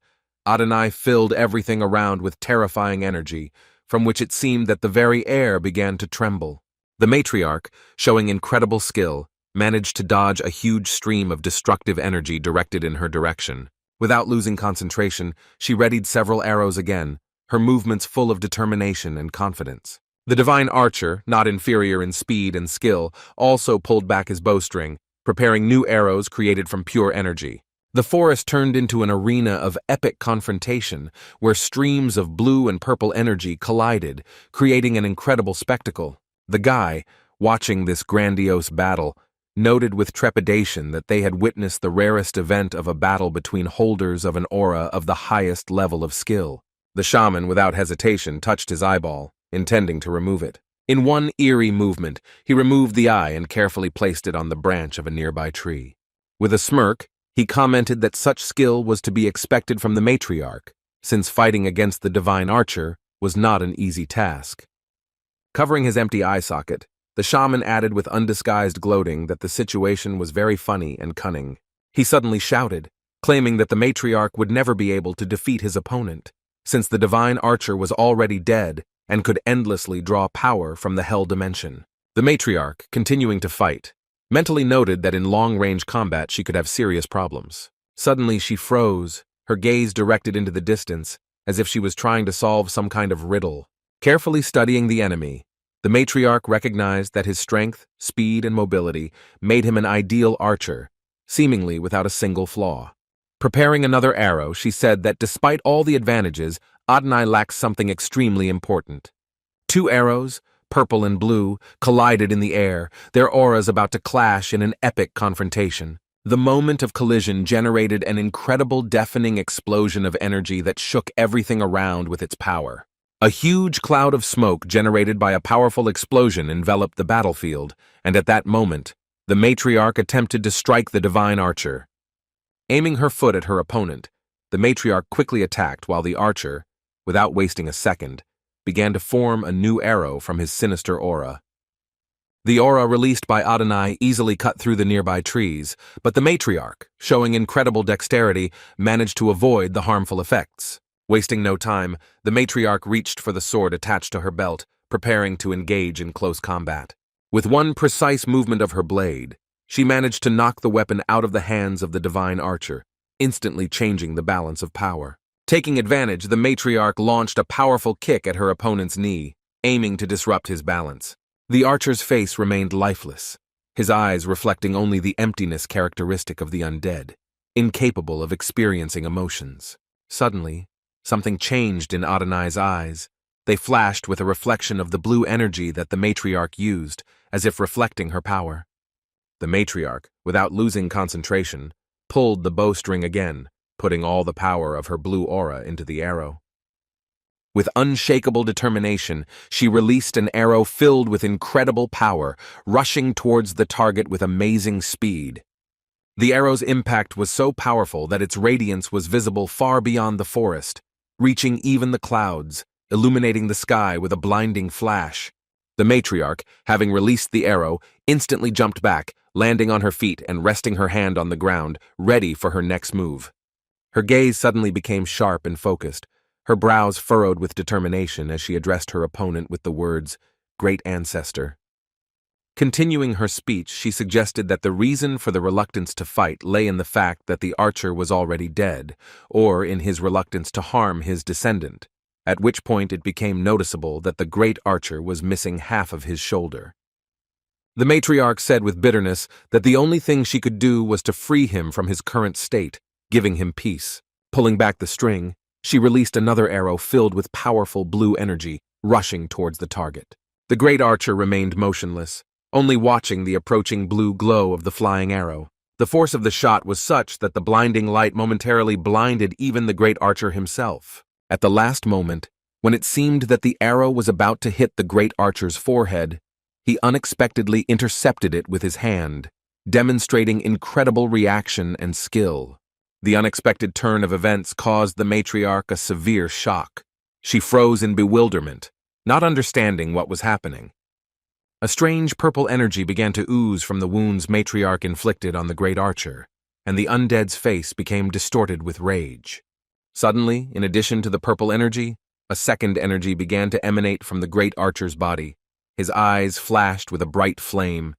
Adonai filled everything around with terrifying energy, from which it seemed that the very air began to tremble. The matriarch, showing incredible skill, managed to dodge a huge stream of destructive energy directed in her direction. Without losing concentration, she readied several arrows again, her movements full of determination and confidence. The divine archer, not inferior in speed and skill, also pulled back his bowstring, preparing new arrows created from pure energy. The forest turned into an arena of epic confrontation, where streams of blue and purple energy collided, creating an incredible spectacle. The guy, watching this grandiose battle, noted with trepidation that they had witnessed the rarest event of a battle between holders of an aura of the highest level of skill. The shaman, without hesitation, touched his eyeball, intending to remove it. In one eerie movement, he removed the eye and carefully placed it on the branch of a nearby tree. With a smirk, he commented that such skill was to be expected from the matriarch, since fighting against the divine archer was not an easy task. Covering his empty eye socket, the shaman added with undisguised gloating that the situation was very funny and cunning. He suddenly shouted, claiming that the matriarch would never be able to defeat his opponent, since the divine archer was already dead and could endlessly draw power from the hell dimension. The matriarch, continuing to fight, mentally noted that in long-range combat she could have serious problems. Suddenly she froze, her gaze directed into the distance, as if she was trying to solve some kind of riddle. Carefully studying the enemy, the matriarch recognized that his strength, speed, and mobility made him an ideal archer, seemingly without a single flaw. Preparing another arrow, she said that despite all the advantages, Adonai lacks something extremely important. Two arrows, purple and blue, collided in the air, their auras about to clash in an epic confrontation. The moment of collision generated an incredible deafening explosion of energy that shook everything around with its power. A huge cloud of smoke generated by a powerful explosion enveloped the battlefield, and at that moment, the matriarch attempted to strike the divine archer. Aiming her foot at her opponent, the matriarch quickly attacked while the archer, without wasting a second, began to form a new arrow from his sinister aura. The aura released by Adonai easily cut through the nearby trees, but the matriarch, showing incredible dexterity, managed to avoid the harmful effects. Wasting no time, the matriarch reached for the sword attached to her belt, preparing to engage in close combat. With one precise movement of her blade, she managed to knock the weapon out of the hands of the divine archer, instantly changing the balance of power. Taking advantage, the matriarch launched a powerful kick at her opponent's knee, aiming to disrupt his balance. The archer's face remained lifeless, his eyes reflecting only the emptiness characteristic of the undead, incapable of experiencing emotions. Suddenly, something changed in Adonai's eyes. They flashed with a reflection of the blue energy that the matriarch used, as if reflecting her power. The matriarch, without losing concentration, pulled the bowstring again, putting all the power of her blue aura into the arrow. With unshakable determination, she released an arrow filled with incredible power, rushing towards the target with amazing speed. The arrow's impact was so powerful that its radiance was visible far beyond the forest, reaching even the clouds, illuminating the sky with a blinding flash. The matriarch, having released the arrow, instantly jumped back, landing on her feet and resting her hand on the ground, ready for her next move. Her gaze suddenly became sharp and focused, her brows furrowed with determination as she addressed her opponent with the words, "Great Ancestor." Continuing her speech, she suggested that the reason for the reluctance to fight lay in the fact that the archer was already dead, or in his reluctance to harm his descendant, at which point it became noticeable that the great archer was missing half of his shoulder. The matriarch said with bitterness that the only thing she could do was to free him from his current state, giving him peace. Pulling back the string, she released another arrow filled with powerful blue energy, rushing towards the target. The great archer remained motionless, only watching the approaching blue glow of the flying arrow. The force of the shot was such that the blinding light momentarily blinded even the great archer himself. At the last moment, when it seemed that the arrow was about to hit the great archer's forehead, he unexpectedly intercepted it with his hand, demonstrating incredible reaction and skill. The unexpected turn of events caused the matriarch a severe shock. She froze in bewilderment, not understanding what was happening. A strange purple energy began to ooze from the wounds matriarch inflicted on the great archer, and the undead's face became distorted with rage. Suddenly, in addition to the purple energy, a second energy began to emanate from the great archer's body. His eyes flashed with a bright flame.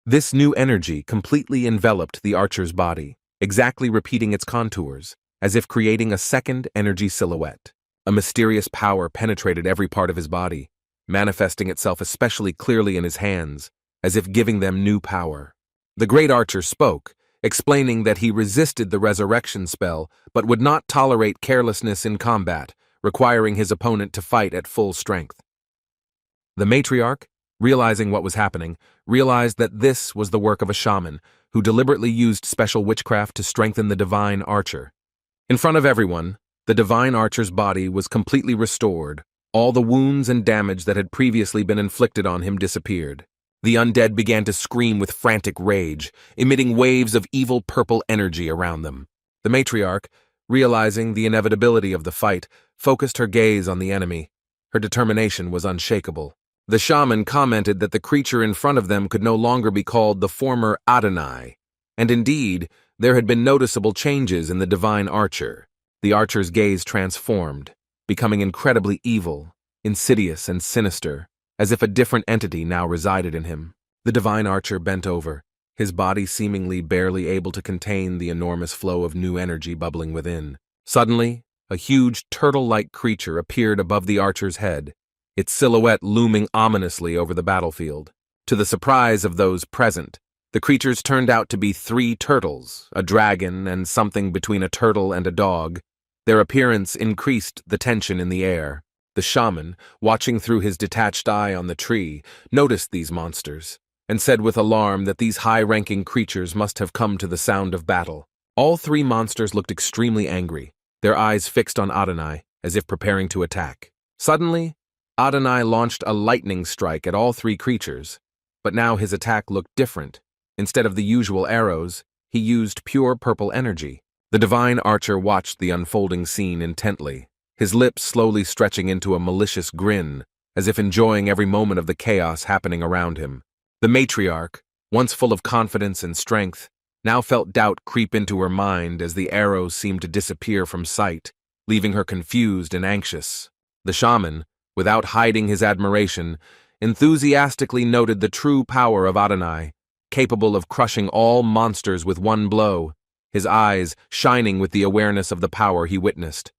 This new energy completely enveloped the archer's body, exactly repeating its contours, as if creating a second energy silhouette. A mysterious power penetrated every part of his body, manifesting itself especially clearly in his hands, as if giving them new power. The great archer spoke, explaining that he resisted the resurrection spell but would not tolerate carelessness in combat, requiring his opponent to fight at full strength. The matriarch, realizing what was happening, realized that this was the work of a shaman who deliberately used special witchcraft to strengthen the divine archer. In front of everyone, the divine archer's body was completely restored. All the wounds and damage that had previously been inflicted on him disappeared. The undead began to scream with frantic rage, emitting waves of evil purple energy around them. The matriarch, realizing the inevitability of the fight, focused her gaze on the enemy. Her determination was unshakable. The shaman commented that the creature in front of them could no longer be called the former Adonai, and indeed, there had been noticeable changes in the divine archer. The archer's gaze transformed, becoming incredibly evil, insidious and sinister, as if a different entity now resided in him. The divine archer bent over, his body seemingly barely able to contain the enormous flow of new energy bubbling within. Suddenly, a huge turtle-like creature appeared above the archer's head, its silhouette looming ominously over the battlefield. To the surprise of those present, the creatures turned out to be 3 turtles, a dragon, and something between a turtle and a dog. Their appearance increased the tension in the air. The shaman, watching through his detached eye on the tree, noticed these monsters, and said with alarm that these high-ranking creatures must have come to the sound of battle. All 3 monsters looked extremely angry, their eyes fixed on Adonai, as if preparing to attack. Suddenly, Adonai launched a lightning strike at all 3 creatures, but now his attack looked different. Instead of the usual arrows, he used pure purple energy. The divine archer watched the unfolding scene intently, his lips slowly stretching into a malicious grin, as if enjoying every moment of the chaos happening around him. The matriarch, once full of confidence and strength, now felt doubt creep into her mind as the arrows seemed to disappear from sight, leaving her confused and anxious. The shaman, without hiding his admiration, enthusiastically noted the true power of Adonai, capable of crushing all monsters with one blow, his eyes shining with the awareness of the power he witnessed.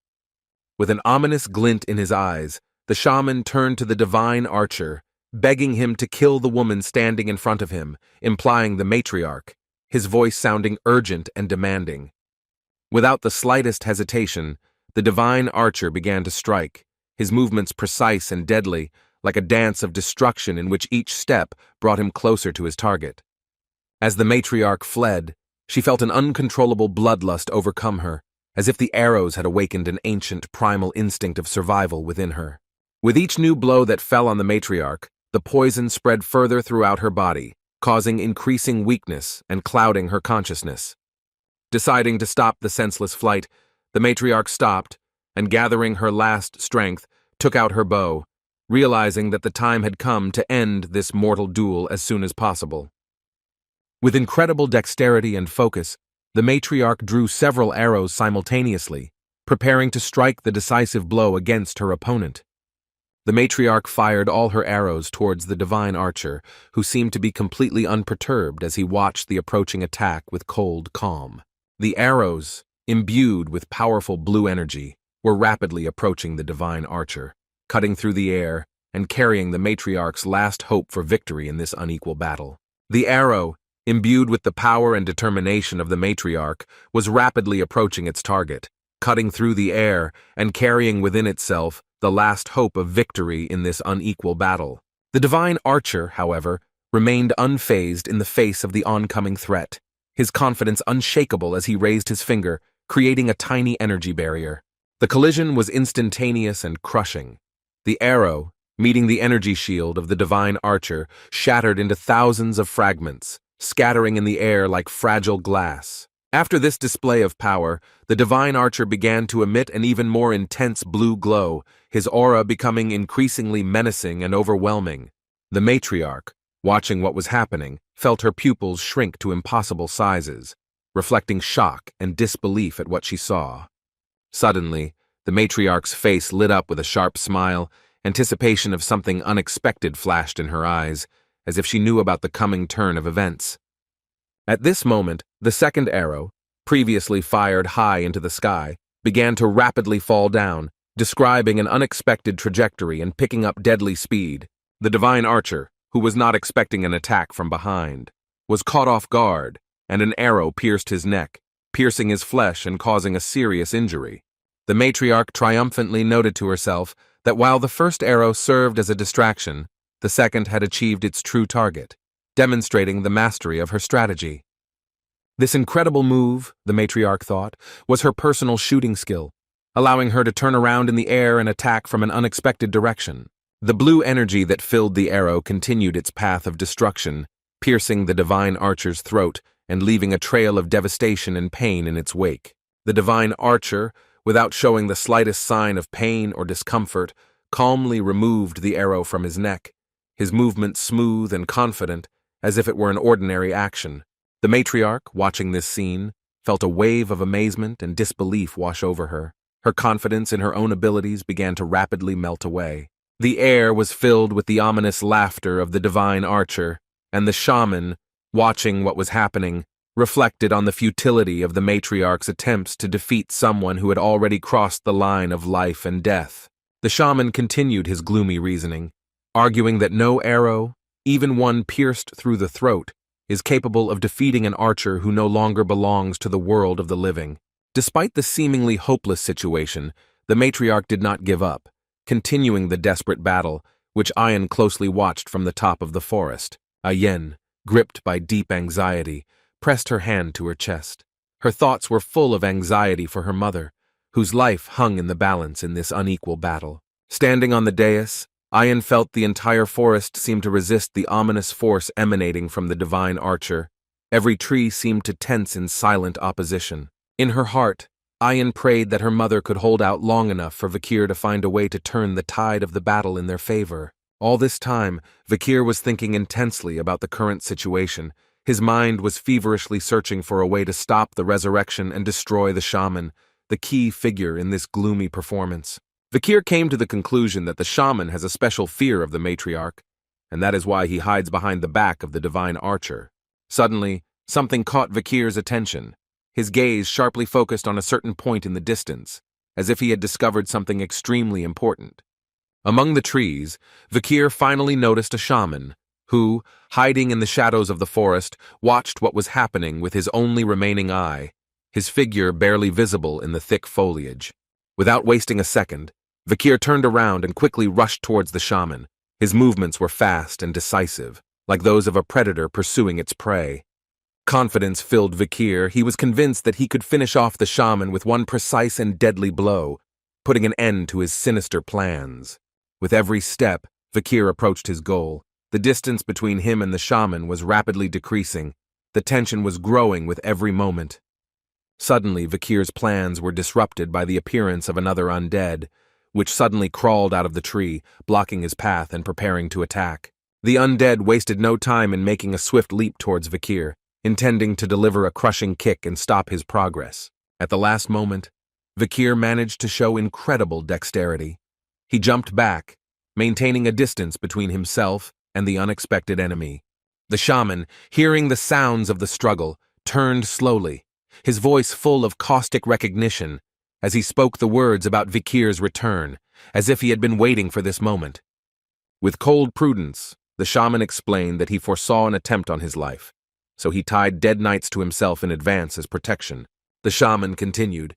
With an ominous glint in his eyes, the shaman turned to the divine archer, begging him to kill the woman standing in front of him, implying the matriarch, his voice sounding urgent and demanding. Without the slightest hesitation, the divine archer began to strike, his movements precise and deadly, like a dance of destruction in which each step brought him closer to his target. As the matriarch fled, she felt an uncontrollable bloodlust overcome her, as if the arrows had awakened an ancient primal instinct of survival within her. With each new blow that fell on the matriarch, the poison spread further throughout her body, causing increasing weakness and clouding her consciousness. Deciding to stop the senseless flight, the matriarch stopped, and gathering her last strength, took out her bow, realizing that the time had come to end this mortal duel as soon as possible. With incredible dexterity and focus, the matriarch drew several arrows simultaneously, preparing to strike the decisive blow against her opponent. The matriarch fired all her arrows towards the divine archer, who seemed to be completely unperturbed as he watched the approaching attack with cold calm. The arrows, imbued with powerful blue energy, were rapidly approaching the divine archer, cutting through the air and carrying the matriarch's last hope for victory in this unequal battle. The arrow, imbued with the power and determination of the matriarch, was rapidly approaching its target, cutting through the air and carrying within itself the last hope of victory in this unequal battle. The divine archer, however, remained unfazed in the face of the oncoming threat, his confidence unshakable as he raised his finger, creating a tiny energy barrier. The collision was instantaneous and crushing. The arrow, meeting the energy shield of the divine archer, shattered into thousands of fragments, scattering in the air like fragile glass. After this display of power, the divine archer began to emit an even more intense blue glow, his aura becoming increasingly menacing and overwhelming. The matriarch, watching what was happening, felt her pupils shrink to impossible sizes, reflecting shock and disbelief at what she saw. Suddenly, the matriarch's face lit up with a sharp smile. Anticipation of something unexpected flashed in her eyes, as if she knew about the coming turn of events. At this moment, the second arrow, previously fired high into the sky, began to rapidly fall down, describing an unexpected trajectory and picking up deadly speed. The divine archer, who was not expecting an attack from behind, was caught off guard, and an arrow pierced his neck, piercing his flesh and causing a serious injury. The matriarch triumphantly noted to herself that while the first arrow served as a distraction, the second had achieved its true target, demonstrating the mastery of her strategy. This incredible move, the matriarch thought, was her personal shooting skill, allowing her to turn around in the air and attack from an unexpected direction. The blue energy that filled the arrow continued its path of destruction, piercing the divine archer's throat and leaving a trail of devastation and pain in its wake. The divine archer, without showing the slightest sign of pain or discomfort, calmly removed the arrow from his neck, his movement smooth and confident, as if it were an ordinary action. The matriarch, watching this scene, felt a wave of amazement and disbelief wash over her. Her confidence in her own abilities began to rapidly melt away. The air was filled with the ominous laughter of the divine archer, and the shaman, watching what was happening, reflected on the futility of the matriarch's attempts to defeat someone who had already crossed the line of life and death. The shaman continued his gloomy reasoning, arguing that no arrow, even one pierced through the throat, is capable of defeating an archer who no longer belongs to the world of the living. Despite the seemingly hopeless situation, the matriarch did not give up, continuing the desperate battle, which Ayan closely watched from the top of the forest. Ayan, gripped by deep anxiety, pressed her hand to her chest. Her thoughts were full of anxiety for her mother, whose life hung in the balance in this unequal battle. Standing on the dais, Ayan felt the entire forest seem to resist the ominous force emanating from the divine archer. Every tree seemed to tense in silent opposition. In her heart, Ayan prayed that her mother could hold out long enough for Vikir to find a way to turn the tide of the battle in their favor. All this time, Vikir was thinking intensely about the current situation. His mind was feverishly searching for a way to stop the resurrection and destroy the shaman, the key figure in this gloomy performance. Vikir came to the conclusion that the shaman has a special fear of the matriarch, and that is why he hides behind the back of the divine archer. Suddenly, something caught Vikir's attention. His gaze sharply focused on a certain point in the distance, as if he had discovered something extremely important. Among the trees, Vikir finally noticed a shaman, who, hiding in the shadows of the forest, watched what was happening with his only remaining eye, his figure barely visible in the thick foliage. Without wasting a second, Vikir turned around and quickly rushed towards the shaman. His movements were fast and decisive, like those of a predator pursuing its prey. Confidence filled Vikir. He was convinced that he could finish off the shaman with one precise and deadly blow, putting an end to his sinister plans. With every step, Vikir approached his goal. The distance between him and the shaman was rapidly decreasing. The tension was growing with every moment. Suddenly, Vikir's plans were disrupted by the appearance of another undead, which suddenly crawled out of the tree, blocking his path and preparing to attack. The undead wasted no time in making a swift leap towards Vikir, intending to deliver a crushing kick and stop his progress. At the last moment, Vikir managed to show incredible dexterity. He jumped back, maintaining a distance between himself and the unexpected enemy. The shaman, hearing the sounds of the struggle, turned slowly, his voice full of caustic recognition, as he spoke the words about Vikir's return, as if he had been waiting for this moment. With cold prudence, the shaman explained that he foresaw an attempt on his life, so he tied dead knights to himself in advance as protection. The shaman continued,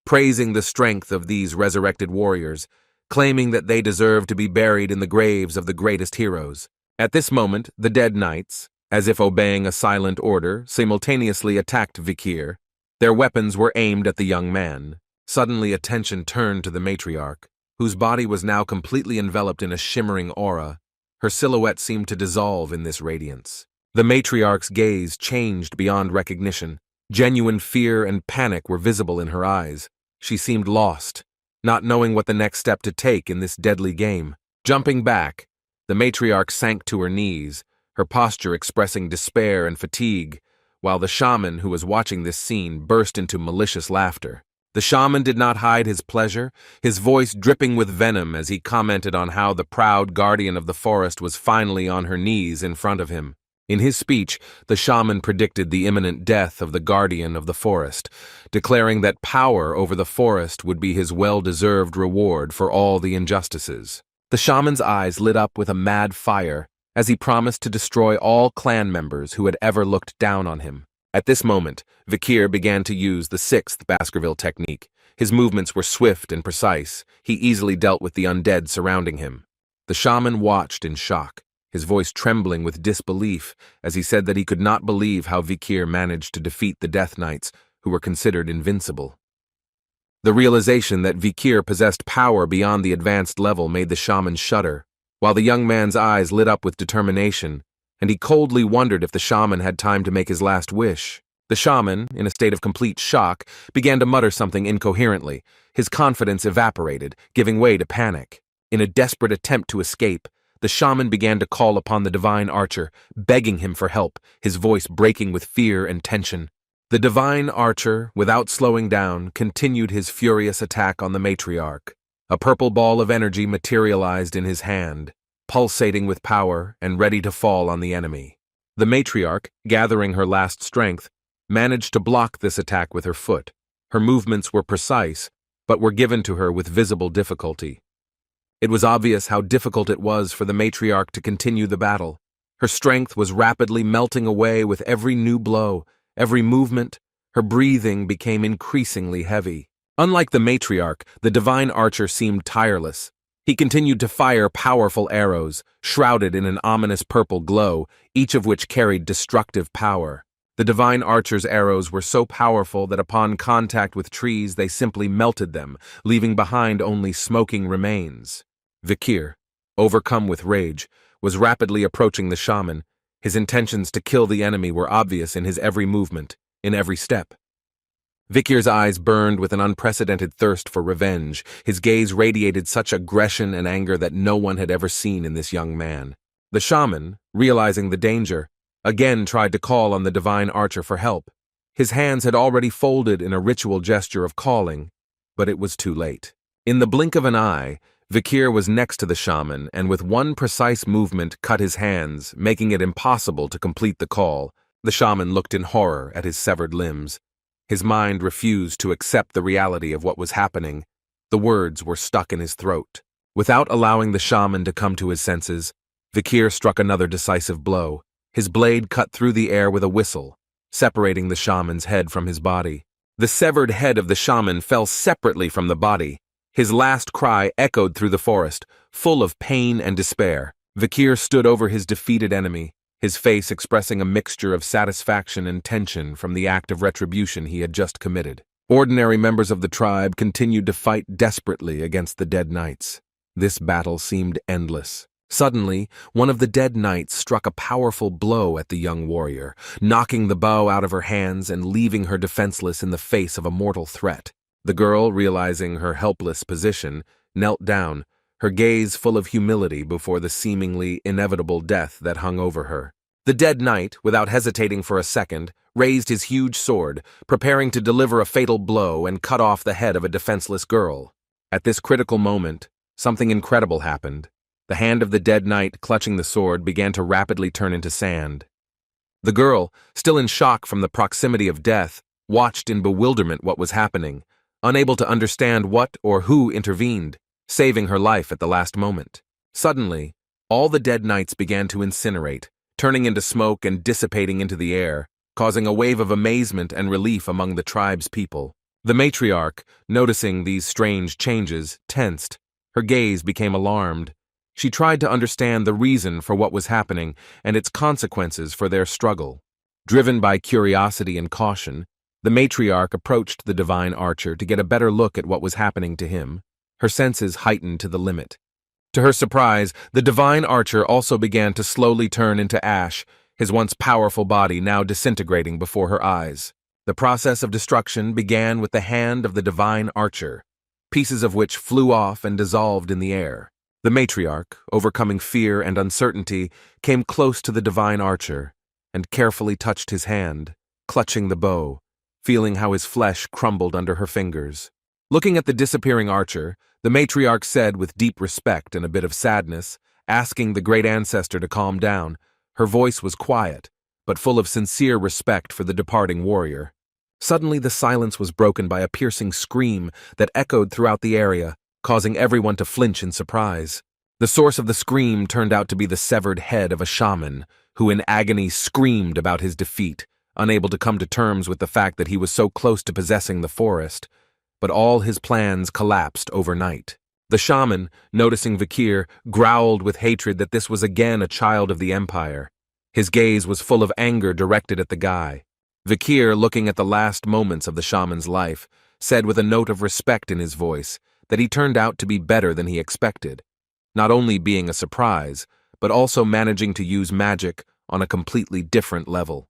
praising the strength of these resurrected warriors, claiming that they deserve to be buried in the graves of the greatest heroes. At this moment, the dead knights, as if obeying a silent order, simultaneously attacked Vikir. Their weapons were aimed at the young man. Suddenly, attention turned to the matriarch, whose body was now completely enveloped in a shimmering aura. Her silhouette seemed to dissolve in this radiance. The matriarch's gaze changed beyond recognition. Genuine fear and panic were visible in her eyes. She seemed lost, not knowing what the next step to take in this deadly game. Jumping back, the matriarch sank to her knees, her posture expressing despair and fatigue, while the shaman who was watching this scene burst into malicious laughter. The shaman did not hide his pleasure, his voice dripping with venom as he commented on how the proud guardian of the forest was finally on her knees in front of him. In his speech, the shaman predicted the imminent death of the guardian of the forest, declaring that power over the forest would be his well-deserved reward for all the injustices. The shaman's eyes lit up with a mad fire as he promised to destroy all clan members who had ever looked down on him. At this moment, Vikir began to use the sixth Baskerville technique. His movements were swift and precise. He easily dealt with the undead surrounding him. The shaman watched in shock, his voice trembling with disbelief as he said that he could not believe how Vikir managed to defeat the Death Knights, who were considered invincible. The realization that Vikir possessed power beyond the advanced level made the shaman shudder, while the young man's eyes lit up with determination, and he coldly wondered if the shaman had time to make his last wish. The shaman, in a state of complete shock, began to mutter something incoherently. His confidence evaporated, giving way to panic. In a desperate attempt to escape, the shaman began to call upon the divine archer, begging him for help, his voice breaking with fear and tension. The divine archer, without slowing down, continued his furious attack on the matriarch. A purple ball of energy materialized in his hand, pulsating with power and ready to fall on the enemy. The matriarch, gathering her last strength, managed to block this attack with her foot. Her movements were precise, but were given to her with visible difficulty. It was obvious how difficult it was for the matriarch to continue the battle. Her strength was rapidly melting away with every new blow, every movement. Her breathing became increasingly heavy. Unlike the matriarch, the divine archer seemed tireless. He continued to fire powerful arrows, shrouded in an ominous purple glow, each of which carried destructive power. The divine archer's arrows were so powerful that upon contact with trees they simply melted them, leaving behind only smoking remains. Vikir, overcome with rage, was rapidly approaching the shaman. His intentions to kill the enemy were obvious in his every movement, in every step. Vikir's eyes burned with an unprecedented thirst for revenge. His gaze radiated such aggression and anger that no one had ever seen in this young man. The shaman, realizing the danger, again tried to call on the divine archer for help. His hands had already folded in a ritual gesture of calling, but it was too late. In the blink of an eye, Vikir was next to the shaman and with one precise movement cut his hands, making it impossible to complete the call. The shaman looked in horror at his severed limbs. His mind refused to accept the reality of what was happening. The words were stuck in his throat. Without allowing the shaman to come to his senses, Vikir struck another decisive blow. His blade cut through the air with a whistle, separating the shaman's head from his body. The severed head of the shaman fell separately from the body. His last cry echoed through the forest, full of pain and despair. Vikir stood over his defeated enemy, his face expressing a mixture of satisfaction and tension from the act of retribution he had just committed. Ordinary members of the tribe continued to fight desperately against the dead knights. This battle seemed endless. Suddenly, one of the dead knights struck a powerful blow at the young warrior, knocking the bow out of her hands and leaving her defenseless in the face of a mortal threat. The girl, realizing her helpless position, knelt down, her gaze full of humility before the seemingly inevitable death that hung over her. The dead knight, without hesitating for a second, raised his huge sword, preparing to deliver a fatal blow and cut off the head of a defenseless girl. At this critical moment, something incredible happened. The hand of the dead knight clutching the sword began to rapidly turn into sand. The girl, still in shock from the proximity of death, watched in bewilderment what was happening, unable to understand what or who intervened, saving her life at the last moment. Suddenly, all the dead knights began to incinerate, turning into smoke and dissipating into the air, causing a wave of amazement and relief among the tribe's people. The matriarch, noticing these strange changes, tensed. Her gaze became alarmed. She tried to understand the reason for what was happening and its consequences for their struggle. Driven by curiosity and caution, the matriarch approached the divine archer to get a better look at what was happening to him. Her senses heightened to the limit. To her surprise, the divine archer also began to slowly turn into ash, his once powerful body now disintegrating before her eyes. The process of destruction began with the hand of the divine archer, pieces of which flew off and dissolved in the air. The matriarch, overcoming fear and uncertainty, came close to the divine archer and carefully touched his hand, clutching the bow, feeling how his flesh crumbled under her fingers. Looking at the disappearing archer, the matriarch said with deep respect and a bit of sadness, asking the great ancestor to calm down. Her voice was quiet, but full of sincere respect for the departing warrior. Suddenly the silence was broken by a piercing scream that echoed throughout the area, causing everyone to flinch in surprise. The source of the scream turned out to be the severed head of a shaman, who in agony screamed about his defeat, unable to come to terms with the fact that he was so close to possessing the forest. But all his plans collapsed overnight. The shaman, noticing Vikir, growled with hatred that this was again a child of the Empire. His gaze was full of anger directed at the guy. Vikir, looking at the last moments of the shaman's life, said with a note of respect in his voice that he turned out to be better than he expected, not only being a surprise, but also managing to use magic on a completely different level.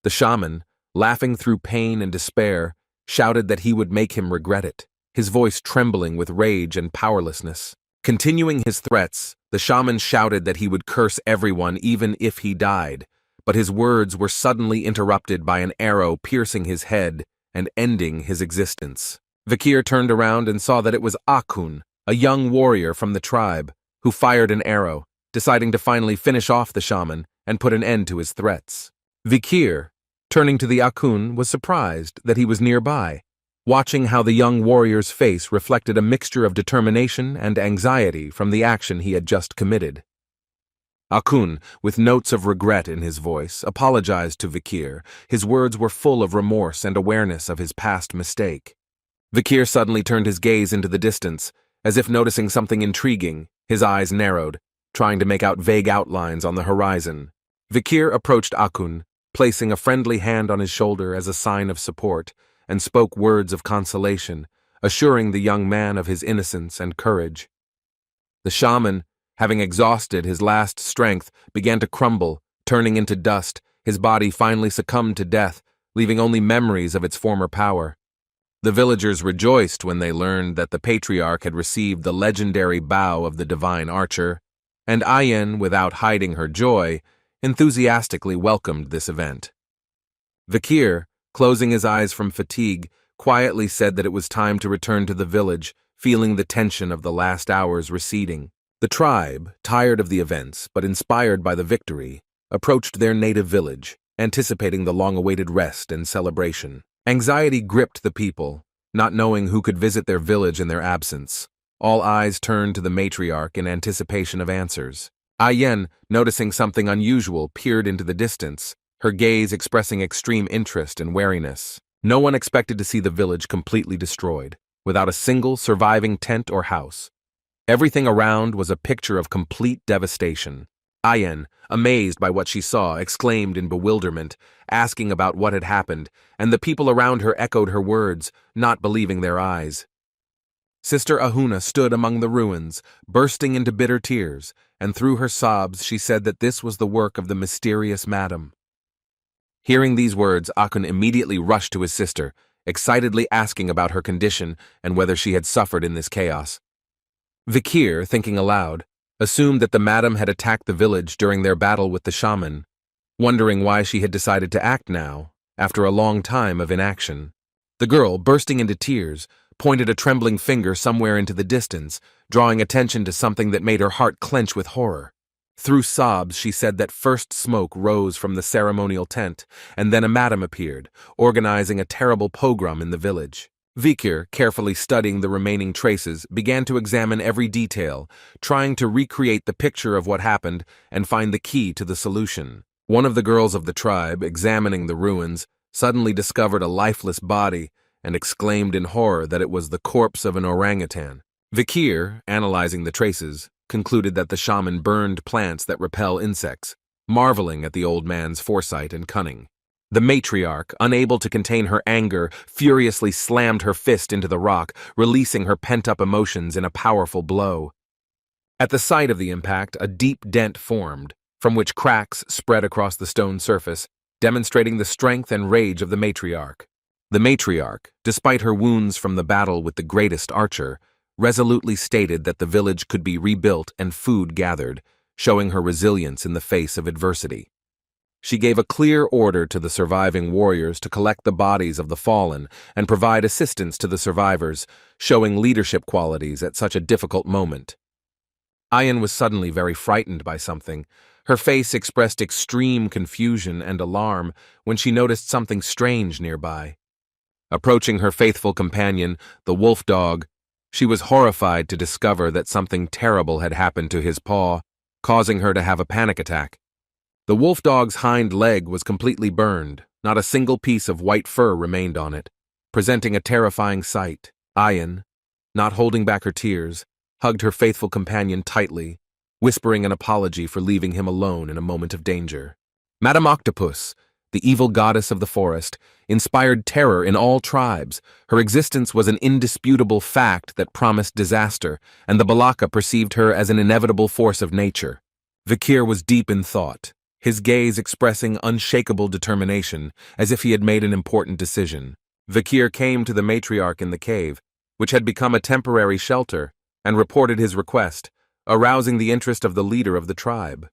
The shaman, laughing through pain and despair, shouted that he would make him regret it, his voice trembling with rage and powerlessness. Continuing his threats, the shaman shouted that he would curse everyone even if he died, but his words were suddenly interrupted by an arrow piercing his head and ending his existence. Vikir turned around and saw that it was Akun, a young warrior from the tribe, who fired an arrow, deciding to finally finish off the shaman and put an end to his threats. Vikir, turning to the Akun, was surprised that he was nearby, watching how the young warrior's face reflected a mixture of determination and anxiety from the action he had just committed. Akun, with notes of regret in his voice, apologized to Vikir. His words were full of remorse and awareness of his past mistake. Vikir suddenly turned his gaze into the distance, as if noticing something intriguing. His eyes narrowed, trying to make out vague outlines on the horizon. Vikir approached Akun, placing a friendly hand on his shoulder as a sign of support, and spoke words of consolation, assuring the young man of his innocence and courage. The shaman, having exhausted his last strength, began to crumble, turning into dust. His body finally succumbed to death, leaving only memories of its former power. The villagers rejoiced when they learned that the Patriarch had received the legendary bow of the divine archer, and Ayen, without hiding her joy, enthusiastically welcomed this event. Vikir, closing his eyes from fatigue, quietly said that it was time to return to the village, feeling the tension of the last hours receding. The tribe, tired of the events but inspired by the victory, approached their native village, anticipating the long-awaited rest and celebration. Anxiety gripped the people, not knowing who could visit their village in their absence. All eyes turned to the matriarch in anticipation of answers. Ayen, noticing something unusual, peered into the distance, her gaze expressing extreme interest and wariness. No one expected to see the village completely destroyed, without a single surviving tent or house. Everything around was a picture of complete devastation. Ayen, amazed by what she saw, exclaimed in bewilderment, asking about what had happened, and the people around her echoed her words, not believing their eyes. Sister Ahuna stood among the ruins, bursting into bitter tears, and through her sobs she said that this was the work of the mysterious madam. Hearing these words, Akun immediately rushed to his sister, excitedly asking about her condition and whether she had suffered in this chaos. Vikir, thinking aloud, assumed that the madam had attacked the village during their battle with the shaman, wondering why she had decided to act now, after a long time of inaction. The girl, bursting into tears, pointed a trembling finger somewhere into the distance, drawing attention to something that made her heart clench with horror. Through sobs, she said that first smoke rose from the ceremonial tent, and then a madam appeared, organizing a terrible pogrom in the village. Vikir, carefully studying the remaining traces, began to examine every detail, trying to recreate the picture of what happened and find the key to the solution. One of the girls of the tribe, examining the ruins, suddenly discovered a lifeless body and exclaimed in horror that it was the corpse of an orangutan. Vikir, analyzing the traces, concluded that the shaman burned plants that repel insects, marveling at the old man's foresight and cunning. The matriarch, unable to contain her anger, furiously slammed her fist into the rock, releasing her pent-up emotions in a powerful blow. At the sight of the impact, a deep dent formed, from which cracks spread across the stone surface, demonstrating the strength and rage of the matriarch. The matriarch, despite her wounds from the battle with the greatest archer, resolutely stated that the village could be rebuilt and food gathered, showing her resilience in the face of adversity. She gave a clear order to the surviving warriors to collect the bodies of the fallen and provide assistance to the survivors, showing leadership qualities at such a difficult moment. Ayan was suddenly very frightened by something. Her face expressed extreme confusion and alarm when she noticed something strange nearby. Approaching her faithful companion, the wolf dog, she was horrified to discover that something terrible had happened to his paw, causing her to have a panic attack. The wolf dog's hind leg was completely burned, not a single piece of white fur remained on it, presenting a terrifying sight. Ayan, not holding back her tears, hugged her faithful companion tightly, whispering an apology for leaving him alone in a moment of danger. Madame Octopus, the evil goddess of the forest, inspired terror in all tribes. Her existence was an indisputable fact that promised disaster, and the Balaka perceived her as an inevitable force of nature. Vikir was deep in thought, his gaze expressing unshakable determination, as if he had made an important decision. Vikir came to the matriarch in the cave, which had become a temporary shelter, and reported his request, arousing the interest of the leader of the tribe.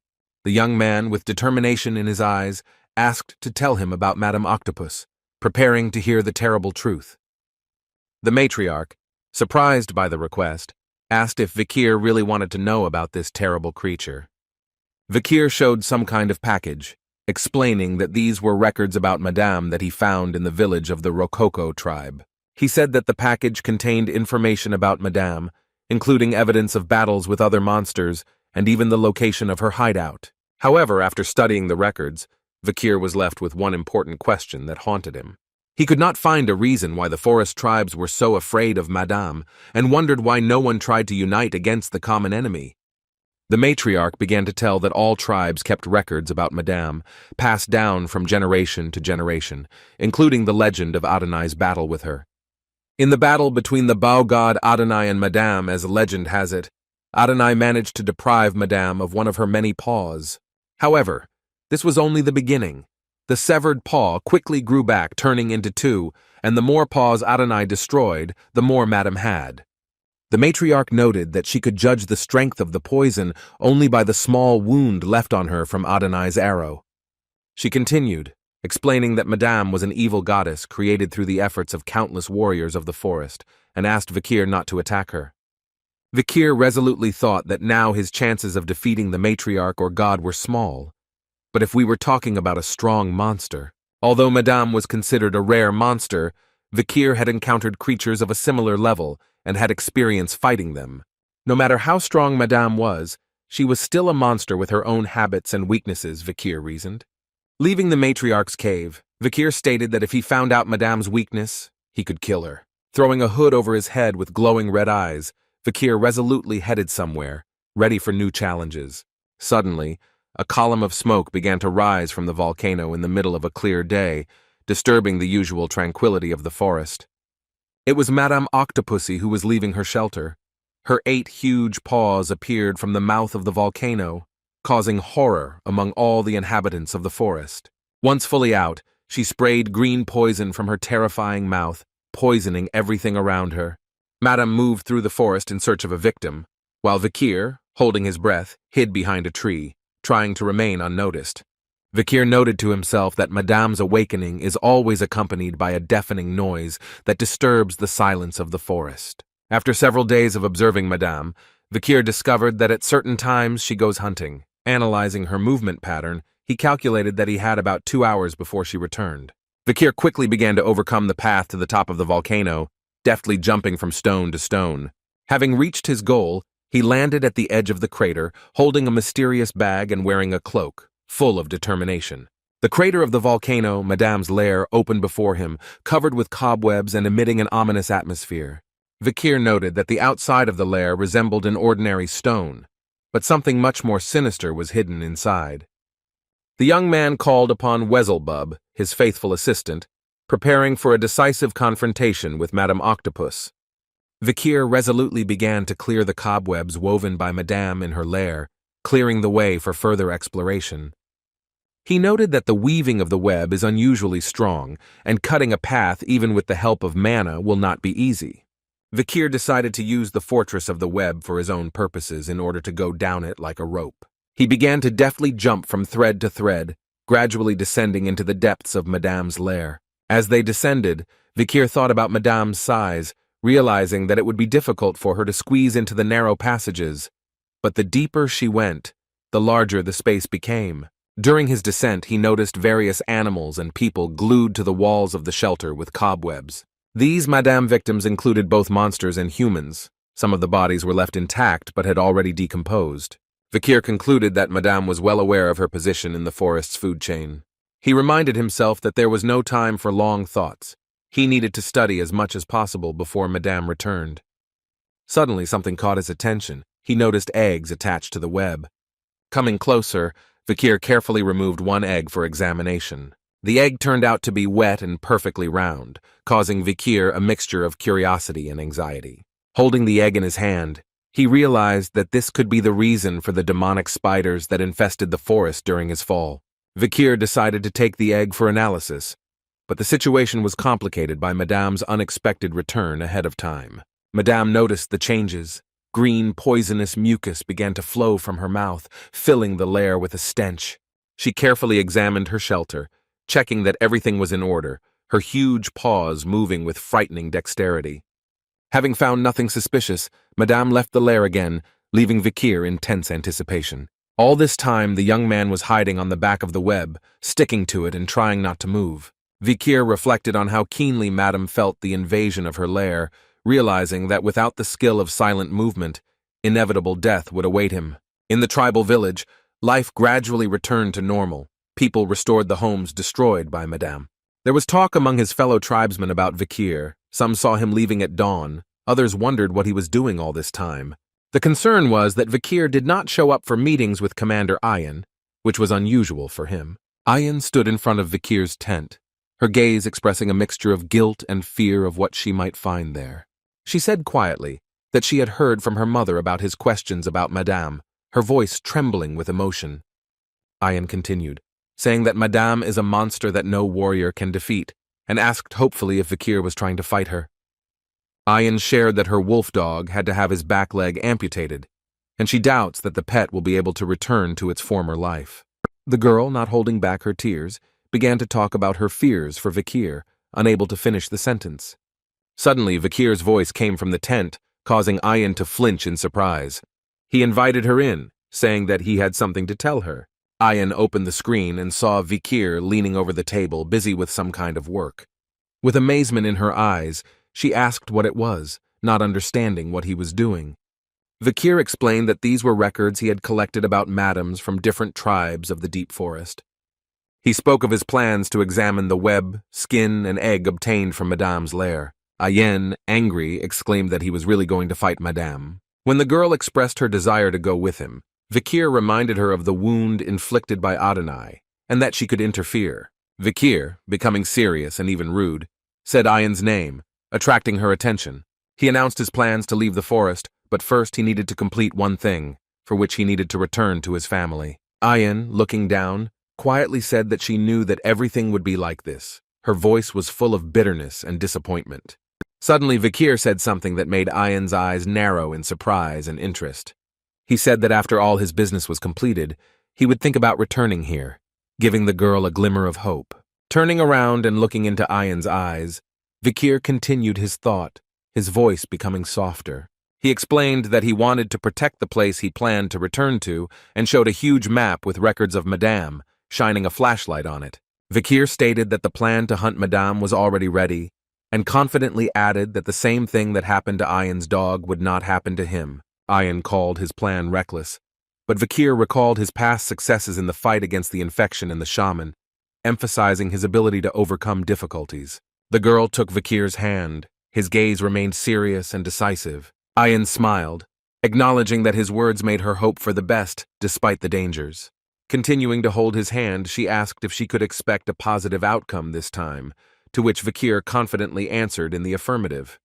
The young man, with determination in his eyes, asked to tell him about Madame Octopus, preparing to hear the terrible truth. The matriarch, surprised by the request, asked if Vikir really wanted to know about this terrible creature. Vikir showed some kind of package, explaining that these were records about Madame that he found in the village of the Rococo tribe. He said that the package contained information about Madame, including evidence of battles with other monsters and even the location of her hideout. However, after studying the records, Vikir was left with one important question that haunted him. He could not find a reason why the forest tribes were so afraid of Madame, and wondered why no one tried to unite against the common enemy. The matriarch began to tell that all tribes kept records about Madame, passed down from generation to generation, including the legend of Adonai's battle with her. In the battle between the bow god Adonai and Madame, as legend has it, Adonai managed to deprive Madame of one of her many paws. However, this was only the beginning. The severed paw quickly grew back, turning into two, and the more paws Adonai destroyed, the more Madame had. The matriarch noted that she could judge the strength of the poison only by the small wound left on her from Adonai's arrow. She continued, explaining that Madame was an evil goddess created through the efforts of countless warriors of the forest, and asked Vikir not to attack her. Vikir resolutely thought that now his chances of defeating the matriarch or god were small. But if we were talking about a strong monster, although Madame was considered a rare monster, Vikir had encountered creatures of a similar level and had experience fighting them. No matter how strong Madame was, she was still a monster with her own habits and weaknesses, Vikir reasoned. Leaving the matriarch's cave, Vikir stated that if he found out Madame's weakness, he could kill her. Throwing a hood over his head with glowing red eyes, Vikir resolutely headed somewhere, ready for new challenges. Suddenly, a column of smoke began to rise from the volcano in the middle of a clear day, disturbing the usual tranquility of the forest. It was Madame Octopussy who was leaving her shelter. Her 8 huge paws appeared from the mouth of the volcano, causing horror among all the inhabitants of the forest. Once fully out, she sprayed green poison from her terrifying mouth, poisoning everything around her. Madame moved through the forest in search of a victim, while Vikir, holding his breath, hid behind a tree, trying to remain unnoticed. Vikir noted to himself that Madame's awakening is always accompanied by a deafening noise that disturbs the silence of the forest. After several days of observing Madame, Vikir discovered that at certain times she goes hunting. Analyzing her movement pattern, he calculated that he had about 2 hours before she returned. Vikir quickly began to overcome the path to the top of the volcano, deftly jumping from stone to stone. Having reached his goal, he landed at the edge of the crater, holding a mysterious bag and wearing a cloak, full of determination. The crater of the volcano, Madame's lair, opened before him, covered with cobwebs and emitting an ominous atmosphere. Vikir noted that the outside of the lair resembled an ordinary stone, but something much more sinister was hidden inside. The young man called upon Wezelbub, his faithful assistant, preparing for a decisive confrontation with Madame Octopus. Vikir resolutely began to clear the cobwebs woven by Madame in her lair, clearing the way for further exploration. He noted that the weaving of the web is unusually strong, and cutting a path even with the help of mana will not be easy. Vikir decided to use the fortress of the web for his own purposes in order to go down it like a rope. He began to deftly jump from thread to thread, gradually descending into the depths of Madame's lair. As they descended, Vikir thought about Madame's size, realizing that it would be difficult for her to squeeze into the narrow passages. But the deeper she went, the larger the space became. During his descent, he noticed various animals and people glued to the walls of the shelter with cobwebs. These Madame victims included both monsters and humans. Some of the bodies were left intact but had already decomposed. Vikir concluded that Madame was well aware of her position in the forest's food chain. He reminded himself that there was no time for long thoughts. He needed to study as much as possible before Madame returned. Suddenly, something caught his attention. He noticed eggs attached to the web. Coming closer, Vikir carefully removed one egg for examination. The egg turned out to be wet and perfectly round, causing Vikir a mixture of curiosity and anxiety. Holding the egg in his hand, he realized that this could be the reason for the demonic spiders that infested the forest during his fall. Vikir decided to take the egg for analysis, but the situation was complicated by Madame's unexpected return ahead of time. Madame noticed the changes. Green, poisonous mucus began to flow from her mouth, filling the lair with a stench. She carefully examined her shelter, checking that everything was in order, her huge paws moving with frightening dexterity. Having found nothing suspicious, Madame left the lair again, leaving Vikir in tense anticipation. All this time, the young man was hiding on the back of the web, sticking to it and trying not to move. Vikir reflected on how keenly Madame felt the invasion of her lair, realizing that without the skill of silent movement, inevitable death would await him. In the tribal village, life gradually returned to normal. People restored the homes destroyed by Madame. There was talk among his fellow tribesmen about Vikir. Some saw him leaving at dawn. Others wondered what he was doing all this time. The concern was that Vikir did not show up for meetings with Commander Ayan, which was unusual for him. Ayan stood in front of Vikir's tent, her gaze expressing a mixture of guilt and fear of what she might find there. She said quietly that she had heard from her mother about his questions about Madame, her voice trembling with emotion. Ayan continued, saying that Madame is a monster that no warrior can defeat, and asked hopefully if Vikir was trying to fight her. Ayan shared that her wolf dog had to have his back leg amputated, and she doubts that the pet will be able to return to its former life. The girl, not holding back her tears, began to talk about her fears for Vikir, unable to finish the sentence. Suddenly, Vikir's voice came from the tent, causing Ayan to flinch in surprise. He invited her in, saying that he had something to tell her. Ayan opened the screen and saw Vikir leaning over the table, busy with some kind of work. With amazement in her eyes, she asked what it was, not understanding what he was doing. Vikir explained that these were records he had collected about madams from different tribes of the deep forest. He spoke of his plans to examine the web, skin, and egg obtained from Madame's lair. Ayan, angry, exclaimed that he was really going to fight Madame. When the girl expressed her desire to go with him, Vikir reminded her of the wound inflicted by Adonai, and that she could interfere. Vikir, becoming serious and even rude, said Ayan's name, attracting her attention. He announced his plans to leave the forest, but first he needed to complete one thing, for which he needed to return to his family. Ayan, looking down, quietly said that she knew that everything would be like this. Her voice was full of bitterness and disappointment. Suddenly, Vikir said something that made Ayan's eyes narrow in surprise and interest. He said that after all his business was completed, he would think about returning here, giving the girl a glimmer of hope. Turning around and looking into Ayan's eyes, Vikir continued his thought, his voice becoming softer. He explained that he wanted to protect the place he planned to return to and showed a huge map with records of Madame, shining a flashlight on it. Vikir stated that the plan to hunt Madame was already ready, and confidently added that the same thing that happened to Ayan's dog would not happen to him. Ayan called his plan reckless, but Vikir recalled his past successes in the fight against the infection and the shaman, emphasizing his ability to overcome difficulties. The girl took Vikir's hand. His gaze remained serious and decisive. Ayan smiled, acknowledging that his words made her hope for the best despite the dangers. Continuing to hold his hand, she asked if she could expect a positive outcome this time, to which Vikir confidently answered in the affirmative.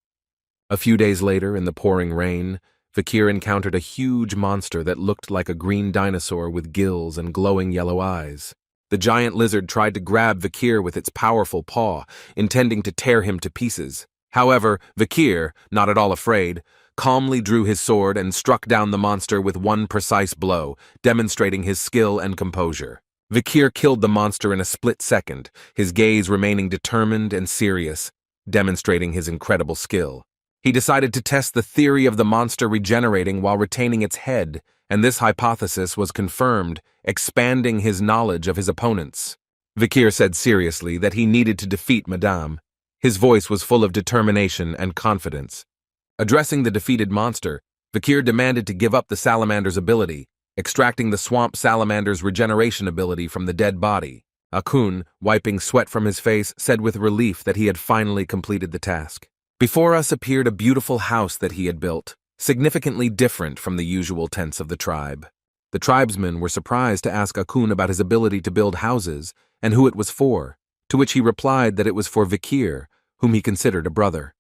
A few days later, in the pouring rain, Vikir encountered a huge monster that looked like a green dinosaur with gills and glowing yellow eyes. The giant lizard tried to grab Vikir with its powerful paw, intending to tear him to pieces. However, Vikir, not at all afraid, calmly drew his sword and struck down the monster with one precise blow, demonstrating his skill and composure. Vikir killed the monster in a split second, his gaze remaining determined and serious, demonstrating his incredible skill. He decided to test the theory of the monster regenerating while retaining its head, and this hypothesis was confirmed, expanding his knowledge of his opponents. Vikir said seriously that he needed to defeat Madame. His voice was full of determination and confidence. Addressing the defeated monster, Vikir demanded to give up the salamander's ability, extracting the swamp salamander's regeneration ability from the dead body. Akun, wiping sweat from his face, said with relief that he had finally completed the task. Before us appeared a beautiful house that he had built, significantly different from the usual tents of the tribe. The tribesmen were surprised to ask Akun about his ability to build houses and who it was for, to which he replied that it was for Vikir, whom he considered a brother.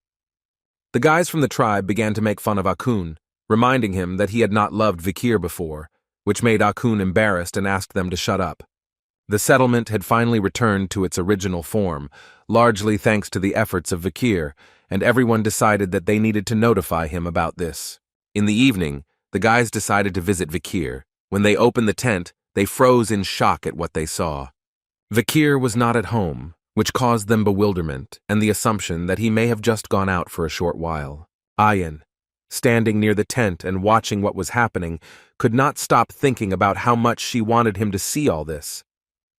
The guys from the tribe began to make fun of Akun, reminding him that he had not loved Vikir before, which made Akun embarrassed and asked them to shut up. The settlement had finally returned to its original form, largely thanks to the efforts of Vikir, and everyone decided that they needed to notify him about this. In the evening, the guys decided to visit Vikir. When they opened the tent, they froze in shock at what they saw. Vikir was not at home, which caused them bewilderment and the assumption that he may have just gone out for a short while. Ayan, standing near the tent and watching what was happening, could not stop thinking about how much she wanted him to see all this,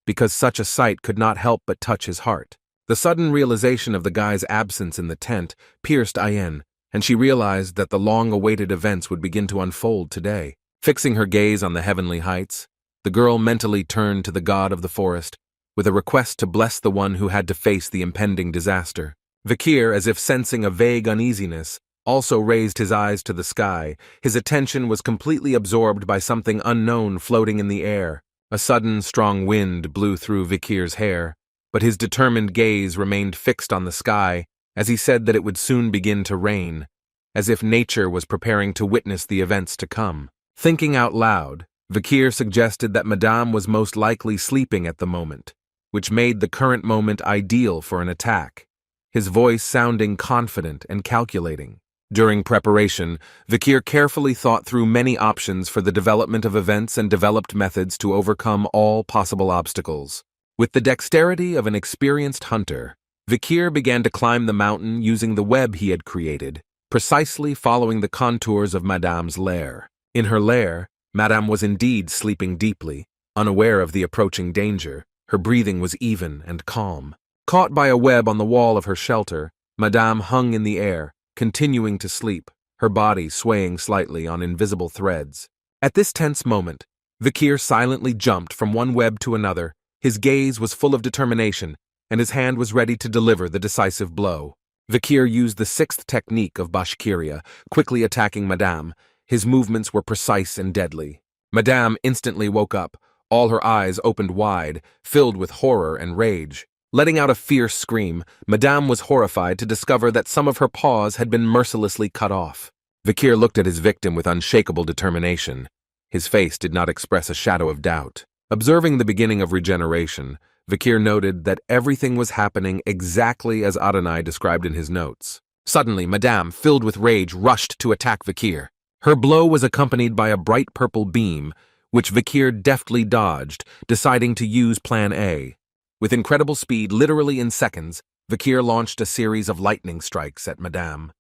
because such a sight could not help but touch his heart. The sudden realization of the guy's absence in the tent pierced Ayan, and she realized that the long-awaited events would begin to unfold today. Fixing her gaze on the heavenly heights, the girl mentally turned to the god of the forest, with a request to bless the one who had to face the impending disaster. Vikir, as if sensing a vague uneasiness, also raised his eyes to the sky. His attention was completely absorbed by something unknown floating in the air. A sudden, strong wind blew through Vikir's hair, but his determined gaze remained fixed on the sky as he said that it would soon begin to rain, as if nature was preparing to witness the events to come. Thinking out loud, Vikir suggested that Madame was most likely sleeping at the moment, which made the current moment ideal for an attack, his voice sounding confident and calculating. During preparation, Vikir carefully thought through many options for the development of events and developed methods to overcome all possible obstacles. With the dexterity of an experienced hunter, Vikir began to climb the mountain using the web he had created, precisely following the contours of Madame's lair. In her lair, Madame was indeed sleeping deeply, unaware of the approaching danger. Her breathing was even and calm. Caught by a web on the wall of her shelter, Madame hung in the air, continuing to sleep, her body swaying slightly on invisible threads. At this tense moment, Vikir silently jumped from one web to another. His gaze was full of determination, and his hand was ready to deliver the decisive blow. Vikir used the sixth technique of Bashkiria, quickly attacking Madame. His movements were precise and deadly. Madame instantly woke up, all her eyes opened wide, filled with horror and rage. Letting out a fierce scream, Madame was horrified to discover that some of her paws had been mercilessly cut off. Vikir looked at his victim with unshakable determination. His face did not express a shadow of doubt. Observing the beginning of regeneration, Vikir noted that everything was happening exactly as Adonai described in his notes. Suddenly, Madame, filled with rage, rushed to attack Vikir. Her blow was accompanied by a bright purple beam, which Vikir deftly dodged, deciding to use Plan A. With incredible speed, literally in seconds, Vikir launched a series of lightning strikes at Madame.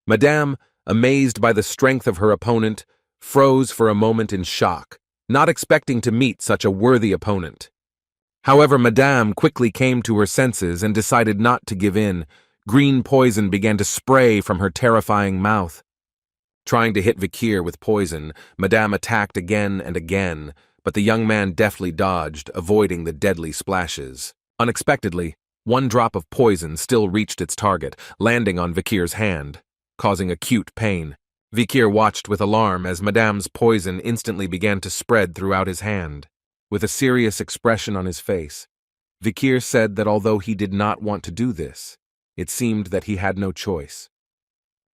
Madame, amazed by the strength of her opponent, froze for a moment in shock, not expecting to meet such a worthy opponent. However, Madame quickly came to her senses and decided not to give in. Green poison began to spray from her terrifying mouth. Trying to hit Vikir with poison, Madame attacked again and again, but the young man deftly dodged, avoiding the deadly splashes. Unexpectedly, one drop of poison still reached its target, landing on Vikir's hand, causing acute pain. Vikir watched with alarm as Madame's poison instantly began to spread throughout his hand. With a serious expression on his face, Vikir said that although he did not want to do this, it seemed that he had no choice.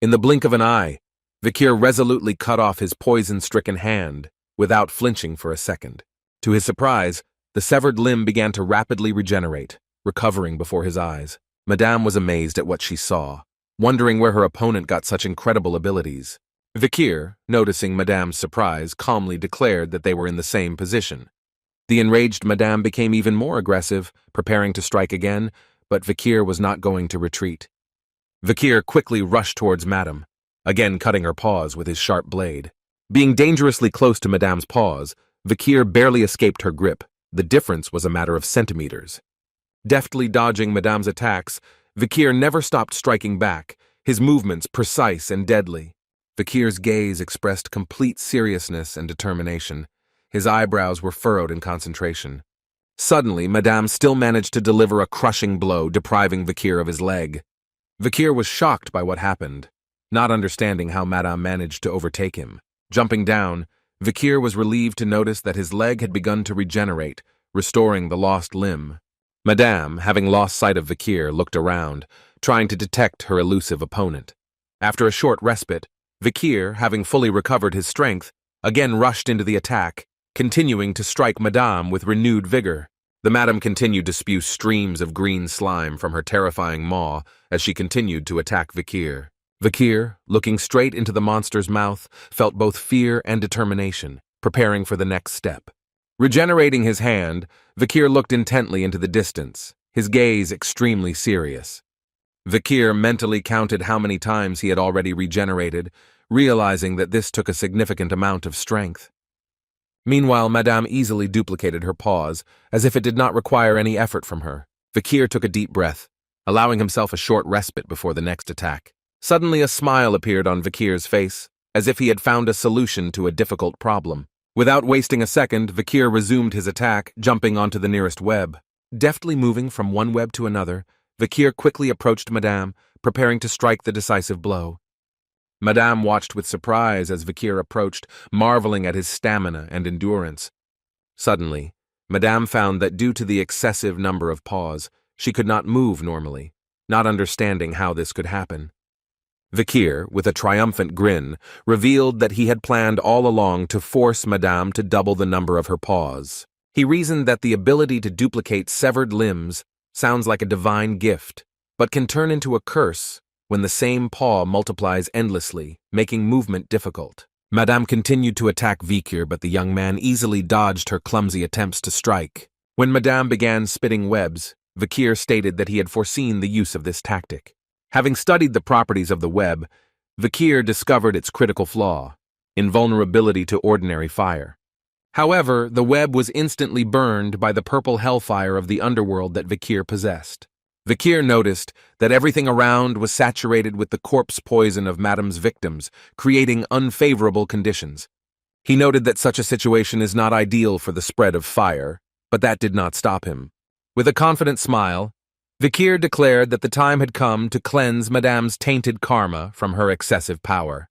In the blink of an eye, Vikir resolutely cut off his poison-stricken hand, without flinching for a second. To his surprise, the severed limb began to rapidly regenerate, recovering before his eyes. Madame was amazed at what she saw, wondering where her opponent got such incredible abilities. Vikir, noticing Madame's surprise, calmly declared that they were in the same position. The enraged Madame became even more aggressive, preparing to strike again, but Vikir was not going to retreat. Vikir quickly rushed towards Madame, again cutting her paws with his sharp blade. Being dangerously close to Madame's paws, Vikir barely escaped her grip. The difference was a matter of centimeters. Deftly dodging Madame's attacks, Vikir never stopped striking back, his movements precise and deadly. Vikir's gaze expressed complete seriousness and determination. His eyebrows were furrowed in concentration. Suddenly, Madame still managed to deliver a crushing blow, depriving Vikir of his leg. Vikir was shocked by what happened, not understanding how Madame managed to overtake him. Jumping down, Vikir was relieved to notice that his leg had begun to regenerate, restoring the lost limb. Madame, having lost sight of Vikir, looked around, trying to detect her elusive opponent. After a short respite, Vikir, having fully recovered his strength, again rushed into the attack, continuing to strike Madame with renewed vigor. The madam continued to spew streams of green slime from her terrifying maw as she continued to attack Vikir. Vikir, looking straight into the monster's mouth, felt both fear and determination, preparing for the next step. Regenerating his hand, Vikir looked intently into the distance, his gaze extremely serious. Vikir mentally counted how many times he had already regenerated, realizing that this took a significant amount of strength. Meanwhile, Madame easily duplicated her pause, as if it did not require any effort from her. Vikir took a deep breath, allowing himself a short respite before the next attack. Suddenly a smile appeared on Vikir's face, as if he had found a solution to a difficult problem. Without wasting a second, Vikir resumed his attack, jumping onto the nearest web. Deftly moving from one web to another, Vikir quickly approached Madame, preparing to strike the decisive blow. Madame watched with surprise as Vikir approached, marveling at his stamina and endurance. Suddenly, Madame found that due to the excessive number of paws, she could not move normally, not understanding how this could happen. Vikir, with a triumphant grin, revealed that he had planned all along to force Madame to double the number of her paws. He reasoned that the ability to duplicate severed limbs sounds like a divine gift, but can turn into a curse when the same paw multiplies endlessly, making movement difficult. Madame continued to attack Vikir, but the young man easily dodged her clumsy attempts to strike. When Madame began spitting webs, Vikir stated that he had foreseen the use of this tactic. Having studied the properties of the web, Vikir discovered its critical flaw, invulnerability to ordinary fire. However, the web was instantly burned by the purple hellfire of the underworld that Vikir possessed. Vikir noticed that everything around was saturated with the corpse poison of Madame's victims, creating unfavorable conditions. He noted that such a situation is not ideal for the spread of fire, but that did not stop him. With a confident smile, Vikir declared that the time had come to cleanse Madame's tainted karma from her excessive power.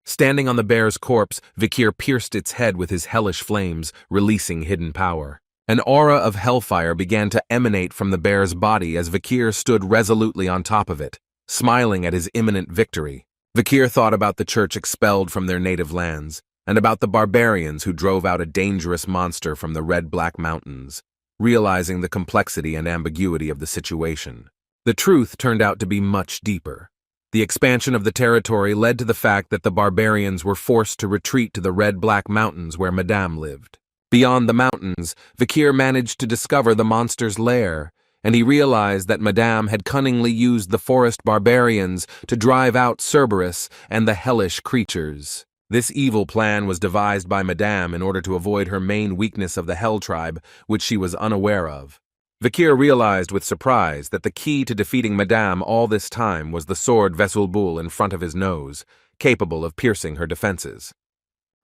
Standing on the bear's corpse, Vikir pierced its head with his hellish flames, releasing hidden power. An aura of hellfire began to emanate from the bear's body as Vikir stood resolutely on top of it, smiling at his imminent victory. Vikir thought about the church expelled from their native lands, and about the barbarians who drove out a dangerous monster from the red-black mountains, realizing the complexity and ambiguity of the situation. The truth turned out to be much deeper. The expansion of the territory led to the fact that the barbarians were forced to retreat to the red-black mountains where Madame lived. Beyond the mountains, Vikir managed to discover the monster's lair, and he realized that Madame had cunningly used the forest barbarians to drive out Cerberus and the hellish creatures. This evil plan was devised by Madame in order to avoid her main weakness of the Hell tribe, which she was unaware of. Vikir realized with surprise that the key to defeating Madame all this time was the sword Vesulbul in front of his nose, capable of piercing her defenses.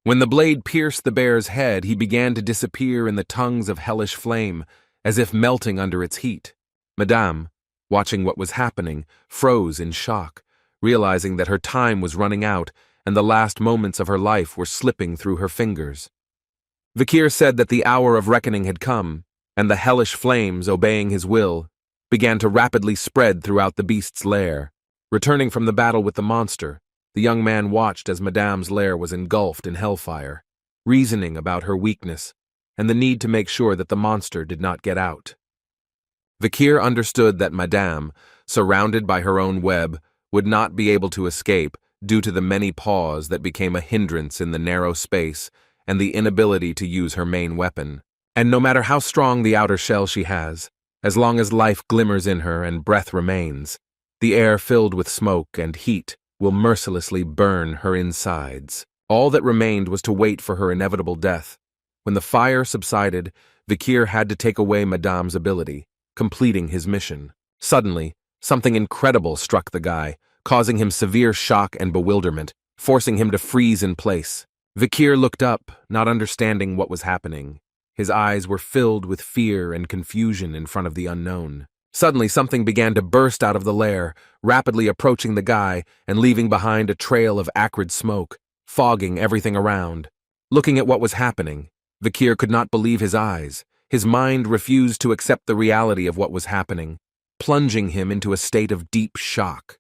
When the blade pierced the bear's head, he began to disappear in the tongues of hellish flame, as if melting under its heat. Madame, watching what was happening, froze in shock, realizing that her time was running out and the last moments of her life were slipping through her fingers. Vikir said that the hour of reckoning had come, and the hellish flames, obeying his will, began to rapidly spread throughout the beast's lair. Returning from the battle with the monster, The young man watched as Madame's lair was engulfed in hellfire, reasoning about her weakness and the need to make sure that the monster did not get out. Vikir understood that Madame, surrounded by her own web, would not be able to escape due to the many paws that became a hindrance in the narrow space and the inability to use her main weapon. And no matter how strong the outer shell she has, as long as life glimmers in her and breath remains, the air filled with smoke and heat will mercilessly burn her insides. All that remained was to wait for her inevitable death. When the fire subsided, Vikir had to take away Madame's ability, completing his mission. Suddenly, something incredible struck the guy, causing him severe shock and bewilderment, forcing him to freeze in place. Vikir looked up, not understanding what was happening. His eyes were filled with fear and confusion in front of the unknown. Suddenly, something began to burst out of the lair, rapidly approaching the guy and leaving behind a trail of acrid smoke, fogging everything around. Looking at what was happening, Vikir could not believe his eyes. His mind refused to accept the reality of what was happening, plunging him into a state of deep shock.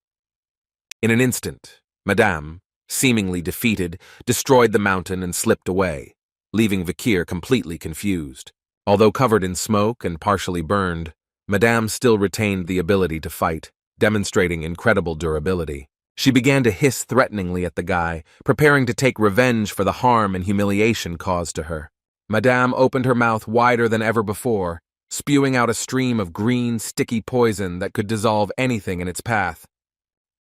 In an instant, Madame, seemingly defeated, destroyed the mountain and slipped away, leaving Vikir completely confused. Although covered in smoke and partially burned, Madame still retained the ability to fight, demonstrating incredible durability. She began to hiss threateningly at the guy, preparing to take revenge for the harm and humiliation caused to her. Madame opened her mouth wider than ever before, spewing out a stream of green, sticky poison that could dissolve anything in its path.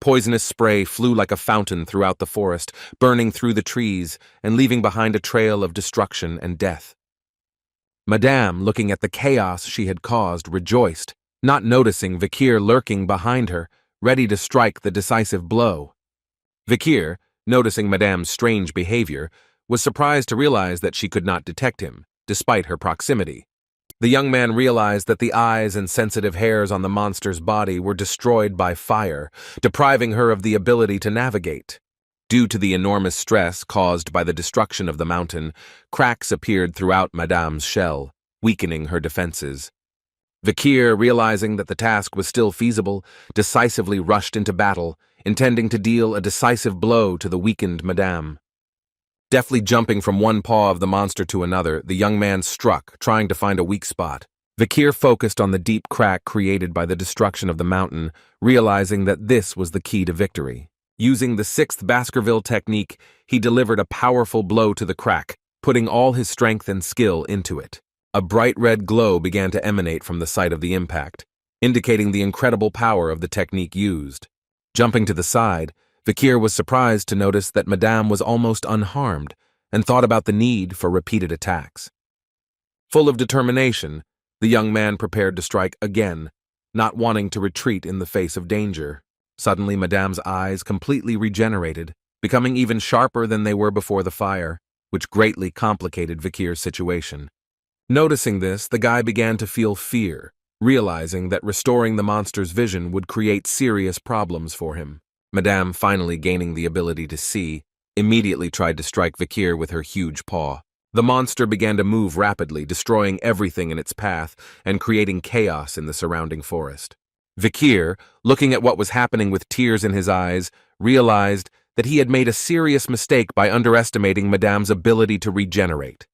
Poisonous spray flew like a fountain throughout the forest, burning through the trees and leaving behind a trail of destruction and death. Madame, looking at the chaos she had caused, rejoiced, not noticing Vikir lurking behind her, ready to strike the decisive blow. Vikir, noticing Madame's strange behavior, was surprised to realize that she could not detect him, despite her proximity. The young man realized that the eyes and sensitive hairs on the monster's body were destroyed by fire, depriving her of the ability to navigate. Due to the enormous stress caused by the destruction of the mountain, cracks appeared throughout Madame's shell, weakening her defenses. Vikir, realizing that the task was still feasible, decisively rushed into battle, intending to deal a decisive blow to the weakened Madame. Deftly jumping from one paw of the monster to another, the young man struck, trying to find a weak spot. Vikir focused on the deep crack created by the destruction of the mountain, realizing that this was the key to victory. Using the 6th Baskerville technique, he delivered a powerful blow to the crack, putting all his strength and skill into it. A bright red glow began to emanate from the site of the impact, indicating the incredible power of the technique used. Jumping to the side, Vikir was surprised to notice that Madame was almost unharmed and thought about the need for repeated attacks. Full of determination, the young man prepared to strike again, not wanting to retreat in the face of danger. Suddenly, Madame's eyes completely regenerated, becoming even sharper than they were before the fire, which greatly complicated Vikir's situation. Noticing this, the guy began to feel fear, realizing that restoring the monster's vision would create serious problems for him. Madame, finally gaining the ability to see, immediately tried to strike Vikir with her huge paw. The monster began to move rapidly, destroying everything in its path and creating chaos in the surrounding forest. Vikir, looking at what was happening with tears in his eyes, realized that he had made a serious mistake by underestimating Madame's ability to regenerate.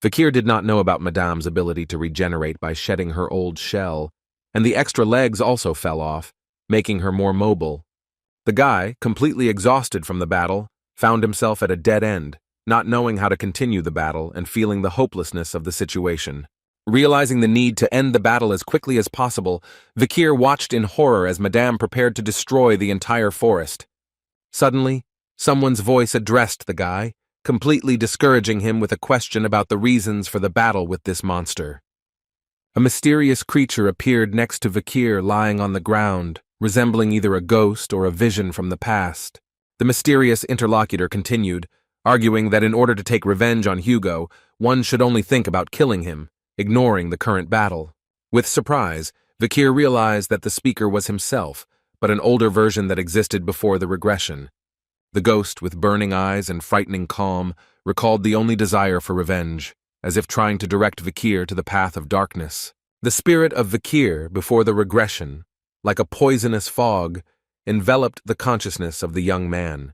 Vikir did not know about Madame's ability to regenerate by shedding her old shell, and the extra legs also fell off, making her more mobile. The guy, completely exhausted from the battle, found himself at a dead end, not knowing how to continue the battle and feeling the hopelessness of the situation. Realizing the need to end the battle as quickly as possible, Vikir watched in horror as Madame prepared to destroy the entire forest. Suddenly, someone's voice addressed the guy, completely discouraging him with a question about the reasons for the battle with this monster. A mysterious creature appeared next to Vikir lying on the ground, resembling either a ghost or a vision from the past. The mysterious interlocutor continued, arguing that in order to take revenge on Hugo, one should only think about killing him, ignoring the current battle. With surprise, Vikir realized that the speaker was himself, but an older version that existed before the regression. The ghost, with burning eyes and frightening calm, recalled the only desire for revenge, as if trying to direct Vikir to the path of darkness. The spirit of Vikir, before the regression, like a poisonous fog, enveloped the consciousness of the young man,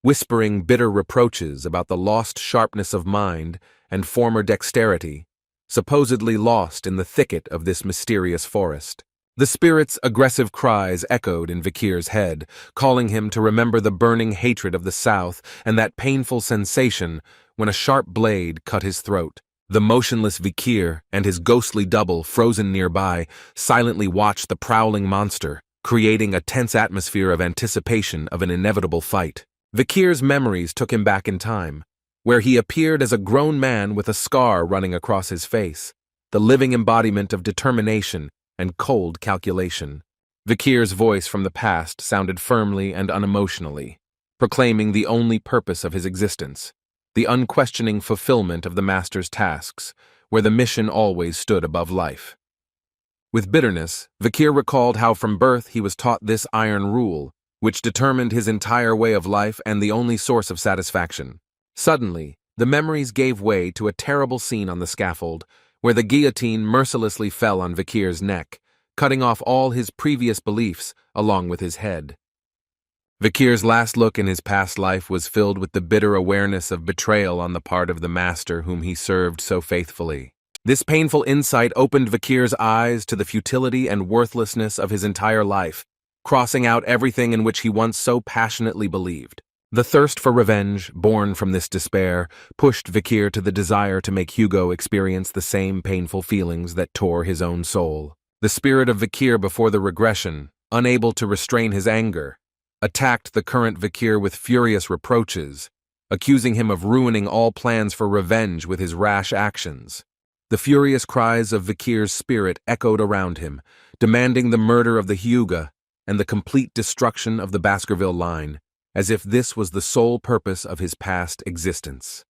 whispering bitter reproaches about the lost sharpness of mind and former dexterity, supposedly lost in the thicket of this mysterious forest. The spirit's aggressive cries echoed in Vikir's head, calling him to remember the burning hatred of the South and that painful sensation when a sharp blade cut his throat. The motionless Vikir and his ghostly double, frozen nearby, silently watched the prowling monster, creating a tense atmosphere of anticipation of an inevitable fight. Vikir's memories took him back in time, where he appeared as a grown man with a scar running across his face, the living embodiment of determination and cold calculation. Vikir's voice from the past sounded firmly and unemotionally, proclaiming the only purpose of his existence, the unquestioning fulfillment of the master's tasks, where the mission always stood above life. With bitterness, Vikir recalled how from birth he was taught this iron rule, which determined his entire way of life and the only source of satisfaction. Suddenly, the memories gave way to a terrible scene on the scaffold, where the guillotine mercilessly fell on Vikir's neck, cutting off all his previous beliefs along with his head. Vikir's last look in his past life was filled with the bitter awareness of betrayal on the part of the master whom he served so faithfully. This painful insight opened Vikir's eyes to the futility and worthlessness of his entire life, crossing out everything in which he once so passionately believed. The thirst for revenge, born from this despair, pushed Vikir to the desire to make Hugo experience the same painful feelings that tore his own soul. The spirit of Vikir before the regression, unable to restrain his anger, attacked the current Vikir with furious reproaches, accusing him of ruining all plans for revenge with his rash actions. The furious cries of Vikir's spirit echoed around him, demanding the murder of the Hyuga and the complete destruction of the Baskerville line, as if this was the sole purpose of his past existence.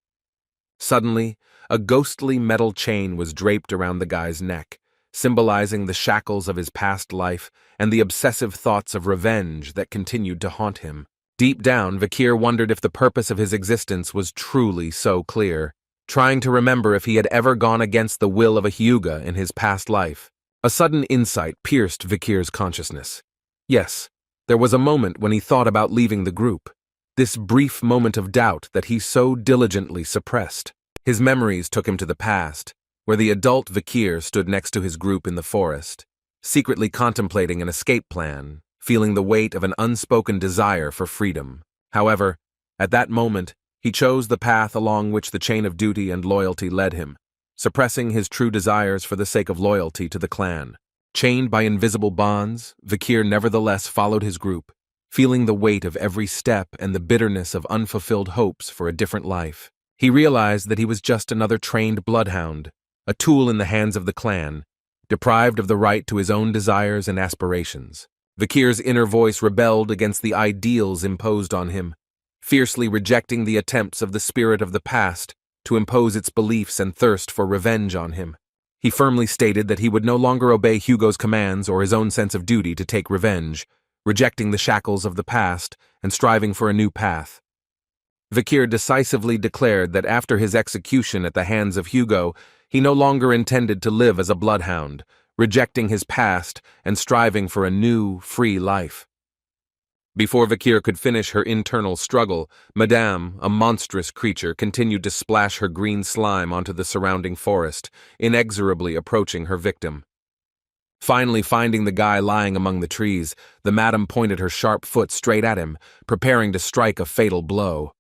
Suddenly, a ghostly metal chain was draped around the guy's neck, symbolizing the shackles of his past life and the obsessive thoughts of revenge that continued to haunt him. Deep down, Vikir wondered if the purpose of his existence was truly so clear, trying to remember if he had ever gone against the will of a Hyuga in his past life. A sudden insight pierced Vikir's consciousness. Yes, there was a moment when he thought about leaving the group, this brief moment of doubt that he so diligently suppressed. His memories took him to the past, where the adult Vikir stood next to his group in the forest, secretly contemplating an escape plan, feeling the weight of an unspoken desire for freedom. However, at that moment, he chose the path along which the chain of duty and loyalty led him, suppressing his true desires for the sake of loyalty to the clan. Chained by invisible bonds, Vikir nevertheless followed his group, feeling the weight of every step and the bitterness of unfulfilled hopes for a different life. He realized that he was just another trained bloodhound, a tool in the hands of the clan, deprived of the right to his own desires and aspirations. Vikir's inner voice rebelled against the ideals imposed on him, fiercely rejecting the attempts of the spirit of the past to impose its beliefs and thirst for revenge on him. He firmly stated that he would no longer obey Hugo's commands or his own sense of duty to take revenge, rejecting the shackles of the past and striving for a new path. Vikir decisively declared that after his execution at the hands of Hugo, he no longer intended to live as a bloodhound, rejecting his past and striving for a new, free life. Before Vikir could finish her internal struggle, Madame, a monstrous creature, continued to splash her green slime onto the surrounding forest, inexorably approaching her victim. Finally finding the guy lying among the trees, the madam pointed her sharp foot straight at him, preparing to strike a fatal blow.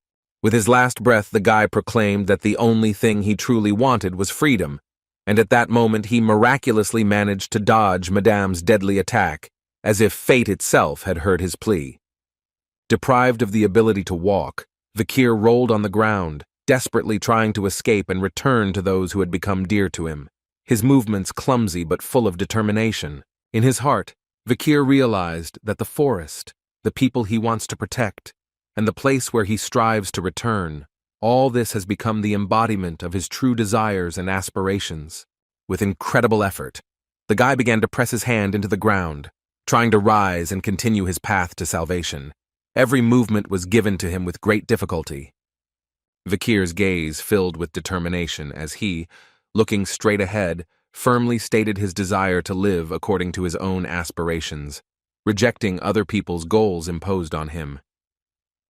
With his last breath, the guy proclaimed that the only thing he truly wanted was freedom, and at that moment he miraculously managed to dodge Madame's deadly attack, as if fate itself had heard his plea. Deprived of the ability to walk, Vikir rolled on the ground, desperately trying to escape and return to those who had become dear to him, his movements clumsy but full of determination. In his heart, Vikir realized that the forest, the people he wants to protect, and the place where he strives to return, all this has become the embodiment of his true desires and aspirations. With incredible effort, the guy began to press his hand into the ground, trying to rise and continue his path to salvation. Every movement was given to him with great difficulty. Vikir's gaze filled with determination as he, looking straight ahead, firmly stated his desire to live according to his own aspirations, rejecting other people's goals imposed on him.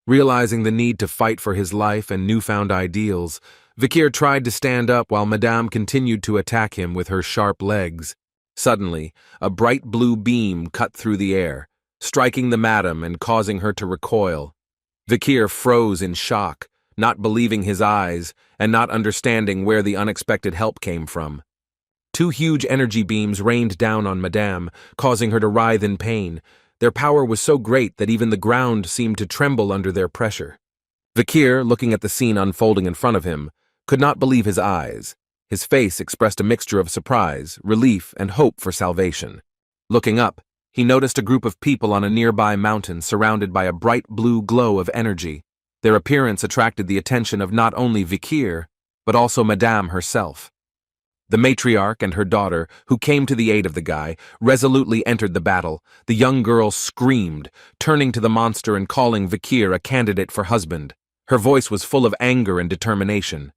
Realizing the need to fight for his life and newfound ideals, Vikir tried to stand up while Madame continued to attack him with her sharp legs. Suddenly, a bright blue beam cut through the air, striking the madam and causing her to recoil. Vikir froze in shock, not believing his eyes and not understanding where the unexpected help came from. Two huge energy beams rained down on Madame, causing her to writhe in pain. Their power was so great that even the ground seemed to tremble under their pressure. Vikir, looking at the scene unfolding in front of him, could not believe his eyes. His face expressed a mixture of surprise, relief, and hope for salvation. Looking up, he noticed a group of people on a nearby mountain surrounded by a bright blue glow of energy. Their appearance attracted the attention of not only Vikir, but also Madame herself. The matriarch and her daughter, who came to the aid of the guy, resolutely entered the battle. The young girl screamed, turning to the monster and calling Vikir a candidate for husband. Her voice was full of anger and determination.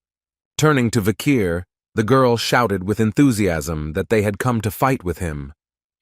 Turning to Vikir, the girl shouted with enthusiasm that they had come to fight with him.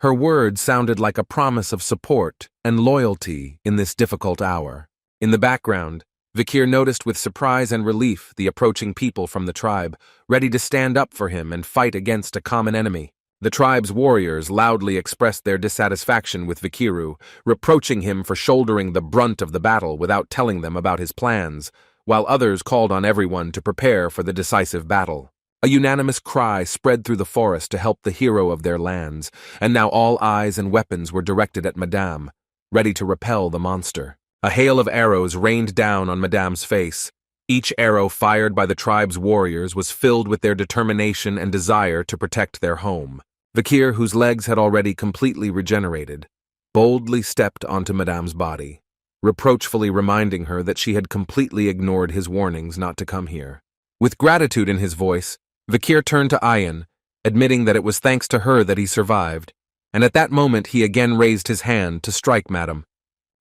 Her words sounded like a promise of support and loyalty in this difficult hour. In the background, Vikir noticed with surprise and relief the approaching people from the tribe, ready to stand up for him and fight against a common enemy. The tribe's warriors loudly expressed their dissatisfaction with Vikiru, reproaching him for shouldering the brunt of the battle without telling them about his plans, while others called on everyone to prepare for the decisive battle. A unanimous cry spread through the forest to help the hero of their lands, and now all eyes and weapons were directed at Madame, ready to repel the monster. A hail of arrows rained down on Madame's face. Each arrow fired by the tribe's warriors was filled with their determination and desire to protect their home. Vikir, whose legs had already completely regenerated, boldly stepped onto Madame's body, reproachfully reminding her that she had completely ignored his warnings not to come here. With gratitude in his voice, Vikir turned to Ayan, admitting that it was thanks to her that he survived, and at that moment he again raised his hand to strike Madame.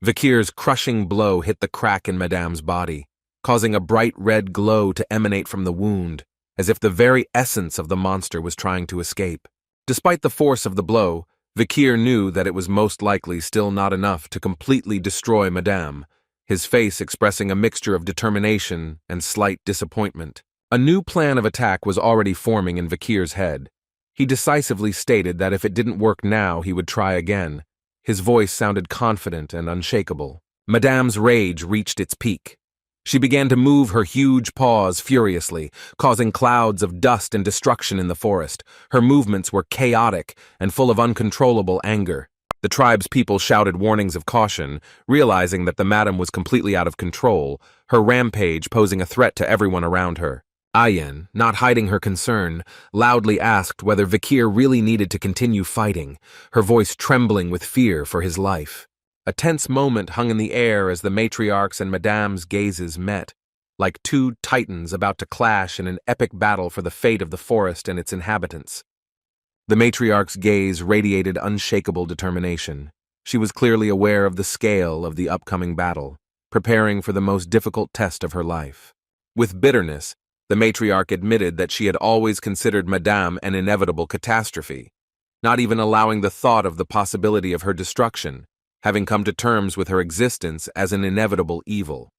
Vikir's crushing blow hit the crack in Madame's body, causing a bright red glow to emanate from the wound, as if the very essence of the monster was trying to escape. Despite the force of the blow, Vikir knew that it was most likely still not enough to completely destroy Madame, his face expressing a mixture of determination and slight disappointment. A new plan of attack was already forming in Vikir's head. He decisively stated that if it didn't work now, he would try again. His voice sounded confident and unshakable. Madame's rage reached its peak. She began to move her huge paws furiously, causing clouds of dust and destruction in the forest. Her movements were chaotic and full of uncontrollable anger. The tribe's people shouted warnings of caution, realizing that the madam was completely out of control, her rampage posing a threat to everyone around her. Ayan, not hiding her concern, loudly asked whether Vikir really needed to continue fighting, her voice trembling with fear for his life. A tense moment hung in the air as the matriarch's and Madame's gazes met, like two titans about to clash in an epic battle for the fate of the forest and its inhabitants. The matriarch's gaze radiated unshakable determination. She was clearly aware of the scale of the upcoming battle, preparing for the most difficult test of her life. With bitterness, the matriarch admitted that she had always considered Madame an inevitable catastrophe, not even allowing the thought of the possibility of her destruction, having come to terms with her existence as an inevitable evil.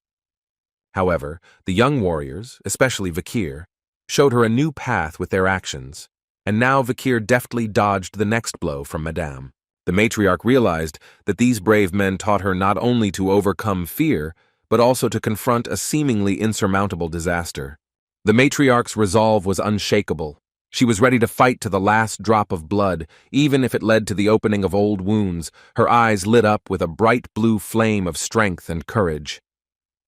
However, the young warriors, especially Vikir, showed her a new path with their actions, and now Vikir deftly dodged the next blow from Madame. The matriarch realized that these brave men taught her not only to overcome fear, but also to confront a seemingly insurmountable disaster. The matriarch's resolve was unshakable. She was ready to fight to the last drop of blood, even if it led to the opening of old wounds, her eyes lit up with a bright blue flame of strength and courage.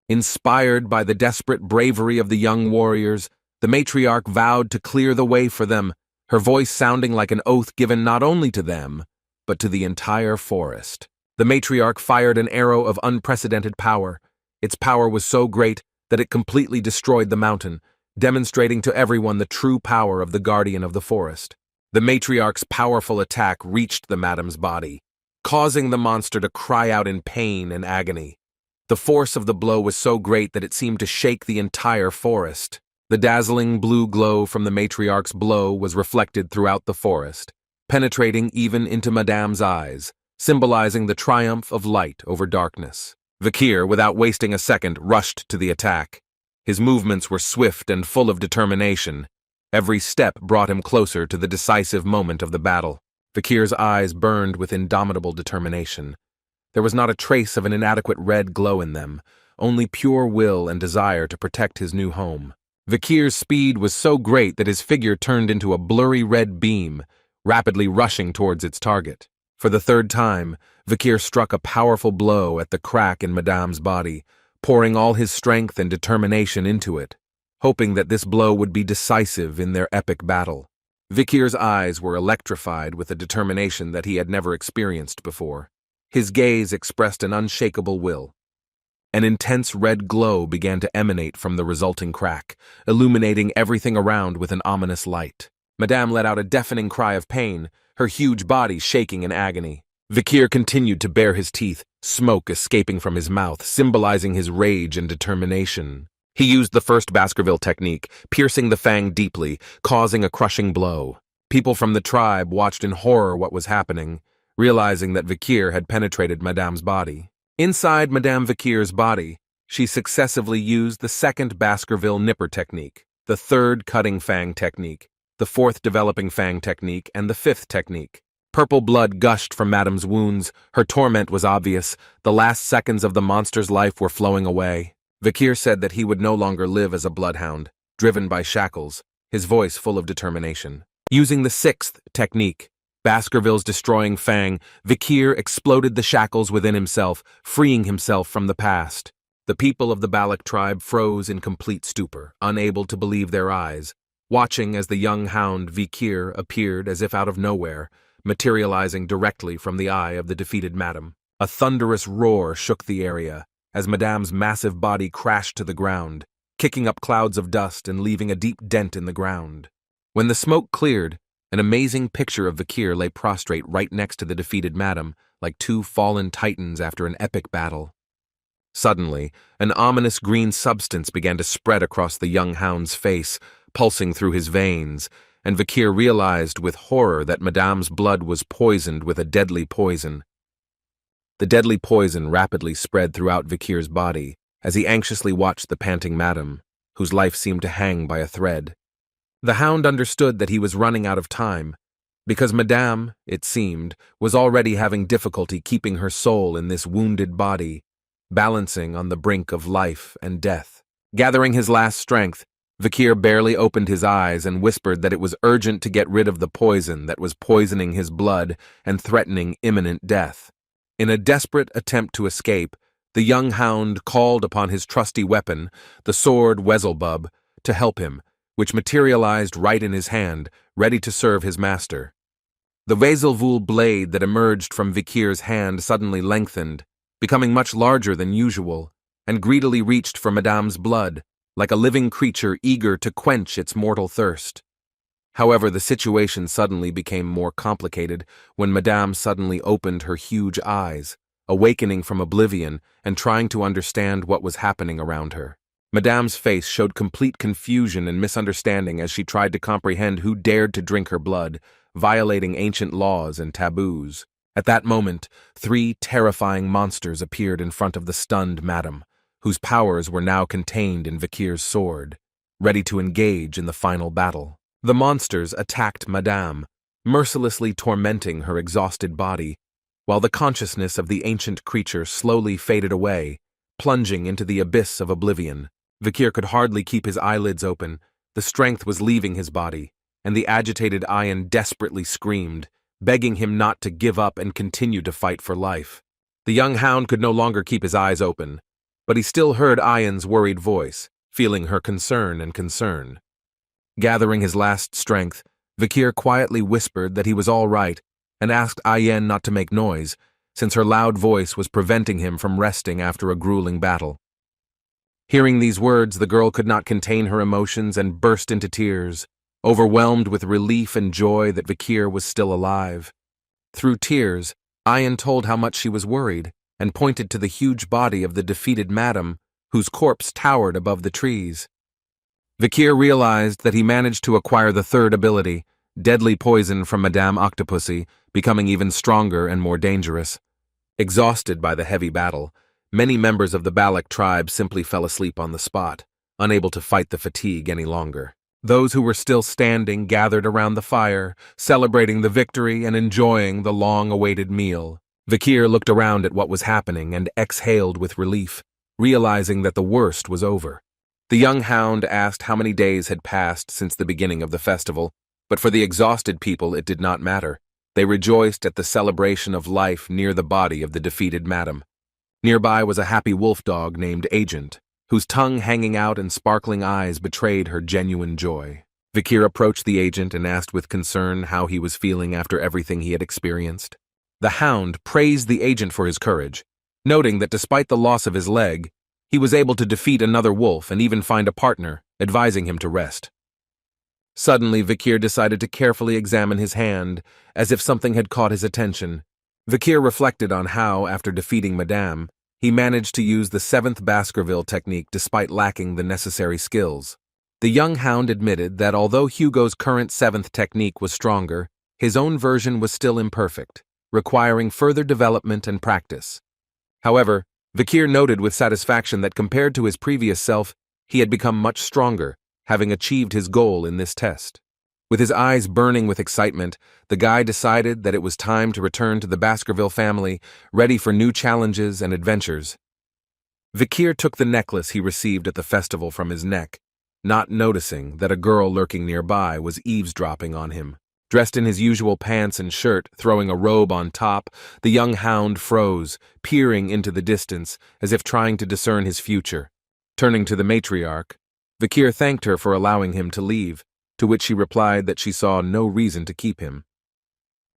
Inspired by the desperate bravery of the young warriors, the matriarch vowed to clear the way for them, her voice sounding like an oath given not only to them, but to the entire forest. The matriarch fired an arrow of unprecedented power. Its power was so great that it completely destroyed the mountain, demonstrating to everyone the true power of the guardian of the forest. The matriarch's powerful attack reached the madam's body, causing the monster to cry out in pain and agony. The force of the blow was so great that it seemed to shake the entire forest. The dazzling blue glow from the matriarch's blow was reflected throughout the forest, penetrating even into Madame's eyes, symbolizing the triumph of light over darkness. Vikir, without wasting a second, rushed to the attack. His movements were swift and full of determination. Every step brought him closer to the decisive moment of the battle. Vikir's eyes burned with indomitable determination. There was not a trace of an inadequate red glow in them, only pure will and desire to protect his new home. Vikir's speed was so great that his figure turned into a blurry red beam, rapidly rushing towards its target. For the third time, Vikir struck a powerful blow at the crack in Madame's body, pouring all his strength and determination into it, hoping that this blow would be decisive in their epic battle. Vikir's eyes were electrified with a determination that he had never experienced before. His gaze expressed an unshakable will. An intense red glow began to emanate from the resulting crack, illuminating everything around with an ominous light. Madame let out a deafening cry of pain, her huge body shaking in agony. Vikir continued to bare his teeth, smoke escaping from his mouth, symbolizing his rage and determination. He used the first Baskerville technique, piercing the fang deeply, causing a crushing blow. People from the tribe watched in horror what was happening, realizing that Vikir had penetrated Madame's body. Inside Madame Vikir's body, she successively used the second Baskerville nipper technique, the third cutting fang technique, the fourth developing fang technique, and the fifth technique. Purple blood gushed from Madame's wounds, her torment was obvious, the last seconds of the monster's life were flowing away. Vikir said that he would no longer live as a bloodhound, driven by shackles, his voice full of determination. Using the sixth technique, Baskerville's destroying fang, Vikir exploded the shackles within himself, freeing himself from the past. The people of the Balak tribe froze in complete stupor, unable to believe their eyes, watching as the young hound Vikir appeared as if out of nowhere, materializing directly from the eye of the defeated Madame. A thunderous roar shook the area, as Madame's massive body crashed to the ground, kicking up clouds of dust and leaving a deep dent in the ground. When the smoke cleared, an amazing picture of Vikir lay prostrate right next to the defeated Madame, like two fallen titans after an epic battle. Suddenly, an ominous green substance began to spread across the young hound's face, pulsing through his veins, and Vikir realized with horror that Madame's blood was poisoned with a deadly poison. The deadly poison rapidly spread throughout Vikir's body as he anxiously watched the panting Madame, whose life seemed to hang by a thread. The hound understood that he was running out of time, because Madame, it seemed, was already having difficulty keeping her soul in this wounded body, balancing on the brink of life and death. Gathering his last strength, Vikir barely opened his eyes and whispered that it was urgent to get rid of the poison that was poisoning his blood and threatening imminent death. In a desperate attempt to escape, the young hound called upon his trusty weapon, the sword Wezelbub, to help him, which materialized right in his hand, ready to serve his master. The Wezelvul blade that emerged from Vikir's hand suddenly lengthened, becoming much larger than usual, and greedily reached for Madame's blood, like a living creature eager to quench its mortal thirst. However, the situation suddenly became more complicated when Madame suddenly opened her huge eyes, awakening from oblivion and trying to understand what was happening around her. Madame's face showed complete confusion and misunderstanding as she tried to comprehend who dared to drink her blood, violating ancient laws and taboos. At that moment, 3 terrifying monsters appeared in front of the stunned Madame, whose powers were now contained in Vikir's sword, ready to engage in the final battle. The monsters attacked Madame, mercilessly tormenting her exhausted body, while the consciousness of the ancient creature slowly faded away, plunging into the abyss of oblivion. Vikir could hardly keep his eyelids open, the strength was leaving his body, and the agitated Ayan desperately screamed, begging him not to give up and continue to fight for life. The young hound could no longer keep his eyes open, but he still heard Ayan's worried voice, feeling her concern and concern. Gathering his last strength, Vikir quietly whispered that he was all right and asked Ayan not to make noise, since her loud voice was preventing him from resting after a grueling battle. Hearing these words, the girl could not contain her emotions and burst into tears, overwhelmed with relief and joy that Vikir was still alive. Through tears, Ayan told how much she was worried and pointed to the huge body of the defeated Madame, whose corpse towered above the trees. Vikir realized that he managed to acquire the third ability, deadly poison from Madame Octopussy, becoming even stronger and more dangerous. Exhausted by the heavy battle, many members of the Balak tribe simply fell asleep on the spot, unable to fight the fatigue any longer. Those who were still standing gathered around the fire, celebrating the victory and enjoying the long-awaited meal. Vikir looked around at what was happening and exhaled with relief, realizing that the worst was over. The young hound asked how many days had passed since the beginning of the festival, but for the exhausted people it did not matter. They rejoiced at the celebration of life near the body of the defeated madam. Nearby was a happy wolf dog named Agent, whose tongue hanging out and sparkling eyes betrayed her genuine joy. Vikir approached the agent and asked with concern how he was feeling after everything he had experienced. The hound praised the agent for his courage, noting that despite the loss of his leg, he was able to defeat another wolf and even find a partner, advising him to rest. Suddenly, Vikir decided to carefully examine his hand, as if something had caught his attention. Vikir reflected on how, after defeating Madame, he managed to use the 7th Baskerville technique despite lacking the necessary skills. The young hound admitted that although Hugo's current 7th technique was stronger, his own version was still imperfect, requiring further development and practice. However, Vikir noted with satisfaction that compared to his previous self, he had become much stronger, having achieved his goal in this test. With his eyes burning with excitement, the guy decided that it was time to return to the Baskerville family, ready for new challenges and adventures. Vikir took the necklace he received at the festival from his neck, not noticing that a girl lurking nearby was eavesdropping on him. Dressed in his usual pants and shirt, throwing a robe on top, the young hound froze, peering into the distance as if trying to discern his future. Turning to the matriarch, Vikir thanked her for allowing him to leave, to which she replied that she saw no reason to keep him.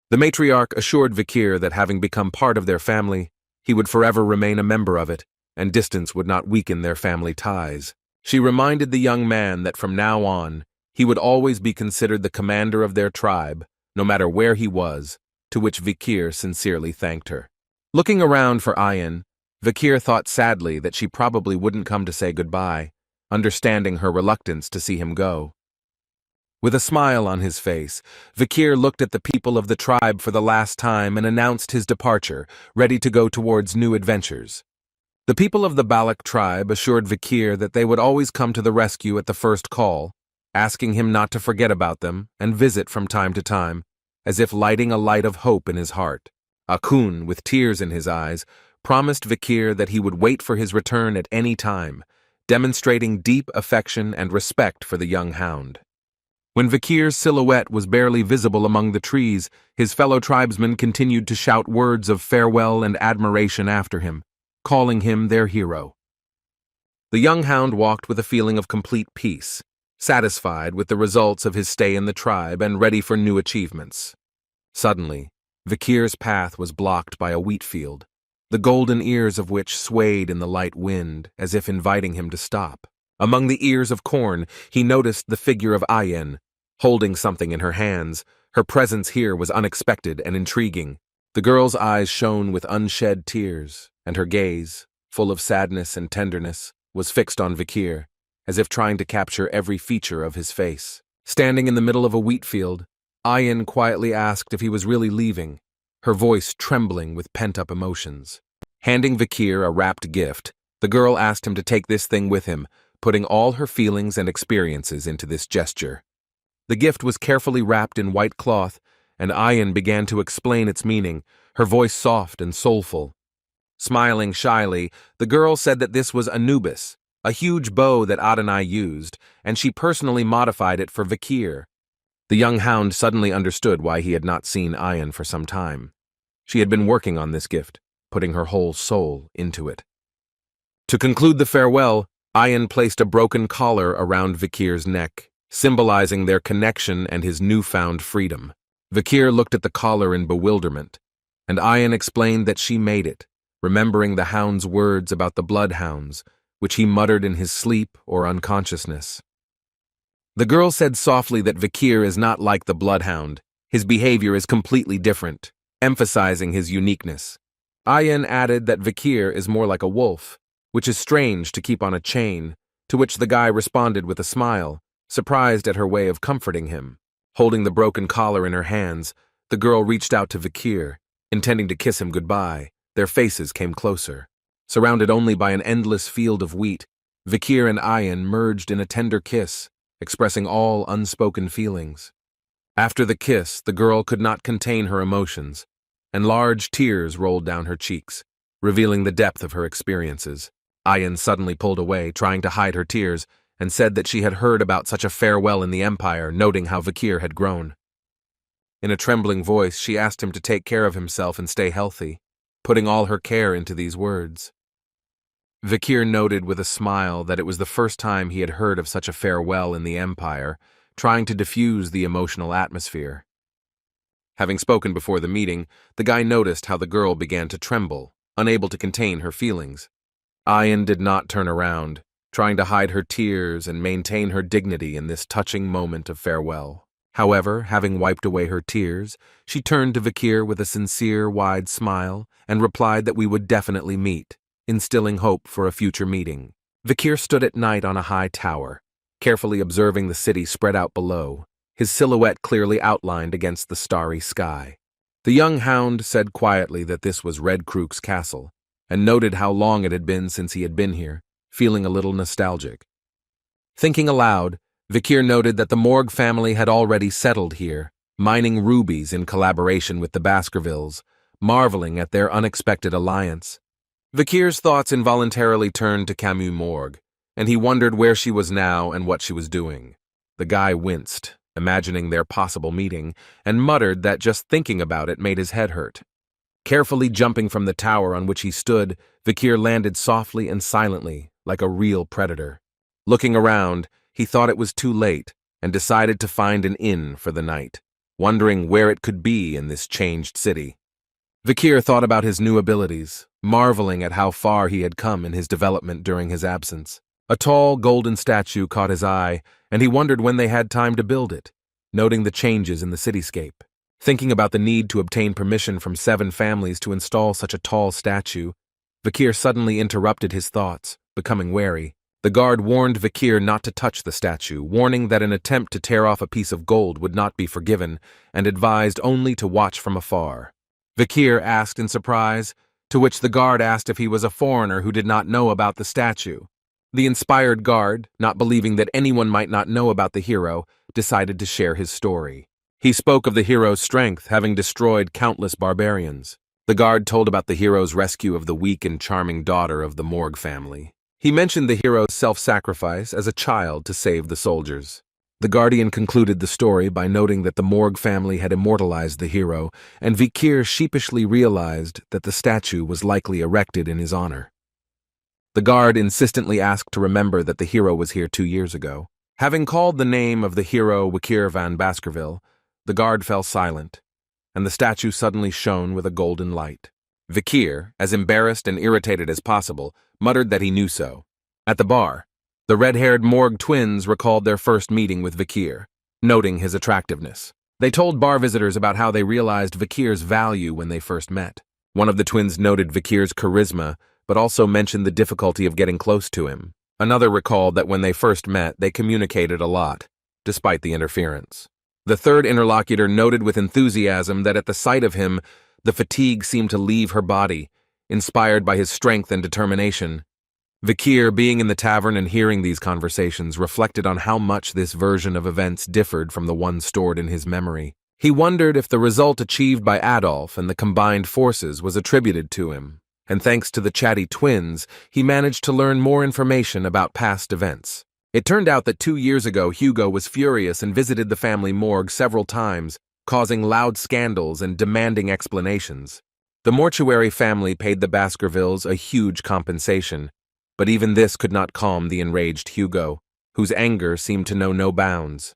The matriarch assured Vikir that having become part of their family, he would forever remain a member of it, and distance would not weaken their family ties. She reminded the young man that from now on, he would always be considered the commander of their tribe, no matter where he was, to which Vikir sincerely thanked her. Looking around for Ayan, Vikir thought sadly that she probably wouldn't come to say goodbye, understanding her reluctance to see him go. With a smile on his face, Vikir looked at the people of the tribe for the last time and announced his departure, ready to go towards new adventures. The people of the Balak tribe assured Vikir that they would always come to the rescue at the first call, asking him not to forget about them and visit from time to time, as if lighting a light of hope in his heart. Akun, with tears in his eyes, promised Vikir that he would wait for his return at any time, demonstrating deep affection and respect for the young hound. When Vikir's silhouette was barely visible among the trees, his fellow tribesmen continued to shout words of farewell and admiration after him, calling him their hero. The young hound walked with a feeling of complete peace, satisfied with the results of his stay in the tribe and ready for new achievements. Suddenly, Vikir's path was blocked by a wheat field, the golden ears of which swayed in the light wind, as if inviting him to stop. Among the ears of corn, he noticed the figure of Ayen, holding something in her hands. Her presence here was unexpected and intriguing. The girl's eyes shone with unshed tears, and her gaze, full of sadness and tenderness, was fixed on Vikir, as if trying to capture every feature of his face. Standing in the middle of a wheat field, Ayen quietly asked if he was really leaving, her voice trembling with pent-up emotions. Handing Vikir a wrapped gift, the girl asked him to take this thing with him, putting all her feelings and experiences into this gesture. The gift was carefully wrapped in white cloth, and Ayen began to explain its meaning, her voice soft and soulful. Smiling shyly, the girl said that this was Anubis, a huge bow that Adonai used, and she personally modified it for Vikir. The young hound suddenly understood why he had not seen Ayen for some time. She had been working on this gift, putting her whole soul into it. To conclude the farewell, Ayen placed a broken collar around Vikir's neck, symbolizing their connection and his newfound freedom. Vikir looked at the collar in bewilderment, and Ayen explained that she made it, remembering the hound's words about the bloodhounds, which he muttered in his sleep or unconsciousness. The girl said softly that Vikir is not like the bloodhound. His behavior is completely different, emphasizing his uniqueness. Ayen added that Vikir is more like a wolf, which is strange to keep on a chain, to which the guy responded with a smile, surprised at her way of comforting him. Holding the broken collar in her hands, the girl reached out to Vikir, intending to kiss him goodbye. Their faces came closer. Surrounded only by an endless field of wheat, Vikir and Ayan merged in a tender kiss, expressing all unspoken feelings. After the kiss, the girl could not contain her emotions, and large tears rolled down her cheeks, revealing the depth of her experiences. Ayan suddenly pulled away, trying to hide her tears, and said that she had heard about such a farewell in the Empire, noting how Vikir had grown. In a trembling voice, she asked him to take care of himself and stay healthy, putting all her care into these words. Vikir noted with a smile that it was the first time he had heard of such a farewell in the Empire, trying to diffuse the emotional atmosphere. Having spoken before the meeting, the guy noticed how the girl began to tremble, unable to contain her feelings. Ayan did not turn around, trying to hide her tears and maintain her dignity in this touching moment of farewell. However, having wiped away her tears, she turned to Vikir with a sincere, wide smile and replied that we would definitely meet, instilling hope for a future meeting. Vikir stood at night on a high tower, carefully observing the city spread out below, his silhouette clearly outlined against the starry sky. The young hound said quietly that this was Red Crook's castle, and noted how long it had been since he had been here, feeling a little nostalgic. Thinking aloud, Vikir noted that the Morg family had already settled here, mining rubies in collaboration with the Baskervilles, marveling at their unexpected alliance. Vikir's thoughts involuntarily turned to Kamu Morg, and he wondered where she was now and what she was doing. The guy winced, imagining their possible meeting, and muttered that just thinking about it made his head hurt. Carefully jumping from the tower on which he stood, Vikir landed softly and silently, like a real predator. Looking around, he thought it was too late and decided to find an inn for the night, wondering where it could be in this changed city. Vikir thought about his new abilities, marveling at how far he had come in his development during his absence. A tall, golden statue caught his eye, and he wondered when they had time to build it, noting the changes in the cityscape. Thinking about the need to obtain permission from 7 families to install such a tall statue, Vikir suddenly interrupted his thoughts, becoming wary. The guard warned Vikir not to touch the statue, warning that an attempt to tear off a piece of gold would not be forgiven, and advised only to watch from afar. Vikir asked in surprise, to which the guard asked if he was a foreigner who did not know about the statue. The inspired guard, not believing that anyone might not know about the hero, decided to share his story. He spoke of the hero's strength, having destroyed countless barbarians. The guard told about the hero's rescue of the weak and charming daughter of the Morg family. He mentioned the hero's self-sacrifice as a child to save the soldiers. The guardian concluded the story by noting that the Morg family had immortalized the hero, and Vikir sheepishly realized that the statue was likely erected in his honor. The guard insistently asked to remember that the hero was here 2 years ago. Having called the name of the hero Vikir van Baskerville, the guard fell silent, and the statue suddenly shone with a golden light. Vikir, as embarrassed and irritated as possible, muttered that he knew so. At the bar, the red-haired Morg twins recalled their first meeting with Vikir, noting his attractiveness. They told bar visitors about how they realized Vikir's value when they first met. One of the twins noted Vikir's charisma, but also mentioned the difficulty of getting close to him. Another recalled that when they first met, they communicated a lot, despite the interference. The third interlocutor noted with enthusiasm that at the sight of him, the fatigue seemed to leave her body, inspired by his strength and determination. Vikir, being in the tavern and hearing these conversations, reflected on how much this version of events differed from the one stored in his memory. He wondered if the result achieved by Adolf and the combined forces was attributed to him, and thanks to the chatty twins, he managed to learn more information about past events. It turned out that 2 years ago, Hugo was furious and visited the family morgue several times, causing loud scandals and demanding explanations. The mortuary family paid the Baskervilles a huge compensation, but even this could not calm the enraged Hugo, whose anger seemed to know no bounds.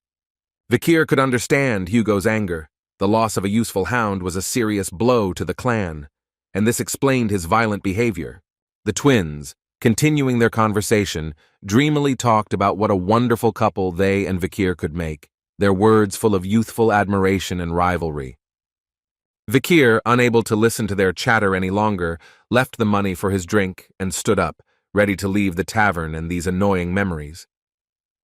Vikir could understand Hugo's anger. The loss of a useful hound was a serious blow to the clan, and this explained his violent behavior. The twins, continuing their conversation, dreamily talked about what a wonderful couple they and Vikir could make, their words full of youthful admiration and rivalry. Vikir, unable to listen to their chatter any longer, left the money for his drink and stood up, ready to leave the tavern and these annoying memories.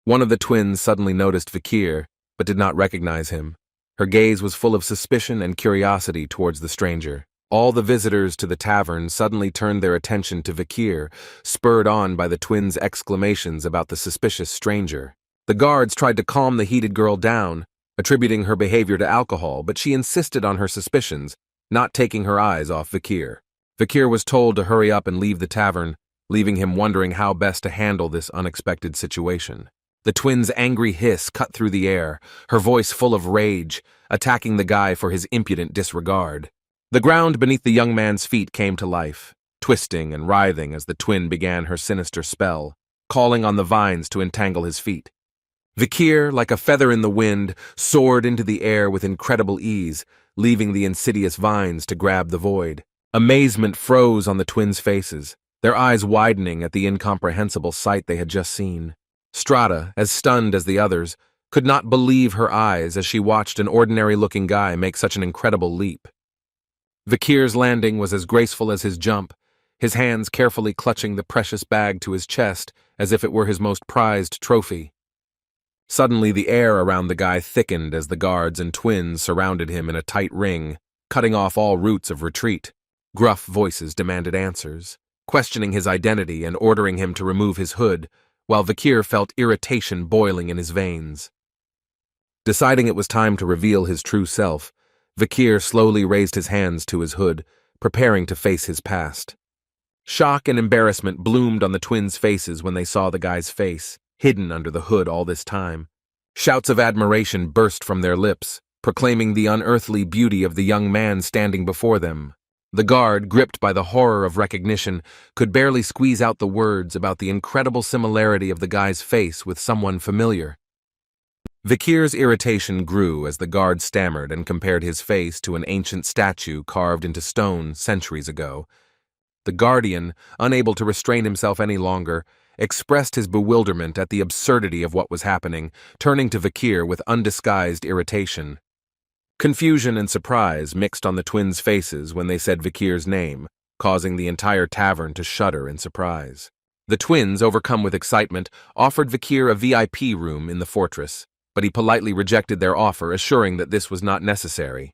One of the twins suddenly noticed Vikir, but did not recognize him. Her gaze was full of suspicion and curiosity towards the stranger. All the visitors to the tavern suddenly turned their attention to Vikir, spurred on by the twins' exclamations about the suspicious stranger. The guards tried to calm the heated girl down, attributing her behavior to alcohol, but she insisted on her suspicions, not taking her eyes off Vikir. Vikir was told to hurry up and leave the tavern, leaving him wondering how best to handle this unexpected situation. The twins' angry hiss cut through the air, her voice full of rage, attacking the guy for his impudent disregard. The ground beneath the young man's feet came to life, twisting and writhing as the twin began her sinister spell, calling on the vines to entangle his feet. Vikir, like a feather in the wind, soared into the air with incredible ease, leaving the insidious vines to grab the void. Amazement froze on the twins' faces, their eyes widening at the incomprehensible sight they had just seen. Strata, as stunned as the others, could not believe her eyes as she watched an ordinary-looking guy make such an incredible leap. Vikir's landing was as graceful as his jump, his hands carefully clutching the precious bag to his chest as if it were his most prized trophy. Suddenly the air around the guy thickened as the guards and twins surrounded him in a tight ring, cutting off all routes of retreat. Gruff voices demanded answers, questioning his identity and ordering him to remove his hood, while Vikir felt irritation boiling in his veins. Deciding it was time to reveal his true self, Vikir slowly raised his hands to his hood, preparing to face his past. Shock and embarrassment bloomed on the twins' faces when they saw the guy's face, hidden under the hood all this time. Shouts of admiration burst from their lips, proclaiming the unearthly beauty of the young man standing before them. The guard, gripped by the horror of recognition, could barely squeeze out the words about the incredible similarity of the guy's face with someone familiar. Vikir's irritation grew as the guard stammered and compared his face to an ancient statue carved into stone centuries ago. The guardian, unable to restrain himself any longer, expressed his bewilderment at the absurdity of what was happening, turning to Vikir with undisguised irritation. Confusion and surprise mixed on the twins' faces when they said Vikir's name, causing the entire tavern to shudder in surprise. The twins, overcome with excitement, offered Vikir a VIP room in the fortress, but he politely rejected their offer, assuring that this was not necessary.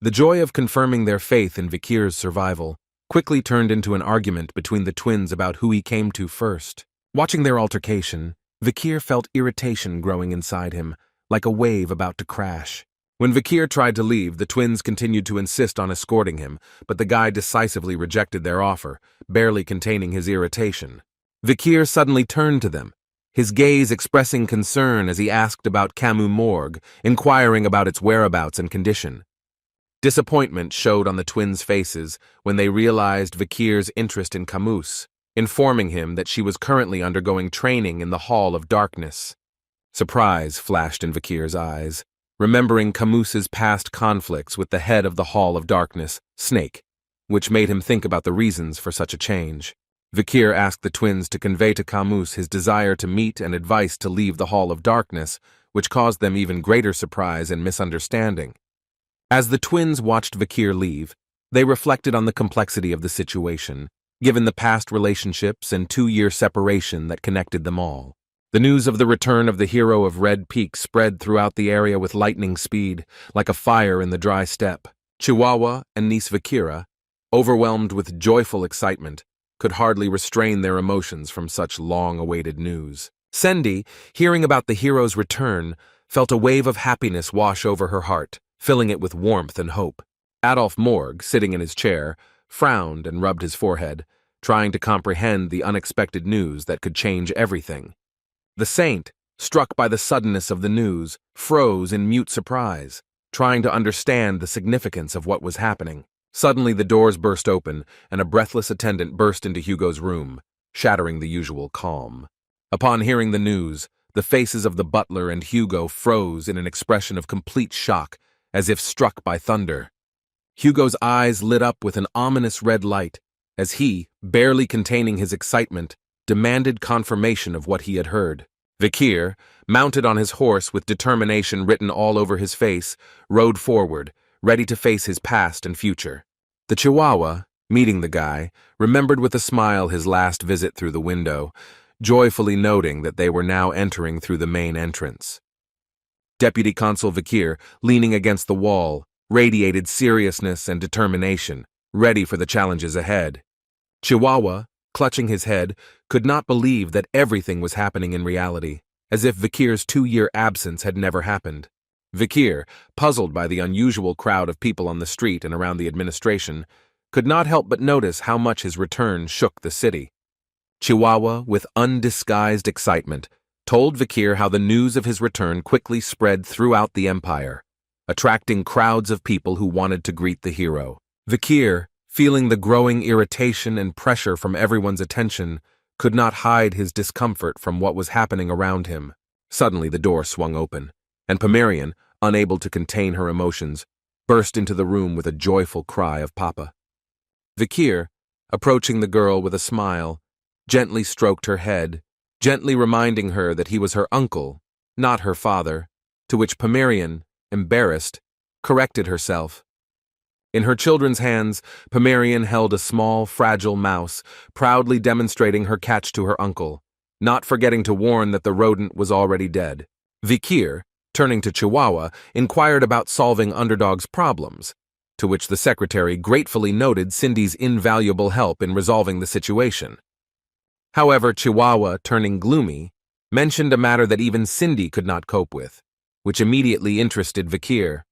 The joy of confirming their faith in Vikir's survival quickly turned into an argument between the twins about who he came to first. Watching their altercation, Vikir felt irritation growing inside him, like a wave about to crash. When Vikir tried to leave, the twins continued to insist on escorting him, but the guy decisively rejected their offer, barely containing his irritation. Vikir suddenly turned to them, his gaze expressing concern as he asked about Kamu Morg, inquiring about its whereabouts and condition. Disappointment showed on the twins' faces when they realized Vikir's interest in Kamus, informing him that she was currently undergoing training in the Hall of Darkness. Surprise flashed in Vikir's eyes, remembering Kamus's past conflicts with the head of the Hall of Darkness, Snake, which made him think about the reasons for such a change. Vikir asked the twins to convey to Kamus his desire to meet and advice to leave the Hall of Darkness, which caused them even greater surprise and misunderstanding. As the twins watched Vikir leave, they reflected on the complexity of the situation, given the past relationships and 2-year separation that connected them all. The news of the return of the hero of Red Peak spread throughout the area with lightning speed, like a fire in the dry steppe. Chihuahua and niece Vikira, overwhelmed with joyful excitement, could hardly restrain their emotions from such long-awaited news. Sendi, hearing about the hero's return, felt a wave of happiness wash over her heart, filling it with warmth and hope. Adolf Morg, sitting in his chair, frowned and rubbed his forehead, trying to comprehend the unexpected news that could change everything. The saint, struck by the suddenness of the news, froze in mute surprise, trying to understand the significance of what was happening. Suddenly the doors burst open, and a breathless attendant burst into Hugo's room, shattering the usual calm. Upon hearing the news, the faces of the butler and Hugo froze in an expression of complete shock, as if struck by thunder. Hugo's eyes lit up with an ominous red light, as he, barely containing his excitement, demanded confirmation of what he had heard. Vikir, mounted on his horse with determination written all over his face, rode forward, ready to face his past and future. The Chihuahua, meeting the guy, remembered with a smile his last visit through the window, joyfully noting that they were now entering through the main entrance. Deputy Consul Vikir, leaning against the wall, radiated seriousness and determination, ready for the challenges ahead. Chihuahua, clutching his head, could not believe that everything was happening in reality, as if Vikir's 2-year absence had never happened. Vikir, puzzled by the unusual crowd of people on the street and around the administration, could not help but notice how much his return shook the city. Chihuahua, with undisguised excitement, told Vikir how the news of his return quickly spread throughout the empire, attracting crowds of people who wanted to greet the hero. Vikir, feeling the growing irritation and pressure from everyone's attention, could not hide his discomfort from what was happening around him. Suddenly the door swung open, and Pomerian, unable to contain her emotions, burst into the room with a joyful cry of "Papa." Vikir, approaching the girl with a smile, gently stroked her head, gently reminding her that he was her uncle, not her father, to which Pomerian, embarrassed, corrected herself. In her children's hands, Pomerian held a small, fragile mouse, proudly demonstrating her catch to her uncle, not forgetting to warn that the rodent was already dead. Vikir, turning to Chihuahua, inquired about solving Underdog's problems, to which the secretary gratefully noted Cindy's invaluable help in resolving the situation. However, Chihuahua, turning gloomy, mentioned a matter that even Cindy could not cope with, which immediately interested Vikir.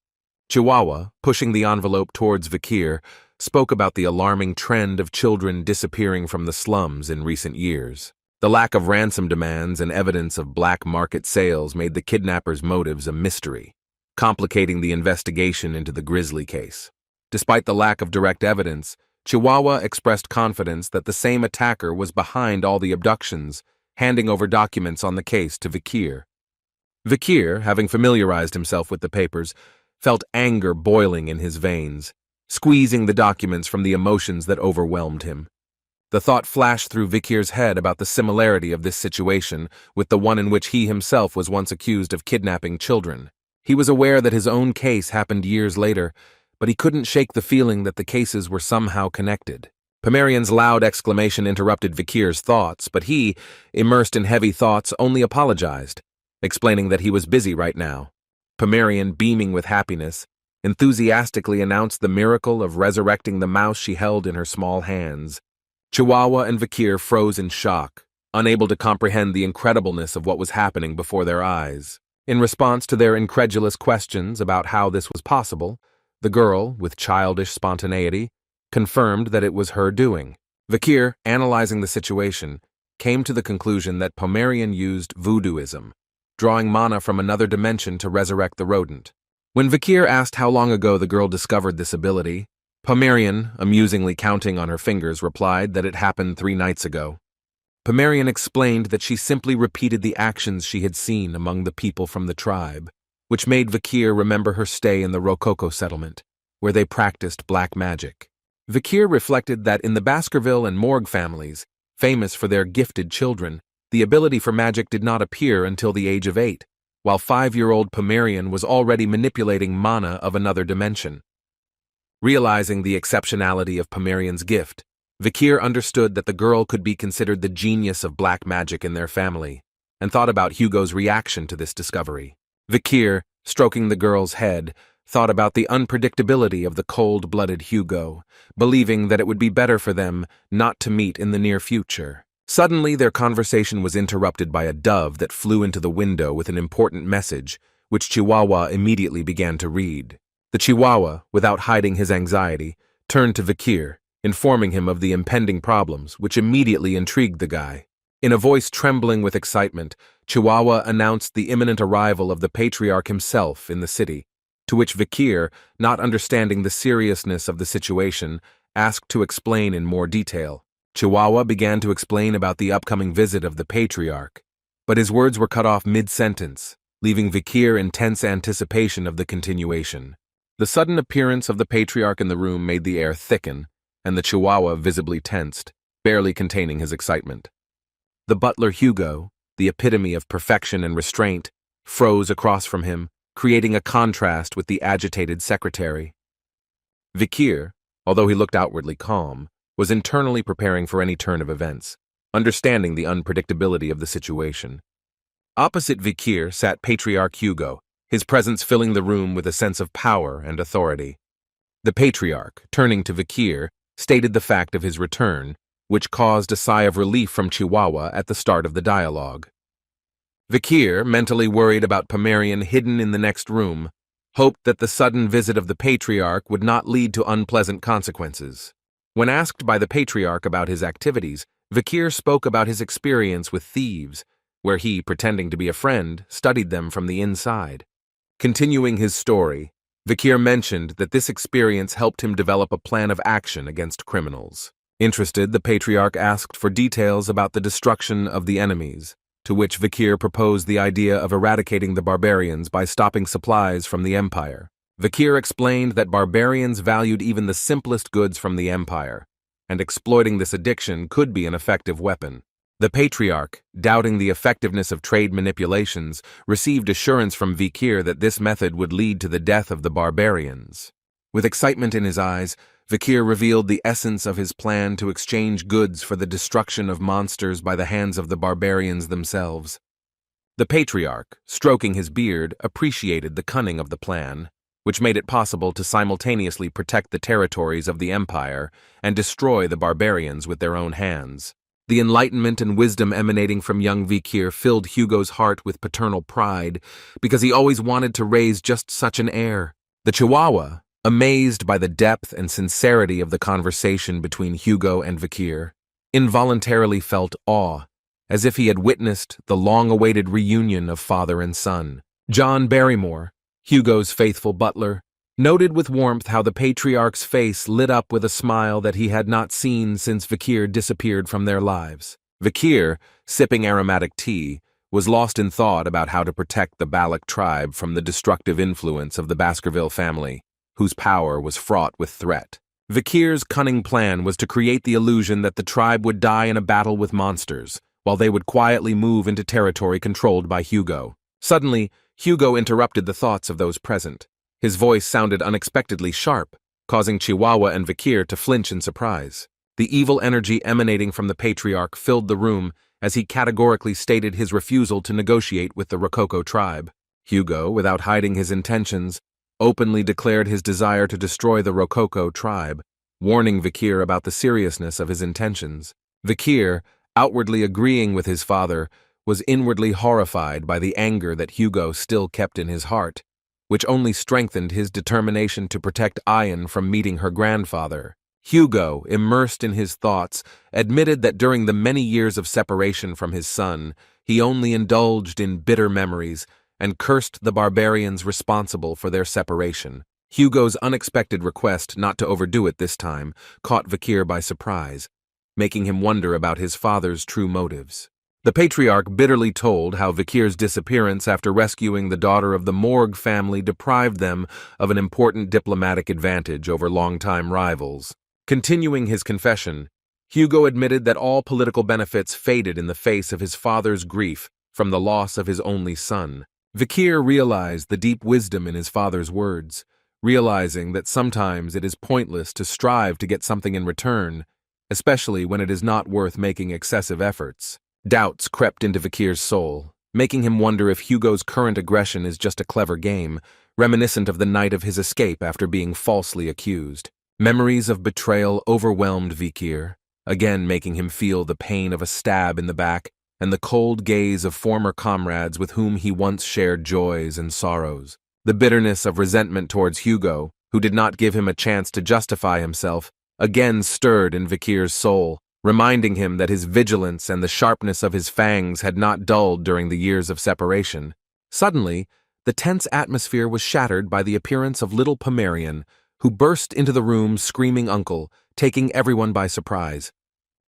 Chihuahua, pushing the envelope towards Vikir, spoke about the alarming trend of children disappearing from the slums in recent years. The lack of ransom demands and evidence of black market sales made the kidnappers' motives a mystery, complicating the investigation into the grisly case. Despite the lack of direct evidence, Chihuahua expressed confidence that the same attacker was behind all the abductions, handing over documents on the case to Vikir. Vikir, having familiarized himself with the papers, felt anger boiling in his veins, squeezing the documents from the emotions that overwhelmed him. The thought flashed through Vikir's head about the similarity of this situation with the one in which he himself was once accused of kidnapping children. He was aware that his own case happened years later, but he couldn't shake the feeling that the cases were somehow connected. Pomerian's loud exclamation interrupted Vikir's thoughts, but he, immersed in heavy thoughts, only apologized, explaining that he was busy right now. Pomerian, beaming with happiness, enthusiastically announced the miracle of resurrecting the mouse she held in her small hands. Chihuahua and Vikir froze in shock, unable to comprehend the incredibleness of what was happening before their eyes. In response to their incredulous questions about how this was possible, the girl, with childish spontaneity, confirmed that it was her doing. Vikir, analyzing the situation, came to the conclusion that Pomerian used voodooism, drawing mana from another dimension to resurrect the rodent. When Vikir asked how long ago the girl discovered this ability, Pomerian, amusingly counting on her fingers, replied that it happened 3 nights ago. Pomerian explained that she simply repeated the actions she had seen among the people from the tribe, which made Vikir remember her stay in the Rococo settlement, where they practiced black magic. Vikir reflected that in the Baskerville and Morg families, famous for their gifted children, the ability for magic did not appear until the age of 8, while 5-year-old Pomerian was already manipulating mana of another dimension. Realizing the exceptionality of Pomerian's gift, Vikir understood that the girl could be considered the genius of black magic in their family, and thought about Hugo's reaction to this discovery. Vikir, stroking the girl's head, thought about the unpredictability of the cold-blooded Hugo, believing that it would be better for them not to meet in the near future. Suddenly, their conversation was interrupted by a dove that flew into the window with an important message, which Chihuahua immediately began to read. The Chihuahua, without hiding his anxiety, turned to Vikir, informing him of the impending problems, which immediately intrigued the guy. In a voice trembling with excitement, Chihuahua announced the imminent arrival of the Patriarch himself in the city, to which Vikir, not understanding the seriousness of the situation, asked to explain in more detail. Chihuahua began to explain about the upcoming visit of the Patriarch, but his words were cut off mid-sentence, leaving Vikir in tense anticipation of the continuation. The sudden appearance of the Patriarch in the room made the air thicken, and the Chihuahua visibly tensed, barely containing his excitement. The butler Hugo, the epitome of perfection and restraint, froze across from him, creating a contrast with the agitated secretary. Vikir, although he looked outwardly calm, was internally preparing for any turn of events, understanding the unpredictability of the situation. Opposite Vikir sat Patriarch Hugo, his presence filling the room with a sense of power and authority. The Patriarch, turning to Vikir, stated the fact of his return, which caused a sigh of relief from Chihuahua at the start of the dialogue. Vikir, mentally worried about Pomerian hidden in the next room, hoped that the sudden visit of the Patriarch would not lead to unpleasant consequences. When asked by the Patriarch about his activities, Vikir spoke about his experience with thieves, where he, pretending to be a friend, studied them from the inside. Continuing his story, Vikir mentioned that this experience helped him develop a plan of action against criminals. Interested, the Patriarch asked for details about the destruction of the enemies, to which Vikir proposed the idea of eradicating the barbarians by stopping supplies from the Empire. Vikir explained that barbarians valued even the simplest goods from the Empire, and exploiting this addiction could be an effective weapon. The Patriarch, doubting the effectiveness of trade manipulations, received assurance from Vikir that this method would lead to the death of the barbarians. With excitement in his eyes, Vikir revealed the essence of his plan to exchange goods for the destruction of monsters by the hands of the barbarians themselves. The Patriarch, stroking his beard, appreciated the cunning of the plan, which made it possible to simultaneously protect the territories of the Empire and destroy the barbarians with their own hands. The enlightenment and wisdom emanating from young Vikir filled Hugo's heart with paternal pride, because he always wanted to raise just such an heir. The Chihuahua, amazed by the depth and sincerity of the conversation between Hugo and Vikir, involuntarily felt awe, as if he had witnessed the long-awaited reunion of father and son. John Barrymore, Hugo's faithful butler, noted with warmth how the Patriarch's face lit up with a smile that he had not seen since Vikir disappeared from their lives. Vikir, sipping aromatic tea, was lost in thought about how to protect the Balak tribe from the destructive influence of the Baskerville family, whose power was fraught with threat. Vikir's cunning plan was to create the illusion that the tribe would die in a battle with monsters, while they would quietly move into territory controlled by Hugo. Suddenly, Hugo interrupted the thoughts of those present. His voice sounded unexpectedly sharp, causing Chihuahua and Vikir to flinch in surprise. The evil energy emanating from the Patriarch filled the room as he categorically stated his refusal to negotiate with the Rococo tribe. Hugo, without hiding his intentions, openly declared his desire to destroy the Rococo tribe, warning Vikir about the seriousness of his intentions. Vikir, outwardly agreeing with his father, was inwardly horrified by the anger that Hugo still kept in his heart, which only strengthened his determination to protect Ian from meeting her grandfather. Hugo, immersed in his thoughts, admitted that during the many years of separation from his son, he only indulged in bitter memories and cursed the barbarians responsible for their separation. Hugo's unexpected request not to overdo it this time caught Vikir by surprise, making him wonder about his father's true motives. The Patriarch bitterly told how Vikir's disappearance after rescuing the daughter of the Morg family deprived them of an important diplomatic advantage over longtime rivals. Continuing his confession, Hugo admitted that all political benefits faded in the face of his father's grief from the loss of his only son. Vikir realized the deep wisdom in his father's words, realizing that sometimes it is pointless to strive to get something in return, especially when it is not worth making excessive efforts. Doubts crept into Vikir's soul, making him wonder if Hugo's current aggression is just a clever game, reminiscent of the night of his escape after being falsely accused. Memories of betrayal overwhelmed Vikir, again making him feel the pain of a stab in the back and the cold gaze of former comrades with whom he once shared joys and sorrows. The bitterness of resentment towards Hugo, who did not give him a chance to justify himself, again stirred in Vikir's soul, reminding him that his vigilance and the sharpness of his fangs had not dulled during the years of separation. Suddenly, the tense atmosphere was shattered by the appearance of little Pomerian, who burst into the room screaming uncle, taking everyone by surprise.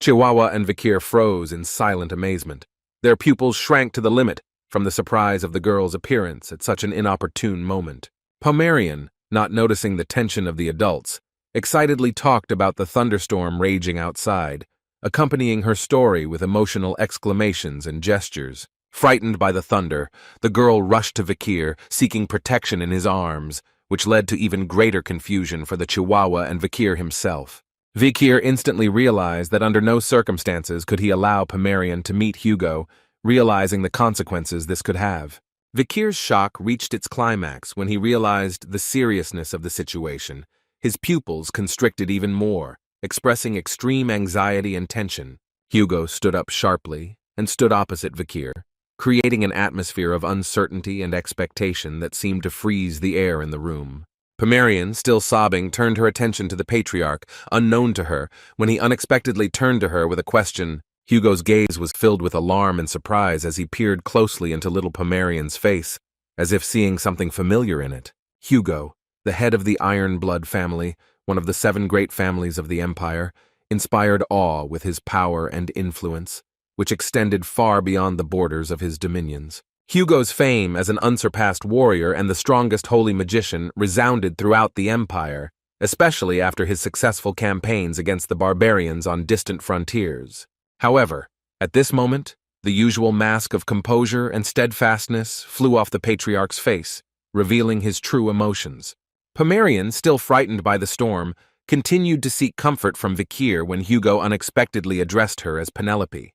Chihuahua and Vikir froze in silent amazement. Their pupils shrank to the limit from the surprise of the girl's appearance at such an inopportune moment. Pomerian, not noticing the tension of the adults, excitedly talked about the thunderstorm raging outside, accompanying her story with emotional exclamations and gestures. Frightened by the thunder, the girl rushed to Vikir, seeking protection in his arms, which led to even greater confusion for the Chihuahua and Vikir himself. Vikir instantly realized that under no circumstances could he allow Pomerian to meet Hugo, realizing the consequences this could have. Vikir's shock reached its climax when he realized the seriousness of the situation. his pupils constricted even more, expressing extreme anxiety and tension. Hugo stood up sharply and stood opposite Vikir, creating an atmosphere of uncertainty and expectation that seemed to freeze the air in the room. Pomerian, still sobbing, turned her attention to the Patriarch, unknown to her, when he unexpectedly turned to her with a question. Hugo's gaze was filled with alarm and surprise as he peered closely into little Pomerian's face, as if seeing something familiar in it. Hugo, the head of the Iron Blood family, one of the 7 great families of the Empire, inspired awe with his power and influence, which extended far beyond the borders of his dominions. Hugo's fame as an unsurpassed warrior and the strongest holy magician resounded throughout the Empire, especially after his successful campaigns against the barbarians on distant frontiers. However, at this moment, the usual mask of composure and steadfastness flew off the Patriarch's face, revealing his true emotions. Pomerian, still frightened by the storm, continued to seek comfort from Vikir when Hugo unexpectedly addressed her as Penelope.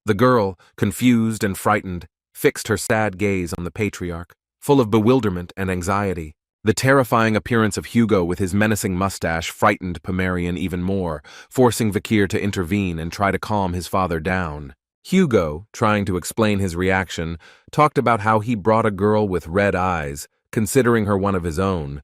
The girl, confused and frightened, fixed her sad gaze on the Patriarch, full of bewilderment and anxiety. The terrifying appearance of Hugo with his menacing mustache frightened Pomerian even more, forcing Vikir to intervene and try to calm his father down. Hugo, trying to explain his reaction, talked about how he brought a girl with red eyes, considering her one of his own,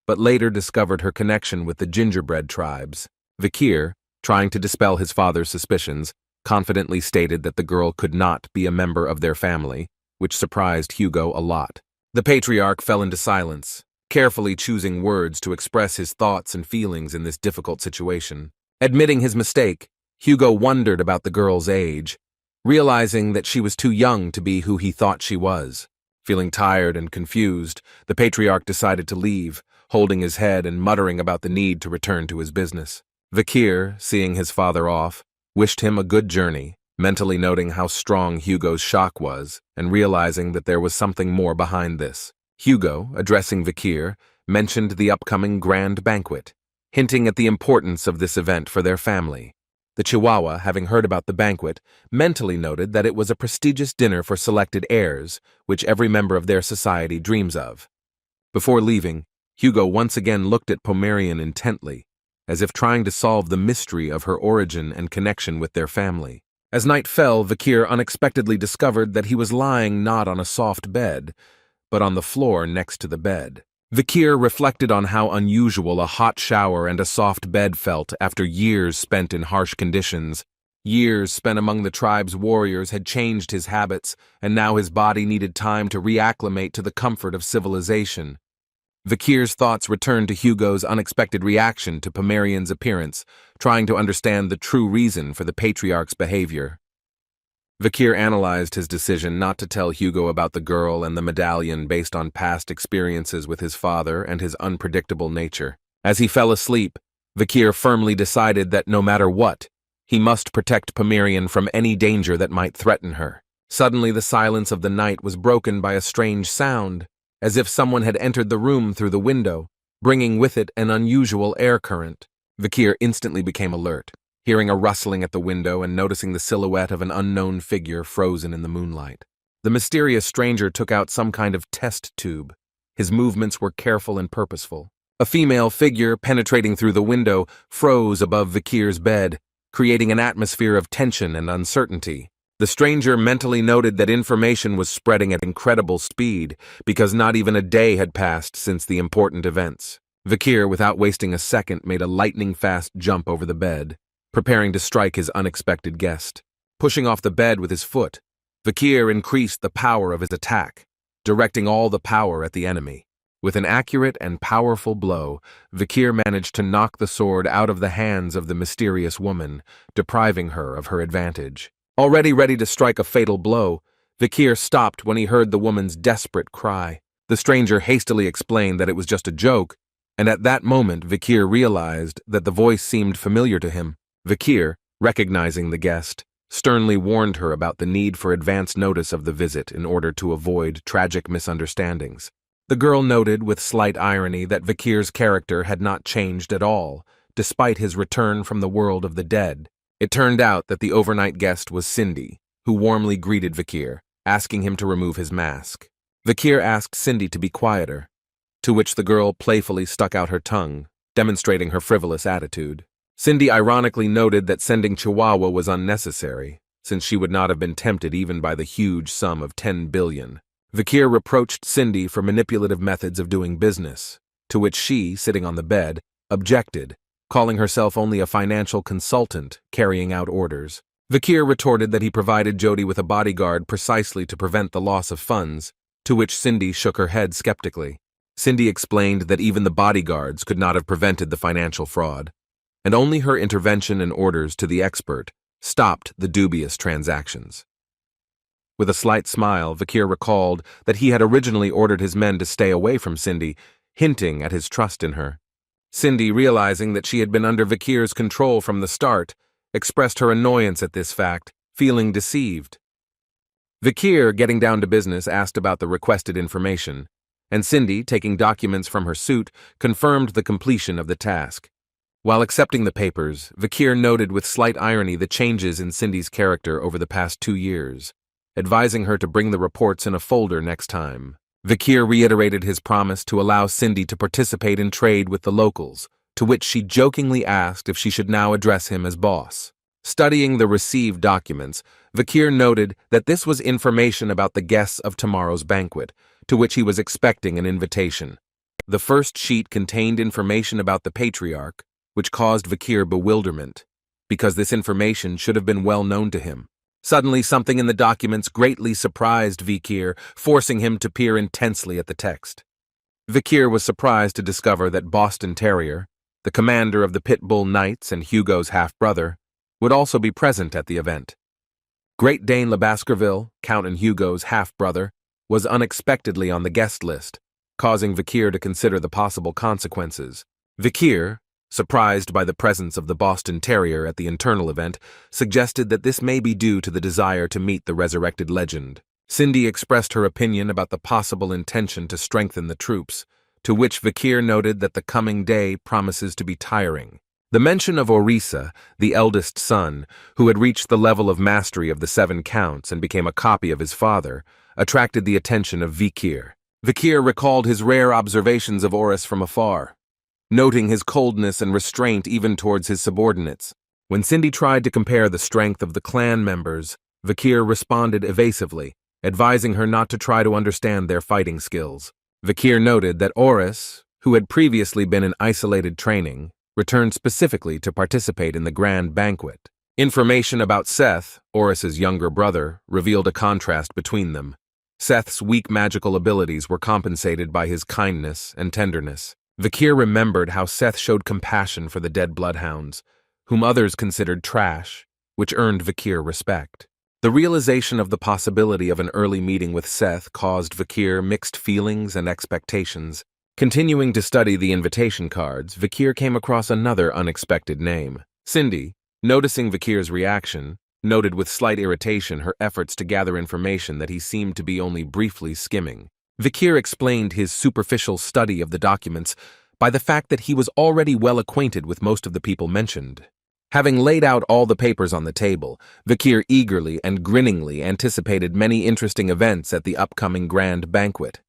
but later discovered her connection with the gingerbread tribes. Vikir, trying to dispel his father's suspicions, confidently stated that the girl could not be a member of their family, which surprised Hugo a lot. The Patriarch fell into silence, carefully choosing words to express his thoughts and feelings in this difficult situation. Admitting his mistake, Hugo wondered about the girl's age, realizing that she was too young to be who he thought she was. Feeling tired and confused, the Patriarch decided to leave, holding his head and muttering about the need to return to his business. Vikir, seeing his father off, wished him a good journey, mentally noting how strong Hugo's shock was and realizing that there was something more behind this. Hugo, addressing Vikir, mentioned the upcoming grand banquet, hinting at the importance of this event for their family. The Chihuahua, having heard about the banquet, mentally noted that it was a prestigious dinner for selected heirs, which every member of their society dreams of. Before leaving, Hugo once again looked at Pomerian intently, as if trying to solve the mystery of her origin and connection with their family. As night fell, Vikir unexpectedly discovered that he was lying not on a soft bed, but on the floor next to the bed. Vikir reflected on how unusual a hot shower and a soft bed felt after years spent in harsh conditions. Years spent among the tribe's warriors had changed his habits, and now his body needed time to reacclimate to the comfort of civilization. Vikir's thoughts returned to Hugo's unexpected reaction to Pomerian's appearance, trying to understand the true reason for the Patriarch's behavior. Vikir analyzed his decision not to tell Hugo about the girl and the medallion based on past experiences with his father and his unpredictable nature. As he fell asleep, Vikir firmly decided that no matter what, he must protect Pomerian from any danger that might threaten her. Suddenly, the silence of the night was broken by a strange sound, as if someone had entered the room through the window, bringing with it an unusual air current. Vikir instantly became alert, hearing a rustling at the window and noticing the silhouette of an unknown figure frozen in the moonlight. The mysterious stranger took out some kind of test tube. His movements were careful and purposeful. A female figure penetrating through the window froze above Vikir's bed, creating an atmosphere of tension and uncertainty. The stranger mentally noted that information was spreading at incredible speed because not even a day had passed since the important events. Vikir, without wasting a second, made a lightning-fast jump over the bed, preparing to strike his unexpected guest. Pushing off the bed with his foot, Vikir increased the power of his attack, directing all the power at the enemy. With an accurate and powerful blow, Vikir managed to knock the sword out of the hands of the mysterious woman, depriving her of her advantage. Already ready to strike a fatal blow, Vikir stopped when he heard the woman's desperate cry. The stranger hastily explained that it was just a joke, and at that moment Vikir realized that the voice seemed familiar to him. Vikir, recognizing the guest, sternly warned her about the need for advance notice of the visit in order to avoid tragic misunderstandings. The girl noted with slight irony that Vikir's character had not changed at all, despite his return from the world of the dead. It turned out that the overnight guest was Cindy, who warmly greeted Vikir, asking him to remove his mask. Vikir asked Cindy to be quieter, to which the girl playfully stuck out her tongue, demonstrating her frivolous attitude. Cindy ironically noted that sending Chihuahua was unnecessary, since she would not have been tempted even by the huge sum of 10 billion. Vikir reproached Cindy for manipulative methods of doing business, to which she, sitting on the bed, objected, calling herself only a financial consultant carrying out orders. Vikir retorted that he provided Jody with a bodyguard precisely to prevent the loss of funds, to which Cindy shook her head skeptically. Cindy explained that even the bodyguards could not have prevented the financial fraud, and only her intervention and orders to the expert stopped the dubious transactions. With a slight smile, Vikir recalled that he had originally ordered his men to stay away from Cindy, hinting at his trust in her. Cindy, realizing that she had been under Vikir's control from the start, expressed her annoyance at this fact, feeling deceived. Vikir, getting down to business, asked about the requested information, and Cindy, taking documents from her suit, confirmed the completion of the task. While accepting the papers, Vikir noted with slight irony the changes in Cindy's character over the past 2 years, advising her to bring the reports in a folder next time. Vikir reiterated his promise to allow Cindy to participate in trade with the locals, to which she jokingly asked if she should now address him as boss. Studying the received documents, Vikir noted that this was information about the guests of tomorrow's banquet, to which he was expecting an invitation. The first sheet contained information about the Patriarch, which caused Vikir bewilderment, because this information should have been well known to him. Suddenly, something in the documents greatly surprised Vikir, forcing him to peer intensely at the text. Vikir was surprised to discover that Boston Terrier, the commander of the Pit Bull Knights and Hugo's half-brother, would also be present at the event. Great Dane Le Baskerville, Count and Hugo's half-brother, was unexpectedly on the guest list, causing Vikir to consider the possible consequences. Vikir, surprised by the presence of the Boston Terrier at the internal event, suggested that this may be due to the desire to meet the resurrected legend. Cindy expressed her opinion about the possible intention to strengthen the troops, to which Vikir noted that the coming day promises to be tiring. The mention of Orisa, the eldest son, who had reached the level of mastery of the 7 counts and became a copy of his father, attracted the attention of Vikir. Vikir recalled his rare observations of Oris from afar, noting his coldness and restraint even towards his subordinates. When Cindy tried to compare the strength of the clan members, Vikir responded evasively, advising her not to try to understand their fighting skills. Vikir noted that Oris, who had previously been in isolated training, returned specifically to participate in the grand banquet. Information about Seth, Oris's younger brother, revealed a contrast between them. Seth's weak magical abilities were compensated by his kindness and tenderness. Vikir remembered how Seth showed compassion for the dead bloodhounds, whom others considered trash, which earned Vikir respect. The realization of the possibility of an early meeting with Seth caused Vikir mixed feelings and expectations. Continuing to study the invitation cards, Vikir came across another unexpected name. Cindy, noticing Vikir's reaction, noted with slight irritation her efforts to gather information that he seemed to be only briefly skimming. Vikir explained his superficial study of the documents by the fact that he was already well acquainted with most of the people mentioned. Having laid out all the papers on the table, Vikir eagerly and grinningly anticipated many interesting events at the upcoming grand banquet.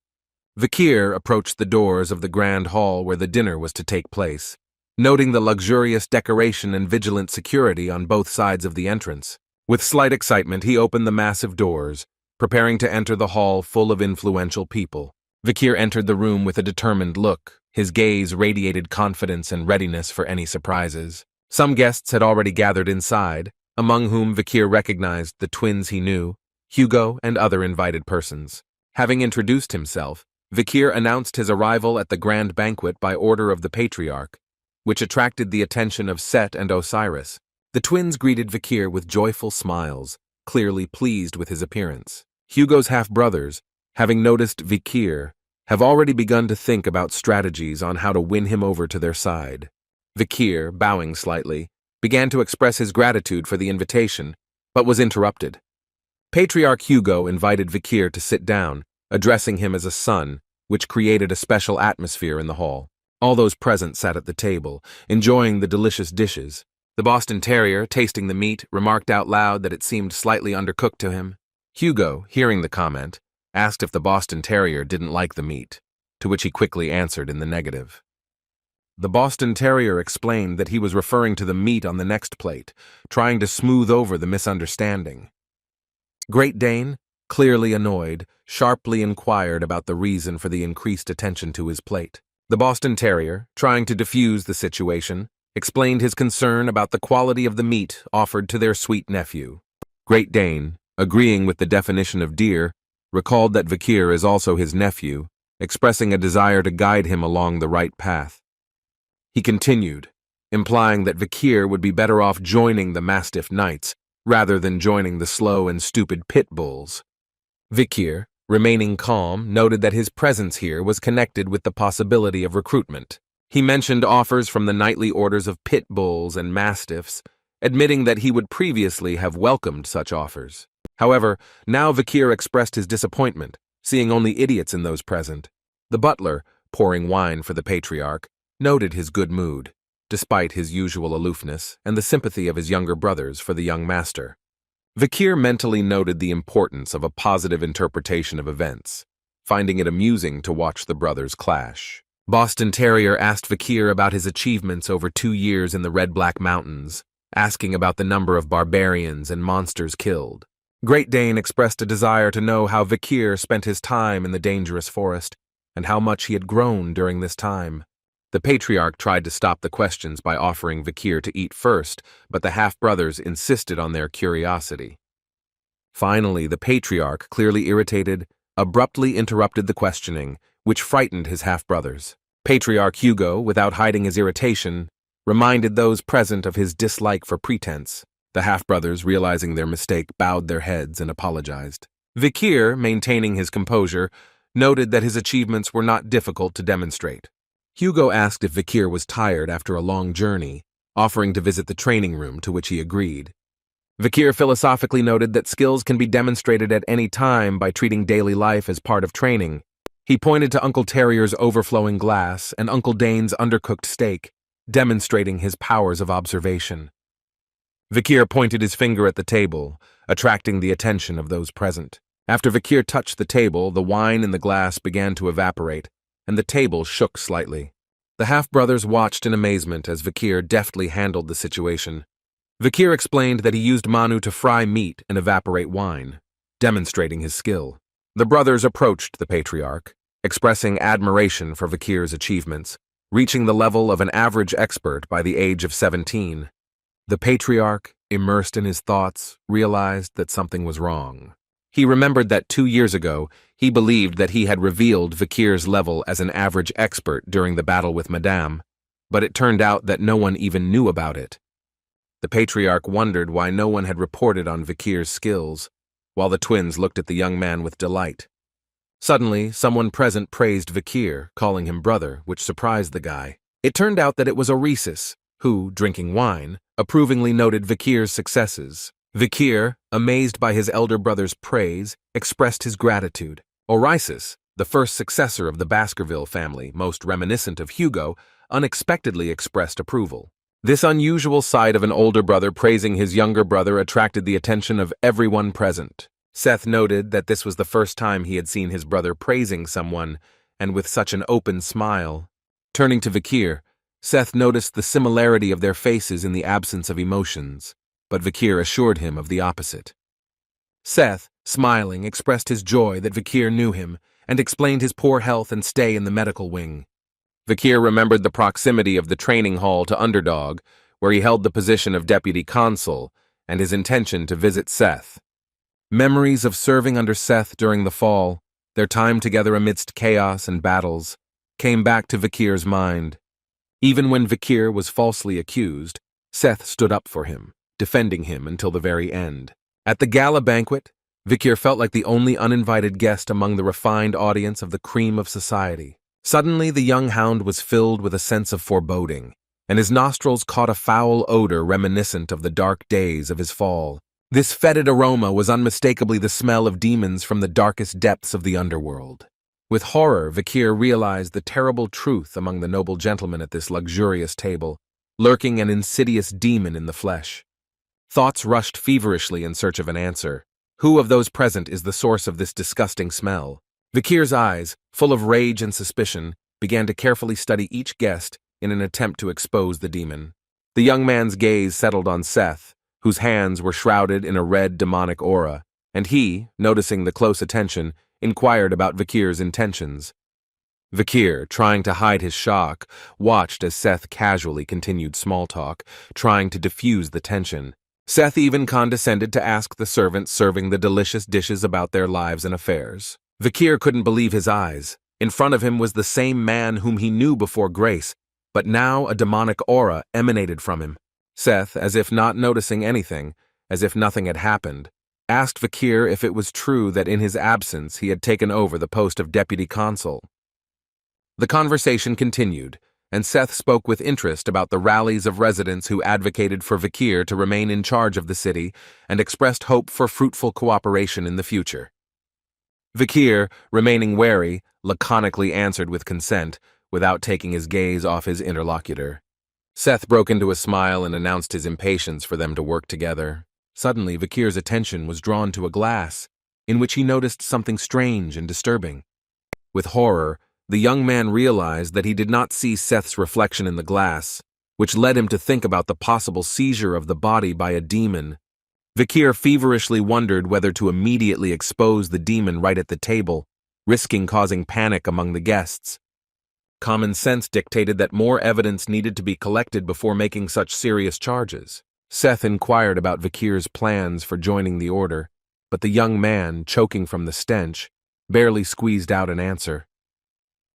Vikir approached the doors of the grand hall where the dinner was to take place, noting the luxurious decoration and vigilant security on both sides of the entrance. With slight excitement, he opened the massive doors, preparing to enter the hall full of influential people. Vikir entered the room with a determined look. His gaze radiated confidence and readiness for any surprises. Some guests had already gathered inside, among whom Vikir recognized the twins he knew, Hugo and other invited persons. Having introduced himself, Vikir announced his arrival at the grand banquet by order of the Patriarch, which attracted the attention of Set and Osiris. The twins greeted Vikir with joyful smiles, clearly pleased with his appearance. Hugo's half-brothers, having noticed Vikir, have already begun to think about strategies on how to win him over to their side. Vikir, bowing slightly, began to express his gratitude for the invitation, but was interrupted. Patriarch Hugo invited Vikir to sit down, addressing him as a son, which created a special atmosphere in the hall. All those present sat at the table, enjoying the delicious dishes. The Boston Terrier, tasting the meat, remarked out loud that it seemed slightly undercooked to him. Hugo, hearing the comment, asked if the Boston Terrier didn't like the meat, to which he quickly answered in the negative. The Boston Terrier explained that he was referring to the meat on the next plate, trying to smooth over the misunderstanding. Great Dane, clearly annoyed, sharply inquired about the reason for the increased attention to his plate. The Boston Terrier, trying to diffuse the situation, explained his concern about the quality of the meat offered to their sweet nephew. Great Dane, agreeing with the definition of deer, recalled that Vikir is also his nephew, expressing a desire to guide him along the right path. He continued, implying that Vikir would be better off joining the Mastiff Knights rather than joining the slow and stupid pit bulls. Vikir, remaining calm, noted that his presence here was connected with the possibility of recruitment. He mentioned offers from the knightly orders of pit bulls and mastiffs, admitting that he would previously have welcomed such offers. However, now Vikir expressed his disappointment, seeing only idiots in those present. The butler, pouring wine for the Patriarch, noted his good mood, despite his usual aloofness and the sympathy of his younger brothers for the young master. Vikir mentally noted the importance of a positive interpretation of events, finding it amusing to watch the brothers clash. Boston Terrier asked Vikir about his achievements over 2 years in the Red-Black Mountains, asking about the number of barbarians and monsters killed. Great Dane expressed a desire to know how Vikir spent his time in the dangerous forest, and how much he had grown during this time. The Patriarch tried to stop the questions by offering Vikir to eat first, but the half-brothers insisted on their curiosity. Finally, the Patriarch, clearly irritated, abruptly interrupted the questioning, which frightened his half-brothers. Patriarch Hugo, without hiding his irritation, reminded those present of his dislike for pretense. The half-brothers, realizing their mistake, bowed their heads and apologized. Vikir, maintaining his composure, noted that his achievements were not difficult to demonstrate. Hugo asked if Vikir was tired after a long journey, offering to visit the training room, to which he agreed. Vikir philosophically noted that skills can be demonstrated at any time by treating daily life as part of training. He pointed to Uncle Terrier's overflowing glass and Uncle Dane's undercooked steak, demonstrating his powers of observation. Vikir pointed his finger at the table, attracting the attention of those present. After Vikir touched the table, the wine in the glass began to evaporate, and the table shook slightly. The half-brothers watched in amazement as Vikir deftly handled the situation. Vikir explained that he used Manu to fry meat and evaporate wine, demonstrating his skill. The brothers approached the Patriarch, expressing admiration for Vikir's achievements, reaching the level of an average expert by the age of 17. The Patriarch, immersed in his thoughts, realized that something was wrong. He remembered that 2 years ago, he believed that he had revealed Vikir's level as an average expert during the battle with Madame, but it turned out that no one even knew about it. The Patriarch wondered why no one had reported on Vikir's skills, while the twins looked at the young man with delight. Suddenly, someone present praised Vikir, calling him brother, which surprised the guy. It turned out that it was Oresis, who, drinking wine, approvingly noted Vikir's successes. Vikir, amazed by his elder brother's praise, expressed his gratitude. Oresis, the first successor of the Baskerville family, most reminiscent of Hugo, unexpectedly expressed approval. This unusual sight of an older brother praising his younger brother attracted the attention of everyone present. Seth noted that this was the first time he had seen his brother praising someone, and with such an open smile. Turning to Vikir, Seth noticed the similarity of their faces in the absence of emotions, but Vikir assured him of the opposite. Seth, smiling, expressed his joy that Vikir knew him and explained his poor health and stay in the medical wing. Vikir remembered the proximity of the training hall to Underdog, where he held the position of deputy consul, and his intention to visit Seth. Memories of serving under Seth during the fall, their time together amidst chaos and battles, came back to Vikir's mind. Even when Vikir was falsely accused, Seth stood up for him, defending him until the very end. At the gala banquet, Vikir felt like the only uninvited guest among the refined audience of the cream of society. Suddenly, the young hound was filled with a sense of foreboding, and his nostrils caught a foul odor reminiscent of the dark days of his fall. This fetid aroma was unmistakably the smell of demons from the darkest depths of the underworld. With horror, Vikir realized the terrible truth among the noble gentlemen at this luxurious table, lurking an insidious demon in the flesh. Thoughts rushed feverishly in search of an answer. Who of those present is the source of this disgusting smell? Vikir's eyes, full of rage and suspicion, began to carefully study each guest, in an attempt to expose the demon. The young man's gaze settled on Seth, whose hands were shrouded in a red demonic aura, and he, noticing the close attention, inquired about Vikir's intentions. Vikir, trying to hide his shock, watched as Seth casually continued small talk, trying to diffuse the tension. Seth even condescended to ask the servants serving the delicious dishes about their lives and affairs. Vikir couldn't believe his eyes. In front of him was the same man whom he knew before grace, but now a demonic aura emanated from him. Seth, as if not noticing anything, as if nothing had happened, asked Vikir if it was true that in his absence he had taken over the post of deputy consul. The conversation continued, and Seth spoke with interest about the rallies of residents who advocated for Vikir to remain in charge of the city and expressed hope for fruitful cooperation in the future. Vikir, remaining wary, laconically answered with consent, without taking his gaze off his interlocutor. Seth broke into a smile and announced his impatience for them to work together. Suddenly, Vikir's attention was drawn to a glass, in which he noticed something strange and disturbing. With horror, the young man realized that he did not see Seth's reflection in the glass, which led him to think about the possible seizure of the body by a demon. Vikir feverishly wondered whether to immediately expose the demon right at the table, risking causing panic among the guests. Common sense dictated that more evidence needed to be collected before making such serious charges. Seth inquired about Vikir's plans for joining the order, but the young man, choking from the stench, barely squeezed out an answer.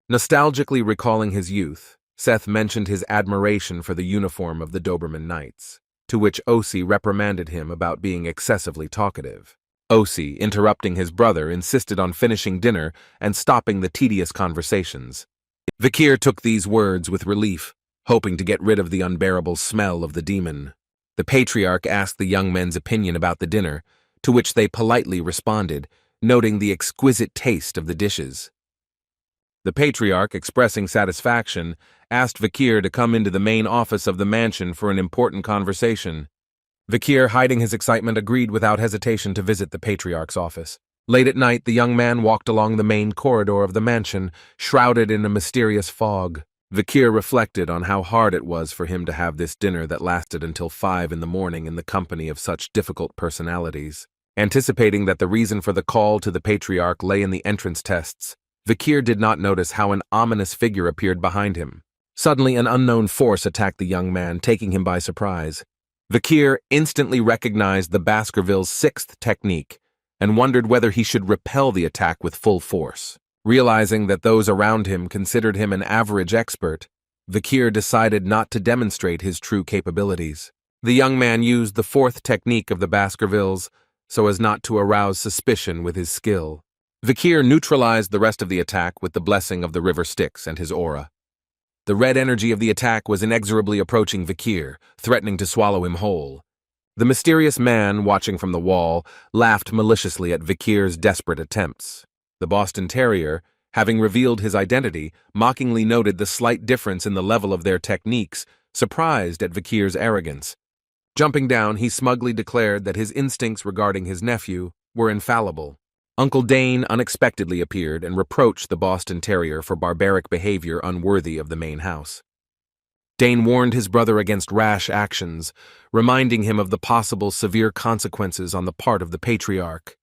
Nostalgically recalling his youth, Seth mentioned his admiration for the uniform of the Doberman Knights, to which Osi reprimanded him about being excessively talkative. Osi, interrupting his brother, insisted on finishing dinner and stopping the tedious conversations. Vikir took these words with relief, hoping to get rid of the unbearable smell of the demon. The Patriarch asked the young men's opinion about the dinner, to which they politely responded, noting the exquisite taste of the dishes. The Patriarch, expressing satisfaction, asked Vikir to come into the main office of the mansion for an important conversation. Vikir, hiding his excitement, agreed without hesitation to visit the Patriarch's office. Late at night, the young man walked along the main corridor of the mansion, shrouded in a mysterious fog. Vikir reflected on how hard it was for him to have this dinner that lasted until 5 in the morning in the company of such difficult personalities. Anticipating that the reason for the call to the Patriarch lay in the entrance tests, Vikir did not notice how an ominous figure appeared behind him. Suddenly, an unknown force attacked the young man, taking him by surprise. Vikir instantly recognized the Baskervilles' 6th technique, and wondered whether he should repel the attack with full force. Realizing that those around him considered him an average expert, Vikir decided not to demonstrate his true capabilities. The young man used the 4th technique of the Baskervilles so as not to arouse suspicion with his skill. Vikir neutralized the rest of the attack with the blessing of the river Styx and his aura. The red energy of the attack was inexorably approaching Vikir, threatening to swallow him whole. The mysterious man, watching from the wall, laughed maliciously at Vikir's desperate attempts. The Boston Terrier, having revealed his identity, mockingly noted the slight difference in the level of their techniques, surprised at Vikir's arrogance. Jumping down, he smugly declared that his instincts regarding his nephew were infallible. Uncle Dane unexpectedly appeared and reproached the Boston Terrier for barbaric behavior unworthy of the main house. Dane warned his brother against rash actions, reminding him of the possible severe consequences on the part of the Patriarch.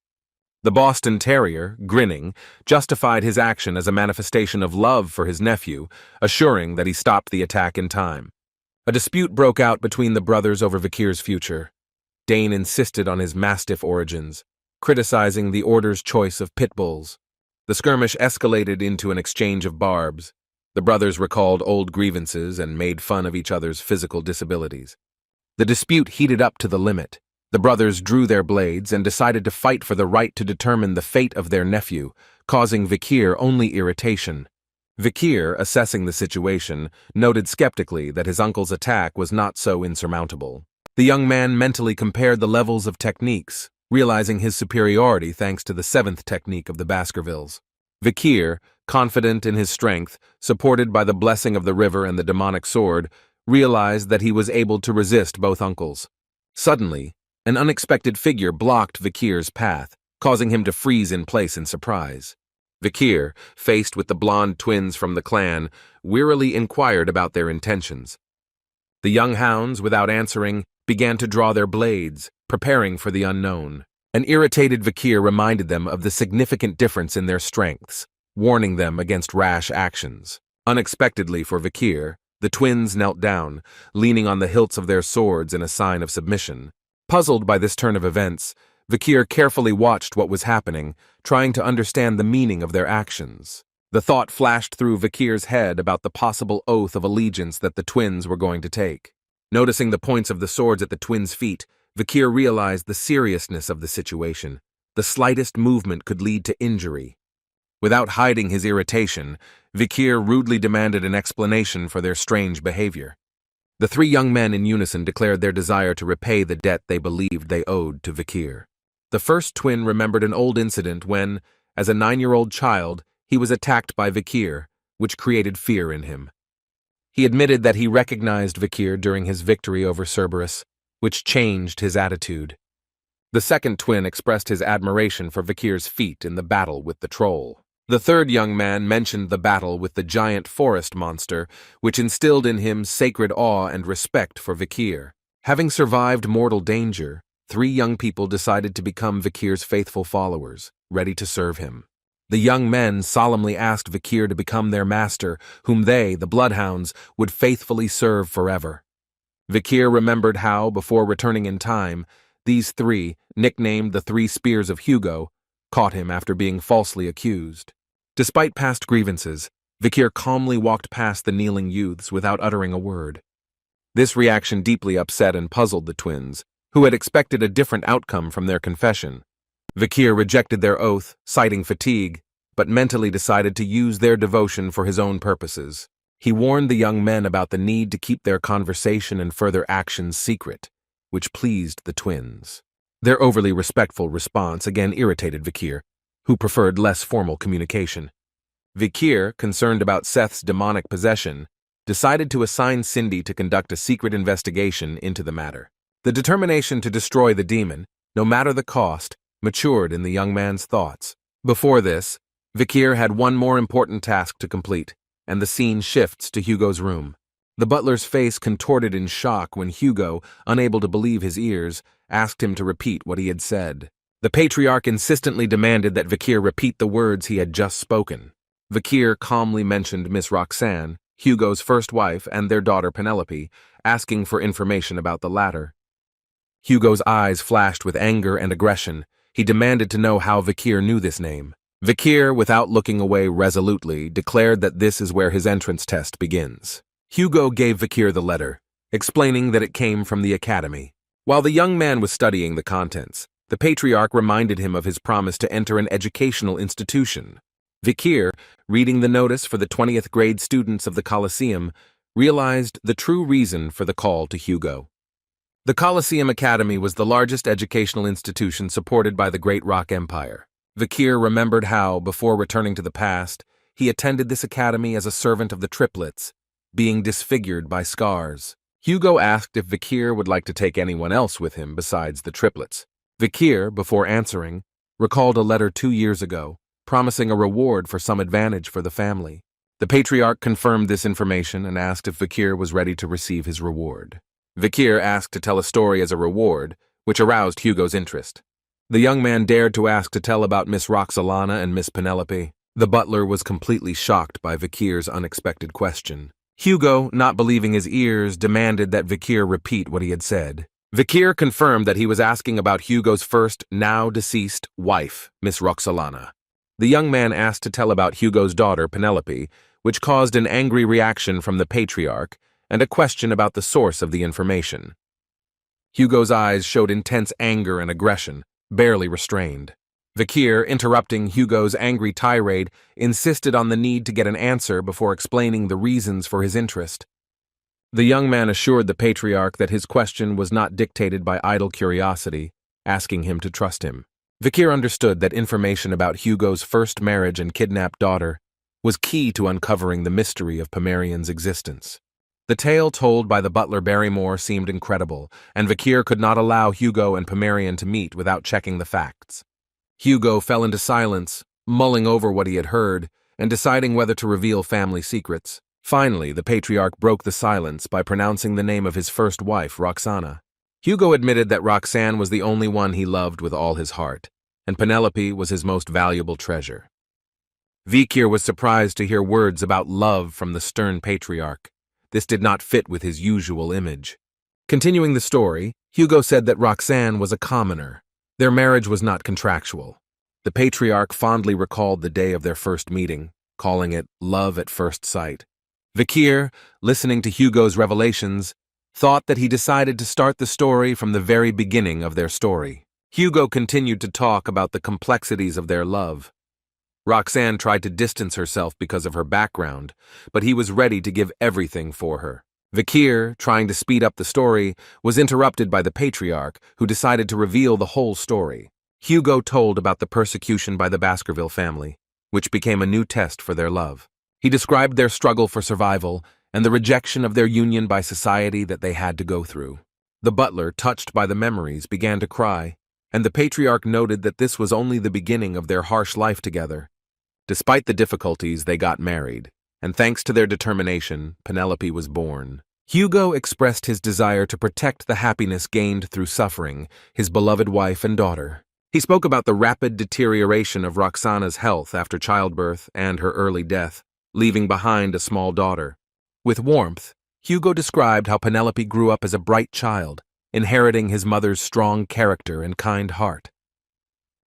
The Boston Terrier, grinning, justified his action as a manifestation of love for his nephew, assuring that he stopped the attack in time. A dispute broke out between the brothers over Vikir's future. Dane insisted on his mastiff origins, criticizing the Order's choice of pit bulls. The skirmish escalated into an exchange of barbs. The brothers recalled old grievances and made fun of each other's physical disabilities. The dispute heated up to the limit. The brothers drew their blades and decided to fight for the right to determine the fate of their nephew, causing Vikir only irritation. Vikir, assessing the situation, noted skeptically that his uncle's attack was not so insurmountable. The young man mentally compared the levels of techniques, realizing his superiority thanks to the 7th technique of the Baskervilles. Vikir, confident in his strength, supported by the blessing of the river and the demonic sword, realized that he was able to resist both uncles. Suddenly, an unexpected figure blocked Vikir's path, causing him to freeze in place in surprise. Vikir, faced with the blonde twins from the clan, wearily inquired about their intentions. The young hounds, without answering, began to draw their blades, preparing for the unknown. An irritated Vikir reminded them of the significant difference in their strengths, warning them against rash actions. Unexpectedly for Vikir, the twins knelt down, leaning on the hilts of their swords in a sign of submission. Puzzled by this turn of events, Vikir carefully watched what was happening, trying to understand the meaning of their actions. The thought flashed through Vikir's head about the possible oath of allegiance that the twins were going to take. Noticing the points of the swords at the twins' feet, Vikir realized the seriousness of the situation. The slightest movement could lead to injury. Without hiding his irritation, Vikir rudely demanded an explanation for their strange behavior. The three young men in unison declared their desire to repay the debt they believed they owed to Vikir. The first twin remembered an old incident when, as a 9-year-old child, he was attacked by Vikir, which created fear in him. He admitted that he recognized Vikir during his victory over Cerberus, which changed his attitude. The second twin expressed his admiration for Vikir's feat in the battle with the troll. The third young man mentioned the battle with the giant forest monster, which instilled in him sacred awe and respect for Vikir. Having survived mortal danger, 3 young people decided to become Vikir's faithful followers, ready to serve him. The young men solemnly asked Vikir to become their master, whom they, the bloodhounds, would faithfully serve forever. Vikir remembered how, before returning in time, these 3, nicknamed the 3 Spears of Hugo, caught him after being falsely accused. Despite past grievances, Vikir calmly walked past the kneeling youths without uttering a word. This reaction deeply upset and puzzled the twins, who had expected a different outcome from their confession. Vikir rejected their oath, citing fatigue, but mentally decided to use their devotion for his own purposes. He warned the young men about the need to keep their conversation and further actions secret, which pleased the twins. Their overly respectful response again irritated Vikir, who preferred less formal communication. Vikir, concerned about Seth's demonic possession, decided to assign Cindy to conduct a secret investigation into the matter. The determination to destroy the demon, no matter the cost, matured in the young man's thoughts. Before this, Vikir had one more important task to complete, and the scene shifts to Hugo's room. The butler's face contorted in shock when Hugo, unable to believe his ears, asked him to repeat what he had said. The Patriarch insistently demanded that Vikir repeat the words he had just spoken. Vikir calmly mentioned Miss Roxanne, Hugo's first wife, and their daughter Penelope, asking for information about the latter. Hugo's eyes flashed with anger and aggression. He demanded to know how Vikir knew this name. Vikir, without looking away resolutely, declared that this is where his entrance test begins. Hugo gave Vikir the letter, explaining that it came from the academy. While the young man was studying the contents, the Patriarch reminded him of his promise to enter an educational institution. Vikir, reading the notice for the 20th grade students of the Colosseum, realized the true reason for the call to Hugo. The Colosseum Academy was the largest educational institution supported by the Great Rock Empire. Vikir remembered how, before returning to the past, he attended this academy as a servant of the triplets, being disfigured by scars. Hugo asked if Vikir would like to take anyone else with him besides the triplets. Vikir, before answering, recalled a letter 2 years ago, promising a reward for some advantage for the family. The Patriarch confirmed this information and asked if Vikir was ready to receive his reward. Vikir asked to tell a story as a reward, which aroused Hugo's interest. The young man dared to ask to tell about Miss Roxalana and Miss Penelope. The butler was completely shocked by Vikir's unexpected question. Hugo, not believing his ears, demanded that Vikir repeat what he had said. Vikir confirmed that he was asking about Hugo's first, now-deceased, wife, Miss Roxalana. The young man asked to tell about Hugo's daughter, Penelope, which caused an angry reaction from the Patriarch and a question about the source of the information. Hugo's eyes showed intense anger and aggression, barely restrained. Vikir, interrupting Hugo's angry tirade, insisted on the need to get an answer before explaining the reasons for his interest. The young man assured the Patriarch that his question was not dictated by idle curiosity, asking him to trust him. Vikir understood that information about Hugo's first marriage and kidnapped daughter was key to uncovering the mystery of Pomerian's existence. The tale told by the butler Barrymore seemed incredible, and Vikir could not allow Hugo and Pomerian to meet without checking the facts. Hugo fell into silence, mulling over what he had heard and deciding whether to reveal family secrets. Finally, the Patriarch broke the silence by pronouncing the name of his first wife, Roxana. Hugo admitted that Roxanne was the only one he loved with all his heart, and Penelope was his most valuable treasure. Vikir was surprised to hear words about love from the stern Patriarch. This did not fit with his usual image. Continuing the story, Hugo said that Roxanne was a commoner. Their marriage was not contractual. The Patriarch fondly recalled the day of their first meeting, calling it love at first sight. Vikir, listening to Hugo's revelations, thought that he decided to start the story from the very beginning of their story. Hugo continued to talk about the complexities of their love. Roxanne tried to distance herself because of her background, but he was ready to give everything for her. Vikir, trying to speed up the story, was interrupted by the Patriarch, who decided to reveal the whole story. Hugo told about the persecution by the Baskerville family, which became a new test for their love. He described their struggle for survival and the rejection of their union by society that they had to go through. The butler, touched by the memories, began to cry, and the Patriarch noted that this was only the beginning of their harsh life together. Despite the difficulties, they got married, and thanks to their determination, Penelope was born. Hugo expressed his desire to protect the happiness gained through suffering, his beloved wife and daughter. He spoke about the rapid deterioration of Roxana's health after childbirth and her early death, leaving behind a small daughter. With warmth, Hugo described how Penelope grew up as a bright child, inheriting his mother's strong character and kind heart.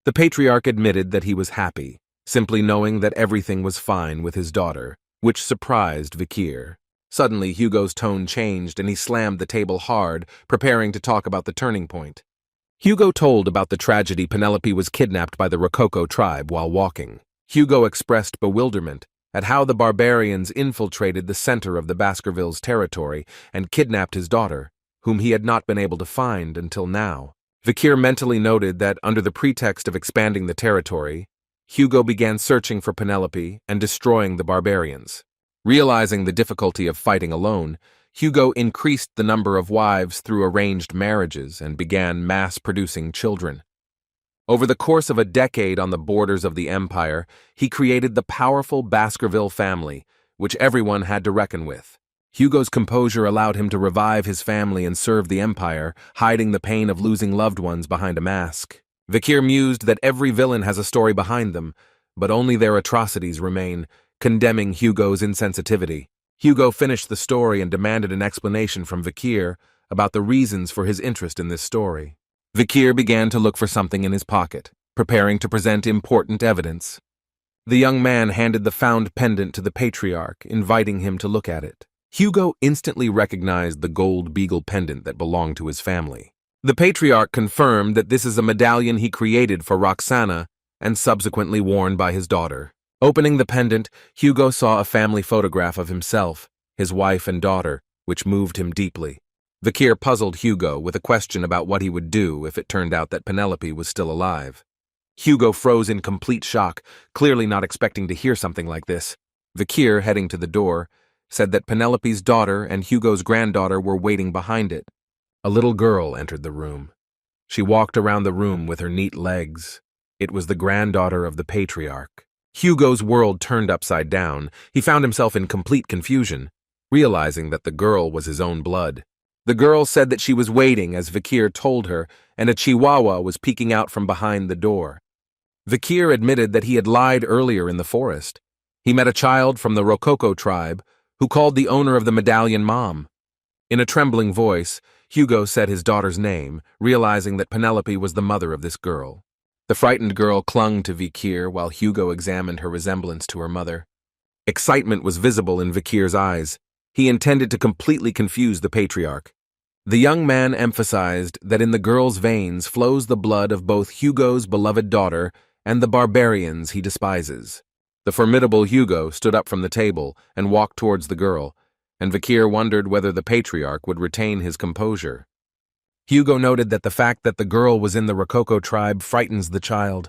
The Patriarch admitted that he was happy, simply knowing that everything was fine with his daughter, which surprised Vikir. Suddenly, Hugo's tone changed and he slammed the table hard, preparing to talk about the turning point. Hugo told about the tragedy Penelope was kidnapped by the Rococo tribe while walking. Hugo expressed bewilderment at how the barbarians infiltrated the center of the Baskervilles' territory and kidnapped his daughter, whom he had not been able to find until now. Vikir mentally noted that under the pretext of expanding the territory, Hugo began searching for Penelope and destroying the barbarians. Realizing the difficulty of fighting alone, Hugo increased the number of wives through arranged marriages and began mass-producing children. Over the course of a decade on the borders of the empire, he created the powerful Baskerville family, which everyone had to reckon with. Hugo's composure allowed him to revive his family and serve the empire, hiding the pain of losing loved ones behind a mask. Vikir mused that every villain has a story behind them, but only their atrocities remain, condemning Hugo's insensitivity. Hugo finished the story and demanded an explanation from Vikir about the reasons for his interest in this story. Vikir began to look for something in his pocket, preparing to present important evidence. The young man handed the found pendant to the Patriarch, inviting him to look at it. Hugo instantly recognized the gold beagle pendant that belonged to his family. The Patriarch confirmed that this is a medallion he created for Roxana and subsequently worn by his daughter. Opening the pendant, Hugo saw a family photograph of himself, his wife and daughter, which moved him deeply. Vikir puzzled Hugo with a question about what he would do if it turned out that Penelope was still alive. Hugo froze in complete shock, clearly not expecting to hear something like this. Vikir, heading to the door, said that Penelope's daughter and Hugo's granddaughter were waiting behind it. A little girl entered the room. She walked around the room with her neat legs. It was the granddaughter of the Patriarch. Hugo's world turned upside down. He found himself in complete confusion, realizing that the girl was his own blood. The girl said that she was waiting as Vikir told her, and a chihuahua was peeking out from behind the door. Vikir admitted that he had lied earlier in the forest. He met a child from the Rococo tribe who called the owner of the medallion Mom. In a trembling voice, Hugo said his daughter's name, realizing that Penelope was the mother of this girl. The frightened girl clung to Vikir while Hugo examined her resemblance to her mother. Excitement was visible in Vikir's eyes. He intended to completely confuse the Patriarch. The young man emphasized that in the girl's veins flows the blood of both Hugo's beloved daughter and the barbarians he despises. The formidable Hugo stood up from the table and walked towards the girl, and Vikir wondered whether the Patriarch would retain his composure. Hugo noted that the fact that the girl was in the Rococo tribe frightens the child.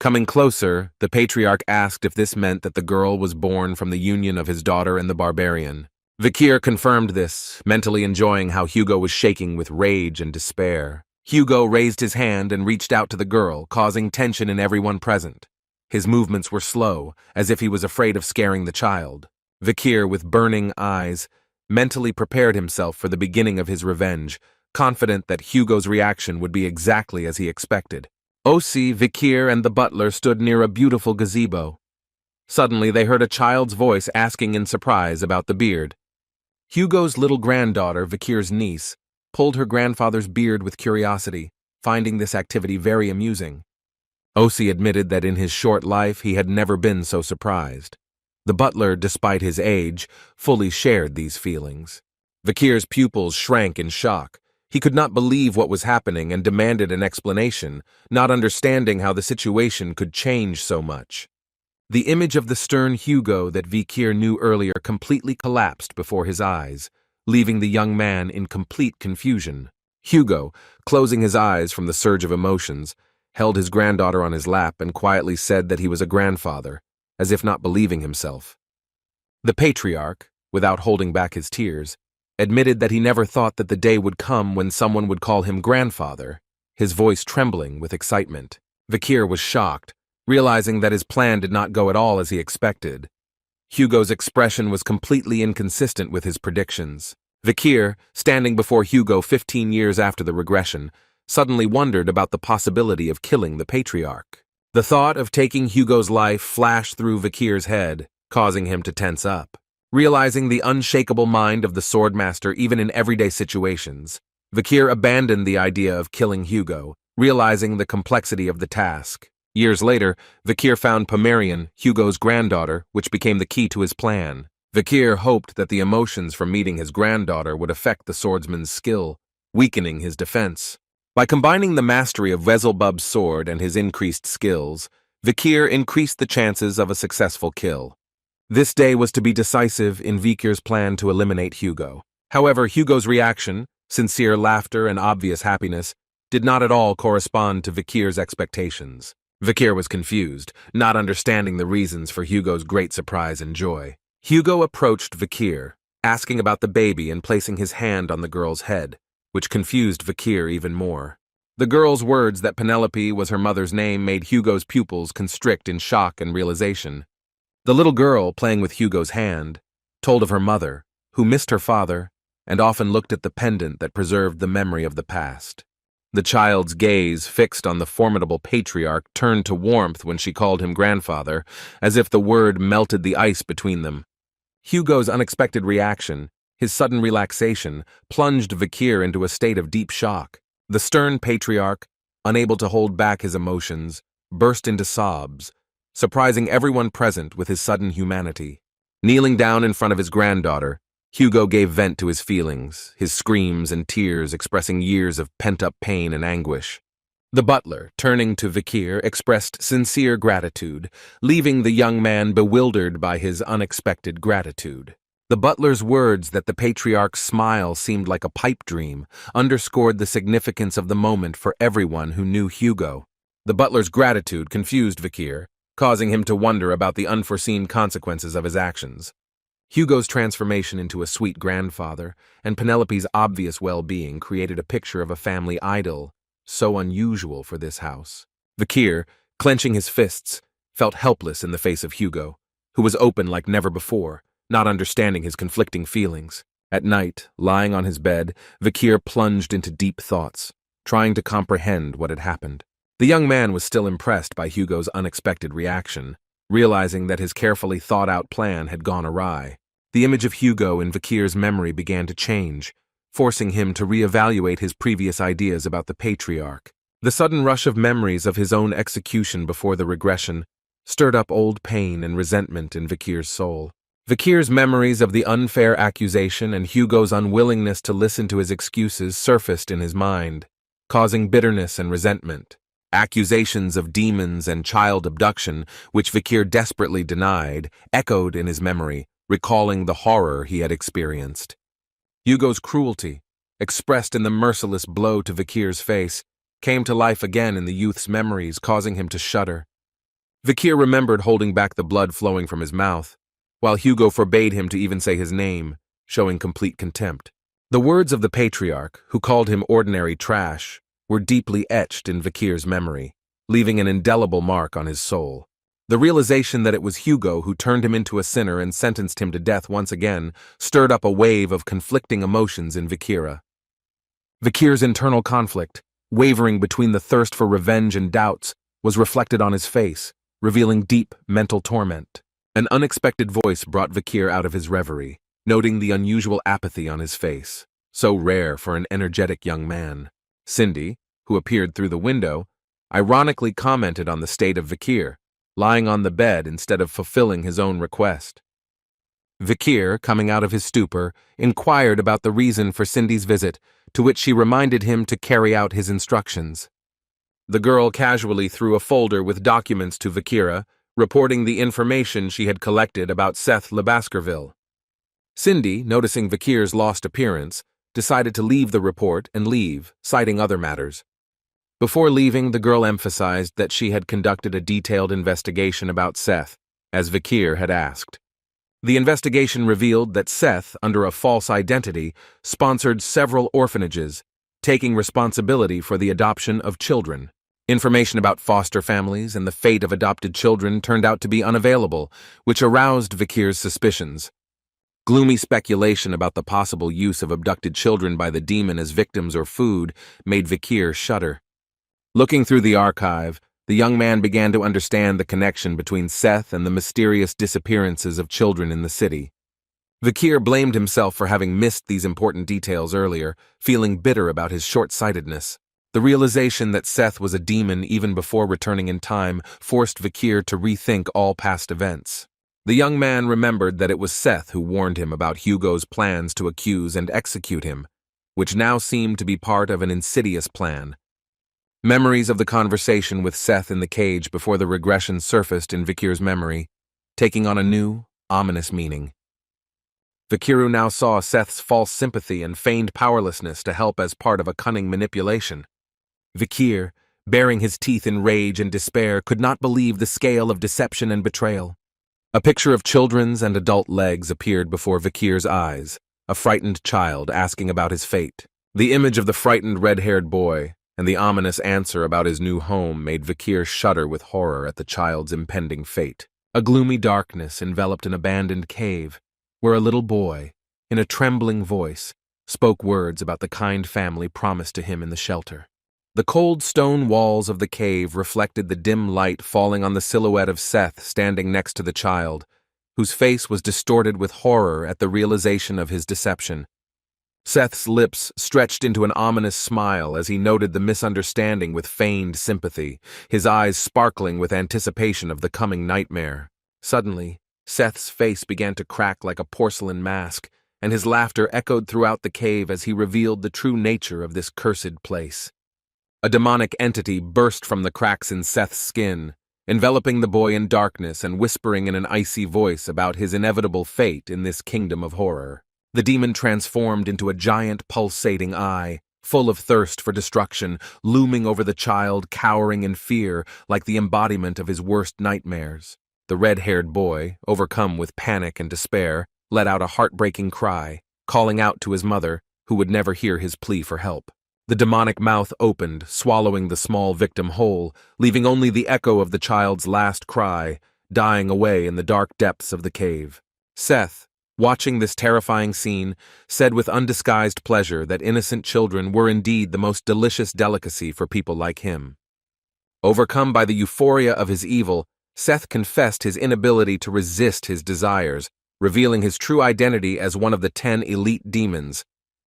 Coming closer, the Patriarch asked if this meant that the girl was born from the union of his daughter and the barbarian. Vikir confirmed this, mentally enjoying how Hugo was shaking with rage and despair. Hugo raised his hand and reached out to the girl, causing tension in everyone present. His movements were slow, as if he was afraid of scaring the child. Vikir, with burning eyes, mentally prepared himself for the beginning of his revenge, confident that Hugo's reaction would be exactly as he expected. Osi, Vikir, and the butler stood near a beautiful gazebo. Suddenly they heard a child's voice asking in surprise about the beard. Hugo's little granddaughter, Vikir's niece, pulled her grandfather's beard with curiosity, finding this activity very amusing. Osi admitted that in his short life he had never been so surprised. The butler, despite his age, fully shared these feelings. Vikir's pupils shrank in shock. He could not believe what was happening and demanded an explanation, not understanding how the situation could change so much. The image of the stern Hugo that Vikir knew earlier completely collapsed before his eyes, leaving the young man in complete confusion. Hugo, closing his eyes from the surge of emotions, held his granddaughter on his lap and quietly said that he was a grandfather, as if not believing himself. The Patriarch, without holding back his tears, admitted that he never thought that the day would come when someone would call him grandfather, his voice trembling with excitement. Vikir was shocked, realizing that his plan did not go at all as he expected. Hugo's expression was completely inconsistent with his predictions. Vikir, standing before Hugo 15 years after the regression, suddenly wondered about the possibility of killing the Patriarch. The thought of taking Hugo's life flashed through Vikir's head, causing him to tense up. Realizing the unshakable mind of the swordmaster even in everyday situations, Vikir abandoned the idea of killing Hugo, realizing the complexity of the task. Years later, Vikir found Pomerian, Hugo's granddaughter, which became the key to his plan. Vikir hoped that the emotions from meeting his granddaughter would affect the swordsman's skill, weakening his defense. By combining the mastery of Vezelbub's sword and his increased skills, Vikir increased the chances of a successful kill. This day was to be decisive in Vikir's plan to eliminate Hugo. However, Hugo's reaction, sincere laughter and obvious happiness, did not at all correspond to Vikir's expectations. Vikir was confused, not understanding the reasons for Hugo's great surprise and joy. Hugo approached Vikir, asking about the baby and placing his hand on the girl's head, which confused Vikir even more. The girl's words that Penelope was her mother's name made Hugo's pupils constrict in shock and realization. The little girl, playing with Hugo's hand, told of her mother, who missed her father and often looked at the pendant that preserved the memory of the past. The child's gaze, fixed on the formidable Patriarch, turned to warmth when she called him grandfather, as if the word melted the ice between them. Hugo's unexpected reaction, his sudden relaxation, plunged Vikir into a state of deep shock. The stern Patriarch, unable to hold back his emotions, burst into sobs, surprising everyone present with his sudden humanity. Kneeling down in front of his granddaughter, Hugo gave vent to his feelings, his screams and tears expressing years of pent-up pain and anguish. The butler, turning to Vikir, expressed sincere gratitude, leaving the young man bewildered by his unexpected gratitude. The butler's words that the Patriarch's smile seemed like a pipe dream underscored the significance of the moment for everyone who knew Hugo. The butler's gratitude confused Vikir, causing him to wonder about the unforeseen consequences of his actions. Hugo's transformation into a sweet grandfather and Penelope's obvious well-being created a picture of a family idyll, so unusual for this house. Vikir, clenching his fists, felt helpless in the face of Hugo, who was open like never before, not understanding his conflicting feelings. At night, lying on his bed, Vikir plunged into deep thoughts, trying to comprehend what had happened. The young man was still impressed by Hugo's unexpected reaction, realizing that his carefully thought-out plan had gone awry. The image of Hugo in Vikir's memory began to change, forcing him to reevaluate his previous ideas about the Patriarch. The sudden rush of memories of his own execution before the regression stirred up old pain and resentment in Vikir's soul. Vikir's memories of the unfair accusation and Hugo's unwillingness to listen to his excuses surfaced in his mind, causing bitterness and resentment. Accusations of demons and child abduction, which Vikir desperately denied, echoed in his memory, recalling the horror he had experienced. Hugo's cruelty, expressed in the merciless blow to Vikir's face, came to life again in the youth's memories, causing him to shudder. Vikir remembered holding back the blood flowing from his mouth, while Hugo forbade him to even say his name, showing complete contempt. The words of the Patriarch, who called him ordinary trash, were deeply etched in Vikir's memory, leaving an indelible mark on his soul. The realization that it was Hugo who turned him into a sinner and sentenced him to death once again stirred up a wave of conflicting emotions in Vikira. Vikir's internal conflict, wavering between the thirst for revenge and doubts, was reflected on his face, revealing deep mental torment. An unexpected voice brought Vikir out of his reverie, noting the unusual apathy on his face, so rare for an energetic young man. Cindy, who appeared through the window, ironically commented on the state of Vikir, lying on the bed instead of fulfilling his own request. Vikir, coming out of his stupor, inquired about the reason for Cindy's visit, to which she reminded him to carry out his instructions. The girl casually threw a folder with documents to Vikira, reporting the information she had collected about Seth Le Baskerville. Cindy, noticing Vikir's lost appearance, decided to leave the report and leave, citing other matters. Before leaving, the girl emphasized that she had conducted a detailed investigation about Seth, as Vikir had asked. The investigation revealed that Seth, under a false identity, sponsored several orphanages, taking responsibility for the adoption of children. Information about foster families and the fate of adopted children turned out to be unavailable, which aroused Vikir's suspicions. Gloomy speculation about the possible use of abducted children by the demon as victims or food made Vikir shudder. Looking through the archive, the young man began to understand the connection between Seth and the mysterious disappearances of children in the city. Vikir blamed himself for having missed these important details earlier, feeling bitter about his short-sightedness. The realization that Seth was a demon even before returning in time forced Vikir to rethink all past events. The young man remembered that it was Seth who warned him about Hugo's plans to accuse and execute him, which now seemed to be part of an insidious plan. Memories of the conversation with Seth in the cage before the regression surfaced in Vikir's memory, taking on a new, ominous meaning. Vikiru now saw Seth's false sympathy and feigned powerlessness to help as part of a cunning manipulation. Vikir, baring his teeth in rage and despair, could not believe the scale of deception and betrayal. A picture of children's and adult legs appeared before Vikir's eyes, a frightened child asking about his fate. The image of the frightened red-haired boy and the ominous answer about his new home made Vikir shudder with horror at the child's impending fate. A gloomy darkness enveloped an abandoned cave, where a little boy, in a trembling voice, spoke words about the kind family promised to him in the shelter. The cold stone walls of the cave reflected the dim light falling on the silhouette of Seth standing next to the child, whose face was distorted with horror at the realization of his deception. Seth's lips stretched into an ominous smile as he noted the misunderstanding with feigned sympathy, his eyes sparkling with anticipation of the coming nightmare. Suddenly, Seth's face began to crack like a porcelain mask, and his laughter echoed throughout the cave as he revealed the true nature of this cursed place. A demonic entity burst from the cracks in Seth's skin, enveloping the boy in darkness and whispering in an icy voice about his inevitable fate in this kingdom of horror. The demon transformed into a giant pulsating eye, full of thirst for destruction, looming over the child, cowering in fear like the embodiment of his worst nightmares. The red-haired boy, overcome with panic and despair, let out a heartbreaking cry, calling out to his mother, who would never hear his plea for help. The demonic mouth opened, swallowing the small victim whole, leaving only the echo of the child's last cry, dying away in the dark depths of the cave. Seth, watching this terrifying scene, said with undisguised pleasure that innocent children were indeed the most delicious delicacy for people like him. Overcome by the euphoria of his evil, Seth confessed his inability to resist his desires, revealing his true identity as one of the 10 elite demons.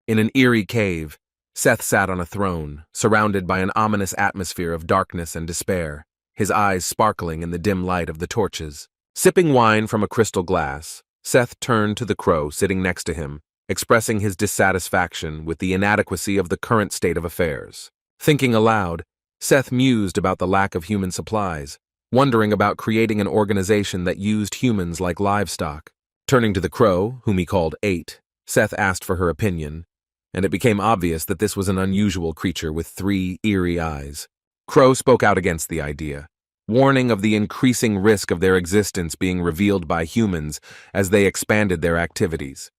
In an eerie cave, Seth sat on a throne, surrounded by an ominous atmosphere of darkness and despair, his eyes sparkling in the dim light of the torches. Sipping wine from a crystal glass, Seth turned to the crow sitting next to him, expressing his dissatisfaction with the inadequacy of the current state of affairs. Thinking aloud, Seth mused about the lack of human supplies, wondering about creating an organization that used humans like livestock. Turning to the crow, whom he called 8, Seth asked for her opinion, and it became obvious that this was an unusual creature with 3 eerie eyes. Crow spoke out against the idea, warning of the increasing risk of their existence being revealed by humans as they expanded their activities.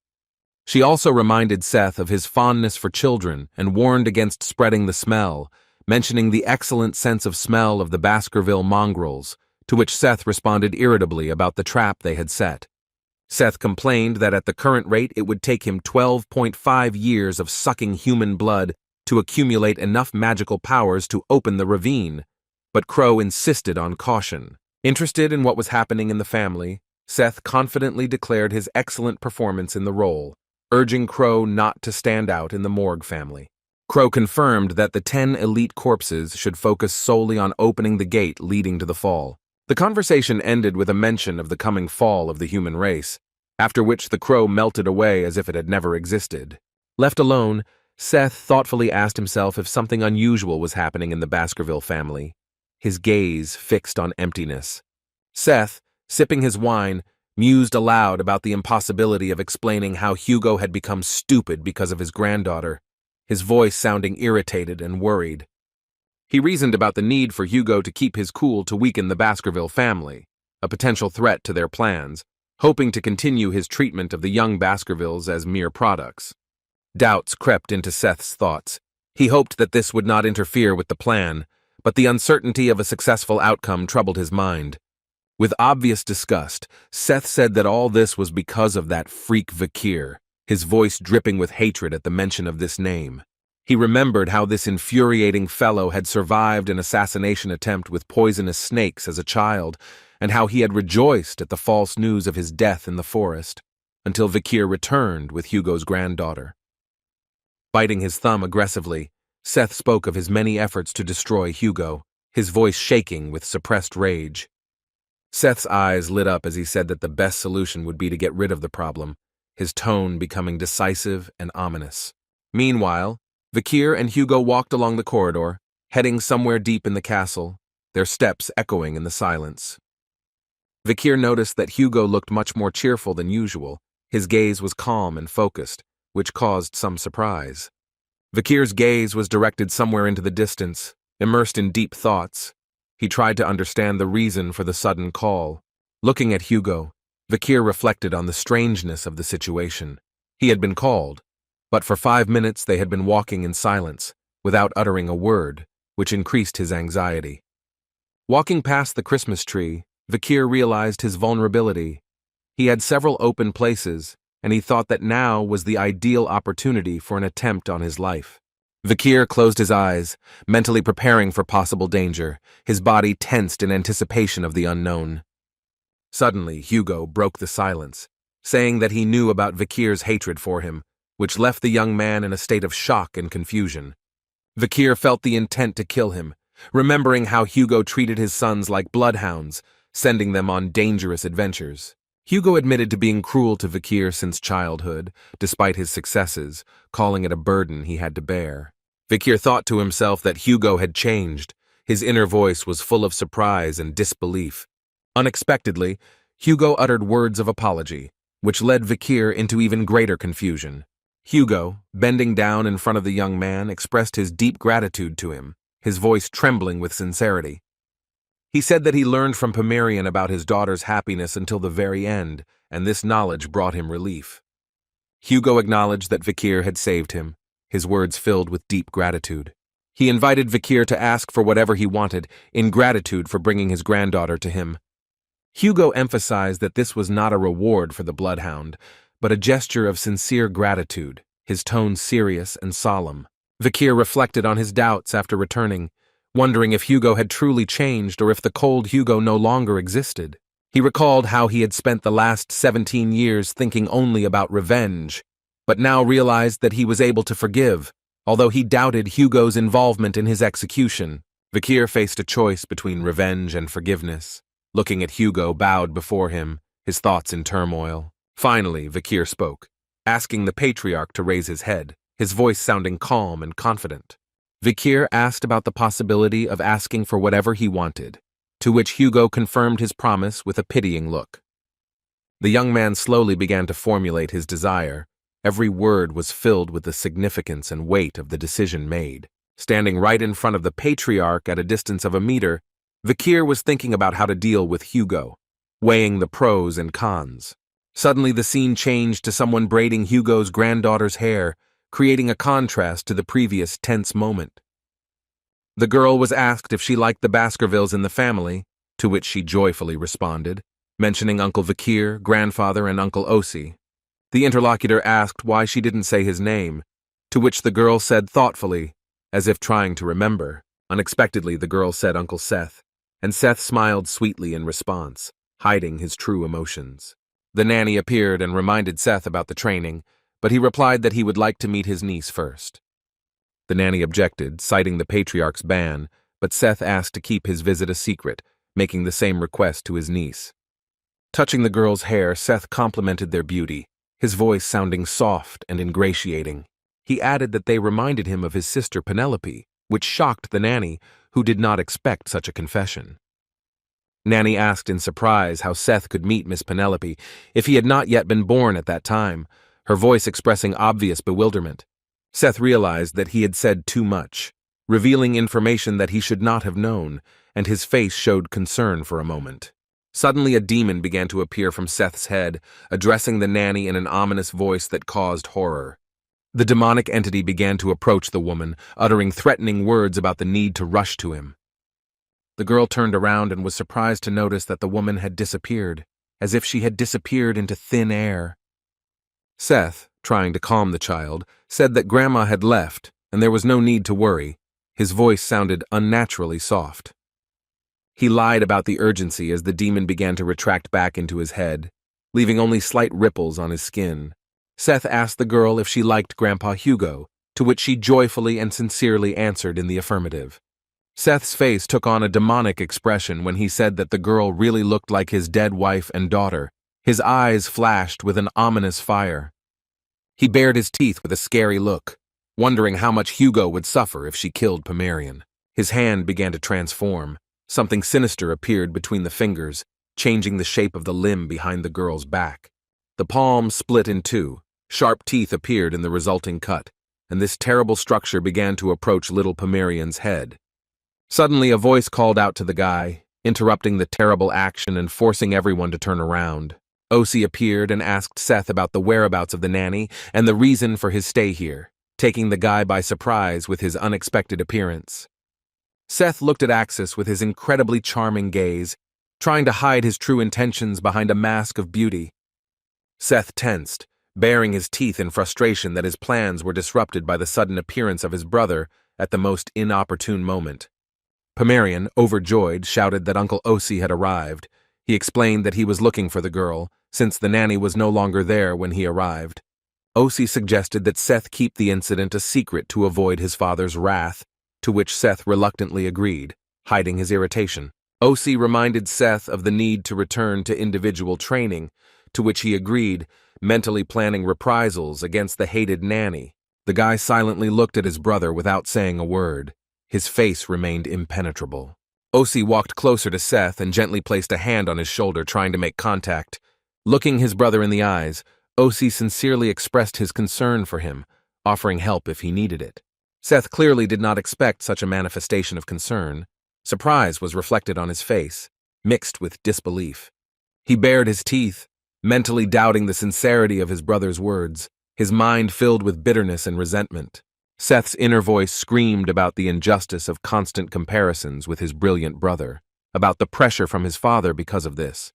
She also reminded Seth of his fondness for children and warned against spreading the smell, mentioning the excellent sense of smell of the Baskerville mongrels, to which Seth responded irritably about the trap they had set. Seth complained that at the current rate it would take him 12.5 years of sucking human blood to accumulate enough magical powers to open the ravine, but Crow insisted on caution. Interested in what was happening in the family, Seth confidently declared his excellent performance in the role, urging Crow not to stand out in the Morg family. Crow confirmed that the 10 elite corpses should focus solely on opening the gate leading to the fall. The conversation ended with a mention of the coming fall of the human race, after which the Crow melted away as if it had never existed. Left alone, Seth thoughtfully asked himself if something unusual was happening in the Baskerville family, his gaze fixed on emptiness. Seth, sipping his wine, mused aloud about the impossibility of explaining how Hugo had become stupid because of his granddaughter, his voice sounding irritated and worried. He reasoned about the need for Hugo to keep his cool to weaken the Baskerville family, a potential threat to their plans, hoping to continue his treatment of the young Baskervilles as mere products. Doubts crept into Seth's thoughts. He hoped that this would not interfere with the plan, but the uncertainty of a successful outcome troubled his mind. With obvious disgust, Seth said that all this was because of that freak Vikir, his voice dripping with hatred at the mention of this name. He remembered how this infuriating fellow had survived an assassination attempt with poisonous snakes as a child, and how he had rejoiced at the false news of his death in the forest, until Vikir returned with Hugo's granddaughter. Biting his thumb aggressively, Seth spoke of his many efforts to destroy Hugo, his voice shaking with suppressed rage. Seth's eyes lit up as he said that the best solution would be to get rid of the problem, his tone becoming decisive and ominous. Meanwhile, Vikir and Hugo walked along the corridor, heading somewhere deep in the castle, their steps echoing in the silence. Vikir noticed that Hugo looked much more cheerful than usual. His gaze was calm and focused, which caused some surprise. Vikir's gaze was directed somewhere into the distance, immersed in deep thoughts. He tried to understand the reason for the sudden call. Looking at Hugo, Vikir reflected on the strangeness of the situation. He had been called, but for 5 minutes they had been walking in silence, without uttering a word, which increased his anxiety. Walking past the Christmas tree, Vikir realized his vulnerability. He had several open places, and he thought that now was the ideal opportunity for an attempt on his life. Vikir closed his eyes, mentally preparing for possible danger, his body tensed in anticipation of the unknown. Suddenly, Hugo broke the silence, saying that he knew about Vikir's hatred for him, which left the young man in a state of shock and confusion. Vikir felt the intent to kill him, remembering how Hugo treated his sons like bloodhounds, sending them on dangerous adventures. Hugo admitted to being cruel to Vikir since childhood, despite his successes, calling it a burden he had to bear. Vikir thought to himself that Hugo had changed. His inner voice was full of surprise and disbelief. Unexpectedly, Hugo uttered words of apology, which led Vikir into even greater confusion. Hugo, bending down in front of the young man, expressed his deep gratitude to him, his voice trembling with sincerity. He said that he learned from Pomerian about his daughter's happiness until the very end, and this knowledge brought him relief. Hugo acknowledged that Vikir had saved him, his words filled with deep gratitude. He invited Vikir to ask for whatever he wanted, in gratitude for bringing his granddaughter to him. Hugo emphasized that this was not a reward for the bloodhound, but a gesture of sincere gratitude, his tone serious and solemn. Vikir reflected on his doubts after returning, wondering if Hugo had truly changed or if the cold Hugo no longer existed. He recalled how he had spent the last 17 years thinking only about revenge, but now realized that he was able to forgive, although he doubted Hugo's involvement in his execution. Vikir faced a choice between revenge and forgiveness. Looking at Hugo bowed before him, his thoughts in turmoil. Finally, Vikir spoke, asking the Patriarch to raise his head, his voice sounding calm and confident. Vikir asked about the possibility of asking for whatever he wanted, to which Hugo confirmed his promise with a pitying look. The young man slowly began to formulate his desire. Every word was filled with the significance and weight of the decision made. Standing right in front of the Patriarch at a distance of a meter, Vikir was thinking about how to deal with Hugo, weighing the pros and cons. Suddenly the scene changed to someone braiding Hugo's granddaughter's hair, creating a contrast to the previous tense moment. The girl was asked if she liked the Baskervilles in the family, to which she joyfully responded, mentioning Uncle Vikir, grandfather, and Uncle Osi. The interlocutor asked why she didn't say his name, to which the girl said thoughtfully, as if trying to remember. Unexpectedly, the girl said Uncle Seth, and Seth smiled sweetly in response, hiding his true emotions. The nanny appeared and reminded Seth about the training, but he replied that he would like to meet his niece first. The nanny objected, citing the Patriarch's ban, but Seth asked to keep his visit a secret, making the same request to his niece. Touching the girl's hair, Seth complimented their beauty, his voice sounding soft and ingratiating. He added that they reminded him of his sister Penelope, which shocked the nanny, who did not expect such a confession. Nanny asked in surprise how Seth could meet Miss Penelope if he had not yet been born at that time, her voice expressing obvious bewilderment. Seth realized that he had said too much, revealing information that he should not have known, and his face showed concern for a moment. Suddenly a demon began to appear from Seth's head, addressing the nanny in an ominous voice that caused horror. The demonic entity began to approach the woman, uttering threatening words about the need to rush to him. The girl turned around and was surprised to notice that the woman had disappeared, as if she had disappeared into thin air. Seth, trying to calm the child, said that Grandma had left, and there was no need to worry. His voice sounded unnaturally soft. He lied about the urgency as the demon began to retract back into his head, leaving only slight ripples on his skin. Seth asked the girl if she liked Grandpa Hugo, to which she joyfully and sincerely answered in the affirmative. Seth's face took on a demonic expression when he said that the girl really looked like his dead wife and daughter. His eyes flashed with an ominous fire. He bared his teeth with a scary look, wondering how much Hugo would suffer if she killed Pomerian. His hand began to transform. Something sinister appeared between the fingers, changing the shape of the limb behind the girl's back. The palm split in two. Sharp teeth appeared in the resulting cut, and this terrible structure began to approach little Pomerian's head. Suddenly, a voice called out to the guy, interrupting the terrible action and forcing everyone to turn around. Osi appeared and asked Seth about the whereabouts of the nanny and the reason for his stay here, taking the guy by surprise with his unexpected appearance. Seth looked at Axis with his incredibly charming gaze, trying to hide his true intentions behind a mask of beauty. Seth tensed, baring his teeth in frustration that his plans were disrupted by the sudden appearance of his brother at the most inopportune moment. Pomerian, overjoyed, shouted that Uncle Osi had arrived. He explained that he was looking for the girl, since the nanny was no longer there when he arrived. Osi suggested that Seth keep the incident a secret to avoid his father's wrath, to which Seth reluctantly agreed, hiding his irritation. Osi reminded Seth of the need to return to individual training, to which he agreed, mentally planning reprisals against the hated nanny. The guy silently looked at his brother without saying a word. His face remained impenetrable. Osi walked closer to Seth and gently placed a hand on his shoulder, trying to make contact. Looking his brother in the eyes, Osi sincerely expressed his concern for him, offering help if he needed it. Seth clearly did not expect such a manifestation of concern. Surprise was reflected on his face, mixed with disbelief. He bared his teeth, mentally doubting the sincerity of his brother's words, his mind filled with bitterness and resentment. Seth's inner voice screamed about the injustice of constant comparisons with his brilliant brother, about the pressure from his father because of this.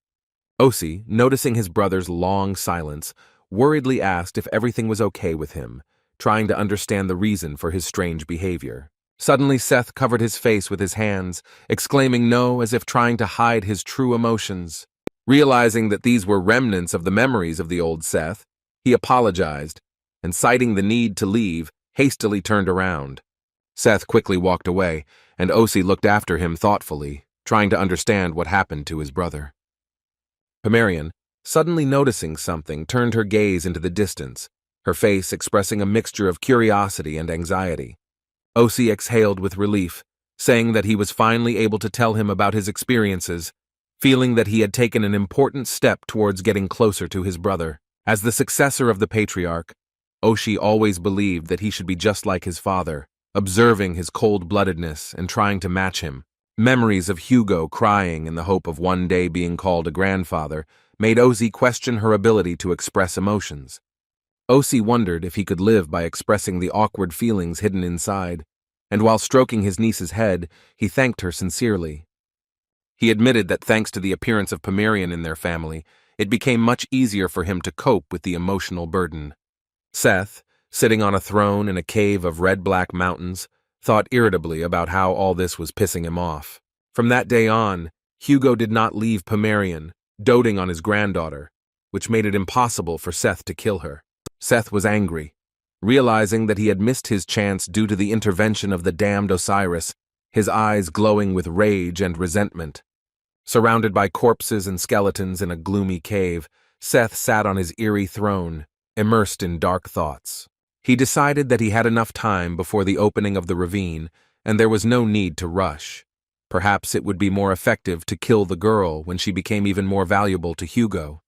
Osi, noticing his brother's long silence, worriedly asked if everything was okay with him, trying to understand the reason for his strange behavior. Suddenly, Seth covered his face with his hands, exclaiming no as if trying to hide his true emotions. Realizing that these were remnants of the memories of the old Seth, he apologized, and citing the need to leave, hastily turned around. Seth quickly walked away, and Osi looked after him thoughtfully, trying to understand what happened to his brother. Pomerian, suddenly noticing something, turned her gaze into the distance, her face expressing a mixture of curiosity and anxiety. Osi exhaled with relief, saying that he was finally able to tell him about his experiences, feeling that he had taken an important step towards getting closer to his brother. As the successor of the Patriarch, Osi always believed that he should be just like his father, observing his cold-bloodedness and trying to match him. Memories of Hugo crying in the hope of one day being called a grandfather made Osi question her ability to express emotions. Osi wondered if he could live by expressing the awkward feelings hidden inside, and while stroking his niece's head, he thanked her sincerely. He admitted that thanks to the appearance of Pomerian in their family, it became much easier for him to cope with the emotional burden. Seth, sitting on a throne in a cave of red-black mountains, thought irritably about how all this was pissing him off. From that day on, Hugo did not leave Pomerian, doting on his granddaughter, which made it impossible for Seth to kill her. Seth was angry. Realizing that he had missed his chance due to the intervention of the damned Osiris, his eyes glowing with rage and resentment. Surrounded by corpses and skeletons in a gloomy cave, Seth sat on his eerie throne, immersed in dark thoughts. He decided that he had enough time before the opening of the ravine, and there was no need to rush. Perhaps it would be more effective to kill the girl when she became even more valuable to Hugo.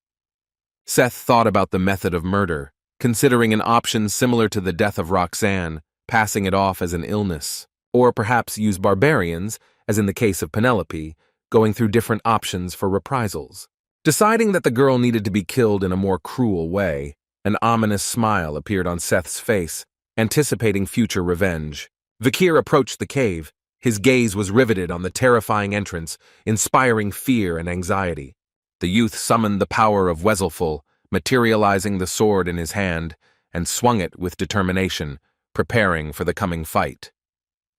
Seth thought about the method of murder, considering an option similar to the death of Roxanne, passing it off as an illness, or perhaps use barbarians, as in the case of Penelope, going through different options for reprisals. Deciding that the girl needed to be killed in a more cruel way, an ominous smile appeared on Seth's face, anticipating future revenge. Vikir approached the cave. His gaze was riveted on the terrifying entrance, inspiring fear and anxiety. The youth summoned the power of Weselful, materializing the sword in his hand, and swung it with determination, preparing for the coming fight.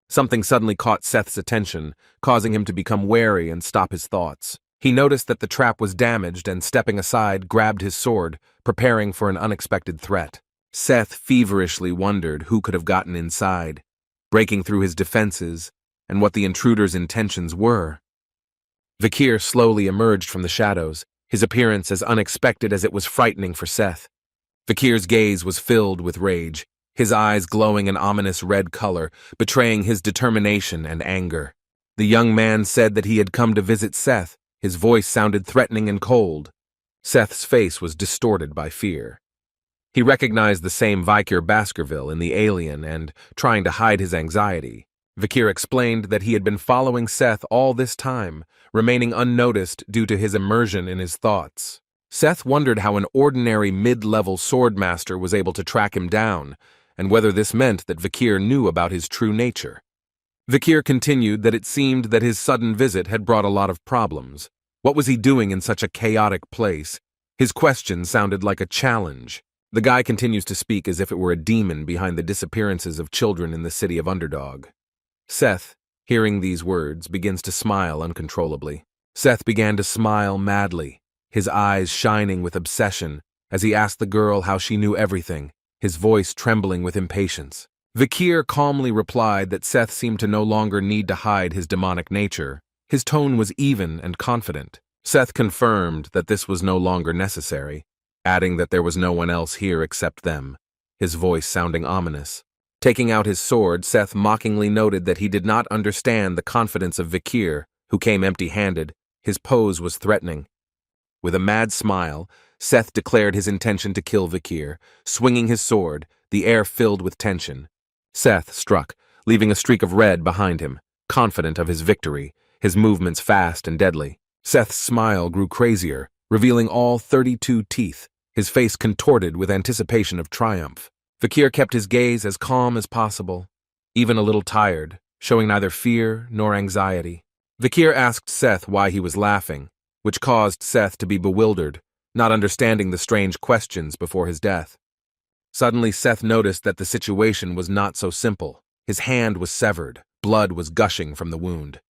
Something suddenly caught Seth's attention, causing him to become wary and stop his thoughts. He noticed that the trap was damaged and, stepping aside, grabbed his sword, preparing for an unexpected threat. Seth feverishly wondered who could have gotten inside, breaking through his defenses, and what the intruder's intentions were. Vikir slowly emerged from the shadows, his appearance as unexpected as it was frightening for Seth. Vikir's gaze was filled with rage, his eyes glowing an ominous red color, betraying his determination and anger. The young man said that he had come to visit Seth. His voice sounded threatening and cold. Seth's face was distorted by fear. He recognized the same Vikir Baskerville in the alien and, trying to hide his anxiety, Vikir explained that he had been following Seth all this time, remaining unnoticed due to his immersion in his thoughts. Seth wondered how an ordinary mid-level swordmaster was able to track him down, and whether this meant that Vikir knew about his true nature. Vikir continued that it seemed that his sudden visit had brought a lot of problems. What was he doing in such a chaotic place? His question sounded like a challenge. The guy continues to speak as if it were a demon behind the disappearances of children in the city of Underdog. Seth, hearing these words, begins to smile uncontrollably. Seth began to smile madly, his eyes shining with obsession as he asked the girl how she knew everything, his voice trembling with impatience. Vikir calmly replied that Seth seemed to no longer need to hide his demonic nature. His tone was even and confident. Seth confirmed that this was no longer necessary, adding that there was no one else here except them, his voice sounding ominous. Taking out his sword, Seth mockingly noted that he did not understand the confidence of Vikir, who came empty-handed. His pose was threatening. With a mad smile, Seth declared his intention to kill Vikir, swinging his sword, the air filled with tension. Seth struck, leaving a streak of red behind him, confident of his victory, his movements fast and deadly. Seth's smile grew crazier, revealing all 32 teeth, his face contorted with anticipation of triumph. Vikir kept his gaze as calm as possible, even a little tired, showing neither fear nor anxiety. Vikir asked Seth why he was laughing, which caused Seth to be bewildered, not understanding the strange questions before his death. Suddenly, Seth noticed that the situation was not so simple. His hand was severed, blood was gushing from the wound.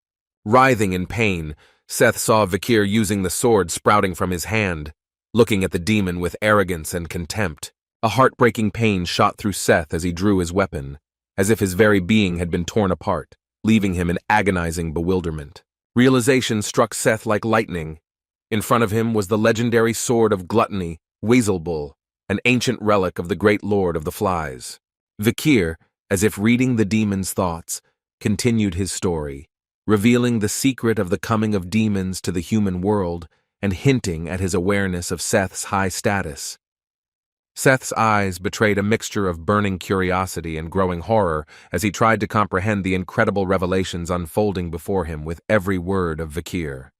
Writhing in pain, Seth saw Vikir using the sword sprouting from his hand, looking at the demon with arrogance and contempt. A heartbreaking pain shot through Seth as he drew his weapon, as if his very being had been torn apart, leaving him in agonizing bewilderment. Realization struck Seth like lightning. In front of him was the legendary sword of gluttony, Weselbull, an ancient relic of the great lord of the flies. Vikir, as if reading the demon's thoughts, continued his story, revealing the secret of the coming of demons to the human world and hinting at his awareness of Seth's high status. Seth's eyes betrayed a mixture of burning curiosity and growing horror as he tried to comprehend the incredible revelations unfolding before him with every word of Vikir.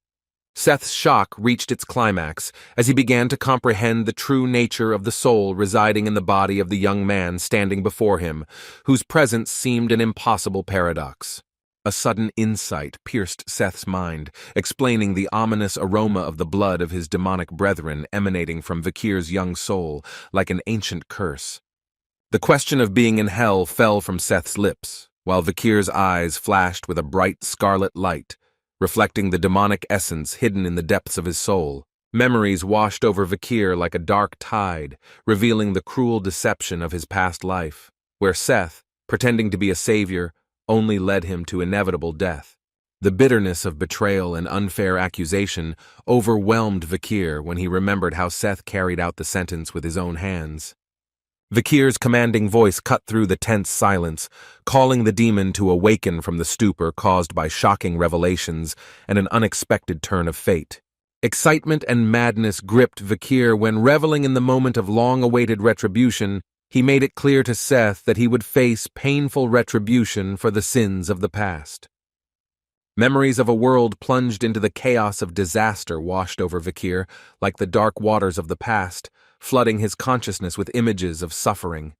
Seth's shock reached its climax as he began to comprehend the true nature of the soul residing in the body of the young man standing before him, whose presence seemed an impossible paradox. A sudden insight pierced Seth's mind, explaining the ominous aroma of the blood of his demonic brethren emanating from Vikir's young soul like an ancient curse. The question of being in hell fell from Seth's lips, while Vikir's eyes flashed with a bright scarlet light, reflecting the demonic essence hidden in the depths of his soul. Memories washed over Vikir like a dark tide, revealing the cruel deception of his past life, where Seth, pretending to be a savior, only led him to inevitable death. The bitterness of betrayal and unfair accusation overwhelmed Vikir when he remembered how Seth carried out the sentence with his own hands. Vikir's commanding voice cut through the tense silence, calling the demon to awaken from the stupor caused by shocking revelations and an unexpected turn of fate. Excitement and madness gripped Vikir when, reveling in the moment of long-awaited retribution, he made it clear to Seth that he would face painful retribution for the sins of the past. Memories of a world plunged into the chaos of disaster washed over Vikir like the dark waters of the past, flooding his consciousness with images of suffering.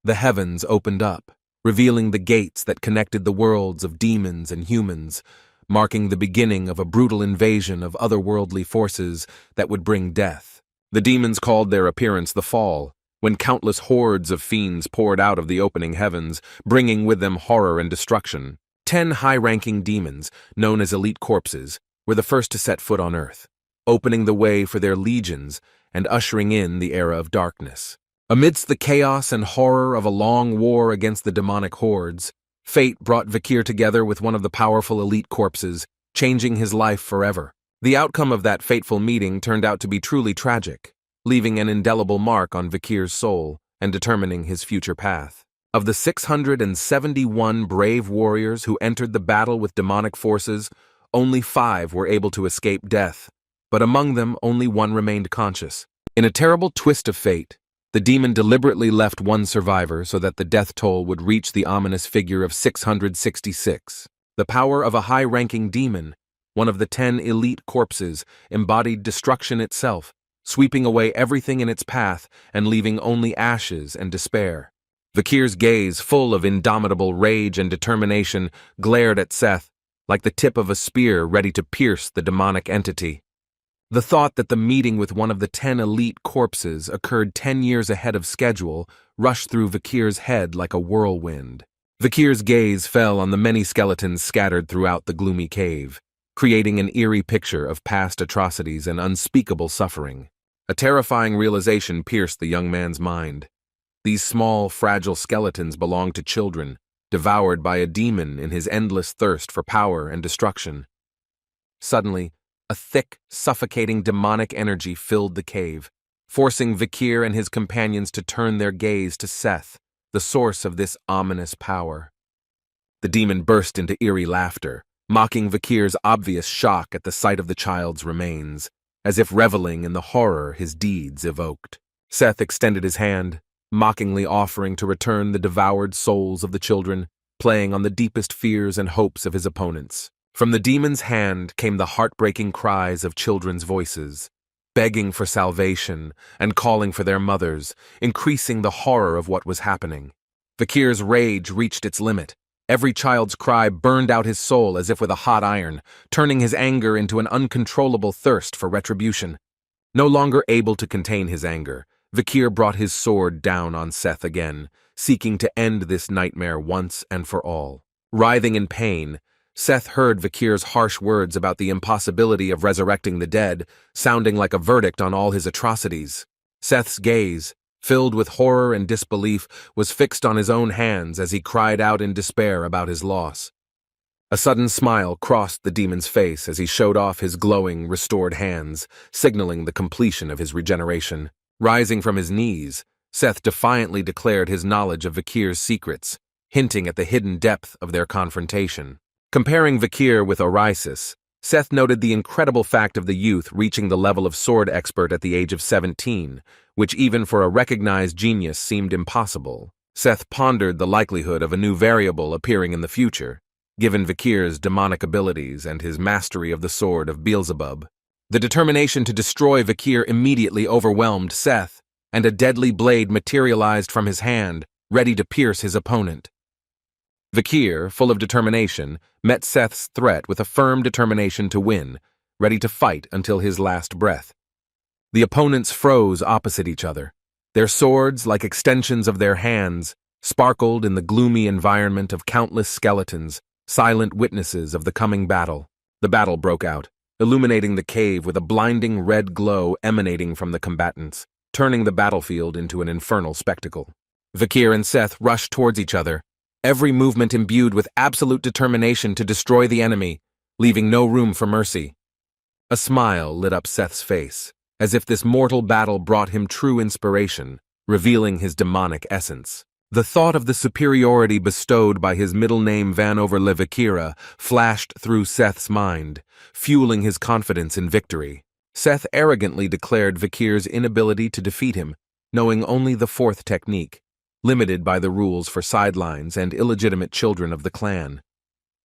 The heavens opened up, revealing the gates that connected the worlds of demons and humans, marking the beginning of a brutal invasion of otherworldly forces that would bring death. The demons called their appearance the Fall, when countless hordes of fiends poured out of the opening heavens, bringing with them horror and destruction. 10 high-ranking demons, known as elite corpses, were the first to set foot on Earth, opening the way for their legions and ushering in the era of darkness. Amidst the chaos and horror of a long war against the demonic hordes, fate brought Vikir together with one of the powerful elite corpses, changing his life forever. The outcome of that fateful meeting turned out to be truly tragic, leaving an indelible mark on Vikir's soul and determining his future path. Of the 671 brave warriors who entered the battle with demonic forces, only 5 were able to escape death, but among them only 1 remained conscious. In a terrible twist of fate, the demon deliberately left 1 survivor so that the death toll would reach the ominous figure of 666. The power of a high-ranking demon, one of the 10 elite corpses, embodied destruction itself, sweeping away everything in its path and leaving only ashes and despair. Vikir's gaze, full of indomitable rage and determination, glared at Seth, like the tip of a spear ready to pierce the demonic entity. The thought that the meeting with one of the 10 elite corpses occurred 10 years ahead of schedule rushed through Vikir's head like a whirlwind. Vikir's gaze fell on the many skeletons scattered throughout the gloomy cave, creating an eerie picture of past atrocities and unspeakable suffering. A terrifying realization pierced the young man's mind. These small, fragile skeletons belonged to children, devoured by a demon in his endless thirst for power and destruction. Suddenly, a thick, suffocating demonic energy filled the cave, forcing Vikir and his companions to turn their gaze to Seth, the source of this ominous power. The demon burst into eerie laughter, mocking Vikir's obvious shock at the sight of the child's remains, as if reveling in the horror his deeds evoked. Seth extended his hand, mockingly offering to return the devoured souls of the children, playing on the deepest fears and hopes of his opponents. From the demon's hand came the heartbreaking cries of children's voices, begging for salvation and calling for their mothers, increasing the horror of what was happening. Vikir's rage reached its limit. Every child's cry burned out his soul as if with a hot iron, turning his anger into an uncontrollable thirst for retribution. No longer able to contain his anger, Vikir brought his sword down on Seth again, seeking to end this nightmare once and for all. Writhing in pain, Seth heard Vikir's harsh words about the impossibility of resurrecting the dead, sounding like a verdict on all his atrocities. Seth's gaze, filled with horror and disbelief, was fixed on his own hands as he cried out in despair about his loss. A sudden smile crossed the demon's face as he showed off his glowing, restored hands, signaling the completion of his regeneration. Rising from his knees, Seth defiantly declared his knowledge of Vikir's secrets, hinting at the hidden depth of their confrontation. Comparing Vikir with Orisis, Seth noted the incredible fact of the youth reaching the level of sword expert at the age of 17, which even for a recognized genius seemed impossible. Seth pondered the likelihood of a new variable appearing in the future, given Vikir's demonic abilities and his mastery of the sword of Beelzebub. The determination to destroy Vikir immediately overwhelmed Seth, and a deadly blade materialized from his hand, ready to pierce his opponent. Vikir, full of determination, met Seth's threat with a firm determination to win, ready to fight until his last breath. The opponents froze opposite each other. Their swords, like extensions of their hands, sparkled in the gloomy environment of countless skeletons, silent witnesses of the coming battle. The battle broke out, illuminating the cave with a blinding red glow emanating from the combatants, turning the battlefield into an infernal spectacle. Vikir and Seth rushed towards each other, every movement imbued with absolute determination to destroy the enemy, leaving no room for mercy. A smile lit up Seth's face, as if this mortal battle brought him true inspiration, revealing his demonic essence. The thought of the superiority bestowed by his middle name Vanover le Vikira flashed through Seth's mind, fueling his confidence in victory. Seth arrogantly declared Vikir's inability to defeat him, knowing only the fourth technique, limited by the rules for sidelines and illegitimate children of the clan.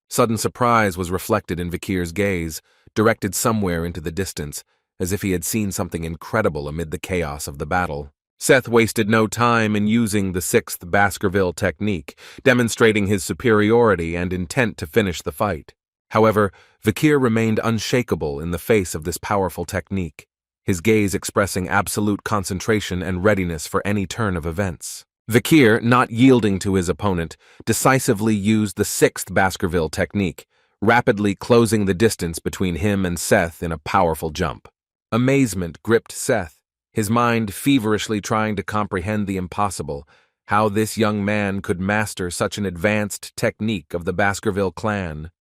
Sudden surprise was reflected in Vikir's gaze, directed somewhere into the distance, as if he had seen something incredible amid the chaos of the battle. Seth wasted no time in using the sixth Baskerville technique, demonstrating his superiority and intent to finish the fight. However, Vikir remained unshakable in the face of this powerful technique, his gaze expressing absolute concentration and readiness for any turn of events. Vikir, not yielding to his opponent, decisively used the sixth Baskerville technique, rapidly closing the distance between him and Seth in a powerful jump. Amazement gripped Seth, his mind feverishly trying to comprehend the impossible, how this young man could master such an advanced technique of the Baskerville clan.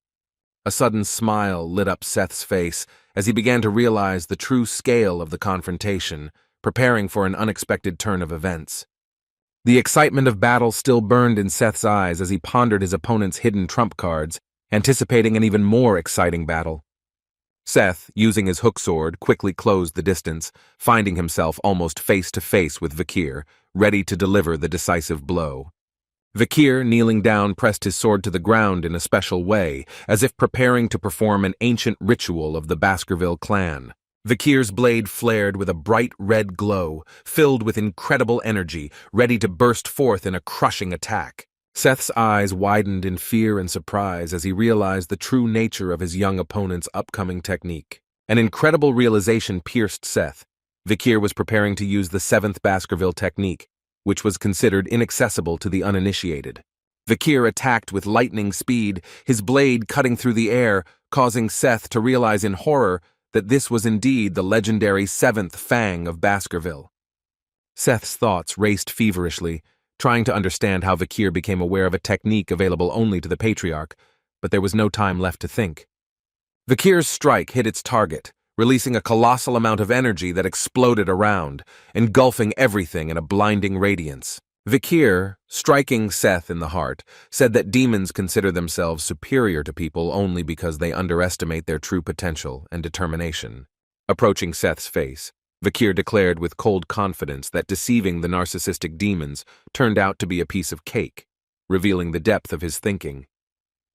A sudden smile lit up Seth's face as he began to realize the true scale of the confrontation, preparing for an unexpected turn of events. The excitement of battle still burned in Seth's eyes as he pondered his opponent's hidden trump cards, anticipating an even more exciting battle. Seth, using his hook sword, quickly closed the distance, finding himself almost face to face with Vikir, ready to deliver the decisive blow. Vikir, kneeling down, pressed his sword to the ground in a special way, as if preparing to perform an ancient ritual of the Baskerville clan. Vikir's blade flared with a bright red glow, filled with incredible energy, ready to burst forth in a crushing attack. Seth's eyes widened in fear and surprise as he realized the true nature of his young opponent's upcoming technique. An incredible realization pierced Seth. Vikir was preparing to use the seventh Baskerville technique, which was considered inaccessible to the uninitiated. Vikir attacked with lightning speed, his blade cutting through the air, causing Seth to realize in horror that this was indeed the legendary seventh Fang of Baskerville. Seth's thoughts raced feverishly, trying to understand how Vikir became aware of a technique available only to the Patriarch, but there was no time left to think. Vikir's strike hit its target, releasing a colossal amount of energy that exploded around, engulfing everything in a blinding radiance. Vikir, striking Seth in the heart, said that demons consider themselves superior to people only because they underestimate their true potential and determination. Approaching Seth's face, Vikir declared with cold confidence that deceiving the narcissistic demons turned out to be a piece of cake, revealing the depth of his thinking.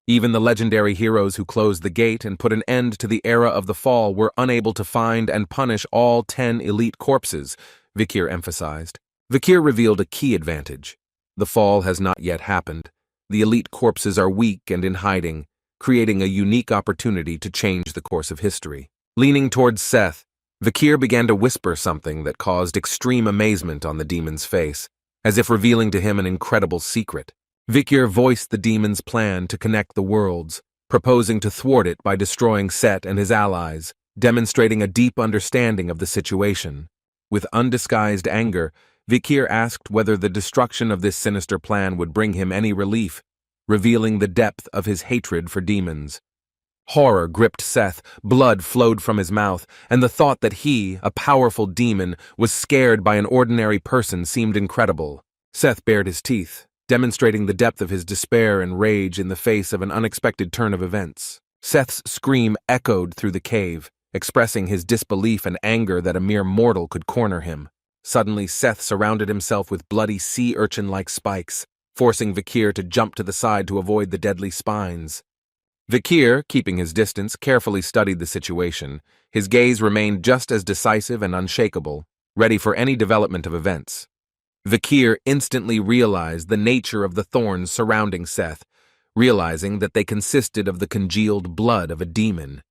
Even the legendary heroes who closed the gate and put an end to the era of the fall were unable to find and punish all 10 elite corpses, Vikir emphasized. Vikir revealed a key advantage. The fall has not yet happened. The elite corpses are weak and in hiding, creating a unique opportunity to change the course of history. Leaning towards Seth, Vikir began to whisper something that caused extreme amazement on the demon's face, as if revealing to him an incredible secret. Vikir voiced the demon's plan to connect the worlds, proposing to thwart it by destroying Set and his allies, demonstrating a deep understanding of the situation. With undisguised anger, Vikir asked whether the destruction of this sinister plan would bring him any relief, revealing the depth of his hatred for demons. Horror gripped Seth, blood flowed from his mouth, and the thought that he, a powerful demon, was scared by an ordinary person seemed incredible. Seth bared his teeth, demonstrating the depth of his despair and rage in the face of an unexpected turn of events. Seth's scream echoed through the cave, expressing his disbelief and anger that a mere mortal could corner him. Suddenly, Seth surrounded himself with bloody sea urchin-like spikes, forcing Vikir to jump to the side to avoid the deadly spines. Vikir, keeping his distance, carefully studied the situation. His gaze remained just as decisive and unshakable, ready for any development of events. Vikir instantly realized the nature of the thorns surrounding Seth, realizing that they consisted of the congealed blood of a demon.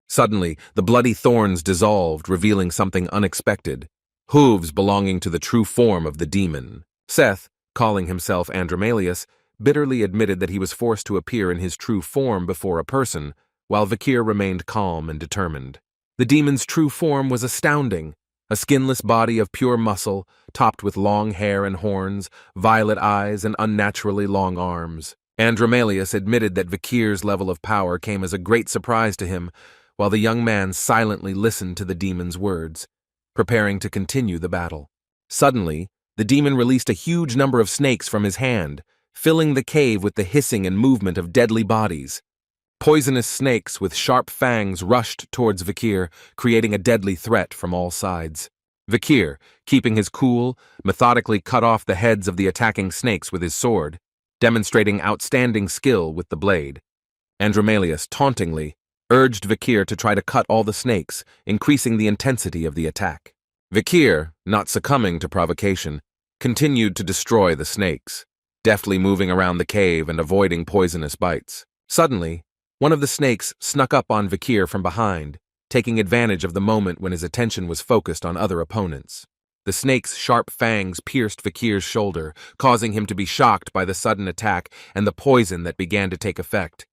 Suddenly, the bloody thorns dissolved, revealing something unexpected: hooves belonging to the true form of the demon. Seth, calling himself Andromalius, bitterly admitted that he was forced to appear in his true form before a person, while Vikir remained calm and determined. The demon's true form was astounding: a skinless body of pure muscle, topped with long hair and horns, violet eyes, and unnaturally long arms. Andromalius admitted that Vikir's level of power came as a great surprise to him, while the young man silently listened to the demon's words, preparing to continue the battle. Suddenly, the demon released a huge number of snakes from his hand, filling the cave with the hissing and movement of deadly bodies. Poisonous snakes with sharp fangs rushed towards Vikir, creating a deadly threat from all sides. Vikir, keeping his cool, methodically cut off the heads of the attacking snakes with his sword, demonstrating outstanding skill with the blade. Andromalius, tauntingly, urged Vikir to try to cut all the snakes, increasing the intensity of the attack. Vikir, not succumbing to provocation, continued to destroy the snakes, deftly moving around the cave and avoiding poisonous bites. Suddenly, one of the snakes snuck up on Vikir from behind, taking advantage of the moment when his attention was focused on other opponents. The snake's sharp fangs pierced Vikir's shoulder, causing him to be shocked by the sudden attack and the poison that began to take effect.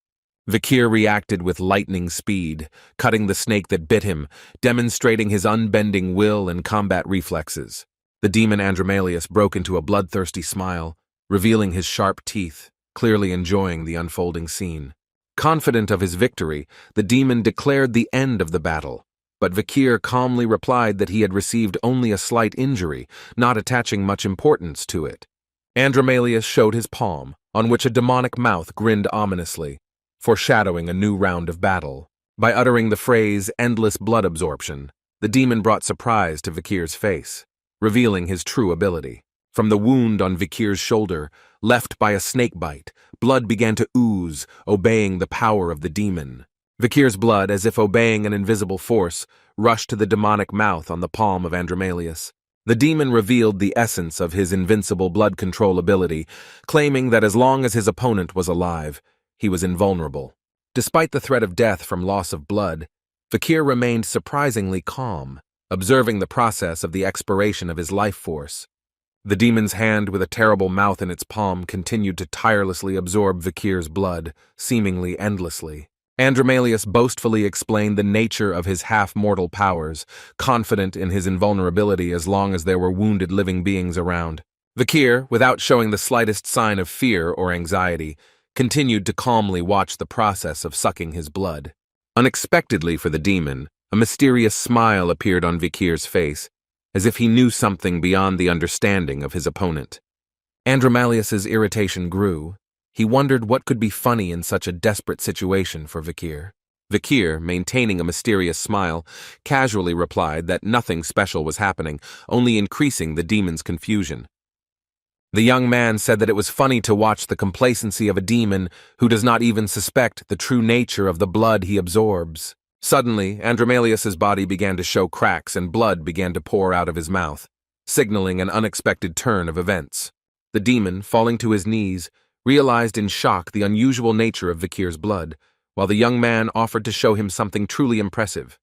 Vikir reacted with lightning speed, cutting the snake that bit him, demonstrating his unbending will and combat reflexes. The demon Andromalius broke into a bloodthirsty smile, revealing his sharp teeth, clearly enjoying the unfolding scene. Confident of his victory, the demon declared the end of the battle, but Vikir calmly replied that he had received only a slight injury, not attaching much importance to it. Andromalius showed his palm, on which a demonic mouth grinned ominously, foreshadowing a new round of battle. By uttering the phrase "endless blood absorption," the demon brought surprise to Vikir's face, revealing his true ability. From the wound on Vikir's shoulder, left by a snake bite, blood began to ooze, obeying the power of the demon. Vikir's blood, as if obeying an invisible force, rushed to the demonic mouth on the palm of Andromalius. The demon revealed the essence of his invincible blood control ability, claiming that as long as his opponent was alive, he was invulnerable. Despite the threat of death from loss of blood, Vikir remained surprisingly calm, observing the process of the expiration of his life force. The demon's hand with a terrible mouth in its palm continued to tirelessly absorb Vikir's blood, seemingly endlessly. Andromalius boastfully explained the nature of his half-mortal powers, confident in his invulnerability as long as there were wounded living beings around. Vikir, without showing the slightest sign of fear or anxiety, continued to calmly watch the process of sucking his blood. Unexpectedly for the demon, a mysterious smile appeared on Vikir's face, as if he knew something beyond the understanding of his opponent. Andromalius's irritation grew. He wondered what could be funny in such a desperate situation for Vikir. Vikir, maintaining a mysterious smile, casually replied that nothing special was happening, only increasing the demon's confusion. The young man said that it was funny to watch the complacency of a demon who does not even suspect the true nature of the blood he absorbs. Suddenly, Andromalius's body began to show cracks and blood began to pour out of his mouth, signaling an unexpected turn of events. The demon, falling to his knees, realized in shock the unusual nature of Vikir's blood, while the young man offered to show him something truly impressive.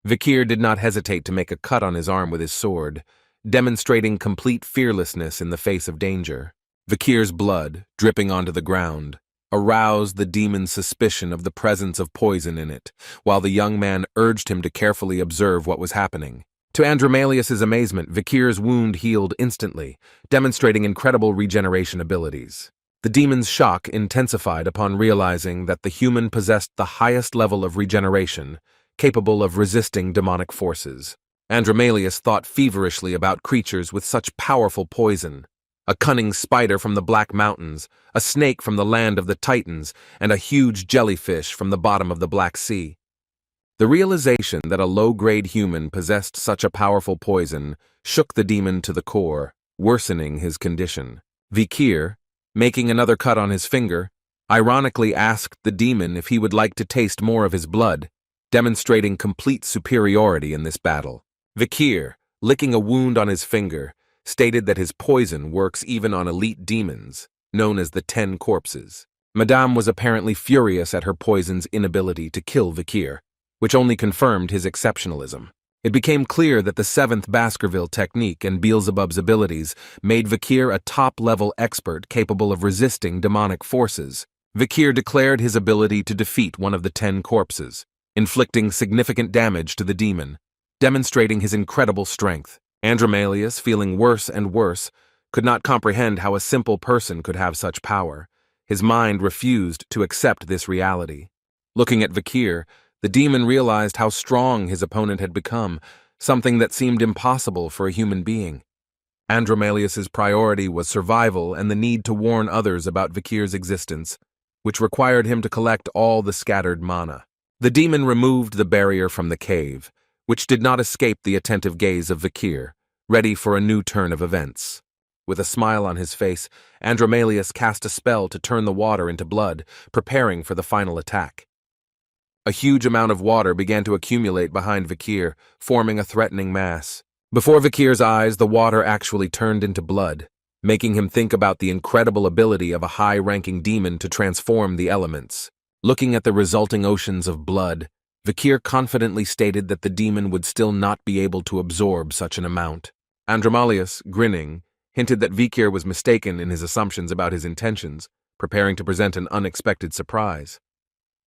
Vikir did not hesitate to make a cut on his arm with his sword, demonstrating complete fearlessness in the face of danger. Vikir's blood, dripping onto the ground, aroused the demon's suspicion of the presence of poison in it, while the young man urged him to carefully observe what was happening. To Andromalius's amazement, Vikir's wound healed instantly, demonstrating incredible regeneration abilities. The demon's shock intensified upon realizing that the human possessed the highest level of regeneration, capable of resisting demonic forces. Andromalius thought feverishly about creatures with such powerful poison: a cunning spider from the Black Mountains, a snake from the land of the Titans, and a huge jellyfish from the bottom of the Black Sea. The realization that a low-grade human possessed such a powerful poison shook the demon to the core, worsening his condition. Vikir, making another cut on his finger, ironically asked the demon if he would like to taste more of his blood, demonstrating complete superiority in this battle. Vikir, licking a wound on his finger, stated that his poison works even on elite demons, known as the 10 Corpses. Madame was apparently furious at her poison's inability to kill Vikir, which only confirmed his exceptionalism. It became clear that the seventh Baskerville technique and Beelzebub's abilities made Vikir a top-level expert capable of resisting demonic forces. Vikir declared his ability to defeat one of the 10 corpses, inflicting significant damage to the demon, demonstrating his incredible strength. Andromalius, feeling worse and worse, could not comprehend how a simple person could have such power. His mind refused to accept this reality. Looking at Vikir, the demon realized how strong his opponent had become, something that seemed impossible for a human being. Andromalius's priority was survival and the need to warn others about Vikir's existence, which required him to collect all the scattered mana. The demon removed the barrier from the cave, which did not escape the attentive gaze of Vikir, ready for a new turn of events. With a smile on his face, Andromalius cast a spell to turn the water into blood, preparing for the final attack. A huge amount of water began to accumulate behind Vikir, forming a threatening mass. Before Vikir's eyes, the water actually turned into blood, making him think about the incredible ability of a high-ranking demon to transform the elements. Looking at the resulting oceans of blood, Vikir confidently stated that the demon would still not be able to absorb such an amount. Andromalius, grinning, hinted that Vikir was mistaken in his assumptions about his intentions, preparing to present an unexpected surprise.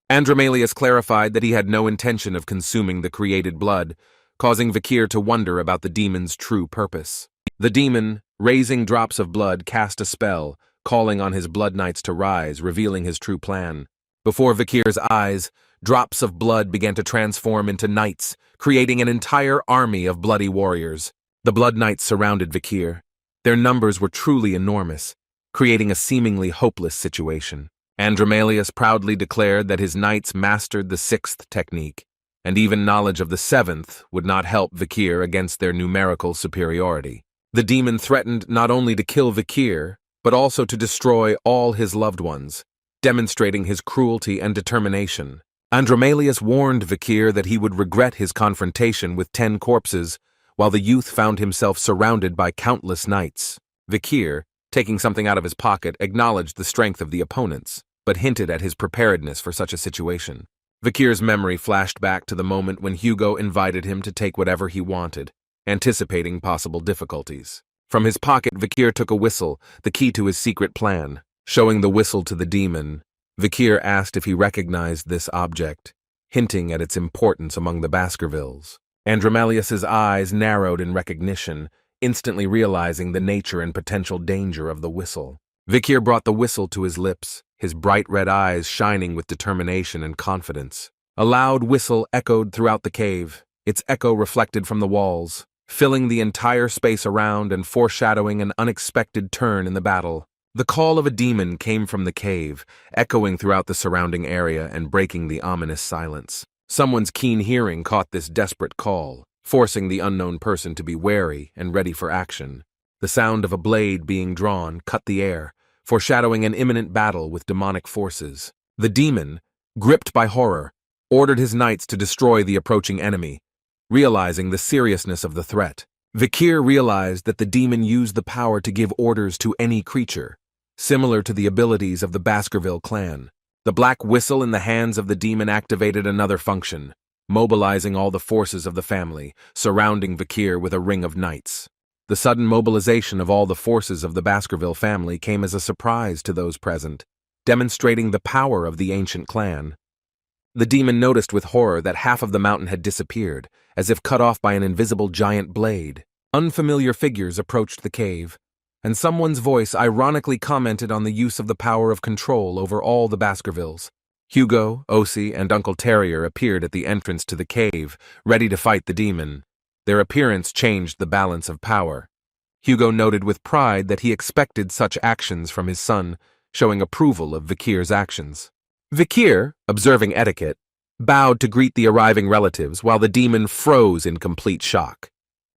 Andromalius clarified that he had no intention of consuming the created blood, causing Vikir to wonder about the demon's true purpose. The demon, raising drops of blood, cast a spell, calling on his blood knights to rise, revealing his true plan. Before Vikir's eyes, drops of blood began to transform into knights, creating an entire army of bloody warriors. The blood knights surrounded Vikir. Their numbers were truly enormous, creating a seemingly hopeless situation. Andromalius proudly declared that his knights mastered the sixth technique, and even knowledge of the seventh would not help Vikir against their numerical superiority. The demon threatened not only to kill Vikir, but also to destroy all his loved ones, demonstrating his cruelty and determination. Andromalius warned Vikir that he would regret his confrontation with 10 corpses, while the youth found himself surrounded by countless knights. Vikir, taking something out of his pocket, acknowledged the strength of the opponents, but hinted at his preparedness for such a situation. Vikir's memory flashed back to the moment when Hugo invited him to take whatever he wanted, anticipating possible difficulties. From his pocket, Vikir took a whistle, the key to his secret plan. Showing the whistle to the demon, Vikir asked if he recognized this object, hinting at its importance among the Baskervilles. Andromalius's eyes narrowed in recognition, instantly realizing the nature and potential danger of the whistle. Vikir brought the whistle to his lips, his bright red eyes shining with determination and confidence. A loud whistle echoed throughout the cave, its echo reflected from the walls, filling the entire space around and foreshadowing an unexpected turn in the battle. The call of a demon came from the cave, echoing throughout the surrounding area and breaking the ominous silence. Someone's keen hearing caught this desperate call, forcing the unknown person to be wary and ready for action. The sound of a blade being drawn cut the air, foreshadowing an imminent battle with demonic forces. The demon, gripped by horror, ordered his knights to destroy the approaching enemy, realizing the seriousness of the threat. Vikir realized that the demon used the power to give orders to any creature, similar to the abilities of the Baskerville clan. The black whistle in the hands of the demon activated another function, mobilizing all the forces of the family, surrounding Vikir with a ring of knights. The sudden mobilization of all the forces of the Baskerville family came as a surprise to those present, demonstrating the power of the ancient clan. The demon noticed with horror that half of the mountain had disappeared, as if cut off by an invisible giant blade. Unfamiliar figures approached the cave, and someone's voice ironically commented on the use of the power of control over all the Baskervilles. Hugo, Osi, and Uncle Terrier appeared at the entrance to the cave, ready to fight the demon. Their appearance changed the balance of power. Hugo noted with pride that he expected such actions from his son, showing approval of Vikir's actions. Vikir, observing etiquette, bowed to greet the arriving relatives while the demon froze in complete shock.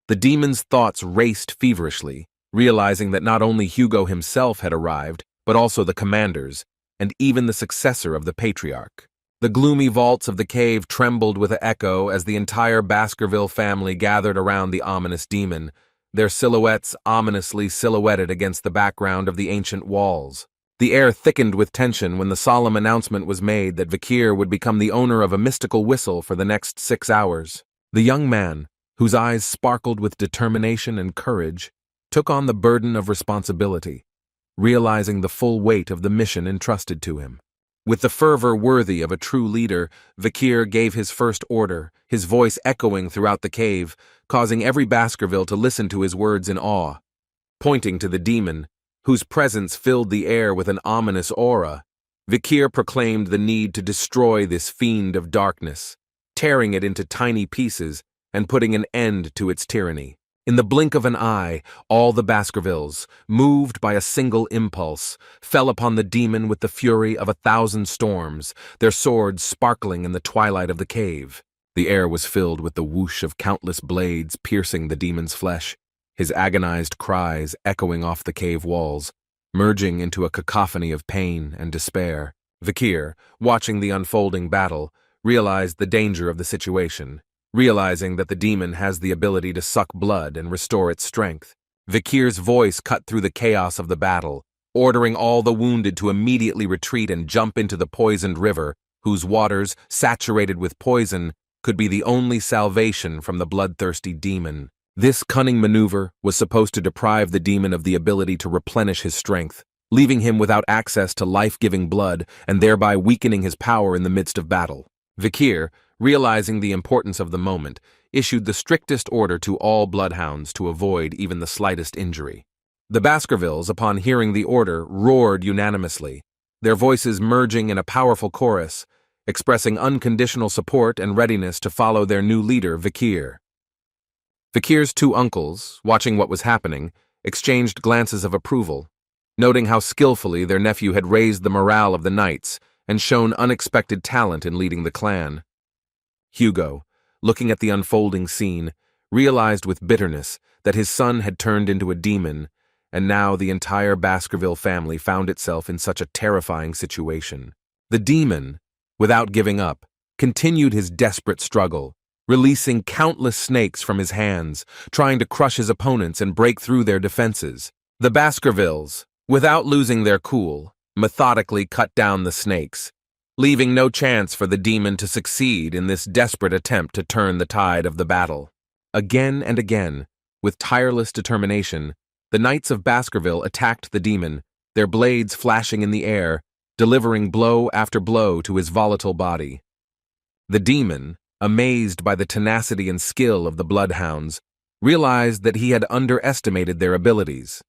The demon's thoughts raced feverishly, realizing that not only Hugo himself had arrived, but also the commanders, and even the successor of the Patriarch. The gloomy vaults of the cave trembled with an echo as the entire Baskerville family gathered around the ominous demon, their silhouettes ominously silhouetted against the background of the ancient walls. The air thickened with tension when the solemn announcement was made that Vikir would become the owner of a mystical whistle for the next 6 hours. The young man, whose eyes sparkled with determination and courage, took on the burden of responsibility, realizing the full weight of the mission entrusted to him. With the fervor worthy of a true leader, Vikir gave his first order, his voice echoing throughout the cave, causing every Baskerville to listen to his words in awe. Pointing to the demon, whose presence filled the air with an ominous aura, Vikir proclaimed the need to destroy this fiend of darkness, tearing it into tiny pieces and putting an end to its tyranny. In the blink of an eye, all the Baskervilles, moved by a single impulse, fell upon the demon with the fury of 1,000 storms, their swords sparkling in the twilight of the cave. The air was filled with the whoosh of countless blades piercing the demon's flesh, his agonized cries echoing off the cave walls, merging into a cacophony of pain and despair. Vikir, watching the unfolding battle, realized the danger of the situation. Realizing that the demon has the ability to suck blood and restore its strength, Vikir's voice cut through the chaos of the battle, ordering all the wounded to immediately retreat and jump into the poisoned river, whose waters, saturated with poison, could be the only salvation from the bloodthirsty demon. This cunning maneuver was supposed to deprive the demon of the ability to replenish his strength, leaving him without access to life-giving blood and thereby weakening his power in the midst of battle. Vikir, realizing the importance of the moment, issued the strictest order to all bloodhounds to avoid even the slightest injury. The Baskervilles, upon hearing the order, roared unanimously, their voices merging in a powerful chorus, expressing unconditional support and readiness to follow their new leader, Vikir. Vikir's two uncles, watching what was happening, exchanged glances of approval, noting how skillfully their nephew had raised the morale of the knights and shown unexpected talent in leading the clan. Hugo, looking at the unfolding scene, realized with bitterness that his son had turned into a demon, and now the entire Baskerville family found itself in such a terrifying situation. The demon, without giving up, continued his desperate struggle, releasing countless snakes from his hands, trying to crush his opponents and break through their defenses. The Baskervilles, without losing their cool, methodically cut down the snakes, leaving no chance for the demon to succeed in this desperate attempt to turn the tide of the battle. Again and again, with tireless determination, the Knights of Baskerville attacked the demon, their blades flashing in the air, delivering blow after blow to his volatile body. The demon, amazed by the tenacity and skill of the bloodhounds, realized that he had underestimated their abilities.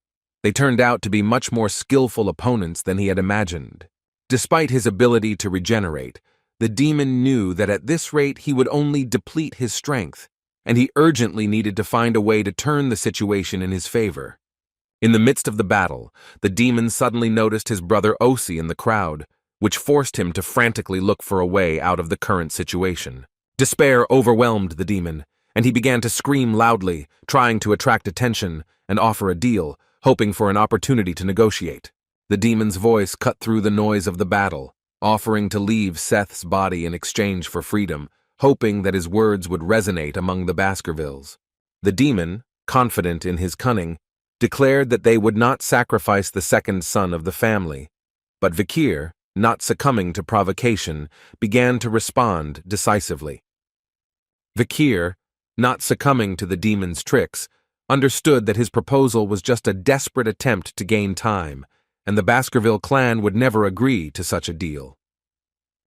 They turned out to be much more skillful opponents than he had imagined. Despite his ability to regenerate, the demon knew that at this rate he would only deplete his strength, and he urgently needed to find a way to turn the situation in his favor. In the midst of the battle, the demon suddenly noticed his brother Osi in the crowd, which forced him to frantically look for a way out of the current situation. Despair overwhelmed the demon, and he began to scream loudly, trying to attract attention and offer a deal, hoping for an opportunity to negotiate. The demon's voice cut through the noise of the battle, offering to leave Seth's body in exchange for freedom, hoping that his words would resonate among the Baskervilles. The demon, confident in his cunning, declared that they would not sacrifice the second son of the family, but Vikir, not succumbing to provocation, began to respond decisively. Vikir, not succumbing to the demon's tricks, understood that his proposal was just a desperate attempt to gain time, and the Baskerville clan would never agree to such a deal.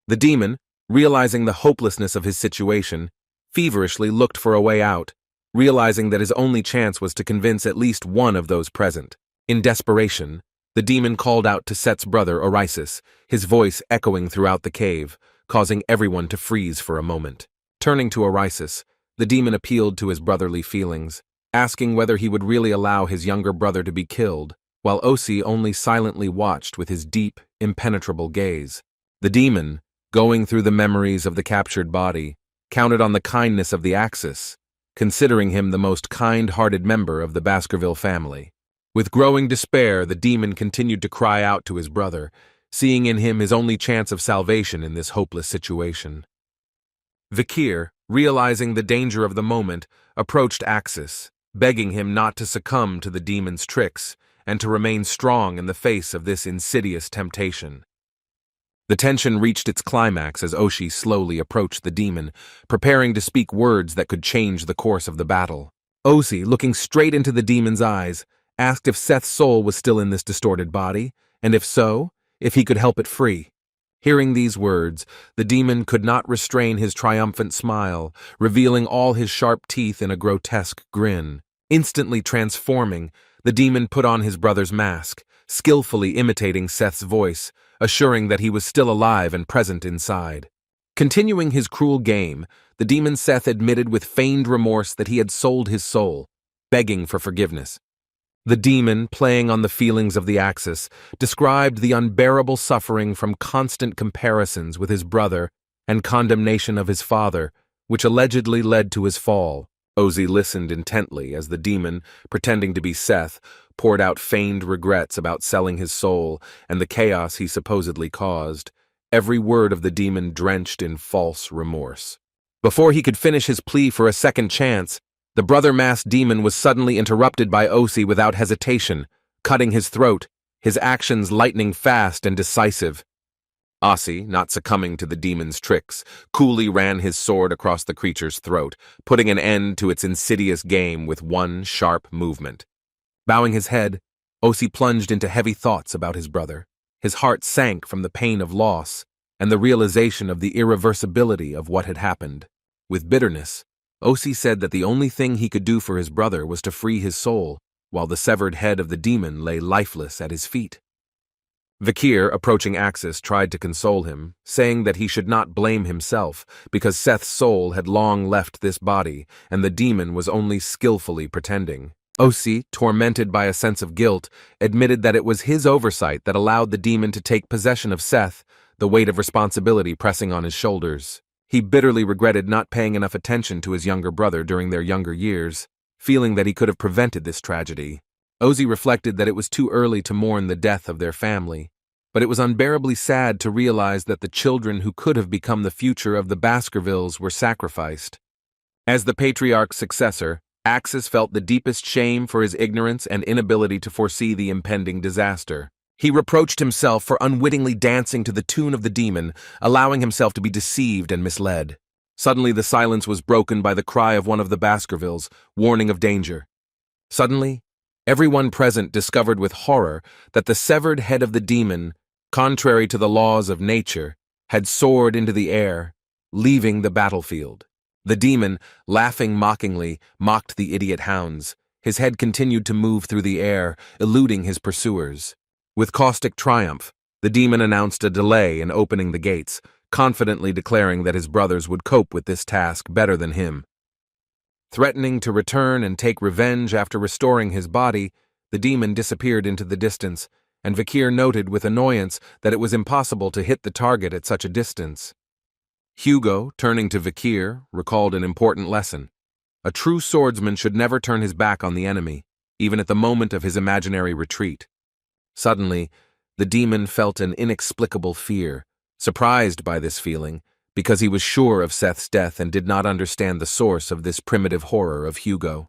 The demon, realizing the hopelessness of his situation, feverishly looked for a way out, realizing that his only chance was to convince at least one of those present. In desperation, the demon called out to Set's brother Orisis, his voice echoing throughout the cave, causing everyone to freeze for a moment. Turning to Orisis, the demon appealed to his brotherly feelings, asking whether he would really allow his younger brother to be killed, while Osi only silently watched with his deep, impenetrable gaze. The demon, going through the memories of the captured body, counted on the kindness of the Axis, considering him the most kind-hearted member of the Baskerville family. With growing despair, the demon continued to cry out to his brother, seeing in him his only chance of salvation in this hopeless situation. Vikir, realizing the danger of the moment, approached Axis, begging him not to succumb to the demon's tricks, and to remain strong in the face of this insidious temptation. The tension reached its climax as Oshi slowly approached the demon, preparing to speak words that could change the course of the battle. Oshi, looking straight into the demon's eyes, asked if Seth's soul was still in this distorted body, and if so, if he could help it free. Hearing these words, the demon could not restrain his triumphant smile, revealing all his sharp teeth in a grotesque grin. Instantly transforming, the demon put on his brother's mask, skillfully imitating Seth's voice, assuring that he was still alive and present inside. Continuing his cruel game, the demon Seth admitted with feigned remorse that he had sold his soul, begging for forgiveness. The demon, playing on the feelings of the Axis, described the unbearable suffering from constant comparisons with his brother and condemnation of his father, which allegedly led to his fall. Oshi listened intently as the demon, pretending to be Seth, poured out feigned regrets about selling his soul and the chaos he supposedly caused, every word of the demon drenched in false remorse. Before he could finish his plea for a second chance, the brother-masked demon was suddenly interrupted by Oshi without hesitation, cutting his throat, his actions lightning fast and decisive. Oshi, not succumbing to the demon's tricks, coolly ran his sword across the creature's throat, putting an end to its insidious game with one sharp movement. Bowing his head, Oshi plunged into heavy thoughts about his brother. His heart sank from the pain of loss and the realization of the irreversibility of what had happened. With bitterness, Oshi said that the only thing he could do for his brother was to free his soul, while the severed head of the demon lay lifeless at his feet. Vikir, approaching Axis, tried to console him, saying that he should not blame himself, because Seth's soul had long left this body, and the demon was only skillfully pretending. Oshi, tormented by a sense of guilt, admitted that it was his oversight that allowed the demon to take possession of Seth, the weight of responsibility pressing on his shoulders. He bitterly regretted not paying enough attention to his younger brother during their younger years, feeling that he could have prevented this tragedy. Oshi reflected that it was too early to mourn the death of their family, but it was unbearably sad to realize that the children who could have become the future of the Baskervilles were sacrificed. As the Patriarch's successor, Axis felt the deepest shame for his ignorance and inability to foresee the impending disaster. He reproached himself for unwittingly dancing to the tune of the demon, allowing himself to be deceived and misled. Suddenly the silence was broken by the cry of one of the Baskervilles, warning of danger. Suddenly, everyone present discovered with horror that the severed head of the demon, contrary to the laws of nature, had soared into the air, leaving the battlefield. The demon, laughing mockingly, mocked the idiot hounds. His head continued to move through the air, eluding his pursuers. With caustic triumph, the demon announced a delay in opening the gates, confidently declaring that his brothers would cope with this task better than him. Threatening to return and take revenge after restoring his body, the demon disappeared into the distance, and Vikir noted with annoyance that it was impossible to hit the target at such a distance. Hugo, turning to Vikir, recalled an important lesson. A true swordsman should never turn his back on the enemy, even at the moment of his imaginary retreat. Suddenly, the demon felt an inexplicable fear, surprised by this feeling, because he was sure of Seth's death and did not understand the source of this primitive horror of Hugo.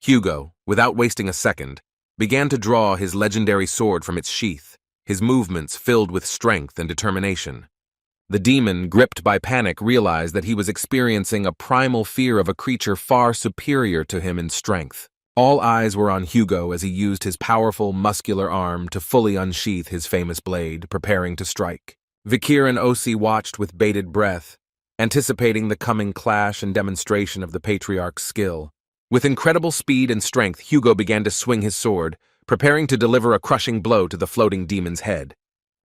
Hugo, without wasting a second, began to draw his legendary sword from its sheath, his movements filled with strength and determination. The demon, gripped by panic, realized that he was experiencing a primal fear of a creature far superior to him in strength. All eyes were on Hugo as he used his powerful, muscular arm to fully unsheath his famous blade, preparing to strike. Vikir and Oshi watched with bated breath, anticipating the coming clash and demonstration of the Patriarch's skill. With incredible speed and strength, Hugo began to swing his sword, preparing to deliver a crushing blow to the floating demon's head.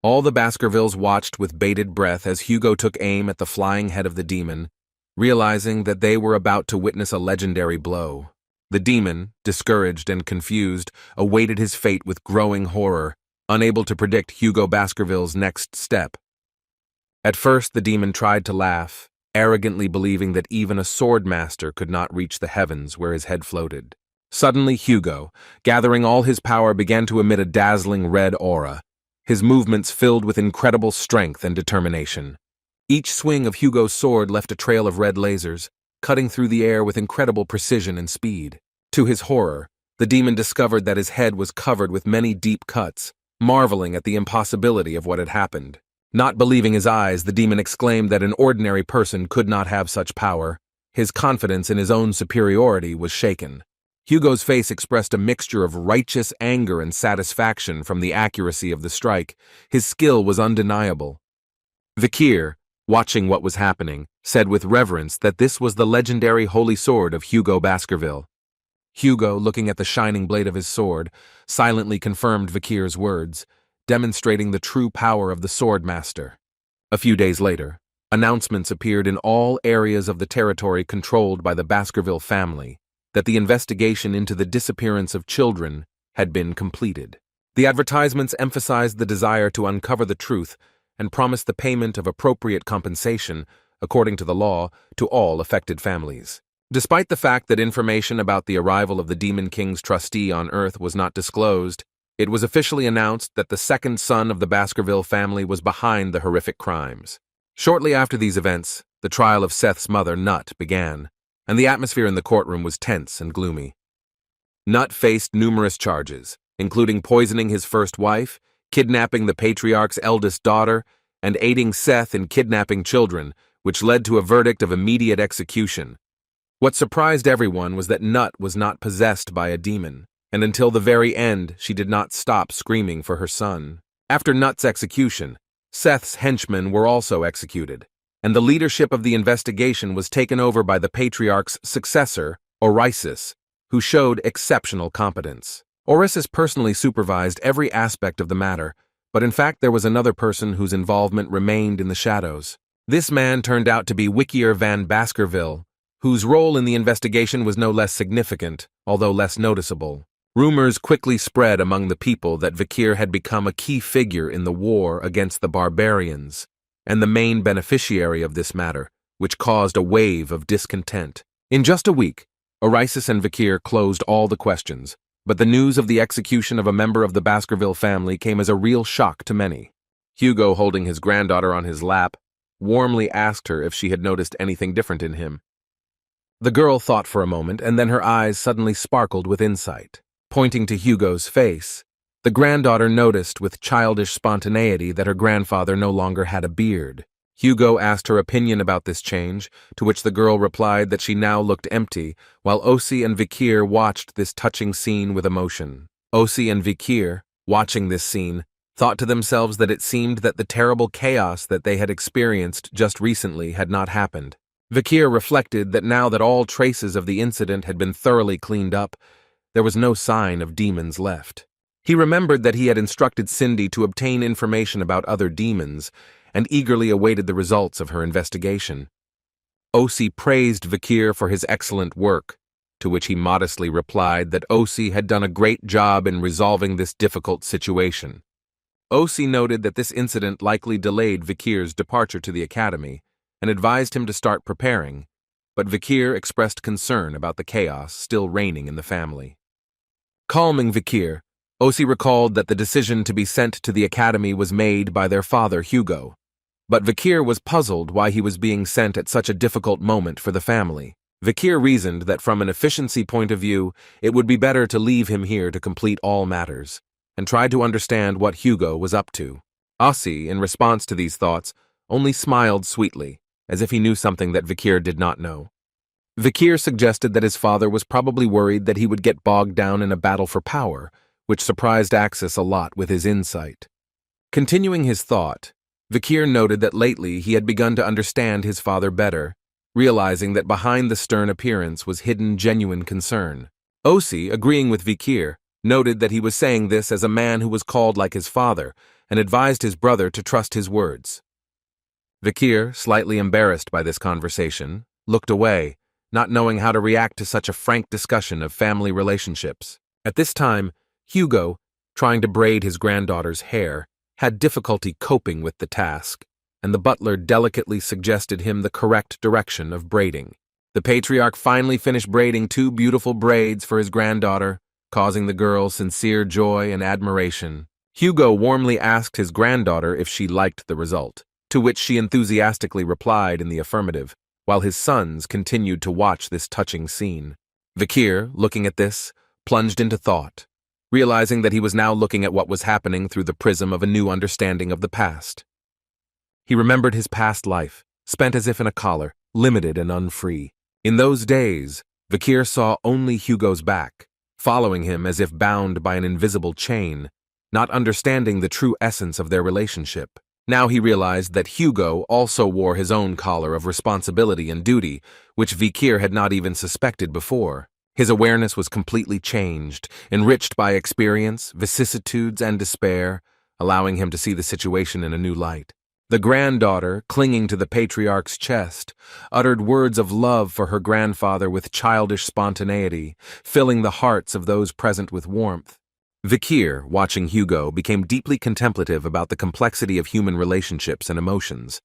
All the Baskervilles watched with bated breath as Hugo took aim at the flying head of the demon, realizing that they were about to witness a legendary blow. The demon, discouraged and confused, awaited his fate with growing horror, unable to predict Hugo Baskerville's next step. At first, the demon tried to laugh, arrogantly believing that even a swordmaster could not reach the heavens where his head floated. Suddenly, Hugo, gathering all his power, began to emit a dazzling red aura, his movements filled with incredible strength and determination. Each swing of Hugo's sword left a trail of red lasers, cutting through the air with incredible precision and speed. To his horror, The demon discovered that his head was covered with many deep cuts, marveling at the impossibility of what had happened. Not believing his eyes, the demon exclaimed that an ordinary person could not have such power. His confidence in his own superiority was shaken. Hugo's face expressed a mixture of righteous anger and satisfaction from the accuracy of the strike. His skill was undeniable. Vikir, watching what was happening, said with reverence that this was the legendary holy sword of Hugo Baskerville. Hugo, looking at the shining blade of his sword, silently confirmed Vikir's words, demonstrating the true power of the sword master. A few days later, announcements appeared in all areas of the territory controlled by the Baskerville family that the investigation into the disappearance of children had been completed. The advertisements emphasized the desire to uncover the truth and promised the payment of appropriate compensation, according to the law, to all affected families. Despite the fact that information about the arrival of the Demon King's trustee on Earth was not disclosed, it was officially announced that the second son of the Baskerville family was behind the horrific crimes. Shortly after these events, the trial of Seth's mother, Nut, began, and the atmosphere in the courtroom was tense and gloomy. Nut faced numerous charges, including poisoning his first wife, kidnapping the Patriarch's eldest daughter, and aiding Seth in kidnapping children, which led to a verdict of immediate execution. What surprised everyone was that Nut was not possessed by a demon, and until the very end, she did not stop screaming for her son. After Nut's execution, Seth's henchmen were also executed, and the leadership of the investigation was taken over by the Patriarch's successor, Orphan, who showed exceptional competence. Orphan personally supervised every aspect of the matter, but in fact there was another person whose involvement remained in the shadows. This man turned out to be Vikir van Baskerville, whose role in the investigation was no less significant, although less noticeable. Rumors quickly spread among the people that Vikir had become a key figure in the war against the barbarians, and the main beneficiary of this matter, which caused a wave of discontent. In just a week, Orphan and Vikir closed all the questions, but the news of the execution of a member of the Baskerville family came as a real shock to many. Hugo, holding his granddaughter on his lap, warmly asked her if she had noticed anything different in him. The girl thought for a moment, and then her eyes suddenly sparkled with insight. Pointing to Hugo's face, the granddaughter noticed with childish spontaneity that her grandfather no longer had a beard. Hugo asked her opinion about this change, to which the girl replied that she now looked empty, while Osi and Vikir watched this touching scene with emotion. Osi and Vikir, watching this scene, thought to themselves that it seemed that the terrible chaos that they had experienced just recently had not happened. Vikir reflected that now that all traces of the incident had been thoroughly cleaned up, there was no sign of demons left. He remembered that he had instructed Cindy to obtain information about other demons and eagerly awaited the results of her investigation. Osi praised Vikir for his excellent work, to which he modestly replied that Osi had done a great job in resolving this difficult situation. Osi noted that this incident likely delayed Vikir's departure to the academy and advised him to start preparing, but Vikir expressed concern about the chaos still reigning in the family. Calming Vikir, Osi recalled that the decision to be sent to the academy was made by their father Hugo, but Vikir was puzzled why he was being sent at such a difficult moment for the family. Vikir reasoned that from an efficiency point of view, it would be better to leave him here to complete all matters, and tried to understand what Hugo was up to. Osi, in response to these thoughts, only smiled sweetly, as if he knew something that Vikir did not know. Vikir suggested that his father was probably worried that he would get bogged down in a battle for power, which surprised Axis a lot with his insight. Continuing his thought, Vikir noted that lately he had begun to understand his father better, realizing that behind the stern appearance was hidden genuine concern. Osi, agreeing with Vikir, noted that he was saying this as a man who was called like his father, and advised his brother to trust his words. Vikir, slightly embarrassed by this conversation, looked away, not knowing how to react to such a frank discussion of family relationships. At this time, Hugo, trying to braid his granddaughter's hair, had difficulty coping with the task, and the butler delicately suggested him the correct direction of braiding. The Patriarch finally finished braiding 2 beautiful braids for his granddaughter, causing the girl sincere joy and admiration. Hugo warmly asked his granddaughter if she liked the result, to which she enthusiastically replied in the affirmative, while his sons continued to watch this touching scene. Vikir, looking at this, plunged into thought, realizing that he was now looking at what was happening through the prism of a new understanding of the past. He remembered his past life, spent as if in a collar, limited and unfree. In those days, Vikir saw only Hugo's back, following him as if bound by an invisible chain, not understanding the true essence of their relationship. Now he realized that Hugo also wore his own collar of responsibility and duty, which Vikir had not even suspected before. His awareness was completely changed, enriched by experience, vicissitudes, and despair, allowing him to see the situation in a new light. The granddaughter, clinging to the Patriarch's chest, uttered words of love for her grandfather with childish spontaneity, filling the hearts of those present with warmth. Vikir, watching Hugo, became deeply contemplative about the complexity of human relationships and emotions.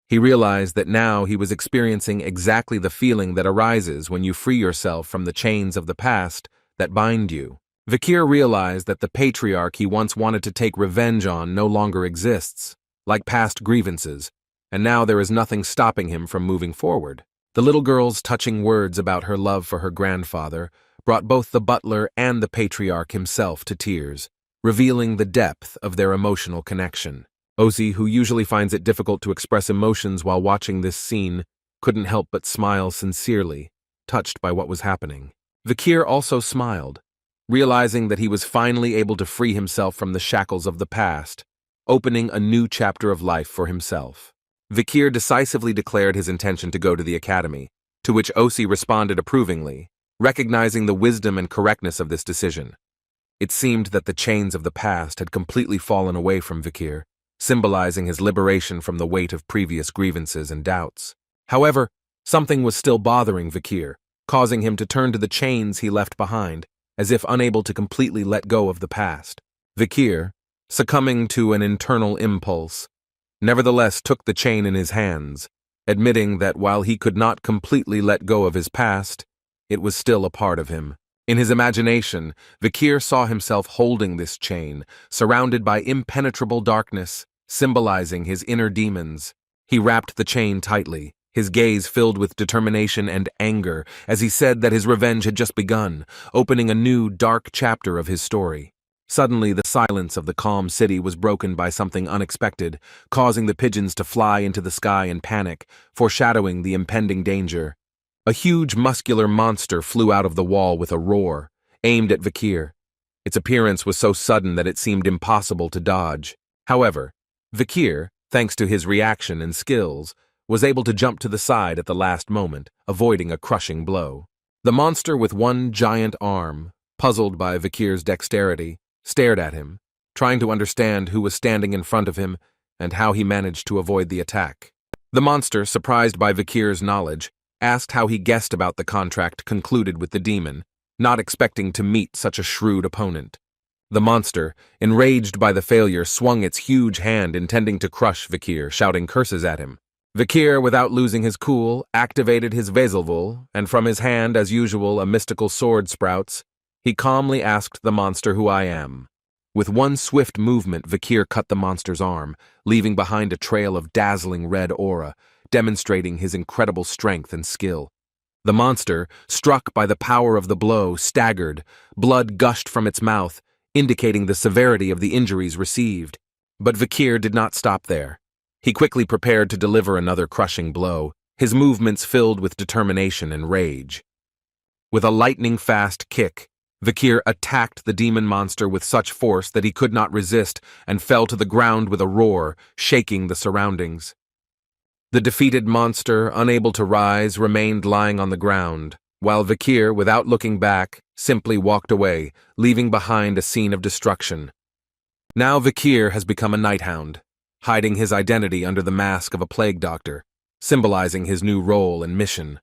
He realized that now he was experiencing exactly the feeling that arises when you free yourself from the chains of the past that bind you. Vikir realized that the Patriarch he once wanted to take revenge on no longer exists, like past grievances, and now there is nothing stopping him from moving forward. The little girl's touching words about her love for her grandfather brought both the butler and the Patriarch himself to tears, revealing the depth of their emotional connection. Ozzy, who usually finds it difficult to express emotions while watching this scene, couldn't help but smile sincerely, touched by what was happening. Vikir also smiled, realizing that he was finally able to free himself from the shackles of the past, opening a new chapter of life for himself. Vikir decisively declared his intention to go to the academy, to which Ozzy responded approvingly, recognizing the wisdom and correctness of this decision. It seemed that the chains of the past had completely fallen away from Vikir, symbolizing his liberation from the weight of previous grievances and doubts. However, something was still bothering Vikir, causing him to turn to the chains he left behind, as if unable to completely let go of the past. Vikir, succumbing to an internal impulse, nevertheless took the chain in his hands, admitting that while he could not completely let go of his past, it was still a part of him. In his imagination, Vikir saw himself holding this chain, surrounded by impenetrable darkness, symbolizing his inner demons. He wrapped the chain tightly, his gaze filled with determination and anger as he said that his revenge had just begun, opening a new, dark chapter of his story. Suddenly, the silence of the calm city was broken by something unexpected, causing the pigeons to fly into the sky in panic, foreshadowing the impending danger. A huge, muscular monster flew out of the wall with a roar, aimed at Vikir. Its appearance was so sudden that it seemed impossible to dodge. However, Vikir, thanks to his reaction and skills, was able to jump to the side at the last moment, avoiding a crushing blow. The monster with one giant arm, puzzled by Vikir's dexterity, stared at him, trying to understand who was standing in front of him and how he managed to avoid the attack. The monster, surprised by Vikir's knowledge, asked how he guessed about the contract concluded with the demon, not expecting to meet such a shrewd opponent. The monster, enraged by the failure, swung its huge hand intending to crush Vikir, shouting curses at him. Vikir, without losing his cool, activated his Vezelvul, and from his hand, as usual, a mystical sword sprouts. He calmly asked the monster who I am. With one swift movement, Vikir cut the monster's arm, leaving behind a trail of dazzling red aura, demonstrating his incredible strength and skill. The monster, struck by the power of the blow, staggered. Blood gushed from its mouth, indicating the severity of the injuries received. But Vikir did not stop there. He quickly prepared to deliver another crushing blow, his movements filled with determination and rage. With a lightning-fast kick, Vikir attacked the demon monster with such force that he could not resist and fell to the ground with a roar, shaking the surroundings. The defeated monster, unable to rise, remained lying on the ground, while Vikir, without looking back, simply walked away, leaving behind a scene of destruction. Now Vikir has become a night hound, hiding his identity under the mask of a plague doctor, symbolizing his new role and mission.